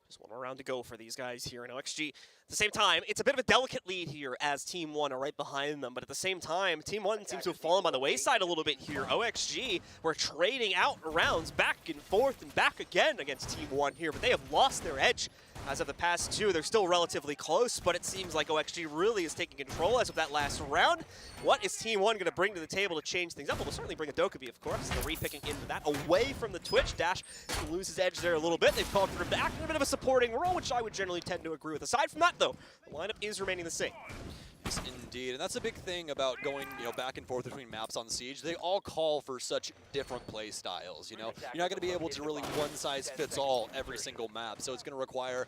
Just 1 more round to go for these guys here in OXG. At the same time, it's a bit of a delicate lead here as Team 1 are right behind them, but at the same time, Team 1 seems to have fallen by the wayside a little bit here. OXG, we're trading out rounds back and forth and back again against Team 1 here, but they have lost their edge. As of the past 2, they're still relatively close, but it seems like OXG really is taking control as of that last round. What is Team 1 going to bring to the table to change things up? Well, they'll certainly bring a Dokkaebi, of course. They're re-picking into that away from the Twitch. Dash loses edge there a little bit. They've called for him to act in a bit of a supporting role, which I would generally tend to agree with. Aside from that, though, the lineup is remaining the same. Yes, indeed, and that's a big thing about going, back and forth between maps on Siege. They all call for such different play styles. You're not going to be able to really one-size-fits-all every single map. So it's going to require,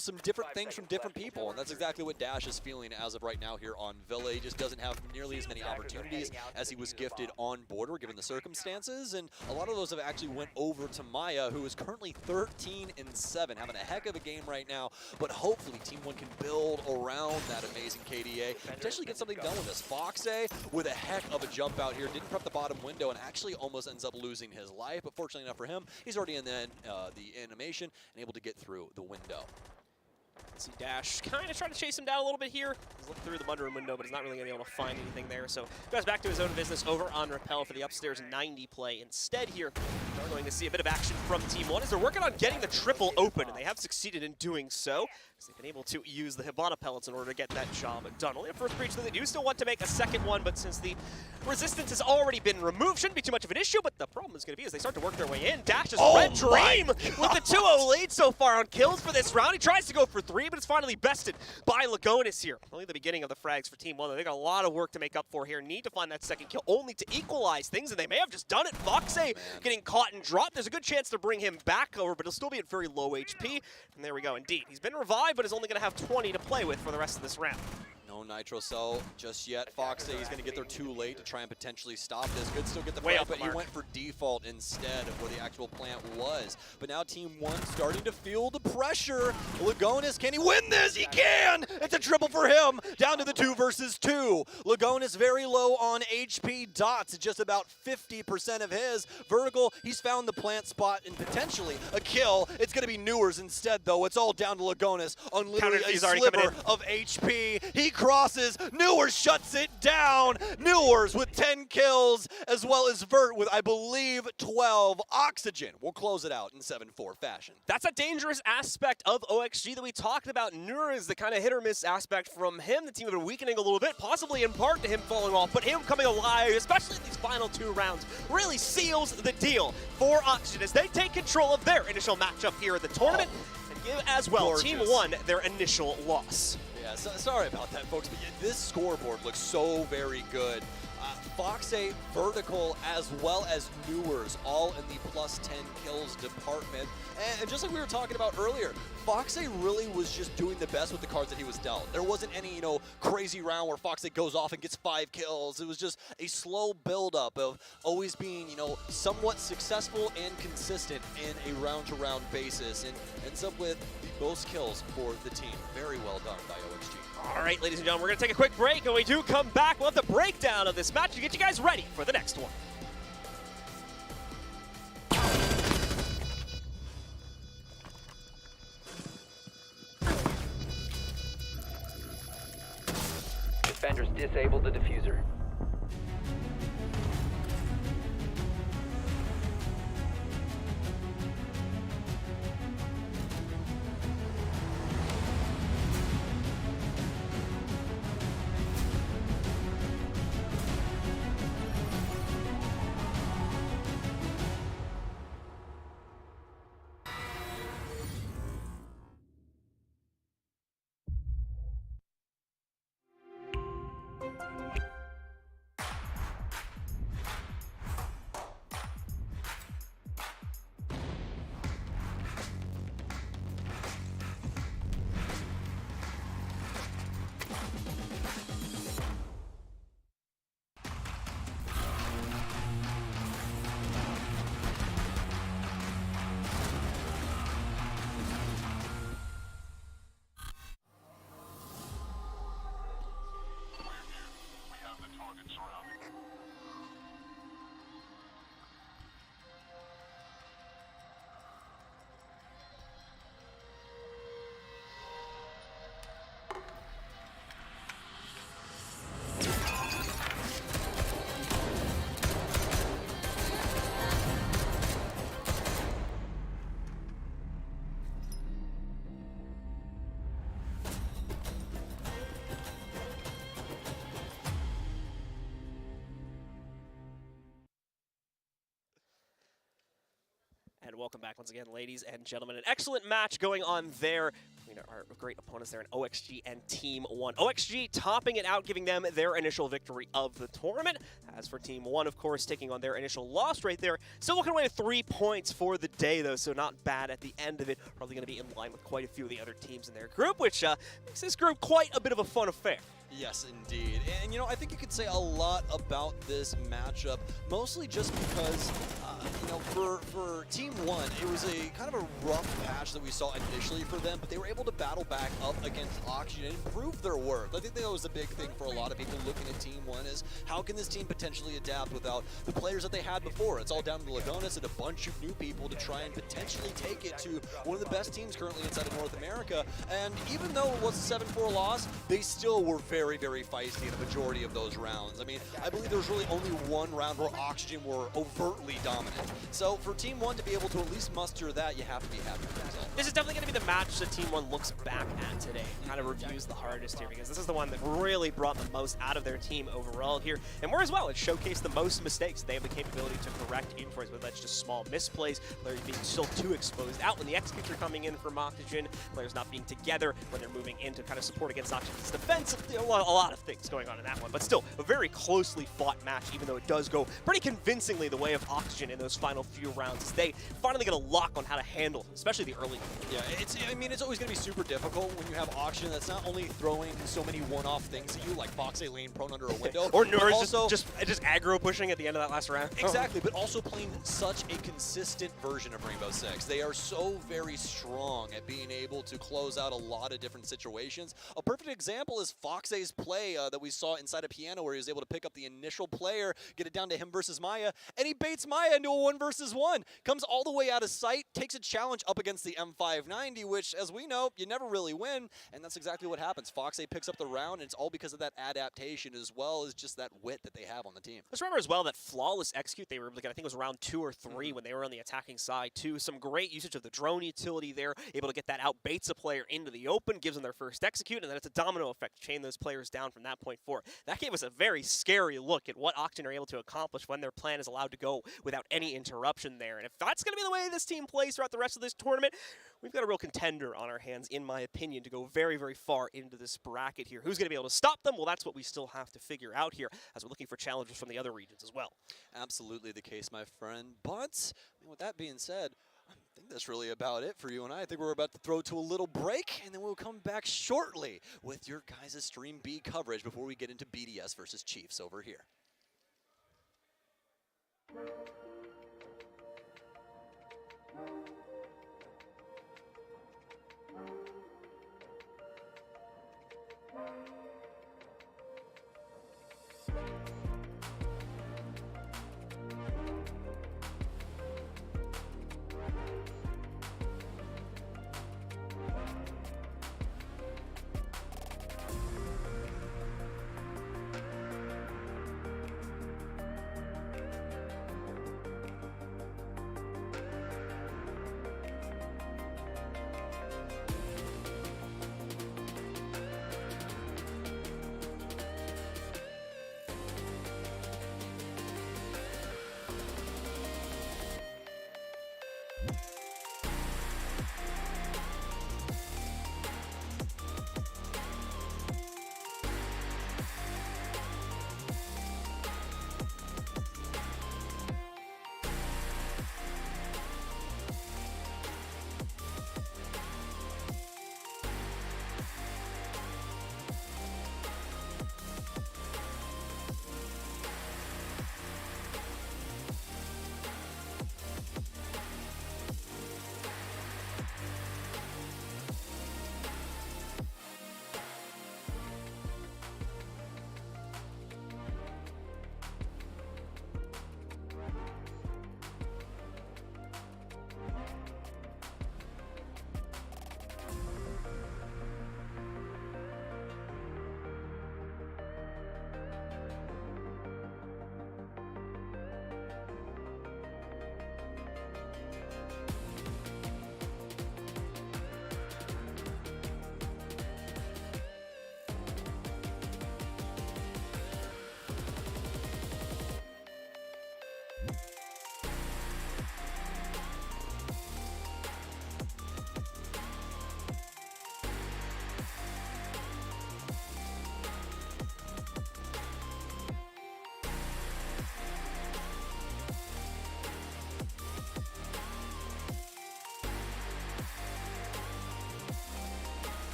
some different things from different people, and that's exactly what Dash is feeling as of right now here on Villa. He just doesn't have nearly as many opportunities as he was gifted on Border, given the circumstances, and a lot of those have actually went over to Maya, who is currently 13-7, having a heck of a game right now. But hopefully, Team 1 can build around that amazing KDA. Potentially get something done with this. Foxe with a heck of a jump out here. Didn't prep the bottom window and actually almost ends up losing his life. But fortunately enough for him, he's already in the animation and able to get through the window. See Dash kind of trying to chase him down a little bit here. He's looking through the mudroom window, but he's not really going to be able to find anything there. So goes back to his own business over on Repel for the upstairs 90 play. Instead here, we're going to see a bit of action from Team 1 as they're working on getting the triple open, and they have succeeded in doing so. As they've been able to use the Hibana pellets in order to get that job done. Only a first breach, though they do still want to make a second one, but since the resistance has already been removed, shouldn't be too much of an issue, but the problem is going to be as they start to work their way in. Dash is Red Dream with the 2-0 lead so far on kills for this round. He tries to go for 3, but it's finally bested by Lagonis here. Only the beginning of the frags for Team 1, though. They got a lot of work to make up for here. Need to find that second kill only to equalize things, and they may have just done it. Foxy getting caught and dropped. There's a good chance to bring him back over, but he'll still be at very low HP. And there we go, indeed. He's been revived, but is only going to have 20 to play with for the rest of this round. No Nitro Cell just yet. Foxy, he's going to get there too late to try and potentially stop this. Could still get the frag, but he went for default instead of where the actual plant was. But now Team 1 starting to feel the pressure. Lagonis, can he win this? He can! It's a triple for him, down to the 2 versus 2. Lagonis very low on HP dots, just about 50% of his. Vertical, he's found the plant spot and potentially a kill. It's going to be Newers instead, though. It's all down to Lagonis on literally a sliver of HP. He crosses, Newers shuts it down. Newers with 10 kills, as well as Vert with, I believe, 12. Oxygen will close it out in 7-4 fashion. That's a dangerous aspect of OXG that we talked about. Newers, the kind of hit or miss aspect from him. The team have been weakening a little bit, possibly in part to him falling off, but him coming alive, especially in these final 2 rounds, really seals the deal for Oxygen as they take control of their initial matchup here at the tournament and give as well Gorgeous. Team 1 their initial loss. Yeah, sorry about that, folks, but this scoreboard looks so very good. Foxy, Vertical, as well as Newers, all in the plus 10 kills department. And just like we were talking about earlier, Foxy really was just doing the best with the cards that he was dealt. There wasn't any, crazy round where Foxy goes off and gets 5 kills. It was just a slow build-up of always being, somewhat successful and consistent in a round-to-round basis, and ends up with the most kills for the team. Very well done by OXG. All right, ladies and gentlemen, we're going to take a quick break. When we do come back, we'll have the breakdown of this match to get you guys ready for the next one. Defenders disabled the diffuser. And welcome back once again, ladies and gentlemen. An excellent match going on there. Our great opponents there in OXG and Team 1. OXG topping it out, giving them their initial victory of the tournament. As for Team 1, of course, taking on their initial loss right there. Still walking away with 3 points for the day, though, so not bad at the end of it. Probably going to be in line with quite a few of the other teams in their group, which makes this group quite a bit of a fun affair. Yes, indeed. And, you know, I think you could say a lot about this matchup, mostly just because, you know, for Team 1, it was a kind of a rough patch that we saw initially for them, but they were able to battle back up against Oxygen and prove their worth. I think that was the big thing for a lot of people looking at Team 1 is how can this team potentially adapt without the players that they had before? It's all down to Lagonis and a bunch of new people to try and potentially take it to one of the best teams currently inside of North America. And even though it was a 7-4 loss, they still were very, very feisty in the majority of those rounds. I mean, I believe there was really only one round where Oxygen were overtly dominant. So for Team 1 to be able to at least muster that, you have to be happy with the result. This is definitely going to be the match that Team 1 looks back at today, kind of reviews the hardest here, because this is the one that really brought the most out of their team overall here. And more as well, it showcased the most mistakes they have the capability to correct in for us, whether that's just small misplays, players being still too exposed out when the executes are coming in from Oxygen, players not being together when they're moving in to kind of support against Oxygen's defense. A lot of things going on in that one, but still a very closely fought match, even though it does go pretty convincingly the way of Oxygen in those final few rounds, as they finally get a lock on how to handle, especially the early. Yeah, I mean, it's always going to be super difficult when you have Oxygen that's not only throwing so many one-off things at you, like Fox A lane prone under a window, or also just aggro pushing at the end of that last round. Exactly, but also playing such a consistent version of Rainbow Six. They are so very strong at being able to close out a lot of different situations. A perfect example is Fox A's play that we saw inside of Piano, where he was able to pick up the initial player, get it down to him versus Maya, and he baits Maya into a 1-versus-1. Comes all the way out of sight, takes a challenge up against the M590, which, as we know, you never really win, and that's exactly what happens. Fox A picks up the round, and it's all because of that adaptation as well as just that wit that they have on the team. Let's remember as well that flawless execute they were able to get, I think it was around 2 or 3 when they were on the attacking side too. Some great usage of the drone utility there, able to get that out, baits a player into the open, gives them their first execute, and then it's a domino effect, chain those players down from that point forward. That gave us a very scary look at what Oxygen are able to accomplish when their plan is allowed to go without any interruption there. And if that's going to be the way this team plays throughout the rest of this tournament, we've got a real contender on our hands, in my opinion, to go very, very far into this bracket here. Who's going to be able to stop them? Well, that's what we still have to figure out here, as we're looking for challengers from the other regions as well. Absolutely the case, my friend. But, I mean, with that being said, I think that's really about it for you and I. I think we're about to throw to a little break, and then we'll come back shortly with your guys' Stream B coverage before we get into BDS versus Chiefs over here.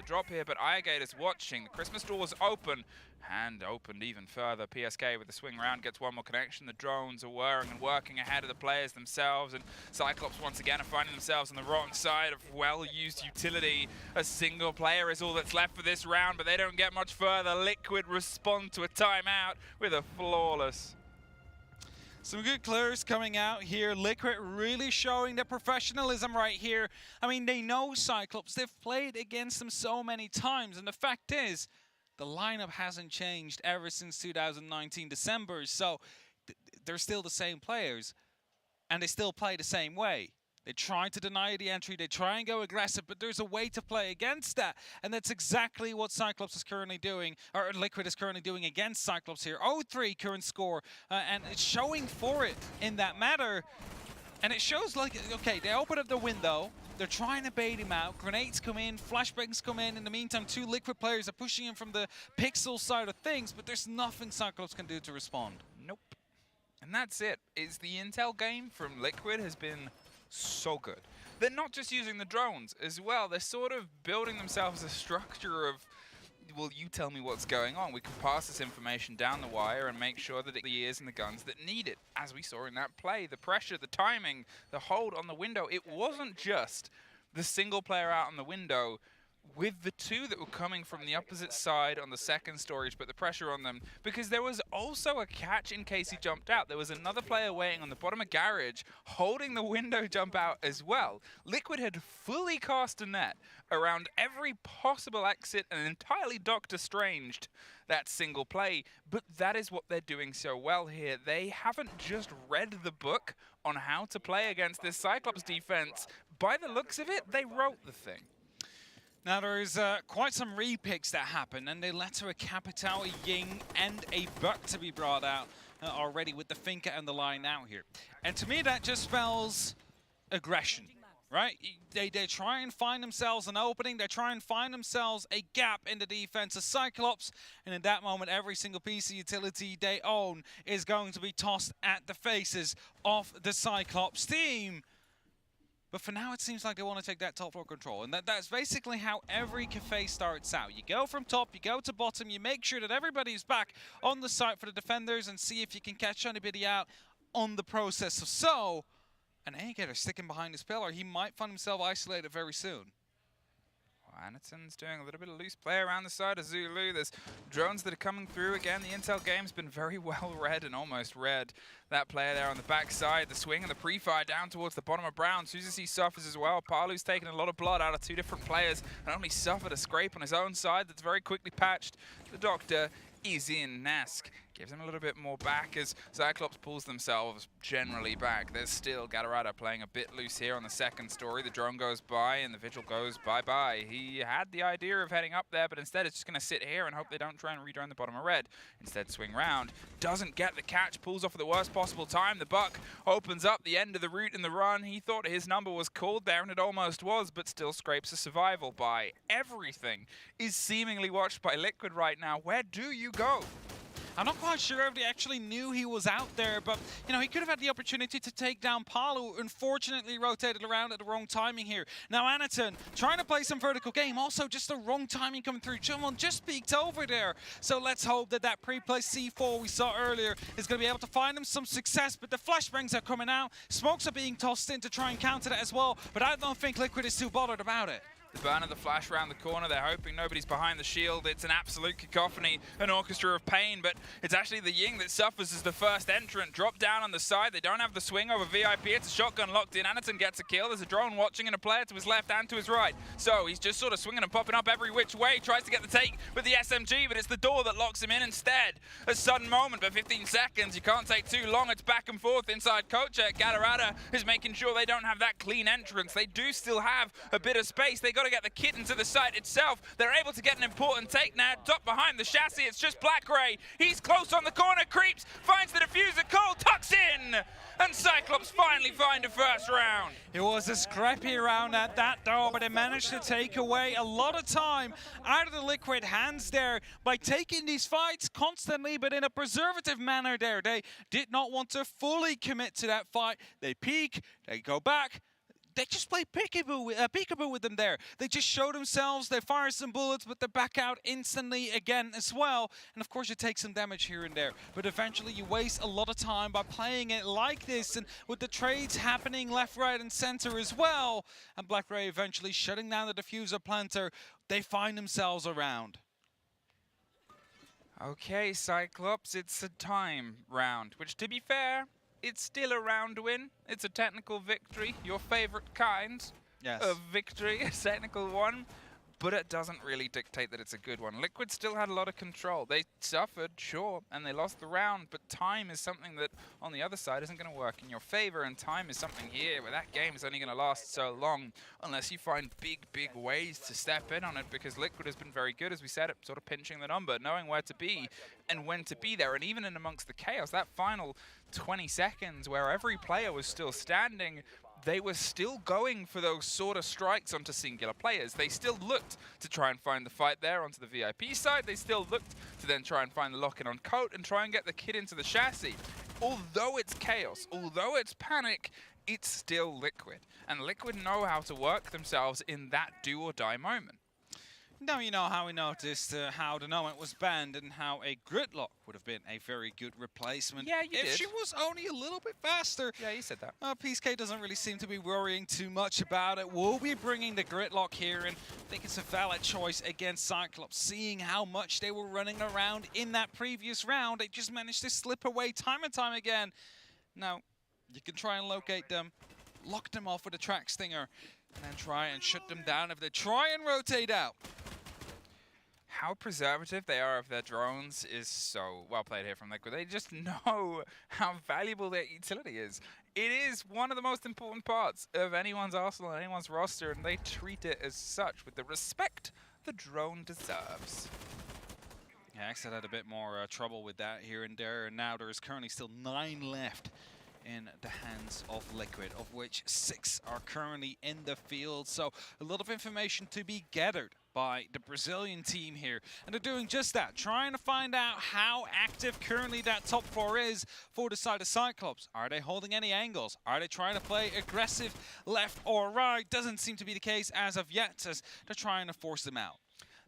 the drop here, but Iregate is watching. The Christmas door was open, and opened even further. PSK with the swing round gets one more connection. The drones are whirring and working ahead of the players themselves, and Cyclops once again are finding themselves on the wrong side of well-used utility. A single player is all that's left for this round, but they don't get much further. Liquid respond to a timeout with a flawless. Some good clears coming out here. Liquid really showing their professionalism right here. I mean, they know Cyclops. They've played against them so many times, and the fact is, the lineup hasn't changed ever since 2019 December, so they're still the same players, and they still play the same way. They try to deny the entry, they try and go aggressive, but there's a way to play against that, and that's exactly what Cyclops is currently doing, or Liquid is currently doing against Cyclops here. 0-3 current score, and it's showing for it in that matter, and it shows like, okay, they open up the window, they're trying to bait him out. Grenades come in, flashbangs come in. In the meantime, two Liquid players are pushing him from the pixel side of things, but there's nothing Cyclops can do to respond. Nope. And that's it. Is the intel game from Liquid has been so good. They're not just using the drones as well. They're sort of building themselves a structure of, well, you tell me what's going on. We can pass this information down the wire and make sure that it the ears and the guns that need it. As we saw in that play, the pressure, the timing, the hold on the window. It wasn't just the single player out on the window with the two that were coming from the opposite side on the second storage, but the pressure on them, because there was also a catch in case he jumped out. There was another player waiting on the bottom of garage, holding the window jump out as well. Liquid had fully cast a net around every possible exit and entirely Doctor Stranged that single play, but that is what they're doing so well here. They haven't just read the book on how to play against this Cyclops defense. By the looks of it, they wrote the thing. Now there's quite some repicks that happen, and they led to a Capital, a Ying, and a Buck to be brought out already with the Finca and the line out here. And to me that just spells aggression, right? They try and find themselves an opening, they try and find themselves a gap in the defense of Cyclops, and in that moment every single piece of utility they own is going to be tossed at the faces of the Cyclops team. But for now, it seems like they want to take that top floor control. And that's basically how every cafe starts out. You go from top, you go to bottom, you make sure that everybody's back on the site for the defenders and see if you can catch anybody out on the process. So, an A-Gator sticking behind his pillar, he might find himself isolated very soon. Anaton's doing a little bit of loose play around the side of Zulu. There's drones that are coming through again. The intel game's been very well read and almost read. That player there on the backside, the swing and the pre-fire down towards the bottom of Brown. Suzy suffers as well. Palu's taken a lot of blood out of two different players and only suffered a scrape on his own side that's very quickly patched. The Doctor is in. Nask gives him a little bit more back as Cyclops pulls themselves generally back. There's still Galarada playing a bit loose here on the second story. The drone goes by and the Vigil goes bye-bye. He had the idea of heading up there, but instead it's just going to sit here and hope they don't try and redrone the bottom of red. Instead swing round, doesn't get the catch, pulls off at the worst possible time. The Buck opens up the end of the route in the run. He thought his number was called there, and it almost was, but still scrapes a survival by. Everything is seemingly watched by Liquid right now. Where do you go? I'm not quite sure if they actually knew he was out there, but, you know, he could have had the opportunity to take down Palu. Unfortunately, rotated around at the wrong timing here. Now, Anaton trying to play some vertical game. Also, just the wrong timing coming through. Someone just peeked over there. So let's hope that that pre-play C4 we saw earlier is going to be able to find him some success, but the flashbangs are coming out. Smokes are being tossed in to try and counter that as well, but I don't think Liquid is too bothered about it. The burn of the flash around the corner, they're hoping nobody's behind the shield. It's an absolute cacophony, an orchestra of pain, but it's actually the Ying that suffers as the first entrant. Drop down on the side, they don't have the swing over VIP, it's a shotgun locked in. Anaton gets a kill, there's a drone watching and a player to his left and to his right. So he's just sort of swinging and popping up every which way, tries to get the take with the SMG, but it's the door that locks him in instead. A sudden moment, but 15 seconds, you can't take too long. It's back and forth inside Kochek. Galarada is making sure they don't have that clean entrance. They do still have a bit of space. They got to get the kit into the site itself. They're able to get an important take now. Top behind the chassis, it's just Black Ray. He's close on the corner, creeps, finds the diffuser, Cole tucks in, and Cyclops finally find a first round. It was a scrappy round at that door, but they managed to take away a lot of time out of the Liquid hands there by taking these fights constantly, but in a preservative manner there. They did not want to fully commit to that fight. They peek, they go back, they just play peekaboo with them there. They just show themselves, they fire some bullets, but they back out instantly again as well. And of course you take some damage here and there, but eventually you waste a lot of time by playing it like this, and with the trades happening left, right, and center as well. And BlackRay eventually shutting down the diffuser planter. They find themselves around. Okay, Cyclops, it's a time round, which, to be fair, it's still a round win. It's a technical victory, your favorite kind of victory, a technical one, but it doesn't really dictate that it's a good one. Liquid still had a lot of control. They suffered, sure, and they lost the round, but time is something that on the other side isn't going to work in your favor, and time is something here where that game is only going to last so long unless you find big ways to step in on it, because Liquid has been very good, as we said, at sort of pinching the number, knowing where to be and when to be there. And even in amongst the chaos, that final 20 seconds where every player was still standing, they were still going for those sort of strikes onto singular players. They still looked to try and find the fight there onto the VIP side. They still looked to then try and find the lock-in on Coat and try and get the kid into the chassis. Although it's chaos, although it's panic, it's still Liquid. And Liquid know how to work themselves in that do-or-die moment. Now you know how we noticed how the Nomad was banned and how a Gridlock would have been a very good replacement. Yeah, you did. If she was only a little bit faster. Yeah, you said that. PSK doesn't really seem to be worrying too much about it. We'll be bringing the Gridlock here, and I think it's a valid choice against Cyclops. Seeing how much they were running around in that previous round, they just managed to slip away time and time again. Now, you can try and locate them, lock them off with a track stinger, and then try and shut them down if they try and rotate out. How preservative they are of their drones is so well played here from Liquid. They just know how valuable their utility is. It is one of the most important parts of anyone's arsenal and anyone's roster, and they treat it as such with the respect the drone deserves. Yeah, XSET had a bit more trouble with that here and there, and now there is currently still 9 left in the hands of Liquid, of which 6 are currently in the field. So a lot of information to be gathered by the Brazilian team here. And they're doing just that, trying to find out how active currently that top 4 is for the side of Cyclops. Are they holding any angles? Are they trying to play aggressive left or right? Doesn't seem to be the case as of yet, as they're trying to force them out.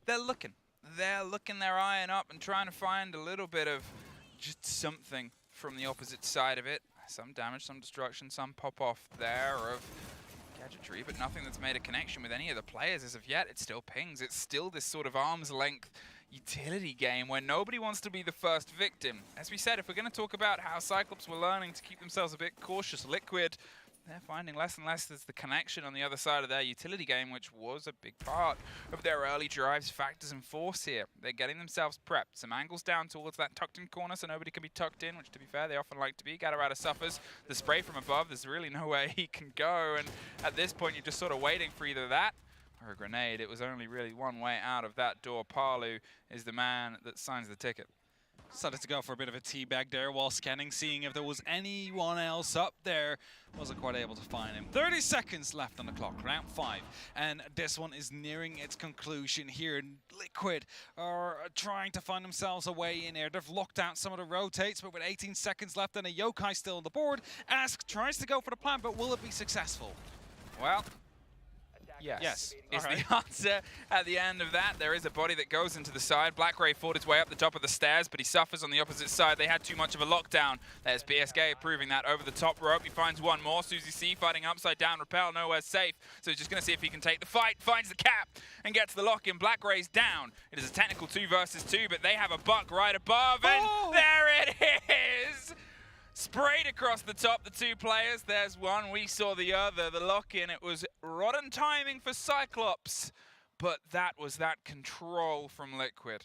They're looking, they're eyeing up and trying to find a little bit of just something from the opposite side of it. Some damage, some destruction, some pop-off there of gadgetry, but nothing that's made a connection with any of the players as of yet. It still pings. It's still this sort of arm's-length utility game where nobody wants to be the first victim. As we said, if we're going to talk about how Cyclops were learning to keep themselves a bit cautious, Liquid, they're finding less and less as the connection on the other side of their utility game, which was a big part of their early drives, factors, and force here. They're getting themselves prepped. Some angles down towards that tucked-in corner so nobody can be tucked in, which, to be fair, they often like to be. Gatarada suffers. The spray from above, there's really nowhere he can go, and at this point, you're just sort of waiting for either that or a grenade. It was only really one way out of that door. Palu is the man that signs the ticket. Started to go for a bit of a teabag there while scanning, seeing if there was anyone else up there. Wasn't quite able to find him. 30 seconds left on the clock, round 5. And this one is nearing its conclusion here. Liquid are trying to find themselves a way in here. They've locked out some of the rotates, but with 18 seconds left and a Yokai still on the board, Ask tries to go for the plan, but will it be successful? Well, yes. Is the answer. At the end of that, there is a body that goes into the side. BlackRay fought his way up the top of the stairs, but he suffers on the opposite side. They had too much of a lockdown. There's PSK proving that over the top rope. He finds one more. Susie C fighting upside down. Repel nowhere safe. So he's just going to see if he can take the fight. Finds the cap and gets the lock in. BlackRay's down. It is a technical 2 versus 2, but they have a buck right above, and there it is! Sprayed across the top, the 2 players. There's one, we saw the other. The lock-in, it was rotten timing for Cyclops, but that was that control from Liquid.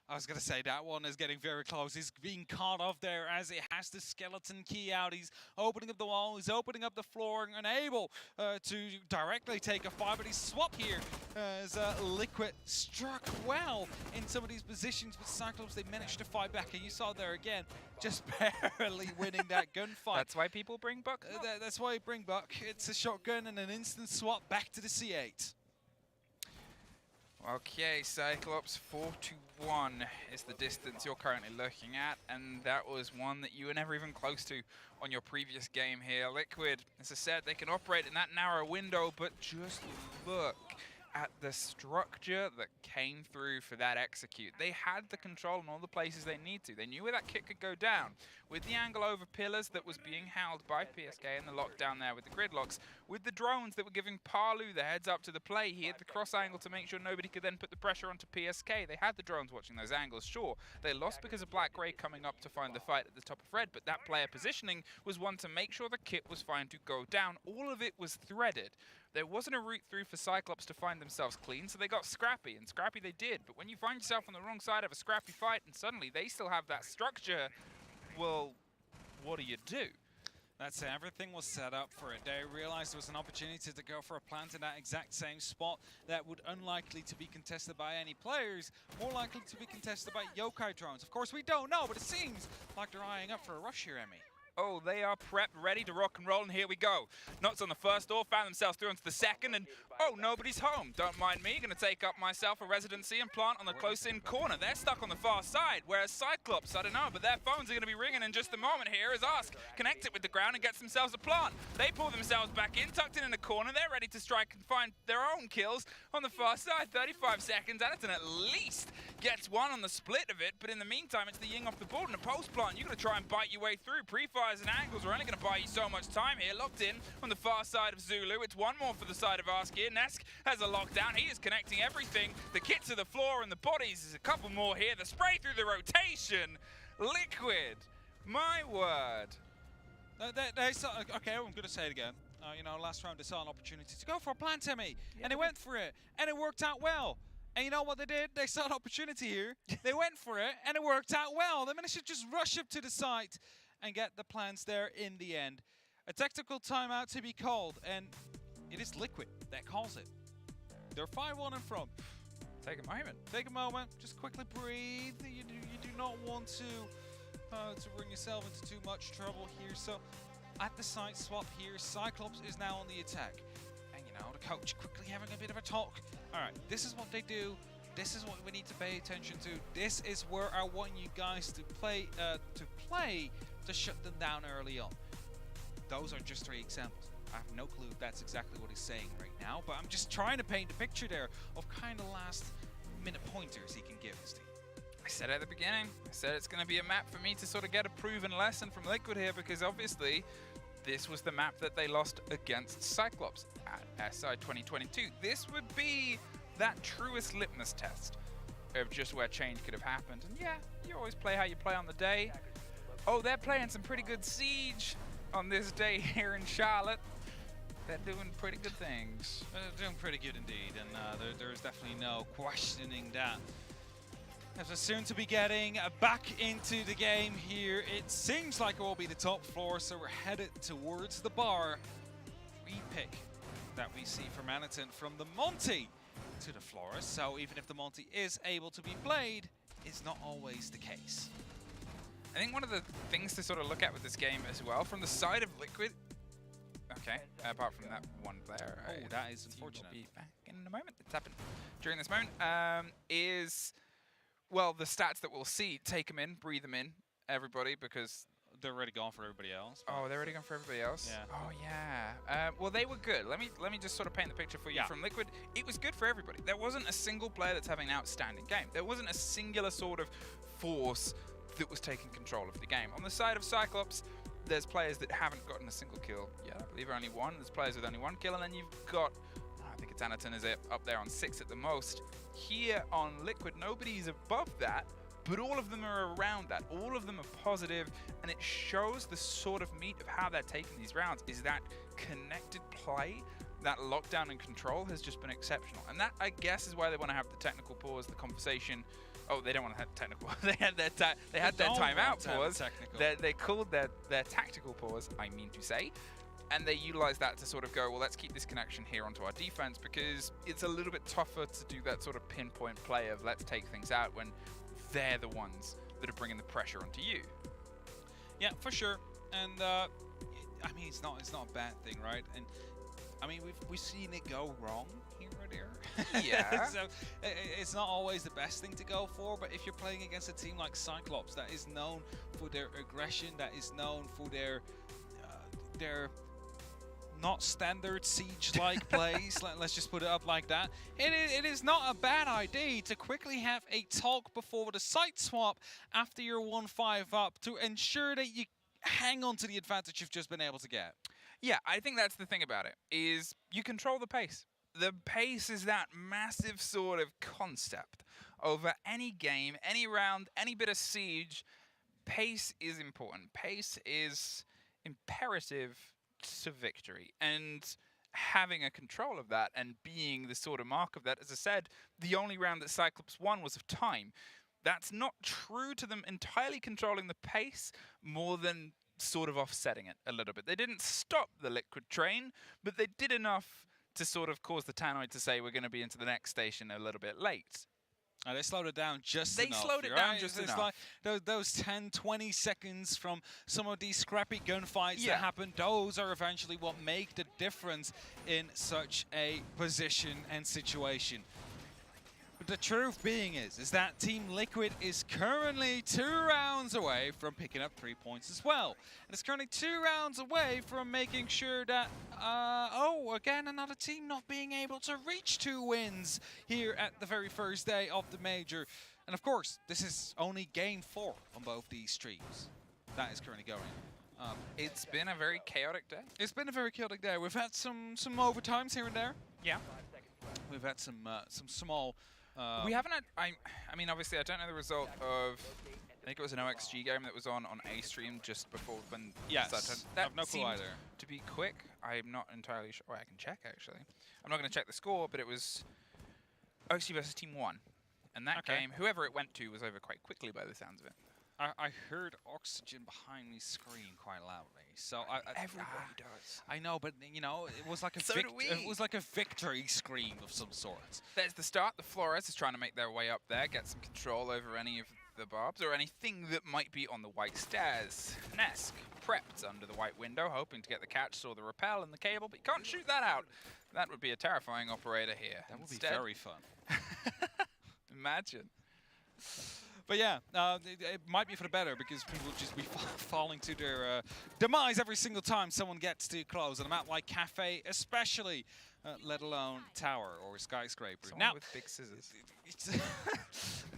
I was going to say, that one is getting very close. He's being caught off there as he has the skeleton key out. He's opening up the wall, he's opening up the floor, and unable to directly take a fight, but he's swapped here as Liquid struck well in some of these positions, but Cyclops, they managed to fight back, and you saw there again, just barely winning that gunfight. That's why people bring Buck. That's why you bring Buck. It's a shotgun and an instant swap back to the C8. Okay, Cyclops 4-1 is the distance you're currently looking at, and that was one that you were never even close to on your previous game here. Liquid, as I said, they can operate in that narrow window, but just look at the structure that came through for that execute. They had the control in all the places they need to. They knew where that kit could go down. With the angle over pillars that was being held by PSK and the lockdown there with the gridlocks, with the drones that were giving Parlu the heads up to the play, he had the cross angle to make sure nobody could then put the pressure onto PSK. They had the drones watching those angles, sure. They lost because of Black Grey coming up to find the fight at the top of red, but that player positioning was one to make sure the kit was fine to go down. All of it was threaded. There wasn't a route through for Cyclops to find themselves clean, so they got scrappy, and scrappy they did. But when you find yourself on the wrong side of a scrappy fight and suddenly they still have that structure, well, what do? That's it. Everything was set up for it. They realized there was an opportunity to go for a plant in that exact same spot that would unlikely to be contested by any players, more likely to be contested by yokai drones. Of course, we don't know, but it seems like they're eyeing up for a rush here, Emmy. Oh, they are prepped, ready to rock and roll, and here we go. Knots on the first door, found themselves through into the second, and oh, nobody's home. Don't mind me, gonna take up myself a residency and plant on the close-in corner. They're stuck on the far side, whereas Cyclops, I don't know, but their phones are gonna be ringing in just a moment here as Ask connects it with the ground and gets themselves a plant. They pull themselves back in, tucked in the corner. They're ready to strike and find their own kills on the far side. 35 seconds, Anderton at least gets one on the split of it, but in the meantime, it's the Ying off the board and a post plant. You're gonna try and bite your way through. Pre-fires and angles are only going to buy you so much time here. Locked in on the far side of Zulu. It's one more for the side of Ask here. Nesk has a lockdown. He is connecting everything. The kit to the floor and the bodies. There's a couple more here. The spray through the rotation. Liquid. My word. They saw, okay, I'm going to say it again. You know, last round they saw an opportunity to go for a plant, Emmy, and they went for it, and it worked out well. And you know what they did? They saw an opportunity here. They went for it, and it worked out well. They managed to just rush up to the site and get the plants there in the end. A tactical timeout to be called, and it is Liquid that calls it. They're 5-1 in front. Take a moment. Take a moment. Just quickly breathe. You do not want to bring yourself into too much trouble here. So at the site swap here, Cyclops is now on the attack. And you know, the coach quickly having a bit of a talk. All right, this is what they do. This is what we need to pay attention to. This is where I want you guys to play to shut them down early on. Those are just 3 examples. I have no clue if that's exactly what he's saying right now, but I'm just trying to paint a picture there of kind of last minute pointers he can give his team. I said at the beginning, I said it's going to be a map for me to sort of get a proven lesson from Liquid here, because obviously this was the map that they lost against Cyclops at SI 2022. This would be that truest litmus test of just where change could have happened. And yeah, you always play how you play on the day. Oh, they're playing some pretty good Siege on this day here in Charlotte. They're doing pretty good things. They're doing pretty good indeed, and there's definitely no questioning that. As we're soon to be getting back into the game here, it seems like it will be the top floor, so we're headed towards the bar. Repick that we see from Aniton from the Monty to the Flora, so even if the Monty is able to be played, it's not always the case. I think one of the things to sort of look at with this game as well, from the side of Liquid, okay, apart from that one player. Oh, that is unfortunate. Will be back in a moment. It's happened during this moment. Is, well, the stats that we'll see, take them in, breathe them in, everybody, because they're already gone for everybody else. Oh, they're already gone for everybody else? Yeah. Oh, yeah. Well, they were good. Let me just sort of paint the picture for you. From Liquid, it was good for everybody. There wasn't a single player that's having an outstanding game. There wasn't a singular sort of force that was taking control of the game. On the side of Cyclops, there's players that haven't gotten a single kill yet. I believe only one. There's players with only 1 kill, and then you've got, I think it's Aniton is up there on 6 at the most. Here on Liquid, nobody's above that, but all of them are around that. All of them are positive, and it shows the sort of meat of how they're taking these rounds is that connected play. That lockdown and control has just been exceptional. And that, I guess, is why they want to have the technical pause, the conversation. Oh, they don't want to have technical. They had their timeout pause. They called their tactical pause, I mean to say. And they utilized that to sort of go, well, let's keep this connection here onto our defense, because it's a little bit tougher to do that sort of pinpoint play of let's take things out when they're the ones that are bringing the pressure onto you. Yeah, for sure. And I mean, it's not a bad thing, right? And I mean, we've seen it go wrong here dear. Yeah. So it's not always the best thing to go for, but if you're playing against a team like Cyclops that is known for their aggression, that is known for their not standard siege-like plays, let's just put it up like that, it is not a bad idea to quickly have a talk before the site swap after you're 1-5 up to ensure that you hang on to the advantage you've just been able to get. Yeah, I think that's the thing about it, is you control the pace. The pace is that massive sort of concept over any game, any round, any bit of siege. Pace is important. Pace is imperative to victory. And having a control of that and being the sort of mark of that, as I said, the only round that Cyclops won was of time. That's not true to them entirely controlling the pace more than sort of offsetting it a little bit. They didn't stop the Liquid train, but they did enough to sort of cause the Tannoy to say we're going to be into the next station a little bit late. They slowed it down just enough. They slowed it down just it's enough. Like those 10, 20 seconds from some of these scrappy gunfights Yeah. that happen, those are eventually what make the difference in such a position and situation. But the truth being is that Team Liquid is currently 2 rounds away from picking up 3 points as well. And it's currently 2 rounds away from making sure that, again, another team not being able to reach 2 wins here at the very first day of the Major. And of course, this is only game 4 on both these streams. That is currently going. It's been a very chaotic day. It's been a very chaotic day. We've had some overtimes here and there. Yeah. We've had some small... we haven't had, I mean, obviously, I don't know the result of, I think it was an OXG game that was on A stream just before when yes, that I have no clue seemed either. to be quick. I'm not entirely sure. Well, I can check, actually. I'm not going to check the score, but it was OXG versus Team 1. And that game, whoever it went to was over quite quickly by the sounds of it. I heard oxygen behind me scream quite loudly, so everybody does. I know, but you know, it was like a So do we. it was like a victory scream of some sort. There's the start. The Flores is trying to make their way up there, get some control over any of the barbs or anything that might be on the white stairs. Nesk prepped under the white window, hoping to get the catch, saw the rappel and the cable, but you can't shoot that out. That would be a terrifying operator here. That would be very fun. Imagine. But yeah, it might be for the better because people would just be falling to their demise every single time someone gets too close. And a map like Cafe especially, let alone Tower or Skyscraper. Someone now, with big scissors. It's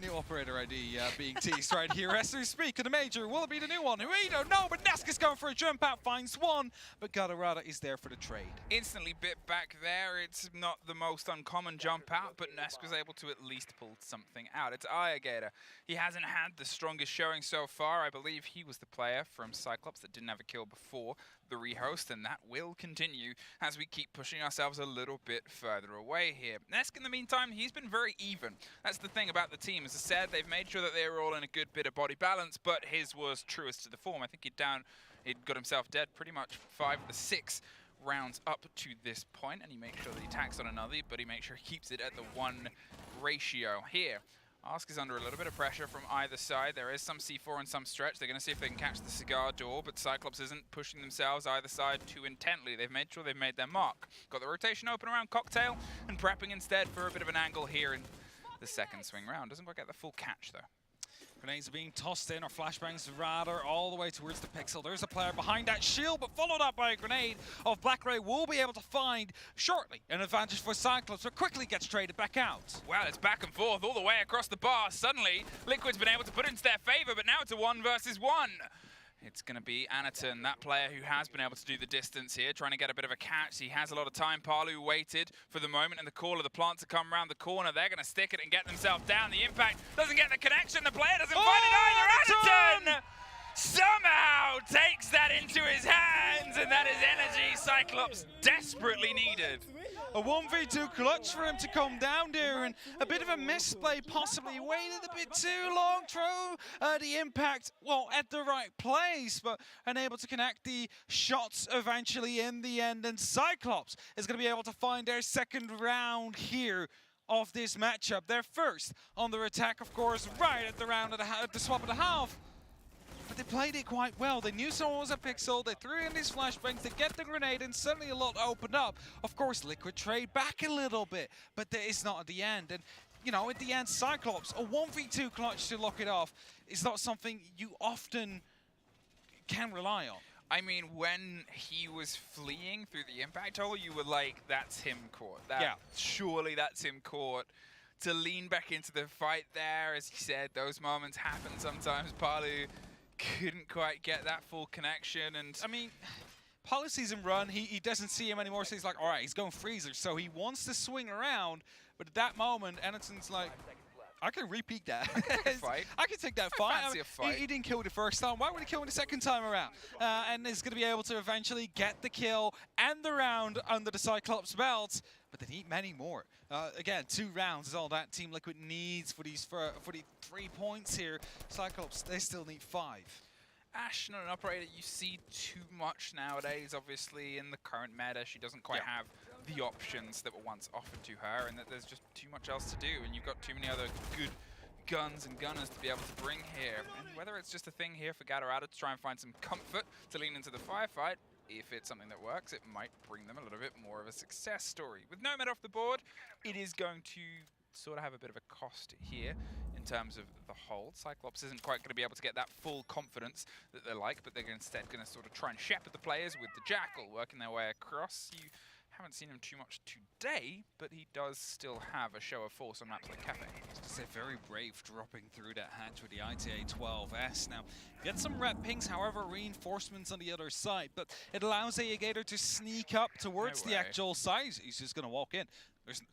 new operator ID being teased right here as we speak. And the Major, will it be the new one? We don't know, but Nesk is going for a jump out, finds one, but Gadarada is there for the trade. Instantly bit back there. It's not the most uncommon jump out, but Nesk was able to at least pull something out. It's Ayagator. He hasn't had the strongest showing so far. I believe he was the player from Cyclops that didn't have a kill before the rehost, and that will continue as we keep pushing ourselves a little bit further away here. Nesk, in the meantime, he's been very even. That's the thing about the team. As I said, they've made sure that they were all in a good bit of body balance, but his was truest to the form. I think he'd got himself dead pretty much 5 of the 6 rounds up to this point, and he makes sure that he tacks on another, but he makes sure he keeps it at the 1 ratio here. Ask is under a little bit of pressure from either side. There is some C4 and some stretch. They're going to see if they can catch the cigar door, but Cyclops isn't pushing themselves either side too intently. They've made sure they've made their mark. Got the rotation open around Cocktail and prepping instead for a bit of an angle here in the second swing round. Doesn't quite get the full catch, though. Grenades are being tossed in, or flashbangs rather, all the way towards the pixel. There's a player behind that shield, but followed up by a grenade of Black Ray will be able to find shortly an advantage for Cyclops, but quickly gets traded back out. Well, it's back and forth all the way across the bar. Suddenly, Liquid's been able to put it into their favor, but now it's a 1 versus 1. It's going to be Anaton, that player who has been able to do the distance here, trying to get a bit of a catch. He has a lot of time. Palu waited for the moment and the call of the plant to come around the corner. They're going to stick it and get themselves down. The impact doesn't get the connection. The player doesn't find it either. Anaton somehow takes that into his hands, and that is energy Cyclops desperately needed. A 1v2 clutch for him to come down there, and a bit of a misplay possibly. He waited a bit too long, throw the impact, well, at the right place, but unable to connect the shots eventually in the end, and Cyclops is going to be able to find their second round here of this matchup. Their first on their attack, of course, right at the round of the swap of the half. But they played it quite well. They knew someone was a pixel, they threw in these flashbangs, they get the grenade, and suddenly a lot opened up. Of course, Liquid trade back a little bit, but it's not at the end. And you know, at the end, Cyclops, a 1v2 clutch to lock it off is not something you often can rely on. I mean, when he was fleeing through the impact hole, you were like, that's him caught. Surely that's him caught. To lean back into the fight there, as he said, those moments happen sometimes. Palu couldn't quite get that full connection. And I mean, Palu sees him run, he doesn't see him anymore, so he's like, all right, he's going freezer. So he wants to swing around, but at that moment, Anderson's like, I can repeat that. I can take that fight. Fancy a fight. He didn't kill the first time. Why would he kill him the second time around? And is going to be able to eventually get the kill and the round under the Cyclops belt. But they need many more. Again, 2 rounds is all that Team Liquid needs for the 3 points here. Cyclops, they still need 5. Ashe, not an operator you see too much nowadays, obviously, in the current meta. She doesn't quite have the options that were once offered to her, and that there's just too much else to do, and you've got too many other good guns and gunners to be able to bring here. And whether it's just a thing here for Gatorada to try and find some comfort to lean into the firefight, if it's something that works, it might bring them a little bit more of a success story. With no meta off the board, it is going to sort of have a bit of a cost here in terms of the hold. Cyclops isn't quite going to be able to get that full confidence that they like, but they're instead going to sort of try and shepherd the players with the Jackal working their way across. You haven't seen him too much today, but he does still have a show of force on maps like Cafe. They're very brave dropping through that hatch with the ITA-12S. Now, get some red pings, however, reinforcements on the other side, but it allows Gator to sneak up towards the actual side. He's just going to walk in.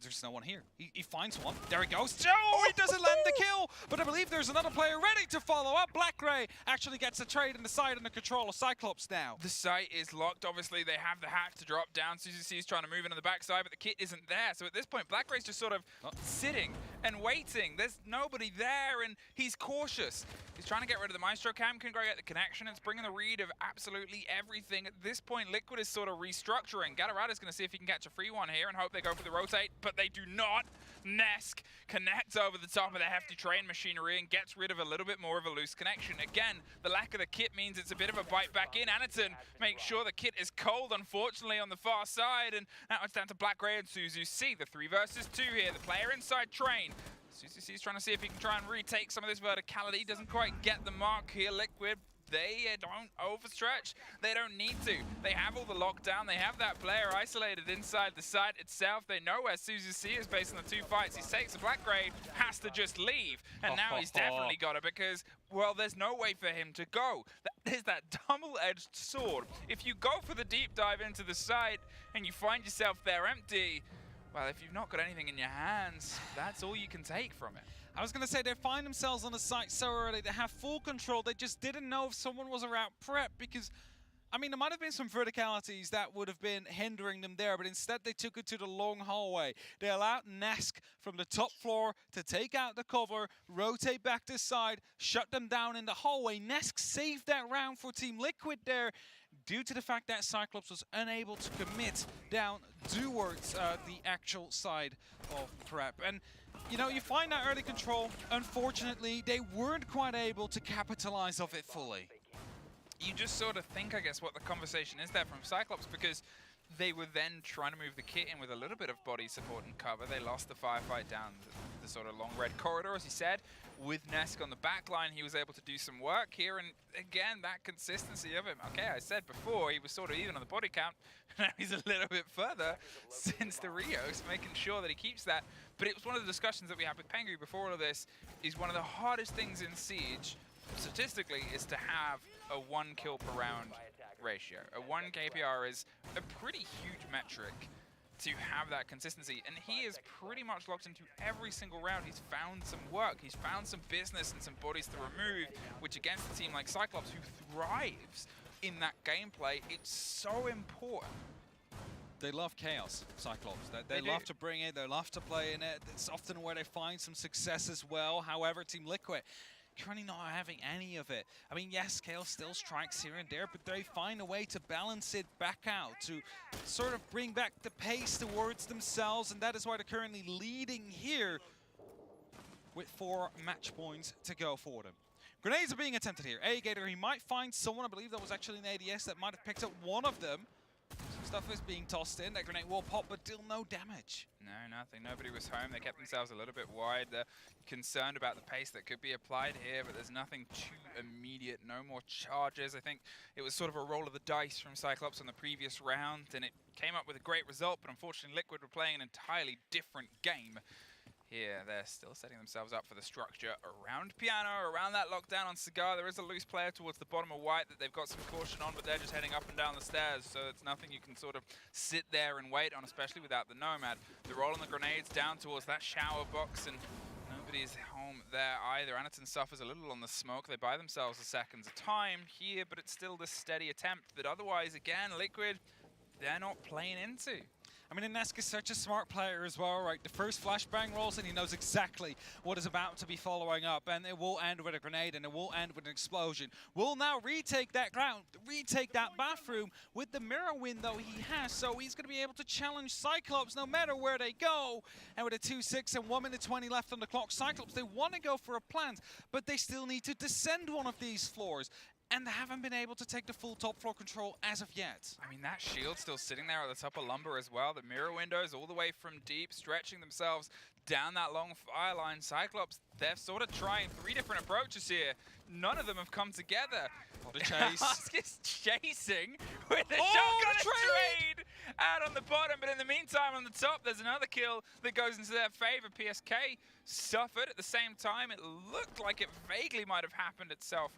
There's no one here. He finds one. There he goes. Oh, he doesn't land the kill, but I believe there's another player ready to follow up. Black Ray actually gets a trade in the side under control of Cyclops now. The site is locked. Obviously, they have the hatch to drop down. CCC is trying to move in on the backside, but the kit isn't there. So at this point, Black Ray's just sort of sitting and waiting. There's nobody there, and he's cautious. He's trying to get rid of the Maestro cam. Couldn't quite get the connection. It's bringing the read of absolutely everything. At this point, Liquid is sort of restructuring. Gatorada's going to see if he can catch a free one here and hope they go for the rotate, but they do not. Nesk connects over the top of the hefty train machinery and gets rid of a little bit more of a loose connection. Again, the lack of the kit means it's a bit of a bite back in. Anaton makes sure the kit is cold, unfortunately, on the far side, and now it's down to Black Ray and Suzu C. The 3 versus 2 here. The player inside train. Suzu C is trying to see if he can try and retake some of this verticality. Doesn't quite get the mark here. Liquid, they don't overstretch. They don't need to. They have all the lockdown. They have that player isolated inside the site itself. They know where Suzu C is based on the 2 fights. He takes the Black Ray, has to just leave. And now he's definitely got it because, well, there's no way for him to go. That is that double-edged sword. If you go for the deep dive into the site and you find yourself there empty, well, if you've not got anything in your hands, that's all you can take from it. I was going to say they find themselves on the site so early. They have full control. They just didn't know if someone was around prep because, I mean, there might have been some verticalities that would have been hindering them there, but instead they took it to the long hallway. They allowed Nesk from the top floor to take out the cover, rotate back to side, shut them down in the hallway. Nesk saved that round for Team Liquid there due to the fact that Cyclops was unable to commit down towards the actual side of prep. And you know, you find that early control. Unfortunately, they weren't quite able to capitalize off it fully. You just sort of think, I guess, what the conversation is there from Cyclops, because they were then trying to move the kit in with a little bit of body support and cover. They lost the firefight down the sort of long red corridor, as he said. With Nesk on the back line, he was able to do some work here, and again, that consistency of him. Okay, I said before, he was sort of even on the body count. Now he's a little bit further since the Rios, making sure that he keeps that. But it was one of the discussions that we had with Pengu before all of this, is one of the hardest things in Siege, statistically, is to have a 1 kill per round ratio. A 1 KPR is a pretty huge metric to have that consistency, and he is pretty much locked into every single round. He's found some work, he's found some business and some bodies to remove, which against a team like Cyclops, who thrives in that gameplay, it's so important. They love chaos, Cyclops. They love to bring it, they love to play in it. It's often where they find some success as well. However, Team Liquid currently not having any of it. I mean, yes, Chaos still strikes here and there, but they find a way to balance it back out, to sort of bring back the pace towards themselves, and that is why they're currently leading here with 4 match points to go for them. Grenades are being attempted here. A-Gator, he might find someone, I believe that was actually an ADS that might have picked up one of them. Some stuff is being tossed in. That grenade will pop, but still no damage. No, nothing. Nobody was home. They kept themselves a little bit wide. They're concerned about the pace that could be applied here, but there's nothing too immediate. No more charges. I think it was sort of a roll of the dice from Cyclops on the previous round, and it came up with a great result, but unfortunately Liquid were playing an entirely different game. Here, they're still setting themselves up for the structure around Piano, around that lockdown on Cigar. There is a loose player towards the bottom of White that they've got some caution on, but they're just heading up and down the stairs, so it's nothing you can sort of sit there and wait on, especially without the Nomad. They're rolling the grenades down towards that shower box, and nobody's home there either. Anaton suffers a little on the smoke. They buy themselves a second's time here, but it's still this steady attempt that otherwise, again, Liquid, they're not playing into. I mean, Nesk is such a smart player as well, right? The first flashbang rolls and he knows exactly what is about to be following up, and it will end with a grenade and it will end with an explosion. We'll now retake that ground, retake that bathroom with the mirror window he has, so he's going to be able to challenge Cyclops no matter where they go. And with a 2-6 and 1 minute 20 left on the clock, Cyclops, they want to go for a plant, but they still need to descend one of these floors. And they haven't been able to take the full top floor control as of yet. I mean, that shield's still sitting there at the top of Lumber as well. The mirror windows all the way from deep, stretching themselves down that long fire line. Cyclops, they're sort of trying 3 different approaches here. None of them have come together. What a chase. Ask is chasing with a shotgun trade out on the bottom. But in the meantime, on the top, there's another kill that goes into their favor. PSK suffered at the same time. It looked like it vaguely might have happened itself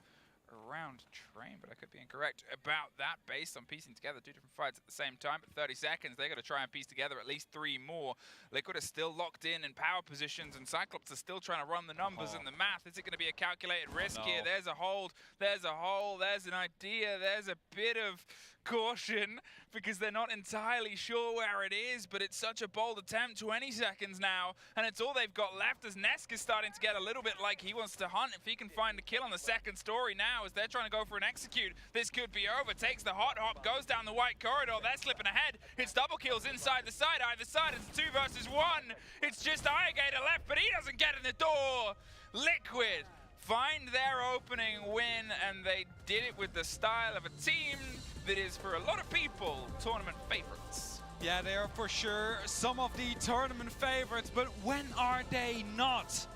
around Train, but I could be incorrect about that based on piecing together 2 different fights at the same time. But 30 seconds, they're going to try and piece together at least 3 more. Liquid are still locked in power positions, and Cyclops are still trying to run the numbers and the math. Is it going to be a calculated risk here? There's a hold, there's a hole, there's an idea, there's a bit of caution because they're not entirely sure where it is, but it's such a bold attempt. 20 seconds now, and it's all they've got left as Nesk is starting to get a little bit like he wants to hunt. If he can find a kill on the second story now as they're trying to go for an execute, this could be over. Takes the hot hop, goes down the white corridor. They're slipping ahead. It's double kills inside the side. Either side, it's 2 versus 1. It's just Gator left, but he doesn't get in the door. Liquid find their opening win, and they did it with the style of a team that is, for a lot of people, tournament favorites. Yeah, they are for sure some of the tournament favorites, but when are they not?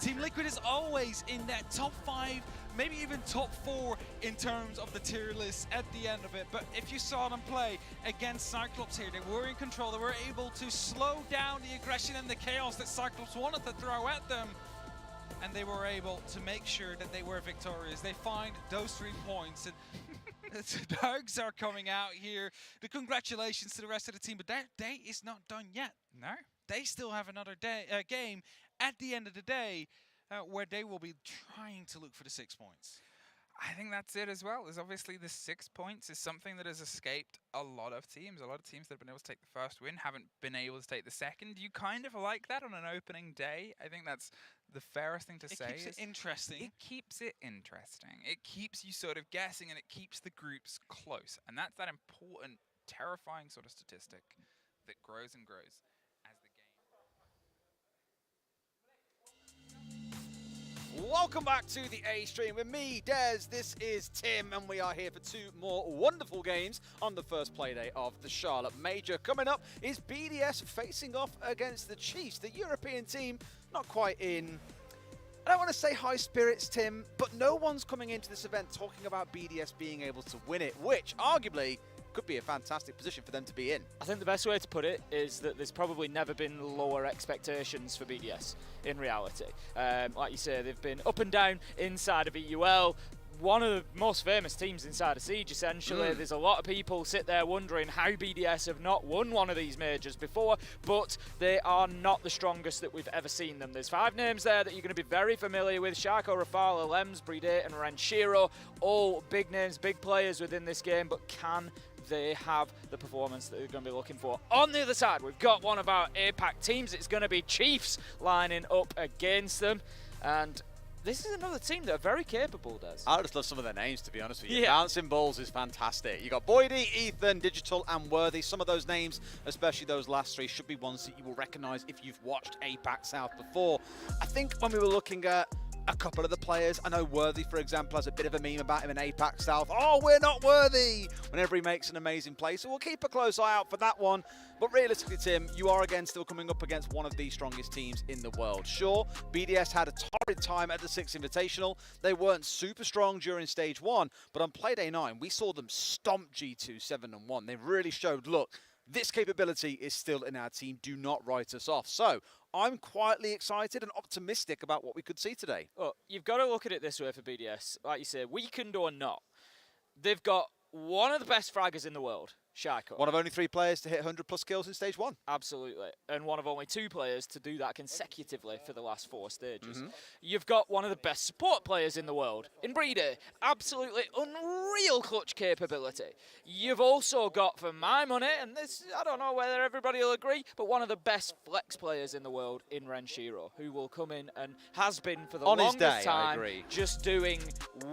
Team Liquid is always in that top 5, maybe even top 4 in terms of the tier list at the end of it. But if you saw them play against Cyclops here, they were in control. They were able to slow down the aggression and the chaos that Cyclops wanted to throw at them. And they were able to make sure that they were victorious. They find those 3 points. And the Darks are coming out here. The congratulations to the rest of the team, but their day is not done yet. No. They still have another game at the end of the day where they will be trying to look for the 6 points. I think that's it as well. There's obviously the 6 points is something that has escaped a lot of teams. A lot of teams that have been able to take the first win haven't been able to take the second. You kind of like that on an opening day. I think that's the fairest thing to say. It keeps it interesting. It keeps it interesting. It keeps you sort of guessing, and it keeps the groups close. And that's that important, terrifying sort of statistic that grows and grows as the game. Welcome back to the A stream with me, Des. This is Tim, and we are here for 2 more wonderful games on the first playday of the Charlotte Major. Coming up is BDS facing off against the Chiefs, the European team. Not quite in, I don't want to say high spirits, Tim, but no one's coming into this event talking about BDS being able to win it, which arguably could be a fantastic position for them to be in. I think the best way to put it is that there's probably never been lower expectations for BDS in reality. Like you say, they've been up and down inside of EUL. One of the most famous teams inside of Siege, essentially. There's a lot of people sit there wondering how BDS have not won one of these majors before, but they are not the strongest that we've ever seen them. There's 5 names there that you're going to be very familiar with. Sharko, Rafala, Lems, Brede, and Ranchiro. All big names, big players within this game, but can they have the performance that they're going to be looking for? On the other side, we've got one of our APAC teams. It's going to be Chiefs lining up against them, and this is another team that are very capable, Des. I just love some of their names, to be honest with you. Yeah. Bouncing Balls is fantastic. You got Boydie, Ethan, Digital, and Worthy. Some of those names, especially those last 3, should be ones that you will recognise if you've watched APAC South before. I think when we were looking at a couple of the players. I know Worthy, for example, has a bit of a meme about him in APAC South. Oh, we're not worthy whenever he makes an amazing play. So we'll keep a close eye out for that one. But realistically, Tim, you are again still coming up against one of the strongest teams in the world. Sure, BDS had a torrid time at the 6th Invitational. They weren't super strong during stage 1, but on play day 9, we saw them stomp G2 7-1. They really showed, look, this capability is still in our team. Do not write us off. So I'm quietly excited and optimistic about what we could see today. Well, you've got to look at it this way for BDS. Like you say, weakened or not, they've got one of the best fraggers in the world, Shaiko. One of only 3 players to hit 100+ kills in stage 1. Absolutely. And one of only 2 players to do that consecutively for the last 4 stages. You've got one of the best support players in the world in Breeder. Absolutely unreal clutch capability. You've also got, for my money, and this, I don't know whether everybody will agree, but one of the best flex players in the world in Renshiro, who will come in and has been for the longest time just doing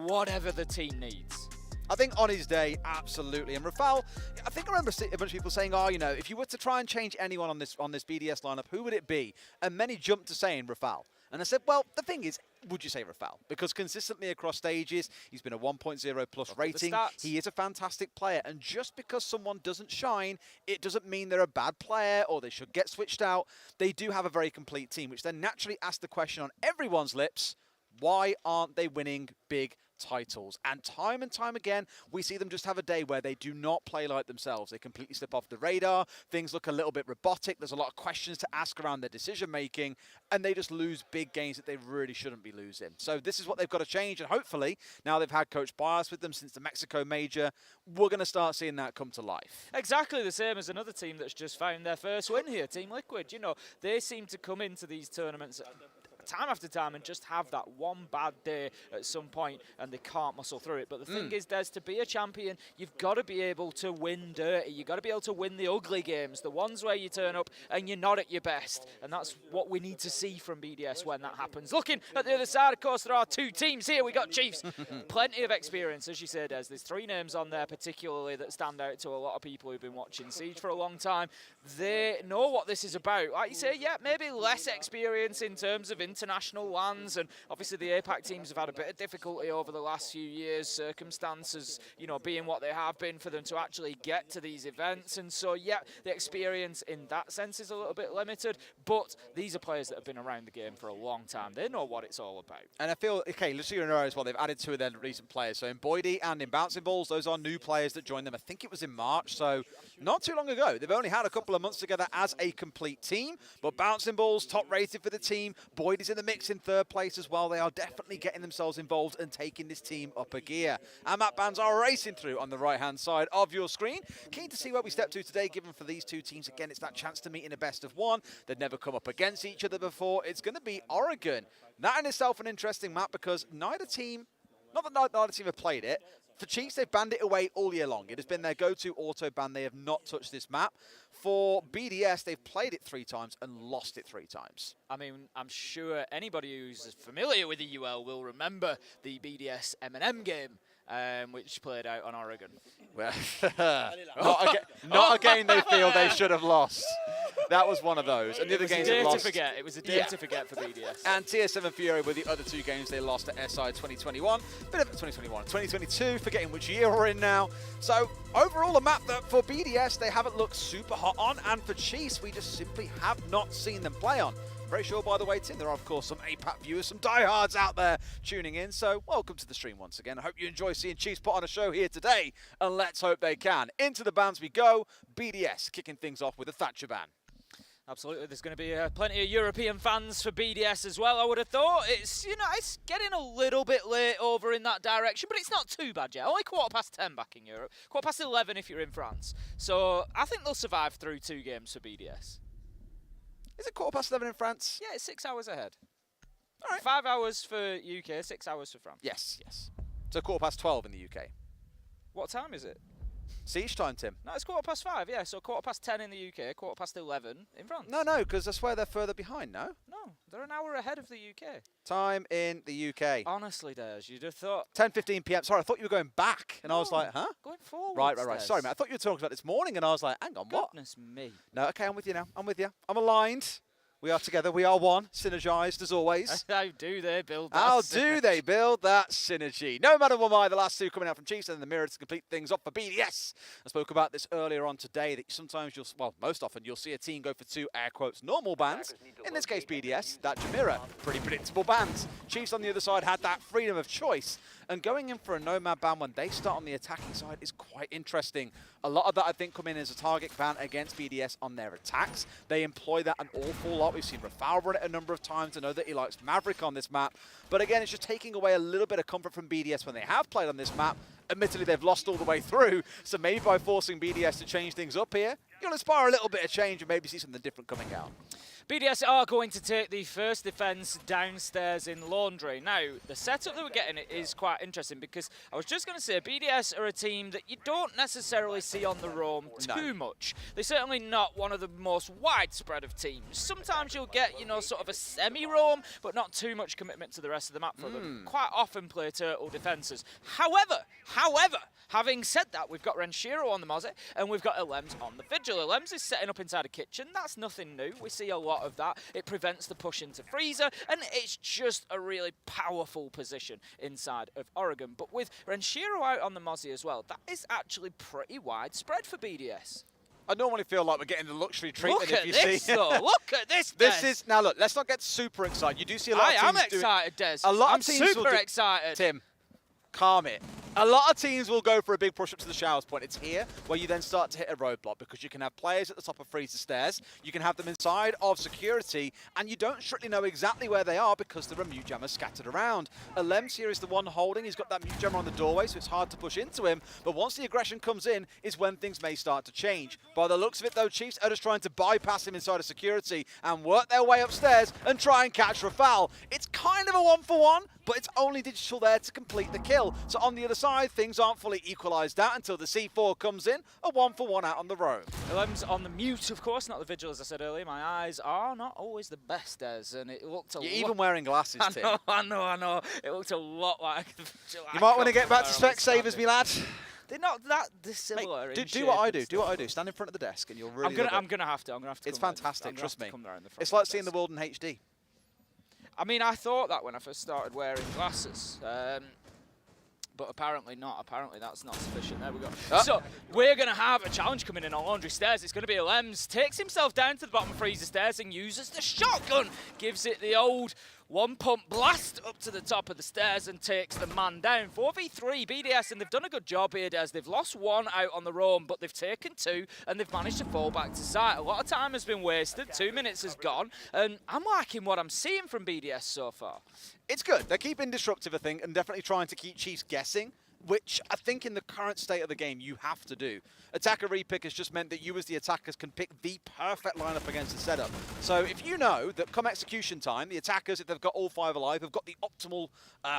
whatever the team needs. I think on his day, absolutely. And Rafal, I think I remember a bunch of people saying, oh, you know, if you were to try and change anyone on this BDS lineup, who would it be? And many jumped to saying Rafal. And I said, well, the thing is, would you say Rafal? Because consistently across stages, he's been a 1.0 plus rating. He is a fantastic player. And just because someone doesn't shine, it doesn't mean they're a bad player or they should get switched out. They do have a very complete team, which then naturally asks the question on everyone's lips, why aren't they winning big titles? And time again, we see them just have a day where they do not play like themselves. They completely slip off the radar. Things look a little bit robotic. There's a lot of questions to ask around their decision making, and they just lose big games that they really shouldn't be losing. So this is what they've got to change, and hopefully, now they've had Coach Bias with them since the Mexico Major, we're going to start seeing that come to life. Exactly the same as another team that's just found their first win here, Team Liquid. You know, they seem to come into these tournaments time after time and just have that one bad day at some point and they can't muscle through it. But the thing is, Des, to be a champion, you've got to be able to win dirty. You've got to be able to win the ugly games, the ones where you turn up and you're not at your best. And that's what we need to see from BDS when that happens. Looking at the other side, of course, there are 2 teams here. We got Chiefs. Plenty of experience, as you said, Des. There's 3 names on there particularly that stand out to a lot of people who've been watching Siege for a long time. They know what this is about. Like you say, yeah, maybe less experience in terms of international lands, and obviously the APAC teams have had a bit of difficulty over the last few years, circumstances, you know, being what they have been for them to actually get to these events. And so, yeah, the experience in that sense is a little bit limited, but these are players that have been around the game for a long time. They know what it's all about. And I feel, okay, let's see in a row as well. They've added 2 of their recent players. So in Boydie and in Bouncing Balls, those are new players that joined them. I think it was in March, so not too long ago. They've only had a couple of months together as a complete team, but Bouncing Balls, top rated for the team. Boydie's in the mix in 3rd place as well. They are definitely getting themselves involved and taking this team up a gear. And map bands are racing through on the right-hand side of your screen. Keen to see where we step to today, given for these 2 teams. Again, it's that chance to meet in a best of 1. They've never come up against each other before. It's going to be Oregon. That in itself an interesting map because neither team, not that neither team have played it. For Chiefs, they've banned it away all year long. It has been their go-to auto ban. They have not touched this map. For BDS, they've played it 3 times and lost it 3 times. I mean, I'm sure anybody who's familiar with the UL will remember the BDS M&M game, which played out on Oregon. Well, not a game they feel they should have lost. That was one of those. And the other games they lost. It was a day to forget for BDS. And TS7 FURIA were the other 2 games they lost at SI 2021. Bit of 2022, forgetting which year we're in now. So overall, a map that for BDS they haven't looked super hot on, and for Chiefs we just simply have not seen them play on. Very sure, by the way, Tim, there are, of course, some APAC viewers, some diehards out there tuning in. So welcome to the stream once again. I hope you enjoy seeing Chiefs put on a show here today, and let's hope they can. Into the bans we go. BDS kicking things off with a Thatcher ban. Absolutely, there's going to be plenty of European fans for BDS as well, I would have thought. It's, you know, it's getting a little bit late over in that direction, but it's not too bad yet. Only 10:15 back in Europe. 11:15 if you're in France. So I think they'll survive through 2 games for BDS. Is it 11:15 in France? Yeah, it's 6 hours ahead. All right. 5 hours for UK, 6 hours for France. Yes, yes. So 12:15 in the UK. What time is it? Siege time, Tim. No, it's 5:15, yeah. So 10:15 in the UK, 11:15 in France. No, because I swear they're further behind, no? No, they're an hour ahead of the UK. Time in the UK. Honestly, Des, you'd have thought... 10:15 PM. Sorry, I thought you were going back. And I was like, huh? Going forward. Right. Sorry, mate. I thought you were talking about this morning, and I was like, hang on, what? Goodness me. No, okay, I'm with you now. I'm with you. I'm aligned. We are together. We are one. Synergized as always. How do they build that How synergy? do they build that synergy? No matter what, the last two coming out from Chiefs and the Mirror to complete things off for BDS. I spoke about this earlier on today, that sometimes you'll, well, most often you'll see a team go for two air quotes normal bans. In this case, BDS, that Jamira, pretty predictable bans. Chiefs on the other side had that freedom of choice. And going in for a Nomad ban when they start on the attacking side is quite interesting. A lot of that, I think, come in as a target ban against BDS on their attacks. They employ that an awful lot. We've seen Rafal run it a number of times. I know that he likes Maverick on this map. But again, it's just taking away a little bit of comfort from BDS when they have played on this map. Admittedly, they've lost all the way through. So maybe by forcing BDS to change things up here, you'll inspire a little bit of change and maybe see something different coming out. BDS are going to take the first defense downstairs in Laundry. Now, the setup that we're getting is quite interesting because I was just going to say BDS are a team that you don't necessarily see on the roam too much. They're certainly not one of the most widespread of teams. Sometimes you'll get, you know, sort of a semi-roam, but not too much commitment to the rest of the map for them. Quite often play turtle defences. However, having said that, we've got Renshiro on the Mozzie and we've got Elems on the Vigil. Elems is setting up inside a kitchen. That's nothing new. We see a lot of that. It prevents the push into Freezer, and it's just a really powerful position inside of Oregon. But with Renshiro out on the Mozzie as well, that is actually pretty widespread for BDS. I normally feel like we're getting the luxury treatment. Look at this, though. Look at this, This Des. is now. Look, let's not get super excited. You do see a lot of teams. I am excited, Des. A lot I'm of teams super excited. Tim, calm it. A lot of teams will go for a big push up to the showers point. It's here where you then start to hit a roadblock because you can have players at the top of Freezer stairs, you can have them inside of security, and you don't strictly know exactly where they are because there are mute jammers scattered around. Elems here is the one holding. He's got that mute jammer on the doorway, so it's hard to push into him. But once the aggression comes in is when things may start to change. By the looks of it, though, Chiefs are just trying to bypass him inside of security and work their way upstairs and try and catch Rafal. It's kind of a 1-for-1, but it's only digital there to complete the kill. So on the other side, things aren't fully equalized out until the C4 comes in, a 1-for-1 out on the roam. Elem's on the mute, of course, not the Vigil, as I said earlier. My eyes are not always the best, Des, and it looked a lot... You're even wearing glasses, Tim. I know. It looked a lot like the Vigil. You might want to get back to Spec Savers, me lad. They're not that dissimilar. Mate, do what I do. Do what I do. Stand in front of the desk, and you'll really. I'm gonna have to. It's fantastic. Trust me. It's like seeing the world in HD. I mean, I thought that when I first started wearing glasses. But apparently not. Apparently that's not sufficient. There we go. So we're going to have a challenge coming in on Laundry Stairs. It's going to be Elems. Takes himself down to the bottom of Freezer Stairs and uses the shotgun. Gives it the old one-pump blast up to the top of the stairs and takes the man down. 4v3 BDS, and they've done a good job here, Des. They've lost one out on the roam, but they've taken two, and they've managed to fall back to site. A lot of time has been wasted. 2 minutes has gone, and I'm liking what I'm seeing from BDS so far. It's good. They're keeping disruptive, I think, and definitely trying to keep Chiefs guessing, which I think in the current state of the game you have to do. Attacker repick has just meant that you as the attackers can pick the perfect lineup against the setup. So if you know that come execution time, the attackers, if they've got all 5 alive, have got the optimal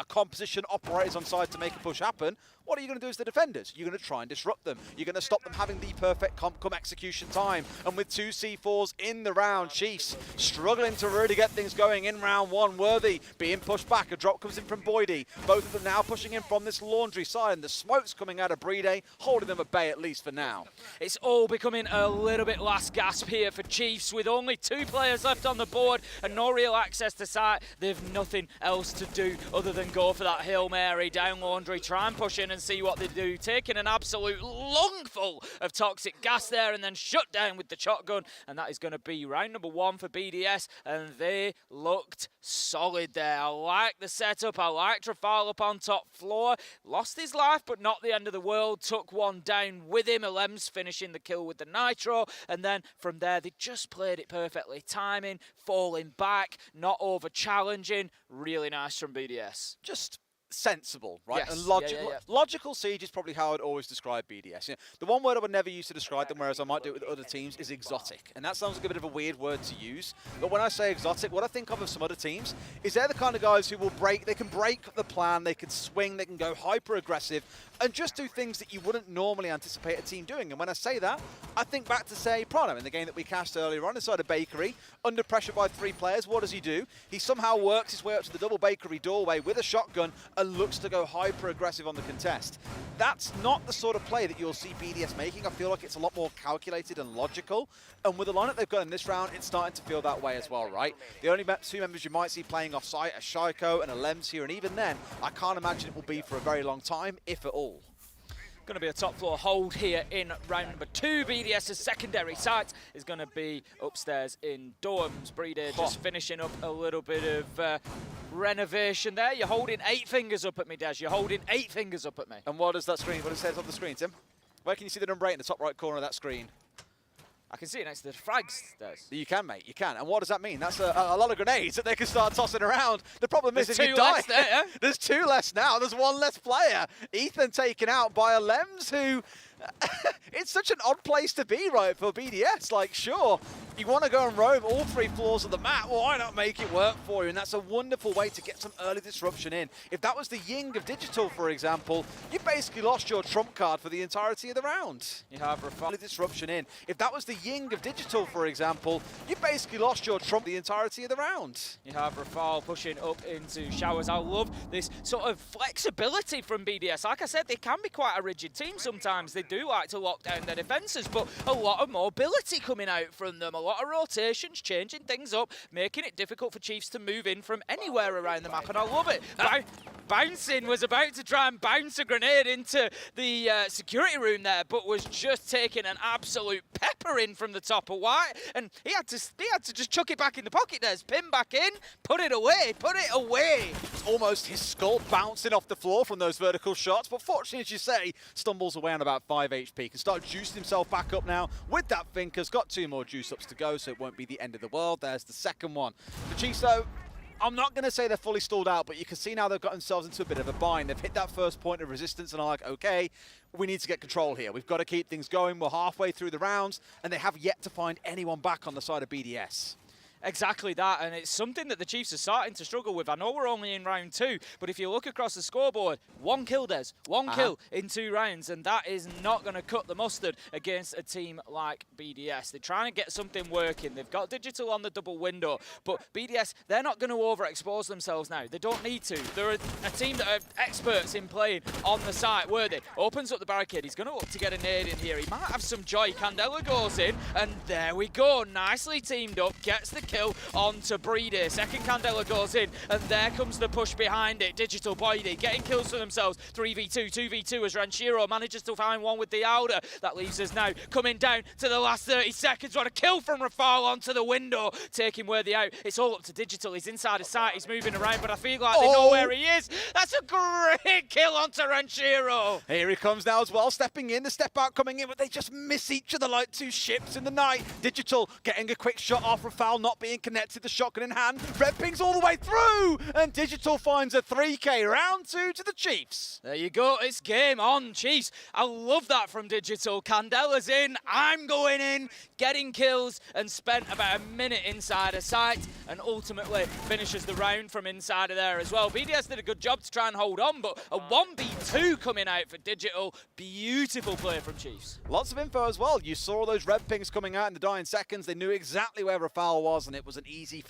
composition operators on side to make a push happen, what are you going to do as the defenders? You're going to try and disrupt them. You're going to stop them having the perfect come execution time. And with 2 C4s in the round, Chiefs struggling to really get things going in round 1. Worthy being pushed back. A drop comes in from Boydie. Both of them now pushing in from this Laundry side. And the smoke's coming out of Brede, holding them at bay at least for now. It's all becoming a little bit last gasp here for Chiefs with only 2 players left on the board and no real access to site. They've nothing else to do other than go for that Hail Mary down Laundry, try and push in and see what they do. Taking an absolute lungful of toxic gas there and then shut down with the shotgun, and that is going to be round number 1 for BDS, and they looked solid there. I like the setup. I like Rafal up on top floor. Lost his life, but not the end of the world. Took one down with him. Elems finishing the kill with the nitro, and then from there they just played it perfectly. Timing, falling back, not over challenging. Really nice from BDS. Just sensible, right? Yes. And logical. Logical siege is probably how I'd always describe BDS. You know, the one word I would never use to describe them, whereas I might do it with other teams, is exotic. And that sounds like a bit of a weird word to use. But when I say exotic, what I think of some other teams is they're the kind of guys who will break, they can break the plan, they can swing, they can go hyper aggressive, and just do things that you wouldn't normally anticipate a team doing. And when I say that, I think back to, say, Prano in the game that we cast earlier on inside a bakery, under pressure by 3 players. What does he do? He somehow works his way up to the double bakery doorway with a shotgun and looks to go hyper-aggressive on the contest. That's not the sort of play that you'll see BDS making. I feel like it's a lot more calculated and logical. And with the lineup they've got in this round, it's starting to feel that way as well, right? The only two members you might see playing off-site are Shaiko and a Lems here, and even then, I can't imagine it will be for a very long time, if at all. Going to be a top floor hold here in round number 2. BDS's secondary site is going to be upstairs in dorms. Breeder just finishing up a little bit of renovation there. You're holding 8 fingers up at me, Des. You're holding 8 fingers up at me. And what does that screen, what does it say on the screen, Tim? Where can you see the number 8 in the top right corner of that screen? I can see it next to the frags, Des. You can, mate, you can. And what does that mean? That's a lot of grenades that they can start tossing around. The problem is if you die, there's 2 less now. There's 1 less player. Ethan taken out by a Lems who... it's such an odd place to be, right, for BDS. Like, sure, you want to go and roam all 3 floors of the map, well, why not make it work for you? And that's a wonderful way to get some early disruption in. If that was the Ying of Digital, for example, you basically lost your trump card for the entirety of the round. You have early disruption in. If that was the Ying of Digital, for example, you basically lost your trump the entirety of the round. You have Rafal pushing up into showers. I love this sort of flexibility from BDS. Like I said, they can be quite a rigid team sometimes. They do like to lock down their defences, but a lot of mobility coming out from them, a lot of rotations, changing things up, making it difficult for Chiefs to move in from anywhere around the map, and I love it. Bouncing was about to try and bounce a grenade into the security room there, but was just taking an absolute peppering from the top of White, and he had to just chuck it back in the pocket. There's pin back in, put it away, put it away. It's almost his skull bouncing off the floor from those vertical shots, but fortunately, as you say, stumbles away on about 5 HP. Can start juicing himself back up now with that Finker's got 2 more juice ups to go, so it won't be the end of the world. There's the second one. The Chiefs, though, I'm not going to say they're fully stalled out, but you can see now they've got themselves into a bit of a bind. They've hit that first point of resistance and are like, okay, we need to get control here. We've got to keep things going. We're halfway through the rounds, and they have yet to find anyone back on the side of BDS. Exactly that, and it's something that the Chiefs are starting to struggle with. I know we're only in round 2, but if you look across the scoreboard, 1 kill, Des, 1 kill in 2 rounds, and that is not going to cut the mustard against a team like BDS. They're trying to get something working. They've got Digital on the double window, but BDS, they're not going to overexpose themselves now. They don't need to. They're a team that are experts in playing on the site. Worthy opens up the barricade. He's going to look to get a nade in here. He might have some joy. Candela goes in, and there we go. Nicely teamed up, gets the kill onto Breeder. Second Candela goes in, and there comes the push behind it. Digital Boydie getting kills for themselves. 3v2, 2v2 as Ranchiro manages to find one with the Alder. That leaves us now coming down to the last 30 seconds. What a kill from Rafal onto the window, taking Worthy out. It's all up to Digital. He's inside his sight. He's moving around, but I feel like they know where he is. That's a great kill onto Ranchiro. Here he comes now as well, stepping in, the step out coming in, but they just miss each other like 2 ships in the night. Digital getting a quick shot off Rafal, not being connected, the shotgun in hand. Red pings all the way through, and Digital finds a 3K. Round 2 to the Chiefs. There you go, it's game on, Chiefs. I love that from Digital. Candela's in, I'm going in, getting kills, and spent about a minute inside a site, and ultimately finishes the round from inside of there as well. BDS did a good job to try and hold on, but a 1v2 coming out for Digital. Beautiful play from Chiefs. Lots of info as well. You saw those red pings coming out in the dying seconds. They knew exactly where Rafal was, and it was an easy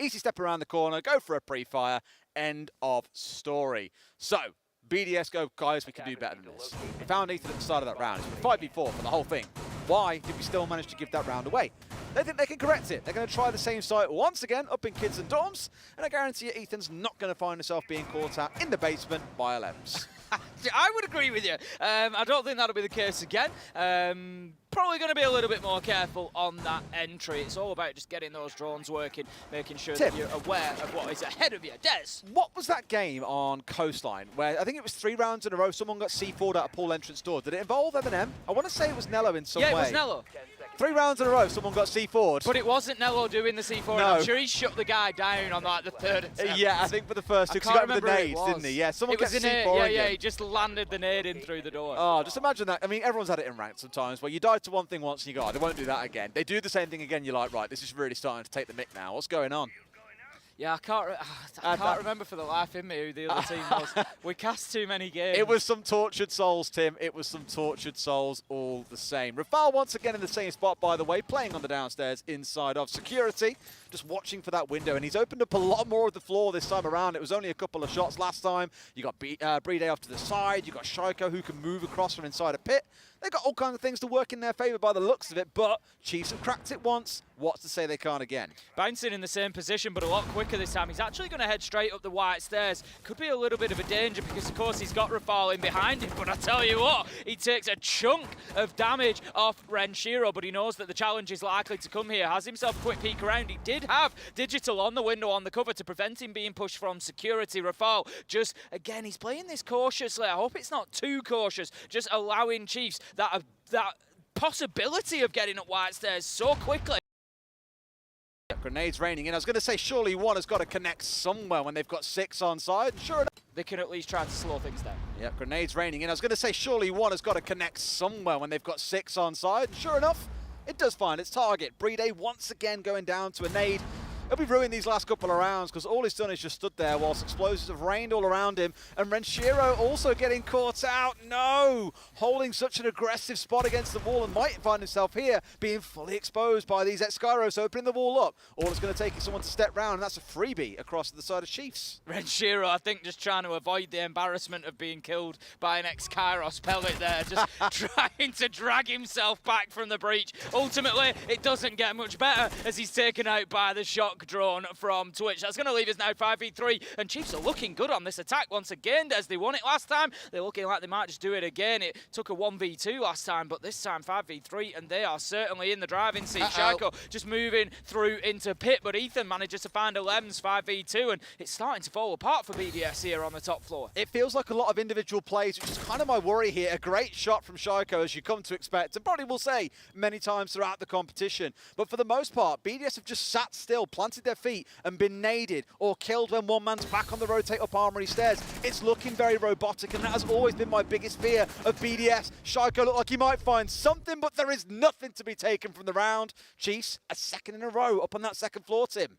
step around the corner, go for a pre-fire, end of story. So, BDS go, guys, we can do better than this. We found Ethan at the start of that round. It's 5v4 for the whole thing. Why did we still manage to give that round away? They think they can correct it. They're going to try the same site once again, up in Kids and Dorms, and I guarantee you Ethan's not going to find himself being caught out in the basement by LMs. I would agree with you. I don't think that'll be the case again. Probably going to be a little bit more careful on that entry. It's all about just getting those drones working, making sure that you're aware of what is ahead of you. Des? What was that game on Coastline where I think it was 3 rounds in a row, someone got C4'd out a pool entrance door? Did it involve M&M? I want to say it was Nello in some way. Yeah, it was Nello. 3 rounds in a row, someone got C4'd. But it wasn't Nello doing the C4. No. I'm sure he shut the guy down on like the 3rd attempt. Yeah, I think for the first 2, because he got with the nades, didn't he? Yeah, someone got C4'd. Yeah, he just landed the nade in through the door. Oh, just imagine that. I mean, everyone's had it in ranked sometimes, where you die to one thing once and you go, oh, they won't do that again. They do the same thing again, you're like, right, this is really starting to take the mick now. What's going on? Yeah, I can't remember for the life in me who the other team was. We cast too many games. It was some tortured souls, Tim. It was some tortured souls all the same. Rafal once again in the same spot, by the way, playing on the downstairs inside of security, just watching for that window. And he's opened up a lot more of the floor this time around. It was only a couple of shots last time. You got Brede off to the side. You got Shaiko who can move across from inside a pit. They've got all kinds of things to work in their favor by the looks of it, but Chiefs have cracked it once. What's to say they can't again? Bouncing in the same position, but a lot quicker this time. He's actually going to head straight up the white stairs. Could be a little bit of a danger because, of course, he's got Rafal in behind him. But I tell you what, he takes a chunk of damage off Renshiro, but he knows that the challenge is likely to come here. Has himself a quick peek around. He did have Digital on the window on the cover to prevent him being pushed from security. Rafal just, again, he's playing this cautiously. I hope it's not too cautious. Just allowing Chiefs that possibility of getting up white stairs so quickly. Grenades raining in. I was going to say surely one has got to connect somewhere when they've got 6 on side. Sure enough, they can at least try to slow things down. Yep, grenades raining in. I was going to say surely one has got to connect somewhere when they've got 6 on side. Sure enough, it does find its target. Brede once again going down to a nade. He'll be ruined these last couple of rounds because all he's done is just stood there whilst explosives have rained all around him. And Renshiro also getting caught out. No! Holding such an aggressive spot against the wall and might find himself here being fully exposed by these X-Skyros opening the wall up. All it's going to take is someone to step round, and that's a freebie across to the side of Chiefs. Renshiro, I think, just trying to avoid the embarrassment of being killed by an X-Kairos pellet there. Just trying to drag himself back from the breach. Ultimately, it doesn't get much better as he's taken out by the shot drone from Twitch. That's going to leave us now 5v3, and Chiefs are looking good on this attack once again as they won it last time. They're looking like they might just do it again. It took a 1v2 last time, but this time 5v3, and they are certainly in the driving seat. Shaiko just moving through into pit, but Ethan manages to find a Lems 5v2, and it's starting to fall apart for BDS here on the top floor. It feels like a lot of individual plays, which is kind of my worry here. A great shot from Shaiko, as you come to expect, and probably will say many times throughout the competition. But for the most part, BDS have just sat still, planted their feet and been naded or killed when one man's back on the rotate up armory stairs. It's looking very robotic, and that has always been my biggest fear of BDS. Shaiko looked like he might find something, but there is nothing to be taken from the round. Chiefs, a second in a row up on that second floor, Tim.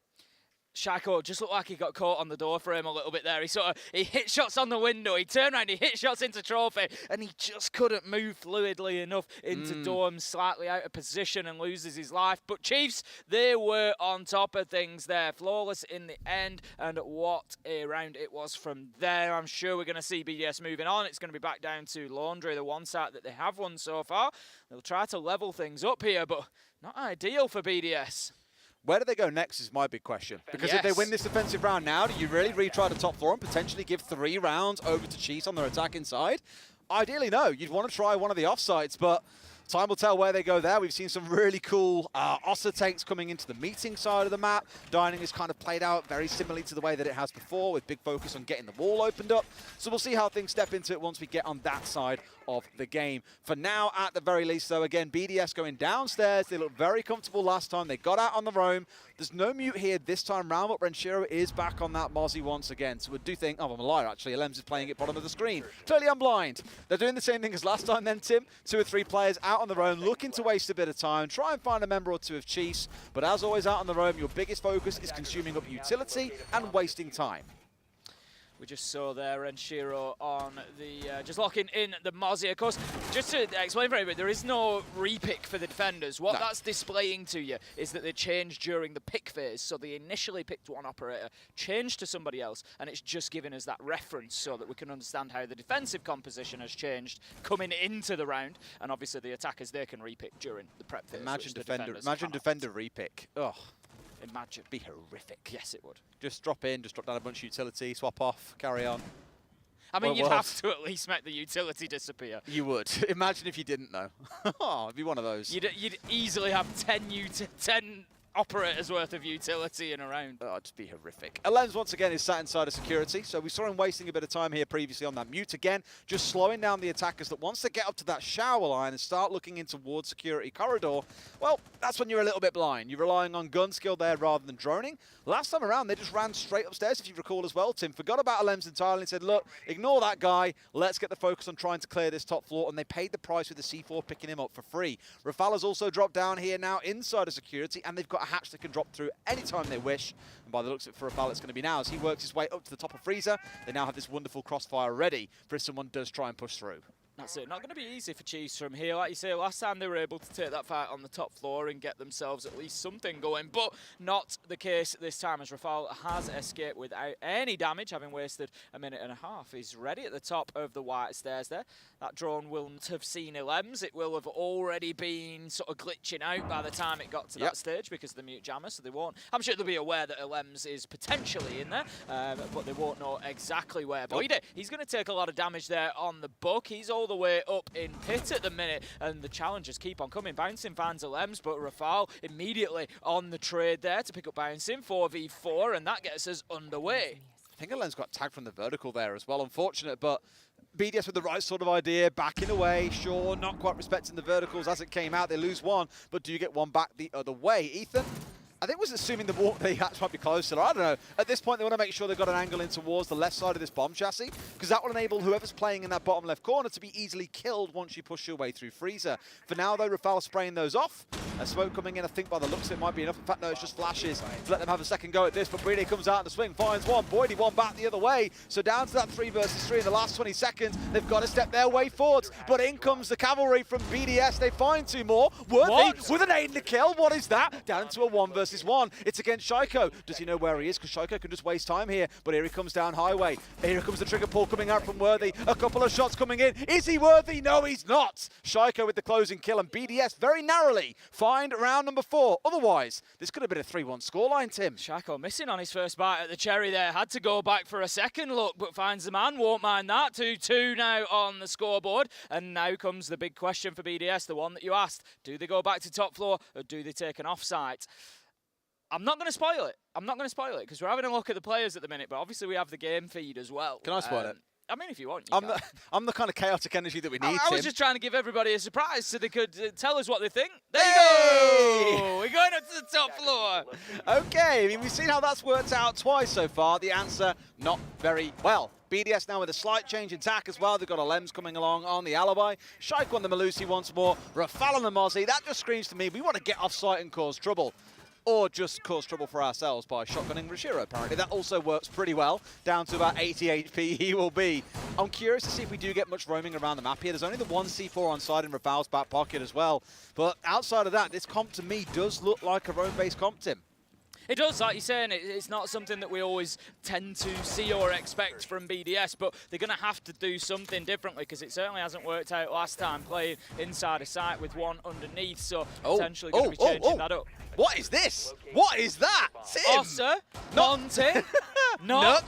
Shaiko just looked like he got caught on the door frame a little bit there. He hit shots on the window, he turned around, he hit shots into Trophy, and he just couldn't move fluidly enough into Dorm, slightly out of position and loses his life. But Chiefs, they were on top of things there. Flawless in the end, and what a round it was from there. I'm sure we're going to see BDS moving on. It's going to be back down to Laundry, the one site that they have won so far. They'll try to level things up here, but not ideal for BDS. Where do they go next is my big question. Because if they win this defensive round now, do you really retry the top floor and potentially give 3 rounds over to Chiefs on their attacking side? Ideally, no. You'd want to try one of the offsides, but time will tell where they go there. We've seen some really cool Ossa tanks coming into the meeting side of the map. Dining is kind of played out very similarly to the way that it has before, with big focus on getting the wall opened up. So we'll see how things step into it once we get on that side of the game. For now, at the very least, though, again, BDS going downstairs. They looked very comfortable last time. They got out on the roam. There's no mute here this time round, but Renshiro is back on that Mozzie once again. So we do think, oh, I'm a liar, actually. Lems is playing it bottom of the screen. Clearly, I'm blind. They're doing the same thing as last time then, Tim. 2 or 3 players out on the roam, looking to waste a bit of time, try and find a member or 2 of Chiefs. But as always, out on the roam, your biggest focus is consuming up utility and wasting time. We just saw there Renshiro on the, just locking in the Mozzie. Of course, just to explain for everybody, there is no repick for the defenders. What that's displaying to you is that they changed during the pick phase. So they initially picked one operator, changed to somebody else, and it's just giving us that reference so that we can understand how the defensive composition has changed coming into the round. And obviously the attackers, they can repick during the prep phase. Imagine defender repick. Oh. Imagine. Be horrific. Yes, it would. Just drop in, just drop down a bunch of utility, swap off, carry on. I mean, you'd have to at least make the utility disappear. You would. Imagine if you didn't, though. Oh, it'd be one of those. You'd easily have 10 operators worth of utility in a round. Oh, it'd be horrific. Lems once again is sat inside of security, so we saw him wasting a bit of time here previously on that mute again, just slowing down the attackers that once they get up to that shower line and start looking in towards security corridor, well, that's when you're a little bit blind. You're relying on gun skill there rather than droning. Last time around, they just ran straight upstairs, if you recall as well, Tim. Forgot about Lems entirely and said, look, ignore that guy. Let's get the focus on trying to clear this top floor, and they paid the price with the C4 picking him up for free. Rafala's also dropped down here now inside of security, and they've got got a hatch that can drop through anytime they wish. And by the looks of it, for Rafal, it's going to be now as he works his way up to the top of Freezer. They now have this wonderful crossfire ready for if someone does try and push through. That's it. Not going to be easy for Chiefs from here. Like you say, last time they were able to take that fight on the top floor and get themselves at least something going, but not the case this time as Rafal has escaped without any damage, having wasted a minute and a half. He's ready at the top of the white stairs there. That drone will not have seen Elems. It will have already been sort of glitching out by the time it got to that stage because of the mute jammer, so they won't. I'm sure they'll be aware that Elems is potentially in there, but they won't know exactly where. Boyde, he's going to take a lot of damage there on the buck. He's all the way up in pit at the minute, and the challengers keep on coming. Bouncing fans Elems, but Rafal immediately on the trade there to pick up Bouncing 4v4, and that gets us underway. I think Elems got tagged from the vertical there as well. Unfortunate, but BDS with the right sort of idea, backing away, sure, not quite respecting the verticals as it came out. They lose one, but do you get one back the other way? Ethan, I think was assuming the walk they hatch might be closer. I don't know. At this point, they want to make sure they've got an angle in towards the left side of this bomb chassis, because that will enable whoever's playing in that bottom left corner to be easily killed once you push your way through Freezer. For now, though, Rafal spraying those off. A smoke coming in, I think by the looks of it might be enough. In fact, no, it's just flashes to let them have a second go at this, but Brede comes out in the swing, finds one. Boydie one back the other way. So down to that 3 versus 3 in the last 20 seconds. They've got to step their way forwards, but in comes the cavalry from BDS. They find 2 more. Worthy with an 8 in the kill. What is that? Down to a 1 versus 1. It's against Shaiko. Does he know where he is? Because Shaiko can just waste time here, but here he comes down highway. Here comes the trigger pull coming out from Worthy. A couple of shots coming in. Is he Worthy? No, he's not. Shaiko with the closing kill, and BDS very narrowly find round number 4. Otherwise, this could have been a 3-1 scoreline, Tim. Shaiko missing on his first bite at the cherry there. Had to go back for a second look, but finds the man. Won't mind that. 2-2 now on the scoreboard. And now comes the big question for BDS, the one that you asked. Do they go back to top floor, or do they take an offsite? I'm not going to spoil it. I'm not going to spoil it, because we're having a look at the players at the minute, but obviously we have the game feed as well. Can I spoil it? I mean, if you want. I'm the kind of chaotic energy that we need, I was just trying to give everybody a surprise so they could tell us what they think. There you go! We're going up to the top floor. Okay, I mean, we've seen how that's worked out twice so far. The answer, not very well. BDS now with a slight change in tack as well. They've got a Lems coming along on the alibi. Shaiko on the Malusi once more. Rafal on the Mozzie. That just screams to me, we want to get off site and cause trouble. Or just cause trouble for ourselves by shotgunning Rashiro, apparently. That also works pretty well. Down to about 80 HP he will be. I'm curious to see if we do get much roaming around the map here. There's only the 1 C4 on side in Rafal's back pocket as well. But outside of that, this comp to me does look like a roam-based comp, Tim. It does, like you're saying, it's not something that we always tend to see or expect from BDS, but they're going to have to do something differently, because it certainly hasn't worked out last time playing inside a site with one underneath, so potentially going to be changing that up. What is this? What is that? Tim! Osser, Monty, Nook,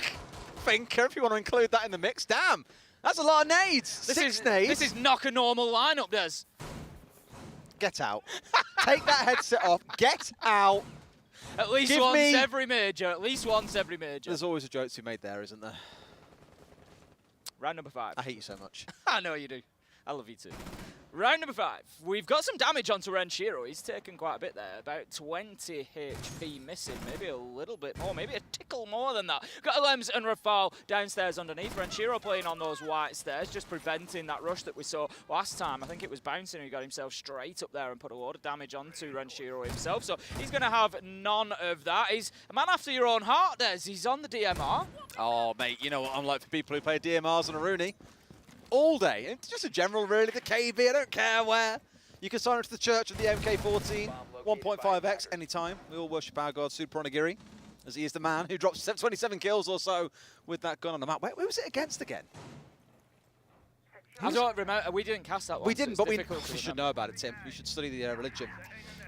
Finker, if you want to include that in the mix. Damn, that's a lot of nades. 6 nades. This is not a normal lineup, Des. Get out. Take that headset off. Get out. At least once every major. At least once every major. There's always a joke to be made there, isn't there? Round number 5. I hate you so much. I know you do. I love you too. Round number 5. We've got some damage onto Renshiro. He's taken quite a bit there. About 20 HP missing. Maybe a little bit more. Maybe a tickle more than that. Got Lems and Rafal downstairs underneath. Renshiro playing on those white stairs, just preventing that rush that we saw last time. I think it was Bouncing who got himself straight up there and put a lot of damage onto Renshiro himself. So he's going to have none of that. He's a man after your own heart, Des. He's on the DMR. Oh, mate, you know what I'm like for people who play DMRs on a Rooney. All day. It's just a general, really. The KB, I don't care where. You can sign up to the Church of the MK14, 1.5x anytime. We all worship our god, Supranagiri, as he is the man who drops 27 kills or so with that gun on the map. Where was it against again? I don't remember. We didn't cast that one. We didn't, but we should know about it, Tim. We should study the religion.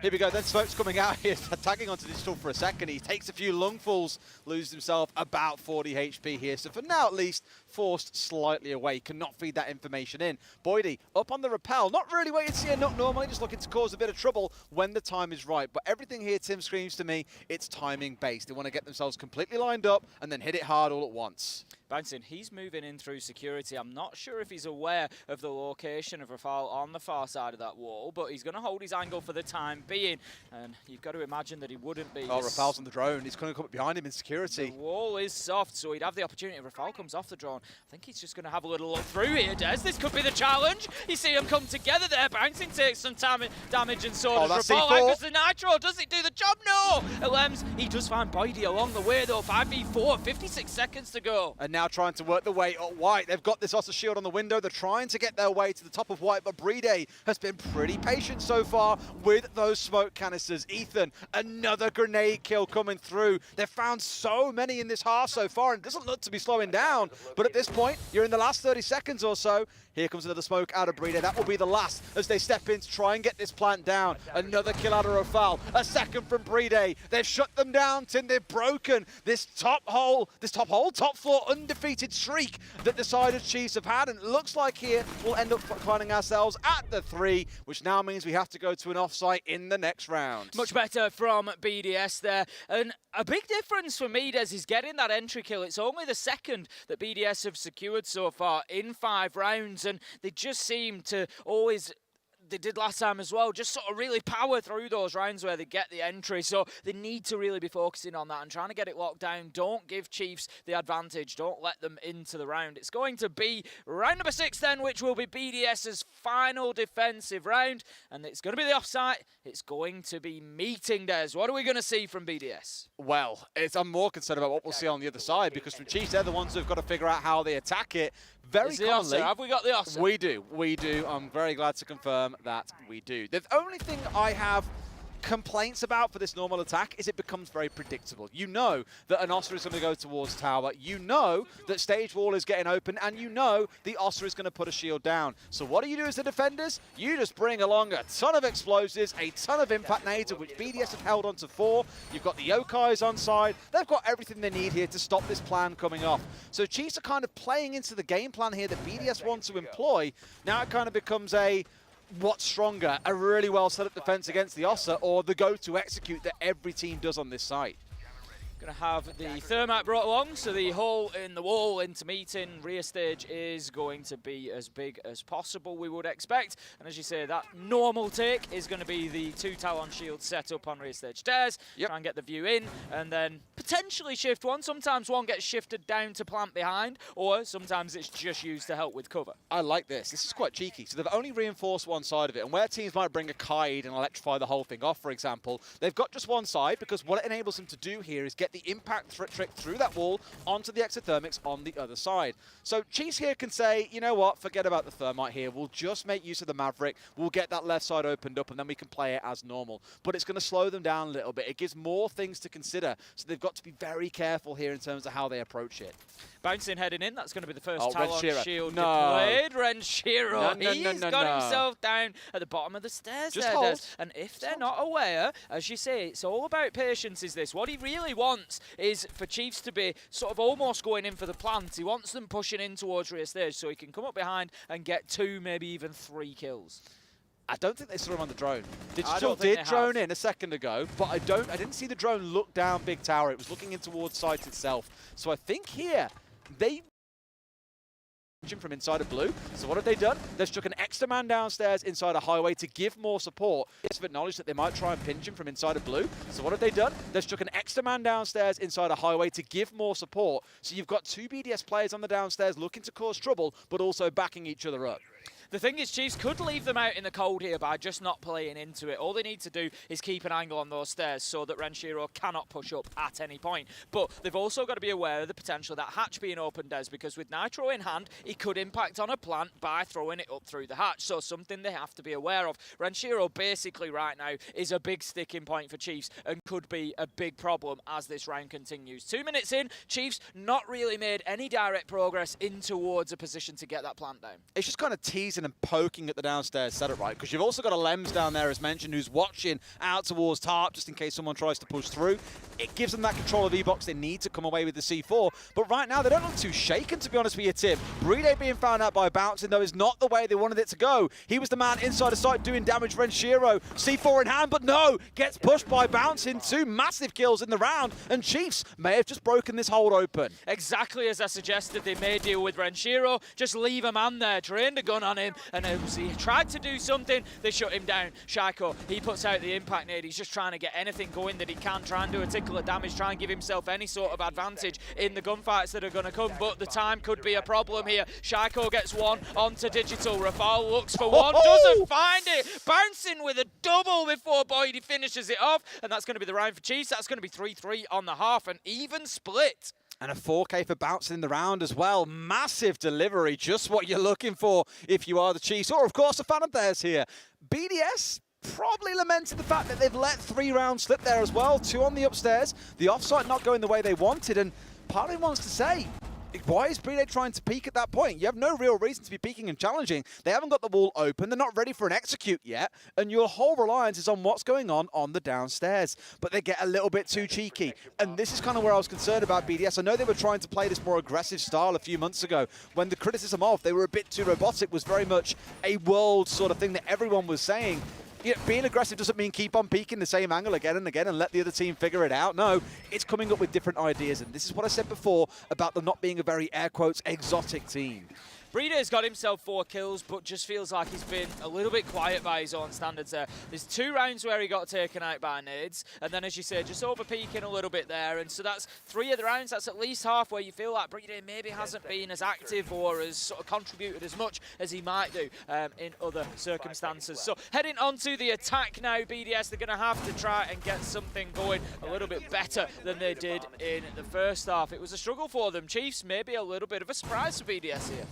Here we go, then Smoke's coming out here, tagging onto Digital for a second. He takes a few lungfuls, loses himself about 40 HP here. So for now, at least, forced slightly away, cannot feed that information in. Boydie up on the rappel, not really where you'd see a Nook normally, just looking to cause a bit of trouble when the time is right. But everything here, Tim, screams to me, it's timing based. They want to get themselves completely lined up and then hit it hard all at once. Bouncing, he's moving in through security. I'm not sure if he's aware of the location of Rafal on the far side of that wall, but he's going to hold his angle for the time being. being. And you've got to imagine that he wouldn't be. Oh, Rafal's on the drone. He's going to come up behind him in security. The wall is soft, so he'd have the opportunity. If Rafal comes off the drone, I think he's just going to have a little look through here, Des. This could be the challenge. You see them come together there. Bouncing takes some damage, and so does Rafal. How goes the Nitro? Does it do the job? No! Lems, he does find Boydie along the way, though. 5v4, 56 seconds to go. And now trying to work the way up White. They've got this Ossa shield on the window. They're trying to get their way to the top of White, but Brede has been pretty patient so far with those smoke canisters. Ethan, another grenade kill coming through. They've found so many in this half so far, and it doesn't look to be slowing down. But at this point, you're in the last 30 seconds or so. Here comes another smoke out of Brede. That will be the last as they step in to try and get this plant down. Another kill out of Rafal. A second from Brede. They've shut them down, Tim. They've broken this top floor undefeated streak that the side of Chiefs have had. And it looks like here we'll end up finding ourselves at the 3, which now means we have to go to an offsite in the next round. Much better from BDS there. And a big difference for me, Des, is getting that entry kill. It's only the second that BDS have secured so far in 5 rounds. And they just seem to always, they did last time as well, just sort of really power through those rounds where they get the entry. So they need to really be focusing on that and trying to get it locked down. Don't give Chiefs the advantage. Don't let them into the round. It's going to be round number 6 then, which will be BDS's final defensive round. And it's going to be the offsite. It's going to be meeting, Des. What are we going to see from BDS? Well, I'm more concerned about what we'll see on the other side, because from Chiefs, they're the ones who've got to figure out how they attack it. Very commonly. Have we got the offsite? We do. I'm very glad to confirm that we do. The only thing I have complaints about for this normal attack is it becomes very predictable. You know that an Ossa is going to go towards tower. You know that stage wall is getting open, and you know the Ossa is going to put a shield down. So what do you do as the defenders? You just bring along a ton of explosives, a ton of impact nades, of which BDS have held on to 4. You've got the Yokais on side. They've got everything they need here to stop this plan coming off. So Chiefs are kind of playing into the game plan here that BDS want to employ. Now it kind of becomes a what's stronger, a really well set up defense against the Ossa, or the go-to execute that every team does on this site. Going to have the thermite brought along, so the hole in the wall into meeting rear stage is going to be as big as possible, we would expect. And as you say, that normal take is going to be the 2 Talon shields set up on rear stage stairs. Try and get the view in, and then potentially shift one. Sometimes one gets shifted down to plant behind, or sometimes it's just used to help with cover. I like this. This is quite cheeky. So they've only reinforced one side of it, and where teams might bring a kite and electrify the whole thing off, for example, they've got just one side, because what it enables them to do here is get the impact trick through that wall onto the exothermics on the other side. So Chiefs here can say, you know what, forget about the thermite here. We'll just make use of the Maverick. We'll get that left side opened up, and then we can play it as normal. But it's going to slow them down a little bit. It gives more things to consider. So they've got to be very careful here in terms of how they approach it. Bouncing heading in, that's going to be the first Talon shield No. deployed. Renshiro, he's got himself down at the bottom of the stairs Just there, hold. Des. And if they're not aware, as you say, it's all about patience is this. What he really wants is for Chiefs to be sort of almost going in for the plant. He wants them pushing in towards rear stage so he can come up behind and get 2, maybe even 3 kills. I don't think they saw him on the drone. Digital did drone in a second ago, but I didn't see the drone look down Big Tower. It was looking in towards site itself. So I think here they from inside of blue. So what have they done? They've struck an extra man downstairs inside a highway to give more support. It's acknowledged that they might try and pinch him from inside of blue. So what have they done? They've struck an extra man downstairs inside a highway to give more support. So you've got 2 BDS players on the downstairs looking to cause trouble, but also backing each other up. The thing is, Chiefs could leave them out in the cold here by just not playing into it. All they need to do is keep an angle on those stairs so that Renshiro cannot push up at any point. But they've also got to be aware of the potential of that hatch being opened, Des, because with Nitro in hand, he could impact on a plant by throwing it up through the hatch. So something they have to be aware of. Renshiro basically right now is a big sticking point for Chiefs and could be a big problem as this round continues. 2 minutes in, Chiefs not really made any direct progress in towards a position to get that plant down. It's just kind of teasing and poking at the downstairs setup, right? Because you've also got a Lems down there, as mentioned, who's watching out towards Tarp just in case someone tries to push through. It gives them that control of E-Box they need to come away with the C4. But right now, they don't look too shaken, to be honest with you, Tim. Brede being found out by Bouncing, though, is not the way they wanted it to go. He was the man inside the site doing damage. Renshiro, C4 in hand, but no, gets pushed by Bouncing. 2 massive kills in the round, and Chiefs may have just broken this hold open. Exactly as I suggested, they may deal with Renshiro. Just leave a man there, train the gun on him, him, and as he tried to do something, they shut him down. Shaiko, he puts out the impact nade. He's just trying to get anything going that he can, try and do a tickle of damage, try and give himself any sort of advantage in the gunfights that are going to come, but the time could be a problem here. Shaiko gets one onto Digital. Rafal looks for one, doesn't find it. Bouncing with a double before Boydie finishes it off, and that's going to be the round for Chiefs. That's going to be 3-3 on the half, an even split. And a 4K for bouncing in the round as well. Massive delivery, just what you're looking for if you are the Chiefs, or of course a fan of theirs here. BDS probably lamented the fact that they've let 3 rounds slip there as well. 2 on the upstairs, the offsite not going the way they wanted, and part of me wants to say, why is Brede trying to peek at that point? You have no real reason to be peeking and challenging. They haven't got the wall open. They're not ready for an execute yet. And your whole reliance is on what's going on the downstairs. But they get a little bit too cheeky. And this is kind of where I was concerned about BDS. I know they were trying to play this more aggressive style a few months ago when the criticism of they were a bit too robotic was very much a world sort of thing that everyone was saying. Yeah, being aggressive doesn't mean keep on peeking the same angle again and again and let the other team figure it out. No, it's coming up with different ideas. And this is what I said before about them not being a very, air quotes, exotic team. Breeder's got himself 4 kills, but just feels like he's been a little bit quiet by his own standards there. There's 2 rounds where he got taken out by nades, and then, as you say, just over-peaking a little bit there. And so that's 3 of the rounds. That's at least half where you feel like Breeder maybe hasn't been as active or as sort of contributed as much as he might do in other circumstances. So heading on to the attack now, BDS, they're going to have to try and get something going a little bit better than they did in the first half. It was a struggle for them. Chiefs, maybe a little bit of a surprise for BDS here.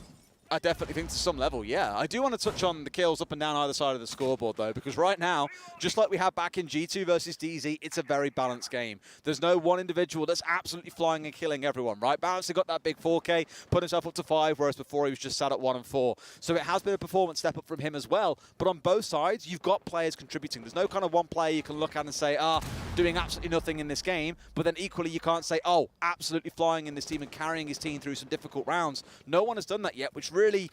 I definitely think to some level, yeah. I do want to touch on the kills up and down either side of the scoreboard, though, because right now, just like we had back in G2 versus DZ, it's a very balanced game. There's no one individual that's absolutely flying and killing everyone, right? Bouncy got that big 4K, put himself up to 5, whereas before he was just sat at 1 and 4. So it has been a performance step up from him as well. But on both sides, you've got players contributing. There's no kind of one player you can look at and say, doing absolutely nothing in this game. But then equally, you can't say, absolutely flying in this team and carrying his team through some difficult rounds. No one has done that yet, which really,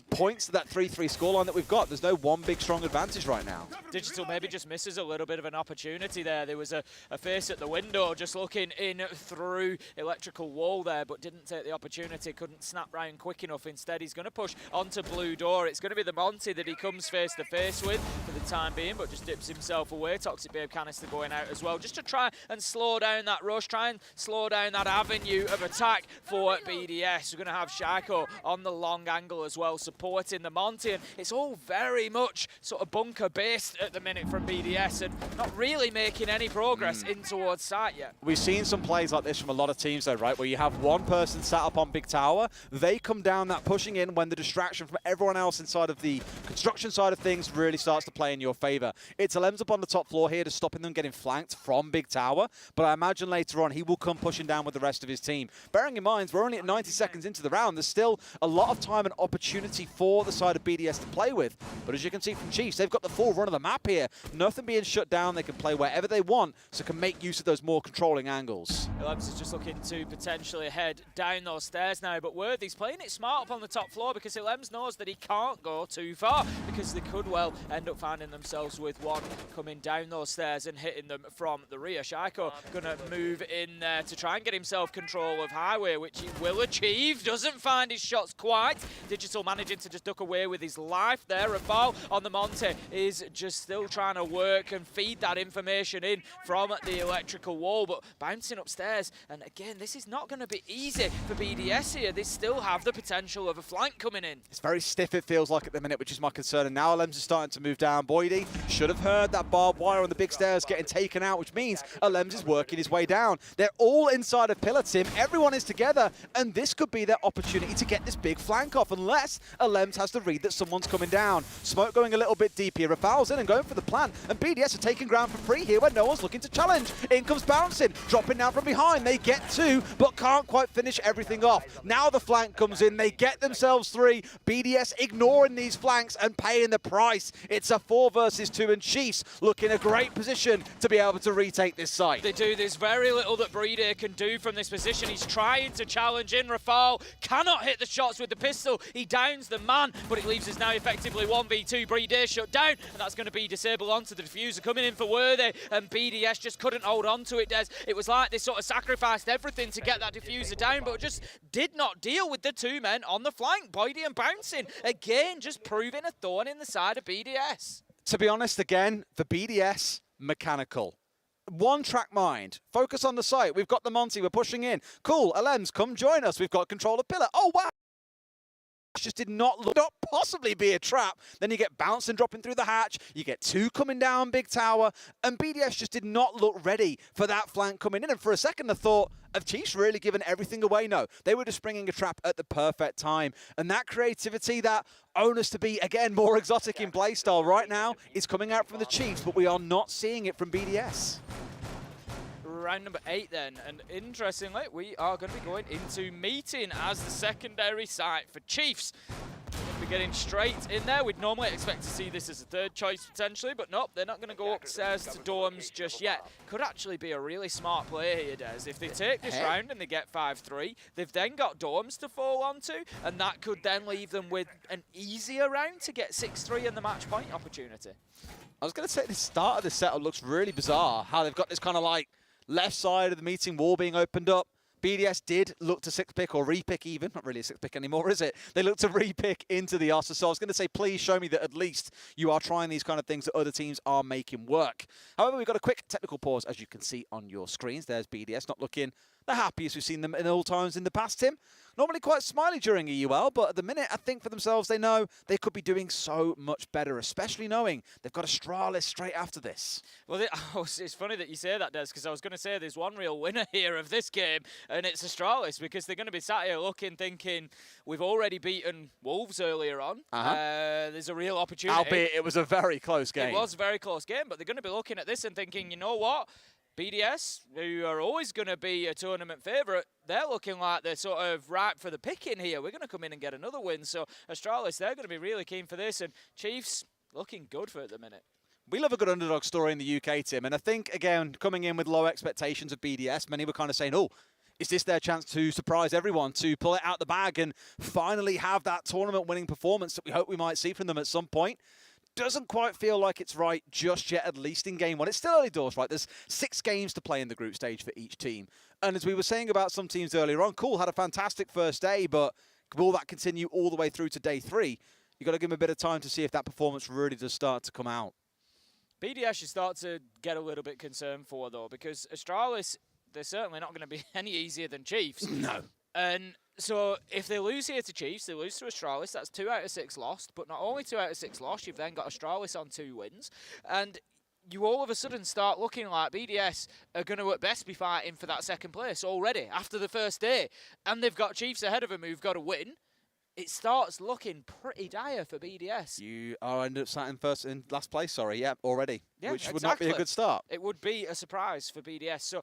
points to that 3-3 scoreline that we've got. There's no one big strong advantage right now. Digital maybe just misses a little bit of an opportunity there. There was a face at the window just looking in through electrical wall there, but didn't take the opportunity, couldn't snap round quick enough. Instead, he's going to push onto blue door. It's going to be the Monty that he comes face to face with for the time being, but just dips himself away. Toxic Babe canister going out as well, just to try and slow down that rush, try and slow down that avenue of attack for BDS. We're going to have Shaiko on the long angle as well, supporting the Monty, and it's all very much sort of bunker based at the minute from BDS and not really making any progress in towards site yet. We've seen some plays like this from a lot of teams though, right, where you have one person sat up on big tower, they come down that pushing in when the distraction from everyone else inside of the construction side of things really starts to play in your favor. It's Alems up on the top floor here to stopping them getting flanked from big tower, but I imagine later on he will come pushing down with the rest of his team. Bearing in mind, we're only at 90 seconds into the round, there's still a lot of time and opportunity for the side of BDS to play with. But as you can see from Chiefs, they've got the full run of the map here. Nothing being shut down. They can play wherever they want, so can make use of those more controlling angles. Alems is just looking to potentially head down those stairs now, but Worthy's playing it smart up on the top floor because Alems knows that he can't go too far because they could well end up finding themselves with one coming down those stairs and hitting them from the rear. Shaiko gonna move in there to try and get himself control of highway, which he will achieve. Doesn't find his shots quite. Digital managing to just duck away with his life there. Rafal on the Monte is just still trying to work and feed that information in from the electrical wall, but bouncing upstairs. And again, this is not going to be easy for BDS here. They still have the potential of a flank coming in. It's very stiff, it feels like at the minute, which is my concern. And now Alems is starting to move down. Boydie should have heard that barbed wire on the big stairs getting taken out, which means Alems is working his way down. They're all inside of Pillar Tim. Everyone is together, and this could be their opportunity to get this big flank off, unless Alems has to read that someone's coming down. Smoke going a little bit deep here. Rafal's in and going for the plan, and BDS are taking ground for free here where no one's looking to challenge. In comes Bouncing, dropping down from behind. They get 2, but can't quite finish everything off. Now the flank comes in. They get themselves 3. BDS ignoring these flanks and paying the price. It's a 4 versus 2, and Chiefs look in a great position to be able to retake this site. They do. There's very little that Breeder can do from this position. He's trying to challenge in. Rafal cannot hit the shots with the pistol. He dies downs the man, but it leaves us now effectively 1v2. Breeder shut down, and that's going to be disabled onto the diffuser. Coming in for Worthy, and BDS just couldn't hold on to it, Des. It was like they sort of sacrificed everything to get that diffuser down, but just did not deal with the two men on the flank. Boydie and Bouncing, again, just proving a thorn in the side of BDS. To be honest, again, for BDS, mechanical. One track mind. Focus on the site. We've got the Monty. We're pushing in. Cool. Alems, come join us. We've got control of pillar. Oh, wow. Just did not possibly be a trap. Then you get Bouncing dropping through the hatch. You get two coming down big tower. And BDS just did not look ready for that flank coming in. And for a second, I thought, have Chiefs really given everything away? No. They were just bringing a trap at the perfect time. And that creativity, that onus to be, again, more exotic in playstyle right now is coming out from the Chiefs, but we are not seeing it from BDS. Round number 8 then, and interestingly, we are going to be going into meeting as the secondary site for Chiefs. We're getting straight in there. We'd normally expect to see this as a third choice potentially, but nope, they're not going to go upstairs to dorms just yet. Could actually be a really smart play here, Des. If they take this round and they get 5-3, they've then got dorms to fall onto, and that could then leave them with an easier round to get 6-3 in the match point opportunity. I was going to say the start of the setup looks really bizarre, how they've got this kind of like left side of the meeting wall being opened up. BDS did look to 6-pick or re-pick even. Not really a 6-pick anymore, is it? They look to re-pick into the Oster. So I was going to say, please show me that at least you are trying these kind of things that other teams are making work. However, we've got a quick technical pause, as you can see on your screens. There's BDS not looking the happiest we've seen them in all times in the past, Tim. Normally quite smiley during a UL, but at the minute, I think for themselves, they know they could be doing so much better, especially knowing they've got Astralis straight after this. Well, it's funny that you say that, Des, because I was going to say there's one real winner here of this game, and it's Astralis, because they're going to be sat here looking, thinking, we've already beaten Wolves earlier on. There's a real opportunity. Albeit it was a very close game. It was a very close game, but they're going to be looking at this and thinking, you know what? BDS, who are always going to be a tournament favourite, they're looking like they're sort of ripe for the picking here. We're going to come in and get another win. So Astralis, they're going to be really keen for this. And Chiefs, looking good for it at the minute. We love a good underdog story in the UK, Tim. And I think, again, coming in with low expectations of BDS, many were kind of saying, oh, is this their chance to surprise everyone, to pull it out the bag and finally have that tournament-winning performance that we hope we might see from them at some point? Doesn't quite feel like it's right just yet, at least in game one. It's still early doors, right? There's 6 games to play in the group stage for each team. And as we were saying about some teams earlier on, cool, had a fantastic first day, but will that continue all the way through to day 3? You've got to give them a bit of time to see if that performance really does start to come out. BDS should start to get a little bit concerned for, though, because Astralis, they're certainly not going to be any easier than Chiefs. No. And so if they lose here to Chiefs, they lose to Astralis, that's 2 out of 6 lost. But not only 2 out of 6 lost, you've then got Astralis on 2 wins. And you all of a sudden start looking like BDS are going to at best be fighting for that second place already after the first day. And they've got Chiefs ahead of them who've got to win. It starts looking pretty dire for BDS. You are ended up sat in last place, sorry, yeah, already. Yeah, which would not be a good start. It would be a surprise for BDS. So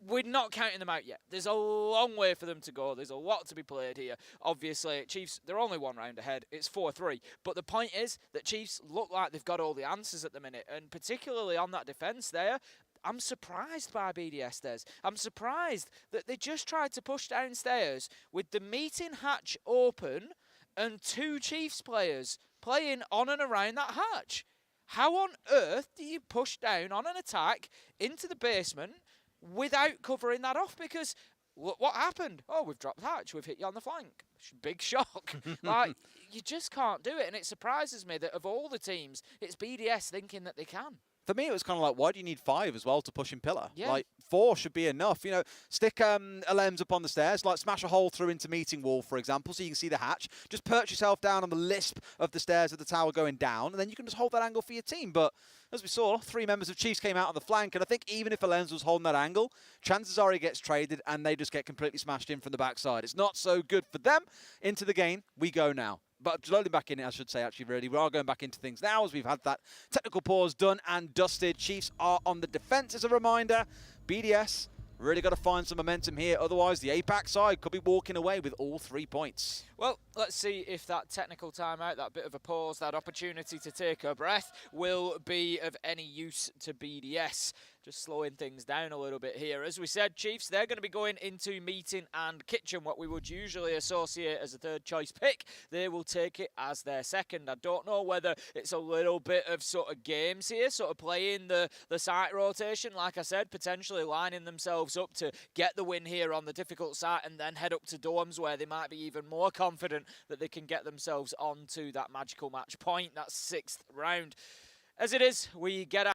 we're not counting them out yet. There's a long way for them to go. There's a lot to be played here. Obviously, Chiefs, they're only 1 round ahead. It's 4-3. But the point is that Chiefs look like they've got all the answers at the minute. And particularly on that defence there, I'm surprised by BDS, Des. I'm surprised that they just tried to push downstairs with the meeting hatch open and 2 Chiefs players playing on and around that hatch. How on earth do you push down on an attack into the basement without covering that off? Because look what happened. Oh, we've dropped hatch. We've hit you on the flank. Big shock. Like, you just can't do it. And it surprises me that of all the teams, it's BDS thinking that they can. For me, it was kind of like, why do you need 5 as well to push in pillar? Yeah. Like, 4 should be enough. You know, stick LMs up on the stairs, like smash a hole through into meeting wall, for example, so you can see the hatch. Just perch yourself down on the lisp of the stairs of the tower going down, and then you can just hold that angle for your team. But as we saw, 3 members of Chiefs came out on the flank, and I think even if LMs was holding that angle, chances are he gets traded, and they just get completely smashed in from the backside. It's not so good for them. Into the game, we go now. But loading back in it, I should say, actually, really. We are going back into things now as we've had that technical pause done and dusted. Chiefs are on the defense as a reminder. BDS really got to find some momentum here. Otherwise, the APAC side could be walking away with all 3 points. Well, let's see if that technical timeout, that bit of a pause, that opportunity to take a breath will be of any use to BDS. just slowing things down a little bit here. As we said, Chiefs, they're going to be going into meeting and kitchen, what we would usually associate as a third choice pick. They will take it as their second. I don't know whether it's a little bit of sort of games here, sort of playing the site rotation, like I said, potentially lining themselves up to get the win here on the difficult site and then head up to Dorms where they might be even more confident that they can get themselves onto that magical match point, that 6th round. As it is, we get out.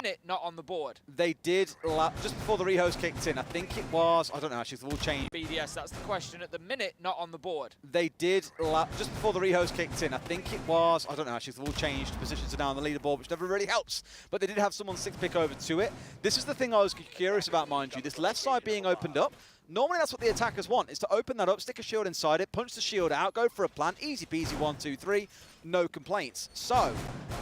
Minute not on the board. They did, just before the rehost kicked in, I think it was, I don't know actually, it's all changed. BDS, that's the question at the minute, not on the board. They did, just before the rehost kicked in, I think it was, I don't know actually, it's all changed, positions are down on the leaderboard, which never really helps, but they did have someone 6th pick over to it. This is the thing I was curious about, mind you, this left side being opened up. Normally that's what the attackers want, is to open that up, stick a shield inside it, punch the shield out, go for a plant, easy peasy, 1, 2, 3, no complaints. So,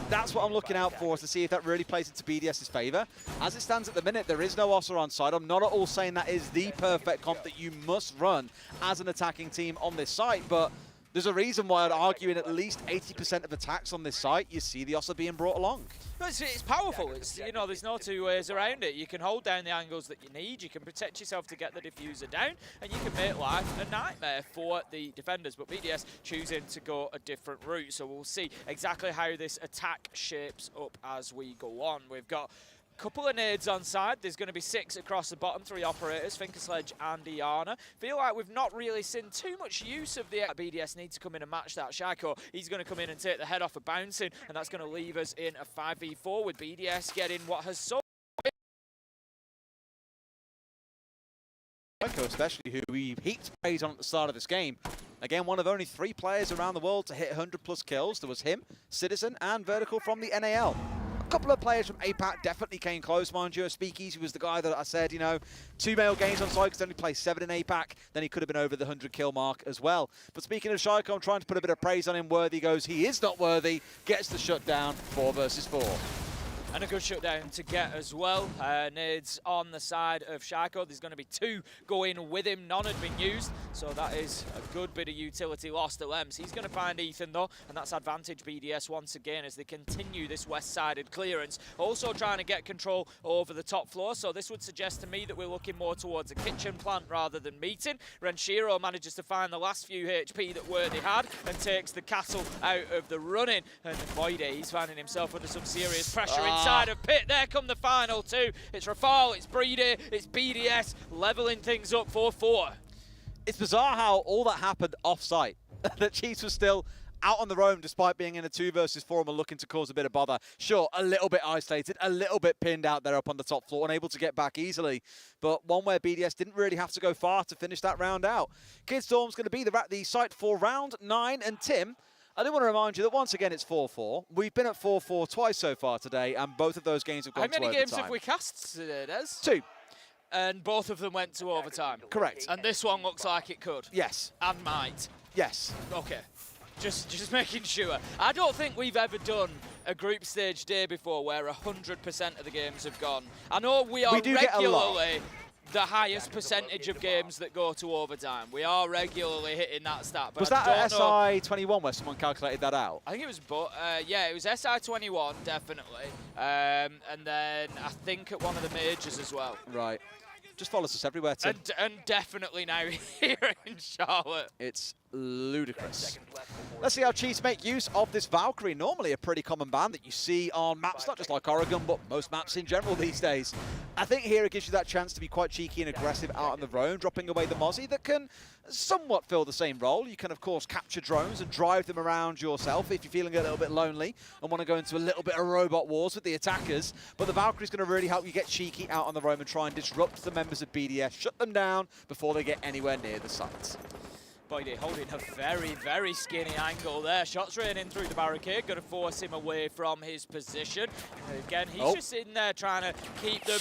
that's what I'm looking out for, to see if that really plays into BDS's favour. As it stands at the minute, there is no Ossa on side. I'm not at all saying that is the perfect comp that you must run as an attacking team on this site, but there's a reason why I'd argue in at least 80% of attacks on this site, you see the Ossa being brought along. It's powerful. It's, you know, there's no two ways around it. You can hold down the angles that you need, you can protect yourself to get the diffuser down, and you can make life a nightmare for the defenders. But BDS choosing to go a different route, so we'll see exactly how this attack shapes up as we go on. We've got couple of nades on side. There's going to be 6 across the bottom, 3 operators, Finkersledge and Iana. Feel like we've not really seen too much use of the BDS need to come in and match that. Shaiko, he's going to come in and take the head off of bouncing, and that's going to leave us in a 5v4 with BDS getting what has so especially who we heaped praise on at the start of this game. Again, one of only 3 players around the world to hit 100+ kills. There was him, Citizen, and Vertical from the NAL. A couple of players from APAC definitely came close, mind you. Speakeasy was the guy that I said, you know, 2 male games on side because only played 7 in APAC. Then he could have been over the 100-kill mark as well. But speaking of Shaiko, I'm trying to put a bit of praise on him. Worthy goes, he is not worthy. Gets the shutdown, 4 versus 4. And a good shutdown to get as well. Nades on the side of Shaiko. There's going to be 2 going with him. None had been used, so that is a good bit of utility lost to Lems. He's going to find Ethan though, and that's advantage BDS once again as they continue this west-sided clearance. Also trying to get control over the top floor, so this would suggest to me that we're looking more towards a kitchen plant rather than meeting. Renshiro manages to find the last few HP that Worthy had and takes the castle out of the running. And Voide, he's finding himself under some serious pressure inside of Pit. There come the final 2. It's Rafal, it's Breedy, it's BDS leveling things up 4-4. It's bizarre how all that happened off-site. The Chiefs were still out on the roam despite being in a 2 versus 4 and were looking to cause a bit of bother. Sure, a little bit isolated, a little bit pinned out there up on the top floor, unable to get back easily. But one where BDS didn't really have to go far to finish that round out. Kidstorm's going to be the site for round 9, and Tim, I do want to remind you that once again it's 4-4. We've been at 4-4 twice so far today, and both of those games have gone to overtime. How many games have we cast today, Des? 2. And both of them went to overtime? Correct. And this one looks like it could? Yes. And might? Yes. Okay. Just making sure. I don't think we've ever done a group stage day before where 100% of the games have gone. I know we are regularly the highest percentage of games that go to overtime. We are regularly hitting that stat. But was that at SI21 where someone calculated that out? I think it was, yeah, it was SI21, definitely. And then I think at one of the majors as well. Right. Just follows us everywhere, Tim. And definitely now here in Charlotte. It's ludicrous. Let's see how Chiefs make use of this Valkyrie. Normally a pretty common band that you see on maps, not just like Oregon, but most maps in general these days. I think here it gives you that chance to be quite cheeky and aggressive out on the roam, dropping away the Mozzie that can somewhat fill the same role. You can, of course, capture drones and drive them around yourself if you're feeling a little bit lonely and want to go into a little bit of robot wars with the attackers. But the Valkyrie's going to really help you get cheeky out on the roam and try and disrupt the members of BDS, shut them down before they get anywhere near the site. Boydie holding a very, very skinny angle there. Shots raining through the barricade, going to force him away from his position. Again, he's just in there trying to keep them.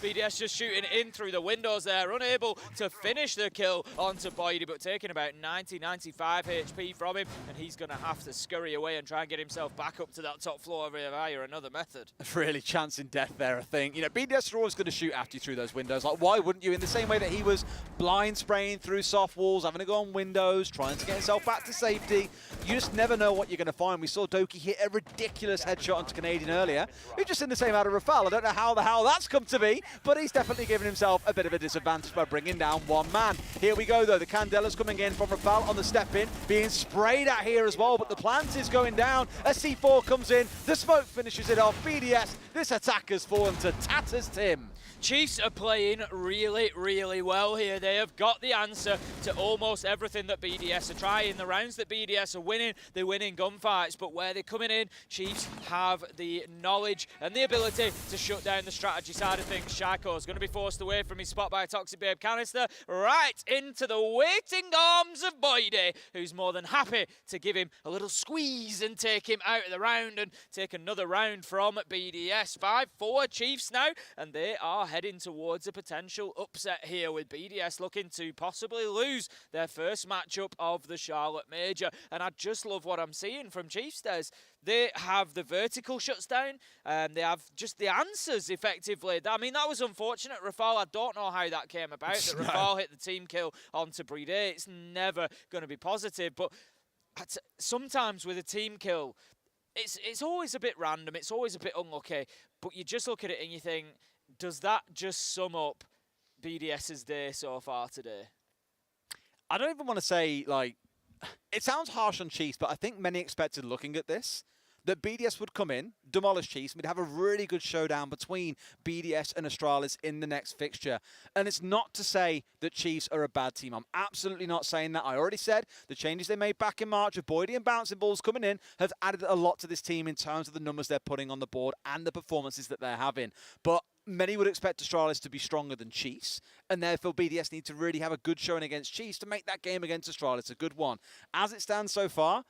BDS just shooting in through the windows there, unable to finish the kill onto Boydie, but taking about 90, 95 HP from him, and he's going to have to scurry away and try and get himself back up to that top floor via another method. Really chancing death there, I think. You know, BDS are always going to shoot after you through those windows. Like, why wouldn't you? In the same way that he was blind spraying spraying through soft walls, having to go on windows, trying to get himself back to safety. You just never know what you're going to find. We saw Doki hit a ridiculous headshot onto Canadian earlier. He's just in the same out of Rafal. I don't know how the hell that's come to be, but he's definitely given himself a bit of a disadvantage by bringing down one man. Here we go, though. The Candela's coming in from Rafal on the step-in, being sprayed at here as well, but the plant is going down. A C4 comes in. The smoke finishes it off. BDS, this attack has fallen to tatters, Tim. Chiefs are playing really, really well here. They have got the answer to almost everything that BDS are trying. The rounds that BDS are winning, they're winning gunfights, but where they're coming in, Chiefs have the knowledge and the ability to shut down the strategy side of things. Shaco's going to be forced away from his spot by a Toxic Babe canister, right into the waiting arms of Boydie, who's more than happy to give him a little squeeze and take him out of the round and take another round from BDS. 5-4 Chiefs now, and they are heading towards a potential upset here, with BDS looking to possibly lose their first matchup of the Charlotte Major. And I just love what I'm seeing from Chiefs. They have the vertical shuts down, and they have just the answers effectively. I mean, that was unfortunate. Rafal, I don't know how that came about, that Rafal hit the team kill onto Brede. It's never going to be positive, but sometimes with a team kill, it's always a bit random, it's always a bit unlucky, but you just look at it and you think, does that just sum up BDS's day so far today? I don't even want to say, like, it sounds harsh on Chiefs, but I think many expected, looking at this, that BDS would come in, demolish Chiefs, and we'd have a really good showdown between BDS and Astralis in the next fixture. And it's not to say that Chiefs are a bad team. I'm absolutely not saying that. I already said the changes they made back in March of Boydie and Bouncing Balls coming in have added a lot to this team in terms of the numbers they're putting on the board and the performances that they're having. But many would expect Astralis to be stronger than Chiefs, and therefore BDS need to really have a good showing against Chiefs to make that game against Astralis a good one. As it stands so far,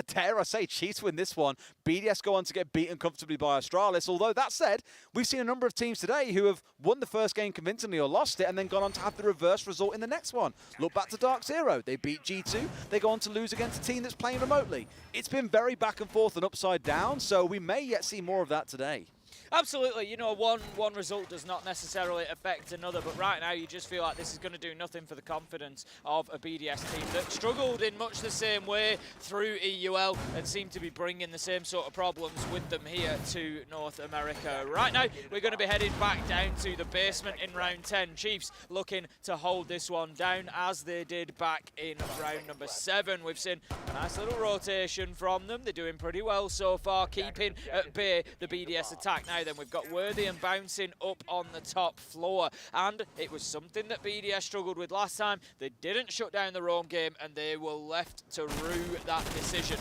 dare I say, Chiefs win this one. BDS go on to get beaten comfortably by Astralis. Although, that said, we've seen a number of teams today who have won the first game convincingly or lost it and then gone on to have the reverse result in the next one. Look back to DarkZero. They beat G2. They go on to lose against a team that's playing remotely. It's been very back and forth and upside down, so we may yet see more of that today. Absolutely, you know, one result does not necessarily affect another, but right now you just feel like this is going to do nothing for the confidence of a BDS team that struggled in much the same way through EUL and seem to be bringing the same sort of problems with them here to North America. Right now, we're going to be heading back down to the basement in round 10. Chiefs looking to hold this one down as they did back in round number 7. We've seen a nice little rotation from them. They're doing pretty well so far, keeping at bay the BDS attack. Now then, we've got Worthy and Bouncing up on the top floor, and it was something that BDS struggled with last time. They didn't shut down the roam game, and they were left to rue that decision.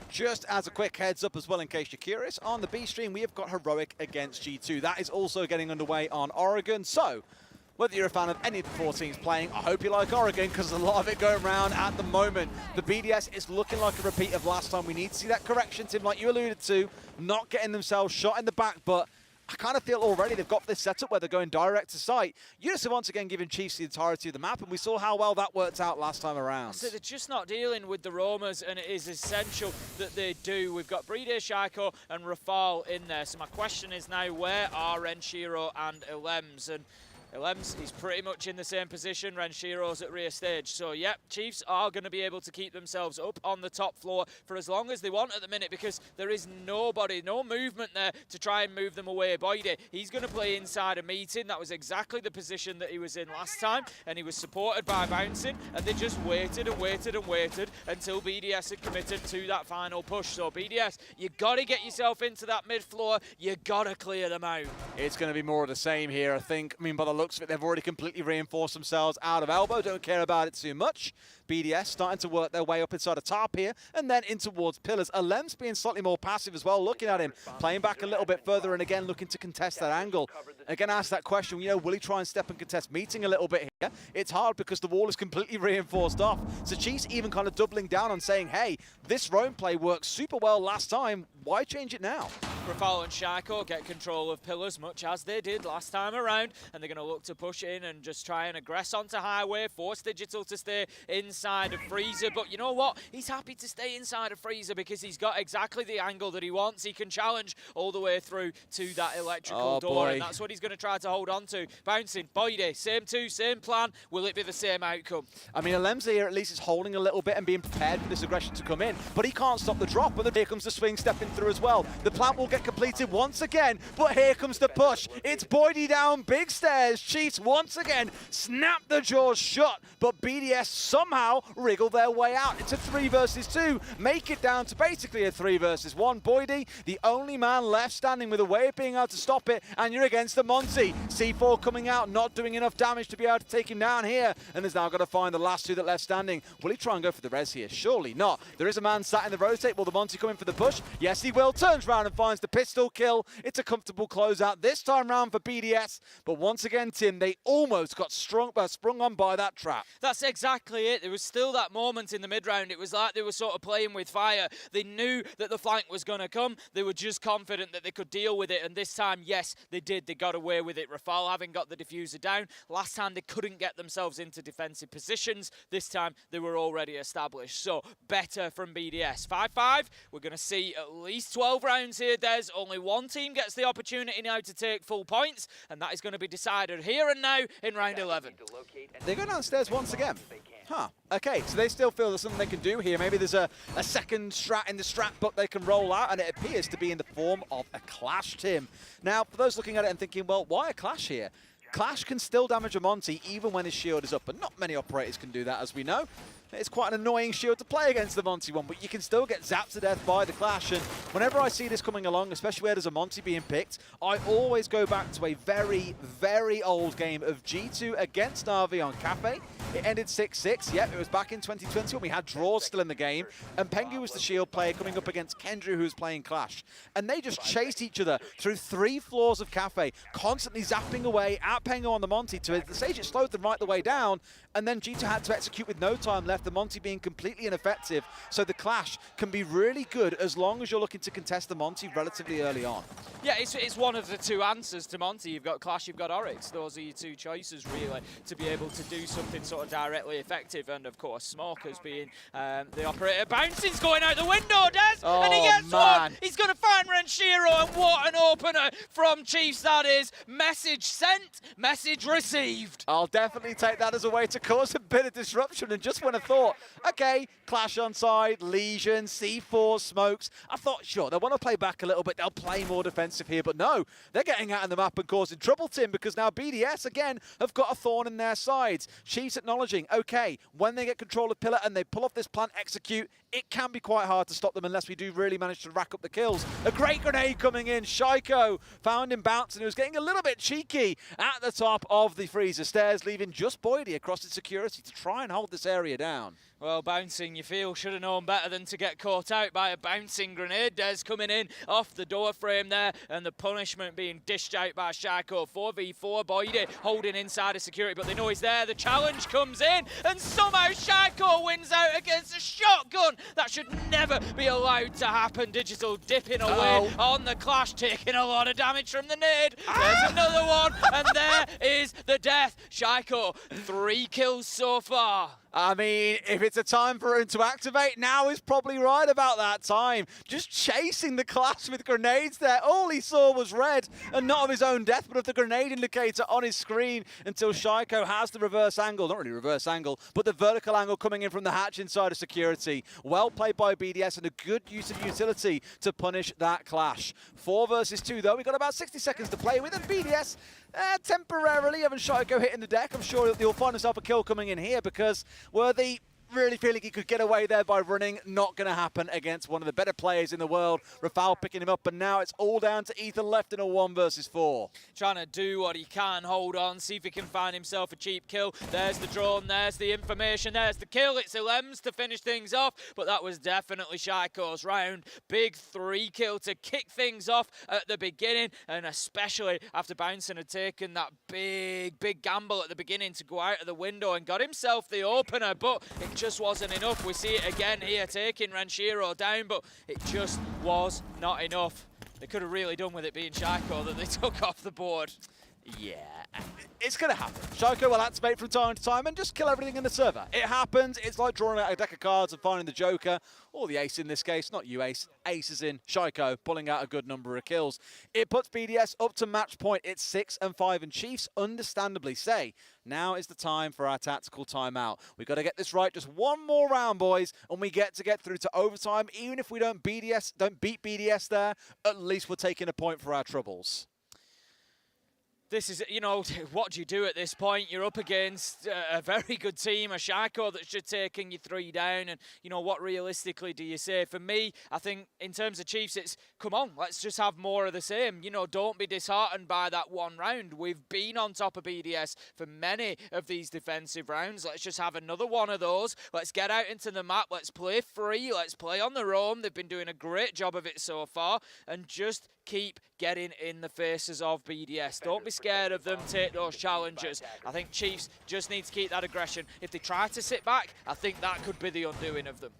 Just as a quick heads up as well, in case you're curious, on the B stream we have got Heroic against G2. That is also getting underway on Oregon, so whether you're a fan of any of the 4 teams playing, I hope you like Oregon, because there's a lot of it going around at the moment. The BDS is looking like a repeat of last time. We need to see that correction, Tim, like you alluded to, not getting themselves shot in the back, but I kind of feel already they've got this setup where they're going direct to site. Unison once again giving Chiefs the entirety of the map, and we saw how well that worked out last time around. So they're just not dealing with the roamers, and it is essential that they do. We've got Brede, Shaiko, and Rafal in there. So my question is now, where are Renshiro and Elems? And Elems is pretty much in the same position. Renshiro's at rear stage. So, yep, Chiefs are going to be able to keep themselves up on the top floor for as long as they want at the minute, because there is nobody, no movement there to try and move them away. Boydie, he's going to play inside a meeting. That was exactly the position that he was in last time, and he was supported by Bouncing, and they just waited and waited and waited until BDS had committed to that final push. So, BDS, you got to get yourself into that mid-floor. You got to clear them out. It's going to be more of the same here, I think. I mean, by the looks of it, they've already completely reinforced themselves out of elbow. Don't care about it too much. BDS starting to work their way up inside a top here and then in towards pillars. Alems being slightly more passive as well, looking at him, playing back a little bit further and again looking to contest that angle. Again, ask that question, you know, will he try and step and contest meeting a little bit here? It's hard because the wall is completely reinforced off. So Chiefs even kind of doubling down on saying, hey, this roam play worked super well last time. Why change it now? Rafal and Shaiko get control of pillars much as they did last time around, and they're going to look to push in and just try and aggress onto Highway, force Digital to stay inside of Freezer. But you know what? He's happy to stay inside of Freezer because he's got exactly the angle that he wants. He can challenge all the way through to that electrical door, and that's what he's going to try to hold on to. Bouncing, Boydie, same two, same plan. Will it be the same outcome? I mean, Alemza here at least is holding a little bit and being prepared for this aggression to come in, but he can't stop the drop, and then here comes the swing stepping through as well. The plant will get completed once again, but here comes the push. It's Boydie down, big stairs. Chiefs once again snap the jaws shut, but BDS somehow wriggle their way out. It's a 3 versus 2, make it down to basically a 3 versus 1. Boydie, the only man left standing with a way of being able to stop it, and you're against the Monty. C4 coming out, not doing enough damage to be able to take him down here, and has now got to find the last 2 that left standing. Will he try and go for the res here? Surely not. There is a man sat in the rotate. Will the Monty come in for the push? Yes, he will. Turns around and finds the pistol kill. It's a comfortable closeout this time round for BDS, but once again, Tim, they almost got sprung on by that trap. That's exactly it. There was still that moment in the mid-round. It was like they were sort of playing with fire. They knew that the flank was going to come. They were just confident that they could deal with it, and this time, yes, they did. They got away with it. Rafal having got the diffuser down. Last time, they couldn't get themselves into defensive positions. This time, they were already established. So, better from BDS. 5-5. We're going to see at least 12 rounds here, Des. Only one team gets the opportunity now to take full points, and that is going to be decided here and now in round 11. They go downstairs once again. Huh. Okay, so they still feel there's something they can do here. Maybe there's a second strat in the strat book they can roll out, and it appears to be in the form of a Clash, Tim. Now, for those looking at it and thinking, well, why a Clash here? Clash can still damage a Monty even when his shield is up, but not many operators can do that, as we know. It's quite an annoying shield to play against the Monty one, but you can still get zapped to death by the Clash. And whenever I see this coming along, especially where there's a Monty being picked, I always go back to a very, very old game of G2 against RV on Cafe. It ended 6-6. Yep, it was back in 2020 when we had draws still in the game. And Pengu was the shield player coming up against Kendra, who was playing Clash. And they just chased each other through 3 floors of Cafe, constantly zapping away at Pengu on the Monty. To the stage, it slowed them right the way down. And then G2 had to execute with no time left, the Monty being completely ineffective. So the Clash can be really good as long as you're looking to contest the Monty relatively early on. Yeah, it's one of the 2 answers to Monty. You've got Clash, you've got Oryx. Those are your 2 choices, really, to be able to do something sort of directly effective. And, of course, Smokers being the operator. Bouncing's going out the window, Des! Oh, and he gets man. one! He's going to find Renshiro, and what an opener from Chiefs that is. Message sent, message received. I'll definitely take that as a way to cause a bit of disruption. And just when I thought, okay, Clash on side, Legion, C4, Smokes, I thought, sure, they'll want to play back a little bit, they'll play more defensive here, but no, they're getting out of the map and causing trouble, Tim, because now BDS, again, have got a thorn in their sides. Chiefs acknowledging, okay, when they get control of Pillar and they pull off this plant, execute, it can be quite hard to stop them unless we do really manage to rack up the kills. A great grenade coming in. Shaiko found him bouncing. He was getting a little bit cheeky at the top of the freezer stairs, leaving just Boydie across the security to try and hold this area down. Well, Bouncing, you feel, should have known better than to get caught out by a bouncing grenade. Des coming in off the door frame there, and the punishment being dished out by Shaiko. 4v4, Boydie holding inside of security, but they know he's there. The challenge comes in, and somehow Shaiko wins out against a shotgun. That should never be allowed to happen. Digital dipping away on the Clash, taking a lot of damage from the nade. There's another one, and there is the death. Shaiko, 3 kills so far. I mean, if it's a time for him to activate, now is probably right about that time. Just chasing the Clash with grenades there. All he saw was red, and not of his own death, but of the grenade indicator on his screen until Shaiko has the reverse angle. Not really reverse angle, but the vertical angle coming in from the hatch inside of security. Well played by BDS and a good use of utility to punish that Clash. 4 versus 2, though. We've got about 60 seconds to play with, and BDS temporarily having Shaiko hitting the deck. I'm sure he'll find himself a kill coming in here because Worthy really feeling he could get away there by running. Not going to happen against one of the better players in the world. Rafal picking him up, and now it's all down to Ethan left in a 1 versus 4. Trying to do what he can, hold on, see if he can find himself a cheap kill. There's the drone, there's the information, there's the kill. It's Ilems to finish things off, but that was definitely Shaiko's round. Big 3 kill to kick things off at the beginning, and especially after Bouncing had taken that big gamble at the beginning to go out of the window and got himself the opener, but it just wasn't enough. We see it again here, taking Renshiro down, but it just was not enough. They could have really done with it being Shaiko that they took off the board. Yeah. it's going to happen. Shaiko will activate from time to time and just kill everything in the server. It happens. It's like drawing out a deck of cards and finding the Joker, or the ace in this case. Not you, ace. Ace is in. Shaiko pulling out a good number of kills. It puts BDS up to match point. It's 6-5, and Chiefs understandably say, now is the time for our tactical timeout. We've got to get this right. Just one more round, boys, and we get through to overtime. Even if we don't beat BDS there, at least we're taking a point for our troubles. This is, you know, what do you do at this point? You're up against a very good team, a Shaiko that's just taking you 3 down, and, you know, what realistically do you say? For me, I think in terms of Chiefs, it's, come on, let's just have more of the same. You know, don't be disheartened by that one round. We've been on top of BDS for many of these defensive rounds. Let's just have another one of those. Let's get out into the map. Let's play free. Let's play on their own. They've been doing a great job of it so far, and just keep getting in the faces of BDS. Don't be scared of them. Take those challenges. I think Chiefs just need to keep that aggression. If they try to sit back, I think that could be the undoing of them.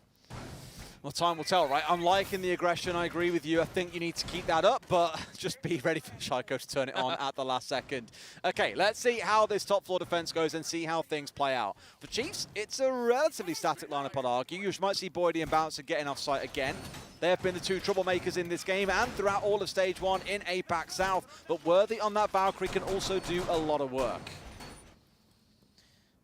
Well, time will tell, right? I'm liking the aggression. I agree with you. I think you need to keep that up, but just be ready for Shaiko to turn it on at the last second. Okay, let's see how this top floor defense goes and see how things play out. For Chiefs, it's a relatively static lineup, I'd argue. You might see Boydie and Bouncer getting off site again. They have been the 2 troublemakers in this game and throughout all of Stage 1 in APAC South. But Worthy on that Valkyrie can also do a lot of work.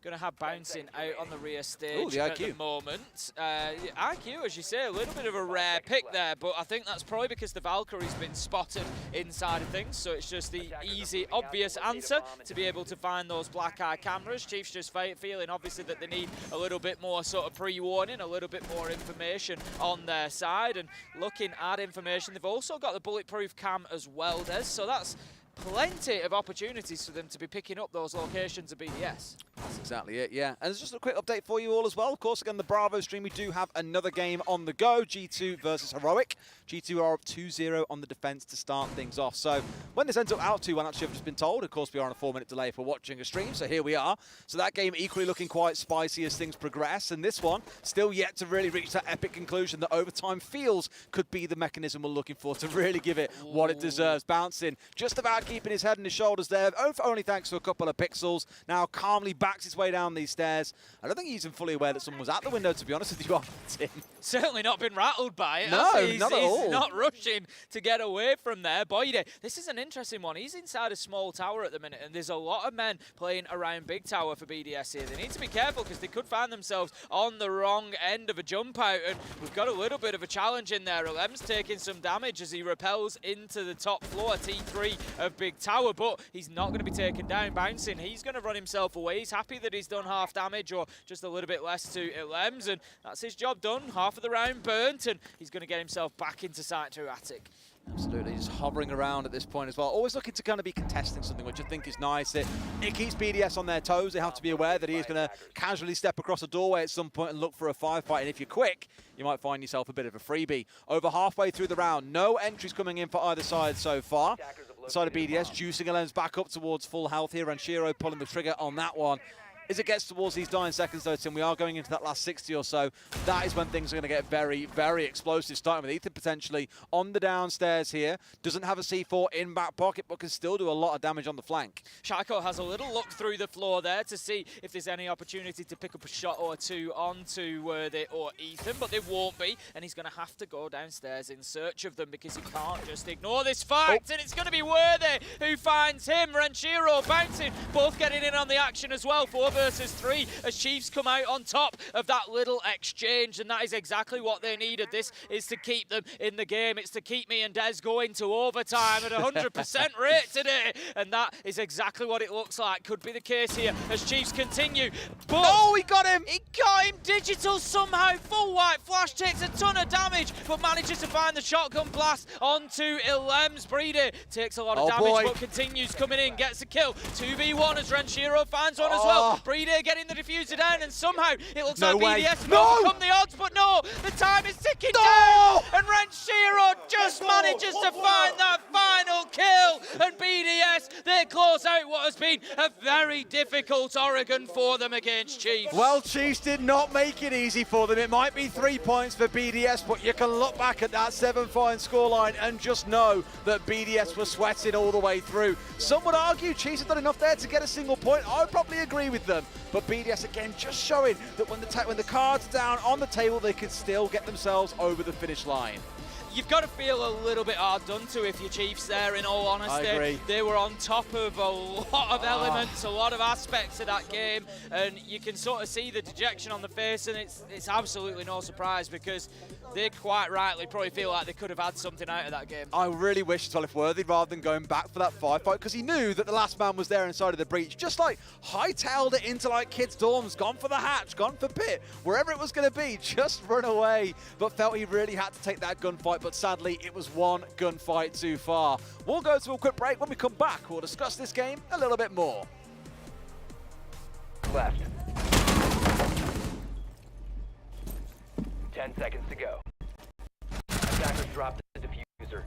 Going to have Bouncing out on the rear stage the at the moment. IQ, as you say, a little bit of a rare pick there, but I think that's probably because the Valkyrie's been spotted inside of things, so it's just the easy, obvious answer to be able to find those black eye cameras. Chiefs just feeling, obviously, that they need a little bit more sort of pre-warning, a little bit more information on their side, and looking at information, they've also got the bulletproof cam as well, Des, so that's plenty of opportunities for them to be picking up those locations of BDS. That's exactly it, yeah. And there's just a quick update for you all as well. Of course, again, the Bravo stream, we do have another game on the go, G2 versus Heroic. G2 are up 2-0 on the defense to start things off. So when this ends up out 2-1, actually, I've just been told, of course, we are on a 4-minute delay for watching a stream, so here we are. So that game equally looking quite spicy as things progress, and this one still yet to really reach that epic conclusion that overtime feels could be the mechanism we're looking for to really give it what it deserves. Bouncing, just about keeping his head and his shoulders there, only thanks to a couple of pixels. Now calmly backs his way down these stairs. I don't think he's even fully aware that someone was at the window, to be honest with you, Tim. Certainly not been rattled by it. No, he's not at all. He's not rushing to get away from there. Boydie, this is an interesting one. He's inside a small tower at the minute, and there's a lot of men playing around big tower for BDS here. They need to be careful because they could find themselves on the wrong end of a jump out, and we've got a little bit of a challenge in there. Alem's taking some damage as he repels into the top floor, T3 of big tower, but he's not going to be taken down. Bouncing, he's going to run himself away. He's happy that he's done half damage or just a little bit less to Alem's, and that's his job done. Half of the round burnt, and he's going to get himself back into Site 2 Attic. Absolutely, just hovering around at this point as well. Always looking to kind of be contesting something, which I think is nice. It keeps BDS on their toes. They have to be aware that he is going to casually step across a doorway at some point and look for a firefight. And if you're quick, you might find yourself a bit of a freebie. Over halfway through the round, no entries coming in for either side so far. The side of BDS, juicing Alem's back up towards full health here, and Shiro pulling the trigger on that one. As it gets towards these dying seconds, though, Tim, we are going into that last 60 or so. That is when things are going to get very, very explosive, starting with Ethan potentially on the downstairs here. Doesn't have a C4 in back pocket, but can still do a lot of damage on the flank. Shaiko has a little look through the floor there to see if there's any opportunity to pick up a shot or two onto Worthy or Ethan, but there won't be, and he's going to have to go downstairs in search of them because he can't just ignore this fact, and it's going to be Worthy who finds him. Ranchiro, Bouncing, both getting in on the action as well. 4 versus 3 as Chiefs come out on top of that little exchange, and that is exactly what they needed. This is to keep them in the game. It's to keep me and Des going to overtime at 100% rate today, and that is exactly what it looks like. Could be the case here as Chiefs continue. But oh, he got him! He got him! Digital somehow. Full white flash takes a ton of damage, but manages to find the shotgun blast onto Ilems. Breeder takes a lot of damage, but continues coming in, gets a kill. 2v1 as Ranchiro finds one as well. Breeder getting the diffuser down, and somehow it looks like BDS will overcome the odds, but no, the time is ticking down, and Ranchiro just manages to find that final kill, and BDS BDS, they close out what has been a very difficult Oregon for them against Chiefs. Well, Chiefs did not make it easy for them. It might be 3 points for BDS, but you can look back at that 7-point scoreline and just know that BDS was sweating all the way through. Some would argue Chiefs have done enough there to get a single point. I would probably agree with them. But BDS, again, just showing that when the cards are down on the table, they can still get themselves over the finish line. You've got to feel a little bit hard done to if you're Chiefs there, in all honesty. I agree. They were on top of a lot of elements, a lot of aspects of that game, and you can sort of see the dejection on the face, and it's absolutely no surprise because they quite rightly probably feel like they could have had something out of that game. I really wish Tolif Worthy, rather than going back for that fight, because he knew that the last man was there inside of the breach, just like hightailed it into like kids' dorms, gone for the hatch, gone for pit, wherever it was going to be, just run away, but felt he really had to take that gunfight. But sadly, it was one gunfight too far. We'll go to a quick break. When we come back, we'll discuss this game a little bit more. Left. 10 seconds to go. Attackers dropped the diffuser.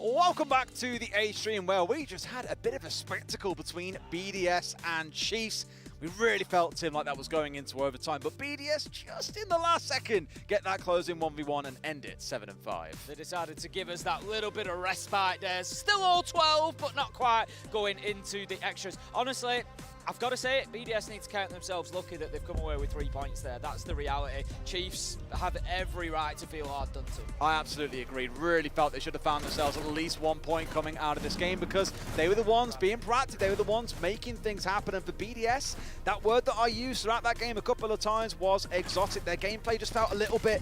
Welcome back to the A stream, where we just had a bit of a spectacle between BDS and Chiefs. We really felt, Tim, like that was going into overtime, but BDS just in the last second get that closing 1v1 and end it 7-5. They decided to give us that little bit of respite there. Still all 12, but not quite going into the extras. Honestly, I've got to say it, BDS need to count themselves lucky that they've come away with 3 points there. That's the reality. Chiefs have every right to feel hard done to. I absolutely agreed. Really felt they should have found themselves at least 1 point coming out of this game, because they were the ones being proactive. They were the ones making things happen. And for BDS, that word that I used throughout that game a couple of times was exotic. Their gameplay just felt a little bit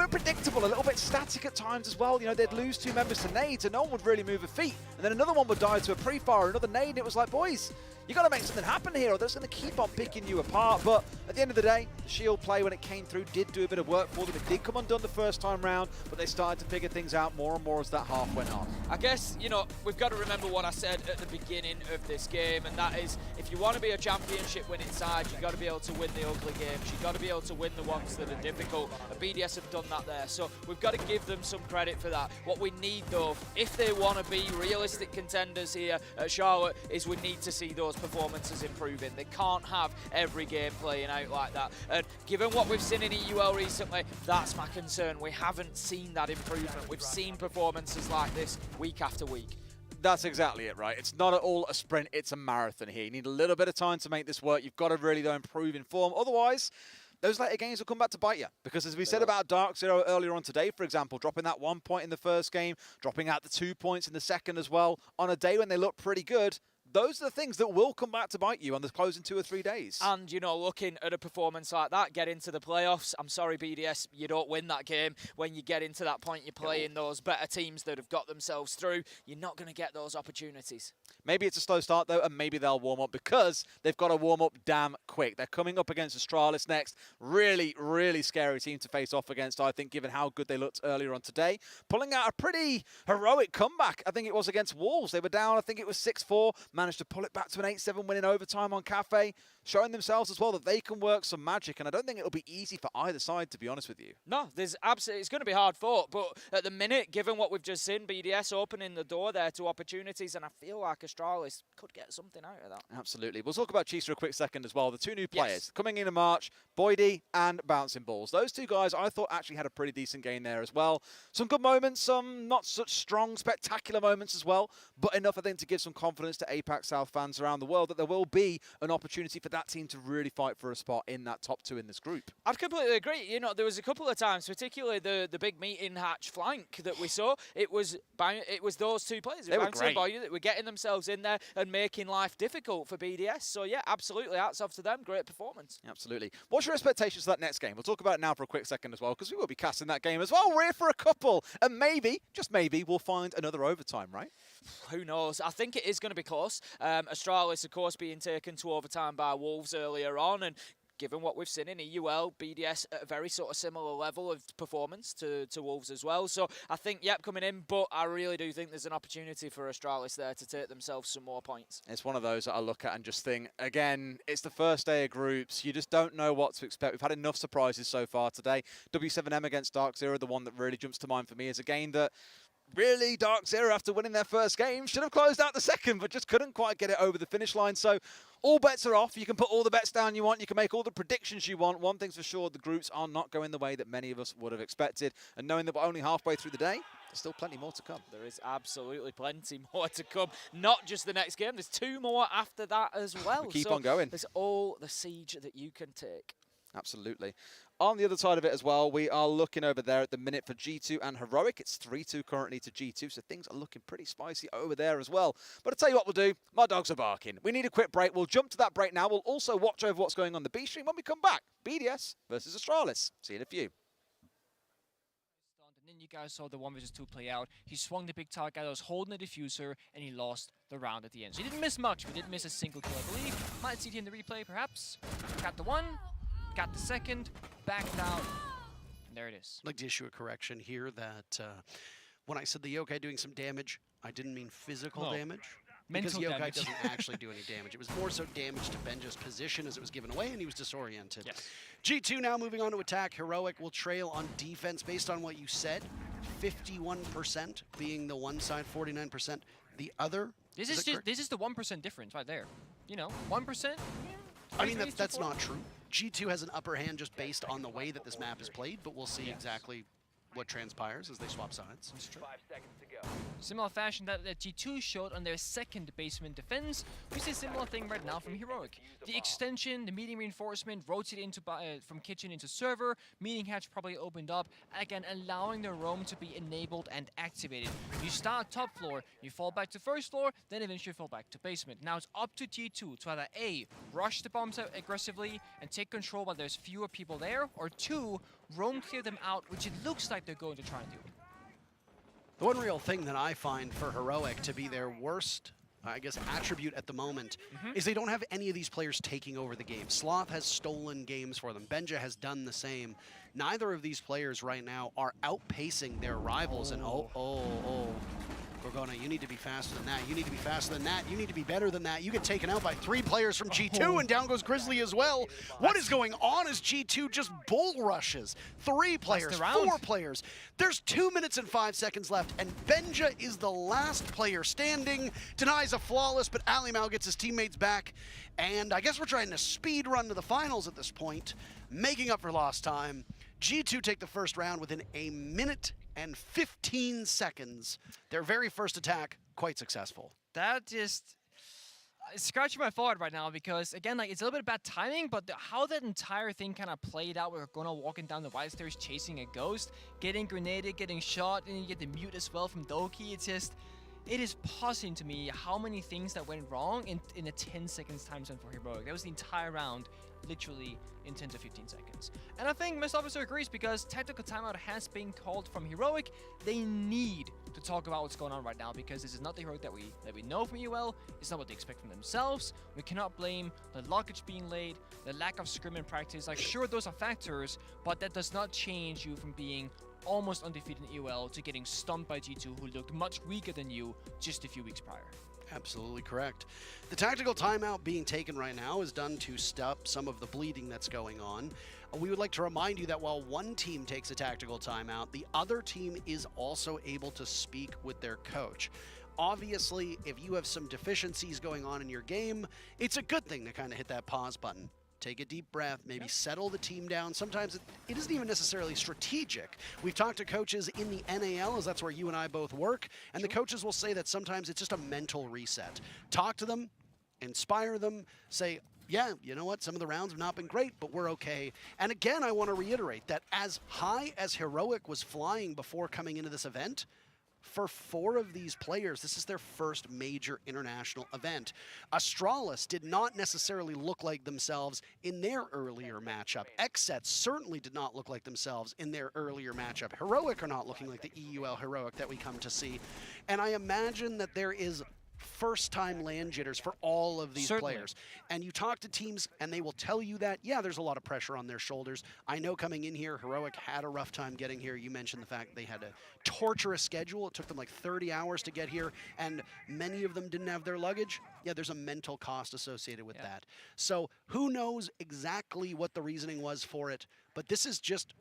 predictable, a little bit static at times as well. You know, they'd lose 2 members to nades and no one would really move a feet. And then another one would die to a pre-fire, another nade, and it was like, boys, you got to make something happen here or they're just going to keep on picking you apart. But at the end of the day, the shield play, when it came through, did do a bit of work for them. It did come undone the first time round, but they started to figure things out more and more as that half went on. I guess, you know, we've got to remember what I said at the beginning of this game, and that is, if you want to be a championship winning side, you've got to be able to win the ugly games. You've got to be able to win the ones that are difficult. And BDS have done that there, so we've got to give them some credit for that. What we need, though, if they want to be realistic contenders here at Charlotte, is we need to see those performances improving. They can't have every game playing out like that. And given what we've seen in EUL recently, that's my concern. We haven't seen that improvement. We've seen performances like this week after week. That's exactly it, right? It's not at all a sprint, it's a marathon here. You need a little bit of time to make this work. You've got to really, though, improve in form. Otherwise, those later games will come back to bite you. Because as we said about DarkZero earlier on today, for example, dropping that 1 point in the first game, dropping out the 2 points in the second as well, on a day when they look pretty good, those are the things that will come back to bite you on the closing 2 or 3 days. And, you know, looking at a performance like that, get into the playoffs, I'm sorry, BDS, you don't win that game. When you get into that point, you're playing those better teams that have got themselves through. You're not going to get those opportunities. Maybe it's a slow start, though, and maybe they'll warm up because they've got to warm up damn quick. They're coming up against Astralis next. Really, really scary team to face off against, I think, given how good they looked earlier on today. Pulling out a pretty heroic comeback, I think it was against Wolves. They were down, I think it was 6-4, managed to pull it back to an 8-7 win in overtime on Cafe, showing themselves as well that they can work some magic, and I don't think it'll be easy for either side, to be honest with you. No, there's absolutely, it's going to be hard fought, but at the minute, given what we've just seen, BDS opening the door there to opportunities, and I feel like Astralis could get something out of that. Absolutely. We'll talk about Chiefs for a quick second as well. The 2 new players coming in March, Boydie and Bouncing Balls. Those 2 guys I thought actually had a pretty decent game there as well. Some good moments, some not such strong, spectacular moments as well, but enough, I think, to give some confidence to APAC South fans around the world that there will be an opportunity for that team to really fight for a spot in that top 2 in this group. I'd completely agree. You know, there was a couple of times, particularly the big meeting hatch flank that we saw, it was those 2 players, They were great. that were getting themselves in there and making life difficult for BDS. So yeah, absolutely, hats off to them. Great performance. Absolutely. What's your expectations for that next game? We'll talk about it now for a quick second as well, because we will be casting that game as well. We're here for a couple, and maybe, just maybe, we'll find another overtime, right? Who knows? I think it is going to be close. Astralis, of course, being taken to overtime by Wolves earlier on, and given what we've seen in EUL, BDS at a very sort of similar level of performance to Wolves as well. So I think, yep, coming in, but I really do think there's an opportunity for Astralis there to take themselves some more points. It's one of those that I look at and just think, again, it's the first day of groups. You just don't know what to expect. We've had enough surprises so far today. W7M against DarkZero, the one that really jumps to mind for me, is a game that really, DarkZero, after winning their first game, should have closed out the second, but just couldn't quite get it over the finish line. So all bets are off. You can put all the bets down you want. You can make all the predictions you want. One thing's for sure, the groups are not going the way that many of us would have expected. And knowing that we're only halfway through the day, there's still plenty more to come. There is absolutely plenty more to come. Not just the next game. There's 2 more after that as well. We keep on going. There's all the siege that you can take. Absolutely. On the other side of it as well, we are looking over there at the minute for G2 and Heroic. It's 3-2 currently to G2, so things are looking pretty spicy over there as well. But I'll tell you what we'll do. My dogs are barking. We need a quick break. We'll jump to that break now. We'll also watch over what's going on the B stream when we come back. BDS versus Astralis. See you in a few. And then you guys saw the 1v2 play out. He swung the big target, I was holding the diffuser, and he lost the round at the end. So he didn't miss much. We didn't miss a single kill, I believe. Might see it in the replay, perhaps. Got the 1, got the 2nd, backed out, and there it is. I'd like to issue a correction here that when I said the yokai doing some damage, I didn't mean physical damage. Because Mental yokai damage. doesn't actually do any damage. It was more so damage to Benja's position as it was given away, and he was disoriented. Yes. G2 now moving on to attack. Heroic will trail on defense based on what you said. 51% being the one side, 49% the other. This is the 1% difference right there. You know, 1%. I mean, that's not true. G2 has an upper hand just based on the way that this map is played, but we'll see exactly what transpires as they swap sides. 5 seconds to go. Similar fashion that G2 showed on their second basement defense. We see a similar thing right now from Heroic. The extension, the meeting reinforcement, rotated into from kitchen into server. Meeting hatch probably opened up, again allowing the roam to be enabled and activated. You start top floor, you fall back to first floor, then eventually fall back to basement. Now it's up to G2 to either A, rush the bombs out aggressively and take control while there's fewer people there, or 2, roam clear them out, which it looks like they're going to try and do. The one real thing that I find for Heroic to be their worst, I guess, attribute at the moment is they don't have any of these players taking over the game. Sloth has stolen games for them. Benja has done the same. Neither of these players right now are outpacing their rivals. And Gorgona, you need to be faster than that. You need to be faster than that. You need to be better than that. You get taken out by 3 players from G2, and down goes Grizzly as well. What is going on as G2 just bull rushes? 3 players, 4 players. There's 2 minutes and 5 seconds left, and Benja is the last player standing. Denies a flawless, but Alimau gets his teammates back. And I guess we're trying to speed run to the finals at this point, making up for lost time. G2 take the first round within a minute and 15 seconds. Their very first attack, quite successful. That just scratching my forehead right now because, again, like it's a little bit bad timing, but how that entire thing kind of played out, we're gonna walking down the wide stairs chasing a ghost, getting grenaded, getting shot, and you get the mute as well from Doki. It's just, it is puzzling to me how many things that went wrong in a 10 seconds time zone for Heroic. That was the entire round, literally in 10 to 15 seconds. And I think Mr. Officer agrees because tactical timeout has been called from Heroic. They need to talk about what's going on right now because this is not the Heroic that we know from UL. It's not what they expect from themselves. We cannot blame the luggage being late, the lack of scrim in practice. Like, sure, those are factors, but that does not change you from being almost undefeated in UL to getting stumped by G2, who looked much weaker than you just a few weeks prior. Absolutely correct. The tactical timeout being taken right now is done to stop some of the bleeding that's going on. We would like to remind you that while one team takes a tactical timeout, the other team is also able to speak with their coach. Obviously, if you have some deficiencies going on in your game, it's a good thing to kind of hit that pause button. Take a deep breath, maybe settle the team down. Sometimes it isn't even necessarily strategic. We've talked to coaches in the NAL, as that's where you and I both work, and the coaches will say that sometimes it's just a mental reset. Talk to them, inspire them, say, yeah, you know what, some of the rounds have not been great, but we're okay. And again, I want to reiterate that as high as Heroic was flying before coming into this event, for 4 of these players, this is their first major international event. Astralis did not necessarily look like themselves in their earlier matchup. XSET certainly did not look like themselves in their earlier matchup. Heroic are not looking like the EUL Heroic that we come to see. And I imagine that there is first-time land jitters for all of these players. And you talk to teams and they will tell you that, yeah, there's a lot of pressure on their shoulders. I know coming in here, Heroic had a rough time getting here. You mentioned the fact they had a torturous schedule. It took them like 30 hours to get here, and many of them didn't have their luggage. Yeah, there's a mental cost associated with that. So who knows exactly what the reasoning was for it, but this is just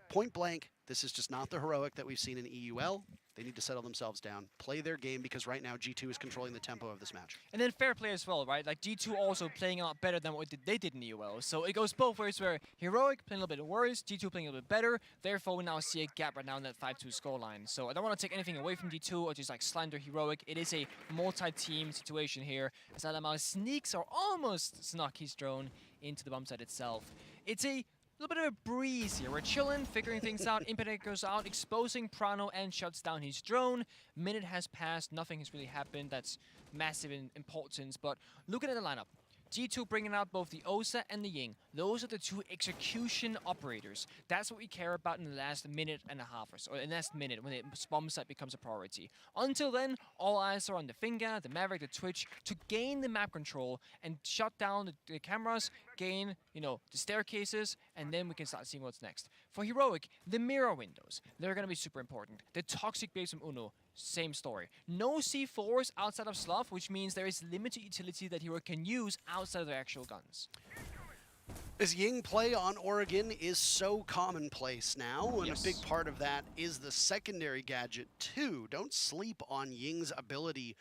point blank. This is just not the Heroic that we've seen in EUL. They need to settle themselves down, play their game, because right now G2 is controlling the tempo of this match. And then fair play as well, right? Like G2 also playing a lot better than what they did in UL. So it goes both ways where Heroic playing a little bit worse, G2 playing a little bit better. Therefore, we now see a gap right now in that 5-2 scoreline. So I don't want to take anything away from G2 or just like slander Heroic. It is a multi-team situation here as Alamar sneaks or almost snuck his drone into the bomb site itself. It's a little bit of a breeze here. We're chilling, figuring things out. Impetic goes out, exposing Prano and shuts down his drone. Minute has passed, nothing has really happened. That's massive in importance, but looking at the lineup, G2 bringing out both the Osa and the Ying. Those are the 2 execution operators. That's what we care about in the last minute and a half or so, or in the last minute when the bomb site becomes a priority. Until then, all eyes are on the Finger, the Maverick, the Twitch to gain the map control and shut down the cameras, gain, you know, the staircases, and then we can start seeing what's next. For Heroic, the mirror windows, they're going to be super important. The toxic base from Uno, same story. No C4s outside of Slough, which means there is limited utility that Heroic can use outside of their actual guns. This Ying play on Oregon is so commonplace now, and a big part of that is the secondary gadget too. Don't sleep on Ying's ability,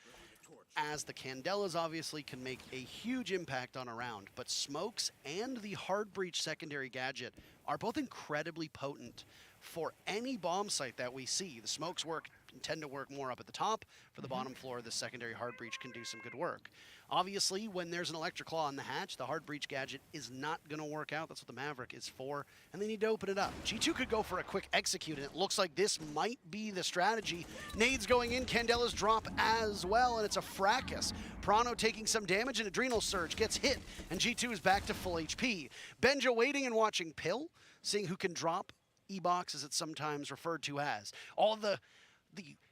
as the Candelas obviously can make a huge impact on a round, but Smokes and the Hard Breach secondary gadget are both incredibly potent for any bomb site that we see. The Smokes tend to work more up at the top. For the bottom floor, the secondary Hard Breach can do some good work. Obviously, when there's an Electric Claw on the hatch, the Hard Breach gadget is not going to work out. That's what the Maverick is for, and they need to open it up. G2 could go for a quick execute, and it looks like this might be the strategy. Nades going in, Candela's drop as well, and it's a fracas. Prano taking some damage, and Adrenal Surge gets hit, and G2 is back to full HP. Benja waiting and watching Pill, seeing who can drop E-Box, as it's sometimes referred to as. All the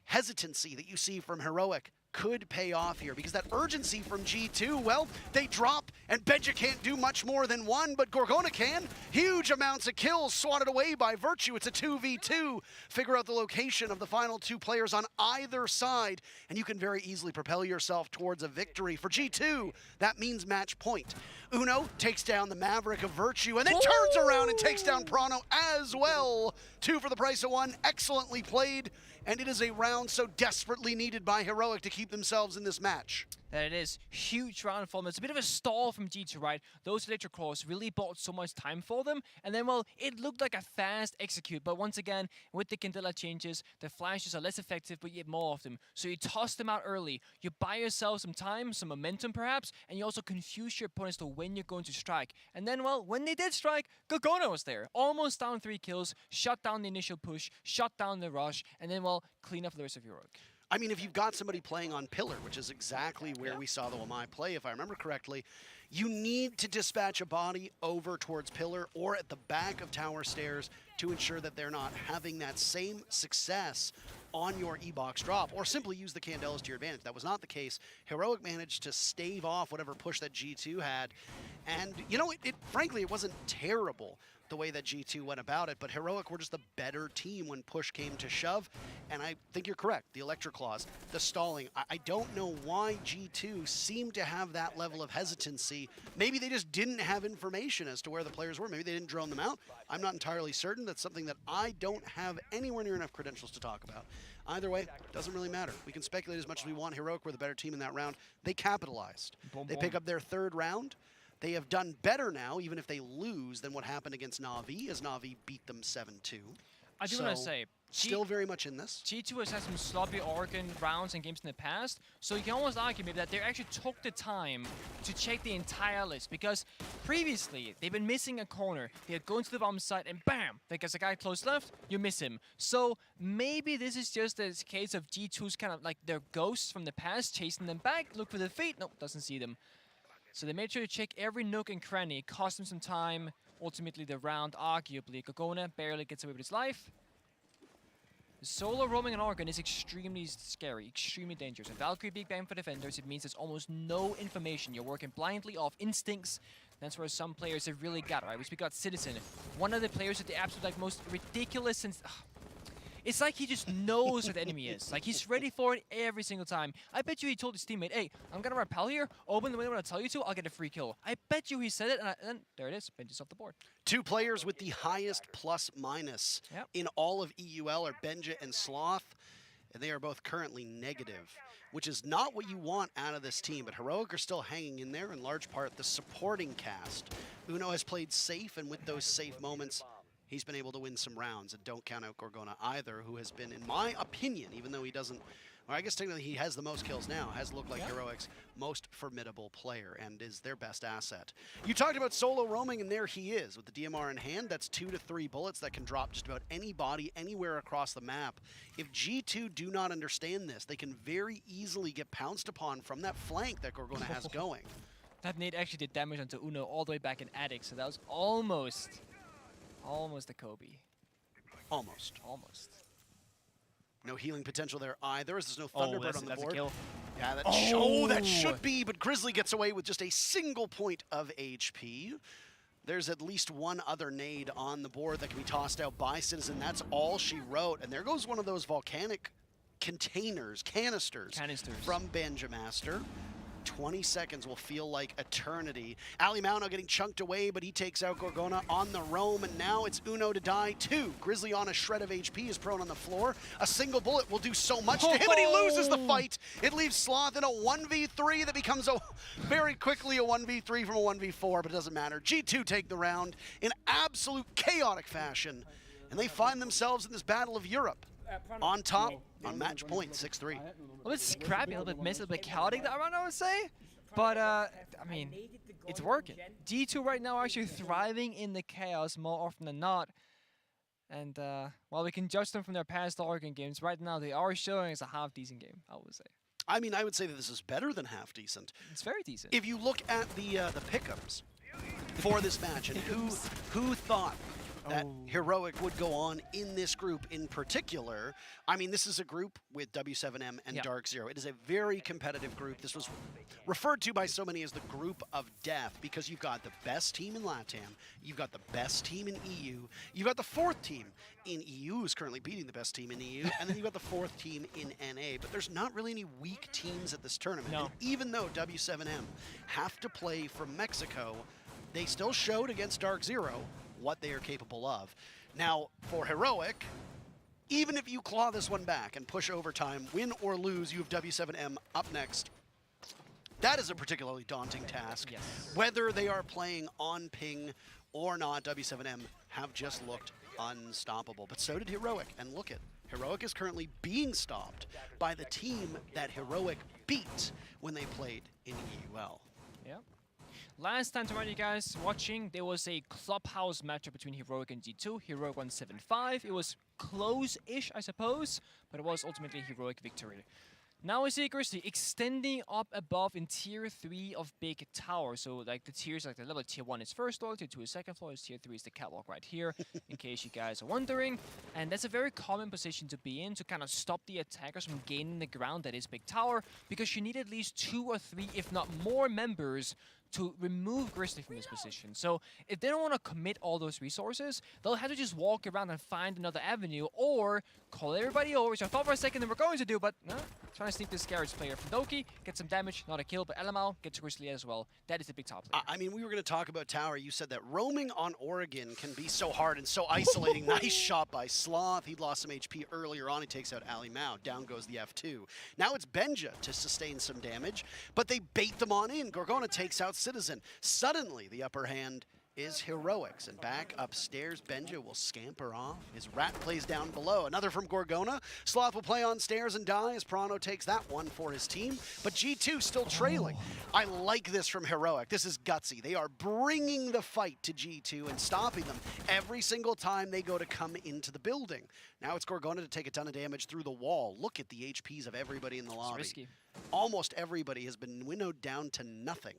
hesitancy that you see from Heroic could pay off here, because that urgency from G2, well, they drop, and Benja can't do much more than one, but Gorgona can. Huge amounts of kills swatted away by Virtue. It's a 2v2. Figure out the location of the final 2 players on either side, and you can very easily propel yourself towards a victory. For G2, that means match point. Uno takes down the Maverick of Virtue, and then turns around and takes down Prano as well. 2 for the price of 1. Excellently played. And it is a round so desperately needed by Heroic to keep themselves in this match. That it is. Huge round for them. It's a bit of a stall from G2, right? Those Electric Claws really bought so much time for them. And then, well, it looked like a fast execute. But once again, with the Candela changes, the flashes are less effective, but you get more of them. So you toss them out early. You buy yourself some time, some momentum perhaps, and you also confuse your opponents to when you're going to strike. And then, well, when they did strike, Gorgona was there. Almost down 3 kills, shut down the initial push, shut down the rush, and then, well, clean up the rest of Heroic. I mean, if you've got somebody playing on pillar, which is exactly where we saw the Wamai play, if I remember correctly, you need to dispatch a body over towards pillar or at the back of tower stairs to ensure that they're not having that same success on your E-box drop, or simply use the Candelas to your advantage. That was not the case. Heroic managed to stave off whatever push that G2 had, and you know, frankly, it wasn't terrible the way that G2 went about it, but Heroic were just the better team when push came to shove, and I think you're correct. The Electric Claws, the stalling, I don't know why G2 seemed to have that level of hesitancy. Maybe they just didn't have information as to where the players were. Maybe they didn't drone them out. I'm not entirely certain. That's something that I don't have anywhere near enough credentials to talk about. Either way, doesn't really matter. We can speculate as much as we want. Heroic were the better team in that round. They capitalized. They pick up their third round. They have done better now, even if they lose, than what happened against Na'Vi, as Na'Vi beat them 7-2. I do want to say, still very much in this. G2 has had some sloppy Oregon rounds and games in the past, so you can almost argue maybe that they actually took the time to check the entire list, because previously they've been missing a corner. They'd go into the bomb site and bam, there's a guy close left, you miss him. So maybe this is just a case of G2's kind of like their ghosts from the past, chasing them back, look for the feet, nope, doesn't see them. So they made sure to check every nook and cranny, cost them some time. Ultimately, the round, arguably, Gogona barely gets away with his life. Solo roaming in Oregon is extremely scary, extremely dangerous. And Valkyrie Big Bang for defenders, it means there's almost no information. You're working blindly off instincts. That's where some players have really got it, right? We got Citizen, one of the players with the absolute like most ridiculous and it's like he just knows what the enemy is. Like, he's ready for it every single time. I bet you he told his teammate, hey, I'm going to rappel here, open the window when I tell you to, I'll get a free kill. I bet you he said it, and there it is, Benji's off the board. Two players with the highest plus-minus in all of EUL are Benja and Sloth, and they are both currently negative, which is not what you want out of this team, but Heroic are still hanging in there, in large part the supporting cast. Uno has played safe, and with those safe moments, he's been able to win some rounds, and don't count out Gorgona either, who has been, in my opinion, even though he doesn't, well, I guess technically he has the most kills now, has looked like Heroic's most formidable player and is their best asset. You talked about solo roaming, and there he is. With the DMR in hand, that's 2 to 3 bullets that can drop just about any body anywhere across the map. If G2 do not understand this, they can very easily get pounced upon from that flank that Gorgona has going. That nade actually did damage onto Uno all the way back in Attic, so that was almost a Kobe. Almost. Almost. No healing potential there either, as there's no Thunderbird on the board. A kill. Yeah, that should be, but Grizzly gets away with just a single point of HP. There's at least one other nade on the board that can be tossed out by Citizen. That's all she wrote. And there goes one of those volcanic canisters from Banjamaster. 20 seconds will feel like eternity. Ali Mauno getting chunked away, but he takes out Gorgona on the roam, and now it's Uno to die too. Grizzly on a shred of HP is prone on the floor. A single bullet will do so much to him, but he loses the fight. It leaves Sloth in a 1v3 that becomes very quickly a 1v3 from a 1v4, but it doesn't matter. G2 take the round in absolute chaotic fashion, and they find themselves in this Battle of Europe. On top, on match point, 6-3. A little bit scrappy, a little bit messy, a little bit chaotic, I would say. But, I mean, it's working. G2 right now are actually thriving in the chaos more often than not. And, while we can judge them from their past Oregon games, right now they are showing us a half-decent game, I would say. I mean, I would say that this is better than half-decent. It's very decent. If you look at the pickups for this match, and who thought that Heroic would go on in this group in particular. I mean, this is a group with W7M and DarkZero. It is a very competitive group. This was referred to by so many as the group of death because you've got the best team in LATAM, you've got the best team in EU, you've got the fourth team in EU who's currently beating the best team in EU, and then you've got the fourth team in NA. But there's not really any weak teams at this tournament. No. And even though W7M have to play from Mexico, they still showed against DarkZero what they are capable of. Now, for Heroic, even if you claw this one back and push overtime, win or lose, you have W7M up next. That is a particularly daunting task. Yes. Whether they are playing on ping or not, W7M have just looked unstoppable. But so did Heroic, and look at Heroic is currently being stopped by the team that Heroic beat when they played in EUL. Yeah. Last time to remind you guys watching, there was a clubhouse matchup between Heroic and G2. Heroic won 7-5. It was close-ish, I suppose, but it was ultimately a Heroic victory. Now we see Grizzly extending up above in tier 3 of Big Tower. So like the tiers, like the level tier 1 is first floor, tier 2 is second floor, tier 3 is the catwalk right here, in case you guys are wondering. And that's a very common position to be in to kind of stop the attackers from gaining the ground that is Big Tower, because you need at least 2 or 3, if not more members to remove Grizzly from this position. So if they don't want to commit all those resources, they'll have to just walk around and find another avenue, or call everybody over, which I thought for a second they were going to do, but no. Trying to sneak this Garage player from Doki, get some damage, not a kill, but Elamau gets Grizzly as well. That is the big top player. I mean, we were going to talk about Tower. You said that roaming on Oregon can be so hard and so isolating. Nice shot by Sloth. He lost some HP earlier on. He takes out Ali Mao. Down goes the F2. Now it's Benja to sustain some damage, but they bait them on in. Gorgona takes out Citizen. Suddenly, the upper hand is Heroics, and back upstairs, Benja will scamper off. His rat plays down below. Another from Gorgona. Sloth will play on stairs and die as Prano takes that one for his team, but G2 still trailing. I like this from Heroic. This is gutsy. They are bringing the fight to G2 and stopping them every single time they go to come into the building. Now it's Gorgona to take a ton of damage through the wall. Look at the HPs of everybody in the lobby. It's risky. Almost everybody has been winnowed down to nothing.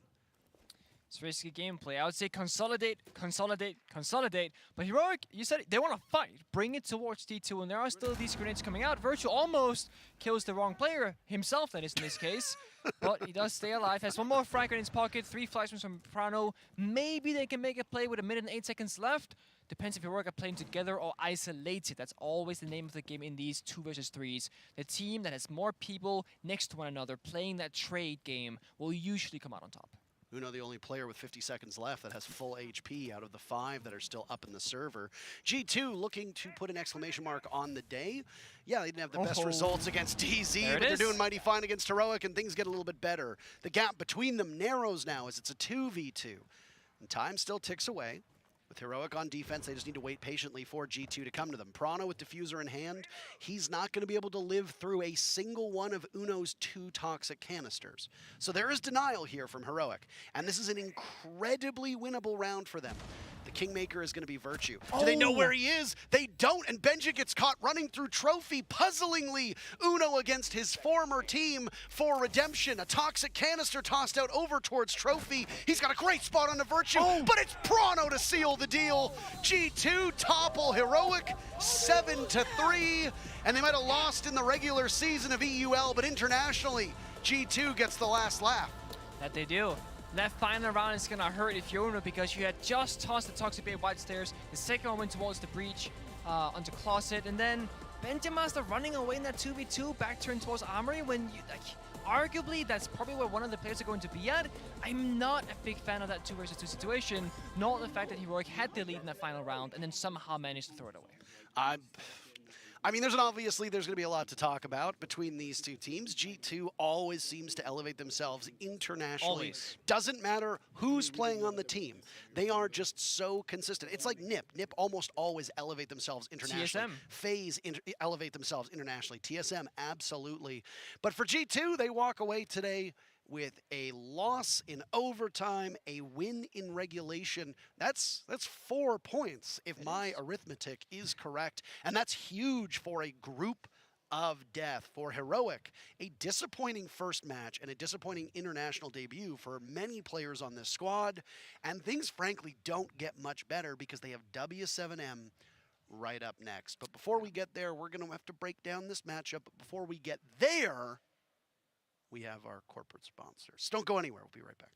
It's risky gameplay. I would say consolidate, consolidate, consolidate. But Heroic, you said it, they want to fight. Bring it towards T2, and there are still these grenades coming out. Virtue almost kills the wrong player, himself that is in this case. But he does stay alive. Has one more frag in his pocket, 3 flashbangs from Prano. Maybe they can make a play with 1 minute and 8 seconds left. Depends if Heroic are playing together or isolated. That's always the name of the game in these 2 versus 3s. The team that has more people next to one another playing that trade game will usually come out on top. Uno, the only player with 50 seconds left that has full HP out of the 5 that are still up in the server. G2 looking to put an exclamation mark on the day. Yeah, they didn't have the best results against DZ, but they're doing mighty fine against Heroic, and things get a little bit better. The gap between them narrows now as it's a 2v2. And time still ticks away. With Heroic on defense, they just need to wait patiently for G2 to come to them. Prano with Diffuser in hand, he's not going to be able to live through a single one of Uno's 2 toxic canisters. So there is denial here from Heroic, and this is an incredibly winnable round for them. The Kingmaker is going to be Virtue. Do they know where he is? They don't, and Benja gets caught running through Trophy, puzzlingly. Uno against his former team for redemption. A toxic canister tossed out over towards Trophy. He's got a great spot on the Virtue, but it's Prano to seal the deal. G2 topple Heroic 7-3, and they might have lost in the regular season of EUL, but internationally, G2 gets the last laugh. That they do. That final round is gonna hurt if you're Uno, because you had just tossed the Toxic Bay wide stairs. The second one went towards the breach onto Closet, and then Benjamaster running away in that 2v2, back turn towards Armory when you, like, arguably that's probably where one of the players are going to be at. I'm not a big fan of that 2 versus 2 situation, not the fact that Heroic had the lead in that final round and then somehow managed to throw it away. I mean, there's going to be a lot to talk about between these 2 teams. G2 always seems to elevate themselves internationally. Always. Doesn't matter who's playing on the team. They are just so consistent. It's like NIP. NIP almost always elevate themselves internationally. TSM. FaZe elevate themselves internationally. TSM, absolutely. But for G2, they walk away today with a loss in overtime, a win in regulation. That's 4 points if my arithmetic is correct, and that's huge for a group of death. For Heroic, a disappointing first match and a disappointing international debut for many players on this squad, and things frankly don't get much better because they have W7M right up next. But before we get there, we're going to have to break down this matchup. But before we get there, we have our corporate sponsors. Don't go anywhere. We'll be right back.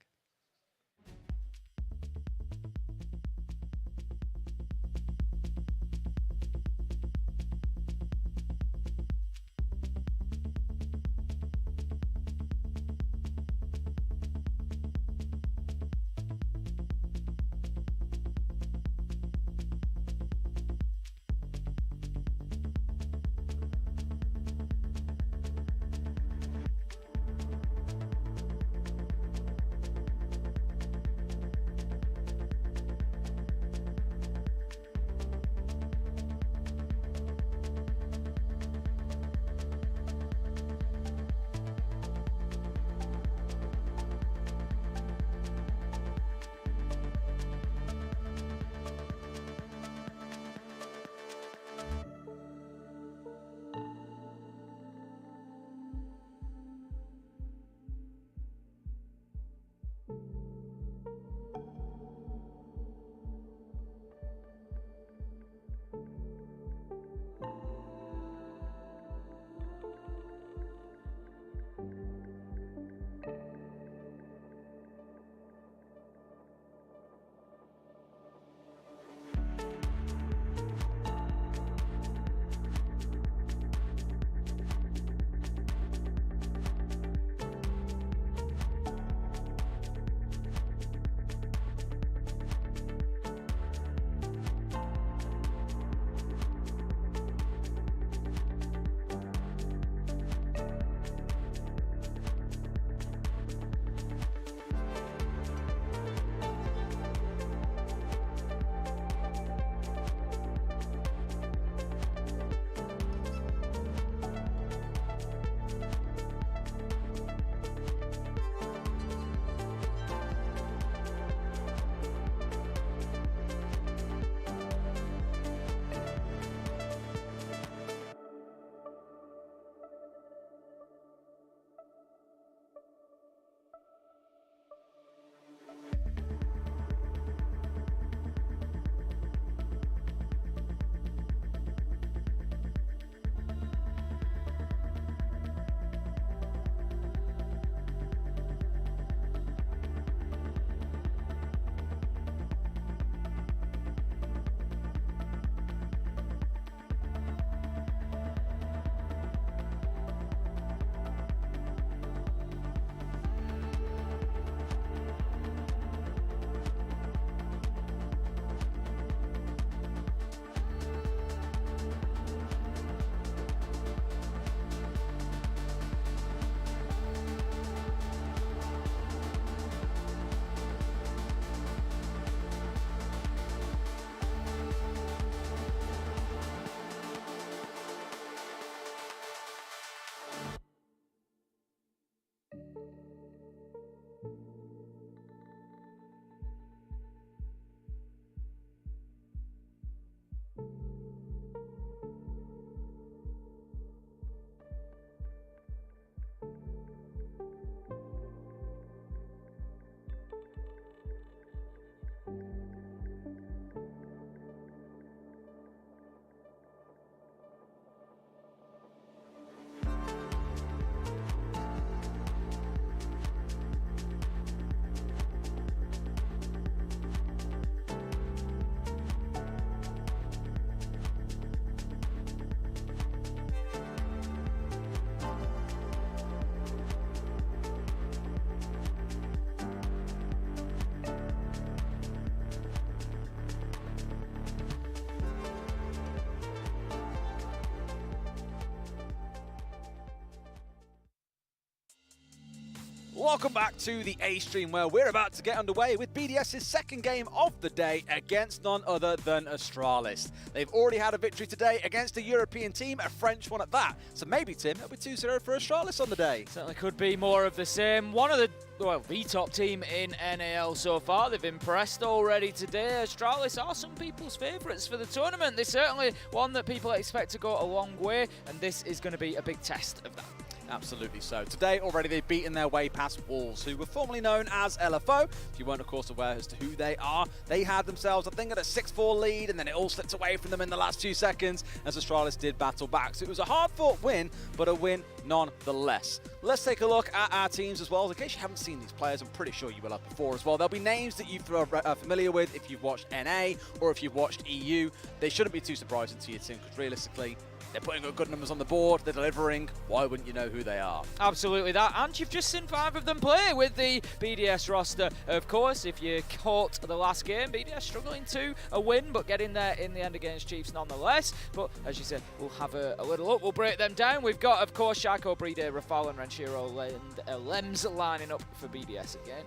Welcome back to the A stream, where we're about to get underway with BDS's second game of the day against none other than Astralis. They've already had a victory today against a European team, a French one at that. So maybe, Tim, it'll be 2-0 for Astralis on the day. Certainly could be more of the same. One of the top team in NAL so far. They've impressed already today. Astralis are some people's favourites for the tournament. They're certainly one that people expect to go a long way, and this is going to be a big test of that. Absolutely so. Today already they've beaten their way past Wolves, who were formerly known as LFO. If you weren't, of course, aware as to who they are, they had themselves, I think, at a 6-4 lead, and then it all slipped away from them in the last 2 seconds as Astralis did battle back. So it was a hard-fought win, but a win nonetheless. Let's take a look at our teams as well. In case you haven't seen these players, I'm pretty sure you will have before as well. There'll be names that you're familiar with if you've watched NA or if you've watched EU. They shouldn't be too surprising to your team, because realistically, they're putting good numbers on the board, they're delivering. Why wouldn't you know who they are? Absolutely that, and you've just seen 5 of them play with the BDS roster. Of course, if you caught the last game, BDS struggling to a win, but getting there in the end against Chiefs nonetheless. But as you said, we'll have a little look, we'll break them down. We've got, of course, Shaco, Brede, Rafal and Ranchiro and Lems lining up for BDS again.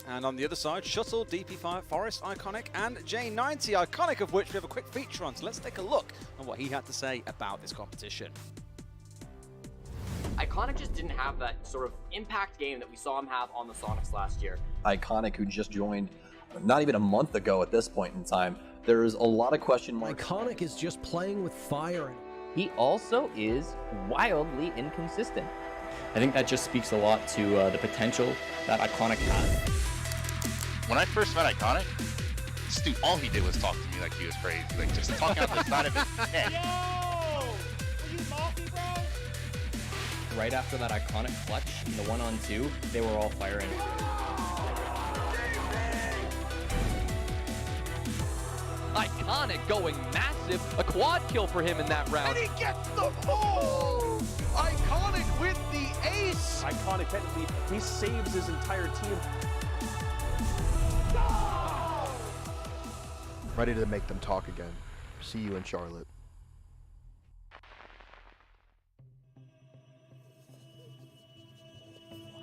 And on the other side, Shuttle, DP5, Forest, Iconic, and J90, Iconic, of which we have a quick feature on. So let's take a look on what he had to say about this competition. Iconic just didn't have that sort of impact game that we saw him have on the Sonics last year. Iconic, who just joined not even a month ago at this point in time, there's a lot of question marks. Iconic is just playing with fire. He also is wildly inconsistent. I think that just speaks a lot to the potential that Iconic has. When I first met Iconic, this dude, all he did was talk to me like he was crazy, like just talking out the side of his head. Yo! Are you Malky, bro? Right after that Iconic clutch in the 1-on-2, they were all firing. Iconic going massive, a quad kill for him in that round. And he gets the move! Iconic with the ace! Iconic, technically, he saves his entire team. Ready to make them talk again. See you in Charlotte.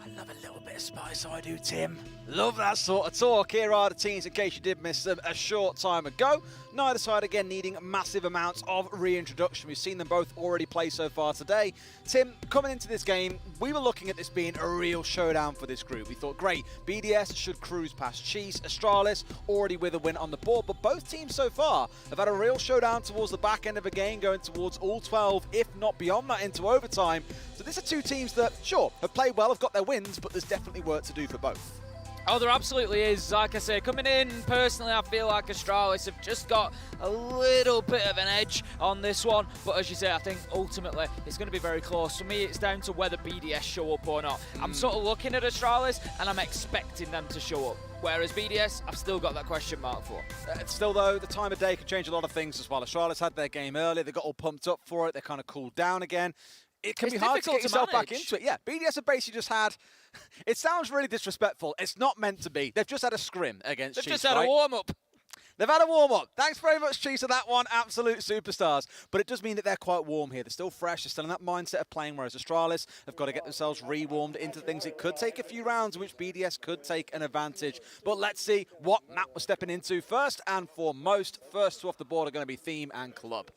I love a little bit of spice, I do, Tim. Love that sort of talk. Here are the teams, in case you did miss them a short time ago. Neither side, again, needing massive amounts of reintroduction. We've seen them both already play so far today. Tim, coming into this game, we were looking at this being a real showdown for this group. We thought, great, BDS should cruise past Chiefs, Astralis already with a win on the board, but both teams so far have had a real showdown towards the back end of a game, going towards all 12, if not beyond that, into overtime. So these are two teams that, sure, have played well, have got their wins, but there's definitely work to do for both. Oh, there absolutely is. Like I say, coming in, personally, I feel like Astralis have just got a little bit of an edge on this one. But as you say, I think ultimately it's going to be very close. For me, it's down to whether BDS show up or not. I'm sort of looking at Astralis and I'm expecting them to show up. Whereas BDS, I've still got that question mark for. Still, though, the time of day can change a lot of things as well. Astralis had their game earlier. They got all pumped up for it. They kind of cooled down again. It can be hard to get yourself back into it. Yeah, BDS have basically just had... It sounds really disrespectful. It's not meant to be. They've just had a scrim against Chiefs. They've just had a warm-up. They've had a warm-up. Thanks very much, Chiefs, for that one. Absolute superstars. But it does mean that they're quite warm here. They're still fresh. They're still in that mindset of playing, whereas Astralis have got to get themselves re-warmed into things. It could take a few rounds, which BDS could take an advantage. But let's see what map we're stepping into first and foremost. First two off the board are going to be Theme and Club.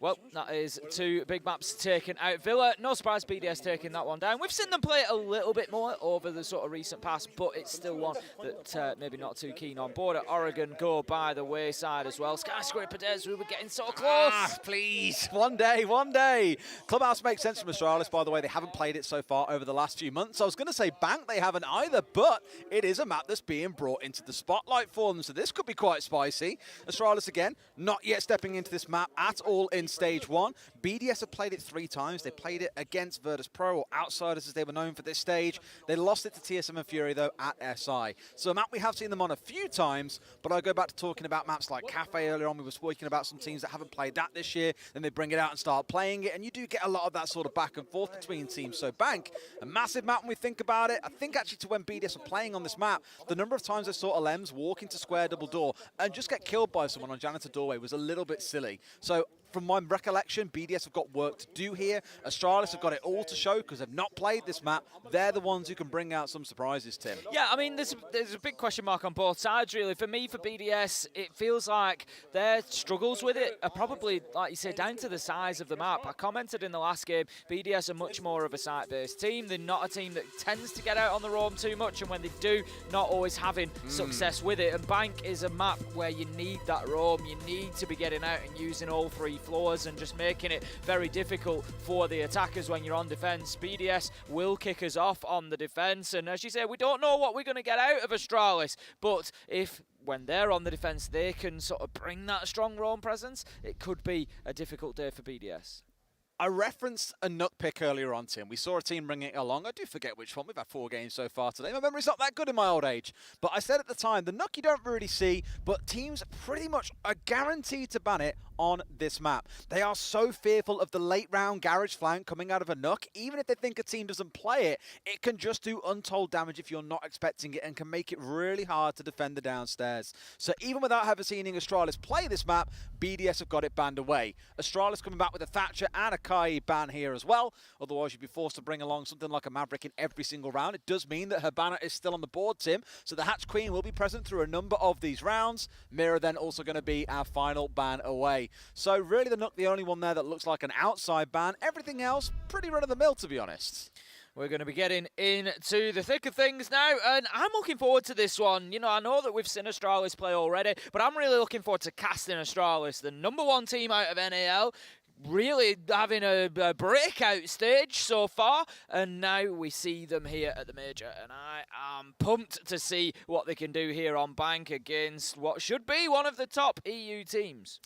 Well, that is 2 big maps taken out. Villa, no surprise BDS taking that one down. We've seen them play a little bit more over the sort of recent past, but it's still one that maybe not too keen on. Border Oregon go by the wayside as well. Skyscraper Days, we were getting so close. Please, one day, one day. Clubhouse makes sense from Astralis, by the way. They haven't played it so far over the last few months. I was going to say Bank, they haven't either, but it is a map that's being brought into the spotlight for them, so this could be quite spicy. Astralis, again, not yet stepping into this map at all in Stage 1. BDS have played it 3 times. They played it against Virtus Pro, or Outsiders as they were known for this stage. They lost it to TSM and FURIA, though, at SI. So a map we have seen them on a few times, but I go back to talking about maps like Cafe earlier on. We were speaking about some teams that haven't played that this year. Then they bring it out and start playing it, and you do get a lot of that sort of back and forth between teams. So Bank, a massive map when we think about it. I think actually to when BDS were playing on this map, the number of times I saw Alems walk into square double door and just get killed by someone on Janitor Doorway was a little bit silly. So from my recollection, BDS have got work to do here. Astralis have got it all to show because they've not played this map. They're the ones who can bring out some surprises, Tim. Yeah, I mean, there's a big question mark on both sides, really. For me, for BDS, it feels like their struggles with it are probably, like you say, down to the size of the map. I commented in the last game, BDS are much more of a site-based team. They're not a team that tends to get out on the roam too much, and when they do, not always having success with it. And Bank is a map where you need that roam. You need to be getting out and using all 3 floors and just making it very difficult for the attackers when you're on defense. BDS will kick us off on the defense, and as you say, we don't know what we're going to get out of Astralis, but if when they're on the defense they can sort of bring that strong roam presence, it could be a difficult day for BDS. I referenced a Nook pick earlier on, Tim. We saw a team bringing it along. I do forget which one. We've had 4 games so far today. My memory's not that good in my old age. But I said at the time, the Nook you don't really see, but teams pretty much are guaranteed to ban it on this map. They are so fearful of the late round garage flank coming out of a Nook. Even if they think a team doesn't play it, it can just do untold damage if you're not expecting it and can make it really hard to defend the downstairs. So even without ever seeing Astralis play this map, BDS have got it banned away. Astralis coming back with a Thatcher and a Kai ban here as well. Otherwise, you'd be forced to bring along something like a Maverick in every single round. It does mean that her banner is still on the board, Tim. So the Hatch Queen will be present through a number of these rounds. Mira then also going to be our final ban away. So really the Nook, the only one there that looks like an outside ban. Everything else, pretty run-of-the-mill, to be honest. We're going to be getting into the thick of things now, and I'm looking forward to this one. You know, I know that we've seen Astralis play already, but I'm really looking forward to casting Astralis, the #1 team out of NAL, really having a breakout stage so far, and now we see them here at the Major, and I am pumped to see what they can do here on Bank against what should be one of the top EU teams.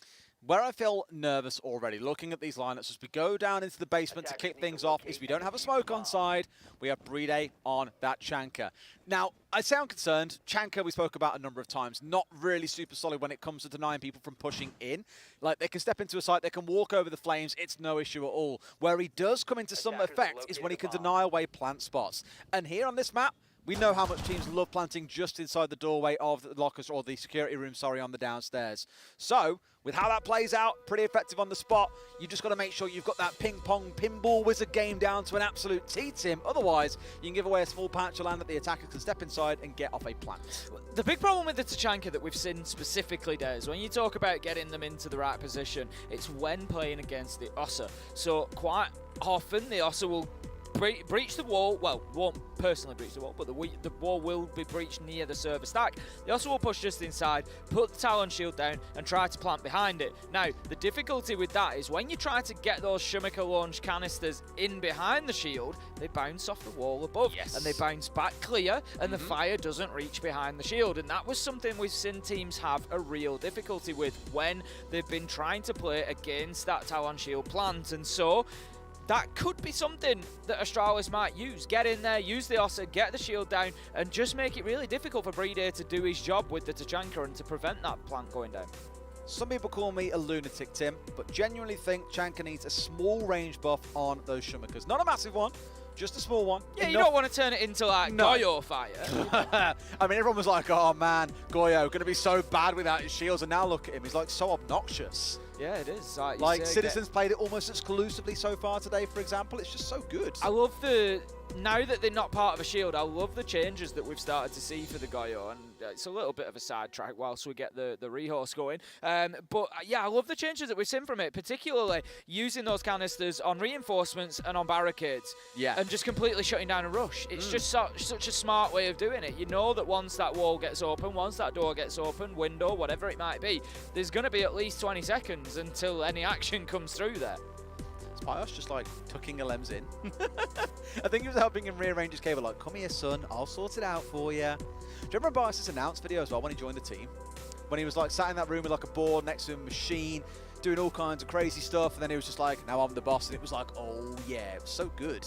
Where I feel nervous already, looking at these lineups, as we go down into the basement to kick things off, is we don't have a smoke on side. We have Bride on that Chanka. Now, I sound concerned. Chanka, we spoke about a number of times, not really super solid when it comes to denying people from pushing in. Like, they can step into a site, they can walk over the flames, it's no issue at all. Where he does come into some effect is when he can deny away plant spots. And here on this map, we know how much teams love planting just inside the doorway of the lockers, or the security room, sorry, on the downstairs. So, with how that plays out, pretty effective on the spot. You just got to make sure you've got that ping-pong pinball wizard game down to an absolute T, Tim. Otherwise, you can give away a small patch of land that the attacker can step inside and get off a plant. The big problem with the Tachanka that we've seen specifically, Des, when you talk about getting them into the right position, it's when playing against the Ossa. So quite often, the Ossa will breach the wall. Well, won't personally breach the wall, but the wall will be breached near the server stack. They also will push just inside, put the Talon shield down, and try to plant behind it. Now, the difficulty with that is when you try to get those Shumika launch canisters in behind the shield, they bounce off the wall above, and they bounce back clear, and the fire doesn't reach behind the shield. And that was something we've seen teams have a real difficulty with when they've been trying to play against that Talon shield plant. And so that could be something that Astralis might use. Get in there, use the Ossa, get the shield down, and just make it really difficult for Bride to do his job with the Tachanka and to prevent that plant going down. Some people call me a lunatic, Tim, but genuinely think Chanka needs a small range buff on those Shumikas. Not a massive one, just a small one. Yeah, you don't want to turn it into like Goyo fire. I mean, everyone was like, oh man, Goyo, going to be so bad without his shields, and now look at him, he's like so obnoxious. Yeah, it is. Like Citizens played it almost exclusively so far today, for example. It's just so good. I love now that they're not part of a shield, I love the changes that we've started to see for the Goyo, and it's a little bit of a sidetrack whilst we get the rehorse going. But yeah, I love the changes that we've seen from it, particularly using those canisters on reinforcements and on barricades. Yeah. And just completely shutting down a rush. It's just such a smart way of doing it. You know that once that wall gets open, once that door gets open, window, whatever it might be, there's going to be at least 20 seconds until any action comes through there. Pios just like tucking a lems in. I think he was helping him rearrange his cable, like, come here, son, I'll sort it out for you. Do you remember Bias's announce video as well when he joined the team? When he was like sat in that room with like a board next to a machine, doing all kinds of crazy stuff, and then he was just like, now I'm the boss, and it was like, oh yeah, it was so good.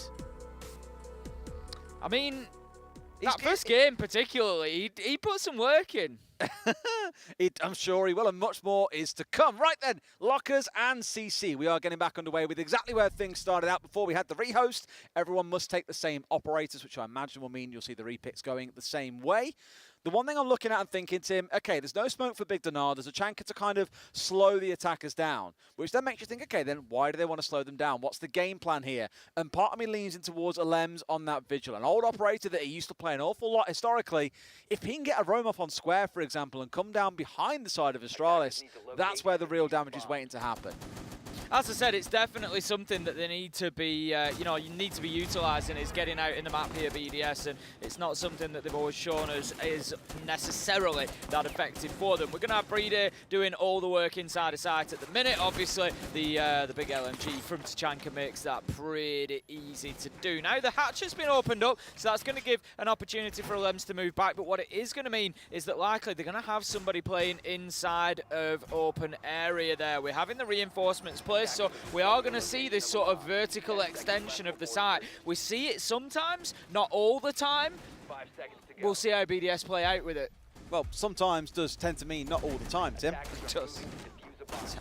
I mean, that first game particularly, he put some work in. I'm sure he will, and much more is to come. Right then, Lockers and CC. We are getting back underway with exactly where things started out before we had the rehost. Everyone must take the same operators, which I imagine will mean you'll see the repicks going the same way. The one thing I'm looking at and thinking, Tim, okay, there's no smoke for Big Dinar. There's a Chanka to kind of slow the attackers down, which then makes you think, okay, then why do they want to slow them down? What's the game plan here? And part of me leans in towards Alems on that Vigil. An old operator that he used to play an awful lot historically. If he can get a roam off on square, for example, and come down behind the side of Astralis, that's where the real damage is waiting to happen. As I said, it's definitely something that they need to be, you need to be utilising, is getting out in the map here, BDS, and it's not something that they've always shown us is necessarily that effective for them. We're going to have Breeder doing all the work inside of site at the minute. Obviously, the big LMG from Tachanka makes that pretty easy to do. Now, the hatch has been opened up, so that's going to give an opportunity for Lems to move back, but what it is going to mean is that likely they're going to have somebody playing inside of open area there. We're having the reinforcements play, so we are going to see this sort of vertical extension of the site. We see it sometimes, not all the time. We'll see how BDS play out with it. Well, sometimes does tend to mean not all the time, Tim. It does.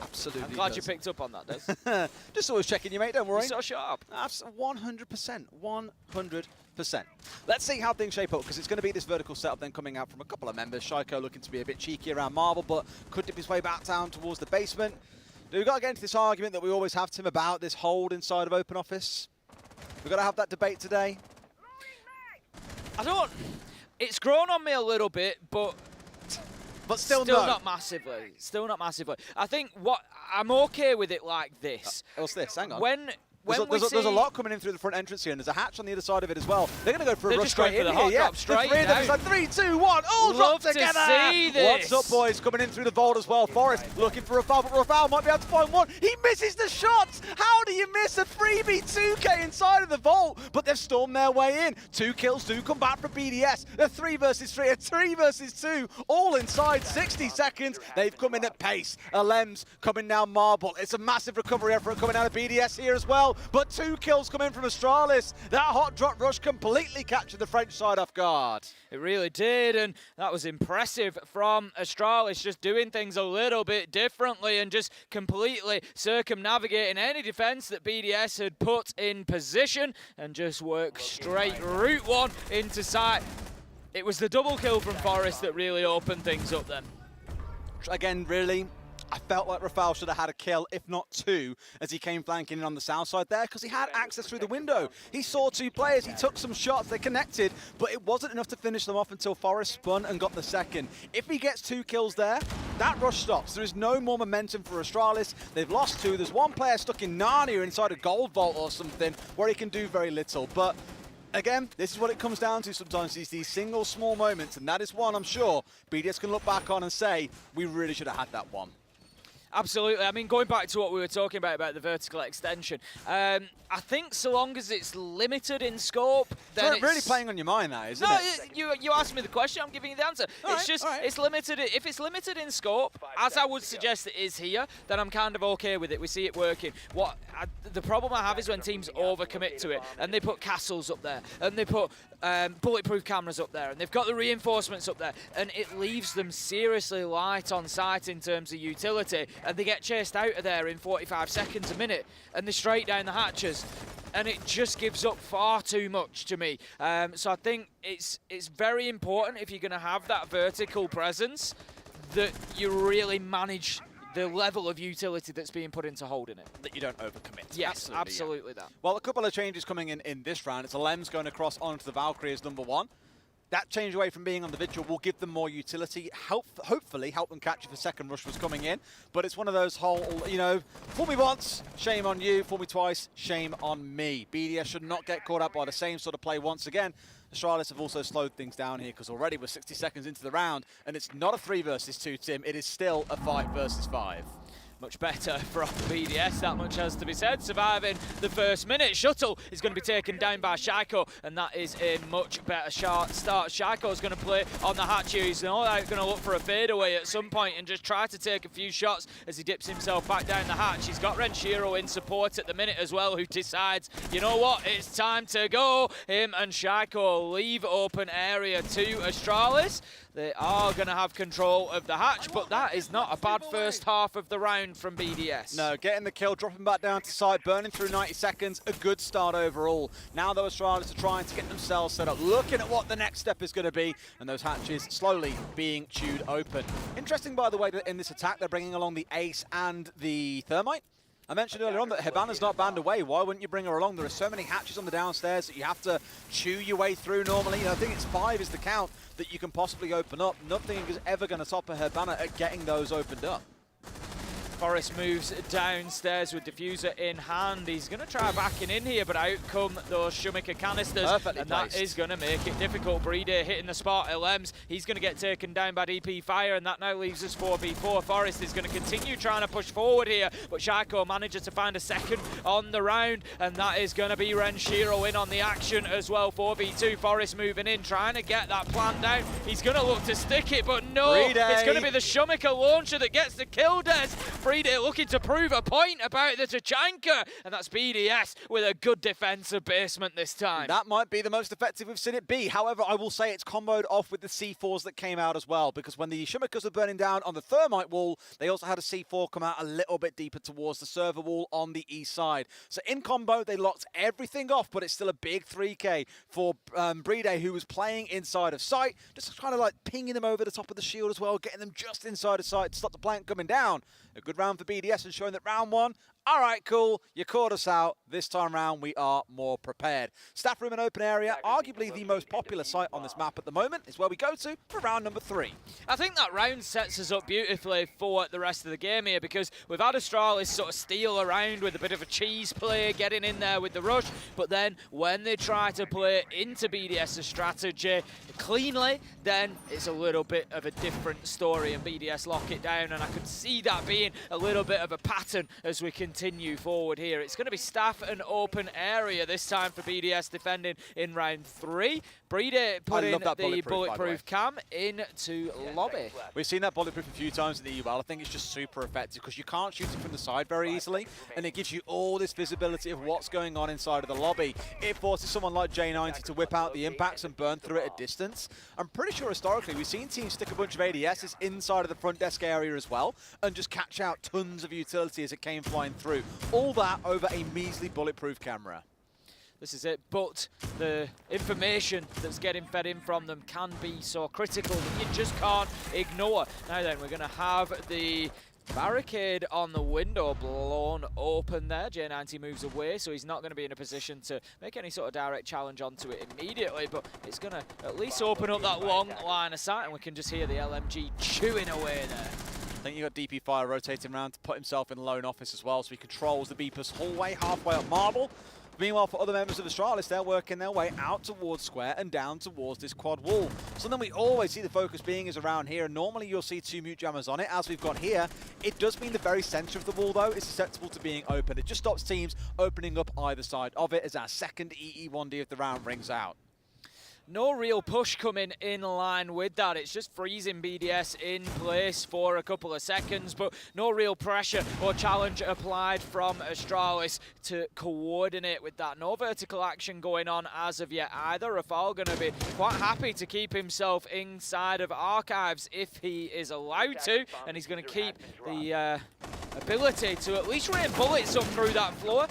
Absolutely. I'm glad you picked up on that, Des. Just always checking you, mate, don't worry. You're so sharp. 100%. 100%. Let's see how things shape up, because it's going to be this vertical setup then coming out from a couple of members. Shaiko looking to be a bit cheeky around Marble, but could dip his way back down towards the basement. We've got to get into this argument that we always have, Tim, about this hold inside of Open Office. We've got to have that debate today. It's grown on me a little bit, but still no. not massively. Still not massively. I think I'm okay with it like this. What's this? Hang on. There's a lot coming in through the front entrance here, and there's a hatch on the other side of it as well. They're going to go for a rush straight in for the here, hot drop, straight down. It's like 3, 2, 1, all drop together! To see this. What's up, boys? Coming in through the vault as well. Forest looking for Rafal, but Rafal might be able to find one. He misses the shots! How do you miss a 3v2k inside of the vault? But they've stormed their way in. 2 kills do come back from BDS. A 3 versus 3, a 3 versus 2, all inside 60 seconds. They've come in at pace. Alems coming down Marble. It's a massive recovery effort coming out of BDS here as well, but 2 kills come in from Astralis. That hot drop rush completely captured the French side off guard. It really did, and that was impressive from Astralis, just doing things a little bit differently and just completely circumnavigating any defense that BDS had put in position and just work straight route one into sight. It was the double kill from Forest that really opened things up then. Again, really, I felt like Rafal should have had a kill, if not 2, as he came flanking in on the south side there, because he had access through the window. He saw 2 players, he took some shots, they connected, but it wasn't enough to finish them off until Forest spun and got the second. If he gets 2 kills there, that rush stops. There is no more momentum for Astralis. They've lost 2. There's one player stuck in Narnia inside a gold vault or something, where he can do very little. But again, this is what it comes down to sometimes, these single small moments, and that is one I'm sure BDS can look back on and say, we really should have had that one. Absolutely. I mean, going back to what we were talking about the vertical extension, I think so long as it's limited in scope, then it's really playing on your mind, that, isn't it? You asked me the question, I'm giving you the answer. It's limited. If it's limited in scope, as I would suggest it is here, then I'm kind of okay with it. We see it working. The problem I have is when teams overcommit to it, and they put castles up there, and they put bulletproof cameras up there, and they've got the reinforcements up there, and it leaves them seriously light on site in terms of utility, and they get chased out of there in 45 seconds a minute, and they're straight down the hatches, and it just gives up far too much to me. So I think it's very important, if you're going to have that vertical presence, that you really manage the level of utility that's being put into holding it. That you don't overcommit. Yes, absolutely that. Well, a couple of changes coming in this round. It's Alems going across onto the Valkyrie as number 1. That change away from being on the Vigil will give them more utility, hopefully help them catch if a second rush was coming in. But it's one of those whole, fool me once, shame on you, fool me twice, shame on me. BDS should not get caught up by the same sort of play once again. Astralis have also slowed things down here, because already we're 60 seconds into the round, and it's not a 3 versus 2, Tim. It is still a 5 versus 5. Much better from BDS, that much has to be said. Surviving the first minute. Shuttle is going to be taken down by Shaiko, and that is a much better start. Shaiko's going to play on the hatch here. He's no doubt going to look for a fadeaway at some point and just try to take a few shots as he dips himself back down the hatch. He's got Renshiro in support at the minute as well, who decides, you know what, it's time to go. Him and Shaiko leave open area to Astralis. They are going to have control of the hatch, but that is not a bad first half of the round from BDS. No, getting the kill, dropping back down to side, burning through 90 seconds, a good start overall. Now though, Astralis are trying to get themselves set up, looking at what the next step is going to be, and those hatches slowly being chewed open. Interesting, by the way, that in this attack, they're bringing along the Ace and the Thermite. I mentioned earlier on that Hibana's not banned away. Why wouldn't you bring her along? There are so many hatches on the downstairs that you have to chew your way through normally. I think it's 5 is the count that you can possibly open up. Nothing is ever going to stop a Hibana at getting those opened up. Forrest moves downstairs with Diffuser in hand. He's going to try backing in here, but out come those Shumiker canisters. Perfectly and placed. That is going to make it difficult. Breeder hitting the spot. LMs, he's going to get taken down by DP Fire, and that now leaves us 4v4. Forrest is going to continue trying to push forward here, but Shaiko manages to find a second on the round, and that is going to be Renshiro in on the action as well. 4v2, Forrest moving in, trying to get that plan down. He's going to look to stick it, but no, it's going to be the Shumiker launcher that gets the kill, Des. Breeder looking to prove a point about the Tachanka, and that's BDS with a good defensive basement this time. That might be the most effective we've seen it be. However, I will say it's comboed off with the C4s that came out as well, because when the Shumikers were burning down on the Thermite wall, they also had a C4 come out a little bit deeper towards the server wall on the east side. So in combo, they locked everything off, but it's still a big 3K for Brede, who was playing inside of sight, just kind of like pinging them over the top of the shield as well, getting them just inside of sight to stop the plank coming down. A good round for BDS and showing that round one, all right, cool, you caught us out. This time round, we are more prepared. Staff room and open area, arguably the most popular site on this map at the moment, is where we go to for round number 3. I think that round sets us up beautifully for the rest of the game here, because we've had Astralis sort of steal around with a bit of a cheese play, getting in there with the rush, but then when they try to play into BDS's strategy cleanly, then it's a little bit of a different story, and BDS lock it down, and I could see that being a little bit of a pattern as we continue forward here. It's going to be staff and open area this time for BDS defending in round 3. Breeder putting the bulletproof cam into lobby. We've seen that bulletproof a few times in the UL. I think it's just super effective because you can't shoot it from the side very easily, and it gives you all this visibility of what's going on inside of the lobby. It forces someone like J90 to whip out the impacts and burn through it at distance. I'm pretty sure historically we've seen teams stick a bunch of ADSs inside of the front desk area as well and just catch out tons of utility as it came flying through. All that over a measly bulletproof camera. This is it, but the information that's getting fed in from them can be so critical that you just can't ignore. Now then, we're going to have the barricade on the window blown open there. J90 moves away, so he's not going to be in a position to make any sort of direct challenge onto it immediately, but it's going to at least open up that long line of sight, and we can just hear the LMG chewing away there. I think you got DP Fire rotating around to put himself in lone office as well, so he controls the Beepers hallway halfway up Marble. Meanwhile, for other members of Astralis, they're working their way out towards Square and down towards this quad wall. Something we always see the focus being is around here, and normally you'll see 2 mute jammers on it, as we've got here. It does mean the very center of the wall, though, is susceptible to being opened. It just stops teams opening up either side of it as our second EE1D of the round rings out. No real push coming in line with that. It's just freezing BDS in place for a couple of seconds, but no real pressure or challenge applied from Astralis to coordinate with that. No vertical action going on as of yet either. Rafal going to be quite happy to keep himself inside of Archives if he is allowed to, and he's going to keep the ability to at least rain bullets up through that floor.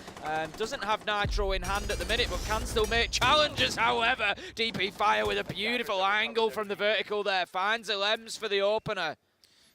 Doesn't have Nitro in hand at the minute, but can still make challenges, however. DP Fire with a beautiful angle from the vertical there. Finds LMs for the opener.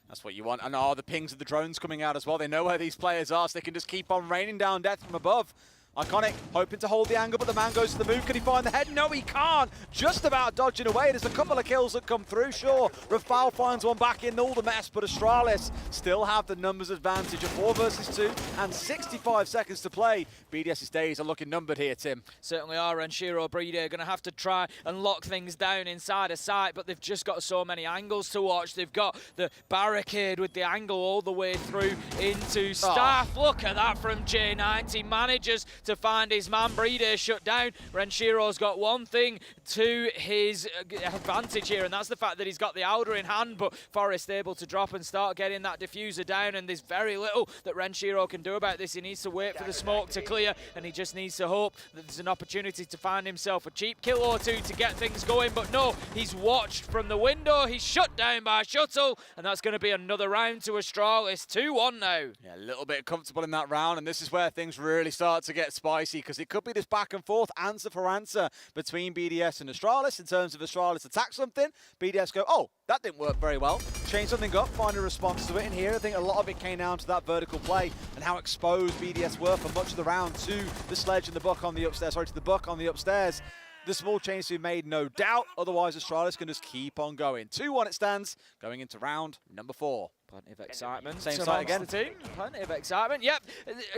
That's what you want. And the pings of the drones coming out as well. They know where these players are, so they can just keep on raining down death from above. Iconic hoping to hold the angle, but the man goes to the move. Can he find the head? No, he can't. Just about dodging away. There's a couple of kills that come through, sure. Rafal finds one back in all the mess, but Astralis still have the numbers advantage of 4 versus 2 and 65 seconds to play. BDS's days are looking numbered here, Tim. Certainly are, and Shiro Breeder are going to have to try and lock things down inside a sight, but they've just got so many angles to watch. They've got the barricade with the angle all the way through into staff. Look at that from J90. Manages to find his man. Brede shut down. Renshiro's got one thing to his advantage here, and that's the fact that he's got the Alder in hand, but Forrest able to drop and start getting that diffuser down, and there's very little that Renshiro can do about this. He needs to wait for the smoke to clear, and he just needs to hope that there's an opportunity to find himself a cheap kill or two to get things going, but no, he's watched from the window. He's shut down by Shuttle, and that's going to be another round to Astralis. 2-1 now. Yeah, a little bit comfortable in that round, and this is where things really start to get spicy, because it could be this back and forth, answer for answer between BDS and Astralis. In terms of Astralis attack something, BDS go, oh, that didn't work very well. Change something up, find a response to it. And here, I think a lot of it came down to that vertical play and how exposed BDS were for much of the round to the sledge and the buck on the upstairs. Sorry, to the buck on the upstairs. The small change to be made, no doubt. Otherwise, Astralis can just keep on going. 2-1 it stands, going into round number 4. Plenty of excitement. Same side again. The team. Plenty of excitement. Yep.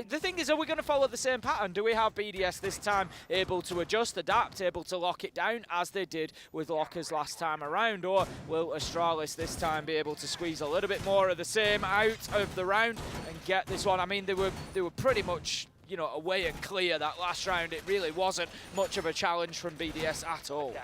The thing is, are we going to follow the same pattern? Do we have BDS this time able to adjust, adapt, able to lock it down as they did with Lockers last time around? Or will Astralis this time be able to squeeze a little bit more of the same out of the round and get this one? I mean, they were pretty much, you know, away and clear that last round. It really wasn't much of a challenge from BDS at all.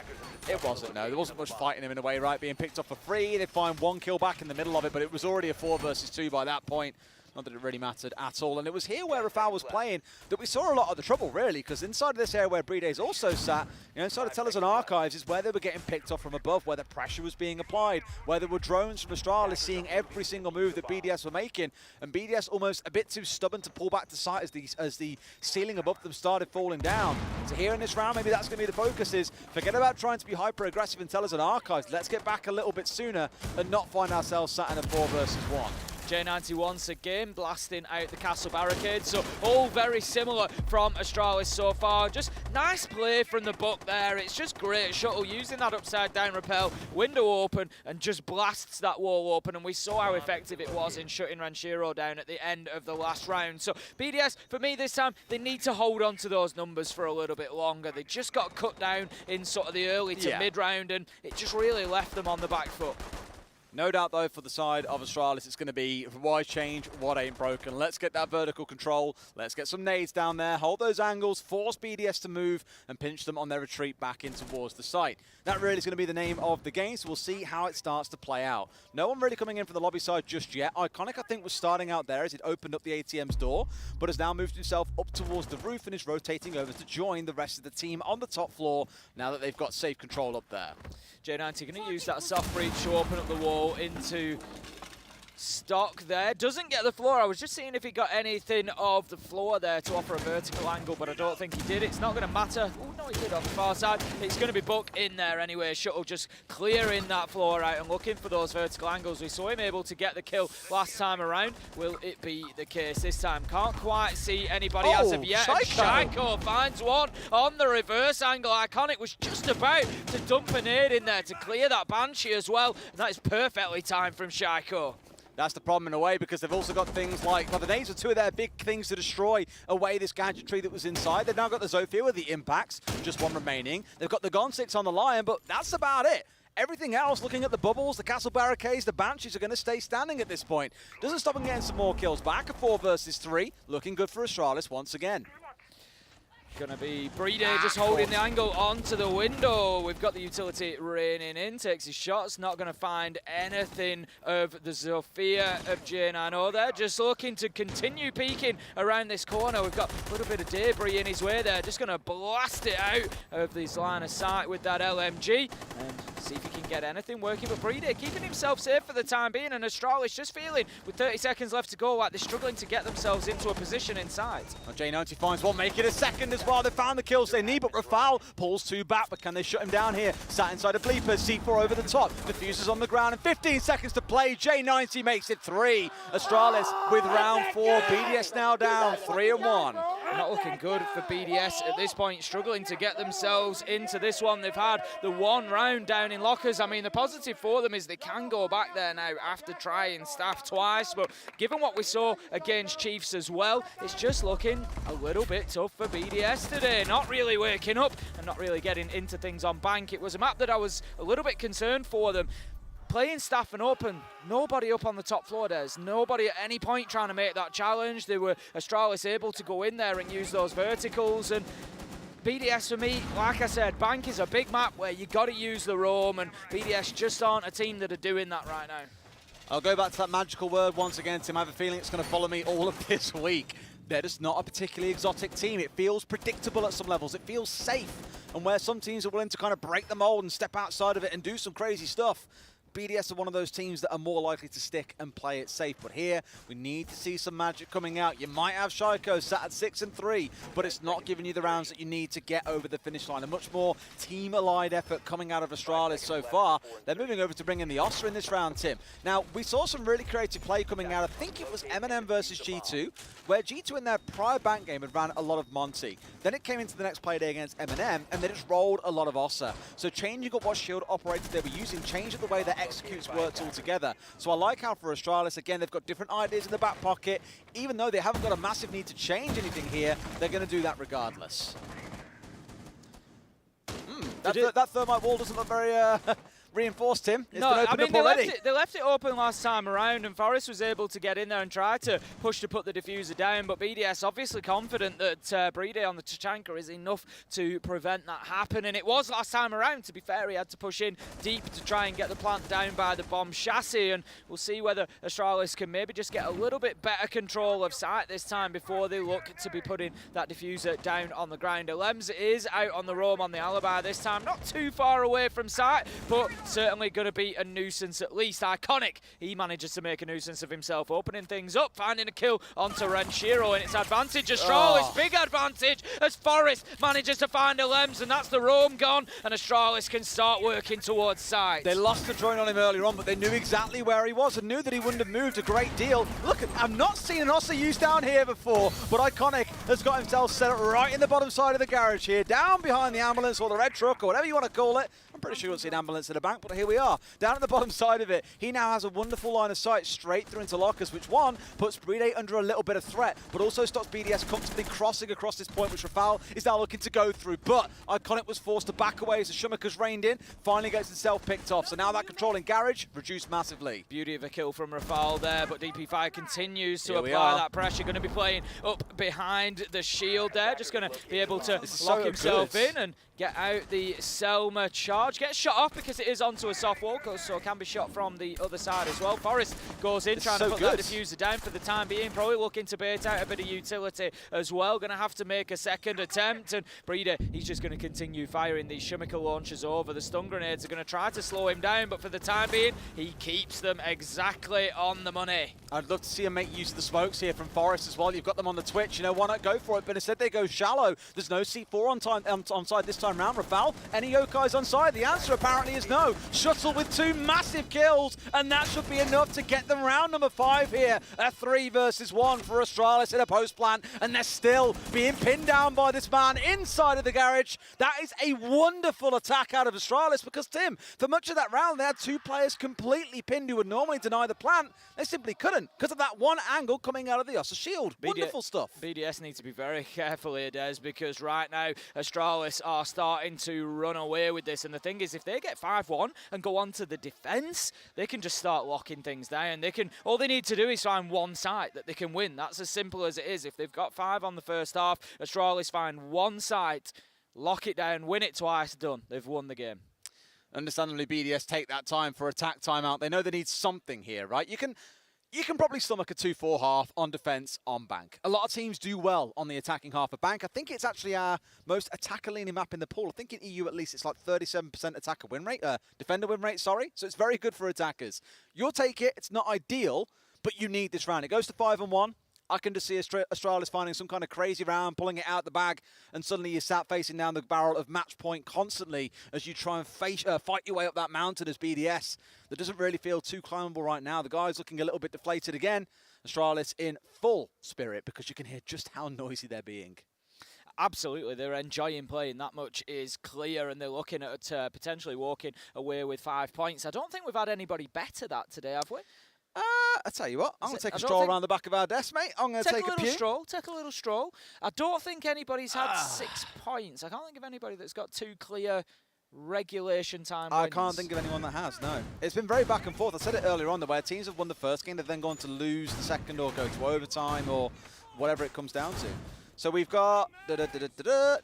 It wasn't, no. There wasn't much fighting him in a way, right? Being picked up for free. They'd find one kill back in the middle of it, but it was already a 4 versus 2 by that point. Not that it really mattered at all. And it was here where Rafal was playing that we saw a lot of the trouble, really, because inside of this area where Brede's also sat, you know, inside of Tellers and Archives is where they were getting picked off from above, where the pressure was being applied, where there were drones from Astralis seeing every single move that BDS were making, and BDS almost a bit too stubborn to pull back to sight as the ceiling above them started falling down. So here in this round, maybe that's going to be the focus is, forget about trying to be hyper-aggressive in Tellers and Archives. Let's get back a little bit sooner and not find ourselves sat in a 4 versus 1. J90 once again blasting out the castle barricade, so all very similar from Astralis so far. Just nice play from the buck there. It's just great. Shuttle using that upside down rappel, window open, and just blasts that wall open, and we saw how effective it was in shutting Renshiro down at the end of the last round. So BDS, for me this time, they need to hold on to those numbers for a little bit longer. They just got cut down in sort of the early to mid round, and it just really left them on the back foot. No doubt, though, for the side of Astralis, it's going to be why change, what ain't broken. Let's get that vertical control. Let's get some nades down there, hold those angles, force BDS to move, and pinch them on their retreat back in towards the site. That really is going to be the name of the game, so we'll see how it starts to play out. No one really coming in for the lobby side just yet. Iconic, I think, was starting out there as he'd opened up the ATM's door, but has now moved himself up towards the roof and is rotating over to join the rest of the team on the top floor now that they've got safe control up there. J90 going to use that soft breach to open up the wall into stock there. Doesn't get the floor. I was just seeing if he got anything of the floor there to offer a vertical angle, but I don't think he did. It's not going to matter. Oh, no, he did on the far side. It's going to be Buck in there anyway. Shuttle just clearing that floor out and looking for those vertical angles. We saw him able to get the kill last time around. Will it be the case this time? Can't quite see anybody as of yet. Shaiko finds one on the reverse angle. Iconic was just about to dump a nade in there to clear that Banshee as well, and that is perfectly timed from Shaiko. That's the problem in a way, because they've also got things like, well, the nades are 2 of their big things to destroy away this gadgetry that was inside. They've now got the Zofia with the impacts, just 1 remaining. They've got the Gon6 on the Lion, but that's about it. Everything else, looking at the bubbles, the castle barricades, the Banshees are going to stay standing at this point. Doesn't stop them getting some more kills back. A 4 versus 3, looking good for Astralis once again. Gonna be Brede just holding the angle onto the window. We've got the utility raining in, takes his shots, not gonna find anything of the Zofia of J90 there. Just looking to continue peeking around this corner. We've got a little bit of debris in his way there. Just gonna blast it out of this line of sight with that LMG and see if he can get anything working. But Brede keeping himself safe for the time being, and Astralis just feeling with 30 seconds left to go like they're struggling to get themselves into a position inside. Well, J90 finds one, make it a second as well. They found the kills they need, but Rafal pulls 2 back, but can they shut him down here? Sat inside of Bleepers, C4 over the top, diffusers on the ground, and 15 seconds to play. J90 makes it 3. Astralis with round 4. BDS now down 3-1. Not looking good for BDS at this point, struggling to get themselves into this one. They've had the 1 round down in lockers. I mean, the positive for them is they can go back there now after trying staff twice, but given what we saw against Chiefs as well, it's just looking a little bit tough for BDS today. Not really waking up and not really getting into things on bank. It was a map that I was a little bit concerned for them. playing Staffen up and nobody up on the top floor. There's nobody at any point trying to make that challenge. They were Astralis able to go in there and use those verticals, and BDS for me, like I said, Bank is a big map where you got to use the roam, and BDS just aren't a team that are doing that right now. I'll go back to that magical word once again, Tim. I have a feeling it's going to follow me all of this week. They're just not a particularly exotic team. It feels predictable at some levels. It feels safe. And where some teams are willing to kind of break the mold and step outside of it and do some crazy stuff, BDS are one of those teams that are more likely to stick and play it safe. But here, we need to see some magic coming out. You might have Shaiko sat at 6-3, but it's not giving you the rounds that you need to get over the finish line. A much more team-allied effort coming out of Astralis so far. They're moving over to bring in the Oster in this round, Tim. Now, we saw some really creative play coming out. I think it was M&M versus G2, where G2 in their prior bank game had ran a lot of Monty. Then it came into the next play day against M&M, and they just rolled a lot of Oster. So changing up what shield operators they were using, changed the way that executes works all together. So I like how for Astralis, again, they've got different ideas in the back pocket. Even though they haven't got a massive need to change anything here, they're going to do that regardless. That thermite wall doesn't look very reinforced, Tim. It's been opened up already. They left it open last time around, and Forest was able to get in there and try to push to put the diffuser down, but BDS obviously confident that Brede on the Tachanka is enough to prevent that happening. It was last time around, to be fair. He had to push in deep to try and get the plant down by the bomb chassis, and we'll see whether Astralis can maybe just get a little bit better control of site this time before they look to be putting that diffuser down on the ground. Lems is out on the roam on the alibi this time, not too far away from site, but certainly going to be a nuisance at least. Iconic, he manages to make a nuisance of himself, opening things up, finding a kill onto Renshiro, and it's advantage Astralis, big advantage as Forest manages to find a Lems, and that's the roam gone, and Astralis can start working towards side. They lost the drone on him earlier on, but they knew exactly where he was and knew that he wouldn't have moved a great deal. Look, I've not seen an Ossa used down here before, but Iconic has got himself set up right in the bottom side of the garage here, down behind the ambulance or the red truck or whatever you want to call it. I'm pretty sure you won't see an ambulance in the bank, but here we are. Down at the bottom side of it, he now has a wonderful line of sight straight through into lockers, which one, puts Brede under a little bit of threat, but also stops BDS comfortably crossing across this point, which Rafal is now looking to go through. But Iconic was forced to back away as the Shumaker's reined in, finally gets himself picked off. So now that control in garage reduced massively. Beauty of a kill from Rafal there, but DP5 continues to apply that pressure. Going to be playing up behind the shield there, just going to be able to lock himself in and get out the Selma charge. Gets shot off because it is onto a soft wall, so can be shot from the other side as well. Forest goes in, trying to put that diffuser down for the time being, probably looking to bait out a bit of utility as well. Going to have to make a second attempt, and Brede, he's just going to continue firing these Shumiker launchers over. The stun grenades are going to try to slow him down, but for the time being, he keeps them exactly on the money. I'd love to see him make use of the smokes here from Forest as well. You've got them on the Twitch, you know, why not go for it? But instead they go shallow. There's no C4 on side this time round. Rafal, any Yokais on side? The answer apparently is no. Shuttle with 2 massive kills, and that should be enough to get them round number 5 here. A 3 versus 1 for Astralis in a post plant, and they're still being pinned down by this man inside of the garage. That is a wonderful attack out of Astralis because, Tim, for much of that round, they had 2 players completely pinned who would normally deny the plant. They simply couldn't because of that one angle coming out of the Ossa shield. Wonderful stuff. BDS need to be very careful here, Des, because right now Astralis are starting to run away with this. And the thing is, if they get 5-1 and go on to the defense, they can just start locking things down. All they need to do is find one site that they can win. That's as simple as it is. If they've got 5 on the first half, Astralis find one site, lock it down, win it twice, done. They've won the game. Understandably, BDS take that time for attack timeout. They know they need something here, right? You can probably stomach a 2-4 half on defense on Bank. A lot of teams do well on the attacking half of Bank. I think it's actually our most attacker-leaning map in the pool. I think in EU at least it's like 37% attacker win rate, defender win rate, sorry. So it's very good for attackers. You'll take it. It's not ideal, but you need this round. It goes to 5-1. I can just see Astralis finding some kind of crazy round, pulling it out the bag, and suddenly you're sat facing down the barrel of match point constantly as you try and fight your way up that mountain as BDS. That doesn't really feel too climbable right now. The guy's looking a little bit deflated again. Astralis in full spirit because you can hear just how noisy they're being. Absolutely, they're enjoying playing. That much is clear, and they're looking at potentially walking away with 5 points. I don't think we've had anybody better that today, have we? I tell you what, I'm going to take a stroll around the back of our desk, mate. I'm going to take a pew. Take a little stroll. I don't think anybody's had 6 points. I can't think of anybody that's got 2 clear regulation time I wins. can't think of anyone that has, no. It's been very back and forth. I said it earlier on, where teams have won the first game, they've then gone to lose the second or go to overtime or whatever it comes down to. So we've got,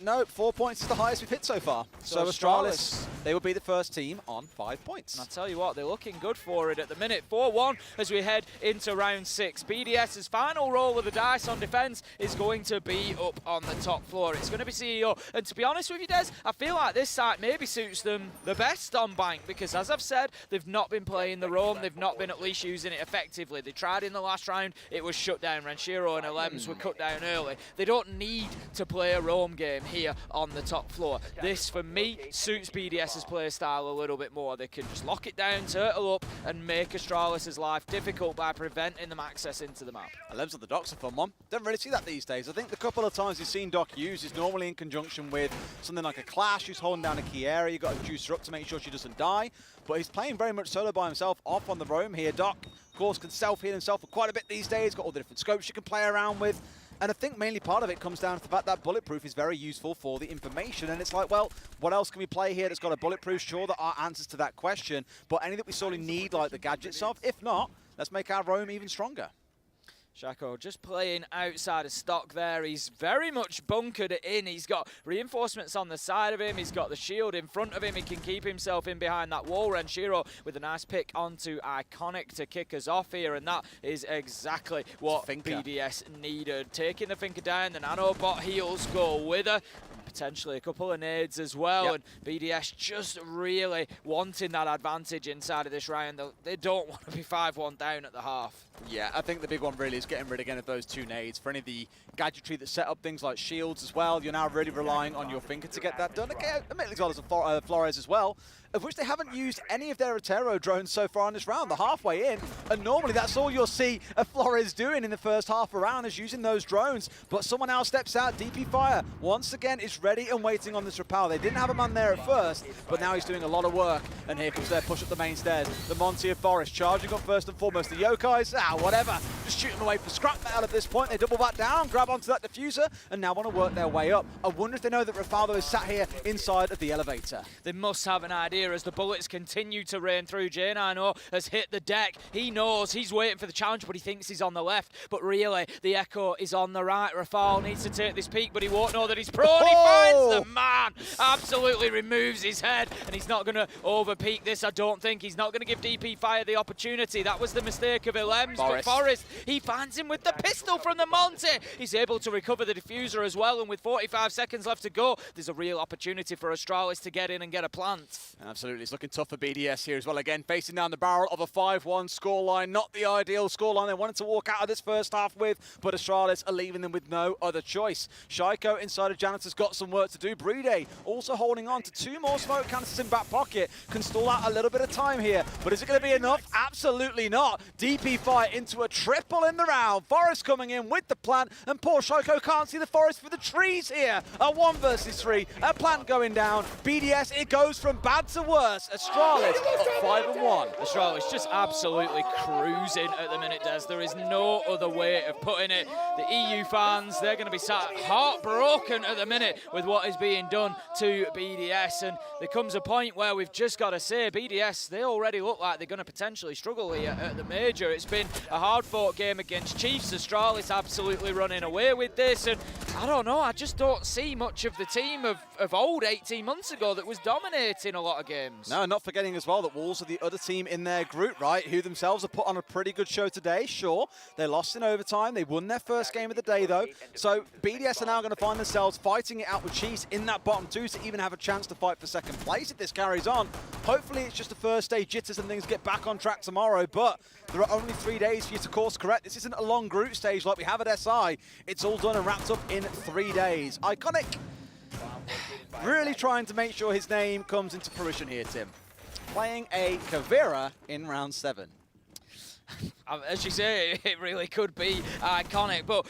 no, 4 points is the highest we've hit so far. So Astralis, they will be the first team on 5 points. And I tell you what, they're looking good for it at the minute. 4-1 as we head into round 6. BDS's final roll of the dice on defense is going to be up on the top floor. It's going to be CEO. And to be honest with you, Des, I feel like this site maybe suits them the best on Bank because, as I've said, they've not been playing the roam. They've not been at least using it effectively. They tried in the last round. It was shut down. Ranshiro and Alems were cut down early. They don't need to play a roam game here on the top floor. This, for me, suits BDS's play style a little bit more. They can just lock it down, turtle up, and make Astralis' life difficult by preventing them access into the map. Alems on the Doc's a fun one. Don't really see that these days. I think the couple of times you've seen Doc use is normally in conjunction with something like a Clash who's holding down a key area. You've got to juice her up to make sure she doesn't die. But he's playing very much solo by himself off on the roam here. Doc, of course, can self-heal himself for quite a bit these days. Got all the different scopes you can play around with. And I think mainly part of it comes down to the fact that bulletproof is very useful for the information. And it's like, well, what else can we play here that's got a bulletproof? Sure, there are answers to that question. But any that we sorely need, like the gadgets of, if not, let's make our roam even stronger. Shaco just playing outside of stock there. He's very much bunkered it in. He's got reinforcements on the side of him. He's got the shield in front of him. He can keep himself in behind that wall. Ranshiro with a nice pick onto Iconic to kick us off here. And that is exactly what BDS needed. Taking the Finker down. The nanobot heals go with her. Potentially a couple of nades as well, and BDS just really wanting that advantage inside of this round. They don't want to be 5-1 down at the half. Yeah, I think the big one really is getting rid again of those 2 nades. For any of the gadgetry that set up things like shields as well, you're now really relying on your Finker to get that done. Okay, admittedly as well as Flores as well, of which they haven't used any of their Otero drones so far in this round. They're halfway in, and normally that's all you'll see a Flores doing in the first half around is using those drones. But someone else steps out. DP Fire once again is ready and waiting on this repel. They didn't have a man there at first, but now he's doing a lot of work. And here comes their push up the main stairs. The Monty of Forest charging up first and foremost. The Yokais, whatever. Just shoot them away for scrap metal at this point. They double back down, grab onto that diffuser, and now want to work their way up. I wonder if they know that Rafaldo is sat here inside of the elevator. They must have an idea as the bullets continue to rain through. J9O has hit the deck. He knows he's waiting for the challenge, but he thinks he's on the left. But really, the Echo is on the right. Rafal needs to take this peek, but he won't know that he's prone. He finds the man. Absolutely removes his head, and he's not going to over-peek this, I don't think. He's not going to give DP Fire the opportunity. That was the mistake of Ilems, but Forrest, he finds him with the pistol from the Monty. He's able to recover the diffuser as well, and with 45 seconds left to go, there's a real opportunity for Astralis to get in and get a plant. Absolutely, it's looking tough for BDS here as well. Again, facing down the barrel of a 5-1 scoreline. Not the ideal scoreline they wanted to walk out of this first half with, but Astralis are leaving them with no other choice. Shaiko inside of Janitor's got some work to do. Bride also holding on to 2 more smoke canisters in back pocket. Can stall out a little bit of time here, but is it going to be enough? Absolutely not. DP Fire into a triple in the round. Forest coming in with the plant, and poor Shaiko can't see the Forest for the trees here. A 1 versus 3, a plant going down. BDS, it goes from bad to worse. Astralis up 5-1. Astralis just absolutely cruising at the minute, Des. There is no other way of putting it. The EU fans, they're going to be sat heartbroken at the minute with what is being done to BDS. And there comes a point where we've just got to say, BDS, they already look like they're going to potentially struggle here at the major. It's been a hard-fought game against Chiefs. Astralis absolutely running away with this. And I don't know, I just don't see much of the team of old 18 months ago that was dominating a lot of games. No, not forgetting as well that Wolves are the other team in their group, right, who themselves have put on a pretty good show today. Sure, they lost in overtime. They won their first game of the day, though. So BDS are now going to find themselves fighting it out with Chiefs in that bottom 2 to even have a chance to fight for second place if this carries on. Hopefully it's just the first day jitters and things get back on track tomorrow, but there are only 3 days for you to course correct. This isn't a long group stage like we have at SI. It's all done and wrapped up in 3 days. Iconic really trying to make sure his name comes into fruition here, Tim. Playing a Kavira in round 7. As you say, it really could be iconic. But,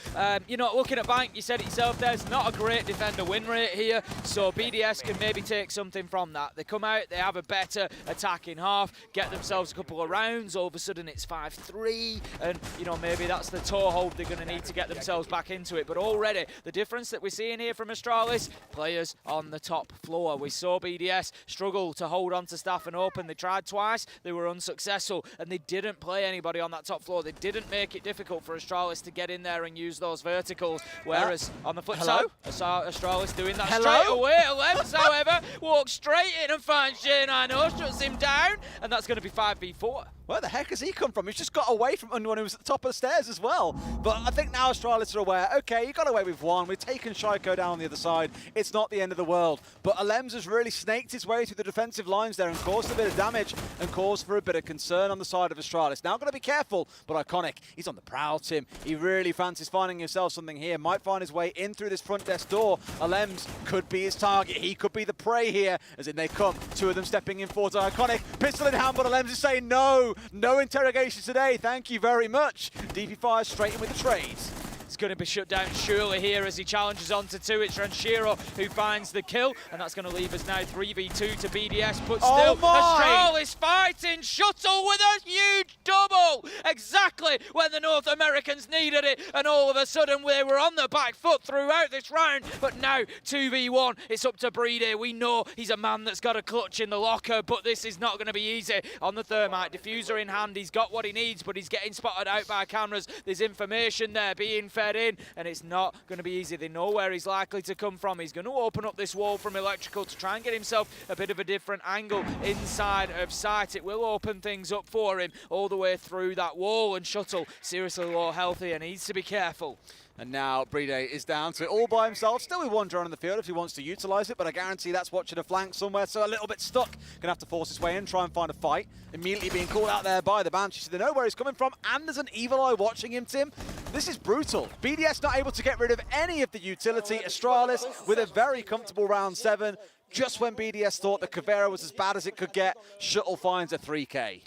you know, looking at Bank, you said it yourself, there's not a great defender win rate here, so BDS can maybe take something from that. They come out, they have a better attacking half, get themselves a couple of rounds, all of a sudden it's 5-3, and, you know, maybe that's the toehold they're going to need to get themselves back into it. But already, the difference that we're seeing here from Astralis, players on the top floor. We saw BDS struggle to hold on to Staff and Open. They tried twice, they were unsuccessful, and they didn't play anybody on that top floor. They didn't make it difficult for Astralis to get in there and use those verticals, whereas on the flip side, I saw Astralis doing that straight away. Lems, however, walks straight in and finds J9O, shuts him down, and that's going to be 5v4. Where the heck has he come from? He's just got away from anyone who was at the top of the stairs as well. But I think now Astralis are aware, okay, you got away with one. We've taken Shaiko down on the other side. It's not the end of the world. But Alems has really snaked his way through the defensive lines there and caused a bit of damage and caused for a bit of concern on the side of Astralis. Now got to be careful, but Iconic, he's on the prowl, Tim. He really fancies finding himself something here. Might find his way in through this front desk door. Alems could be his target. He could be the prey here, as in they come. Two of them stepping in forward to Iconic. Pistol in hand, but Alems is saying no. No interrogation today, thank you very much. DP fires straight in with the trades. It's going to be shut down surely here as he challenges onto two. It's Ranshiro who finds the kill, and that's going to leave us now 3v2 to BDS, but still, Astralis fighting Shuttle with a huge double! Exactly when the North Americans needed it, and all of a sudden they were on the back foot throughout this round, but now 2v1, it's up to Breedy. We know he's a man that's got a clutch in the locker, but this is not going to be easy. On the Thermite, diffuser in hand, he's got what he needs, but he's getting spotted out by cameras. There's information there being fed in, and it's not going to be easy. They know where he's likely to come from. He's going to open up this wall from electrical to try and get himself a bit of a different angle inside of sight. It will open things up for him all the way through that wall, and Shuttle seriously low health here, needs to be careful. And now Breedy is down to it all by himself. Still with one drone on the field if he wants to utilise it, but I guarantee that's watching a flank somewhere, so a little bit stuck. Gonna have to force his way in, try and find a fight. Immediately being called out there by the Banshee, so they know where he's coming from, and there's an evil eye watching him, Tim. This is brutal. BDS not able to get rid of any of the utility. Astralis with a very comfortable round 7. Just when BDS thought the Caveira was as bad as it could get, Shuttle finds a 3K.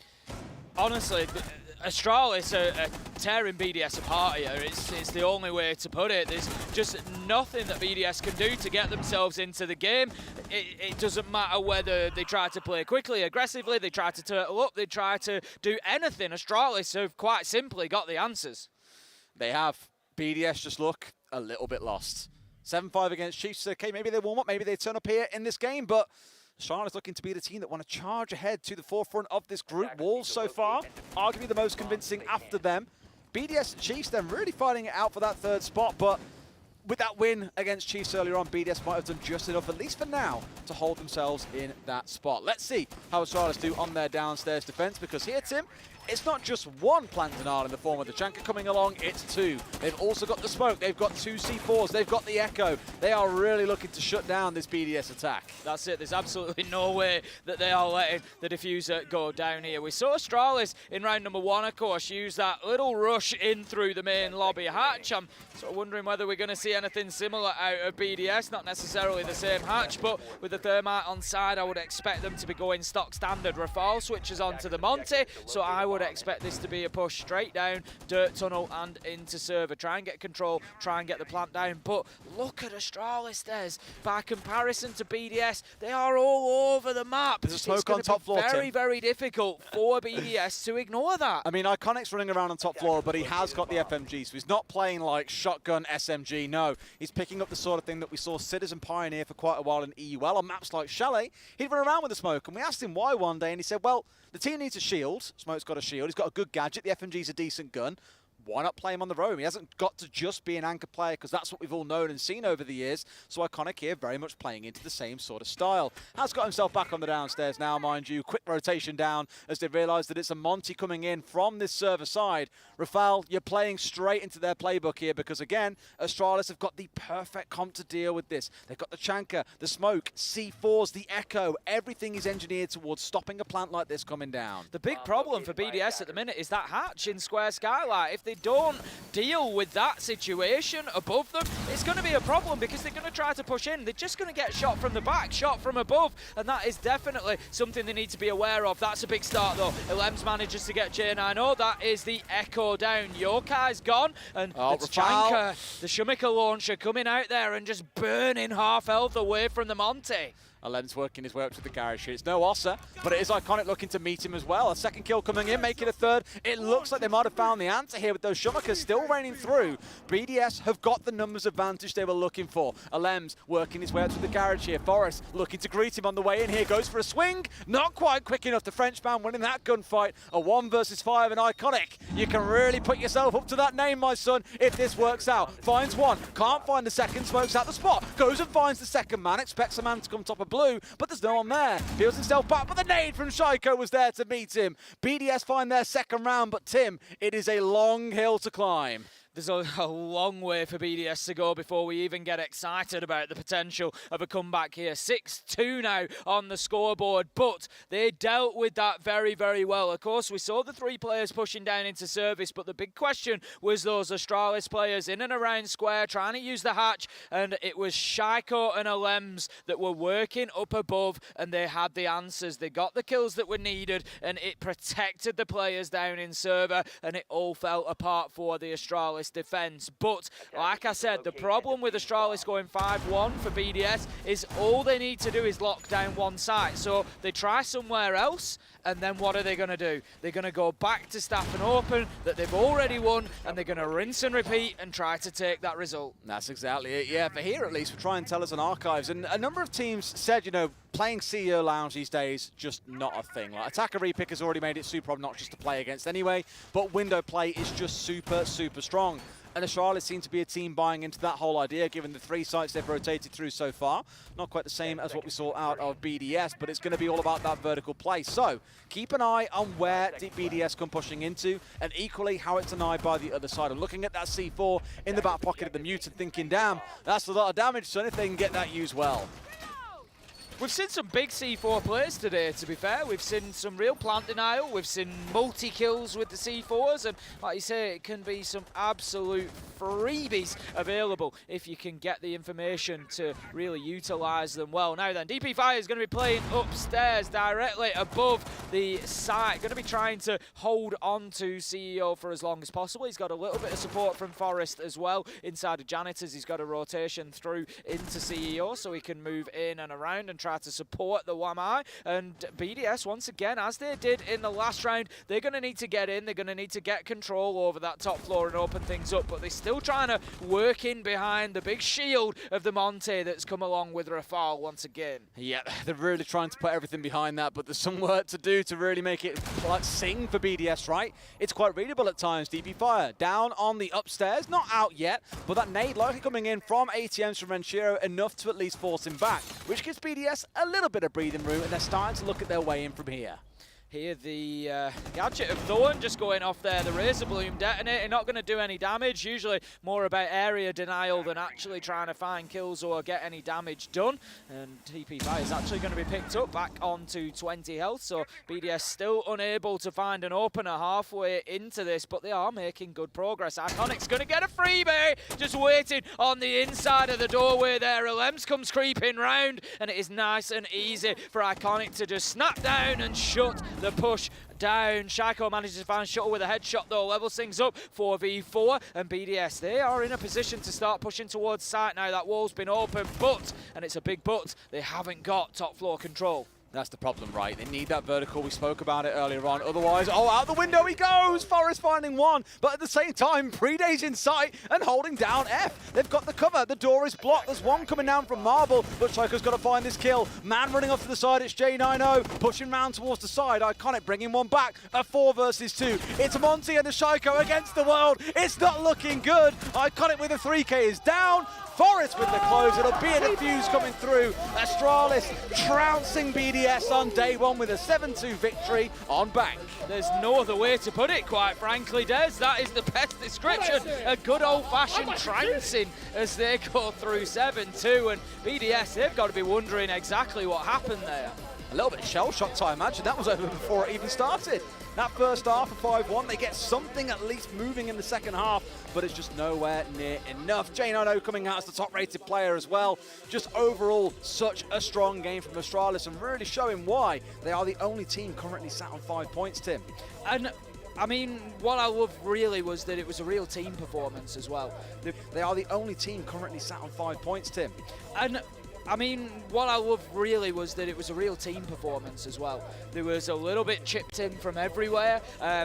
Honestly, Astralis are tearing BDS apart here. It's the only way to put it. There's just nothing that BDS can do to get themselves into the game. It doesn't matter whether they try to play quickly, aggressively, they try to turtle up, they try to do anything. Astralis have quite simply got the answers. They have. BDS just look a little bit lost. 7-5 against Chiefs. Okay, maybe they warm up, maybe they turn up here in this game, but Charlotte's looking to be the team that want to charge ahead to the forefront of this group. Wolves so far, arguably the most convincing after them. BDS and Chiefs then really fighting it out for that third spot, but with that win against Chiefs earlier on, BDS might have done just enough, at least for now, to hold themselves in that spot. Let's see how Astralis do on their downstairs defense, because here, Tim, it's not just one plant denial in the form of the Chanka coming along, it's two. They've also got the smoke, they've got 2 C4s, they've got the Echo. They are really looking to shut down this BDS attack. That's it, there's absolutely no way that they are letting the diffuser go down here. We saw Astralis in round number 1, of course, use that little rush in through the main lobby hatch. I'm sort of wondering whether we're going to see anything similar out of BDS, not necessarily the same hatch, but with the Thermite on side, I would expect them to be going stock standard. Rafale switches onto the Monty, so I would expect this to be a push straight down Dirt Tunnel and into server. Try and get control, try and get the plant down, but look at Astralis, Des. By comparison to BDS, they are all over the map. There's a smoke on top floor, very, very difficult for BDS to ignore that. I mean, Iconic's running around on top floor, but he has got the FMG, so he's not playing like shotgun SMG, no. He's picking up the sort of thing that we saw Citizen Pioneer for quite a while in EUL on maps like Chalet. He'd run around with the smoke, and we asked him why one day, and he said, well, the team needs a shield. Smoke's got a shield. He's got a good gadget. The FMG's a decent gun. Why not play him on the roam? He hasn't got to just be an anchor player, because that's what we've all known and seen over the years. So Iconic here very much playing into the same sort of style. Has got himself back on the downstairs now, mind you. Quick rotation down as they realise that it's a Monty coming in from this server side. Rafale, you're playing straight into their playbook here, because again, Astralis have got the perfect comp to deal with this. They've got the Chanka, the smoke, C4s, the Echo. Everything is engineered towards stopping a plant like this coming down. The big problem for BDS at the minute is that hatch in Square Skylight. If they they don't deal with that situation above them, it's going to be a problem because they're going to try to push in. They're just going to get shot from the back, shot from above, and that is definitely something they need to be aware of. That's a big start though. Elems manages to get J9O. That is the echo down. Yokai's gone, and it's Janka, the Shumika launcher, coming out there and just burning half health away from the Monty. Alem's working his way up to the garage here. It's no Ossa, but it is Iconic looking to meet him as well. A second kill coming in, making a third. It looks like they might have found the answer here with those Shumikas still raining through. BDS have got the numbers advantage they were looking for. Alem's working his way up to the garage here. Forrest looking to greet him on the way in here. Goes for a swing. Not quite quick enough. The Frenchman winning that gunfight. A 1 versus 5 and Iconic. You can really put yourself up to that name, my son, if this works out. Finds one. Can't find the second. Smokes out the spot. Goes and finds the second man. Expects a man to come top of blue, but there's no one there. Feels himself back, but the nade from Shaiko was there to meet him. BDS find their second round, but Tim, it is a long hill to climb. There's a long way for BDS to go before we even get excited about the potential of a comeback here. 6-2 now on the scoreboard, but they dealt with that very, very well. Of course, we saw the 3 players pushing down into service, but the big question was those Astralis players in and around square trying to use the hatch, and it was Shaiko and Alems that were working up above, and they had the answers. They got the kills that were needed, and it protected the players down in server, and it all fell apart for the Astralis defense. But like I said, the problem with Astralis going 5-1 for BDS is all they need to do is lock down one site. So they try somewhere else, and then what are they going to do? They're going to go back to Staff and Open that they've already won, and they're going to rinse and repeat and try to take that result. That's exactly it. Yeah, for here at least, we try and tell us on archives. And a number of teams said, you know, playing CEO Lounge these days, just not a thing. Like, Attacker Repick has already made it super obnoxious to play against anyway, but window play is just super, super strong. And Astralis seem to be a team buying into that whole idea, given the 3 sites they've rotated through so far. Not quite the same as what we saw out of BDS, but it's going to be all about that vertical play. So keep an eye on where BDS come pushing into, and equally how it's denied by the other side. I'm looking at that C4 in the back pocket of the Mutant, thinking, damn, that's a lot of damage, son, if they can get that used well. We've seen some big C4 plays today, to be fair. We've seen some real plant denial. We've seen multi-kills with the C4s. And like you say, it can be some absolute freebies available if you can get the information to really utilise them well. Now then, DP Fire is going to be playing upstairs directly above the site. Going to be trying to hold on to CEO for as long as possible. He's got a little bit of support from Forrest as well. Inside of Janitors, he's got a rotation through into CEO so he can move in and around and try to support the WAMI. And BDS, once again, as they did in the last round, they're going to need to get in. They're going to need to get control over that top floor and open things up, but they're still trying to work in behind the big shield of the Monte that's come along with Rafal once again. Yeah, they're really trying to put everything behind that, but there's some work to do to really make it like sing for BDS, right? It's quite readable at times. DP Fire down on the upstairs, not out yet, but that nade likely coming in from ATMs from Renshiro, enough to at least force him back, which gives BDS a little bit of breathing room, and they're starting to look at their way in from here. Here, the gadget of Thorn just going off there. The Razor Bloom detonating, not going to do any damage. Usually more about area denial than actually trying to find kills or get any damage done. And TP Fire is actually going to be picked up back onto 20 health. So BDS still unable to find an opener halfway into this, but they are making good progress. Iconic's going to get a freebie, just waiting on the inside of the doorway there. Alems comes creeping round, and it is nice and easy for Iconic to just snap down and shut the push down. Shaiko manages to find Shuttle with a headshot though, levels things up 4v4, and BDS, they are in a position to start pushing towards site now. That wall's been open, but, and it's a big but, they haven't got top floor control. That's the problem, right? They need that vertical. We spoke about it earlier on. Otherwise, oh, out the window he goes! Forrest finding one, but at the same time, Preda's in sight and holding down F. They've got the cover. The door is blocked. There's one coming down from Marble, but Shaiko's got to find this kill. Man running off to the side. It's J9O pushing round towards the side. Iconic bringing one back. A 4 versus 2. It's Monty and the Shaiko against the world. It's not looking good. Iconic with a 3K is down. Forrest with the close. It'll be a defuse coming through. Astralis trouncing BDS on day one with a 7-2 victory on Bank. There's no other way to put it, quite frankly, Des. That is the best description. A good old-fashioned trouncing as they go through 7-2. And BDS, they've got to be wondering exactly what happened there. A little bit shell-shocked, I imagine. That was over before it even started. That first half of 5-1, they get something at least moving in the second half, but it's just nowhere near enough. J9O coming out as the top-rated player as well. Just overall, such a strong game from Astralis and really showing why they are the only team currently sat on 5 points, Tim. And I mean, what I loved really was that it was a real team performance as well. They are the only team currently sat on 5 points, Tim. And I mean, what I loved really was that it was a real team performance as well. There was a little bit chipped in from everywhere.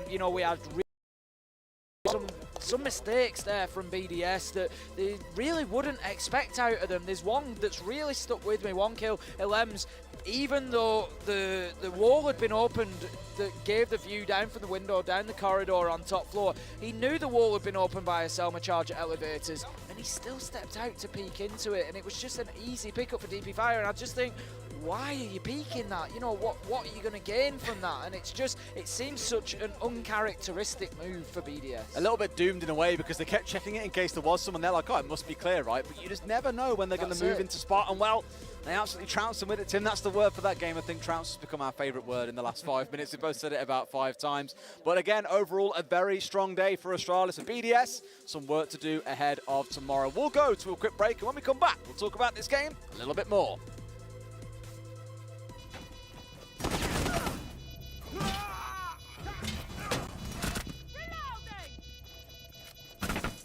You know, we had some mistakes there from BDS that they really wouldn't expect out of them. There's one that's really stuck with me, one kill, Elems. Even though the wall had been opened that gave the view down from the window, down the corridor on top floor, he knew the wall had been opened by a Selma Charger elevators, and he still stepped out to peek into it, and it was just an easy pickup for DP Fire, and I just think, why are you peeking that? You know, what are you going to gain from that? And it's just, it seems such an uncharacteristic move for BDS. A little bit doomed in a way because they kept checking it in case there was someone there like, oh, it must be clear, right? But you just never know when they're going to move into spot, and well, they absolutely trounced them with it, Tim. That's the word for that game. I think trounce has become our favourite word in the last 5 minutes. We've both said it about 5 times. But again, overall, a very strong day for Astralis and BDS. Some work to do ahead of tomorrow. We'll go to a quick break, and when we come back, we'll talk about this game a little bit more.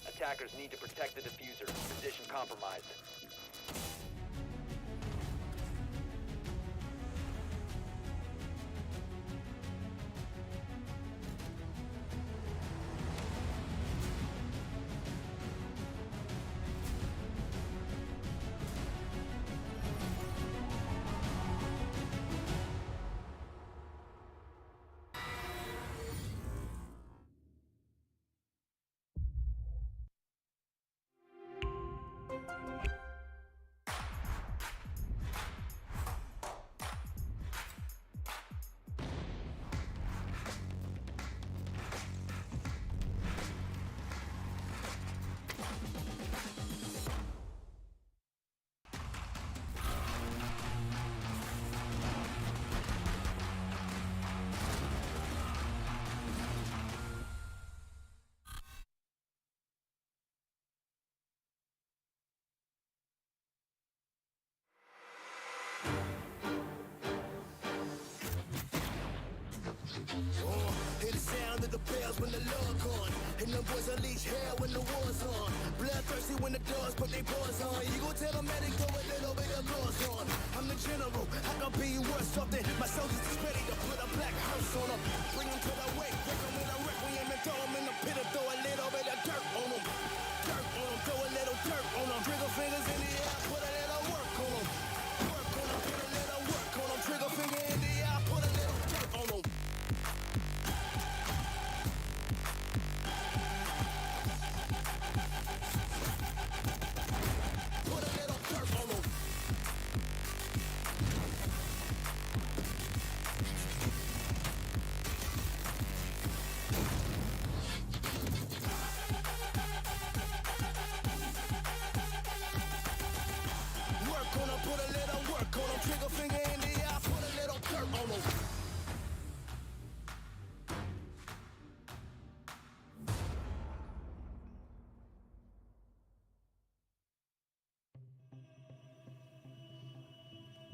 Attackers need to protect the diffuser. Position compromised. Hear the sound of the bells when the love gone, and the boys unleash hell when the war's on. Bloodthirsty when the doors put their paws on. You gon' tell them that they go a little bit of blows on. I'm the general, I can be worth something. My soldiers is ready to put a black house on them. Bring them to the wake, break them in a requiem and throw them in the pit and throw a little bit of dirt on them. Dirt on them, throw a little dirt on them. Trigger fingers in the air, put a little work on them. Work on them, put a little work on them. Trigger finger in the air, put a little dirt on them.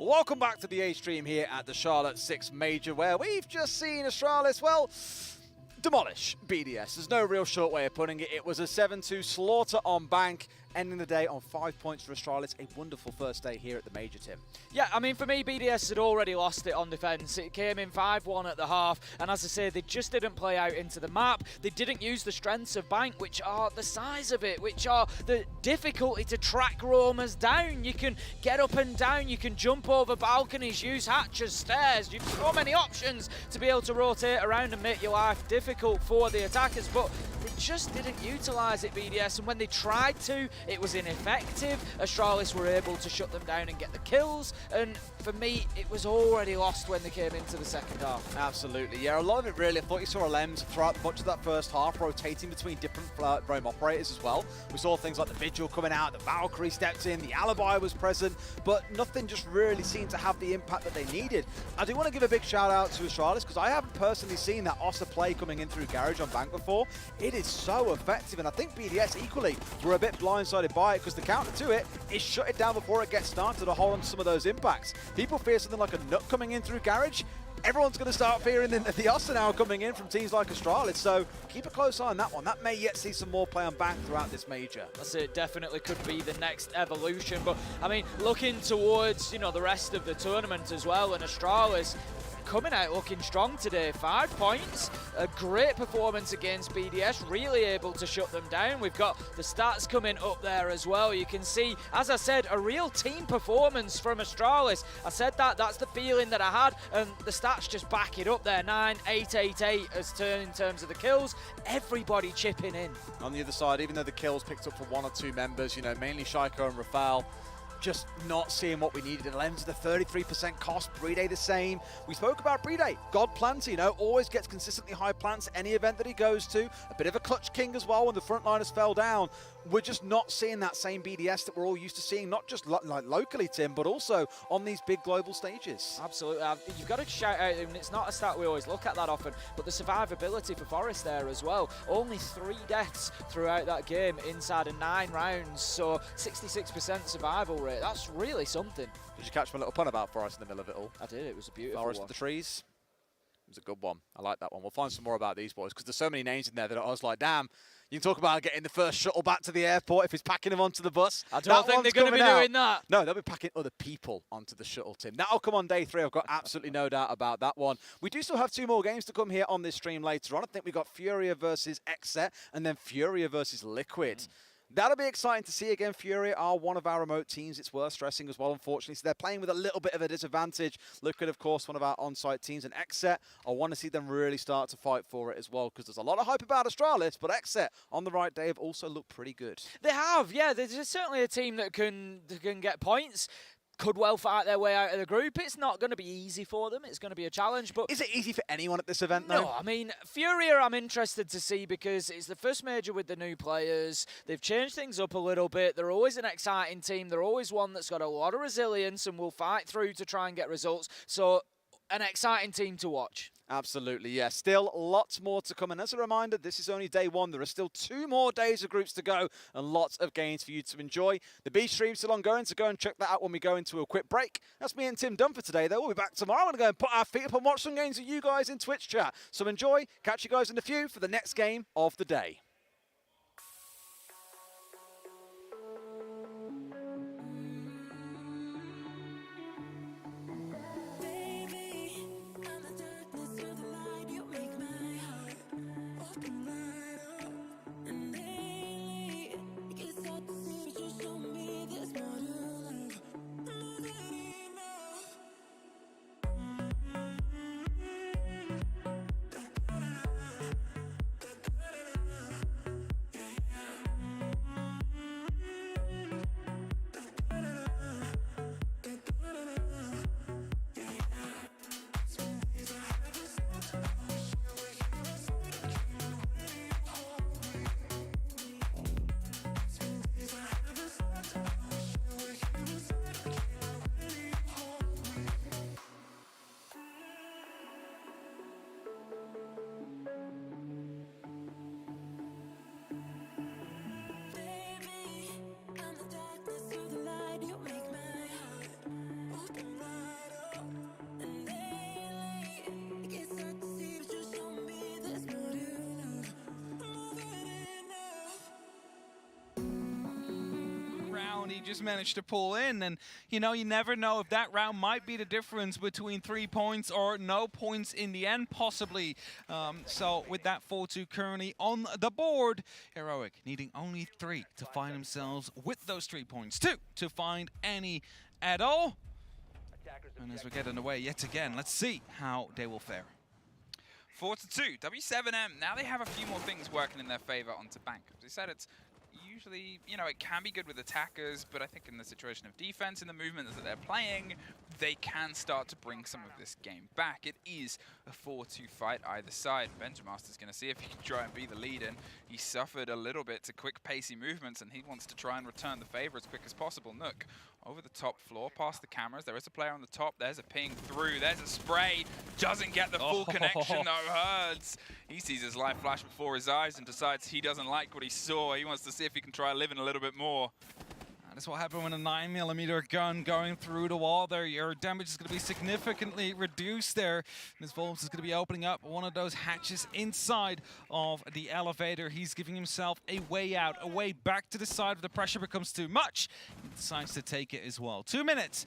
Welcome back to the A stream here at the Charlotte 6 Major, where we've just seen Astralis, well, demolish BDS. There's no real short way of putting it. It was a 7-2 slaughter on Bank, ending the day on 5 points for Astralis. A wonderful first day here at the Major, Tim. Yeah, I mean, for me, BDS had already lost it on defense. It came in 5-1 at the half, and as I say, they just didn't play out into the map. They didn't use the strengths of Bank, which are the size of it, which are the difficulty to track roamers down. You can get up and down, you can jump over balconies, use hatches, stairs. You've so many options to be able to rotate around and make your life difficult for the attackers, but they just didn't utilize it, BDS, and when they tried to, it was ineffective. Astralis were able to shut them down and get the kills, and for me, it was already lost when they came into the second half. Absolutely, yeah, a lot of it really. I thought you saw Lems throughout much of that first half rotating between different roam operators as well. We saw things like the Vigil coming out, the Valkyrie stepped in, the Alibi was present, but nothing just really seemed to have the impact that they needed. I do want to give a big shout out to Astralis because I haven't personally seen that Ossa play coming in through Garage on Bank before. It is so effective, and I think BDS equally were a bit blindsided by it because the counter to it is shut it down before it gets started to hold on to some of those impacts. People fear something like a nut coming in through Garage. Everyone's going to start fearing the Ossa now coming in from teams like Astralis, so keep a close eye on that one. That may yet see some more play on Bank throughout this major. That's it, definitely could be the next evolution, but I mean, looking towards, you know, the rest of the tournament as well, and Astralis coming out looking strong today. 5 points, a great performance against BDS, really able to shut them down. We've got the stats coming up there as well. You can see, as I said, a real team performance from Astralis. I said that's the feeling that I had, and the stats just back it up there. 9, 8, 8, 8 as turn in terms of the kills. Everybody chipping in. On the other side, even though the kills picked up for 1 or 2 members, you know, mainly Shaiko and Rafal, just not seeing what we needed. And Lens, the 33% cost, Brede the same. We spoke about Brede, God Planter, you know, always gets consistently high plants any event that he goes to. A bit of a clutch king as well when the frontliners fell down. We're just not seeing that same BDS that we're all used to seeing, not just like locally, Tim, but also on these big global stages. Absolutely. You've got to shout out, and it's not a stat we always look at that often, but the survivability for Forest there as well. Only 3 deaths throughout that game inside of 9 rounds, so 66% survival rate. That's really something. Did you catch my little pun about Forest in the middle of it all? I did. It was a beautiful Forest one. of the trees. It was a good one. I like that one. We'll find some more about these boys because there's so many names in there that I was like, damn. You can talk about getting the first shuttle back to the airport if he's packing them onto the bus. I don't think they're going to be doing that. No, they'll be packing other people onto the shuttle, Tim. That'll come on day 3. I've got absolutely no doubt about that one. We do still have 2 more games to come here on this stream later on. I think we've got FURIA versus XSET and then FURIA versus Liquid. That'll be exciting to see. Again, FURIA are one of our remote teams. It's worth stressing as well, unfortunately. So they're playing with a little bit of a disadvantage. Liquid, of course, one of our on-site teams. And XSET, I want to see them really start to fight for it as well, because there's a lot of hype about Astralis, but XSET, on the right day, have also looked pretty good. They have, yeah. There's certainly a team that can get points. Could well fight their way out of the group. It's not going to be easy for them. It's going to be a challenge. But is it easy for anyone at this event, though? No, I mean, FURIA I'm interested to see because it's the first major with the new players. They've changed things up a little bit. They're always an exciting team. They're always one that's got a lot of resilience and will fight through to try and get results. So, an exciting team to watch. Absolutely, yeah. Still lots more to come. And as a reminder, this is only day 1. There are still 2 more days of groups to go and lots of games for you to enjoy. The B stream's still ongoing, so go and check that out when we go into a quick break. That's me and Tim done for today, though. We'll be back tomorrow. I'm going to go and put our feet up and watch some games with you guys in Twitch chat. So enjoy. Catch you guys in a few for the next game of the day. He just managed to pull in, and you know, you never know if that round might be the difference between 3 points or no points in the end, possibly. So with that 4-2 currently on the board, Heroic needing only 3 to find themselves with those 3 points, 2 to find any at all. And as we're getting away yet again, let's see how they will fare. 4-2. W7M, now they have a few more things working in their favor onto Bank. As I said, it's usually, you know, it can be good with attackers, but I think in the situation of defense, in the movements that they're playing, they can start to bring some of this game back. It is a 4-2 fight either side. Benjamaster's going to see if he can try and be the lead in. He suffered a little bit to quick pacey movements, and he wants to try and return the favor as quick as possible. Nook over the top floor, past the cameras. There is a player on the top. There's a ping through. There's a spray. Doesn't get the full connection, though. Herds. He sees his life flash before his eyes and decides he doesn't like what he saw. He wants to see if he can try living a little bit more. That's what happened when a 9mm gun going through the wall there. Your damage is going to be significantly reduced there. This Volbs is going to be opening up one of those hatches inside of the elevator. He's giving himself a way out, a way back to the side if the pressure becomes too much. He decides to take it as well. 2 minutes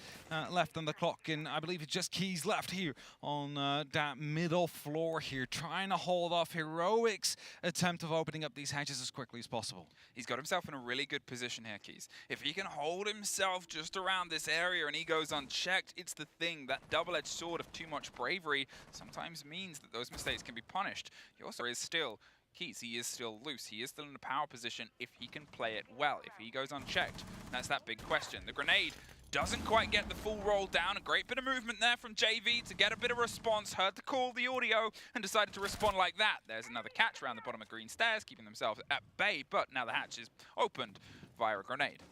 left on the clock, and I believe it's just Keys left here on that middle floor here, trying to hold off Heroic's attempt of opening up these hatches as quickly as possible. He's got himself in a really good position here, Keys. If he can hold himself just around this area and he goes unchecked, it's the thing. That double-edged sword of too much bravery sometimes means that those mistakes can be punished. He also is still, Keys, he is still loose. He is still in a power position if he can play it well. If he goes unchecked, that's that big question. The grenade doesn't quite get the full roll down. A great bit of movement there from JV to get a bit of response. Heard the call, the audio, and decided to respond like that. There's another catch around the bottom of green stairs, keeping themselves at bay, but now the hatch is opened via a grenade.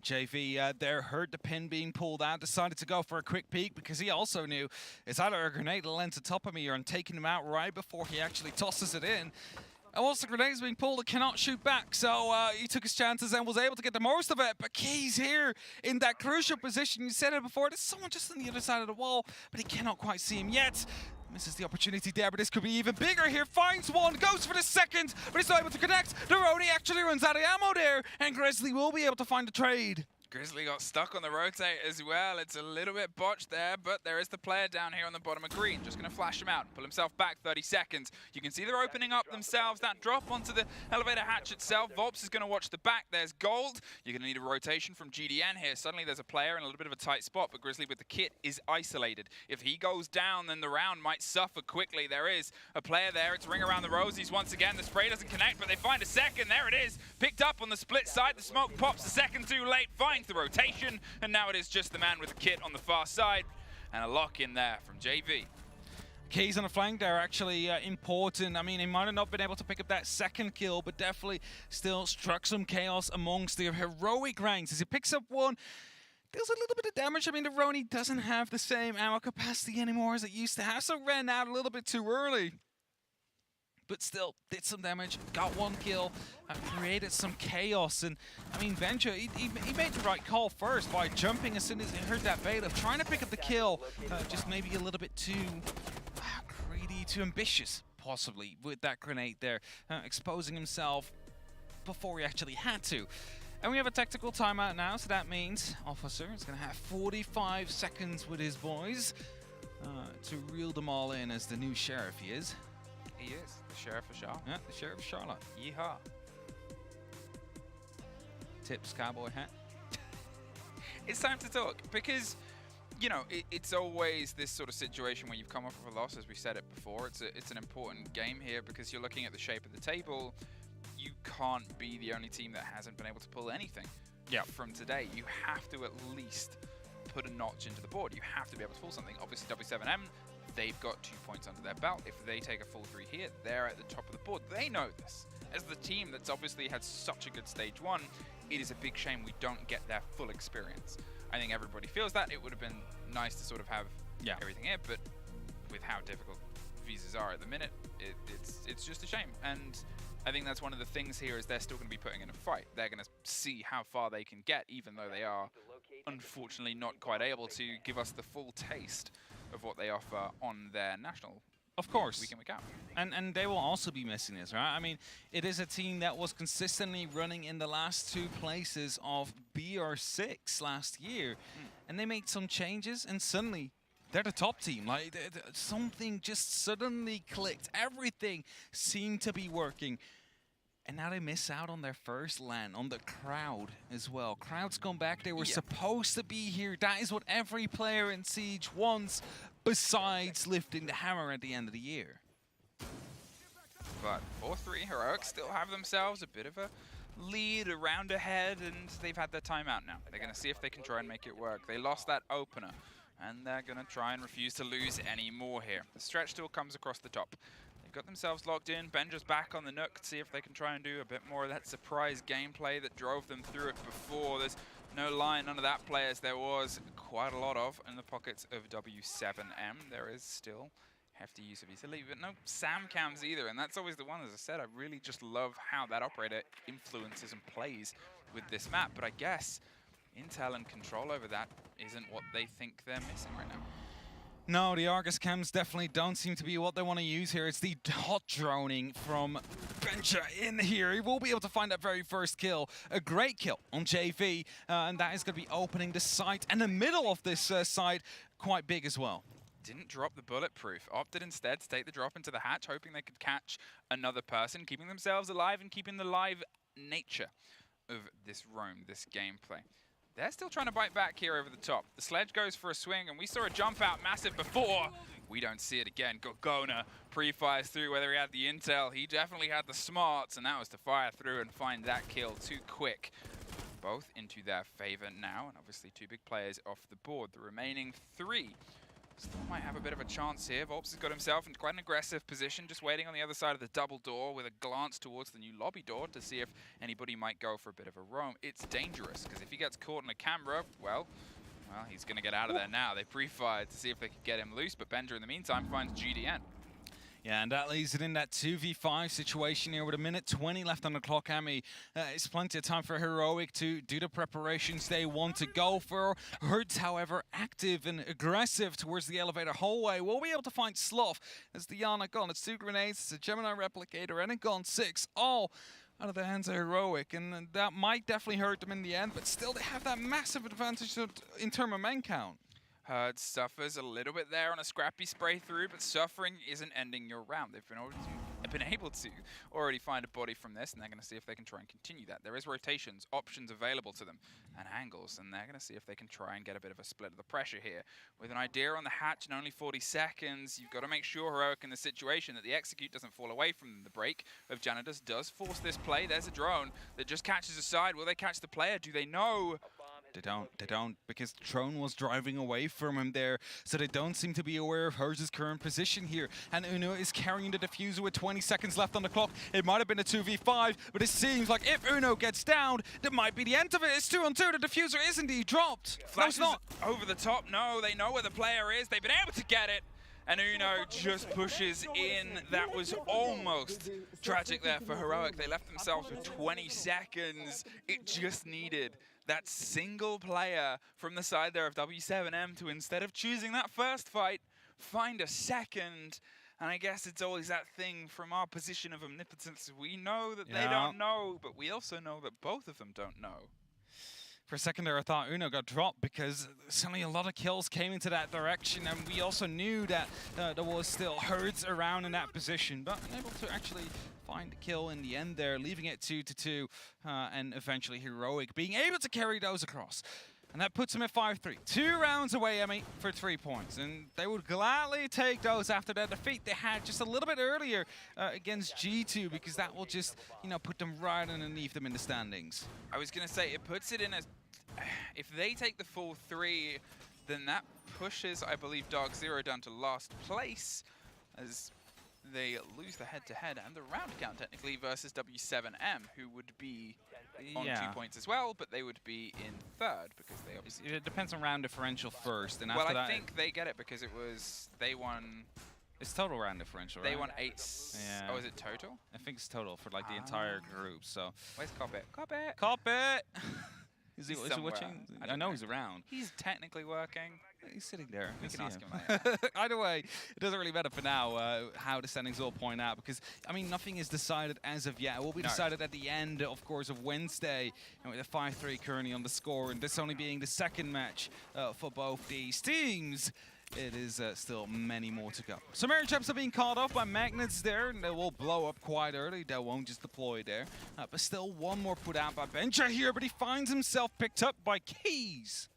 JV there heard the pin being pulled out, decided to go for a quick peek because he also knew it's either a grenade that lands on top of me or I'm taking him out right before he actually tosses it in. And once the grenade is being pulled, it cannot shoot back, so he took his chances and was able to get the most of it. But Keys here in that crucial position, you said it before, there's someone just on the other side of the wall, but he cannot quite see him yet. Misses the opportunity there, but this could be even bigger here. Finds one, goes for the second, but he's not able to connect. The Roni actually runs out of ammo there, and Grizzly will be able to find the trade. Grizzly got stuck on the rotate as well. It's a little bit botched there, but there is the player down here on the bottom of green. Just going to flash him out and pull himself back 30 seconds. You can see they're opening up themselves. That drop onto the elevator hatch itself. Volps is going to watch the back. There's gold. You're going to need a rotation from GDN here. Suddenly there's a player in a little bit of a tight spot, but Grizzly with the kit is isolated. If he goes down, then the round might suffer quickly. There is a player there. It's Ring Around the Rosies once again. The spray doesn't connect, but they find a second. There it is. Picked up on the split side. The smoke pops a second too late. Finds the rotation, and now it is just the man with the kit on the far side, and a lock in there from JV. Keys on the flank there actually important. I mean, he might have not been able to pick up that second kill, but definitely still struck some chaos amongst the heroic ranks. As he picks up one, deals a little bit of damage. I mean, the Roni doesn't have the same ammo capacity anymore as it used to have, so ran out a little bit too early. But still, did some damage, got one kill, created some chaos. And, I mean, Venture, he made the right call first by jumping as soon as he heard that bait of trying to pick up the kill. Just maybe a little bit too greedy, too ambitious, possibly, with that grenade there. Exposing himself before he actually had to. And we have a tactical timeout now, so that means Officer is going to have 45 seconds with his boys to reel them all in as the new sheriff he is. He is the Sheriff of Charlotte. Yeah, the Sheriff of Charlotte. Yeehaw. Tips, cowboy hat. It's time to talk because, you know, it's always this sort of situation where you've come off of a loss, as we said it before. It's an important game here because you're looking at the shape of the table. You can't be the only team that hasn't been able to pull anything from today. You have to at least put a notch into the board. You have to be able to pull something. Obviously, W7M, they've got 2 points under their belt. If they take a full 3 here, they're at the top of the board. They know this. As the team that's obviously had such a good stage one, it is a big shame we don't get their full experience. I think everybody feels that. It would have been nice to sort of have everything here, but with how difficult visas are at the minute, it's just a shame. And I think that's one of the things here is they're still going to be putting in a fight. They're going to see how far they can get, even though they are unfortunately not quite able to give us the full taste of what they offer on their national. Of course. Week in, week out. And they will also be missing this, right? I mean, it is a team that was consistently running in the last 2 places of BR6 last year. And they made some changes, and suddenly they're the top team. Like, something just suddenly clicked. Everything seemed to be working. And now they miss out on their first LAN, on the crowd as well. Crowd's gone back. They were supposed to be here. That is what every player in Siege wants, besides lifting the hammer at the end of the year. But 4-3, Heroic still have themselves a bit of a lead, a round ahead, and they've had their timeout now. They're going to see if they can try and make it work. They lost that opener, and they're going to try and refuse to lose any more here. The stretch still comes across the top. They've got themselves locked in. Benja's back on the Nook to see if they can try and do a bit more of that surprise gameplay that drove them through it before. There's no line, none of that play, as there was quite a lot of in the pockets of W7M. There is still hefty use of utility, but no Sam cams either, and that's always the one, as I said, I really just love how that operator influences and plays with this map, but I guess intel and control over that isn't what they think they're missing right now. No, the Argus cams definitely don't seem to be what they want to use here. It's the hot droning from Benja in here. He will be able to find that very first kill. A great kill on JV, and that is going to be opening the site, and the middle of this site quite big as well. Didn't drop the bulletproof, opted instead to take the drop into the hatch, hoping they could catch another person, keeping themselves alive and keeping the live nature of this roam, this gameplay. They're still trying to bite back here over the top. The sledge goes for a swing, and we saw a jump out massive before. We don't see it again. Gorgona pre-fires through, whether he had the intel, he definitely had the smarts, and that was to fire through and find that kill too quick. Both into their favor now, and obviously 2 big players off the board. The remaining 3 still might have a bit of a chance here. Volps has got himself into quite an aggressive position, just waiting on the other side of the double door with a glance towards the new lobby door to see if anybody might go for a bit of a roam. It's dangerous, because if he gets caught in a camera, well, he's going to get out of there now. They pre-fired to see if they could get him loose, but Benja in the meantime finds GDN. Yeah, and that leaves it in that 2v5 situation here with 1:20 left on the clock, Ami. It's plenty of time for Heroic to do the preparations they want to go for. Hurts, however, active and aggressive towards the elevator hallway. Will be able to find Slough as the Yana gun. It's 2 grenades, it's a Gemini replicator, and a gun 6, all out of the hands of Heroic, and that might definitely hurt them in the end, but still they have that massive advantage in terms of man count. Herd suffers a little bit there on a scrappy spray through, but suffering isn't ending your round. They've been able to already find a body from this, and they're going to see if they can try and continue that. There is rotations, options available to them, and angles, and they're going to see if they can try and get a bit of a split of the pressure here. With an idea on the hatch in only 40 seconds, you've got to make sure Heroic in the situation that the execute doesn't fall away from the break of Janitors does force this play. There's a drone that just catches a side. Will they catch the player? Do they know? They don't, because the drone was driving away from him there, so they don't seem to be aware of Hers' current position here. And Uno is carrying the diffuser with 20 seconds left on the clock. It might have been a 2v5, but it seems like if Uno gets down, that might be the end of it. It's 2-on-2, the diffuser is indeed dropped. Flashes no, it's not. Over the top, no, they know where the player is. They've been able to get it. And Uno just pushes in. That was almost tragic there for Heroic. They left themselves with 20 seconds. It just needed that single player from the side there of W7M to, instead of choosing that first fight, find a second. And I guess it's always that thing from our position of omnipotence. We know that they don't know, but we also know that both of them don't know. For a second there, I thought Uno got dropped because suddenly a lot of kills came into that direction, and we also knew that there was still Herds around in that position, but able to actually find the kill in the end there, leaving it 2-2, and eventually Heroic being able to carry those across. And that puts him at 5-3. 2 rounds away, Emmy, for 3 points. And they would gladly take those after that defeat they had just a little bit earlier against G2, because that will just, put them right underneath them in the standings. I was going to say, it puts it in as... If they take the full 3, then that pushes, I believe, DarkZero down to last place, as they lose the head-to-head and the round count, technically, versus W7M, who would be on 2 points as well, but they would be in 3rd, because they obviously... It depends on round differential first, and well, after that... I think they get it, because it was... They won... It's total round differential, right? They won 8... Yeah. Oh, is it total? I think it's total for, the entire group, so... Where's Cop It? Cop It! Cop It! Is he somewhere. watching? I know he's around. He's technically working. He's sitting there. We can ask him later. Either way, it doesn't really matter for now how the standings all point out, because, nothing is decided as of yet. It will be decided at the end, of course, of Wednesday, and with a 5-3 currently on the score, and this only being the second match for both these teams. It is still many more to go. So Mary Chaps are being called off by magnets there, and they will blow up quite early. They won't just deploy there. But still one more put out by Benja here, but he finds himself picked up by Keys.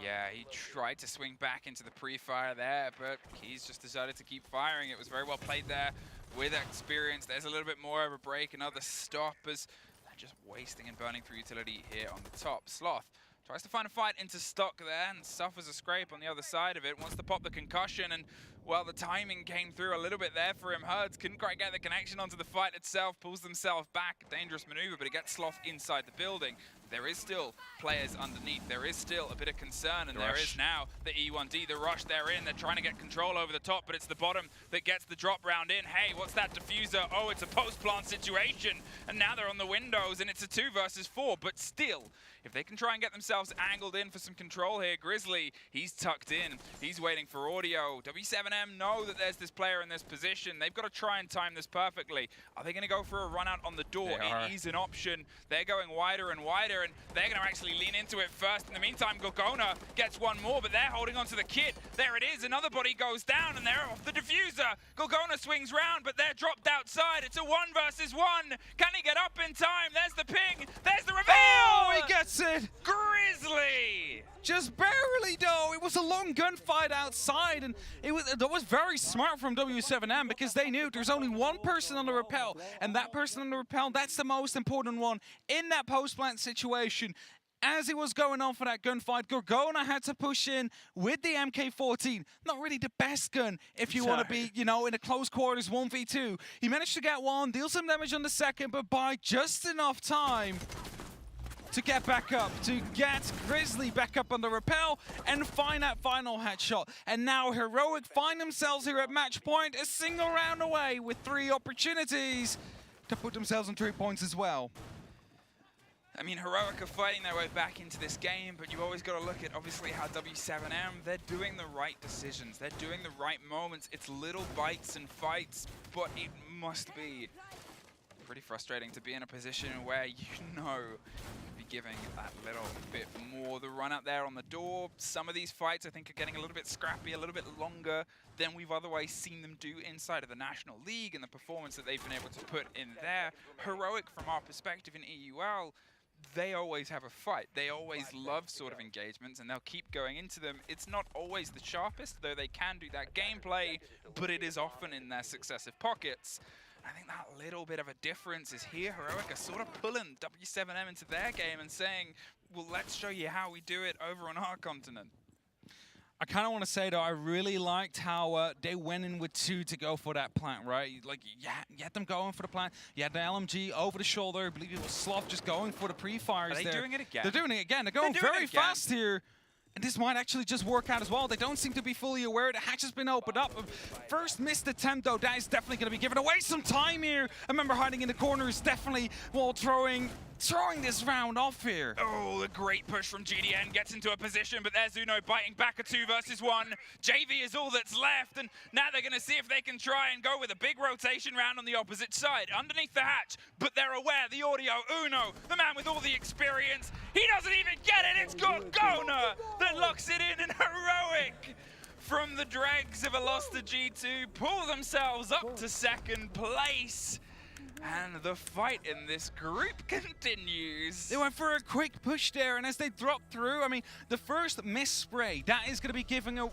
Yeah, he tried to swing back into the pre-fire there, but he's just decided to keep firing. It was very well played there with experience. There's a little bit more of a break, another stop as they're just wasting and burning through utility here on the top. Sloth tries to find a fight into stock there and suffers a scrape on the other side of it. Wants to pop the concussion, and well, the timing came through a little bit there for him. Herds couldn't quite get the connection onto the fight itself, pulls themselves back. Dangerous maneuver, but it gets Sloth inside the building. There is still players underneath. There is still a bit of concern, and there is now the E1D, the rush they're in. They're trying to get control over the top, but it's the bottom that gets the drop round in. Hey, what's that diffuser? Oh, it's a post-plant situation, and now they're on the windows, and it's a 2 versus 4, but still, if they can try and get themselves angled in for some control here, Grizzly, he's tucked in. He's waiting for audio. W7M know that there's this player in this position. They've got to try and time this perfectly. Are they going to go for a run out on the door? It is an option. They're going wider and wider, and they're going to actually lean into it first. In the meantime, Gorgona gets one more, but they're holding onto the kit. There it is. Another body goes down, and they're off the diffuser. Gorgona swings round, but they're dropped outside. It's a 1 versus 1. Can he get up in time? There's the ping. There's the reveal. Oh, he gets it. Grizzly. Just barely, though. It was a long gunfight outside, and that was very smart from W7M because they knew there's only one person on the rappel, and that person on the rappel, that's the most important one in that post-plant situation. As he was going on for that gunfight, Gorgona had to push in with the MK14. Not really the best gun if you want to be, you know, in a close quarters 1v2. He managed to get one, deal some damage on the second, but by just enough time to get back up, to get Grizzly back up on the rappel and find that final headshot. And now Heroic find themselves here at match point, a single round away with 3 opportunities to put themselves on 3 points as well. I mean, Heroic are fighting their way back into this game, but you always got to look at, obviously, how W7M, they're doing the right decisions. They're doing the right moments. It's little bites and fights, but it must be pretty frustrating to be in a position where you know you'd be giving that little bit more. The run out there on the door, some of these fights I think are getting a little bit scrappy, a little bit longer than we've otherwise seen them do inside of the National League, and the performance that they've been able to put in there. Heroic, from our perspective in EUL, they always have a fight. They always love sort of engagements, and they'll keep going into them. It's not always the sharpest, though they can do that gameplay, but it is often in their successive pockets. I think that little bit of a difference is here. Heroic are sort of pulling W7M into their game and saying, well, let's show you how we do it over on our continent. I kind of want to say, though, I really liked how they went in with 2 to go for that plant, right? Like, you had them going for the plant. You had the LMG over the shoulder. I believe it was Sloth just going for the pre-fires there. Are they doing it again? They're doing it again. They're going very fast here. And this might actually just work out as well. They don't seem to be fully aware. The hatch has been opened up. First missed attempt, though. That is definitely going to be giving away some time here. I remember hiding in the corner is definitely, well, throwing this round off here. Oh, a great push from GDN. Gets into a position, but there's Uno biting back a 2 versus 1. JV is all that's left, and now they're going to see if they can try and go with a big rotation round on the opposite side, underneath the hatch. But they're aware, the audio, Uno, the man with all the experience, he doesn't even get it. It's Gorgona that locks it in, and Heroic, from the dregs of a loss to G2, pull themselves up to 2nd place. And the fight in this group continues. They went for a quick push there, and as they drop through, I mean, the first miss spray, that is going to be giving it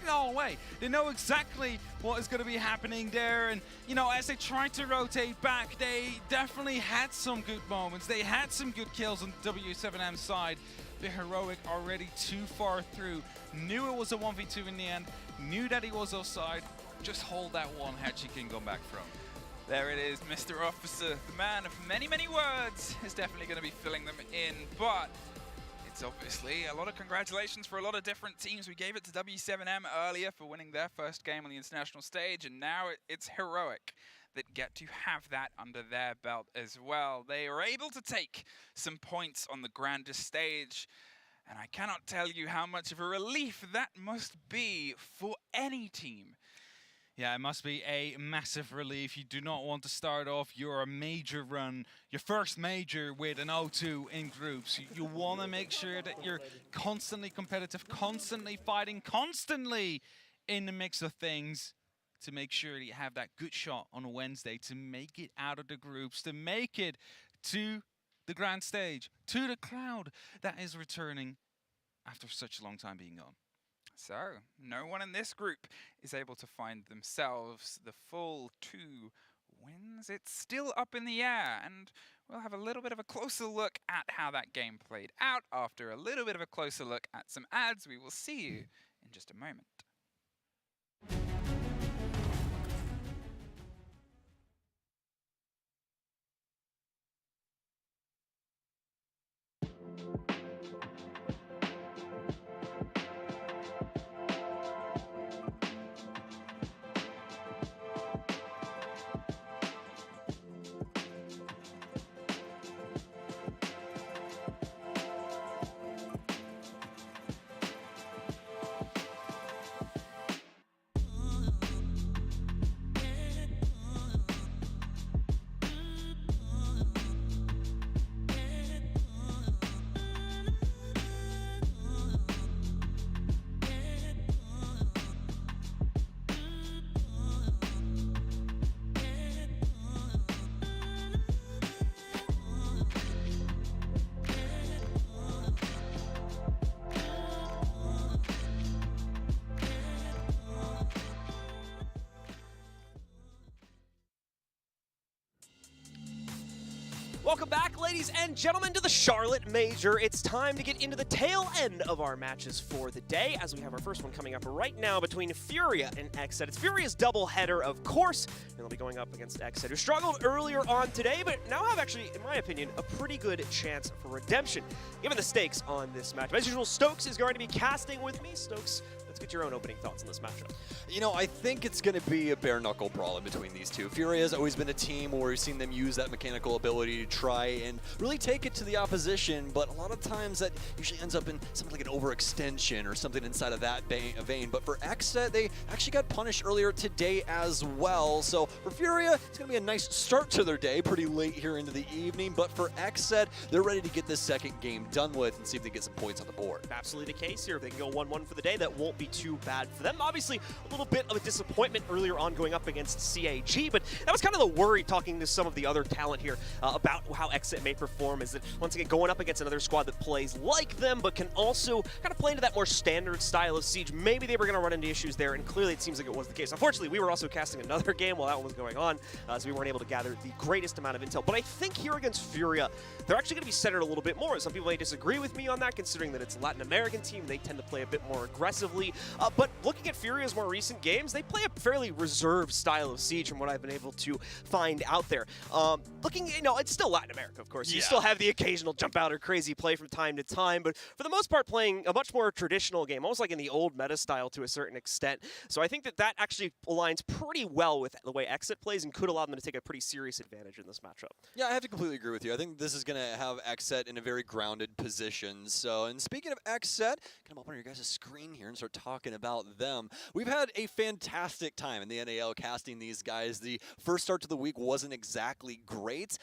all away. They know exactly what is going to be happening there, and, you know, as they tried to rotate back, they definitely had some good moments. They had some good kills on the W7M side. The Heroic already too far through. Knew it was a 1v2 in the end, knew that he was offside. Just hold that one hatch you can go back from. There it is, Mr. Officer, the man of many, many words, is definitely going to be filling them in, but it's obviously a lot of congratulations for a lot of different teams. We gave it to W7M earlier for winning their first game on the international stage, and now it's Heroic that get to have that under their belt as well. They are able to take some points on the grandest stage, and I cannot tell you how much of a relief that must be for any team. Yeah, it must be a massive relief. You do not want to start off your major run, your first major, with an 0-2 in groups. You want to make sure that you're constantly competitive, constantly fighting, constantly in the mix of things to make sure that you have that good shot on a Wednesday to make it out of the groups, to make it to the grand stage, to the crowd that is returning after such a long time being gone. So, no one in this group is able to find themselves the full 2 wins. It's still up in the air, and we'll have a little bit of a closer look at how that game played out after a little bit of a closer look at some ads. We will see you in just a moment. Welcome back, ladies and gentlemen, to the Charlotte Major. It's time to get into the tail end of our matches for the day, as we have our first one coming up right now between FURIA and XSET. It's FURIA's doubleheader, of course, and they'll be going up against XSET, who struggled earlier on today, but now have actually, in my opinion, a pretty good chance for redemption, given the stakes on this match. As usual, Stokes is going to be casting with me. Stokes, let's get your own opening thoughts on this matchup. You know, I think it's going to be a bare-knuckle brawl in between these two. FURIA has always been a team where we've seen them use that mechanical ability to try and really take it to the opposition, but a lot of times that usually ends up in something like an overextension or something inside of that vein. But for XSET, they actually got punished earlier today as well. So for FURIA, it's going to be a nice start to their day, pretty late here into the evening. But for XSET, they're ready to get this second game done with and see if they get some points on the board. Absolutely the case here. If they can go 1-1 for the day, that won't be too bad for them. Obviously, a little bit of a disappointment earlier on going up against CAG, but that was kind of the worry talking to some of the other talent here about how XSET may perform, is that once again going up against another squad that plays like them but can also kind of play into that more standard style of Siege. Maybe they were going to run into issues there, and clearly it seems like it was the case. Unfortunately, we were also casting another game while that one was going on, so we weren't able to gather the greatest amount of intel. But I think here against FURIA, they're actually going to be centered a little bit more. Some people may disagree with me on that, considering that it's a Latin American team. They tend to play a bit more aggressively. But looking at FURIA's more recent games, they play a fairly reserved style of Siege from what I've been able to find out there. Looking, you know, it's still Latin America, of course. You still have the occasional jump out or crazy play from time to time, but for the most part playing a much more traditional game, almost like in the old meta style to a certain extent. So I think that that actually aligns pretty well with the way XSET plays and could allow them to take a pretty serious advantage in this matchup. Yeah, I have to completely agree with you. I think this is going to have XSET in a very grounded position. So, and speaking of XSET, come up on your guys' screen here and start talking about them. We've had a fantastic time in the NAL casting these guys. The first start to the week wasn't exactly great.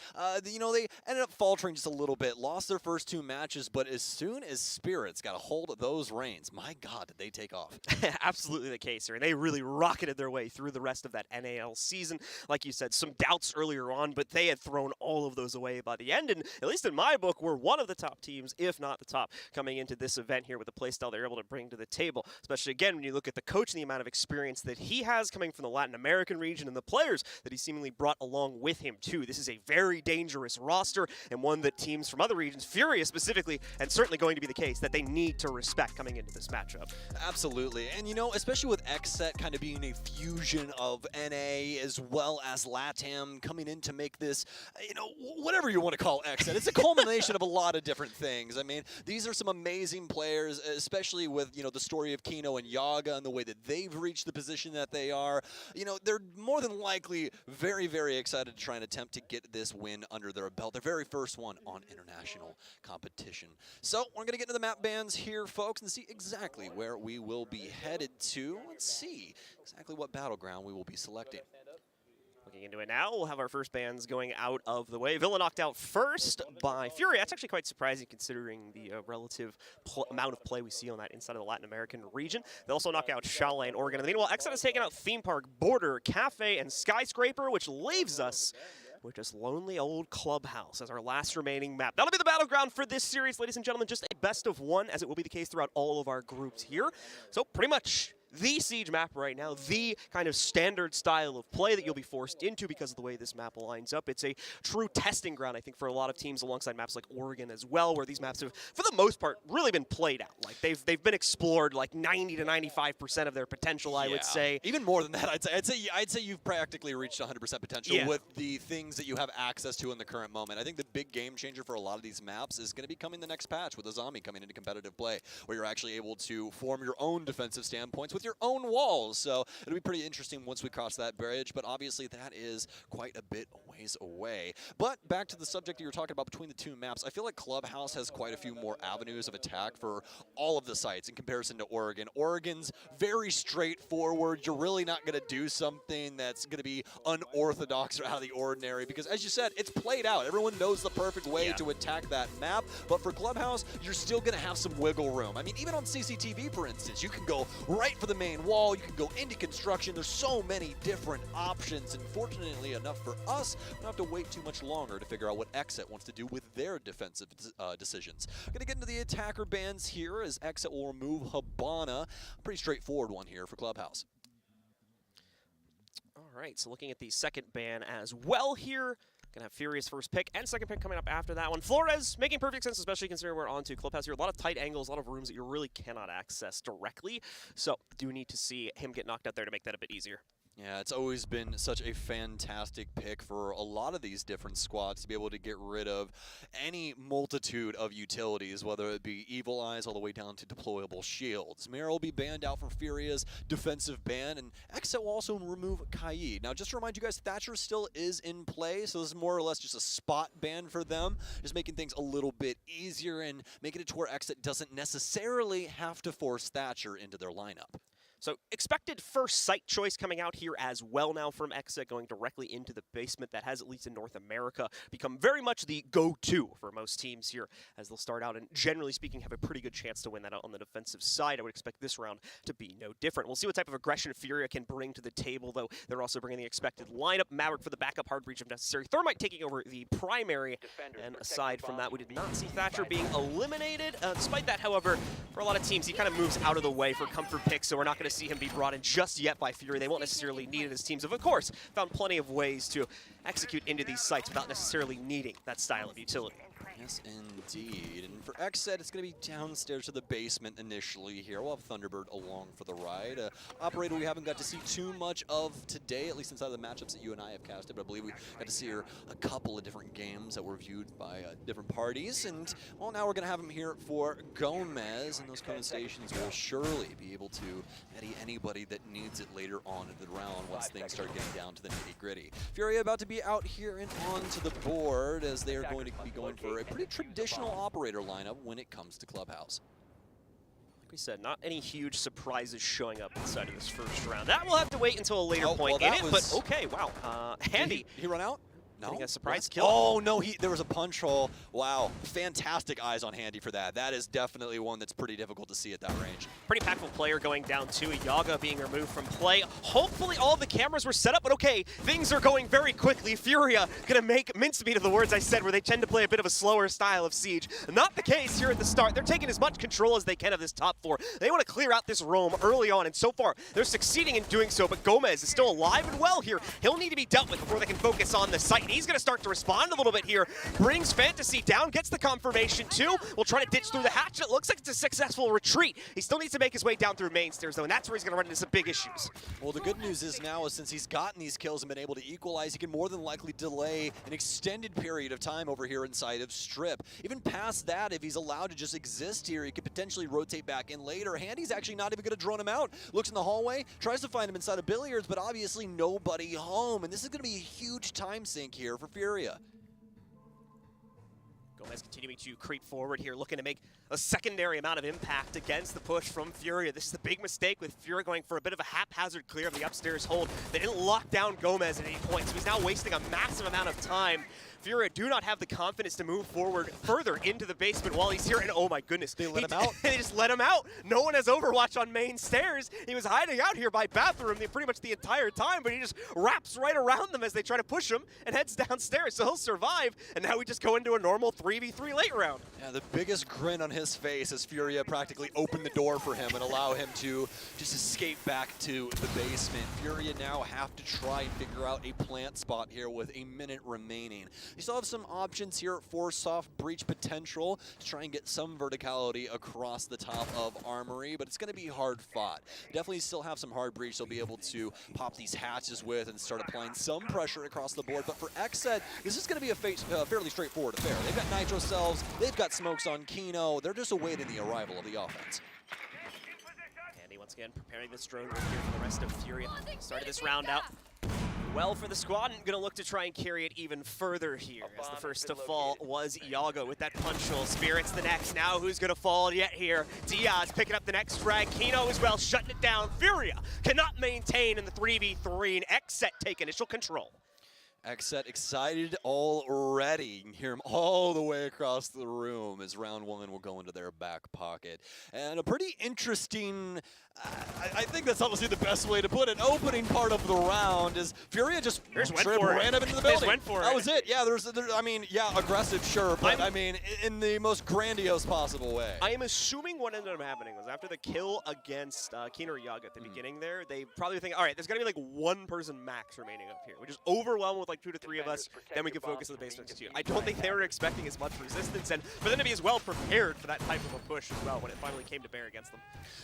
You know, they ended up faltering just a little bit, lost their first 2 matches, but as soon as Spirits got a hold of those reins, my God, did they take off. Absolutely the case here, and they really rocketed their way through the rest of that NAL season. Like you said, some doubts earlier on, but they had thrown all of those away by the end, and at least in my book, we're one of the top teams, if not the top, coming into this event here with the playstyle they're able to bring to the table. Especially, again, when you look at the coach and the amount of experience that he has coming from the Latin American region and the players that he seemingly brought along with him, too. This is a very dangerous roster, and one that teams from other regions, FURIA specifically, and certainly going to be the case, that they need to respect coming into this matchup. Absolutely. And, you know, especially with XSET kind of being a fusion of NA as well as LATAM coming in to make this, you know, whatever you want to call XSET. It's a culmination of a lot of different things. I mean, these are some amazing players, especially with, you know, the story of Kino and Yaga and the way that they've reached the position that they are. You know, they're more than likely very, very excited to try and attempt to get this win under their belt. Their very first one on international competition. So we're going to get into the map bans here, folks, and see exactly where we will be headed to. Let's see exactly what battleground we will be selecting. Looking into it now, we'll have our first bans going out of the way. Villa knocked out first by FURIA. That's actually quite surprising considering the relative amount of play we see on that inside of the Latin American region. They also knock out Chalet and Oregon. And meanwhile, XSET has taken out Theme Park, Border, Cafe, and Skyscraper, which leaves us with just Lonely Old Clubhouse as our last remaining map. That'll be the battle battleground for this series, ladies and gentlemen, just a best of one, as it will be the case throughout all of our groups here. So pretty much the Siege map right now, the kind of standard style of play that you'll be forced into because of the way this map lines up. It's a true testing ground, I think, for a lot of teams alongside maps like Oregon as well, where these maps have, for the most part, really been played out. Like they've been explored like 90 to 95% of their potential, I would say. Even more than that, I'd say you've practically reached 100% potential with the things that you have access to in the current moment. I think the big game changer for a lot of these maps is going to be coming the next patch with a zombie coming into competitive play, where you're actually able to form your own defensive standpoints with your own walls. So it'll be pretty interesting once we cross that bridge, but obviously that is quite a bit ways away. But back to the subject you were talking about between the two maps, I feel like Clubhouse has quite a few more avenues of attack for all of the sites in comparison to Oregon. Oregon's very straightforward. You're really not going to do something that's going to be unorthodox or out of the ordinary because, as you said, it's played out. Everyone knows the perfect way to attack that map, but for Clubhouse, you're still going to have some wiggle room. I mean, even on CCTV, for instance, you can go right for the main wall, you can go into construction. There's so many different options, and fortunately enough for us, we don't have to wait too much longer to figure out what XSET wants to do with their defensive decisions. Going to get into the attacker bans here as XSET will remove Habana. Pretty straightforward one here for Clubhouse. All right, so looking at the second ban as well here. Gonna have Furia's first pick and second pick coming up after that one. Flores making perfect sense, especially considering we're onto Clubhouse here. A lot of tight angles, a lot of rooms that you really cannot access directly. So do need to see him get knocked out there to make that a bit easier. Yeah, it's always been such a fantastic pick for a lot of these different squads to be able to get rid of any multitude of utilities, whether it be Evil Eyes all the way down to deployable shields. Mira will be banned out for Furia's defensive ban, and XSET will also remove Kaid. Now, just to remind you guys, Thatcher still is in play, so this is more or less just a spot ban for them, just making things a little bit easier and making it to where XSET doesn't necessarily have to force Thatcher into their lineup. So expected first site choice coming out here as well now from XSET, going directly into the basement. That has, at least in North America, become very much the go-to for most teams here, as they'll start out and, generally speaking, have a pretty good chance to win that out on the defensive side. I would expect this round to be no different. We'll see what type of aggression Furia can bring to the table, though. They're also bringing the expected lineup. Maverick for the backup, hard breach if necessary. Thermite taking over the primary, and aside from that, we did not see Thatcher being eliminated. Despite that, however, for a lot of teams, he kind of moves out of the way for comfort picks, so we're not going to see him be brought in just yet by Furia. They won't necessarily need it as teams have, of course, found plenty of ways to execute into these sites without necessarily needing that style of utility. Yes, indeed. And for XSET, it's going to be downstairs to the basement initially here. We'll have Thunderbird along for the ride. Operator we haven't got to see too much of today, at least inside of the matchups that you and I have casted, but I believe we got to see her a couple of different games that were viewed by different parties. And, well, now we're going to have him here for Gomez, and those Conan stations will surely be able to eddy anybody that needs it later on in the round once things start getting down to the nitty-gritty. Furia about to be out here and onto the board as they are going to be going for a pretty traditional operator lineup when it comes to Clubhouse. Like we said, not any huge surprises showing up inside of this first round. That will have to wait until a later point in it, but okay, wow. Handy. Did he run out? No. Getting a surprise kill. Oh, no, there was a punch hole. Wow, fantastic eyes on Handy for that. That is definitely one that's pretty difficult to see at that range. Pretty impactful player going down too. Yaga being removed from play. Hopefully all the cameras were set up, but okay, things are going very quickly. Furia gonna make mincemeat of the words I said, where they tend to play a bit of a slower style of Siege. Not the case here at the start. They're taking as much control as they can of this top four. They want to clear out this roam early on, and so far they're succeeding in doing so, but Gomez is still alive and well here. He'll need to be dealt with before they can focus on the site, and he's gonna start to respond a little bit here. Brings Fantasy down, gets the confirmation too. We'll try to ditch through the hatch. It looks like it's a successful retreat. He still needs to make his way down through main stairs though, and that's where he's going to run into some big issues. Well, the good news is now, since he's gotten these kills and been able to equalize, he can more than likely delay an extended period of time over here inside of Strip. Even past that, if he's allowed to just exist here, he could potentially rotate back in later. Handy's actually not even going to drone him out. Looks in the hallway, tries to find him inside of Billiards, but obviously nobody home. And this is going to be a huge time sink here for Furia. Gomez continuing to creep forward here, looking to make a secondary amount of impact against the push from Furia. This is the big mistake with Furia going for a bit of a haphazard clear of the upstairs hold. They didn't lock down Gomez at any point, so he's now wasting a massive amount of time. Furia do not have the confidence to move forward further into the basement while he's here, and oh my goodness. They let him out? They just let him out. No one has Overwatch on main stairs. He was hiding out here by bathroom pretty much the entire time, but he just wraps right around them as they try to push him and heads downstairs, so he'll survive, and now we just go into a normal 3 3v3 late round. Yeah, the biggest grin on his face as FURIA practically opened the door for him and allow him to just escape back to the basement. FURIA now have to try and figure out a plant spot here with a minute remaining. They still have some options here for soft breach potential to try and get some verticality across the top of Armory, but it's going to be hard fought. Definitely still have some hard breach they'll be able to pop these hatches with and start applying some pressure across the board. But for XSET, this is going to be a fairly straightforward affair. They've got Nitro Cells, they've got smokes on Kino. They're just awaiting the arrival of the offense. Andy once again preparing this drone right here for the rest of FURIA. Started this round out well for the squad, and going to look to try and carry it even further here. As the first to fall was Iago with that punch hole. Spirit's the next. Now who's going to fall yet here? Diaz picking up the next frag. Kino as well, shutting it down. FURIA cannot maintain in the 3v3, and XSET take initial control. XSET excited already. You can hear him all the way across the room as round one will go into their back pocket. And a pretty interesting, I think that's honestly the best way to put it, opening part of the round is FURIA just ran up into the building. That was it. Yeah, I mean, yeah, aggressive, sure, but I mean, in the most grandiose possible way. I am assuming what ended up happening was after the kill against Kino or Iago at the beginning there, they probably think, all right, there's going to be like one person max remaining up here. We just overwhelm with like 2 to 3 of us, then we can focus on the basement execute. I don't think they were expecting as much resistance, and for them to be as well prepared for that type of a push as well when it finally came to bear against them.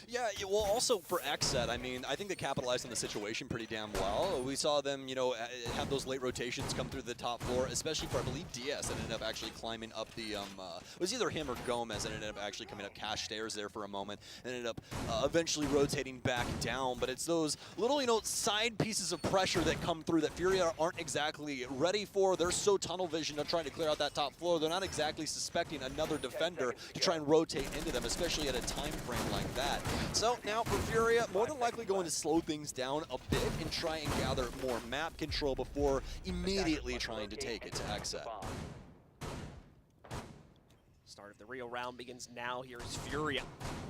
Yeah, well, also for XSET, I mean, I think they capitalized on the situation pretty damn well. We saw them, you know, have those late rotations come through the top floor, especially for, I believe, Diaz that ended up actually climbing up the, it was either him or Gomez that ended up actually coming up cash stairs there for a moment, and ended up eventually rotating back down. But it's those little, you know, side pieces of pressure that come through that FURIA aren't exactly ready for. They're so tunnel vision of trying to clear out that top floor. They're not exactly suspecting another defender to try and rotate into them, especially at a time frame like that. So now for FURIA, more than likely going to slow things down a bit and try and gather more map control before immediately trying to take it to XSET. Start of the real round begins now. Here is FURIA.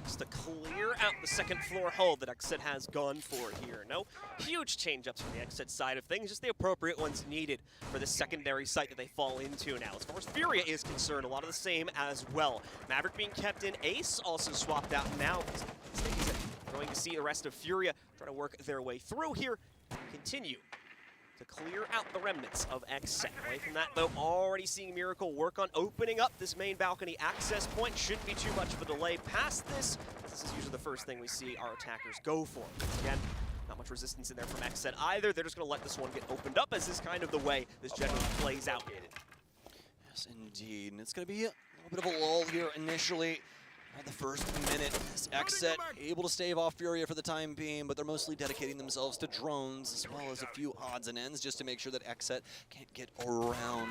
Just to clear out the second floor hold that XSET has gone for here. No huge change-ups from the XSET side of things, just the appropriate ones needed for the secondary site that they fall into now. As far as FURIA is concerned, a lot of the same as well. Maverick being kept in, Ace also swapped out now. We're going to see the rest of FURIA try to work their way through here, continue to clear out the remnants of XSET. Away from that, though, already seeing Miracle work on opening up this main balcony access point. Shouldn't be too much of a delay past this. This is usually the first thing we see our attackers go for. Again, not much resistance in there from XSET either. They're just going to let this one get opened up, as is kind of the way this generally plays out. Yes, indeed. And it's going to be a little bit of a lull here initially. The first minute, XSET able to stave off FURIA for the time being, but they're mostly dedicating themselves to drones as well as a few odds and ends just to make sure that XSET can't get around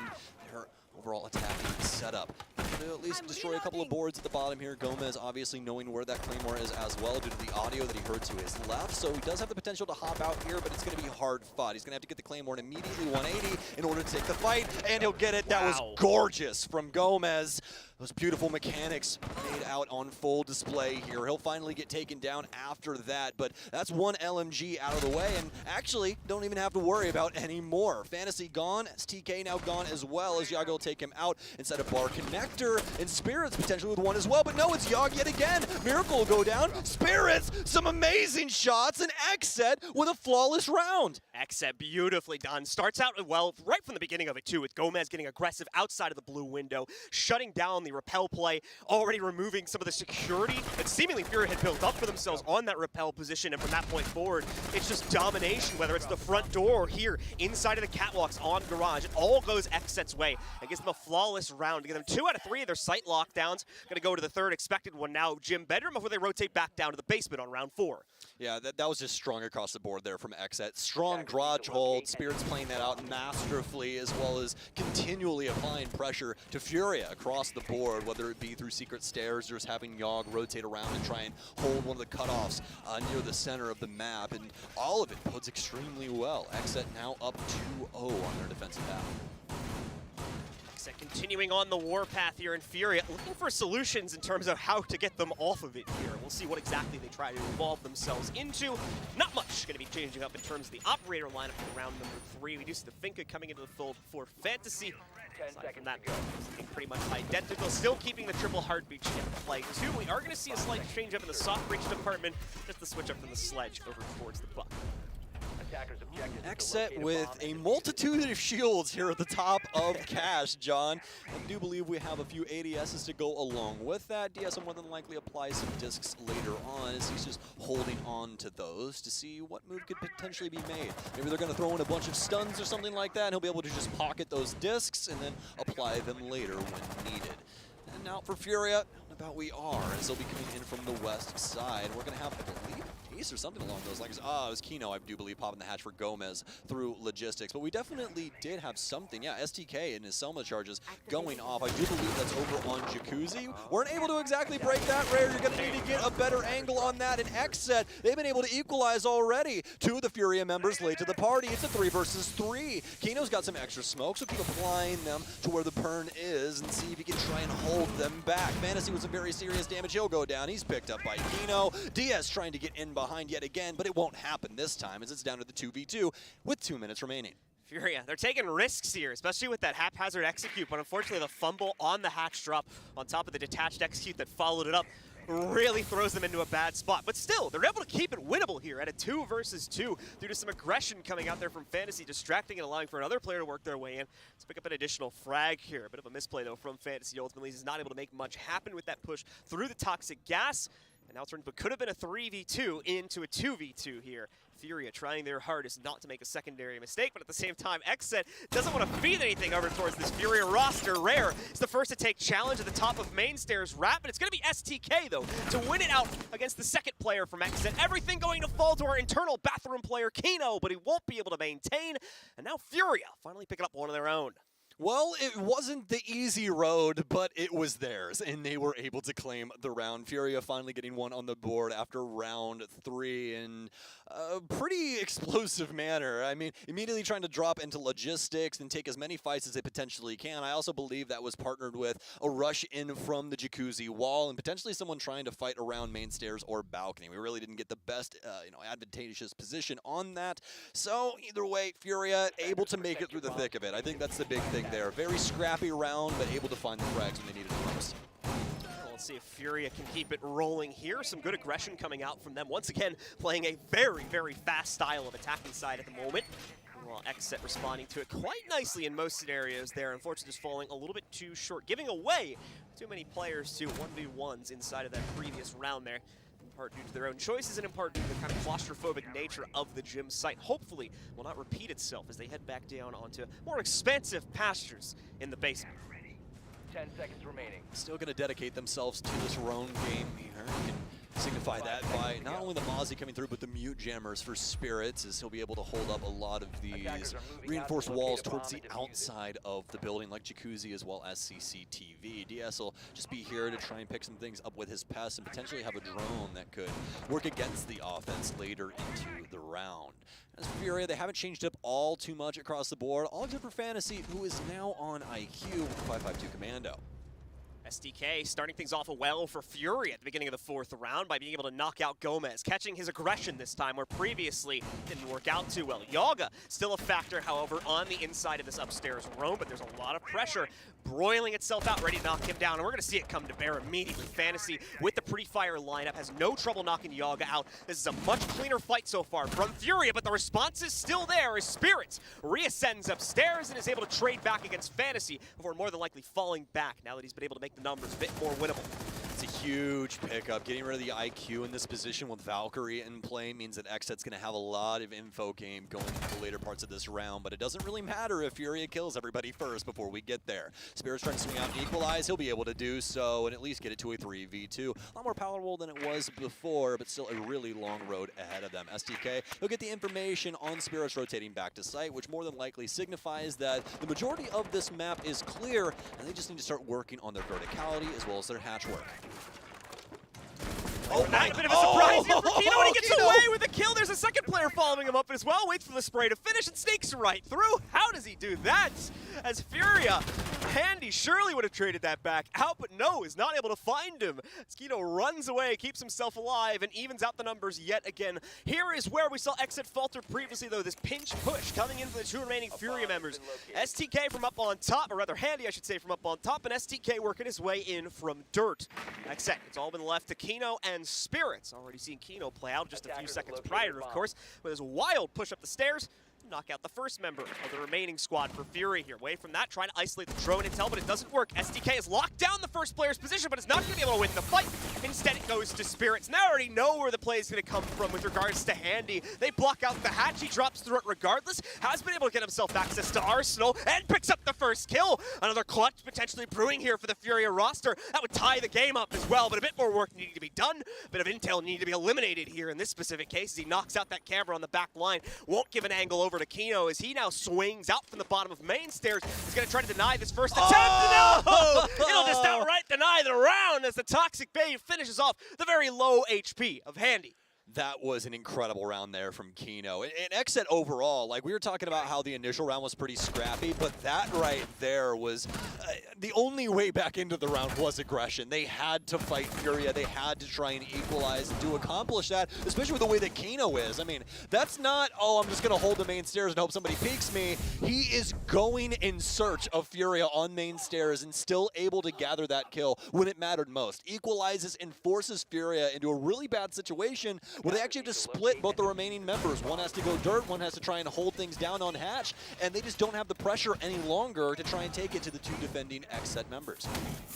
their overall attacking setup. To at least destroy a couple of boards at the bottom here. Gomez obviously knowing where that Claymore is as well due to the audio that he heard to his left, so he does have the potential to hop out here, but it's going to be hard fought. He's going to have to get the Claymore immediately 180 in order to take the fight, and he'll get it. That was gorgeous from Gomez. Those beautiful mechanics made out on full display here. He'll finally get taken down after that, but that's one LMG out of the way, and actually don't even have to worry about any more. Fantasy gone, STK now gone as well, as Iago will take him out inside of Bar Connector, and Spirits potentially with one as well, but no, it's Yog yet again. Miracle will go down. Spirits, some amazing shots, and XSET with a flawless round. XSET beautifully done. Starts out well right from the beginning of it too, with Gomez getting aggressive outside of the blue window, shutting down the repel play, already removing some of the security that seemingly FURIA had built up for themselves on that repel position, and from that point forward, it's just domination, whether it's the front door or here inside of the catwalks on Garage. It all goes XSET's way and gives them a flawless round to get them 2 out of 3 of their site lockdowns. Going to go to the third expected one now, Gym Bedroom, before they rotate back down to the basement on round 4. Yeah, that was just strong across the board there from XSET. Strong garage hold, Spirits playing that out masterfully, as well as continually applying pressure to FURIA across the board, whether it be through secret stairs or just having Yog rotate around and try and hold one of the cutoffs near the center of the map, and all of it bodes extremely well. XSET now up 2-0 on their defensive half. Continuing on the warpath here in FURIA, looking for solutions in terms of how to get them off of it here. We'll see what exactly they try to evolve themselves into. Not much going to be changing up in terms of the operator lineup for round number 3. We do see the Finka coming into the fold for Fantasy. Aside from that, pretty much identical. Still keeping the triple heartbeat in play too. We are going to see a slight change up in the soft breach department. Just the switch up from the sledge over towards the buck. XSET with a multitude of shields here at the top of Cash, John. I do believe we have a few ADSs to go along with that. DS will more than likely apply some discs later on as he's just holding on to those to see what move could potentially be made. Maybe they're going to throw in a bunch of stuns or something like that, and he'll be able to just pocket those discs and then apply them later when needed. And now for FURIA, about we are, as they'll be coming in from the west side. We're going to have, I believe, Ace or something along those lines. Ah, it was Kino, I do believe, popping the hatch for Gomez through logistics. But we definitely did have something. Yeah, STK and his Selma charges going off. I do believe that's over on Jacuzzi. Weren't able to exactly break that, Rare. You're going to need to get a better angle on that. And XSET, they've been able to equalize already. Two of the FURIA members late to the party. It's a 3 versus 3. Kino's got some extra smoke, so keep applying them to where the burn is and see if he can try and hold them back. Fantasy with some very serious damage. He'll go down. He's picked up by Kino. Diaz trying to get in behind yet again, but it won't happen this time as it's down to the 2v2 with 2 minutes remaining. FURIA, they're taking risks here, especially with that haphazard execute, but unfortunately the fumble on the hatch drop on top of the detached execute that followed it up really throws them into a bad spot. But still, they're able to keep it winnable here at a 2 versus 2 due to some aggression coming out there from Fantasy, distracting and allowing for another player to work their way in. Let's pick up an additional frag here. A bit of a misplay, though, from Fantasy. Ultimately, he's not able to make much happen with that push through the toxic gas. And now turns, but could have been a 3v2 into a 2v2 here. FURIA trying their hardest not to make a secondary mistake, but at the same time, XSET doesn't want to feed anything over towards this FURIA roster. Rare is the first to take challenge at the top of main stairs wrap, but it's going to be STK, though, to win it out against the second player from XSET. Everything going to fall to our internal bathroom player, Kino, but he won't be able to maintain. And now FURIA finally picking up one of their own. Well, it wasn't the easy road, but it was theirs, and they were able to claim the round. FURIA finally getting one on the board after round 3 in a pretty explosive manner. I mean, immediately trying to drop into logistics and take as many fights as they potentially can. I also believe that was partnered with a rush in from the Jacuzzi wall and potentially someone trying to fight around main stairs or balcony. We really didn't get the best, advantageous position on that. So either way, FURIA able to make it through the thick of it. I think that's the big thing there. Very scrappy round, but able to find the frags when they needed it most. Well, let's see if FURIA can keep it rolling here. Some good aggression coming out from them. Once again, playing a very, very fast style of attacking side at the moment. While XSET responding to it quite nicely in most scenarios there. Unfortunately, just falling a little bit too short, giving away too many players to 1v1s inside of that previous round there. In part due to their own choices and in part due to the kind of claustrophobic nature of the gym site. Hopefully will not repeat itself as they head back down onto more expansive pastures in the basement. 10 seconds remaining. Still going to dedicate themselves to this roam game here. Signify that by not only the Mozzie coming through, but the mute jammers for Spirits, as he'll be able to hold up a lot of these reinforced walls towards the outside of the building, like Jacuzzi as well as CCTV. DS will just be here to try and pick some things up with his pass and potentially have a drone that could work against the offense later into the round. As for FURIA, they haven't changed up all too much across the board, all except for Fantasy, who is now on IQ with 552 Commando. STK starting things off well for FURIA at the beginning of the 4th round by being able to knock out Gomez, catching his aggression this time where previously didn't work out too well. Yaga still a factor, however, on the inside of this upstairs room, but there's a lot of pressure broiling itself out, ready to knock him down, and we're going to see it come to bear immediately. Fantasy with the pre-fire lineup has no trouble knocking Yaga out. This is a much cleaner fight so far from FURIA, but the response is still there as Spirits reascends upstairs and is able to trade back against Fantasy before more than likely falling back now that he's been able to make the numbers a bit more winnable. It's a huge pickup. Getting rid of the IQ in this position with Valkyrie in play means that XSET's going to have a lot of info game going into the later parts of this round, but it doesn't really matter if FURIA kills everybody first before we get there. Spirit's trying to swing out and equalize. He'll be able to do so and at least get it to a 3v2. A lot more palatable than it was before, but still a really long road ahead of them. STK, he'll get the information on Spirits rotating back to site, which more than likely signifies that the majority of this map is clear, and they just need to start working on their verticality as well as their hatch work. Oh, that a bit of a surprise here for Kino, and he gets away with the kill. There's a second player following him up as well. Waits for the spray to finish and sneaks right through. How does he do that? As FURIA, Handy surely would have traded that back out, but no, is not able to find him. As Kino runs away, keeps himself alive, and evens out the numbers yet again. Here is where we saw XSET falter previously, though. This pinch push coming in for the two remaining FURIA members. STK from up on top, or rather Handy, I should say, from up on top, and STK working his way in from dirt. XSET, it's all been left to Kino and Spirits. Already seen Kino play out just a few seconds prior, of course, with his wild push up the stairs. Knock out the first member of the remaining squad for FURIA here. Away from that, trying to isolate the drone intel, but it doesn't work. STK has locked down the first player's position, but it's not going to be able to win the fight. Instead, it goes to Spirits. Now I already know where the play is going to come from with regards to Handy. They block out the hatch. He drops through it regardless. Has been able to get himself access to Arsenal and picks up the first kill. Another clutch potentially brewing here for the FURIA roster. That would tie the game up as well, but a bit more work needed to be done. A bit of intel needed to be eliminated here in this specific case as he knocks out that camera on the back line. Won't give an angle over to Kino as he now swings out from the bottom of main stairs. He's going to try to deny this first attempt. No! It'll just outright deny the round as the Toxic Babe finishes off the very low HP of Handy. That was an incredible round there from Kino. And XSET overall, like we were talking about how the initial round was pretty scrappy, but that right there was the only way back into the round was aggression. They had to fight FURIA. They had to try and equalize, and to accomplish that, especially with the way that Kino is. I mean, that's not, oh, I'm just going to hold the main stairs and hope somebody peeks me. He is going in search of FURIA on main stairs and still able to gather that kill when it mattered most. Equalizes and forces FURIA into a really bad situation where they actually have to split both the remaining members. One has to go dirt, one has to try and hold things down on hatch, and they just don't have the pressure any longer to try and take it to the two defending XSET members.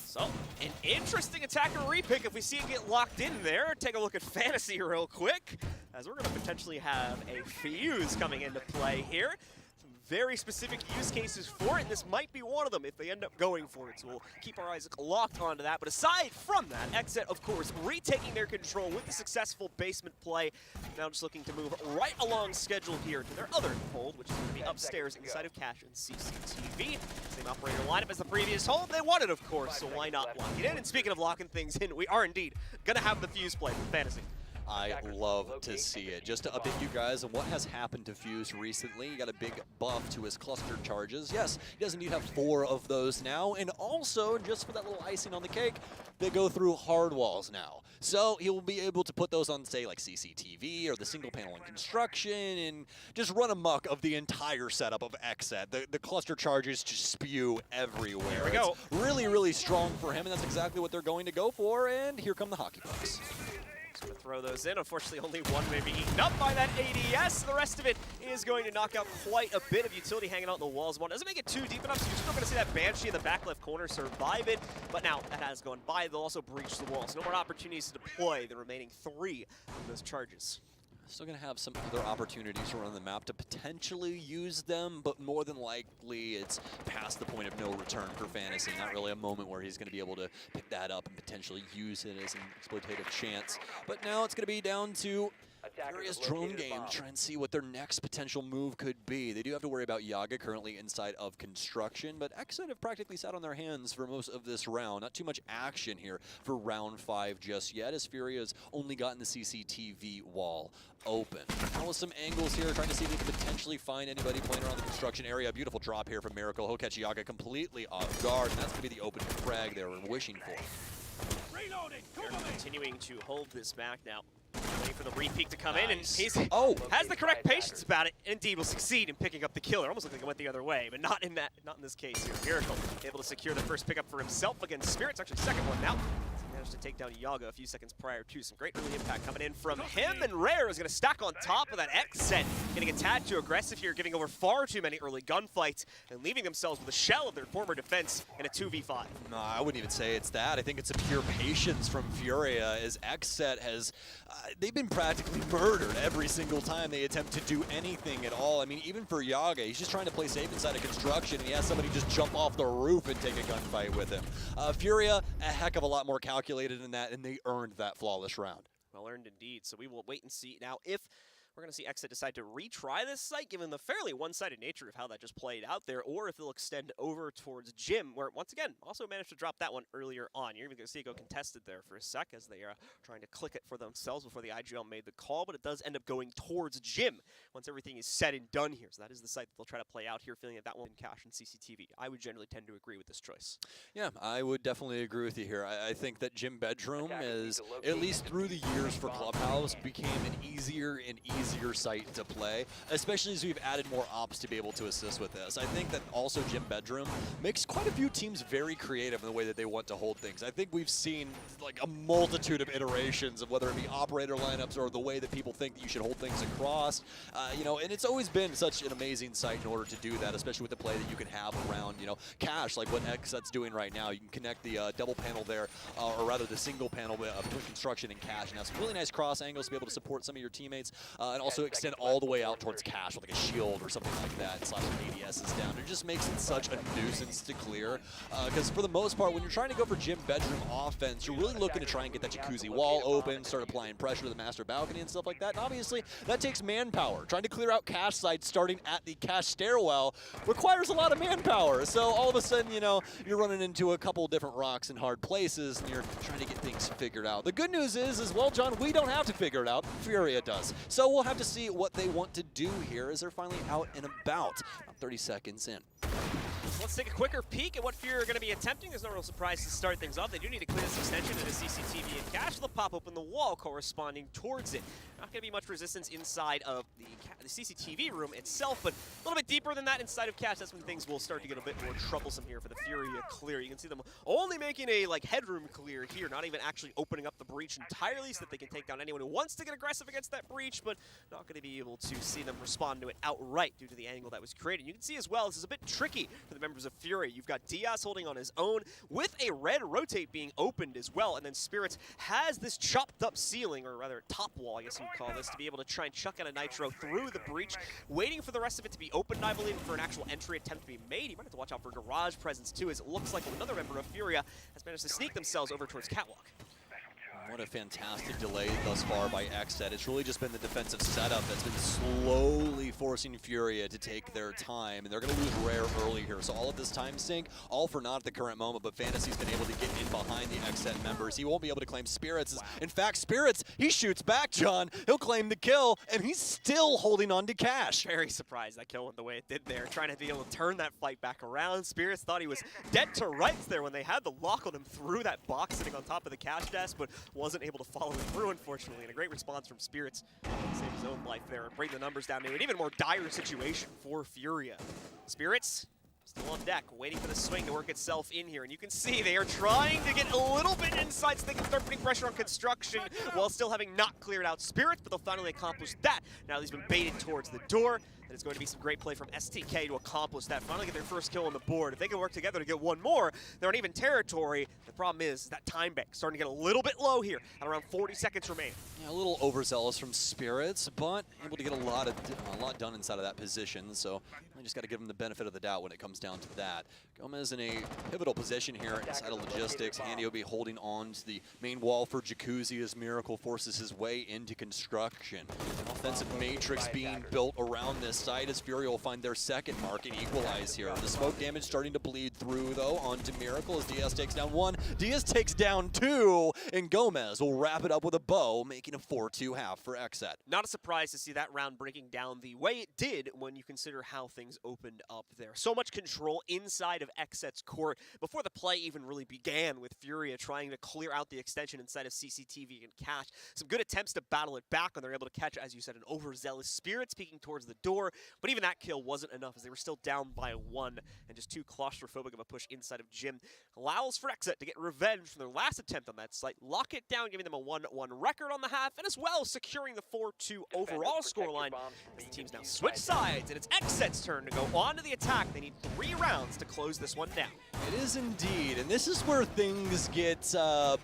So, an interesting attacker repick if we see it get locked in there. Take a look at Fantasy real quick, as we're going to potentially have a fuse coming into play here. Very specific use cases for it, and this might be one of them if they end up going for it. So we'll keep our eyes locked onto that. But aside from that, XSET, of course, retaking their control with the successful basement play. Now just looking to move right along schedule here to their other hold, which is going to be upstairs inside of Cash and CCTV. Same operator lineup as the previous hold. They wanted, of course, so why not lock it in? And speaking of locking things in, we are indeed going to have the fuse play for Fantasy. I love to see it. Just to update you guys on what has happened to Fuse recently. He got a big buff to his cluster charges. Yes, he does indeed have 4 of those now. And also, just for that little icing on the cake, they go through hard walls now. So he'll be able to put those on, say, like CCTV or the single panel in construction and just run amok of the entire setup of XSET. The cluster charges just spew everywhere. There we go. It's really, really strong for him, and that's exactly what they're going to go for. And here come the hockey pucks. Going to throw those in. Unfortunately, only one may be eaten up by that ADS. The rest of it is going to knock out quite a bit of utility hanging out in the walls. One doesn't make it too deep enough, so you're still going to see that Banshee in the back left corner survive it. But now that has gone by. They'll also breach the walls. No more opportunities to deploy the remaining 3 of those charges. Still going to have some other opportunities around the map to potentially use them, but more than likely it's past the point of no return for Fantasy. Not really a moment where he's going to be able to pick that up and potentially use it as an exploitative chance. But now it's going to be down to FURIA's drone game to try and see what their next potential move could be. They do have to worry about Yaga currently inside of construction, but XSET have practically sat on their hands for most of this round. Not too much action here for round 5 just yet, as FURIA's only gotten the CCTV wall open. Now with some angles here, trying to see if they can potentially find anybody playing around the construction area. Beautiful drop here from Miracle. He'll catch Yaga completely off guard, and that's going to be the open frag they were wishing for. Reloading. Continuing to hold this back now. Waiting for the repeat to come in, and he's has the correct patience about it. Indeed, will succeed in picking up the killer. Almost looked like it went the other way, but not in this case here. Miracle able to secure the first pickup for himself against Spirits. Actually, second one now. Managed to take down Yaga a few seconds prior to. Some great early impact coming in from him, and Rare is going to stack on top of that XSET, getting a tad too aggressive here, giving over far too many early gunfights and leaving themselves with a shell of their former defense in a 2v5. No, I wouldn't even say it's that. I think it's a pure patience from FURIA, as XSET has, they've been practically murdered every single time they attempt to do anything at all. I mean, even for Yaga, he's just trying to play safe inside of construction, and he has somebody just jump off the roof and take a gunfight with him. FURIA, a heck of a lot more calculated than that, and they earned that flawless round. Well earned indeed. So we will wait and see now if we're going to see XSET decide to retry this site, given the fairly one-sided nature of how that just played out there, or if they'll extend over towards Jim, where, once again, also managed to drop that one earlier on. You're even going to see it go contested there for a sec as they are trying to click it for themselves before the IGL made the call, but it does end up going towards Jim once everything is said and done here. So that is the site that they'll try to play out here, feeling that one in cash and CCTV. I would generally tend to agree with this choice. Yeah, I would definitely agree with you here. I think that Gym Bedroom is, at least through the years for Clubhouse, became an easier and easier site to play, especially as we've added more ops to be able to assist with this. I think that also Gym Bedroom makes quite a few teams very creative in the way that they want to hold things. I think we've seen like a multitude of iterations of whether it be operator lineups or the way that people think that you should hold things across. You know, and it's always been such an amazing site in order to do that, especially with the play that you can have around, you know, cash, like what XSET's doing right now. You can connect the double panel there, or rather the single panel between construction and cash, and have some really nice cross angles to be able to support some of your teammates, and also extend all the way out towards cash with like a shield or something like that, slash ADS is down. It just makes it such a nuisance to clear, because for the most part, when you're trying to go for Gym Bedroom offense, you're really looking to try and get that jacuzzi wall open, start applying pressure to the master balcony and stuff like that, and obviously that takes manpower. Trying to clear out cash sites starting at the cash stairwell requires a lot of manpower, so all of a sudden, you know, you're running into a couple different rocks in hard places, and you're trying to get things figured out. The good news is well, John, we don't have to figure it out. FURIA does. So we'll have to see what they want to do here as they're finally out and about. 30 seconds in. Let's take a quicker peek at what FURIA are going to be attempting. There's no real surprise to start things off. They do need to clear this extension into CCTV and cash. They'll pop open the wall corresponding towards it. Not going to be much resistance inside of the CCTV room itself, but a little bit deeper than that inside of cash. That's when things will start to get a bit more troublesome here for the FURIA clear. You can see them only making a headroom clear here, not even actually opening up the breach entirely so that they can take down anyone who wants to get aggressive against that breach, but not going to be able to see them respond to it outright due to the angle that was created. You can see as well, this is a bit tricky for the members of FURIA. You've got Diaz holding on his own with a red rotate being opened as well, and then Spirits has this chopped up ceiling, or rather top wall, I guess you would call this, to be able to try and chuck out a nitro through the breach, waiting for the rest of it to be opened, I believe, for an actual entry attempt to be made. You might have to watch out for garage presence too, as it looks like another member of FURIA has managed to sneak themselves over towards Catwalk. What a fantastic delay thus far by XSET. It's really just been the defensive setup that's been slowly forcing FURIA to take their time, and they're going to lose Rare early here. So all of this time sink, all for naught at the current moment, but Fantasy's been able to get in behind the XSET members. He won't be able to claim Spirits. Wow. In fact, Spirits, he shoots back, John. He'll claim the kill, and he's still holding on to cash. Very surprised that kill went the way it did there, trying to be able to turn that fight back around. Spirits thought he was dead to rights there when they had the lock on him through that box sitting on top of the cash desk, but wasn't able to follow him through, unfortunately, and a great response from Spirits to save his own life there and bring the numbers down to an even more dire situation for FURIA. Spirits still on deck, waiting for the swing to work itself in here, and you can see they are trying to get a little bit inside so they can start putting pressure on construction while still having not cleared out Spirits, but they'll finally accomplish that. Now he's been baited towards the door. And it's going to be some great play from STK to accomplish that. Finally get their first kill on the board. If they can work together to get one more, they're in even territory. The problem is that time bank starting to get a little bit low here at around 40 seconds remain. Yeah, a little overzealous from Spirits, but able to get a lot done inside of that position. So I just got to give him the benefit of the doubt when it comes down to that. Gomez in a pivotal position here inside of logistics. Handy will be holding on to the main wall for Jacuzzi as Miracle forces his way into construction. An offensive matrix being built around this side as FURIA will find their second mark and equalize here. The smoke damage starting to bleed through, though, onto Miracle as Diaz takes down one. Diaz takes down two, and Gomez will wrap it up with a bow, making a 4-2 half for XSET. Not a surprise to see that round breaking down the way it did when you consider how things opened up there. So much control inside of XSET's court before the play even really began, with FURIA trying to clear out the extension inside of CCTV and cash. Some good attempts to battle it back when they're able to catch, as you said, an overzealous Spirit peeking towards the door. But even that kill wasn't enough, as they were still down by one, and just too claustrophobic of a push inside of Jim allows for XSET to get revenge from their last attempt on that site, lock it down, giving them a 1-1 record on the half, and as well securing the 4-2 overall scoreline. As the teams now switch sides, and it's XSET's turn to go on to the attack. They need 3 rounds to close this one down. It is indeed, and this is where things get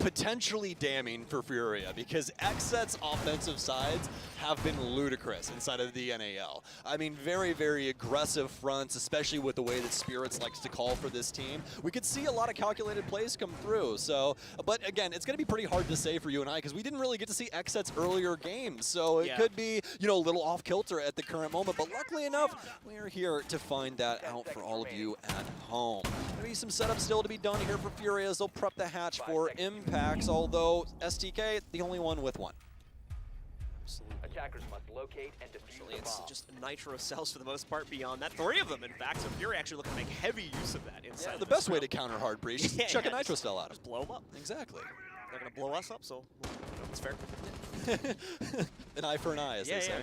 potentially damning for FURIA, because XSET's offensive sides have been ludicrous inside of the NAL. I mean, very, very aggressive fronts, especially with the way that Spirits likes to call for this team. We could see a lot of calculated plays come through. So, but again, it's going to be pretty hard to say for you and I because we didn't really get to see XSET's earlier games. So it could be, you know, a little off kilter at the current moment. But luckily enough, we're here to find that out for all of you at home. Maybe some setup still to be done here for FURIA as they'll prep the hatch for impacts, although STK, the only one with one. Attackers must locate and defuse the It's bomb. just nitro cells for the most part beyond that. 3 of them, in fact, so FURIA actually looking to make heavy use of that inside. Yeah, the best way to counter hard breach is chuck a nitro cell at Just him. blow them up. Exactly. They're going to blow us up, so it's fair. An eye for an eye, as they say.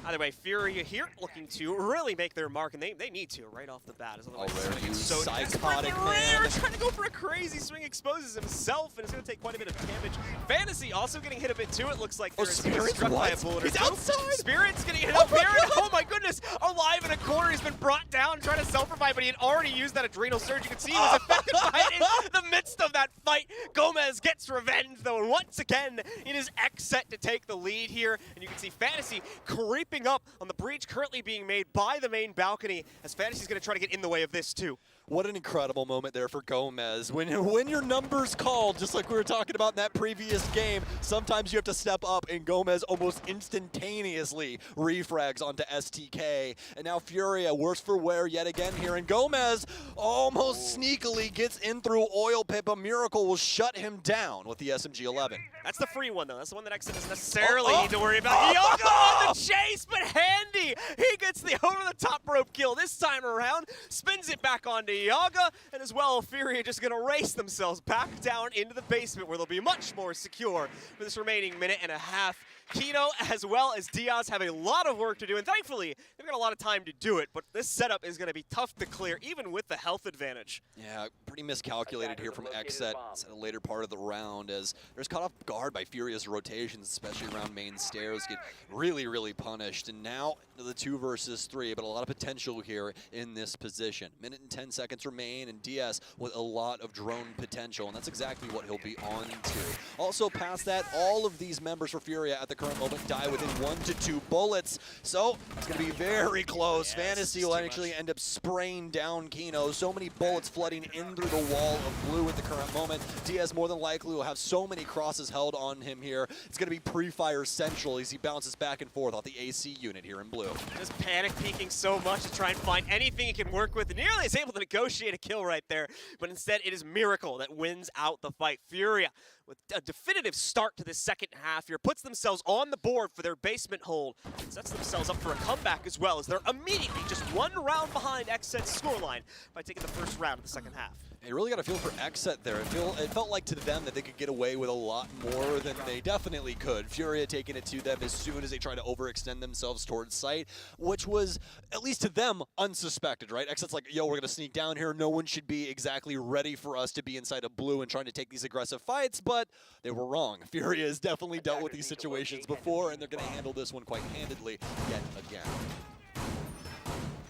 Either way, FURIA here looking to really make their mark, and they need to right off the bat. As otherwise, Rare, you so psychotic Rare man. trying to go for a crazy swing, exposes himself, and it's going to take quite a bit of damage. Fantasy also getting hit a bit too. It looks like there's struck by a bullet or He's two. outside! Spirit's getting hit up here, and oh my goodness, alive in a corner. He's been brought down, trying to self-revive, but he had already used that adrenal surge. You can see he was affected by it in the midst of that fight. Gomez gets revenge, though, and once again, it is XSET to take the lead here, and you can see Fantasy creeping up on the breach currently being made by the main balcony, as Fantasy's going to try to get in the way of this too. What an incredible moment there for Gomez. When your number's called, just like we were talking about in that previous game, sometimes you have to step up, and Gomez almost instantaneously refrags onto STK. And now FURIA, worse for wear yet again here, and Gomez almost sneakily gets in through Oil Pit. A miracle will shut him down with the SMG-11. That's the free one, though. That's the one that XSET doesn't necessarily need to worry about. Yoga on the chase, but Handy! He gets the over-the-top rope kill this time around, spins it back onto Yaga, and as well, FURIA just going to race themselves back down into the basement where they'll be much more secure for this remaining minute and a half. Kino, as well as Diaz, have a lot of work to do, and thankfully, they've got a lot of time to do it, but this setup is going to be tough to clear, even with the health advantage. Yeah, pretty miscalculated here from XSET at a later part of the round, as they're caught off guard by FURIA's rotations, especially around main stairs, get really, really punished. And now the 2 versus 3, but a lot of potential here in this position. Minute and 10 seconds remain, and Diaz with a lot of drone potential, and that's exactly what he'll be on to. Also past that, all of these members for FURIA at the current moment die within 1 to 2 bullets, so it's going to be very close. Fantasy will actually end up spraying down Kino. So many bullets flooding in through the wall of blue at the current moment. Diaz more than likely will have so many crosses held on him here. It's going to be pre-fire central as he bounces back and forth off the AC unit here in blue. Just panic peeking so much to try and find anything he can work with. Nearly is able to negotiate a kill right there, but instead it is Miracle that wins out the fight. FURIA with a definitive start to this second half here, puts themselves on the board for their basement hold, sets themselves up for a comeback as well, as they're immediately just 1 round behind XSET's scoreline by taking the first round of the second half. You really got to feel for XSET there. It felt like to them that they could get away with a lot more than they definitely could. FURIA taking it to them as soon as they try to overextend themselves towards site, which was, at least to them, unsuspected, right? XSET's like, yo, we're going to sneak down here. No one should be exactly ready for us to be inside of blue and trying to take these aggressive fights, but they were wrong. FURIA has definitely dealt with these situations before, and they're going to handle this one quite handedly yet again.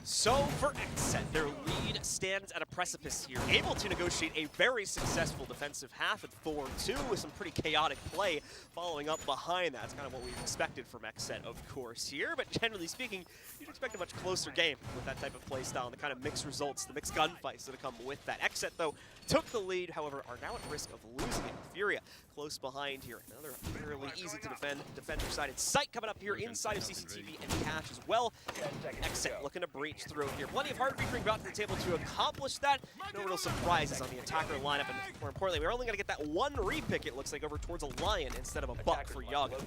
So for XSET, their lead stands at a precipice here, able to negotiate a very successful defensive half at 4-2 with some pretty chaotic play following up behind that. That's kind of what we expected from XSET, of course, here, but generally speaking, you'd expect a much closer game with that type of play style and the kind of mixed results, the mixed gunfights that have come with that. XSET, though, took the lead, however, are now at risk of losing it. FURIA close behind here. Another fairly easy to defend defender-sided site coming up here inside of CCTV and Cash as well. XSET looking to breach through here. Plenty of hard being brought to the table to accomplish that. No real surprises on the attacker lineup, and more importantly, we're only going to get that 1 repick, it looks like, over towards a Lion instead of a Buck for Yaga.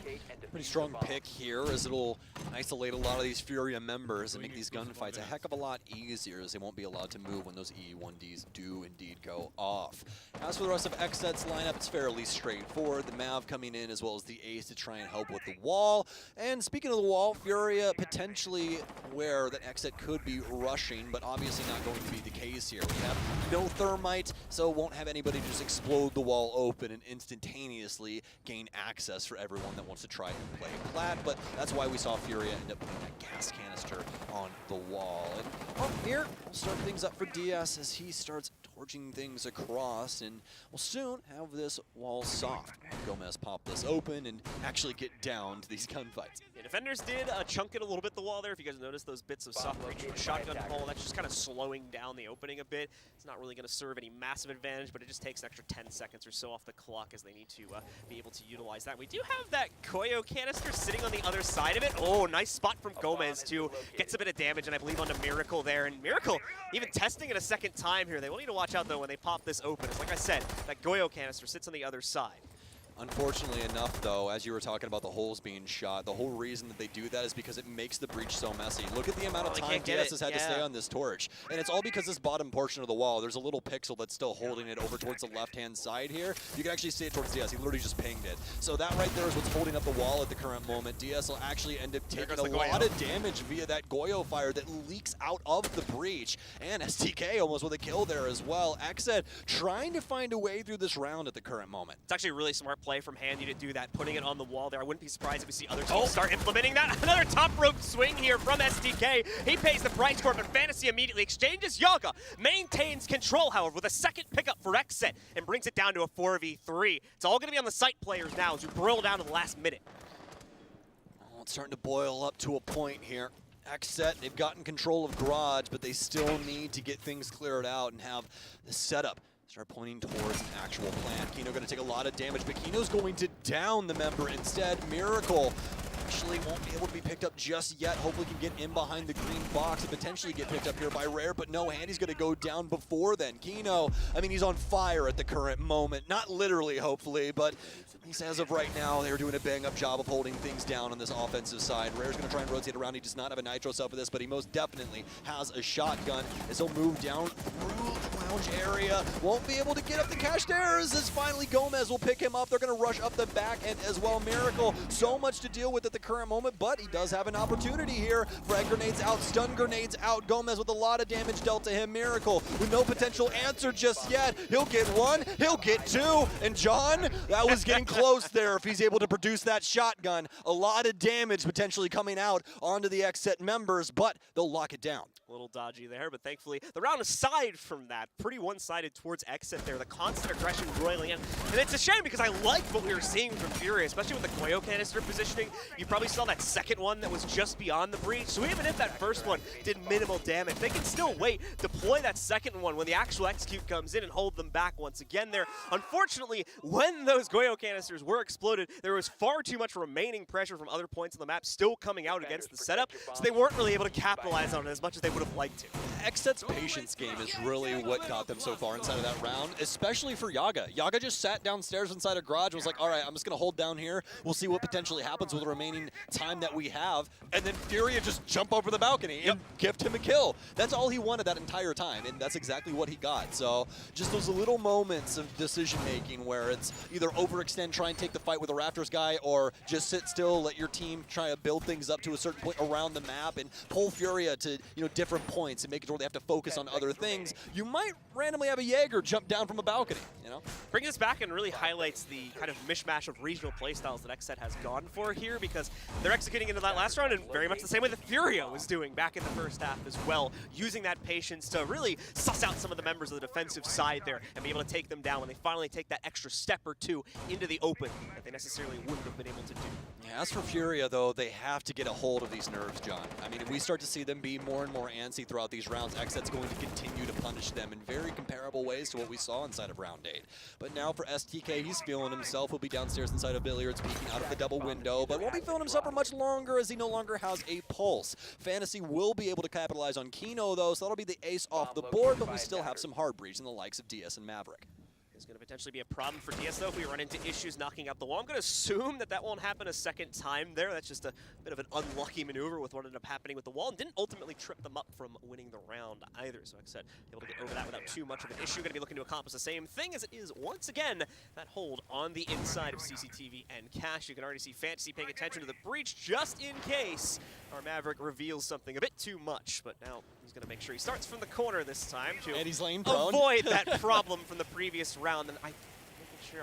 Pretty strong pick here, as it'll isolate a lot of these FURIA members and make these gunfights a heck of a lot easier, as they won't be allowed to move when those E1Ds do indeed go off. As for the rest of XSET's lineup, it's fairly straightforward. The Mav coming in as well as the Ace to try and help with the wall. And speaking of the wall, FURIA potentially aware that XSET could be rushing, but obviously not going to be the case here. We have no thermite, so won't have anybody just explode the wall open and instantaneously gain access for everyone that wants to try and play plat, but that's why we saw FURIA end up putting that gas canister on the wall. And here, we'll start things up for Diaz as he starts forging things across, and we'll soon have this wall soft. Gomez pop this open and actually get down to these gunfights. Yeah, defenders did chunk it a little bit the wall there. If you guys noticed those bits of soft breach from the shotgun hole, that's just kind of slowing down the opening a bit. It's not really going to serve any massive advantage, but it just takes an extra 10 seconds or so off the clock as they need to be able to utilize that. We do have that Koyo canister sitting on the other side of it. Oh, nice spot from Gomez to get a bit of damage, and I believe onto Miracle there. And Miracle even testing it a second time here. They will need to watch out though when they pop this open. It's like I said, that Koyo canister sits on the other side. Unfortunately enough, though, as you were talking about the holes being shot, the whole reason that they do that is because it makes the breach so messy. Look at the amount of time DS has had to stay on this torch. And it's all because this bottom portion of the wall, there's a little pixel that's still holding it over towards the left-hand side here. You can actually see it towards DS. He literally just pinged it. So that right there is what's holding up the wall at the current moment. DS will actually end up taking a lot of damage via that Goyo fire that leaks out of the breach. And STK almost with a kill there as well. XSET trying to find a way through this round at the current moment. It's actually a really smart play from Handy to do that, putting it on the wall there. I wouldn't be surprised if we see other teams start implementing that. Another top rope swing here from STK. He pays the price for it, but Fantasy immediately exchanges. Yaga maintains control, however, with a second pickup for XSET and brings it down to a 4v3. It's all going to be on the site players now as we broil down to the last minute. Oh, it's starting to boil up to a point here. XSET, they've gotten control of Garage, but they still need to get things cleared out and have the setup start pointing towards an actual plan. Kino going to take a lot of damage, but Kino's going to down the member instead. Miracle actually won't be able to be picked up just yet. Hopefully can get in behind the green box and potentially get picked up here by Rare, but no, Handy's going to go down before then. Kino, I mean, he's on fire at the current moment. Not literally, hopefully, but at least as of right now, they're doing a bang-up job of holding things down on this offensive side. Rare's going to try and rotate around. He does not have a Nitro cell for this, but he most definitely has a shotgun as he'll move down through the lounge area. Won't be able to get up the cash stairs as finally Gomez will pick him up. They're going to rush up the back end as well. Miracle, so much to deal with at the current moment, but he does have an opportunity here. Frag grenades out, stun grenades out. Gomez with a lot of damage dealt to him. Miracle with no potential answer just yet. He'll get one, he'll get two, and John, that was getting close there if he's able to produce that shotgun. A lot of damage potentially coming out onto the XSET members, but they'll lock it down. A little dodgy there, but thankfully the round aside from that, pretty one-sided towards XSET there. The constant aggression roiling in. And it's a shame because I like what we were seeing from FURIA, especially with the Koyo canister positioning. You probably saw that second one that was just beyond the breach. So even if that first one did minimal damage, they can still wait, deploy that second one when the actual execute comes in and hold them back once again there. Unfortunately, when those Koyo canisters were exploded, there was far too much remaining pressure from other points on the map still coming out against the setup, so they weren't really able to capitalize on it as much as they would have liked to. XSET's patience game is really what got them so far inside of that round, especially for Yaga. Yaga just sat downstairs inside a garage and was like, all right, I'm just going to hold down here. We'll see what potentially happens with the remaining time that we have. And then FURIA just jump over the balcony and gift him a kill. That's all he wanted that entire time, and that's exactly what he got. So just those little moments of decision-making where it's either overextend, try and take the fight with a Raptors guy, or just sit still, let your team try to build things up to a certain point around the map and pull FURIA to different points and make it where they have to focus on other things. You might randomly have a Jaeger jump down from a balcony, Bringing this back and really highlights the kind of mishmash of regional playstyles that XSET has gone for here, because they're executing into that last round in very much the same way that FURIA was doing back in the first half as well, using that patience to really suss out some of the members of the defensive side there and be able to take them down when they finally take that extra step or two into the open that they necessarily wouldn't have been able to do. Yeah, as for FURIA, though, they have to get a hold of these nerves, John. I mean, if we start to see them be more and more antsy throughout these rounds, XSET's going to continue to punish them in very comparable ways to what we saw inside of round 8. But now for STK, he's feeling himself. He'll be downstairs inside of Billiards, peeking out of the double window, but won't be feeling himself for much longer as he no longer has a pulse. Fantasy will be able to capitalize on Kino, though, so that'll be the ace off the board, but we still have some hard breach in the likes of DS and Maverick. Is going to potentially be a problem for DS, though, if we run into issues knocking out the wall. I'm going to assume that that won't happen a second time there. That's just a bit of an unlucky maneuver with what ended up happening with the wall, and didn't ultimately trip them up from winning the round either. So like I said, able to get over that without too much of an issue. Going to be looking to accomplish the same thing as it is, once again, that hold on the inside of CCTV and Cash. You can already see Fantasy paying attention to the breach just in case our Maverick reveals something a bit too much. But now he's going to make sure he starts from the corner this time to avoid that problem from the previous round. And I'm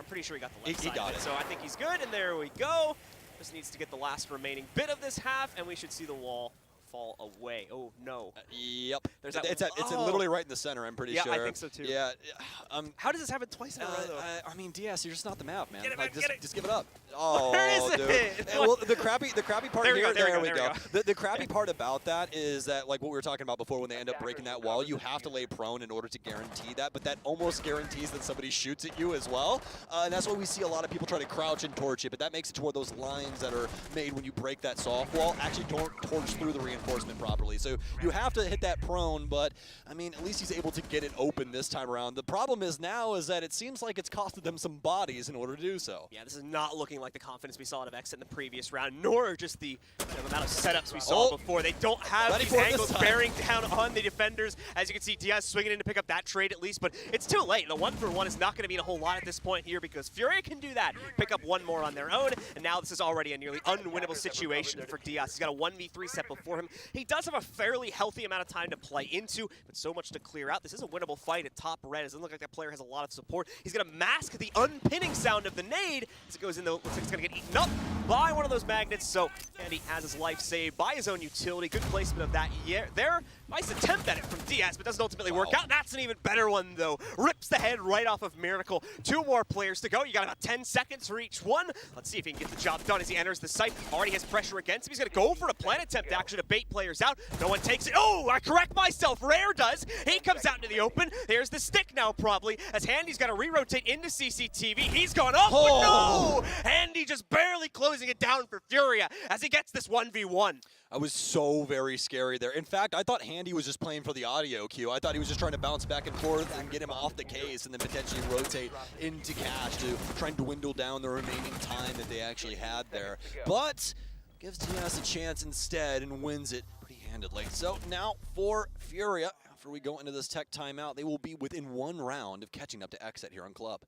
pretty sure he got the left side of it. So I think he's good, and there we go. Just needs to get the last remaining bit of this half, and we should see the wall fall away. Oh, no. Yep. There's that It's literally right in the center, I'm pretty sure. Yeah, I think so too. Yeah. How does this happen twice in a row, though? I mean, DS, you're just not the map, man. Get it, like, man, just give it up. Oh, Where is dude. it? Well, the crappy part There we here, go, there we we go. go. The crappy part about that is that, like what we were talking about before, when they end up breaking that wall, you have to lay prone in order to guarantee that, but that almost guarantees that somebody shoots at you as well. And that's why we see a lot of people try to crouch and torch it, but that makes it to where those lines that are made when you break that soft wall actually don't torch through the reinforcement properly. So you have to hit that prone, but I mean, at least he's able to get it open this time around. The problem is now is that it seems like it's costed them some bodies in order to do so. Yeah, this is not looking like the confidence we saw out of XSET in the previous round, nor just the amount of setups we saw before. They don't have these angles bearing down on the defenders. As you can see, Diaz swinging in to pick up that trade at least, but it's too late. The 1-for-1 is not going to mean a whole lot at this point here because FURIA can do that, pick up one more on their own, and now this is already a nearly unwinnable situation for Diaz. He's got a 1v3 set before him. He does have a fairly healthy amount of time to play into, but so much to clear out. This is a winnable fight at top red. It doesn't look like that player has a lot of support. He's going to mask the unpinning sound of the nade as it goes in, though. Looks like it's going to get eaten up by one of those magnets, so Andy has his life saved by his own utility. Good placement of that there. Nice attempt at it from Diaz, but doesn't ultimately work out. That's an even better one, though. Rips the head right off of Miracle. 2 more players to go. You got about 10 seconds for each one. Let's see if he can get the job done as he enters the site. Already has pressure against him. He's going to go for a plant attempt, actually, to bait players out. No one takes it. Oh, I correct myself. Rare does. He comes out into the open. There's the stick now, probably, as Handy's got to re-rotate into CCTV. He's gone up, but no! Handy just barely closing it down for FURIA as he gets this 1v1. I was so very scary there. In fact, I thought Handy was just playing for the audio cue. I thought he was just trying to bounce back and forth and get him off the case and then potentially rotate into cash to try and dwindle down the remaining time that they actually had there. But gives Diaz a chance instead and wins it pretty handedly. So now for FURIA, after we go into this tech timeout, they will be within 1 round of catching up to XSET here on Club.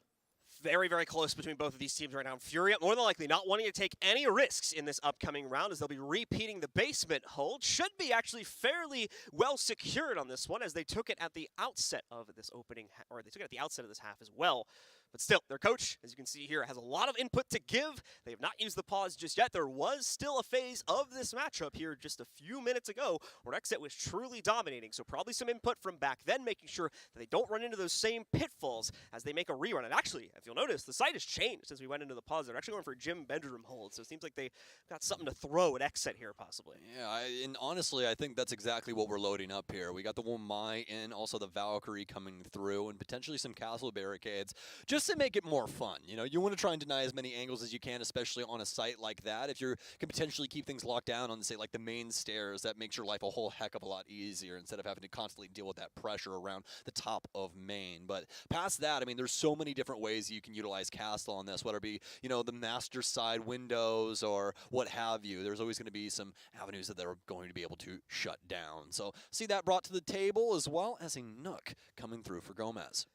Very, very close between both of these teams right now. FURIA, more than likely, not wanting to take any risks in this upcoming round as they'll be repeating the basement hold. Should be actually fairly well secured on this one as they took it at the outset of this opening, or they took it at the outset of this half as well. But still, their coach, as you can see here, has a lot of input to give. They have not used the pause just yet. There was still a phase of this matchup here just a few minutes ago where XSET was truly dominating. So probably some input from back then, making sure that they don't run into those same pitfalls as they make a rerun. And actually, if you'll notice, the site has changed since we went into the pause. They're actually going for gym bedroom hold. So it seems like they got something to throw at XSET here, possibly. Yeah, and honestly, I think that's exactly what we're loading up here. We got the Womai in, also the Valkyrie coming through, and potentially some castle barricades, just to make it more fun. You know, you want to try and deny as many angles as you can, especially on a site like that. If you can potentially keep things locked down on, say, like the main stairs, that makes your life a whole heck of a lot easier instead of having to constantly deal with that pressure around the top of main. But past that, I mean, there's so many different ways you can utilize castle on this, whether it be, you know, the master side windows or what have you. There's always going to be some avenues that they're going to be able to shut down. So see that brought to the table, as well as a Nook coming through for Gomez.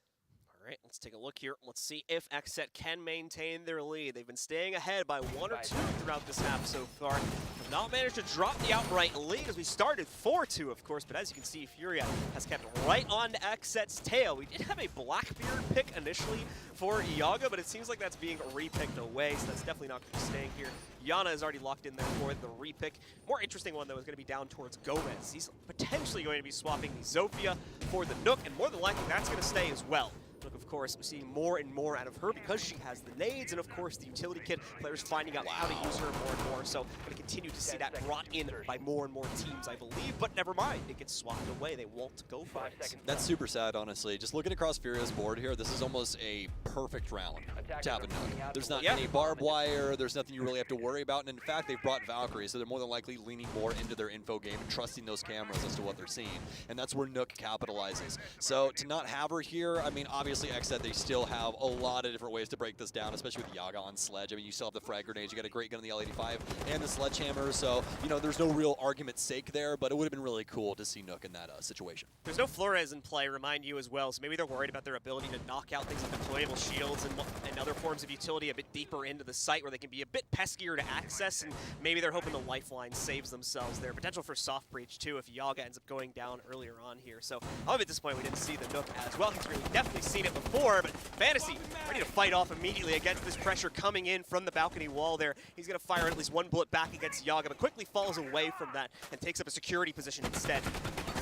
All right, let's take a look here. Let's see if XSET can maintain their lead. They've been staying ahead by 1 or 2 throughout this half so far. Have not managed to drop the outright lead as we started 4-2, of course, but as you can see, FURIA has kept right on to XSET's tail. We did have a Blackbeard pick initially for Iaga, but it seems like that's being re-picked away, so that's definitely not going to be staying here. Yana is already locked in there for the re-pick. More interesting one, though, is going to be down towards Gomez. He's potentially going to be swapping the Zofia for the Nook, and more than likely, that's going to stay as well. Nook, of course, we're seeing more and more out of her because she has the nades, and of course the utility kit, players finding out how to use her more and more. So going to continue to see that brought in by more and more teams, I believe, but never mind. It gets swapped away. They won't go for it. That's super sad, honestly. Just looking across FURIA's board here, this is almost a perfect round to have a Nook. There's not any barbed wire, there's nothing you really have to worry about, and in fact, they've brought Valkyrie, so they're more than likely leaning more into their info game and trusting those cameras as to what they're seeing, and that's where Nook capitalizes. So to not have her here, I mean, obviously XSET, they still have a lot of different ways to break this down, especially with Iaga on Sledge. I mean, you still have the frag grenades, you got a great gun in the L85 and the sledgehammer, so, you know, there's no real argument's sake there, but it would have been really cool to see Nook in that situation. There's no Flores in play, remind you as well, so maybe they're worried about their ability to knock out things like deployable shields and other forms of utility a bit deeper into the site where they can be a bit peskier to access, and maybe they're hoping the lifeline saves themselves there. Potential for soft breach too if Iaga ends up going down earlier on here. So I'm a bit disappointed we didn't see the Nook as well. He's really definitely seen it before. before, but Fantasy ready to fight off immediately against this pressure coming in from the balcony wall there. He's going to fire at least one bullet back against Yaga, but quickly falls away from that and takes up a security position instead.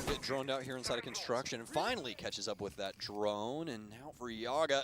Get droned out here inside of construction and finally catches up with that drone, and now for Yaga.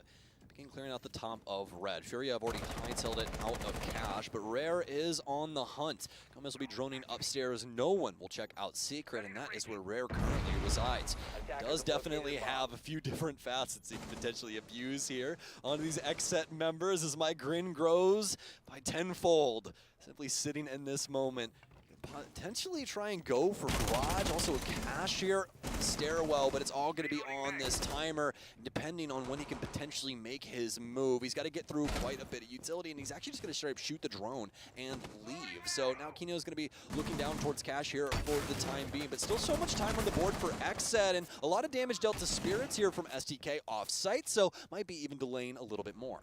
Clearing out the top of red. FURIA have already hightailed it out of cash, but Rare is on the hunt. Gomez will be droning upstairs. No one will check out Secret, and that is where Rare currently resides. Does definitely have a few different facets he can potentially abuse here on these XSET members as my grin grows by tenfold. Simply sitting in this moment. Potentially try and go for garage, also a cash here, stairwell, but it's all going to be on this timer, depending on when he can potentially make his move. He's got to get through quite a bit of utility, and he's actually just going to straight up shoot the drone and leave. So now Kino's going to be looking down towards cash here for the time being, but still so much time on the board for XSET, and a lot of damage dealt to Spirits here from STK off-site, so might be even delaying a little bit more.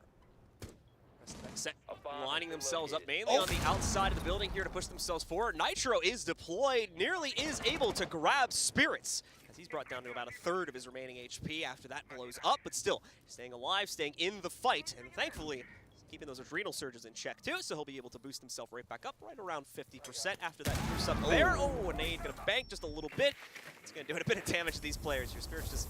XSET lining themselves up mainly on the outside of the building here to push themselves forward. Nitro is deployed, nearly is able to grab Spirits, as he's brought down to about a third of his remaining HP after that blows up, but still staying alive, staying in the fight, and thankfully keeping those adrenal surges in check too, so he'll be able to boost himself right back up, right around 50% after that boost up there. Oh, a nade gonna bank just a little bit. It's gonna do a bit of damage to these players. Your Spirits just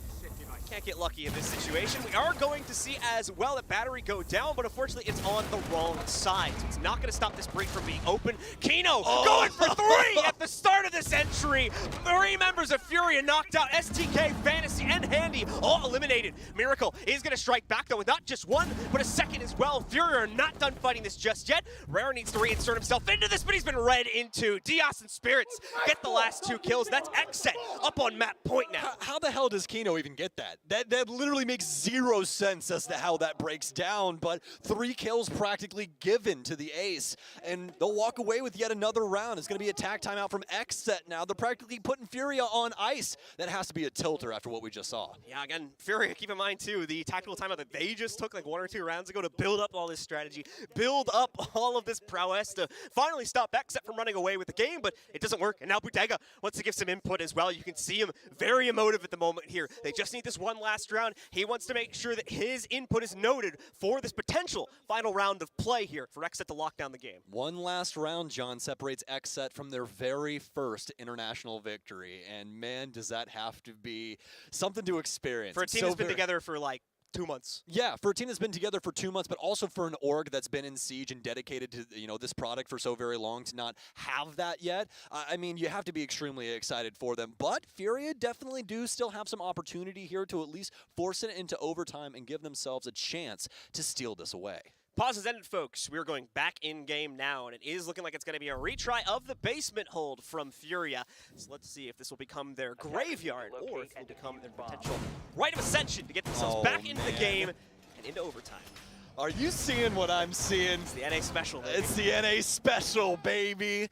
can't get lucky in this situation. We are going to see as well a battery go down, but unfortunately it's on the wrong side. So it's not gonna stop this break from being open. Kino going for 3 at the start of this entry. 3 members of FURIA knocked out. STK, Fantasy, and Handy all eliminated. Miracle is gonna strike back though with not just one, but a second as well. FURIA are not done fighting this just yet. Rare needs to reinsert himself into this, but he's been read into. Diaz and Spirits get the last 2 kills. That's XSET up on map point now. How the hell does Kino even get that? That literally makes 0 sense as to how that breaks down, but 3 kills practically given to the ace, and they'll walk away with yet another round. It's going to be attack timeout from XSET now. They're practically putting FURIA on ice. That has to be a tilter after what we just saw. Yeah, again, FURIA, keep in mind too, the tactical timeout that they just took like 1 or 2 rounds ago to build up all this strategy, build up all of this prowess to finally stop XSET from running away with the game, but it doesn't work. And now Bodega wants to give some input as well. You can see him very emotive at the moment here. They just need this one last round. He wants to make sure that his input is noted for this potential final round of play here for XSET to lock down the game. One last round, John, separates XSET from their very first international victory, and man, does that have to be something to experience. For a team that's been together for like 2 months. Yeah, for a team that's been together for 2 months, but also for an org that's been in siege and dedicated to this product for so very long to not have that yet. I mean, you have to be extremely excited for them. But FURIA definitely do still have some opportunity here to at least force it into overtime and give themselves a chance to steal this away. Pause has ended, folks. We're going back in game now, and it is looking like it's going to be a retry of the basement hold from FURIA. So let's see if this will become their graveyard or if it will become their potential rite of ascension to get themselves back into the game and into overtime. Are you seeing what I'm seeing? It's the NA special, baby. It's the NA special, baby.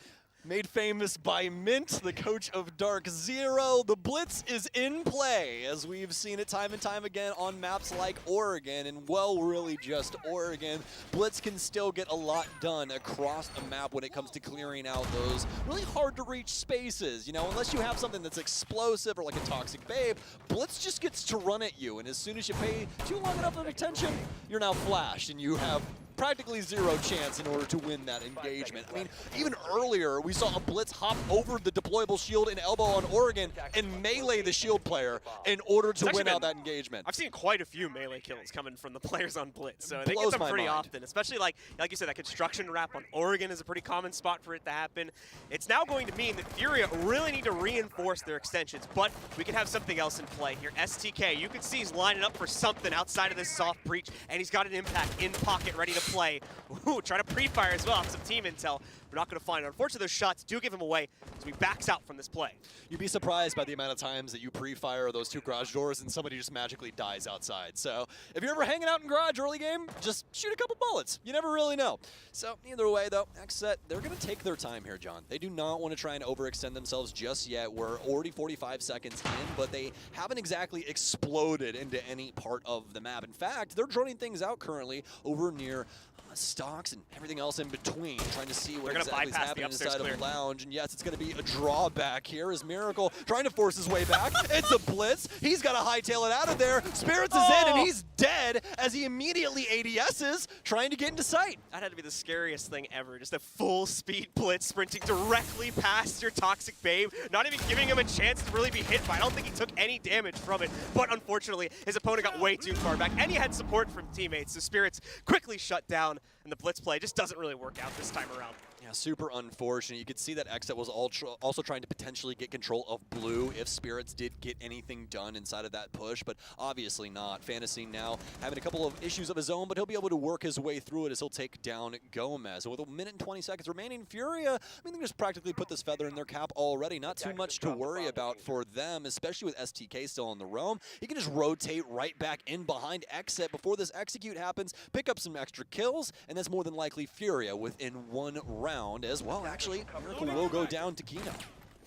Made famous by Mint, the coach of DarkZero. The Blitz is in play, as we've seen it time and time again on maps like Oregon, and well, really just Oregon. Blitz can still get a lot done across the map when it comes to clearing out those really hard to reach spaces. Unless you have something that's explosive or like a toxic babe, Blitz just gets to run at you, and as soon as you pay too long enough of attention, you're now flashed, and you have practically 0 chance in order to win that engagement. I mean, even earlier, we saw a Blitz hop over the deployable shield and elbow on Oregon and melee the shield player in order to win out that engagement. I've seen quite a few melee kills coming from the players on Blitz, so they get them pretty often, especially like you said, that construction wrap on Oregon is a pretty common spot for it to happen. It's now going to mean that FURIA really need to reinforce their extensions, but we can have something else in play here. STK, you can see he's lining up for something outside of this soft breach, and he's got an impact in pocket ready to play. Ooh, trying to pre-fire as well, some team intel. We're not going to find it. Unfortunately, those shots do give him away, so he backs out from this play. You'd be surprised by the amount of times that you pre-fire those 2 garage doors and somebody just magically dies outside. So if you're ever hanging out in garage early game, just shoot a couple bullets. You never really know. So either way, though, XSET, they're going to take their time here, John. They do not want to try and overextend themselves just yet. We're already 45 seconds in, but they haven't exactly exploded into any part of the map. In fact, they're droning things out currently over near stocks and everything else in between, trying to see what They're exactly is bypass the happening upstairs inside clear. of the lounge. And yes, it's going to be a drawback here as Miracle trying to force his way back. It's a blitz. He's got to hightail it out of there. Spirits is in, and he's dead as he immediately ADS's, trying to get into sight. That had to be the scariest thing ever. Just a full speed blitz sprinting directly past your Toxic Babe, not even giving him a chance to really be hit, but I don't think he took any damage from it. But unfortunately, his opponent got way too far back, and he had support from teammates. So Spirits quickly shut down, and the blitz play just doesn't really work out this time around. Yeah, super unfortunate. You could see that XSET was also trying to potentially get control of blue if Spirits did get anything done inside of that push, but obviously not. Fantasy now having a couple of issues of his own, but he'll be able to work his way through it as he'll take down Gomez. And with 1 minute and 20 seconds remaining, FURIA, I mean, they just practically put this feather in their cap already. Not too much to worry about for them, especially with STK still on the roam. He can just rotate right back in behind XSET before this execute happens, pick up some extra kills, and that's more than likely FURIA within 1 round as well. Actually, Miracle will go down to Kino.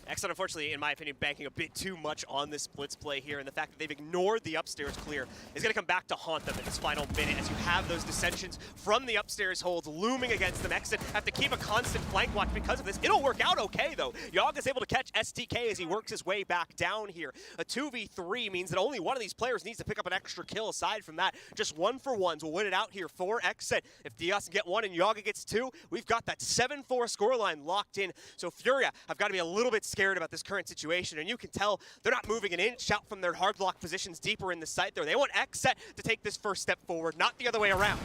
XSET, unfortunately, in my opinion, banking a bit too much on this blitz play here, and the fact that they've ignored the upstairs clear is going to come back to haunt them in this final minute as you have those dissensions from the upstairs holds looming against them. XSET have to keep a constant flank watch because of this. It'll work out okay, though. Yogg is able to catch STK as he works his way back down here. A 2v3 means that only one of these players needs to pick up an extra kill. Aside from that, just 1-for-1s will win it out here for XSET. If Diaz can get 1 and Yogg gets 2, we've got that 7-4 scoreline locked in. So FURIA have got to be a little bit scared about this current situation, and you can tell they're not moving an inch out from their hard block positions deeper in the site there. They want XSET to take this first step forward, not the other way around.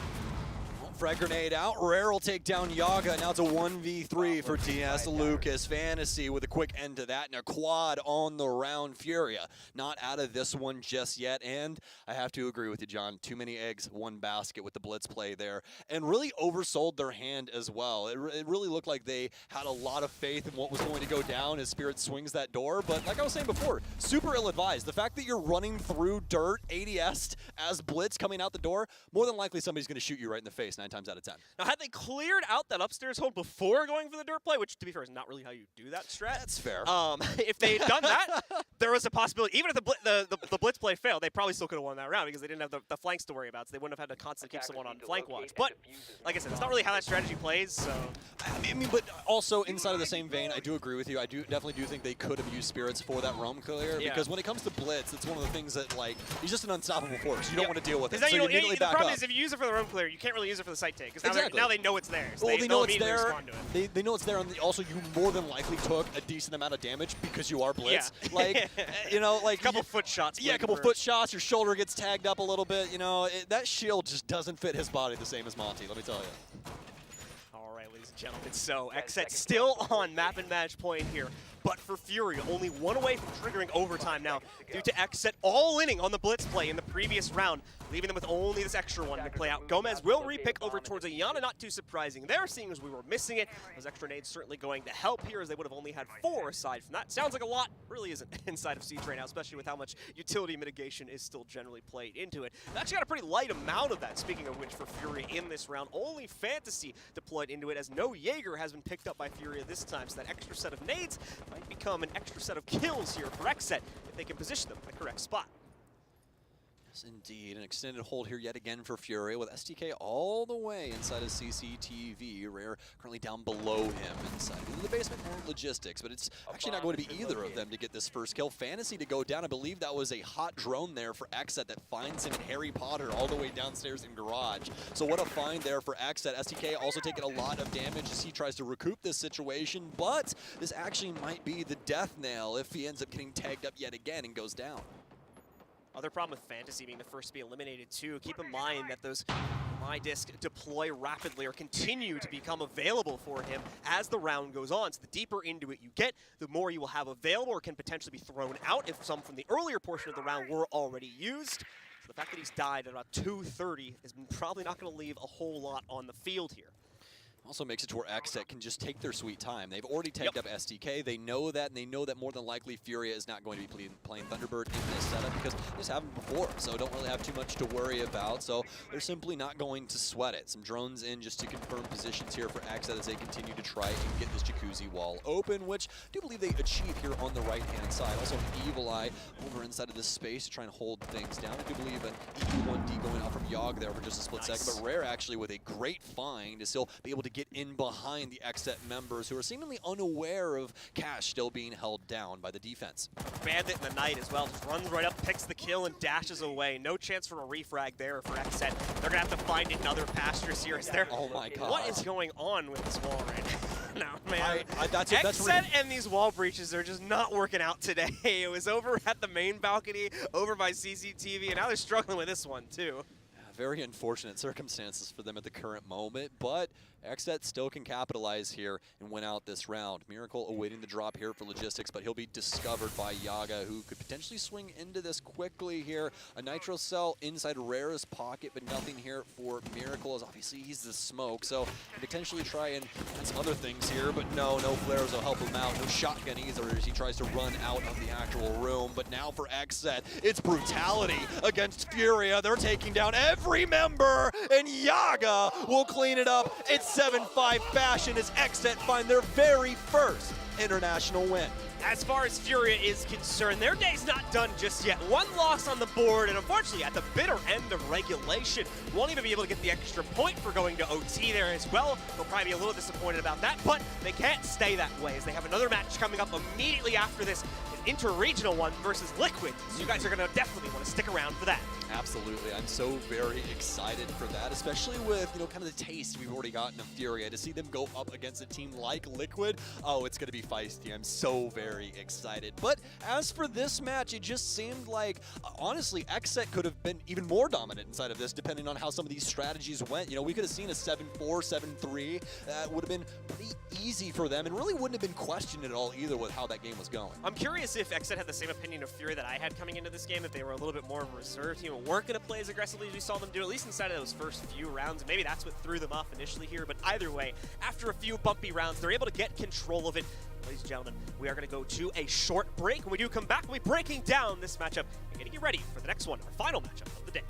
Frag grenade out. Rare will take down Yaga. Now it's a 1v3 for DS Lucas. Fantasy with a quick end to that and a quad on the round. FURIA not out of this one just yet. And I have to agree with you, John. Too many eggs, one basket with the blitz play there. And really oversold their hand as well. It really looked like they had a lot of faith in what was going to go down as Spirit swings that door. But like I was saying before, super ill-advised. The fact that you're running through dirt, ADS'd as blitz coming out the door, more than likely somebody's going to shoot you right in the face 9 times out of 10. Now, had they cleared out that upstairs hold before going for the dirt play, which, to be fair, is not really how you do that strat. That's fair. If they had done that, there was a possibility. Even if the blitz play failed, they probably still could have won that round because they didn't have the flanks to worry about, so they wouldn't have had to constantly keep someone on flank watch. But, like I said, it's not really how that strategy plays, so... I mean, but also inside of the same vein, I do agree with you. I definitely do think they could have used Spirits for that roam clear because when it comes to blitz, it's one of the things that, like, he's just an unstoppable force. You don't want to deal with it, so you immediately back up. The problem is if you use it for the roam clear, you can't really use it for the site take because Exactly. now they know it's there. So well, they know it's there. Respond to it. They know it's there, and also you more than likely took a decent amount of damage because you are blitz. Yeah. Like, you know, like a couple foot shots. Yeah, a couple foot shots. Your shoulder gets tagged up a little bit. You know, that shield just doesn't fit his body the same as Monty. Let me tell you. All right, ladies and gentlemen. So XSET still on map and match point here. But for FURIA, only 1 away from triggering overtime now due to XSET all-inning on the blitz play in the previous round, leaving them with only this extra one to play out. Gomez will repick over towards Ayana, not too surprising there, seeing as we were missing it. Those extra nades certainly going to help here as they would have only had 4 aside from that. Sounds like a lot, really isn't inside of Siege right now, especially with how much utility mitigation is still generally played into it. They've actually got a pretty light amount of that, speaking of which, for FURIA in this round. Only Fantasy deployed into it as no Jaeger has been picked up by FURIA this time, so that extra set of nades might become an extra set of kills here for XSET if they can position them in the correct spot. Yes, indeed. An extended hold here yet again for FURIA with STK all the way inside of CCTV. Rare currently down below him inside the basement. More logistics, but it's actually not going to be either of them to get this first kill. Fantasy to go down. I believe that was a hot drone there for XSET that finds him in Harry Potter all the way downstairs in garage. So what a find there for XSET. STK also taking a lot of damage as he tries to recoup this situation, but this actually might be the death nail if he ends up getting tagged up yet again and goes down. Other problem with Fantasy being the first to be eliminated too. Keep in mind that those My Disc deploy rapidly or continue to become available for him as the round goes on. So the deeper into it you get, the more you will have available or can potentially be thrown out if some from the earlier portion of the round were already used. So the fact that he's died at about 2:30 is probably not going to leave a whole lot on the field here. Also makes it to where XSET can just take their sweet time. They've already tagged up SDK. They know that, and they know that more than likely FURIA is not going to be playing Thunderbird in this setup because they just haven't before, so don't really have too much to worry about. So they're simply not going to sweat it. Some drones in just to confirm positions here for XSET as they continue to try and get this jacuzzi wall open, which I do believe they achieve here on the right-hand side. Also an Evil Eye over inside of this space to try and hold things down. I do believe an E1D going out from Yogg there for just a split second, but Rare actually with a great find to still be able to get in behind the XSET members who are seemingly unaware of Cash still being held down by the defense. Bandit in the night as well, just runs right up, picks the kill, and dashes away. No chance for a refrag there for XSET. They're gonna have to find another pastures here. Is there? Oh my god. What is going on with this wall right now? No, man. That's XSET and these wall breaches are just not working out today. It was over at the main balcony, over by CCTV, and now they're struggling with this one too. Very unfortunate circumstances for them at the current moment, but XSET still can capitalize here and win out this round. Miracle awaiting the drop here for logistics, but he'll be discovered by Yaga, who could potentially swing into this quickly here. A Nitro Cell inside Rare's pocket, but nothing here for Miracle, as obviously he's the smoke, so potentially try and add some other things here, but no flares will help him out. No shotgun either as he tries to run out of the actual room, but now for XSET, it's brutality against FURIA. They're taking down every member, and Yaga will clean it up. It's 7-5 fashion as XSET find their very first international win. As far as FURIA is concerned, their day's not done just yet. One loss on the board, and unfortunately at the bitter end of regulation. Won't even be able to get the extra point for going to OT there as well. They'll probably be a little disappointed about that, but they can't stay that way as they have another match coming up immediately after this, an inter-regional one versus Liquid. So you guys are gonna definitely want to stick around for that. Absolutely, I'm so very excited for that, especially with, kind of the taste we've already gotten of FURIA. To see them go up against a team like Liquid, oh, it's gonna be feisty. I'm so very excited. But as for this match, it just seemed like, honestly, XSET could have been even more dominant inside of this, depending on how some of these strategies went. We could have seen a 7-4, 7-3. That would have been pretty easy for them, and really wouldn't have been questioned at all either with how that game was going. I'm curious if XSET had the same opinion of FURIA that I had coming into this game, that they were a little bit more of a reserve team and weren't going to play as aggressively as we saw them do, at least inside of those first few rounds, and maybe that's what threw them off initially here. But either way, after a few bumpy rounds, they're able to get control of it. Ladies and gentlemen, we are going to go to a short break. When we do come back, we'll be breaking down this matchup and getting you ready for the next one, our final matchup of the day.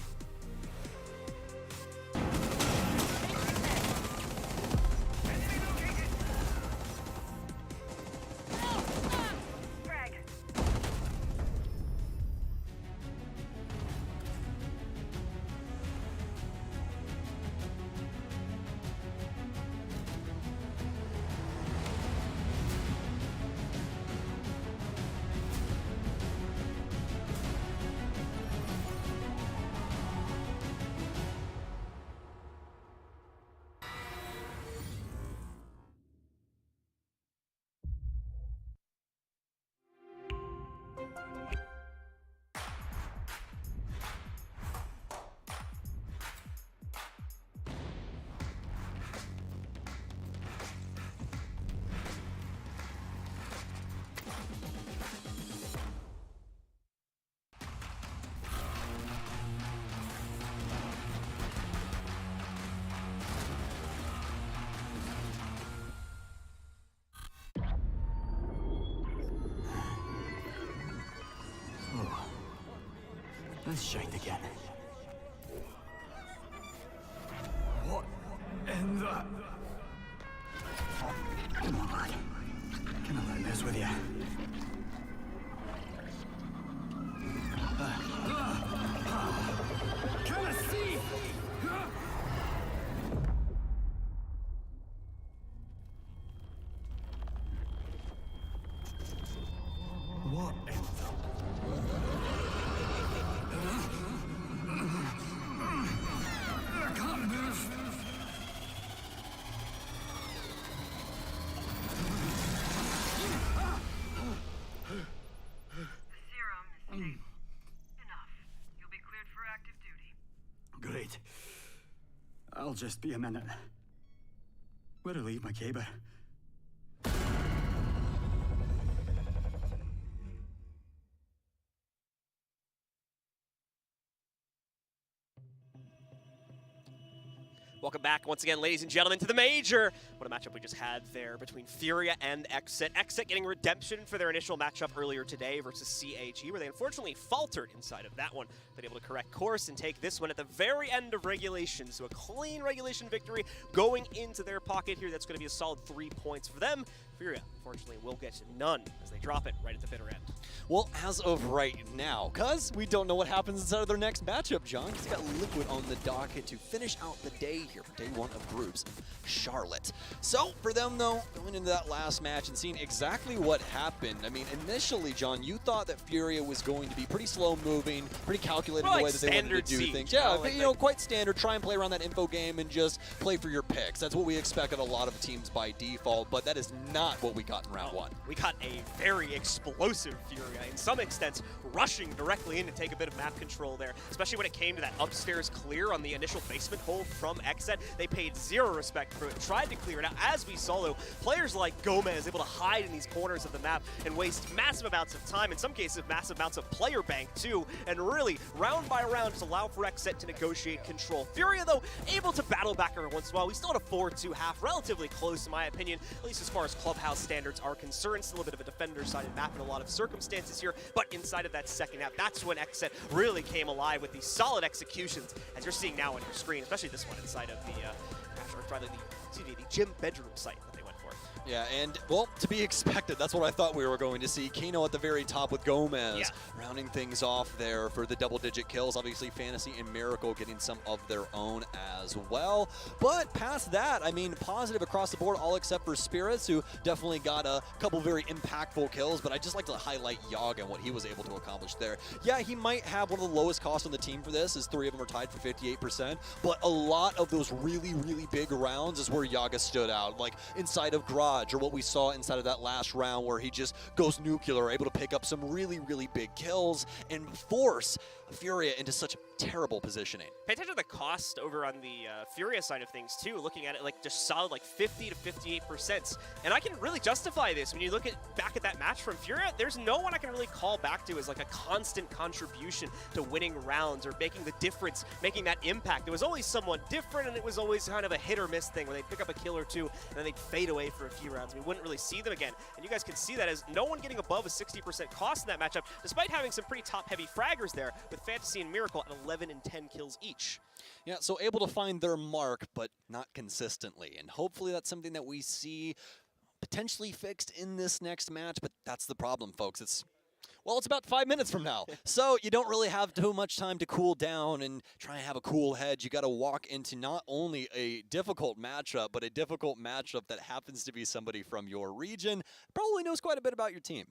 Let's shite again. What in the... Come on, lad. Can I learn this with you? Can I see? What in the... I can't move. Great. I'll just be a minute. Where'd I leave my caber? Welcome back once again, ladies and gentlemen, to the Major. What a matchup we just had there between FURIA and XSET. XSET getting redemption for their initial matchup earlier today versus CAG, where they unfortunately faltered inside of that one, but able to correct course and take this one at the very end of regulation. So a clean regulation victory going into their pocket here. That's going to be a solid 3 points for them. FURIA, unfortunately, will get none as they drop it right at the bitter end. Well, as of right now, because we don't know what happens inside of their next matchup, John. He's got Liquid on the docket to finish out the day here for day one of groups, Charlotte. So for them, though, going into that last match and seeing exactly what happened, I mean, initially, John, you thought that FURIA was going to be pretty slow-moving, pretty calculated in the way that they wanted to do things. Yeah, but, you know, quite standard. Try and play around that info game and just play for your picks. That's what we expect of a lot of teams by default, but that is not what we got in round one. We got a very explosive FURIA, in some extents, rushing directly in to take a bit of map control there, especially when it came to that upstairs clear on the initial basement hole from XSET. They paid zero respect for it, tried to clear it out. As we saw, though, players like Gomez able to hide in these corners of the map and waste massive amounts of time, in some cases massive amounts of player bank too, and really, round by round, just allow for XSET to negotiate control. FURIA, though, able to battle back every once in a while. We still had a 4-2 half, relatively close in my opinion, at least as far as clubhouse standards are concerned. Still a bit of a defender-sided map in a lot of circumstances here, but inside of that second half, that's when XSET really came alive with these solid executions, as you're seeing now on your screen, especially this one inside of the gym bedroom site that they went for. Yeah, and, well, to be expected, that's what I thought we were going to see. Kano at the very top with Gomez, rounding things off there for the double-digit kills. Obviously, Fantasy and Miracle getting some of their own as well. But past that, I mean, positive across the board, all except for Spirits, who definitely got a couple very impactful kills. But I just like to highlight Yaga and what he was able to accomplish there. Yeah, he might have one of the lowest costs on the team for this, as 3 of them are tied for 58%. But a lot of those really, really big rounds is where Yaga stood out, like inside of Garage, or what we saw inside of that last round where he just goes nuclear, able to pick up some really, really big kills and force FURIA into such terrible positioning. Pay attention to the cost over on the FURIA side of things too, looking at it like just solid like 50 to 58%. And I can really justify this when you look back at that match from FURIA. There's no one I can really call back to as like a constant contribution to winning rounds or making the difference, making that impact. There was always someone different, and it was always kind of a hit or miss thing where they'd pick up a kill or two and then they'd fade away for a few rounds. We wouldn't really see them again. And you guys can see that as no one getting above a 60% cost in that matchup, despite having some pretty top-heavy fraggers there, with Fantasy and Miracle at 11 and 10 kills each. Yeah, so able to find their mark, but not consistently. And hopefully that's something that we see potentially fixed in this next match, but that's the problem, folks. It's about 5 minutes from now. So you don't really have too much time to cool down and try and have a cool head. You got to walk into not only a difficult matchup, but a difficult matchup that happens to be somebody from your region, probably knows quite a bit about your team.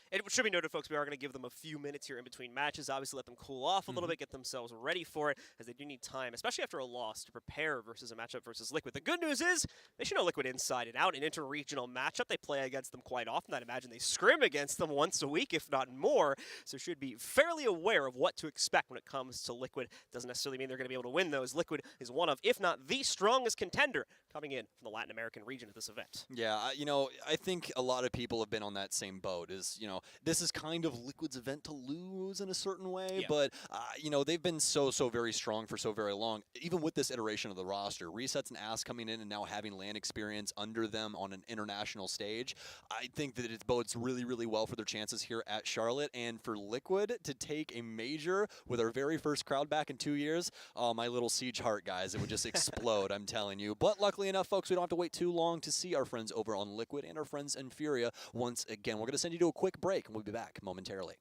It should be noted, folks, we are going to give them a few minutes here in between matches. Obviously, let them cool off a little bit, get themselves ready for it, as they do need time, especially after a loss, to prepare versus a matchup versus Liquid. The good news is they should know Liquid inside and out. An inter-regional matchup, they play against them quite often. I'd imagine they scrim against them once a week, if not more, so should be fairly aware of what to expect when it comes to Liquid. Doesn't necessarily mean they're going to be able to win those. Liquid is one of, if not the strongest contender coming in from the Latin American region at this event. Yeah, you know, I think a lot of people have been on that same boat. This is kind of Liquid's event to lose in a certain way, but they've been so very strong for so very long. Even with this iteration of the roster, Resets and Ass coming in and now having LAN experience under them on an international stage, I think that it bodes really, really well for their chances here at Charlotte. And for Liquid to take a major with our very first crowd back in 2 years, my little Siege heart, guys, it would just explode, I'm telling you. But luckily enough, folks, we don't have to wait too long to see our friends over on Liquid and our friends in FURIA once again. We're going to send you to a quick break, and we'll be back momentarily.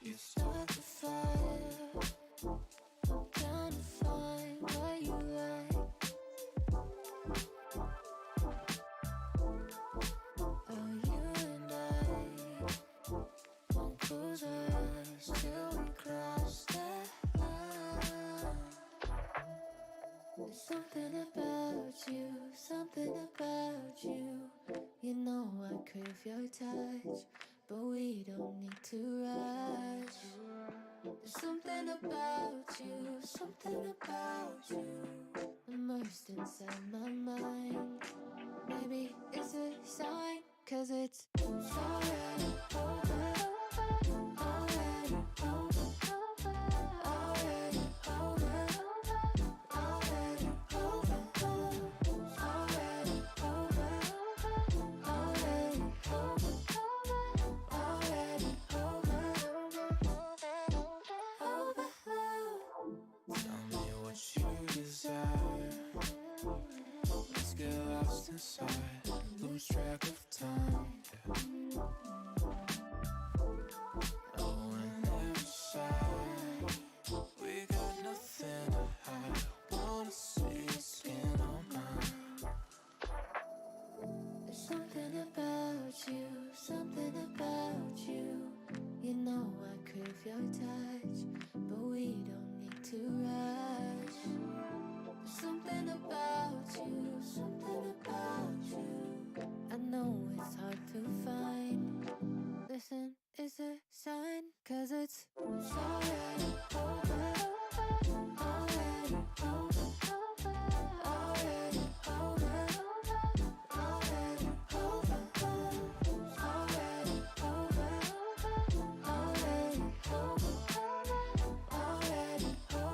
You start the fire. I'm down to find what you like. Oh, you and I won't close our eyes till we cross that line. There's something about you, something about you. You know I crave your touch, but we don't need to rush. There's something about you, something about you, immersed inside my mind. Maybe it's a sign, 'cause it's already over. Already over. Already over. Already over. Already over. Already over. Already over. Tell me what you desire. Let's get lost inside, lose track of time. Oh, and every side, we got nothing to hide. Wanna see your skin on mine. There's something about you, something about you. You know I crave your touch, but we don't need to rush. There's something about you, something about you. I know it's hard to find. Listen, it's a sign, 'cause it's already over. Already over. Already over. Already over. Already over. Already over. Already over.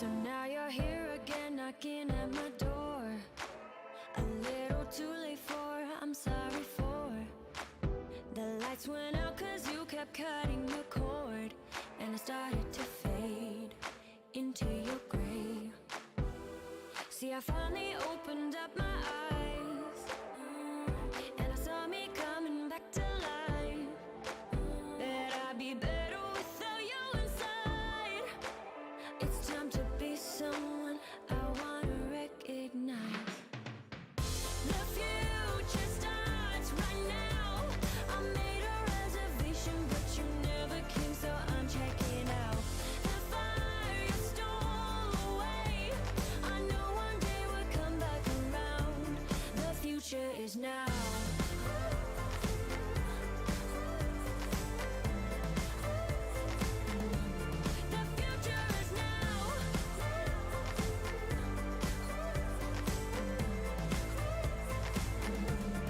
So now you're here again, knocking at my door. A little too late for, I'm sorry for. The lights went out cause you kept cutting the cord. And I started to fade into your gray. See, I finally opened up my eyes, and I saw me coming back to life. That I'd be better without you inside. It's time to be someone I wanna recognize. The future starts right now. I made a reservation, but you never came, so I'm checking out. The fire you stole away, I know one day we'll come back around. The future is now. The future is now.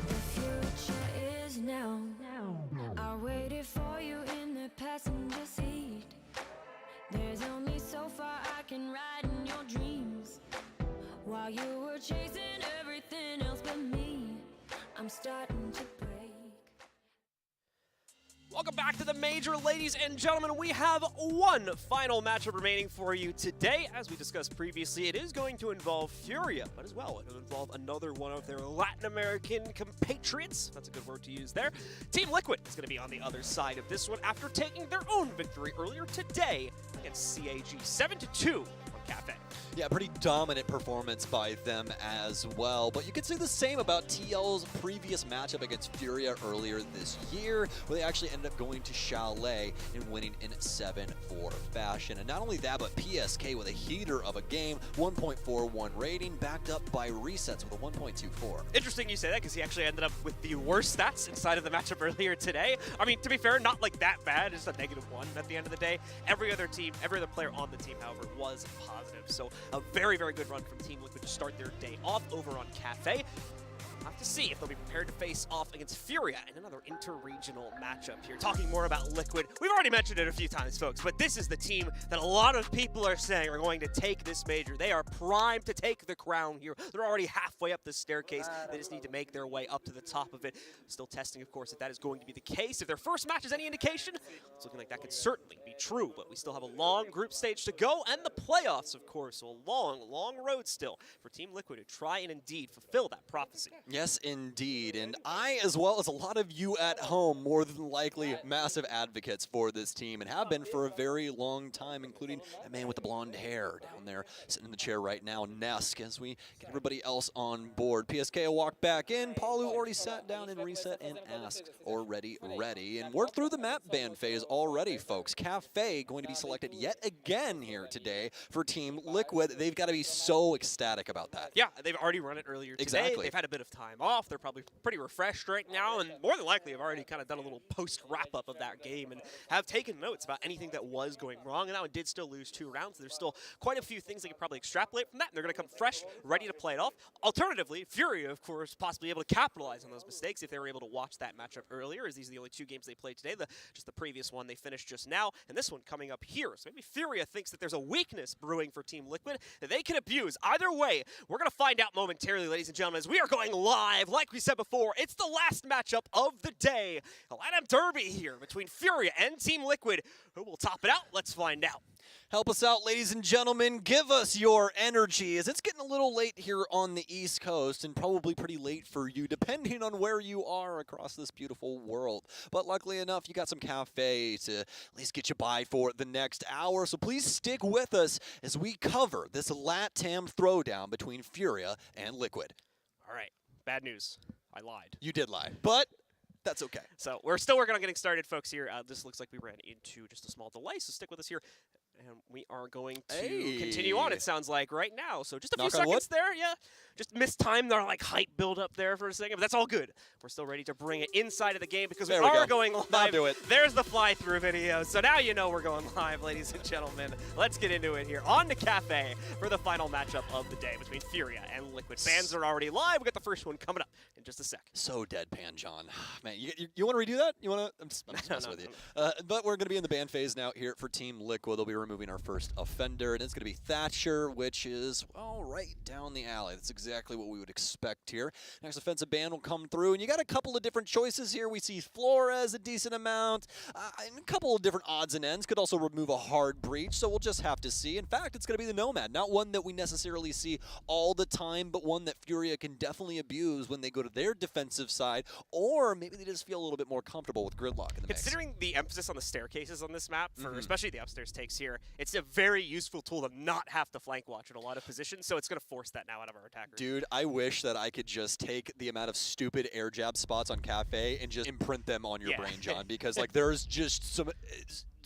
The future is now. I waited for you in the passenger seat. There's only so far I can ride in your dreams. While you were chasing everything else but me, I'm starting to break. Welcome back to the Major, ladies and gentlemen. We have one final matchup remaining for you today. As we discussed previously, it is going to involve FURIA, but as well, it will involve another one of their Latin American compatriots. That's a good word to use there. Team Liquid is going to be on the other side of this one after taking their own victory earlier today against CAG 7-2 on Cafe. Yeah, pretty dominant performance by them as well. But you could say the same about TL's previous matchup against FURIA earlier this year, where they actually ended up going to Chalet and winning in 7-4 fashion. And not only that, but PSK with a heater of a game, 1.41 rating, backed up by resets with a 1.24. Interesting you say that, because he actually ended up with the worst stats inside of the matchup earlier today. I mean, to be fair, not like that bad, just a -1 at the end of the day. Every other player on the team, however, was positive. So a very, very good run from Team Liquid to start their day off over on Cafe. We'll have to see if they'll be prepared to face off against FURIA in another inter-regional matchup here. Talking more about Liquid, we've already mentioned it a few times, folks, but this is the team that a lot of people are saying are going to take this major. They are primed to take the crown here. They're already halfway up the staircase. They just need to make their way up to the top of it. Still testing, of course, if that is going to be the case. If their first match is any indication, it's looking like that could certainly be true, but we still have a long group stage to go, and the playoffs, of course, so a long, long road still for Team Liquid to try and indeed fulfill that prophecy. Yes, indeed. And I, as well as a lot of you at home, more than likely massive advocates for this team and have been for a very long time, including a man with the blonde hair down there sitting in the chair right now, Nesk, as we get everybody else on board. PSK will walk back in. Palu already sat down and reset and asked, already ready. And we're through the map ban phase already, folks. Cafe going to be selected yet again here today for Team Liquid. They've got to be so ecstatic about that. Yeah, they've already run it earlier today. Exactly. They've had a bit of time off. They're probably pretty refreshed right now, and more than likely have already kind of done a little post wrap-up of that game and have taken notes about anything that was going wrong. And that one did still lose 2 rounds. There's still quite a few things they could probably extrapolate from that, and they're going to come fresh, ready to play it off. Alternatively, FURIA, of course, possibly able to capitalize on those mistakes if they were able to watch that matchup earlier, as these are the only 2 games they played today. Just the previous one they finished just now, and this one coming up here. So maybe FURIA thinks that there's a weakness brewing for Team Liquid that they can abuse. Either way, we're going to find out momentarily, ladies and gentlemen, as we are going live. Like we said before, it's the last matchup of the day. A LATAM derby here between FURIA and Team Liquid. Who will top it out? Let's find out. Help us out, ladies and gentlemen. Give us your energy, as it's getting a little late here on the East Coast, and probably pretty late for you, depending on where you are across this beautiful world. But luckily enough, you got some cafe to at least get you by for the next hour. So please stick with us as we cover this LATAM throwdown between FURIA and Liquid. All right, bad news. I lied. You did lie, but that's okay. So we're still working on getting started, folks, here. This looks like we ran into just a small delay, so stick with us here. And we are going to continue on, it sounds like, right now. So just a few seconds there, yeah. just mistimed our like hype build up there for a second, but that's all good. We're still ready to bring it inside of the game because we There we are go. going live. Now do it. There's the fly-through video. So now you know we're going live, ladies and gentlemen. Let's get into it here on the Cafe for the final matchup of the day between FURIA and Liquid. Fans are already live. We got the first one coming up in just a sec. So deadpan, John. Man, you want to redo that? You want to? I'm just messing with you. But we're going to be in the ban phase now here for Team Liquid. They'll be removing our first offender, and it's going to be Thatcher, which is, well, right down the alley. That's exactly what we would expect here. Next offensive ban will come through, and you got a couple of different choices here. We see Flores a decent amount, and a couple of different odds and ends. Could also remove a hard breach, so we'll just have to see. In fact, it's going to be the Nomad. Not one that we necessarily see all the time, but one that FURIA can definitely abuse when they go to their defensive side, or maybe they just feel a little bit more comfortable with Gridlock in the mix. Considering the emphasis on the staircases on this map, for especially the upstairs takes here, it's a very useful tool to not have to flank watch in a lot of positions, so it's going to force that now out of our attackers. Dude, I wish that I could just take the amount of stupid air jab spots on Cafe and just imprint them on your brain, John, because like there's just some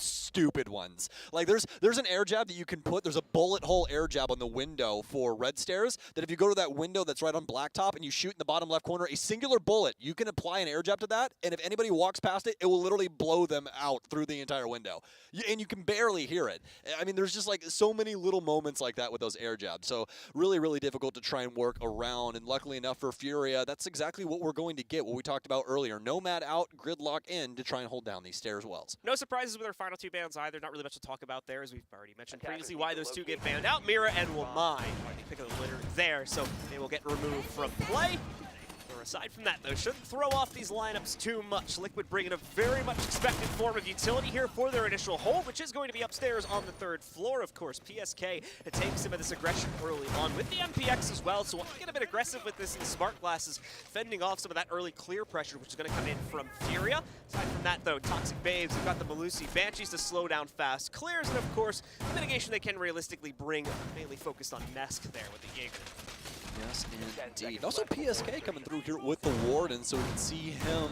stupid ones. Like there's an air jab that you can put, there's a bullet hole air jab on the window for red stairs that if you go to that window that's right on blacktop and you shoot in the bottom left corner, a singular bullet, you can apply an air jab to that, and if anybody walks past it, it will literally blow them out through the entire window. And you can barely hear it. I mean, there's just like so many little moments like that with those air jabs. So really, really difficult to try and work around. And luckily enough for FURIA, that's exactly what we're going to get, what we talked about earlier. Nomad out, Gridlock in to try and hold down these stairs wells. No surprises with our final two bans either. Not really much to talk about there, as we've already mentioned previously why those two get banned out. Mira and Wamai pick of the litter there, so they will get removed from play. Or aside from that, though, shouldn't throw off these lineups too much. Liquid bringing a very much expected form of utility here for their initial hold, which is going to be upstairs on the third floor, of course. PSK to take some of this aggression early on with the MPX as well, so we'll get a bit aggressive with this, and Smart Glasses fending off some of that early clear pressure, which is going to come in from FURIA. Aside from that, though, Toxic Babes, we've got the Malusi Banshees to slow down fast clears, and of course, the mitigation they can realistically bring, mainly focused on Nesk there with the Jaeger. Yes, indeed. Also PSK coming through here with the Warden, so we can see him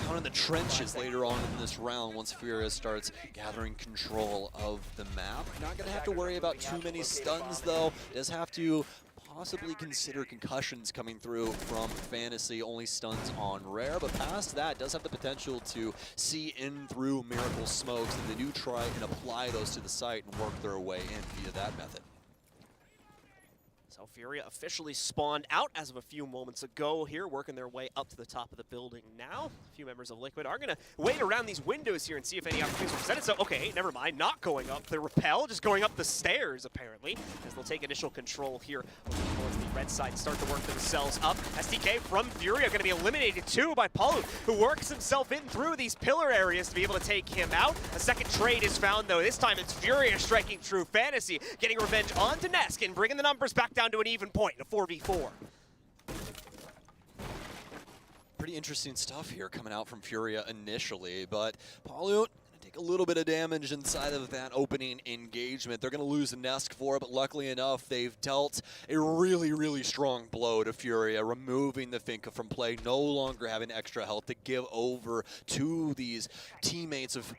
down in the trenches later on in this round once FURIA starts gathering control of the map. Not going to have to worry about too many stuns, though. Does have to possibly consider concussions coming through from Fantasy, only stuns on Rare, but past that does have the potential to see in through Miracle Smokes, and they do try and apply those to the site and work their way in via that method. So FURIA officially spawned out as of a few moments ago here, working their way up to the top of the building now. A few members of Liquid are going to wait around these windows here and see if any opportunities are presented. So, okay, never mind, not going up the rappel, just going up the stairs, apparently, as they'll take initial control here towards the red side, start to work themselves up. STK from FURIA going to be eliminated too by Palu, who works himself in through these pillar areas to be able to take him out. A second trade is found, though. This time it's FURIA striking through Fantasy, getting revenge onto Nesk and bringing the numbers back down to an even point, a 4v4. Pretty interesting stuff here coming out from FURIA initially, but Palu gonna take a little bit of damage inside of that opening engagement. They're gonna lose Nesk for it, but luckily enough, they've dealt a really, really strong blow to FURIA, removing the Finka from play, no longer having extra health to give over to these teammates of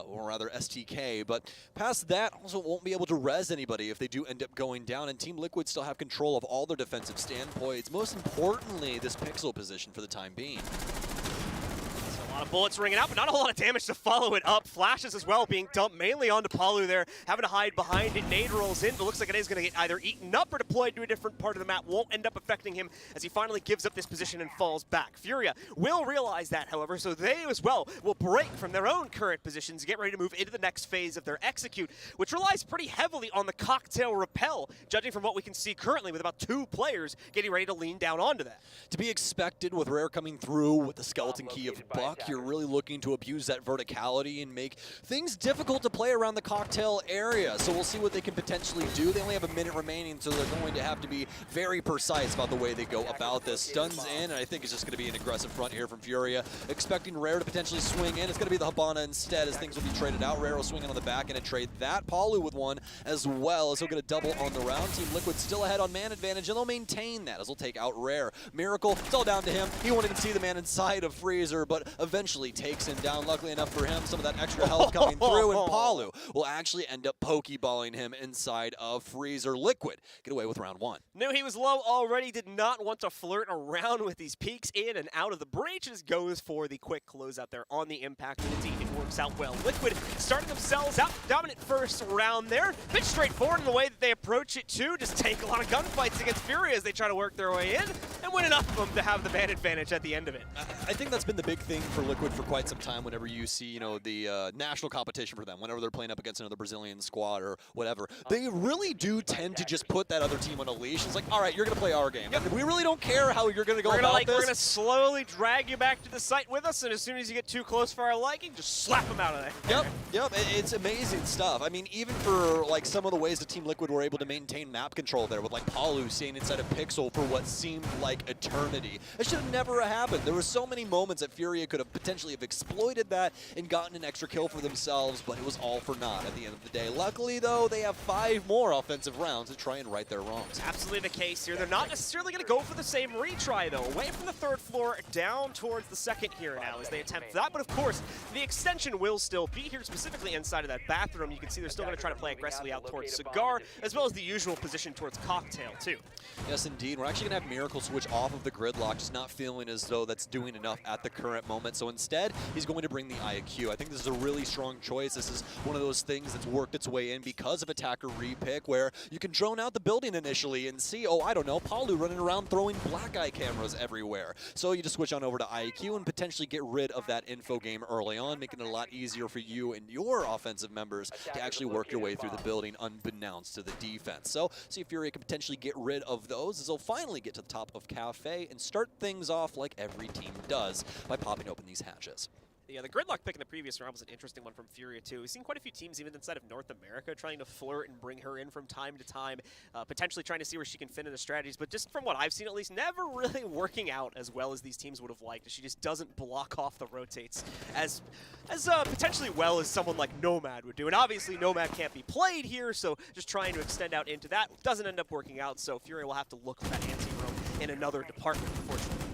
or rather STK, but past that also won't be able to res anybody if they do end up going down, and Team Liquid still have control of all their defensive standpoints, most importantly this pixel position for the time being. A lot of bullets ringing out, but not a whole lot of damage to follow it up. Flashes as well being dumped mainly onto Palu there, having to hide behind it. Nade rolls in, but looks like it is going to get either eaten up or deployed to a different part of the map. Won't end up affecting him as he finally gives up this position and falls back. FURIA will realize that, however, so they as well will break from their own current positions, get ready to move into the next phase of their execute, which relies pretty heavily on the cocktail rappel, judging from what we can see currently with about 2 players getting ready to lean down onto that. To be expected with Rare coming through with the skeleton key of Buck, you're really looking to abuse that verticality and make things difficult to play around the cocktail area. So we'll see what they can potentially do. They only have a minute remaining, so they're going to have to be very precise about the way they go about this. Stuns in, and I think it's just going to be an aggressive front here from FURIA. Expecting Rare to potentially swing in. It's going to be the Habana instead as things will be traded out. Rare will swing in on the back end and trade that. Palu with one as well as he'll get a double on the round. Team Liquid still ahead on man advantage, and they'll maintain that as they'll take out Rare. Miracle, it's all down to him. He won't even see the man inside of Freezer, but eventually eventually takes him down. Luckily enough for him, some of that extra health coming through, and Palu will actually end up pokeballing him inside of Freezer. Liquid get away with round 1. Knew he was low already, did not want to flirt around with these peeks in and out of the breach, just goes for the quick closeout there on the impact, and indeed it works out well. Liquid starting themselves out, dominant first round there. Bit straightforward in the way that they approach it too, just take a lot of gunfights against FURIA as they try to work their way in, and win enough of them to have the man advantage at the end of it. I think that's been the big thing for Liquid for quite some time whenever you see, you know, the national competition for them, whenever they're playing up against another Brazilian squad or whatever. They really do tend to just put that other team on a leash. It's like, all right, you're going to play our game. And we really don't care how you're going to go about this. We're going to slowly drag you back to the site with us, and as soon as you get too close for our liking, just slap them out of there. Yep, it's amazing stuff. I mean, even for like some of the ways that Team Liquid were able to maintain map control there with like Palu staying inside a pixel for what seemed like eternity. It should have never happened. There were so many moments that FURIA could have potentially have exploited that and gotten an extra kill for themselves, but it was all for naught at the end of the day. Luckily though, they have 5 more offensive rounds to try and right their wrongs. Absolutely the case here. They're not necessarily going to go for the same retry though. Away from the 3rd floor, down towards the 2nd here now as they attempt that, but of course, the extension will still be here, specifically inside of that bathroom. You can see they're still going to try to play aggressively out towards Cigar, as well as the usual position towards Cocktail too. Yes, indeed. We're actually going to have Miracle switch off of the gridlock, just not feeling as though that's doing enough at the current moment. So instead, he's going to bring the IQ. I think this is a really strong choice. This is one of those things that's worked its way in because of attacker repick, where you can drone out the building initially and see, oh, I don't know, Palu running around throwing black eye cameras everywhere. So you just switch on over to IQ and potentially get rid of that info game early on, making it a lot easier for you and your offensive members to actually work your way through the building unbeknownst to the defense. So see if FURIA can potentially get rid of those as they'll finally get to the top of Cafe and start things off like every team does by popping open these hatches. Yeah, the gridlock pick in the previous round was an interesting one from FURIA too. We've seen quite a few teams even inside of North America trying to flirt and bring her in from time to time, potentially trying to see where she can fit in the strategies, but just from what I've seen at least, never really working out as well as these teams would have liked. She just doesn't block off the rotates as potentially well as someone like Nomad would do. And obviously Nomad can't be played here, so just trying to extend out into that doesn't end up working out, so FURIA will have to look for that anti-roam in another department, unfortunately.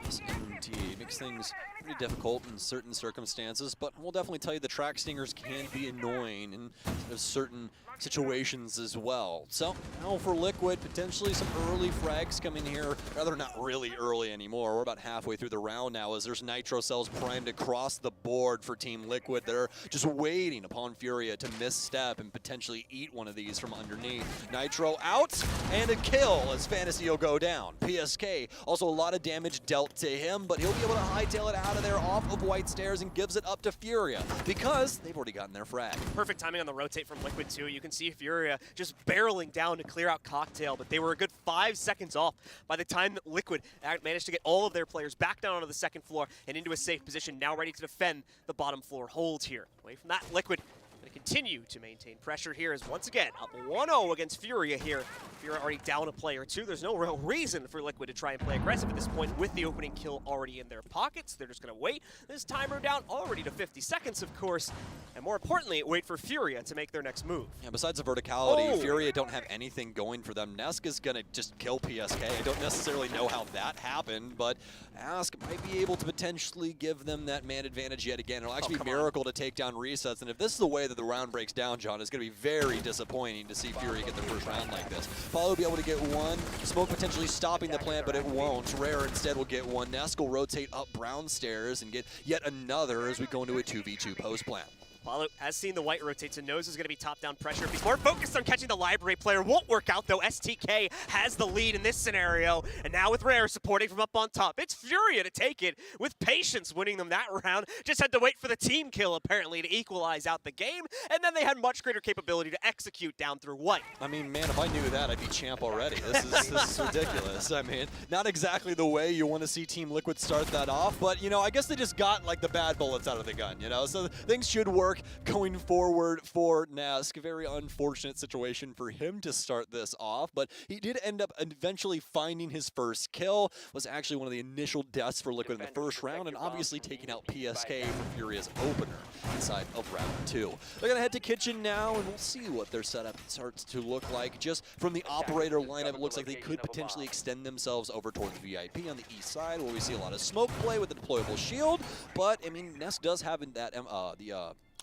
Yes, indeed. Makes things pretty difficult in certain circumstances, but we'll definitely tell you the track stingers can be annoying in certain situations as well. So now for Liquid, potentially some early frags coming here. Rather, not really early anymore. We're about halfway through the round now as there's nitro cells primed across the board for Team Liquid. They're just waiting upon FURIA to misstep and potentially eat one of these from underneath. Nitro out and a kill as Fantasy will go down. PSK, also a lot of damage dealt to him, but he'll be able to hightail it out of there off of White Stairs and gives it up to FURIA because they've already gotten their frag. Perfect timing on the rotate from Liquid too. You can see FURIA just barreling down to clear out Cocktail, but they were a good 5 seconds off by the time that Liquid managed to get all of their players back down onto the 2nd floor and into a safe position, now ready to defend the bottom floor hold here. Away from that, Liquid going to continue to maintain pressure here as once again up 1-0 against FURIA here. FURIA already down a player too. There's no real reason for Liquid to try and play aggressive at this point with the opening kill already in their pockets. They're just going to wait. This timer down already to 50 seconds, of course. And more importantly, wait for FURIA to make their next move. Yeah, besides the verticality, FURIA don't have anything going for them. Nesk is going to just kill PSK. I don't necessarily know how that happened, but Ask might be able to potentially give them that man advantage yet again. It'll actually be Miracle to take down resets, and if this is the way that the round breaks down, John, it's going to be very disappointing to see FURIA get their first round like this. Paul will be able to get one. Smoke potentially stopping the plant, but it won't. Rare instead will get one. Nesk will rotate up Brown Stairs and get yet another as we go into a 2v2 post plant. Palu has seen the white rotates and knows there's going to be top-down pressure. If he's more focused on catching the library player, won't work out though. STK has the lead in this scenario, and now with Rare supporting from up on top, it's FURIA to take it with patience, winning them that round. Just had to wait for the team kill apparently to equalize out the game, and then they had much greater capability to execute down through white. I mean, man, if I knew that, I'd be champ already. This is ridiculous. I mean, not exactly the way you want to see Team Liquid start that off, but you know, I guess they just got like the bad bullets out of the gun, you know, so things should work work going forward for Nesk. Very unfortunate situation for him to start this off, but he did end up eventually finding his first kill. Was actually one of the initial deaths for Liquid in the first round, and obviously taking out PSK for FURIA's opener inside of round 2. They're going to head to Kitchen now, and we'll see what their setup starts to look like. Just from the operator lineup, it looks like they could potentially extend themselves over towards VIP on the east side, where we see a lot of smoke play with the deployable shield. But, I mean, Nest does have that, oh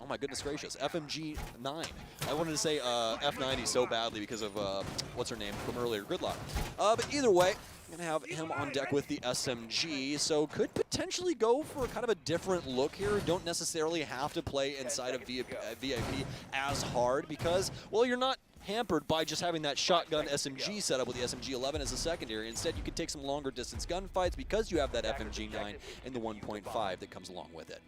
my goodness gracious, FMG 9. I wanted to say F90 so badly because of, what's her name from earlier, Gridlock. But either way, going to have him on deck with the SMG, so could potentially go for kind of a different look here. Don't necessarily have to play inside of VIP as hard because, well, you're not hampered by just having that shotgun SMG setup with the SMG-11 as a secondary. Instead, you can take some longer distance gunfights because you have that FMG-9 and the 1.5 that comes along with it.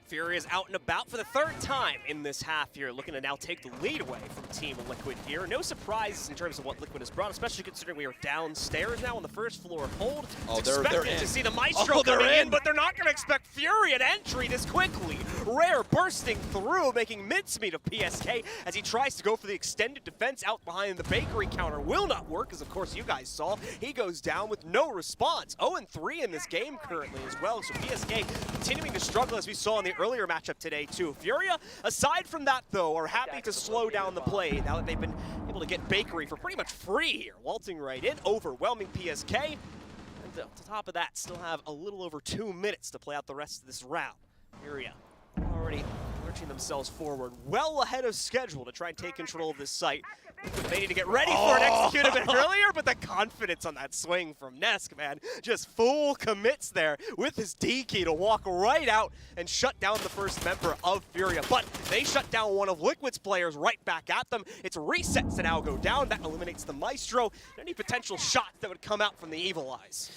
FURIA is out and about for the third time in this half here, looking to now take the lead away from Team Liquid here. No surprises in terms of what Liquid has brought, especially considering we are downstairs now on the first floor hold. Oh, It's they're expected in. to see the Maestro coming in, but they're not going to expect FURIA to entry this quickly. Rare bursting through, making mincemeat of PSK as he tries to go for the extended defense out behind the bakery counter. Will not work, as of course you guys saw. He goes down with no response. 0-3 in this game currently as well, so PSK continuing to struggle as we saw in the earlier matchup today too. FURIA, aside from that though, are happy to slow down the play now that they've been able to get bakery for pretty much free here. Waltzing right in, overwhelming PSK. And on top of that, still have a little over 2 minutes to play out the rest of this round. FURIA already lurching themselves forward, well ahead of schedule to try and take control of this site. They need to get ready for it, execute a bit earlier, but the confidence on that swing from Nesk, man, just full commits there with his D key to walk right out and shut down the first member of FURIA. But they shut down one of Liquid's players right back at them. It's resets to now go down. That eliminates the Maestro. Any potential shots that would come out from the Evil Eyes.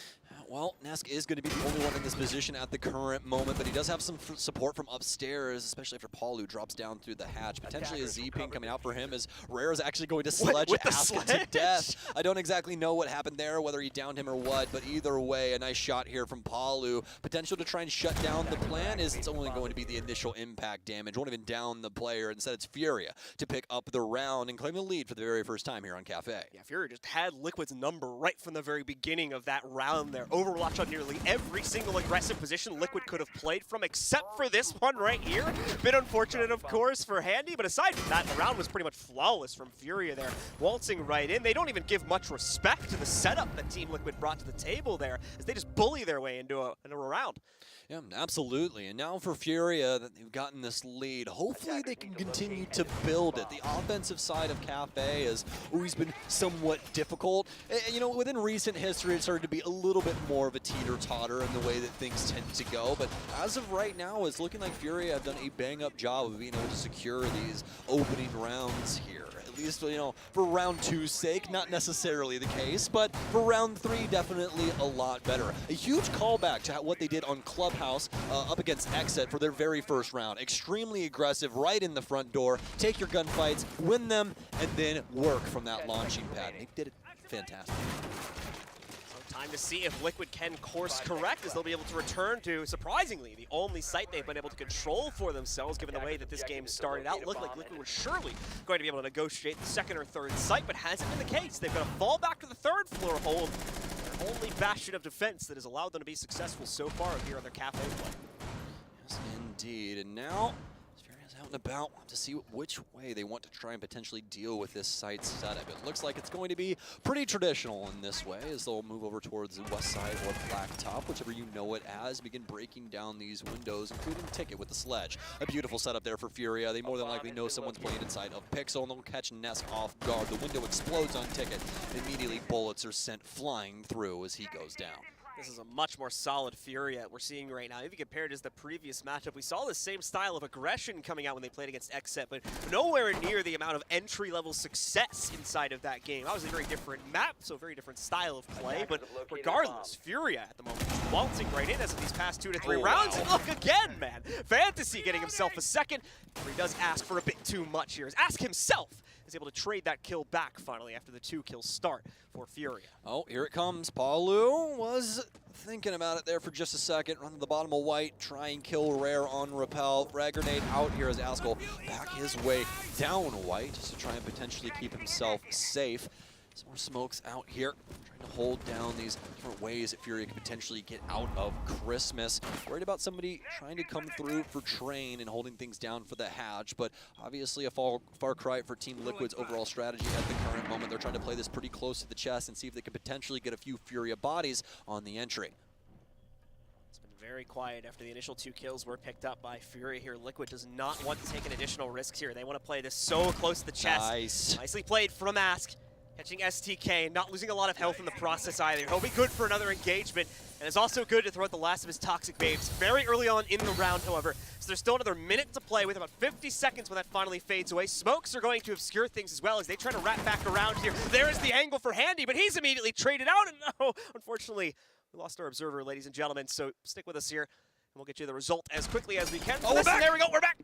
Well, Nesk is going to be the only one in this position at the current moment, but he does have some support from upstairs, especially after Paulu drops down through the hatch. Potentially a Z-ping coming out for him as Rare is actually going to sledge Ask to death. I don't exactly know what happened there, whether he downed him or what, but either way, a nice shot here from Paulu. Potential to try and shut down. The plan is it's only going to be the initial impact damage. Won't even down the player. Instead, it's FURIA to pick up the round and claim the lead for the very first time here on Cafe. Yeah, FURIA just had Liquid's number right from the very beginning of that round there. Overwatch on nearly every single aggressive position Liquid could have played from, except for this one right here. Bit unfortunate, of course, for Handy, but aside from that, the round was pretty much flawless from FURIA there, waltzing right in. They don't even give much respect to the setup that Team Liquid brought to the table there, as they just bully their way into a round. Yeah, absolutely. And now for FURIA, that they've gotten this lead, hopefully they can continue to build it. The offensive side of Cafe has always been somewhat difficult. You know, within recent history, it started to be a little bit more of a teeter-totter in the way that things tend to go. But as of right now, it's looking like FURIA have done a bang-up job of being able to secure these opening rounds here. At least, you know, for round 2's sake, not necessarily the case, but for round 3, definitely a lot better. A huge callback to what they did on Clubhouse up against XSET for their very first round. Extremely aggressive, right in the front door, take your gunfights, win them, and then work from that launching pad. They did it fantastic. Time to see if Liquid can course correct, as they'll be able to return to, surprisingly, the only site they've been able to control for themselves, given the way that this game started out. Looked like Liquid was surely going to be able to negotiate the second or third site, but hasn't been the case. They've got to fall back to the third floor hold. Their only bastion of defense that has allowed them to be successful so far here on their Cafe play. Yes, indeed. And now, out and about to see which way they want to try and potentially deal with this site setup. It looks like it's going to be pretty traditional in this way, as they'll move over towards the west side or blacktop, whichever you know it as, begin breaking down these windows, including Ticket with the sledge. A beautiful setup there for FURIA. They more than likely know someone's playing inside of Pixel, and they'll catch Nesk off guard. The window explodes on Ticket. Immediately, bullets are sent flying through as he goes down. This is a much more solid FURIA we're seeing right now. If you compare it to the previous matchup, we saw the same style of aggression coming out when they played against XSET, but nowhere near the amount of entry-level success inside of that game. Obviously a very different map, so a very different style of play, but regardless, FURIA at the moment just waltzing right in as of these past 2 to 3 rounds. And look again, man. Fantasy getting himself a second, where he does ask for a bit too much here. Ask himself is able to trade that kill back finally after the 2-kill start for FURIA. Oh, here it comes. Palu was thinking about it there for just a second. Run to the bottom of white, try and kill Rare on Repel. Frag grenade out here as Askell back his way down white to try and potentially keep himself safe. Some more smokes out here, trying to hold down these different ways that FURIA could potentially get out of Christmas. Worried about somebody trying to come through for Train and holding things down for the hatch, but obviously a far cry for Team Liquid's overall strategy at the current moment. They're trying to play this pretty close to the chest and see if they could potentially get a few FURIA bodies on the entry. It's been very quiet after the initial 2 kills were picked up by FURIA here. Liquid does not want to take an additional risks here. They want to play this so close to the chest. Nice. Nicely played from Ask. Catching STK, not losing a lot of health in the process either. He'll be good for another engagement, and it's also good to throw out the last of his toxic babes very early on in the round, however. So there's still another minute to play with about 50 seconds when that finally fades away. Smokes are going to obscure things as well as they try to wrap back around here. There is the angle for Handy, but he's immediately traded out, and no, unfortunately, we lost our observer, ladies and gentlemen, so stick with us here, and we'll get you the result as quickly as we can. Oh, we're back! There we go, we're back!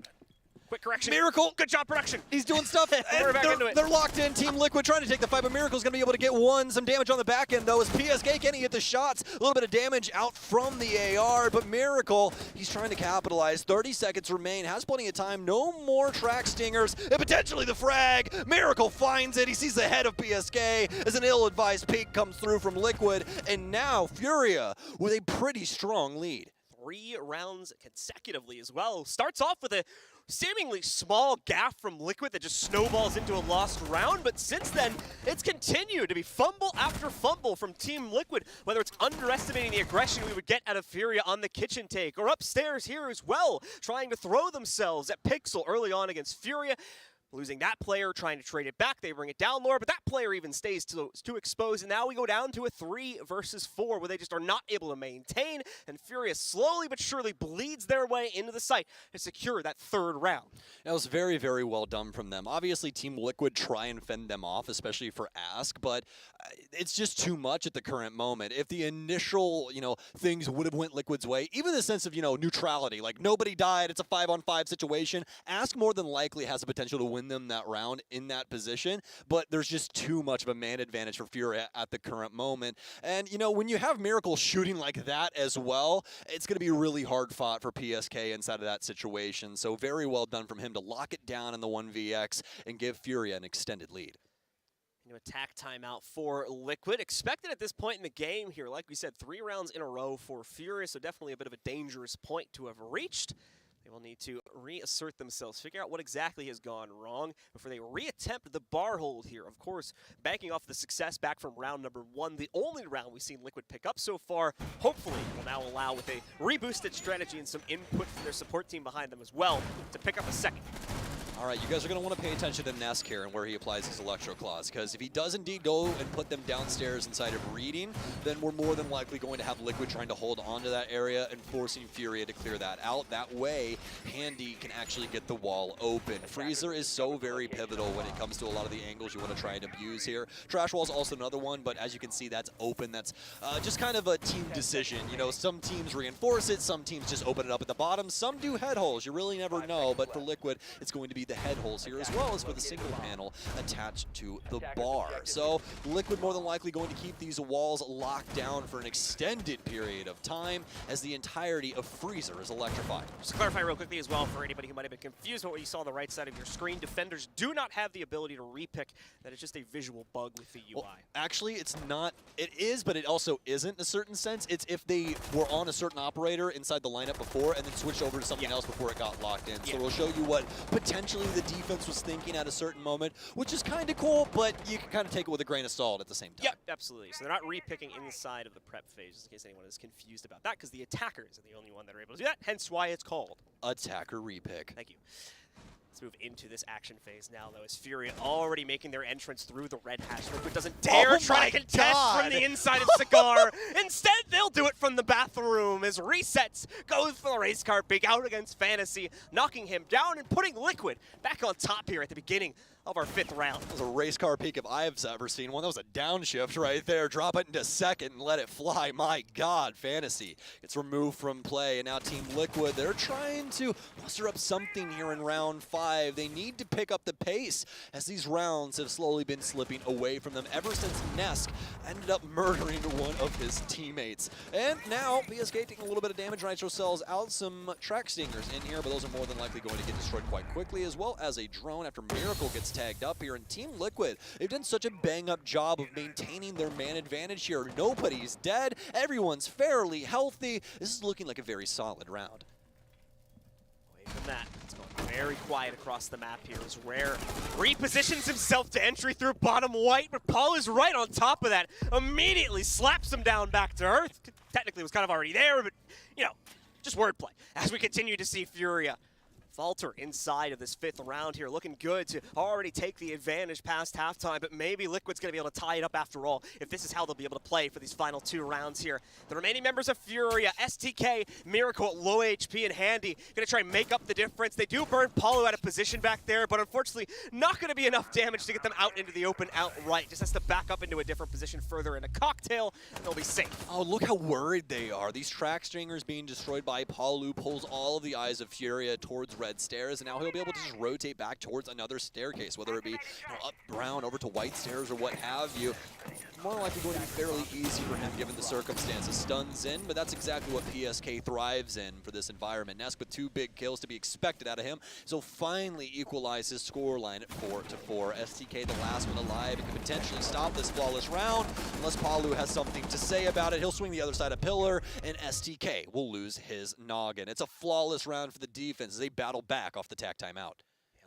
Quick correction. Miracle. Good job, production. He's doing stuff. We're back into it. They're locked in. Team Liquid trying to take the fight, but Miracle's going to be able to get some damage on the back end, though, as PSK can't hit the shots. A little bit of damage out from the AR, but Miracle, he's trying to capitalize. 30 seconds remain. Has plenty of time. No more track stingers, and potentially the frag. Miracle finds it. He sees the head of PSK as an ill-advised peek comes through from Liquid, and now FURIA with a pretty strong lead. 3 rounds consecutively as well. Starts off with a seemingly small gap from Liquid that just snowballs into a lost round, but since then, it's continued to be fumble after fumble from Team Liquid, whether it's underestimating the aggression we would get out of FURIA on the kitchen take, or upstairs here as well, trying to throw themselves at Pixel early on against FURIA. Losing that player, trying to trade it back, they bring it down lower, but that player even stays too exposed, and now we go down to a 3 versus 4, where they just are not able to maintain, and FURIA slowly but surely bleeds their way into the site to secure that 3rd round. That was very, very well done from them. Obviously, Team Liquid try and fend them off, especially for Ask, but it's just too much at the current moment. If the initial, things would have went Liquid's way, even the sense of, neutrality, like nobody died, it's a 5-on-5 situation, Ask more than likely has the potential to win them that round in that position, but there's just too much of a man advantage for FURIA at the current moment. And, when you have Miracle shooting like that as well, it's going to be really hard fought for PSK inside of that situation. So very well done from him to lock it down in the 1vx and give FURIA an extended lead. Attack timeout for Liquid. Expected at this point in the game here, like we said, 3 rounds in a row for FURIA, so definitely a bit of a dangerous point to have reached. They will need to reassert themselves, figure out what exactly has gone wrong before they reattempt the bar hold here. Of course, banking off the success back from round number 1, the only round we've seen Liquid pick up so far. Hopefully, will now allow, with a reboosted strategy and some input from their support team behind them as well, to pick up a 2nd. All right, you guys are going to want to pay attention to Nesk here and where he applies his Electro Claws, because if he does indeed go and put them downstairs inside of Reading, then we're more than likely going to have Liquid trying to hold onto that area and forcing FURIA to clear that out. That way, Handy can actually get the wall open. Freezer is so very pivotal when it comes to a lot of the angles you want to try and abuse here. Trash Wall is also another one, but as you can see, that's open. That's just kind of a team decision. Some teams reinforce it, some teams just open it up at the bottom, some do head holes. You really never know, but for Liquid, it's going to be the head holes here, as well as for the single panel attached to the bar. So Liquid more than likely going to keep these walls locked down for an extended period of time as the entirety of Freezer is electrified. Just to clarify real quickly as well for anybody who might have been confused about what you saw on the right side of your screen, defenders do not have the ability to repick. That is just a visual bug with the UI. Well, actually, it's not. It is, but it also isn't in a certain sense. It's if they were on a certain operator inside the lineup before and then switched over to something else before it got locked in. So it'll show you what potentially the defense was thinking at a certain moment, which is kind of cool, but you can kind of take it with a grain of salt at the same time. Yep, absolutely. So they're not repicking inside of the prep phase, just in case anyone is confused about that, because the attackers are the only one that are able to do that, hence why it's called Attacker Repick. Thank you. Let's move into this action phase now, though, as FURIA already making their entrance through the red hash. Liquid doesn't dare try to contest from the inside of Cigar. Instead, they'll do it from the bathroom as Resets goes for the race car big out against Fantasy, knocking him down and putting Liquid back on top here at the beginning of our 5th round. That was a race car peak if I've ever seen one. That was a downshift right there. Drop it into second and let it fly. My God, Fantasy gets removed from play. And now Team Liquid, they're trying to muster up something here in round 5. They need to pick up the pace as these rounds have slowly been slipping away from them ever since Nesk ended up murdering one of his teammates. And now PSK taking a little bit of damage. Nitro sells out some track stingers in here, but those are more than likely going to get destroyed quite quickly, as well as a drone after Miracle gets tagged up here. And Team Liquid, they've done such a bang-up job of maintaining their man advantage here. Nobody's dead. Everyone's fairly healthy. This is looking like a very solid round. Away from that, it's going very quiet across the map here as Rare repositions himself to entry through bottom white, but Paul is right on top of that. Immediately slaps him down back to earth. Technically was kind of already there, but, you know, just wordplay. As we continue to see FURIA falter inside of this 5th round here, looking good to already take the advantage past halftime, but maybe Liquid's going to be able to tie it up after all, if this is how they'll be able to play for these final 2 rounds here. The remaining members of FURIA, STK, Miracle at low HP, and Handy, going to try and make up the difference. They do burn Paulo out of position back there, but unfortunately not going to be enough damage to get them out into the open outright. Just has to back up into a different position further in a cocktail, and they'll be safe. Oh, look how worried they are. These track stringers being destroyed by Paulo pulls all of the eyes of FURIA towards red stairs, and now he'll be able to just rotate back towards another staircase, whether it be up brown over to white stairs or what have you. More likely going to be fairly easy for him given the circumstances. Stuns in, but that's exactly what PSK thrives in for this environment. Nesk with 2 big kills to be expected out of him, so finally equalize his scoreline at 4-4. STK the last one alive and could potentially stop this flawless round unless Palu has something to say about it. He'll swing the other side of pillar, and STK will lose his noggin. It's a flawless round for the defense as they battle back off the tack timeout.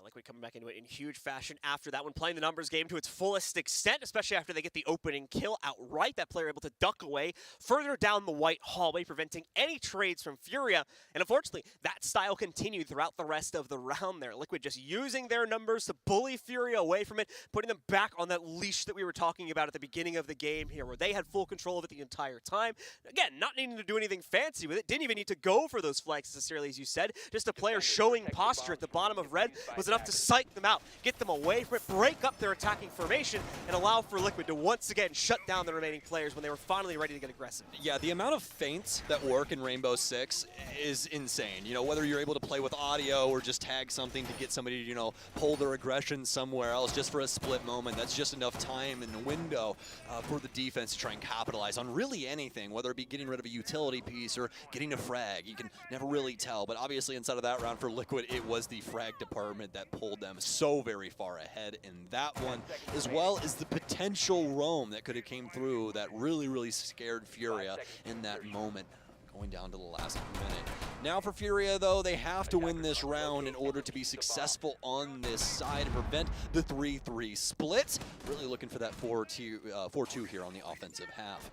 Liquid coming back into it in huge fashion after that one, playing the numbers game to its fullest extent, especially after they get the opening kill outright. That player able to duck away further down the white hallway, preventing any trades from FURIA. And unfortunately, that style continued throughout the rest of the round there. Liquid just using their numbers to bully FURIA away from it, putting them back on that leash that we were talking about at the beginning of the game here, where they had full control of it the entire time. Again, not needing to do anything fancy with it. Didn't even need to go for those flags necessarily, as you said. Just a player showing posture at the bottom of red was enough to psych them out, get them away from it, break up their attacking formation, and allow for Liquid to once again shut down the remaining players when they were finally ready to get aggressive. Yeah, the amount of feints that work in Rainbow Six is insane. You know, whether you're able to play with audio or just tag something to get somebody to, you know, pull their aggression somewhere else just for a split moment, that's just enough time in the window for the defense to try and capitalize on really anything, whether it be getting rid of a utility piece or getting a frag. You can never really tell, but obviously inside of that round for Liquid, it was the frag department that pulled them so very far ahead in that one, as well as the potential roam that could have came through that really scared FURIA in that moment, going down to the last minute. Now for FURIA, though, they have to win this round in order to be successful on this side and prevent the 3-3 split. Really looking for that 4-2 here on the offensive half.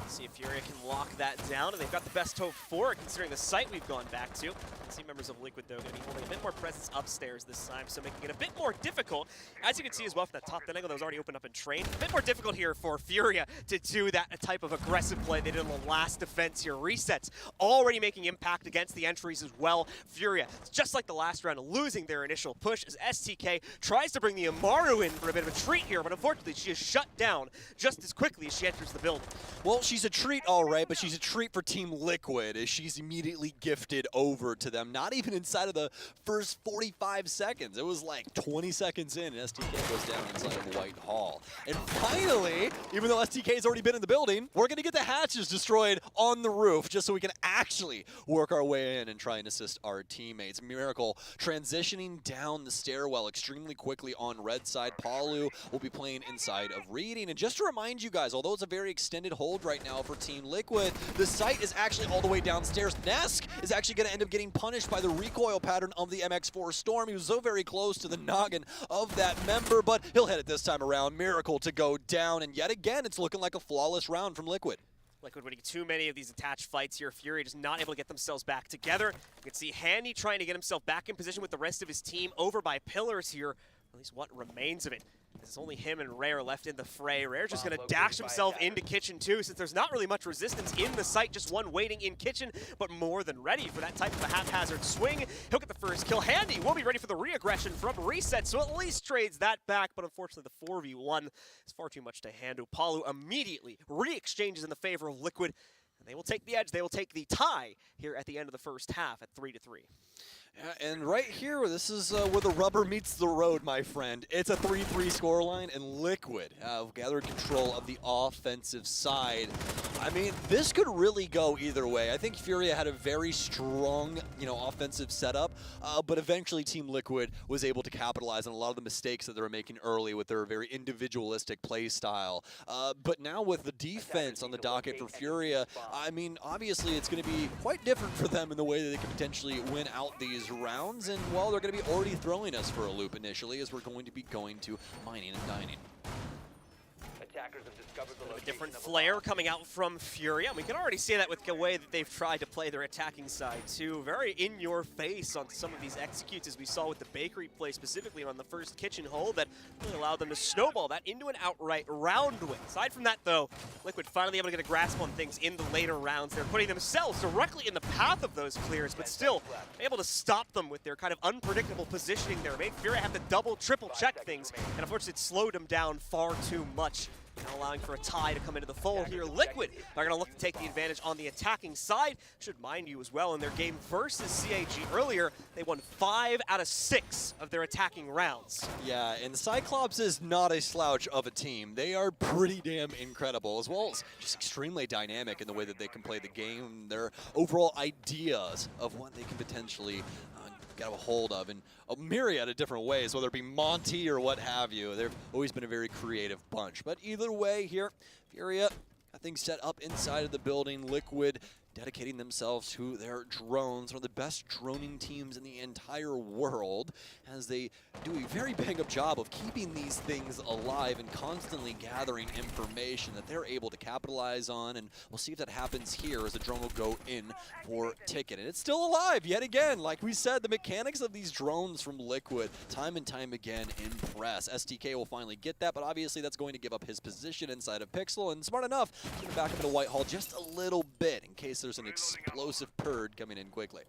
See if FURIA can lock that down, and they've got the best hope for it, considering the site we've gone back to. See members of Liquid, though, going to be holding a bit more presence upstairs this time, so making it a bit more difficult. As you can see as well from that top angle that was already opened up and trained, a bit more difficult here for FURIA to do that type of aggressive play they did in the last defense here. Resets already making impact against the entries as well. FURIA, just like the last round, losing their initial push as STK tries to bring the Amaru in for a bit of a treat here, but unfortunately she is shut down just as quickly as she enters the building. Well, she's a treat, all right, but she's a treat for Team Liquid as she's immediately gifted over to them. Not even inside of the first 45 seconds. It was like 20 seconds in, and STK goes down inside of the White Hall. And finally, even though STK's already been in the building, we're going to get the hatches destroyed on the roof just so we can actually work our way in and try and assist our teammates. Miracle transitioning down the stairwell extremely quickly on red side. Palu will be playing inside of Reading. And just to remind you guys, although it's a very extended hold right now for Team Liquid, the site is actually all the way downstairs. Nesk is actually going to end up getting punished by the recoil pattern of the MX4 Storm. He was so very close to the noggin of that member, but he'll hit it this time around. Miracle to go down, and yet again, it's looking like a flawless round from Liquid. Liquid winning too many of these attached fights here. FURIA just not able to get themselves back together. You can see Handy trying to get himself back in position with the rest of his team over by pillars here, or at least what remains of it. It's only him and Rare left in the fray. Rare's just going to dash himself into Kitchen too, since there's not really much resistance in the site. Just one waiting in Kitchen, but more than ready for that type of a haphazard swing. He'll get the first kill. Handy will be ready for the re-aggression from Reset, so at least trades that back. But unfortunately, the 4v1 is far too much to handle. Palu immediately re-exchanges in the favor of Liquid. And they will take the edge. They will take the tie here at the end of the first half at 3-3. Yeah, and right here, this is where the rubber meets the road, my friend. It's a 3-3 scoreline, and Liquid have gathered control of the offensive side. I mean, this could really go either way. I think FURIA had a very strong, offensive setup, but eventually Team Liquid was able to capitalize on a lot of the mistakes that they were making early with their very individualistic play style. But now with the defense on the docket for FURIA, I mean, obviously it's going to be quite different for them in the way that they can potentially win out these rounds, and well, they're going to be already throwing us for a loop initially, as we're going to be going to mining and dining. Attackers have discovered the A different flair coming out from FURIA. We can already see that with the way that they've tried to play their attacking side too. Very in your face on some of these executes, as we saw with the bakery play, specifically on the first kitchen hole, that really allowed them to snowball that into an outright round win. Aside from that though, Liquid finally able to get a grasp on things in the later rounds. They're putting themselves directly in the path of those clears, but still able to stop them with their kind of unpredictable positioning there. Made FURIA have to double, triple check things, and unfortunately it slowed them down far too much. Now allowing for a tie to come into the fold here. Liquid are going to look to take the advantage on the attacking side. Should mind you as well, in their game versus CAG earlier, they won 5 out of 6 of their attacking rounds. Yeah, and Cyclops is not a slouch of a team. They are pretty damn incredible, as well as just extremely dynamic in the way that they can play the game, their overall ideas of what they can potentially get a hold of in a myriad of different ways, whether it be Monty or what have you. They've always been a very creative bunch. But either way here, FURIA got things set up inside of the building. Liquid dedicating themselves to their drones, one of the best droning teams in the entire world, as they do a very bang-up job of keeping these things alive and constantly gathering information that they're able to capitalize on. And we'll see if that happens here as the drone will go in for ticket. And it's still alive yet again. Like we said, the mechanics of these drones from Liquid time and time again impress. STK will finally get that, but obviously that's going to give up his position inside of Pixel, and smart enough, he's going to back up into Whitehall just a little bit in case there's an explosive purd coming in quickly.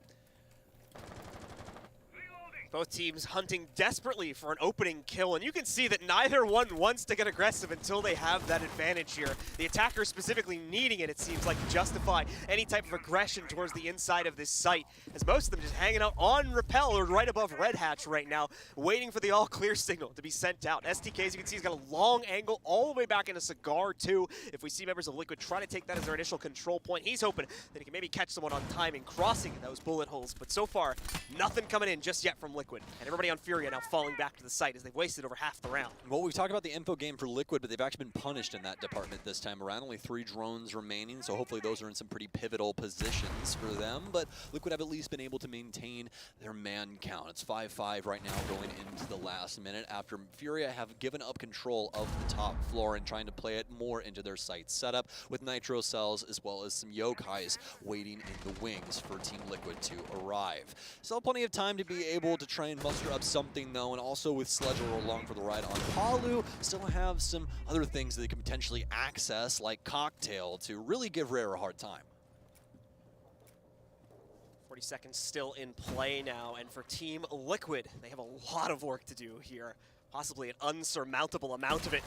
Both teams hunting desperately for an opening kill, and you can see that neither one wants to get aggressive until they have that advantage here. The attacker specifically needing it seems like, to justify any type of aggression towards the inside of this site, as most of them just hanging out on Rappel or right above Red Hatch right now, waiting for the all-clear signal to be sent out. STK, as you can see, has got a long angle all the way back into Cigar too. If we see members of Liquid try to take that as their initial control point, he's hoping that he can maybe catch someone on timing, crossing those bullet holes, but so far, nothing coming in just yet from Liquid. And everybody on FURIA now falling back to the site as they've wasted over half the round. Well, we've talked about the info game for Liquid, but they've actually been punished in that department this time around. Only 3 drones remaining, so hopefully those are in some pretty pivotal positions for them. But Liquid have at least been able to maintain their man count. It's 5-5 right now going into the last minute after FURIA have given up control of the top floor and trying to play it more into their site setup with Nitro cells as well as some Yokais waiting in the wings for Team Liquid to arrive. Still plenty of time to be able to try and muster up something though, and also with Sledge along for the ride on Palu, still have some other things that they can potentially access, like Cocktail, to really give Rare a hard time. 40 seconds still in play now, and for Team Liquid, they have a lot of work to do here, possibly an unsurmountable amount of it.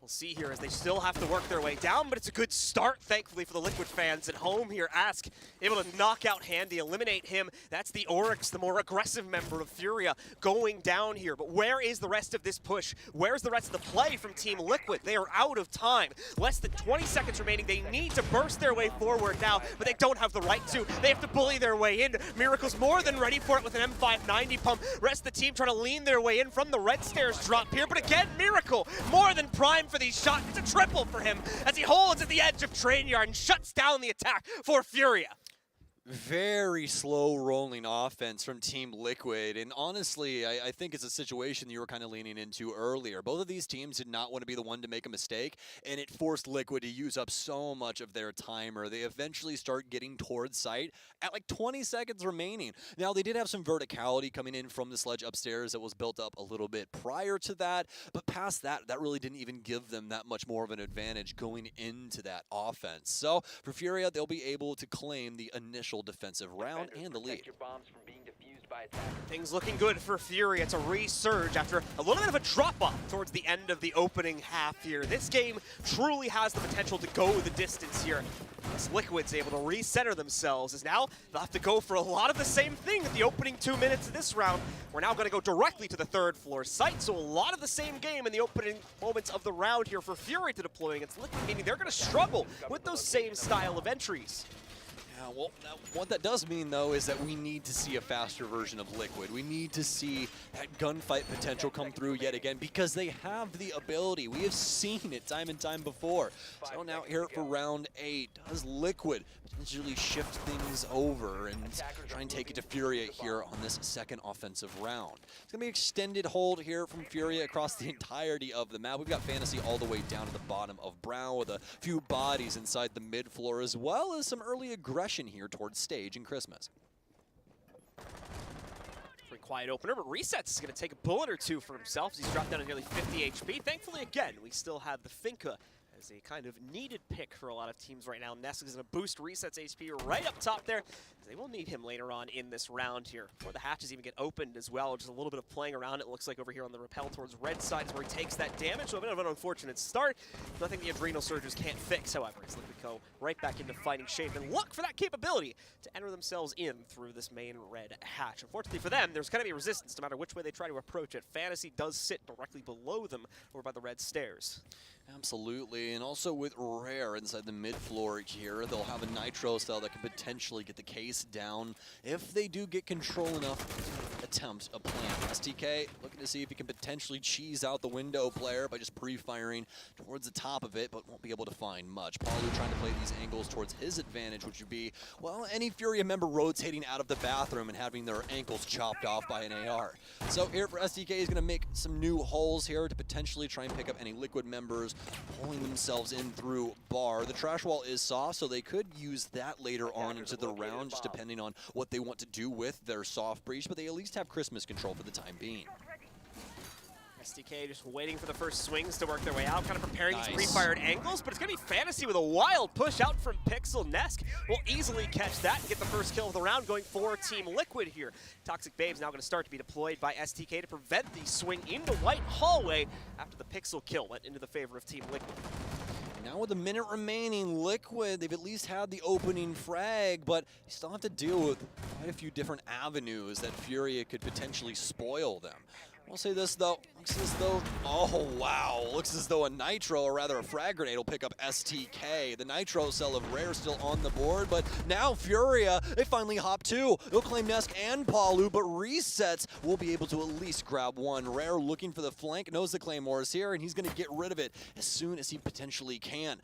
We'll see here as they still have to work their way down, but it's a good start, thankfully, for the Liquid fans at home here. Ask able to knock out Handy, eliminate him. That's the Oryx, the more aggressive member of FURIA, going down here. But where is the rest of this push? Where's the rest of the play from Team Liquid? They are out of time. Less than 20 seconds remaining. They need to burst their way forward now, but they don't have the right to. They have to bully their way in. Miracle's more than ready for it with an M590 pump. Rest of the team trying to lean their way in from the red stairs drop here. But again, Miracle, more than prime for these shots. It's a triple for him as he holds at the edge of Train Yard and shuts down the attack for FURIA. Very slow rolling offense from Team Liquid, and honestly, I think it's a situation you were kind of leaning into earlier. Both of these teams did not want to be the one to make a mistake, and it forced Liquid to use up so much of their timer. They eventually start getting towards site at like 20 seconds remaining. Now, they did have some verticality coming in from the sledge upstairs that was built up a little bit prior to that, but past that, that really didn't even give them that much more of an advantage going into that offense. So for FURIA, they'll be able to claim the initial defensive round and the lead. Things looking good for FURIA. It's a resurge after a little bit of a drop-off towards the end of the opening half here. This game truly has the potential to go the distance here. As Liquid's able to recenter themselves, as now they'll have to go for a lot of the same thing at the opening 2 minutes of this round. We're now going to go directly to the third floor site, so a lot of the same game in the opening moments of the round here for FURIA to deploy against Liquid, meaning they're going to struggle with those same style of entries. Yeah, well, what that does mean, though, is that we need to see a faster version of Liquid. We need to see that gunfight potential come through yet again, because they have the ability. We have seen it time and time before. So now here for round 8, does Liquid potentially shift things over and try and take it to FURIA here on this second offensive round? It's going to be extended hold here from FURIA across the entirety of the map. We've got Fantasy all the way down to the bottom of Brown with a few bodies inside the mid floor, as well as some early aggression here towards stage and Christmas. Pretty quiet opener, but Resets is going to take a bullet or two for himself as he's dropped down to nearly 50 HP. Thankfully, again, we still have the Finka as a kind of needed pick for a lot of teams right now. Nesk is going to boost Resets HP right up top there. They will need him later on in this round here, before the hatches even get opened as well. Just a little bit of playing around, it looks like, over here on the rappel towards red side is where he takes that damage. So a bit of an unfortunate start. Nothing the Adrenal Surges can't fix, however, as Liquid go right back into fighting shape and look for that capability to enter themselves in through this main red hatch. Unfortunately for them, there's going to be resistance no matter which way they try to approach it. Fantasy does sit directly below them over by the red stairs. Absolutely, and also with Rare inside the mid floor here, they'll have a Nitro cell that can potentially get the case down if they do get control enough to attempt a plan. STK looking to see if he can potentially cheese out the window player by just pre-firing towards the top of it, but won't be able to find much. Palu trying to play these angles towards his advantage, which would be, well, any FURIA member rotating out of the bathroom and having their ankles chopped off by an AR. So here for STK, he's going to make some new holes here to potentially try and pick up any Liquid members pulling themselves in through bar. The trash wall is soft, so they could use that later on into the round, just depending on what they want to do with their soft breach, but they at least have Christmas control for the time being. STK just waiting for the first swings to work their way out, kind of preparing these pre-fired angles, but it's going to be Fantasy with a wild push out from Pixel. Nesk will easily catch that and get the first kill of the round, going for Team Liquid here. Toxic Babe's now going to start to be deployed by STK to prevent the swing into White Hallway after the Pixel kill went into the favor of Team Liquid. Now with a minute remaining, Liquid, they've at least had the opening frag, but you still have to deal with quite a few different avenues that FURIA could potentially spoil them. I'll say this though, looks as though, oh wow, looks as though a Nitro, or rather a frag grenade, will pick up STK. The Nitro cell of Rare still on the board, but now FURIA, they finally hop two. They'll claim Nesk and Palu, but Resets will be able to at least grab one. Rare looking for the flank, knows the Claymore is here, and he's gonna get rid of it as soon as he potentially can.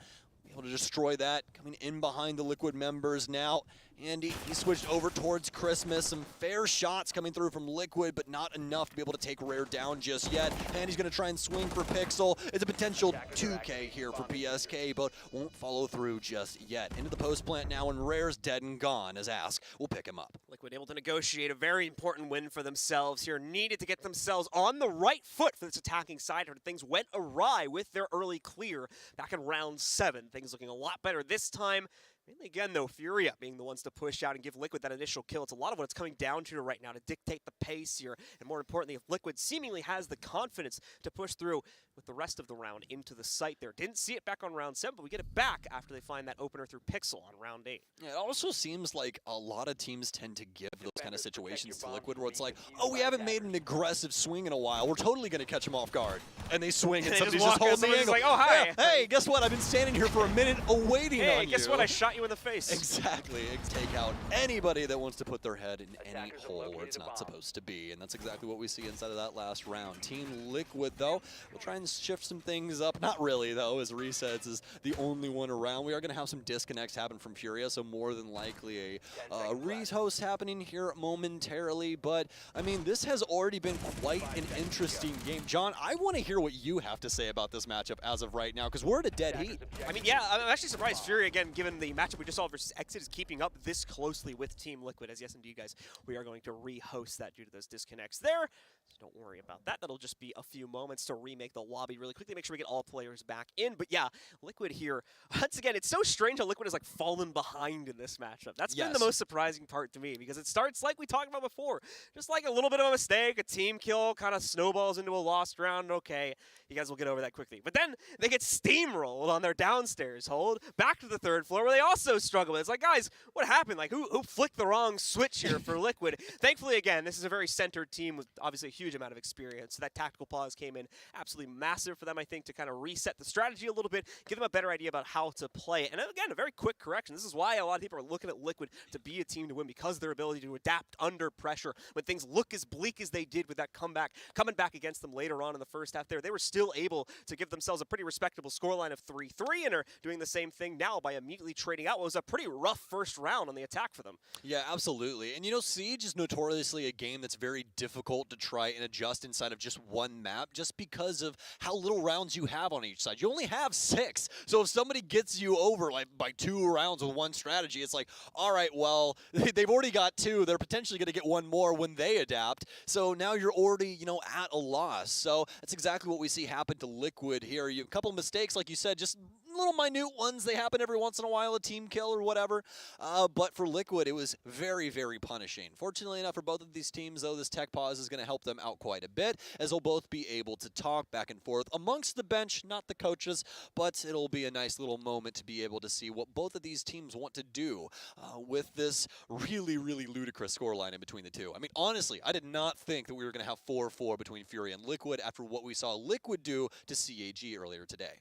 Be able to destroy that, coming in behind the Liquid members now. And he switched over towards Christmas. Some fair shots coming through from Liquid, but not enough to be able to take Rare down just yet. And he's going to try and swing for Pixel. It's a potential 2K here for PSK, but won't follow through just yet. Into the post plant now, and Rare's dead and gone, as Ask will pick him up. Liquid able to negotiate a very important win for themselves here. Needed to get themselves on the right foot for this attacking side after things went awry with their early clear back in round 7. Things looking a lot better this time. Mainly again, though, FURIA being the ones to push out and give Liquid that initial kill. It's a lot of what it's coming down to right now to dictate the pace here. And more importantly, if Liquid seemingly has the confidence to push through with the rest of the round into the site there. Didn't see it back on round 7, but we get it back after they find that opener through Pixel on round 8. Yeah, it also seems like a lot of teams tend to give those kind of situations to Liquid where it's like, oh, we haven't made an aggressive swing in a while. We're totally going to catch them off guard. And they swing and somebody's just holding the angle. Like, oh, hi. Yeah, hey, guess what? I've been standing here for a minute awaiting on you. Hey, guess what? I shot you in the face. Exactly. Take out anybody that wants to put their head in any hole where it's not supposed to be. And that's exactly what we see inside of that last round. Team Liquid, though, will try and shift some things up. Not really, though, as Resets is the only one around. We are going to have some disconnects happen from FURIA, so more than likely a rehost happening here momentarily. But, I mean, this has already been quite an interesting game. John, I want to hear what you have to say about this matchup as of right now, because we're at a dead heat. I mean, yeah, I'm actually surprised FURIA, again, given the matchup we just saw versus XSET, is keeping up this closely with Team Liquid, as yes, indeed, guys, we are going to rehost that due to those disconnects there. So don't worry about that. That'll just be a few moments to remake the lobby really quickly, make sure we get all players back in. But yeah, Liquid here, once again, it's so strange how Liquid has like fallen behind in this matchup. That's been the most surprising part to me, because it starts like we talked about before, just like a little bit of a mistake, a team kill, kind of snowballs into a lost round. Okay, you guys will get over that quickly. But then they get steamrolled on their downstairs hold, back to the third floor where they also struggle. It's like, guys, what happened? Like, who flicked the wrong switch here for Liquid? Thankfully, again, this is a very centered team with obviously a huge amount of experience. So that tactical pause came in absolutely massive for them, I think, to kind of reset the strategy a little bit, give them a better idea about how to play. And again, a very quick correction. This is why a lot of people are looking at Liquid to be a team to win, because of their ability to adapt under pressure. When things look as bleak as they did with that comeback, coming back against them later on in the first half there, they were still able to give themselves a pretty respectable scoreline of 3-3 and are doing the same thing now by immediately trading out what was a pretty rough first round on the attack for them. Yeah, absolutely. And you know, Siege is notoriously a game that's very difficult to try and adjust inside of just one map, just because of how little rounds you have on each side. You only have 6. So if somebody gets you over like by 2 rounds with one strategy, it's like, all right, well, they've already got 2. They're potentially going to get 1 more when they adapt. So now you're already, you know, at a loss. So that's exactly what we see happen to Liquid here. You have a couple of mistakes, like you said, just little minute ones. They happen every once in a while, a team kill or whatever. But for Liquid, it was very, very punishing. Fortunately enough for both of these teams, though, this tech pause is going to help them out quite a bit, as they'll both be able to talk back and forth amongst the bench, not the coaches, but it'll be a nice little moment to be able to see what both of these teams want to do with this really, really ludicrous scoreline in between the two. I mean, honestly, I did not think that we were going to have 4-4 between FURIA and Liquid after what we saw Liquid do to CAG earlier today.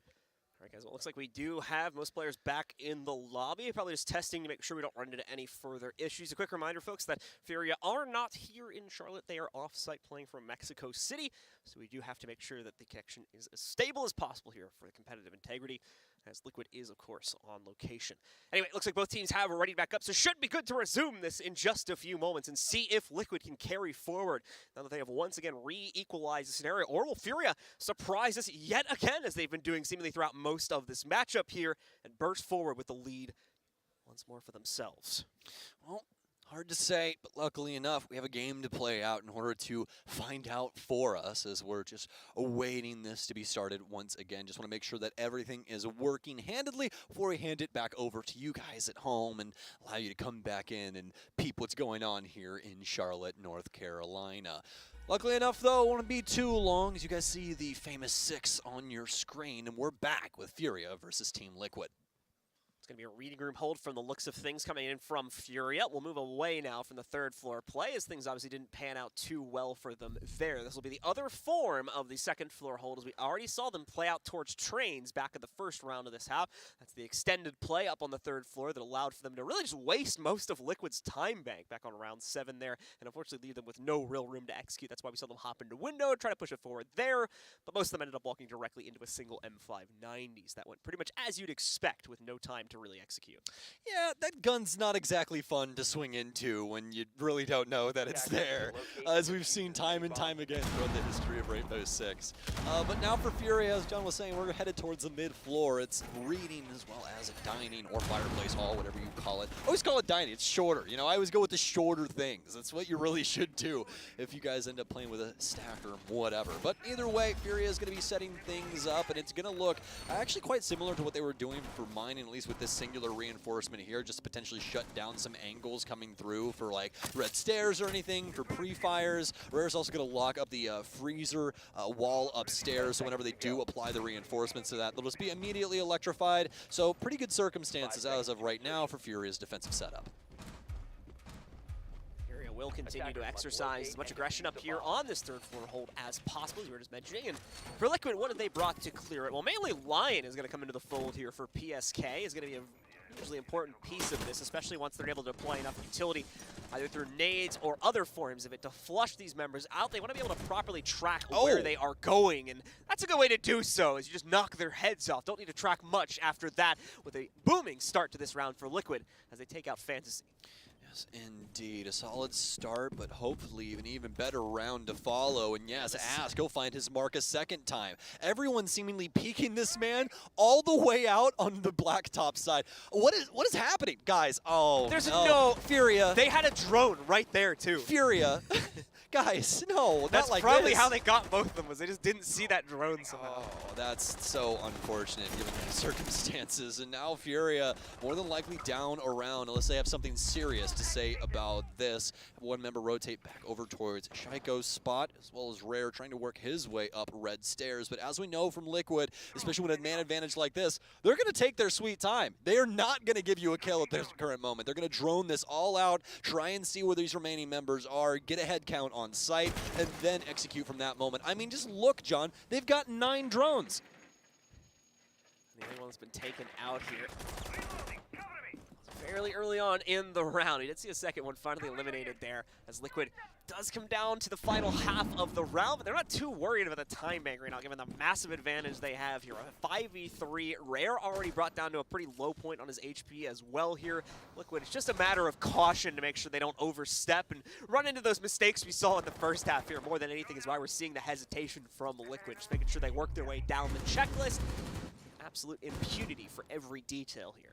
All right, guys, well, it looks like we do have most players back in the lobby. Probably just testing to make sure we don't run into any further issues. A quick reminder, folks, that FURIA are not here in Charlotte. They are off-site playing from Mexico City, so we do have to make sure that the connection is as stable as possible here for the competitive integrity, as Liquid is, of course, on location. Anyway, it looks like both teams have ready back up, so should be good to resume this in just a few moments and see if Liquid can carry forward now that they have once again re-equalized the scenario. Or will FURIA surprise us yet again, as they've been doing seemingly throughout most of this matchup here, and burst forward with the lead once more for themselves? Well, hard to say, but luckily enough, we have a game to play out in order to find out for us, as we're just awaiting this to be started once again. Just want to make sure that everything is working handedly before we hand it back over to you guys at home and allow you to come back in and peep what's going on here in Charlotte, North Carolina. Luckily enough, though, it won't be too long as you guys see the famous 6 on your screen, and we're back with FURIA versus Team Liquid. It's going to be a reading room hold from the looks of things coming in from FURIA. We'll move away now from the third floor play, as things obviously didn't pan out too well for them there. This will be the other form of the second floor hold, as we already saw them play out towards trains back in the first round of this half. That's the extended play up on the third floor that allowed for them to really just waste most of Liquid's time bank back on round 7 there, and unfortunately leave them with no real room to execute. That's why we saw them hop into window and try to push it forward there, but most of them ended up walking directly into a single M590s. That went pretty much as you'd expect, with no time to really execute. Yeah, that gun's not exactly fun to swing into when you really don't know that it's there, as we've seen time and time again throughout the history of Rainbow Six. But now for FURIA, as John was saying, we're headed towards the mid-floor. It's reading as well as a dining or fireplace hall, whatever you call it. I always call it dining. It's shorter. You know, I always go with the shorter things. That's what you really should do if you guys end up playing with a stack or whatever. But either way, FURIA is going to be setting things up, and it's going to look actually quite similar to what they were doing for mining, at least with this singular reinforcement here, just to potentially shut down some angles coming through for like red stairs or anything for pre-fires. Rare's also going to lock up the freezer wall upstairs, so whenever they do apply the reinforcements to that, they'll just be immediately electrified. So pretty good circumstances as of right now for FURIA's defensive setup. FURIA will continue to exercise as much aggression up here on this third floor hold as possible, as we were just mentioning. And for Liquid, what have they brought to clear it? Well, mainly Lion is going to come into the fold here for PSK. Is going to be a usually important piece of this, especially once they're able to apply enough utility, either through nades or other forms of it, to flush these members out. They want to be able to properly track where they are going, and that's a good way to do so, is you just knock their heads off. Don't need to track much after that, with a booming start to this round for Liquid as they take out Fantasy. Yes, indeed. A solid start, but hopefully an even better round to follow. And yes, Ask, he'll find his mark a second time. Everyone seemingly peeking this man all the way out on the black top side. What is happening? Guys, There's no. no FURIA. They had a drone right there, too. FURIA. Guys, no, that's not like probably this. how they got both of them, was they just didn't see that drone somehow. Oh, that's so unfortunate given the circumstances. And now FURIA more than likely down around, unless they have something serious to say about this. One member rotate back over towards Shaiko's spot, as well as Rare trying to work his way up red stairs. But as we know from Liquid, especially with a man advantage like this, they're going to take their sweet time. They are not going to give you a kill at this current moment. They're going to drone this all out, try and see where these remaining members are, get a head count on site, and then execute from that moment. I mean, just look, John, they've got 9 drones. The only one that's been taken out here fairly early on in the round. We did see a second one finally eliminated there, as Liquid does come down to the final half of the round, but they're not too worried about the time bank right now, given the massive advantage they have here. A 5v3, Rare already brought down to a pretty low point on his HP as well here. Liquid, it's just a matter of caution to make sure they don't overstep and run into those mistakes we saw in the first half here. More than anything is why we're seeing the hesitation from Liquid, just making sure they work their way down the checklist. Absolute impunity for every detail here.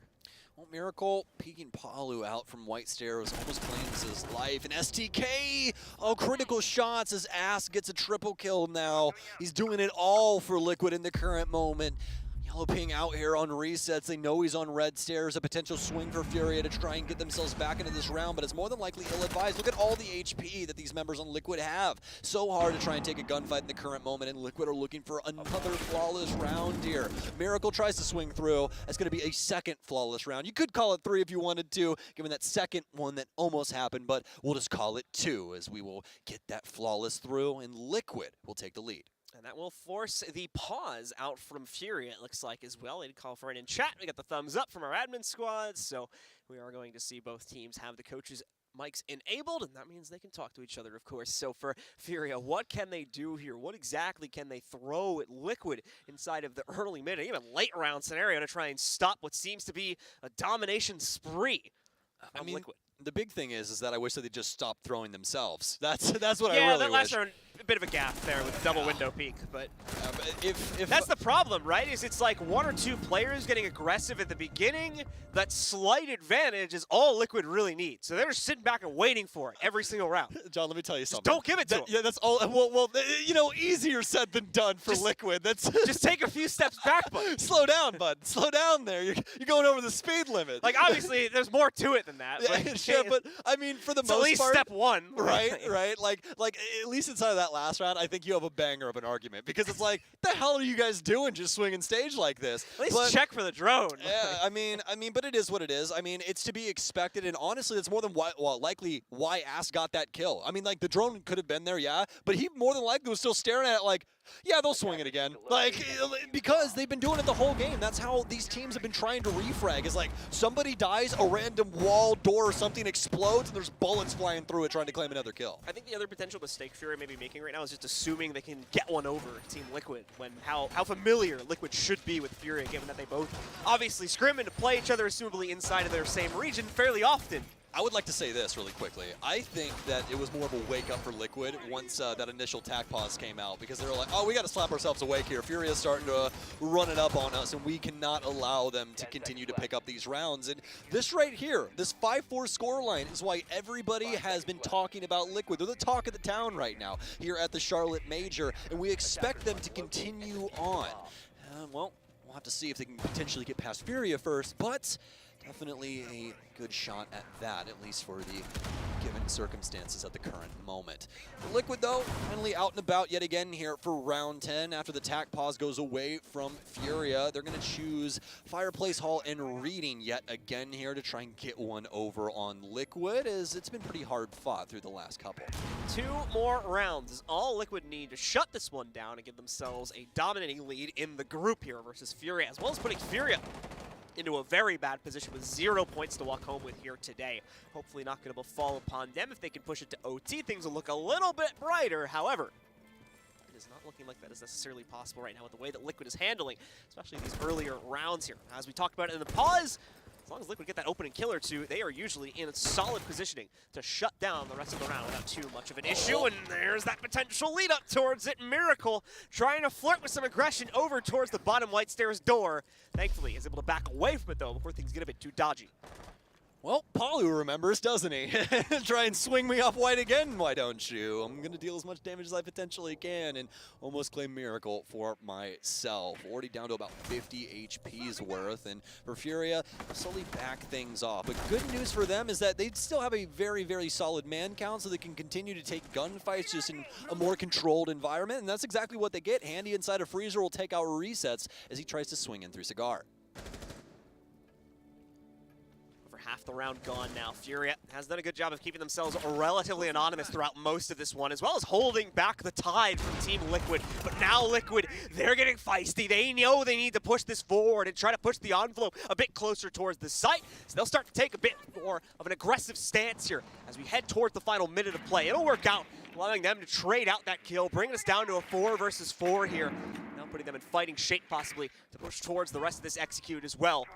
Well, Miracle peeking Palu out from White Stairs almost claims his life. And STK, critical shots as Ask gets a triple kill now. He's doing it all for Liquid in the current moment. Yellow ping out here on resets. They know he's on red stairs. A potential swing for FURIA to try and get themselves back into this round, but it's more than likely ill-advised. Look at all the HP that these members on Liquid have. So hard to try and take a gunfight in the current moment, and Liquid are looking for another flawless round here. Miracle tries to swing through. It's going to be a second flawless round. You could call it 3 if you wanted to, given that second one that almost happened, but we'll just call it 2 as we will get that flawless through, and Liquid will take the lead. And that will force the pause out from FURIA, it looks like, as well. They'd call for it in chat. We got the thumbs up from our admin squad, so we are going to see both teams have the coaches' mics enabled, and that means they can talk to each other, of course. So for FURIA, what can they do here? What exactly can they throw at Liquid inside of the early, mid, and even late round scenario to try and stop what seems to be a domination spree from Liquid? The big thing is that I wish that they just stopped throwing themselves. That's what I really wish. Yeah, that last round, a bit of a gap there with double window peak, but if that's the problem, right? Is it's like 1 or 2 players getting aggressive at the beginning. That slight advantage is all Liquid really needs. So they're just sitting back and waiting for it every single round. John, let me tell you something. Don't give it to them. Yeah, that's all. Well, you know, easier said than done for Liquid. That's just take a few steps back, bud. Slow down, bud. Slow down there. You're going over the speed limit. Like, obviously, there's more to it than that. Yeah, sure, but I mean, for the most at least part, step 1. Right. Like at least inside of that last round, I think you have a banger of an argument, because it's like, the hell are you guys doing just swinging stage like this? At least check for the drone. Yeah, I mean, but it is what it is. I mean, it's to be expected, and honestly, it's more than likely why Ask got that kill. I mean, like, the drone could have been there, yeah, but he more than likely was still staring at it like, yeah, they'll swing it again. Like, because they've been doing it the whole game. That's how these teams have been trying to refrag, is like, somebody dies, a random wall, door, or something explodes, and there's bullets flying through it trying to claim another kill. I think the other potential mistake FURIA may be making right now is just assuming they can get one over Team Liquid, when how familiar Liquid should be with FURIA, given that they both obviously scrim and play each other, assumably inside of their same region fairly often. I would like to say this really quickly. I think that it was more of a wake-up for Liquid once that initial tack pause came out, because they were like, oh, we got to slap ourselves awake here. FURIA's starting to run it up on us, and we cannot allow them to continue to pick up these rounds. And this right here, this 5-4 scoreline, is why everybody has been talking about Liquid. They're the talk of the town right now here at the Charlotte Major, and we expect them to continue on. Well, we'll have to see if they can potentially get past FURIA first, but definitely a good shot at that, at least for the given circumstances at the current moment. Liquid, though, finally out and about yet again here for round 10. After the tack pause goes away from FURIA, they're going to choose Fireplace Hall and Reading yet again here to try and get one over on Liquid, as it's been pretty hard fought through the last couple. 2 more rounds is all Liquid need to shut this one down and give themselves a dominating lead in the group here versus FURIA, as well as putting FURIA into a very bad position with 0 points to walk home with here today. Hopefully not going to fall upon them. If they can push it to OT, things will look a little bit brighter. However, it is not looking like that is necessarily possible right now with the way that Liquid is handling, especially these earlier rounds here. As we talked about in the pause, as long as Liquid get that opening kill or two, they are usually in a solid positioning to shut down the rest of the round without too much of an issue. And there's that potential lead up towards it. Miracle trying to flirt with some aggression over towards the bottom white stairs door. Thankfully, is able to back away from it though before things get a bit too dodgy. Well, Palu remembers, doesn't he? Try and swing me off white again, why don't you? I'm going to deal as much damage as I potentially can and almost claim Miracle for myself. Already down to about 50 HP's worth, and for FURIA, slowly back things off. But good news for them is that they still have a very, very solid man count, so they can continue to take gunfights just in a more controlled environment, and that's exactly what they get. Handy inside of Freezer will take out resets as he tries to swing in through Cigar. Half the round gone now. FURIA has done a good job of keeping themselves relatively anonymous throughout most of this one, as well as holding back the tide from Team Liquid. But now Liquid, they're getting feisty. They know they need to push this forward and try to push the envelope a bit closer towards the site. So they'll start to take a bit more of an aggressive stance here as we head towards the final minute of play. It'll work out, allowing them to trade out that kill, bringing us down to a 4 versus 4 here. Now putting them in fighting shape possibly to push towards the rest of this execute as well.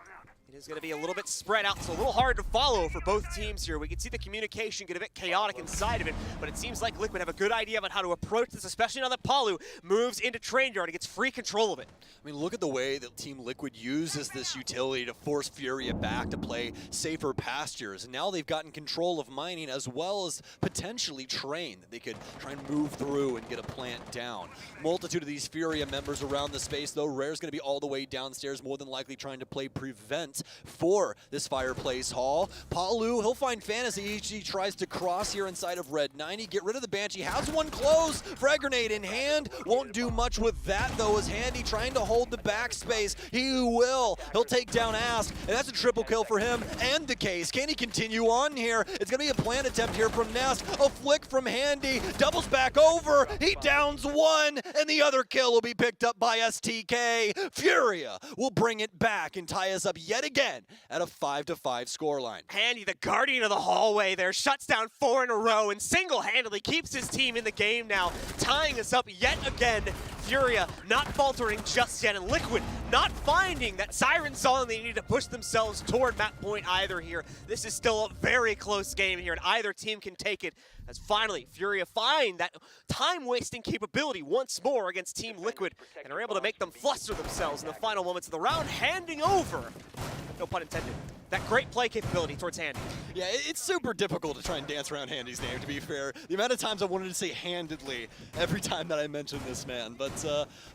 It is going to be a little bit spread out, so a little hard to follow for both teams here. We can see the communication get a bit chaotic inside of it, but it seems like Liquid have a good idea about how to approach this, especially now that Palu moves into Train Yard and gets free control of it. I mean, look at the way that Team Liquid uses this utility to force FURIA back to play safer pastures. And now they've gotten control of mining as well as potentially Train that they could try and move through and get a plant down. Multitude of these FURIA members around the space, though. Rare's going to be all the way downstairs, more than likely trying to play prevent for this fireplace hall. Palu, he'll find Fantasy. He tries to cross here inside of Red 90, get rid of the Banshee, has one close, frag grenade in hand, won't do much with that though, as Handy trying to hold the backspace. He'll take down Ask, and that's a triple kill for him and the case. Can he continue on here? It's gonna be a plant attempt here from Nest, a flick from Handy, doubles back over, he downs one, and the other kill will be picked up by STK. FURIA will bring it back and tie us up yet again at a 5-5 scoreline. Handy, the guardian of the hallway there, shuts down 4 in a row and single-handedly keeps his team in the game now, tying us up yet again. FURIA not faltering just yet, and Liquid not finding that siren song they need to push themselves toward map point either here. This is still a very close game here, and either team can take it, as finally FURIA find that time-wasting capability once more against Team Liquid and are able to make them fluster themselves in the final moments of the round, handing over, no pun intended, that great play capability towards Handy. Yeah, it's super difficult to try and dance around Handy's name, to be fair. The amount of times I wanted to say handedly every time that I mentioned this man. But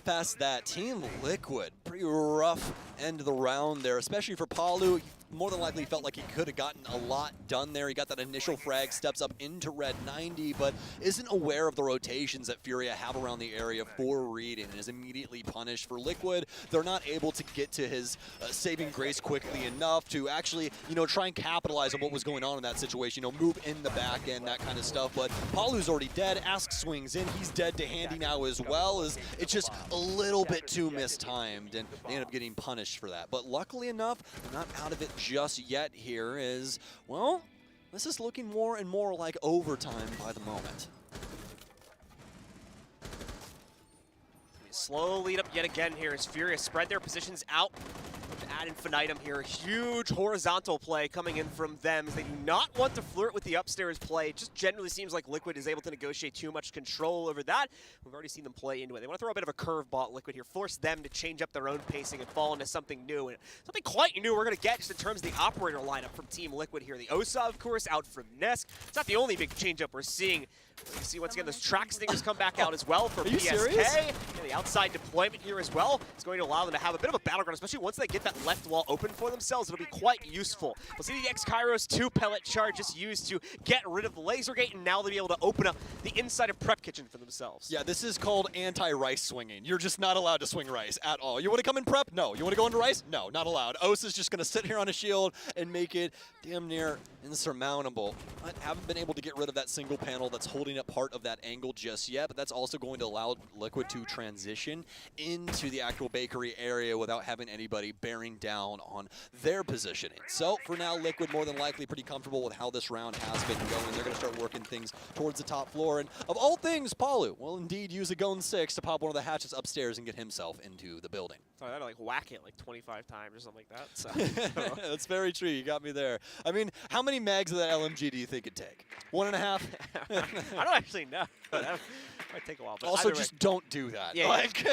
past that, Team Liquid, pretty rough end of the round there, especially for Palu. More than likely felt like he could have gotten a lot done there. He got that initial frag, steps up into Red 90, but isn't aware of the rotations that FURIA have around the area for Reed and is immediately punished. For Liquid, they're not able to get to his saving grace quickly enough to actually, try and capitalize on what was going on in that situation, move in the back end, that kind of stuff. But Palu's already dead. Ask swings in. He's dead to Handy now as well. As it's just a little bit too mistimed, and they end up getting punished for that. But luckily enough, they're not out of it just yet here. Is, well, this is looking more and more like overtime by the moment. Slow lead up yet again here as FURIA spread their positions out ad infinitum here. Huge horizontal play coming in from them as they do not want to flirt with the upstairs play. It just generally seems like Liquid is able to negotiate too much control over that. We've already seen them play into it. They want to throw a bit of a curveball at Liquid here, force them to change up their own pacing and fall into something new. And something quite new we're going to get just in terms of the operator lineup from Team Liquid here. The Osa, of course, out from Nesk. It's not the only big change up we're seeing. You see once again those track stingers come back out as well for PSK. And the outside deployment here as well is going to allow them to have a bit of a battleground, especially once they get that left wall open for themselves. It'll be quite useful. We'll see the X-Kairos 2 pellet charge just used to get rid of the laser gate, and now they'll be able to open up the inside of Prep Kitchen for themselves. Yeah, this is called anti-rice swinging. You're just not allowed to swing rice at all. You want to come in prep? No. You want to go into rice? No, not allowed. Osa's just going to sit here on a shield and make it damn near insurmountable. I haven't been able to get rid of that single panel that's holding up part of that angle just yet, but that's also going to allow Liquid to transition into the actual bakery area without having anybody bearing down on their positioning. So for now, Liquid more than likely pretty comfortable with how this round has been going. They're going to start working things towards the top floor, and of all things, Palu will indeed use a Gone 6 to pop one of the hatches upstairs and get himself into the building. So I'd like whack it like 25 times or something like that. So. That's very true. You got me there. I mean, how many mags of that LMG do you think it'd take? 1.5? I don't actually know. That might take a while. But also, just don't do that. Yeah. Like,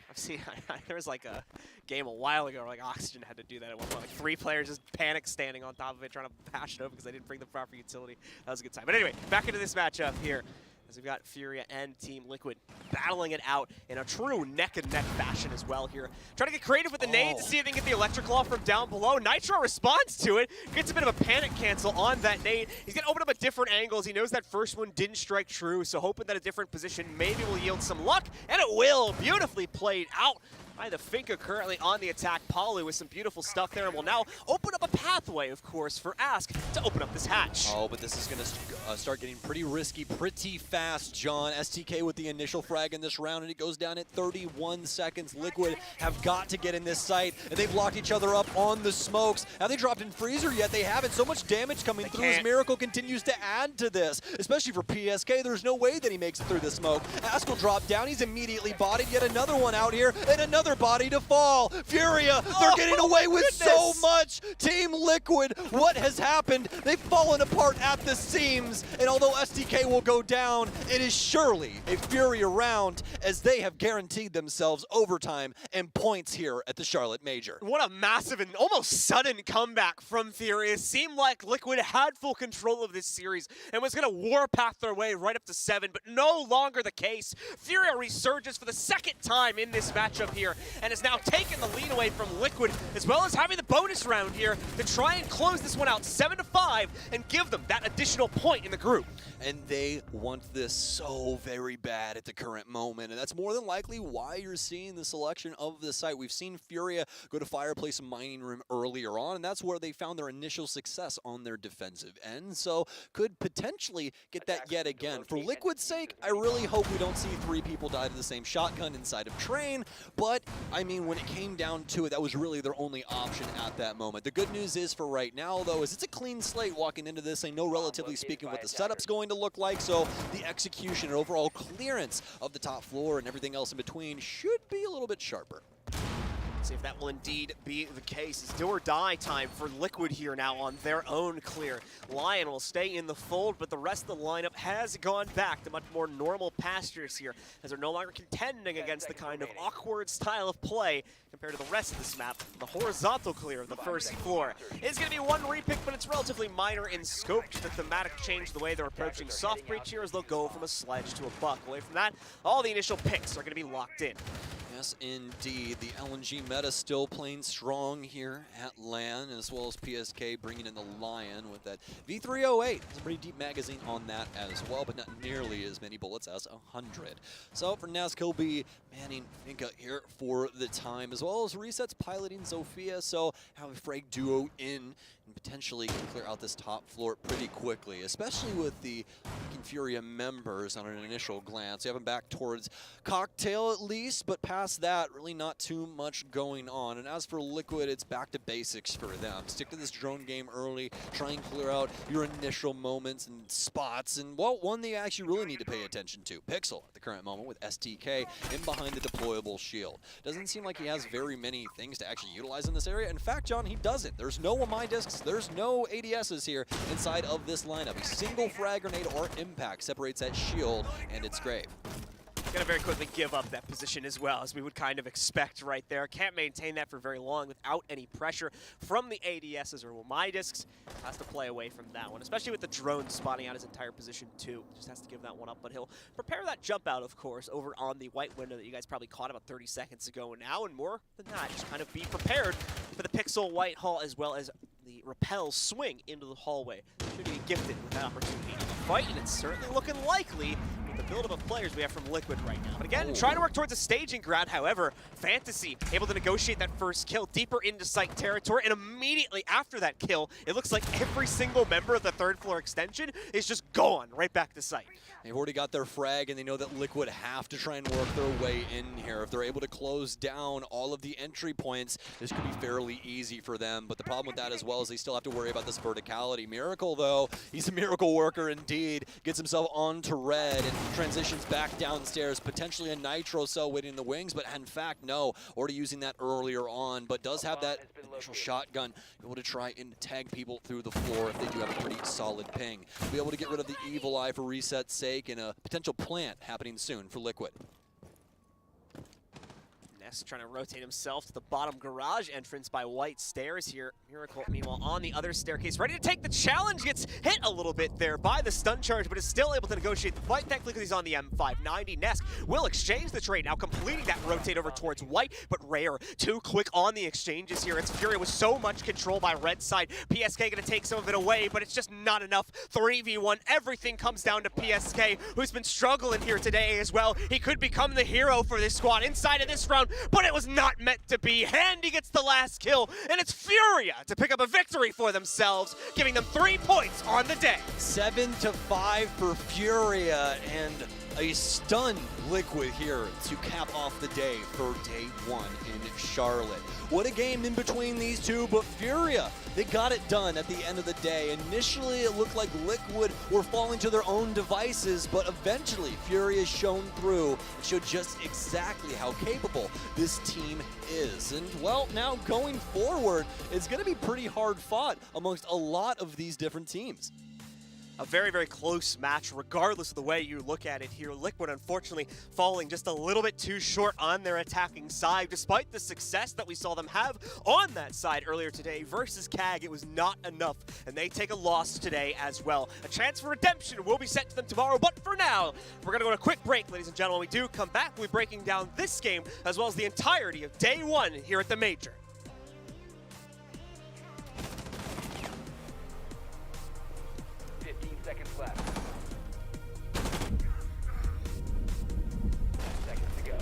I've seen. There was like a game a while ago where like Oxygen had to do that at one point. Like 3 players just panic standing on top of it, trying to bash it over because they didn't bring the proper utility. That was a good time. But anyway, back into this matchup here. As we've got FURIA and Team Liquid battling it out in a true neck-and-neck fashion as well here. Trying to get creative with the nades to see if they can get the electric claw from down below. Nitro responds to it, gets a bit of a panic cancel on that nade. He's going to open up at different angles. He knows that first one didn't strike true, so hoping that a different position maybe will yield some luck, and it will. Beautifully played out by the Finka, currently on the attack. Palu with some beautiful stuff there, and will now open up a pathway, of course, for Ask to open up this hatch. Oh, but this is going to start getting pretty risky pretty fast, John. STK with the initial frag in this round, and it goes down at 31 seconds. Liquid have got to get in this site, and they've locked each other up on the smokes. Have they dropped in Freezer yet? They haven't. So much damage coming through as Miracle continues to add to this, especially for PSK. There's no way that he makes it through the smoke. Ask will drop down. He's immediately bodied. Yet another one out here, and another body to fall. FURIA, they're getting away with so much. Team Liquid, what has happened? They've fallen apart at the seams, and although STK will go down, it is surely a FURIA round, as they have guaranteed themselves overtime and points here at the Charlotte Major. What a massive and almost sudden comeback from FURIA. It seemed like Liquid had full control of this series and was going to warpath their way right up to 7, but no longer the case. FURIA resurges for the second time in this matchup here, and has now taken the lead away from Liquid, as well as having the bonus round here to try and close this one out 7-5 and give them that additional point in the group. And they want this so very bad at the current moment, and that's more than likely why you're seeing the selection of the site. We've seen FURIA go to Fireplace Mining Room earlier on, and that's where they found their initial success on their defensive end, so could potentially get that yet again. For Liquid's sake, I really hope we don't see 3 people die to the same shotgun inside of Train, but I mean, when it came down to it, that was really their only option at that moment. The good news is for right now, though, is it's a clean slate walking into this. They know, relatively speaking, what the setup's going to look like, so the execution and overall clearance of the top floor and everything else in between should be a little bit sharper. See if that will indeed be the case. It's do or die time for Liquid here now on their own clear. Lion will stay in the fold, but the rest of the lineup has gone back to much more normal pastures here, as they're no longer contending against the kind of awkward style of play compared to the rest of this map. The horizontal clear of the first floor is going to be one repick, but it's relatively minor in scope. Just the thematic change the way they're approaching soft breach here, as they'll go from a sledge to a buck. Away from that, all the initial picks are going to be locked in. Yes, indeed. The LNG meta still playing strong here at LAN, as well as PSK bringing in the Lion with that V308. It's a pretty deep magazine on that as well, but not nearly as many bullets as 100. So for Nazk, he'll be manning Finka here for the time, as well as Resets piloting Zofia, so have a frag duo in and potentially can clear out this top floor pretty quickly, especially with the FURIA members on an initial glance. You have them back towards Cocktail at least, but past that, really not too much going on. And as for Liquid, it's back to basics for them. Stick to this drone game early, try and clear out your initial moments and spots, and well, one that you actually really need to pay attention to. Pixel at the current moment with STK in behind the deployable shield. Doesn't seem like he has very many things to actually utilize in this area. In fact, John, he doesn't. There's no Omai discs, there's no ADSs here inside of this lineup. A single frag grenade or impact separates that shield and its grave. Gonna very quickly give up that position as well, as we would kind of expect right there. Can't maintain that for very long without any pressure from the ADSs or Omai discs. Has to play away from that one, especially with the drone spotting out his entire position too. Just has to give that one up, but he'll prepare that jump out, of course, over on the white window that you guys probably caught about 30 seconds ago now, and more than that, just kind of be prepared for the Pixel White Hall as well as the rappel swing into the hallway. Should be gifted with that opportunity to fight, and it's certainly looking likely. the build-up of players we have from Liquid right now. But again, trying to work towards a staging ground. However, Fantasy able to negotiate that first kill deeper into site territory, and immediately after that kill, it looks like every single member of the third floor extension is just gone right back to site. They've already got their frag, and they know that Liquid have to try and work their way in here. If they're able to close down all of the entry points, this could be fairly easy for them. But the problem with that as well is they still have to worry about this verticality. Miracle, though, he's a miracle worker indeed. Gets himself onto red and transitions back downstairs. Potentially a Nitro cell waiting in the wings, but in fact, no. Already using that earlier on, but does have that initial shotgun. Able to try and tag people through the floor if they do have a pretty solid ping. Be able to get rid of the Evil Eye for reset's sake, and a potential plant happening soon for Liquid. Ness trying to rotate himself to the bottom garage entrance by White Stairs here. Miracle, meanwhile, on the other staircase, ready to take the challenge. Gets hit a little bit there by the stun charge, but is still able to negotiate the fight, thankfully, because he's on the M590. Ness will exchange the trade, now completing that rotate over towards White, but Rare too quick on the exchanges here. It's FURIA with so much control by red side. PSK gonna take some of it away, but it's just not enough. 3v1, everything comes down to PSK, who's been struggling here today as well. He could become the hero for this squad inside of this round, but it was not meant to be. Handy gets the last kill, and it's FURIA to pick up a victory for themselves, giving them 3 points on the day. 7-5 for FURIA, and a stunned Liquid here to cap off the day for day 1 in Charlotte. What a game in between these two, but FURIA, they got it done at the end of the day. Initially, it looked like Liquid were falling to their own devices, but eventually, FURIA shone through and showed just exactly how capable this team is. And, well, now going forward, it's going to be pretty hard fought amongst a lot of these different teams. A very, very close match, regardless of the way you look at it here. Liquid, unfortunately, falling just a little bit too short on their attacking side. Despite the success that we saw them have on that side earlier today versus CAG, it was not enough, and they take a loss today as well. A chance for redemption will be sent to them tomorrow, but for now, we're going to go to a quick break, ladies and gentlemen. When we do come back, we'll be breaking down this game, as well as the entirety of day 1 here at the Major. 15 seconds left. 10 seconds to go.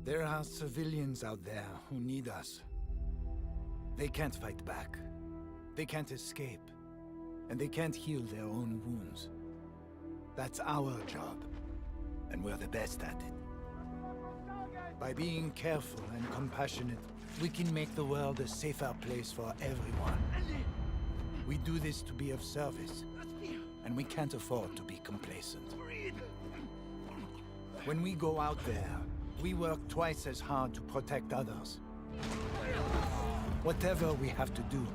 There are civilians out there who need us. They can't fight back. They can't escape. And they can't heal their own wounds. That's our job. And we're the best at it. By being careful and compassionate, we can make the world a safer place for everyone. We do this to be of service. And we can't afford to be complacent. When we go out there, we work twice as hard to protect others. Whatever we have to do,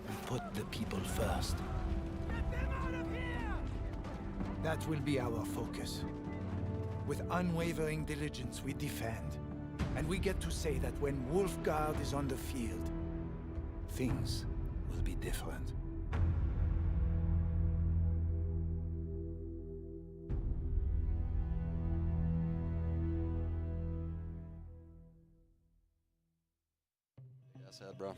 we put the people first. That will be our focus. With unwavering diligence, we defend. And we get to say that when Wolfguard is on the field, things will be different. Sad, bro.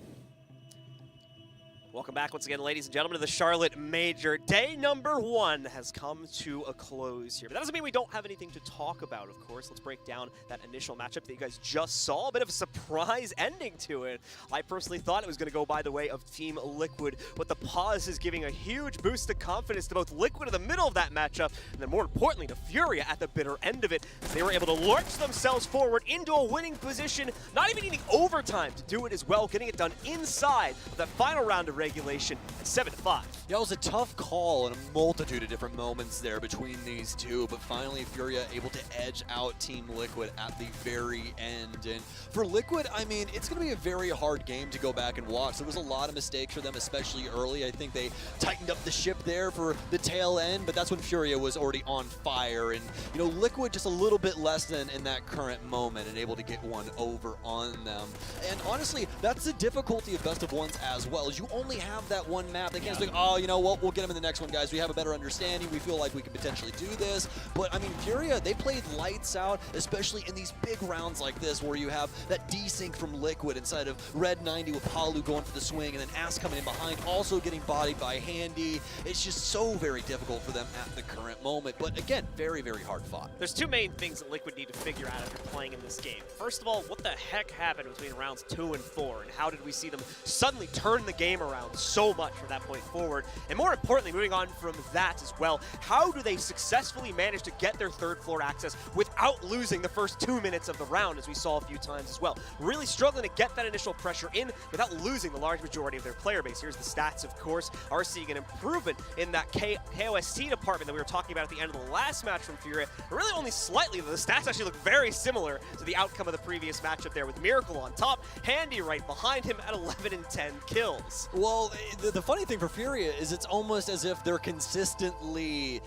Welcome back once again, ladies and gentlemen, to the Charlotte Major. Day number 1 has come to a close here. But that doesn't mean we don't have anything to talk about, of course. Let's break down that initial matchup that you guys just saw. A bit of a surprise ending to it. I personally thought it was going to go by the way of Team Liquid, but the pause is giving a huge boost of confidence to both Liquid in the middle of that matchup, and then more importantly to FURIA at the bitter end of it. They were able to launch themselves forward into a winning position, not even needing overtime to do it as well, getting it done inside of that final round of regulation at 7-5. Yeah, it was a tough call and a multitude of different moments there between these two, but finally FURIA able to edge out Team Liquid at the very end. And for Liquid, I mean, it's going to be a very hard game to go back and watch. There was a lot of mistakes for them, especially early. I think they tightened up the ship there for the tail end, but that's when FURIA was already on fire. And, you know, Liquid just a little bit less than in that current moment and able to get one over on them. And honestly, that's the difficulty of best of ones as well, is you only have that one map. They can't just think, oh, you know what, we'll get them in the next one, guys. We have a better understanding. We feel like we could potentially do this. But, I mean, FURIA, they played lights out, especially in these big rounds like this where you have that desync from Liquid inside of Red 90 with Palu going for the swing and then Ass coming in behind, also getting bodied by Handy. It's just so very difficult for them at the current moment. But, again, very, very hard fought. There's two main things that Liquid need to figure out after playing in this game. First of all, what the heck happened between rounds 2 and 4, and how did we see them suddenly turn the game around so much from that point forward? And more importantly, moving on from that as well, how do they successfully manage to get their third floor access without losing the first 2 minutes of the round, as we saw a few times as well? Really struggling to get that initial pressure in without losing the large majority of their player base. Here's the stats, of course, are seeing an improvement in that KOST department that we were talking about at the end of the last match from FURIA. Really only slightly, the stats actually look very similar to the outcome of the previous matchup there, with Miracle on top, Handy right behind him at 11 and 10 kills. Well, the funny thing for FURIA is it's almost as if they're consistently,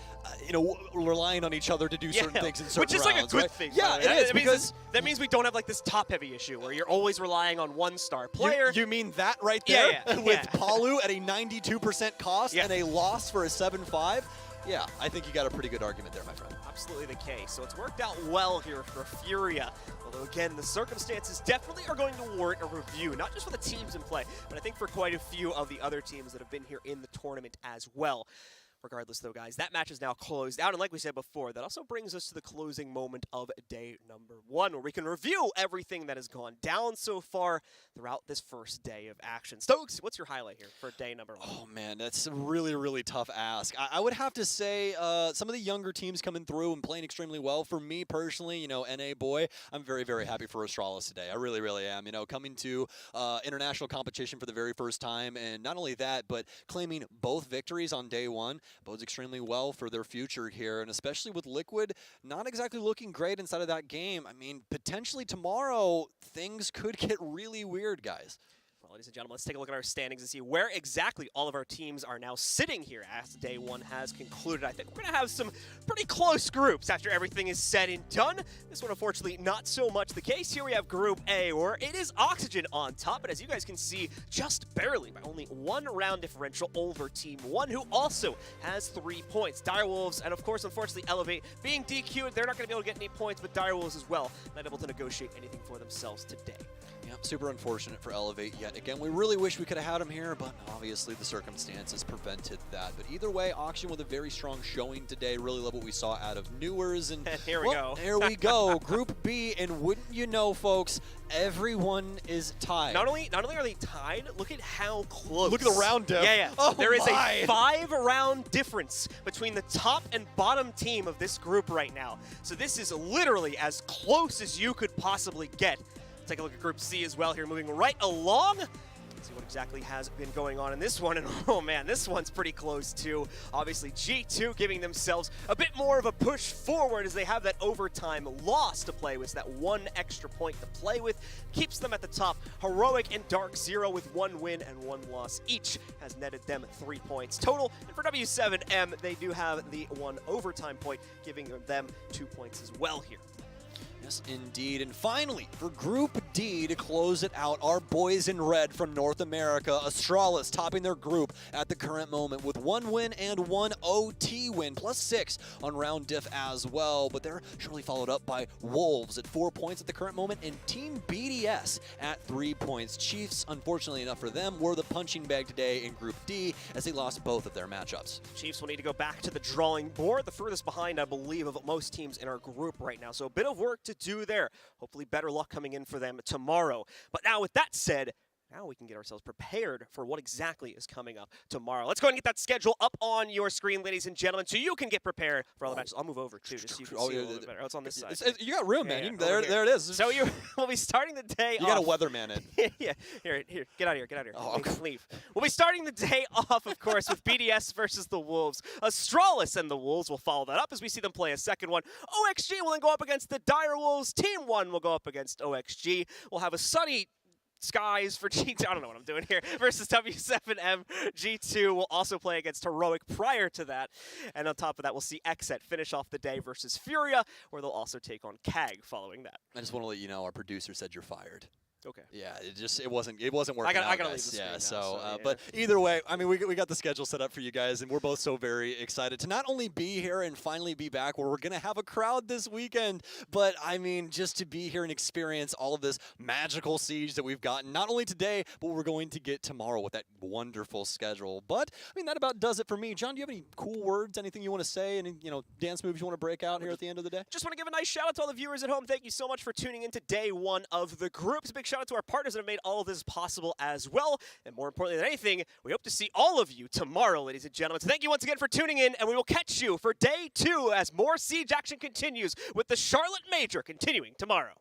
you know, relying on each other to do certain things in certain which is rounds, like a good right? thing. Yeah, it is, because that means we don't have like this top-heavy issue where you're always relying on one star player. You mean that right there? Yeah. With Palu at a 92% cost and a loss for a 7-5? Yeah, I think you got a pretty good argument there, my friend. Absolutely the case. So it's worked out well here for FURIA. Although, again, the circumstances definitely are going to warrant a review, not just for the teams in play, but I think for quite a few of the other teams that have been here in the tournament as well. Regardless, though, guys, that match is now closed out. And like we said before, that also brings us to the closing moment of day number 1, where we can review everything that has gone down so far throughout this first day of action. Stokes, what's your highlight here for day number 1? Oh, man, that's a really, really tough ask. I would have to say some of the younger teams coming through and playing extremely well. For me personally, you know, NA boy, I'm very, very happy for Astralis today. I really, really am. You know, coming to international competition for the very first time, and not only that, but claiming both victories on day 1. Bodes extremely well for their future here, and especially with Liquid not exactly looking great inside of that game. I mean, potentially tomorrow, things could get really weird, guys. Well, ladies and gentlemen, let's take a look at our standings and see where exactly all of our teams are now sitting here as day 1 has concluded. I think we're going to have some pretty close groups after everything is said and done. This one, unfortunately, not so much the case. Here we have Group A, where it is Oxygen on top, but as you guys can see, just barely by only 1 round differential over Team 1, who also has 3 points. Direwolves and, of course, unfortunately, Elevate being DQ'd. They're not going to be able to get any points, but Direwolves as well, not able to negotiate anything for themselves today. Yeah, super unfortunate for Elevate yet again. We really wish we could have had him here, but obviously the circumstances prevented that. But either way, Auction with a very strong showing today. Really love what we saw out of Newers. And here we go. Here we go. Group B, and wouldn't you know, folks, everyone is tied. Not only are they tied, look at how close. Look at the round diff. Yeah. Oh, there is my. a 5-round difference between the top and bottom team of this group right now. So this is literally as close as you could possibly get. Take a look at Group C as well here, moving right along. Let's see what exactly has been going on in this one. And oh man, this one's pretty close too. Obviously G2 giving themselves a bit more of a push forward as they have that overtime loss to play with. So that 1 extra point to play with keeps them at the top. Heroic and DarkZero with 1 win and 1 loss each has netted them 3 points total. And for W7M, they do have the 1 overtime point, giving them 2 points as well here. Yes, indeed. And finally, for Group D to close it out. Our boys in red from North America, Astralis topping their group at the current moment with 1 win and 1 OT win, +6 on round diff as well. But they're surely followed up by Wolves at 4 points at the current moment and Team BDS at 3 points. Chiefs, unfortunately enough for them, were the punching bag today in Group D as they lost both of their matchups. Chiefs will need to go back to the drawing board, the furthest behind, I believe, of most teams in our group right now. So a bit of work to do there. Hopefully better luck coming in for them tomorrow. But now with that said, now we can get ourselves prepared for what exactly is coming up tomorrow. Let's go ahead and get that schedule up on your screen, ladies and gentlemen, so you can get prepared for all the matches. I'll move over, too, just so you can see a little bit better. Oh, it's on this side. You got room, man. Yeah, there it is. So we'll be starting the day off. You got to weatherman it. Yeah, here, get out of here. Oh, okay. Leave. We'll be starting the day off, of course, with BDS versus the Wolves. Astralis and the Wolves will follow that up as we see them play a second one. OXG will then go up against the Dire Wolves. Team 1 will go up against OXG. We'll have a sunny skies for G2, I don't know what I'm doing here, versus W7M. G2 will also play against Heroic prior to that. And on top of that, we'll see XSET finish off the day versus FURIA, where they'll also take on CAG following that. I just want to let you know our producer said you're fired. Okay. Yeah, it wasn't working out, I gotta guys. leave the screen yeah, now, so, yeah. but either way, I mean, we got the schedule set up for you guys, and we're both so very excited to not only be here and finally be back where we're going to have a crowd this weekend, but, I mean, just to be here and experience all of this magical Siege that we've gotten, not only today, but we're going to get tomorrow with that wonderful schedule. But, I mean, that about does it for me. John, do you have any cool words, anything you want to say, any, dance moves you want to break out here at the end of the day? Just want to give a nice shout out to all the viewers at home. Thank you so much for tuning in to day 1 of the groups. A big shout out to our partners that have made all of this possible as well. And more importantly than anything, we hope to see all of you tomorrow, ladies and gentlemen. So thank you once again for tuning in, and we will catch you for day 2 as more Siege action continues with the Charlotte Major continuing tomorrow.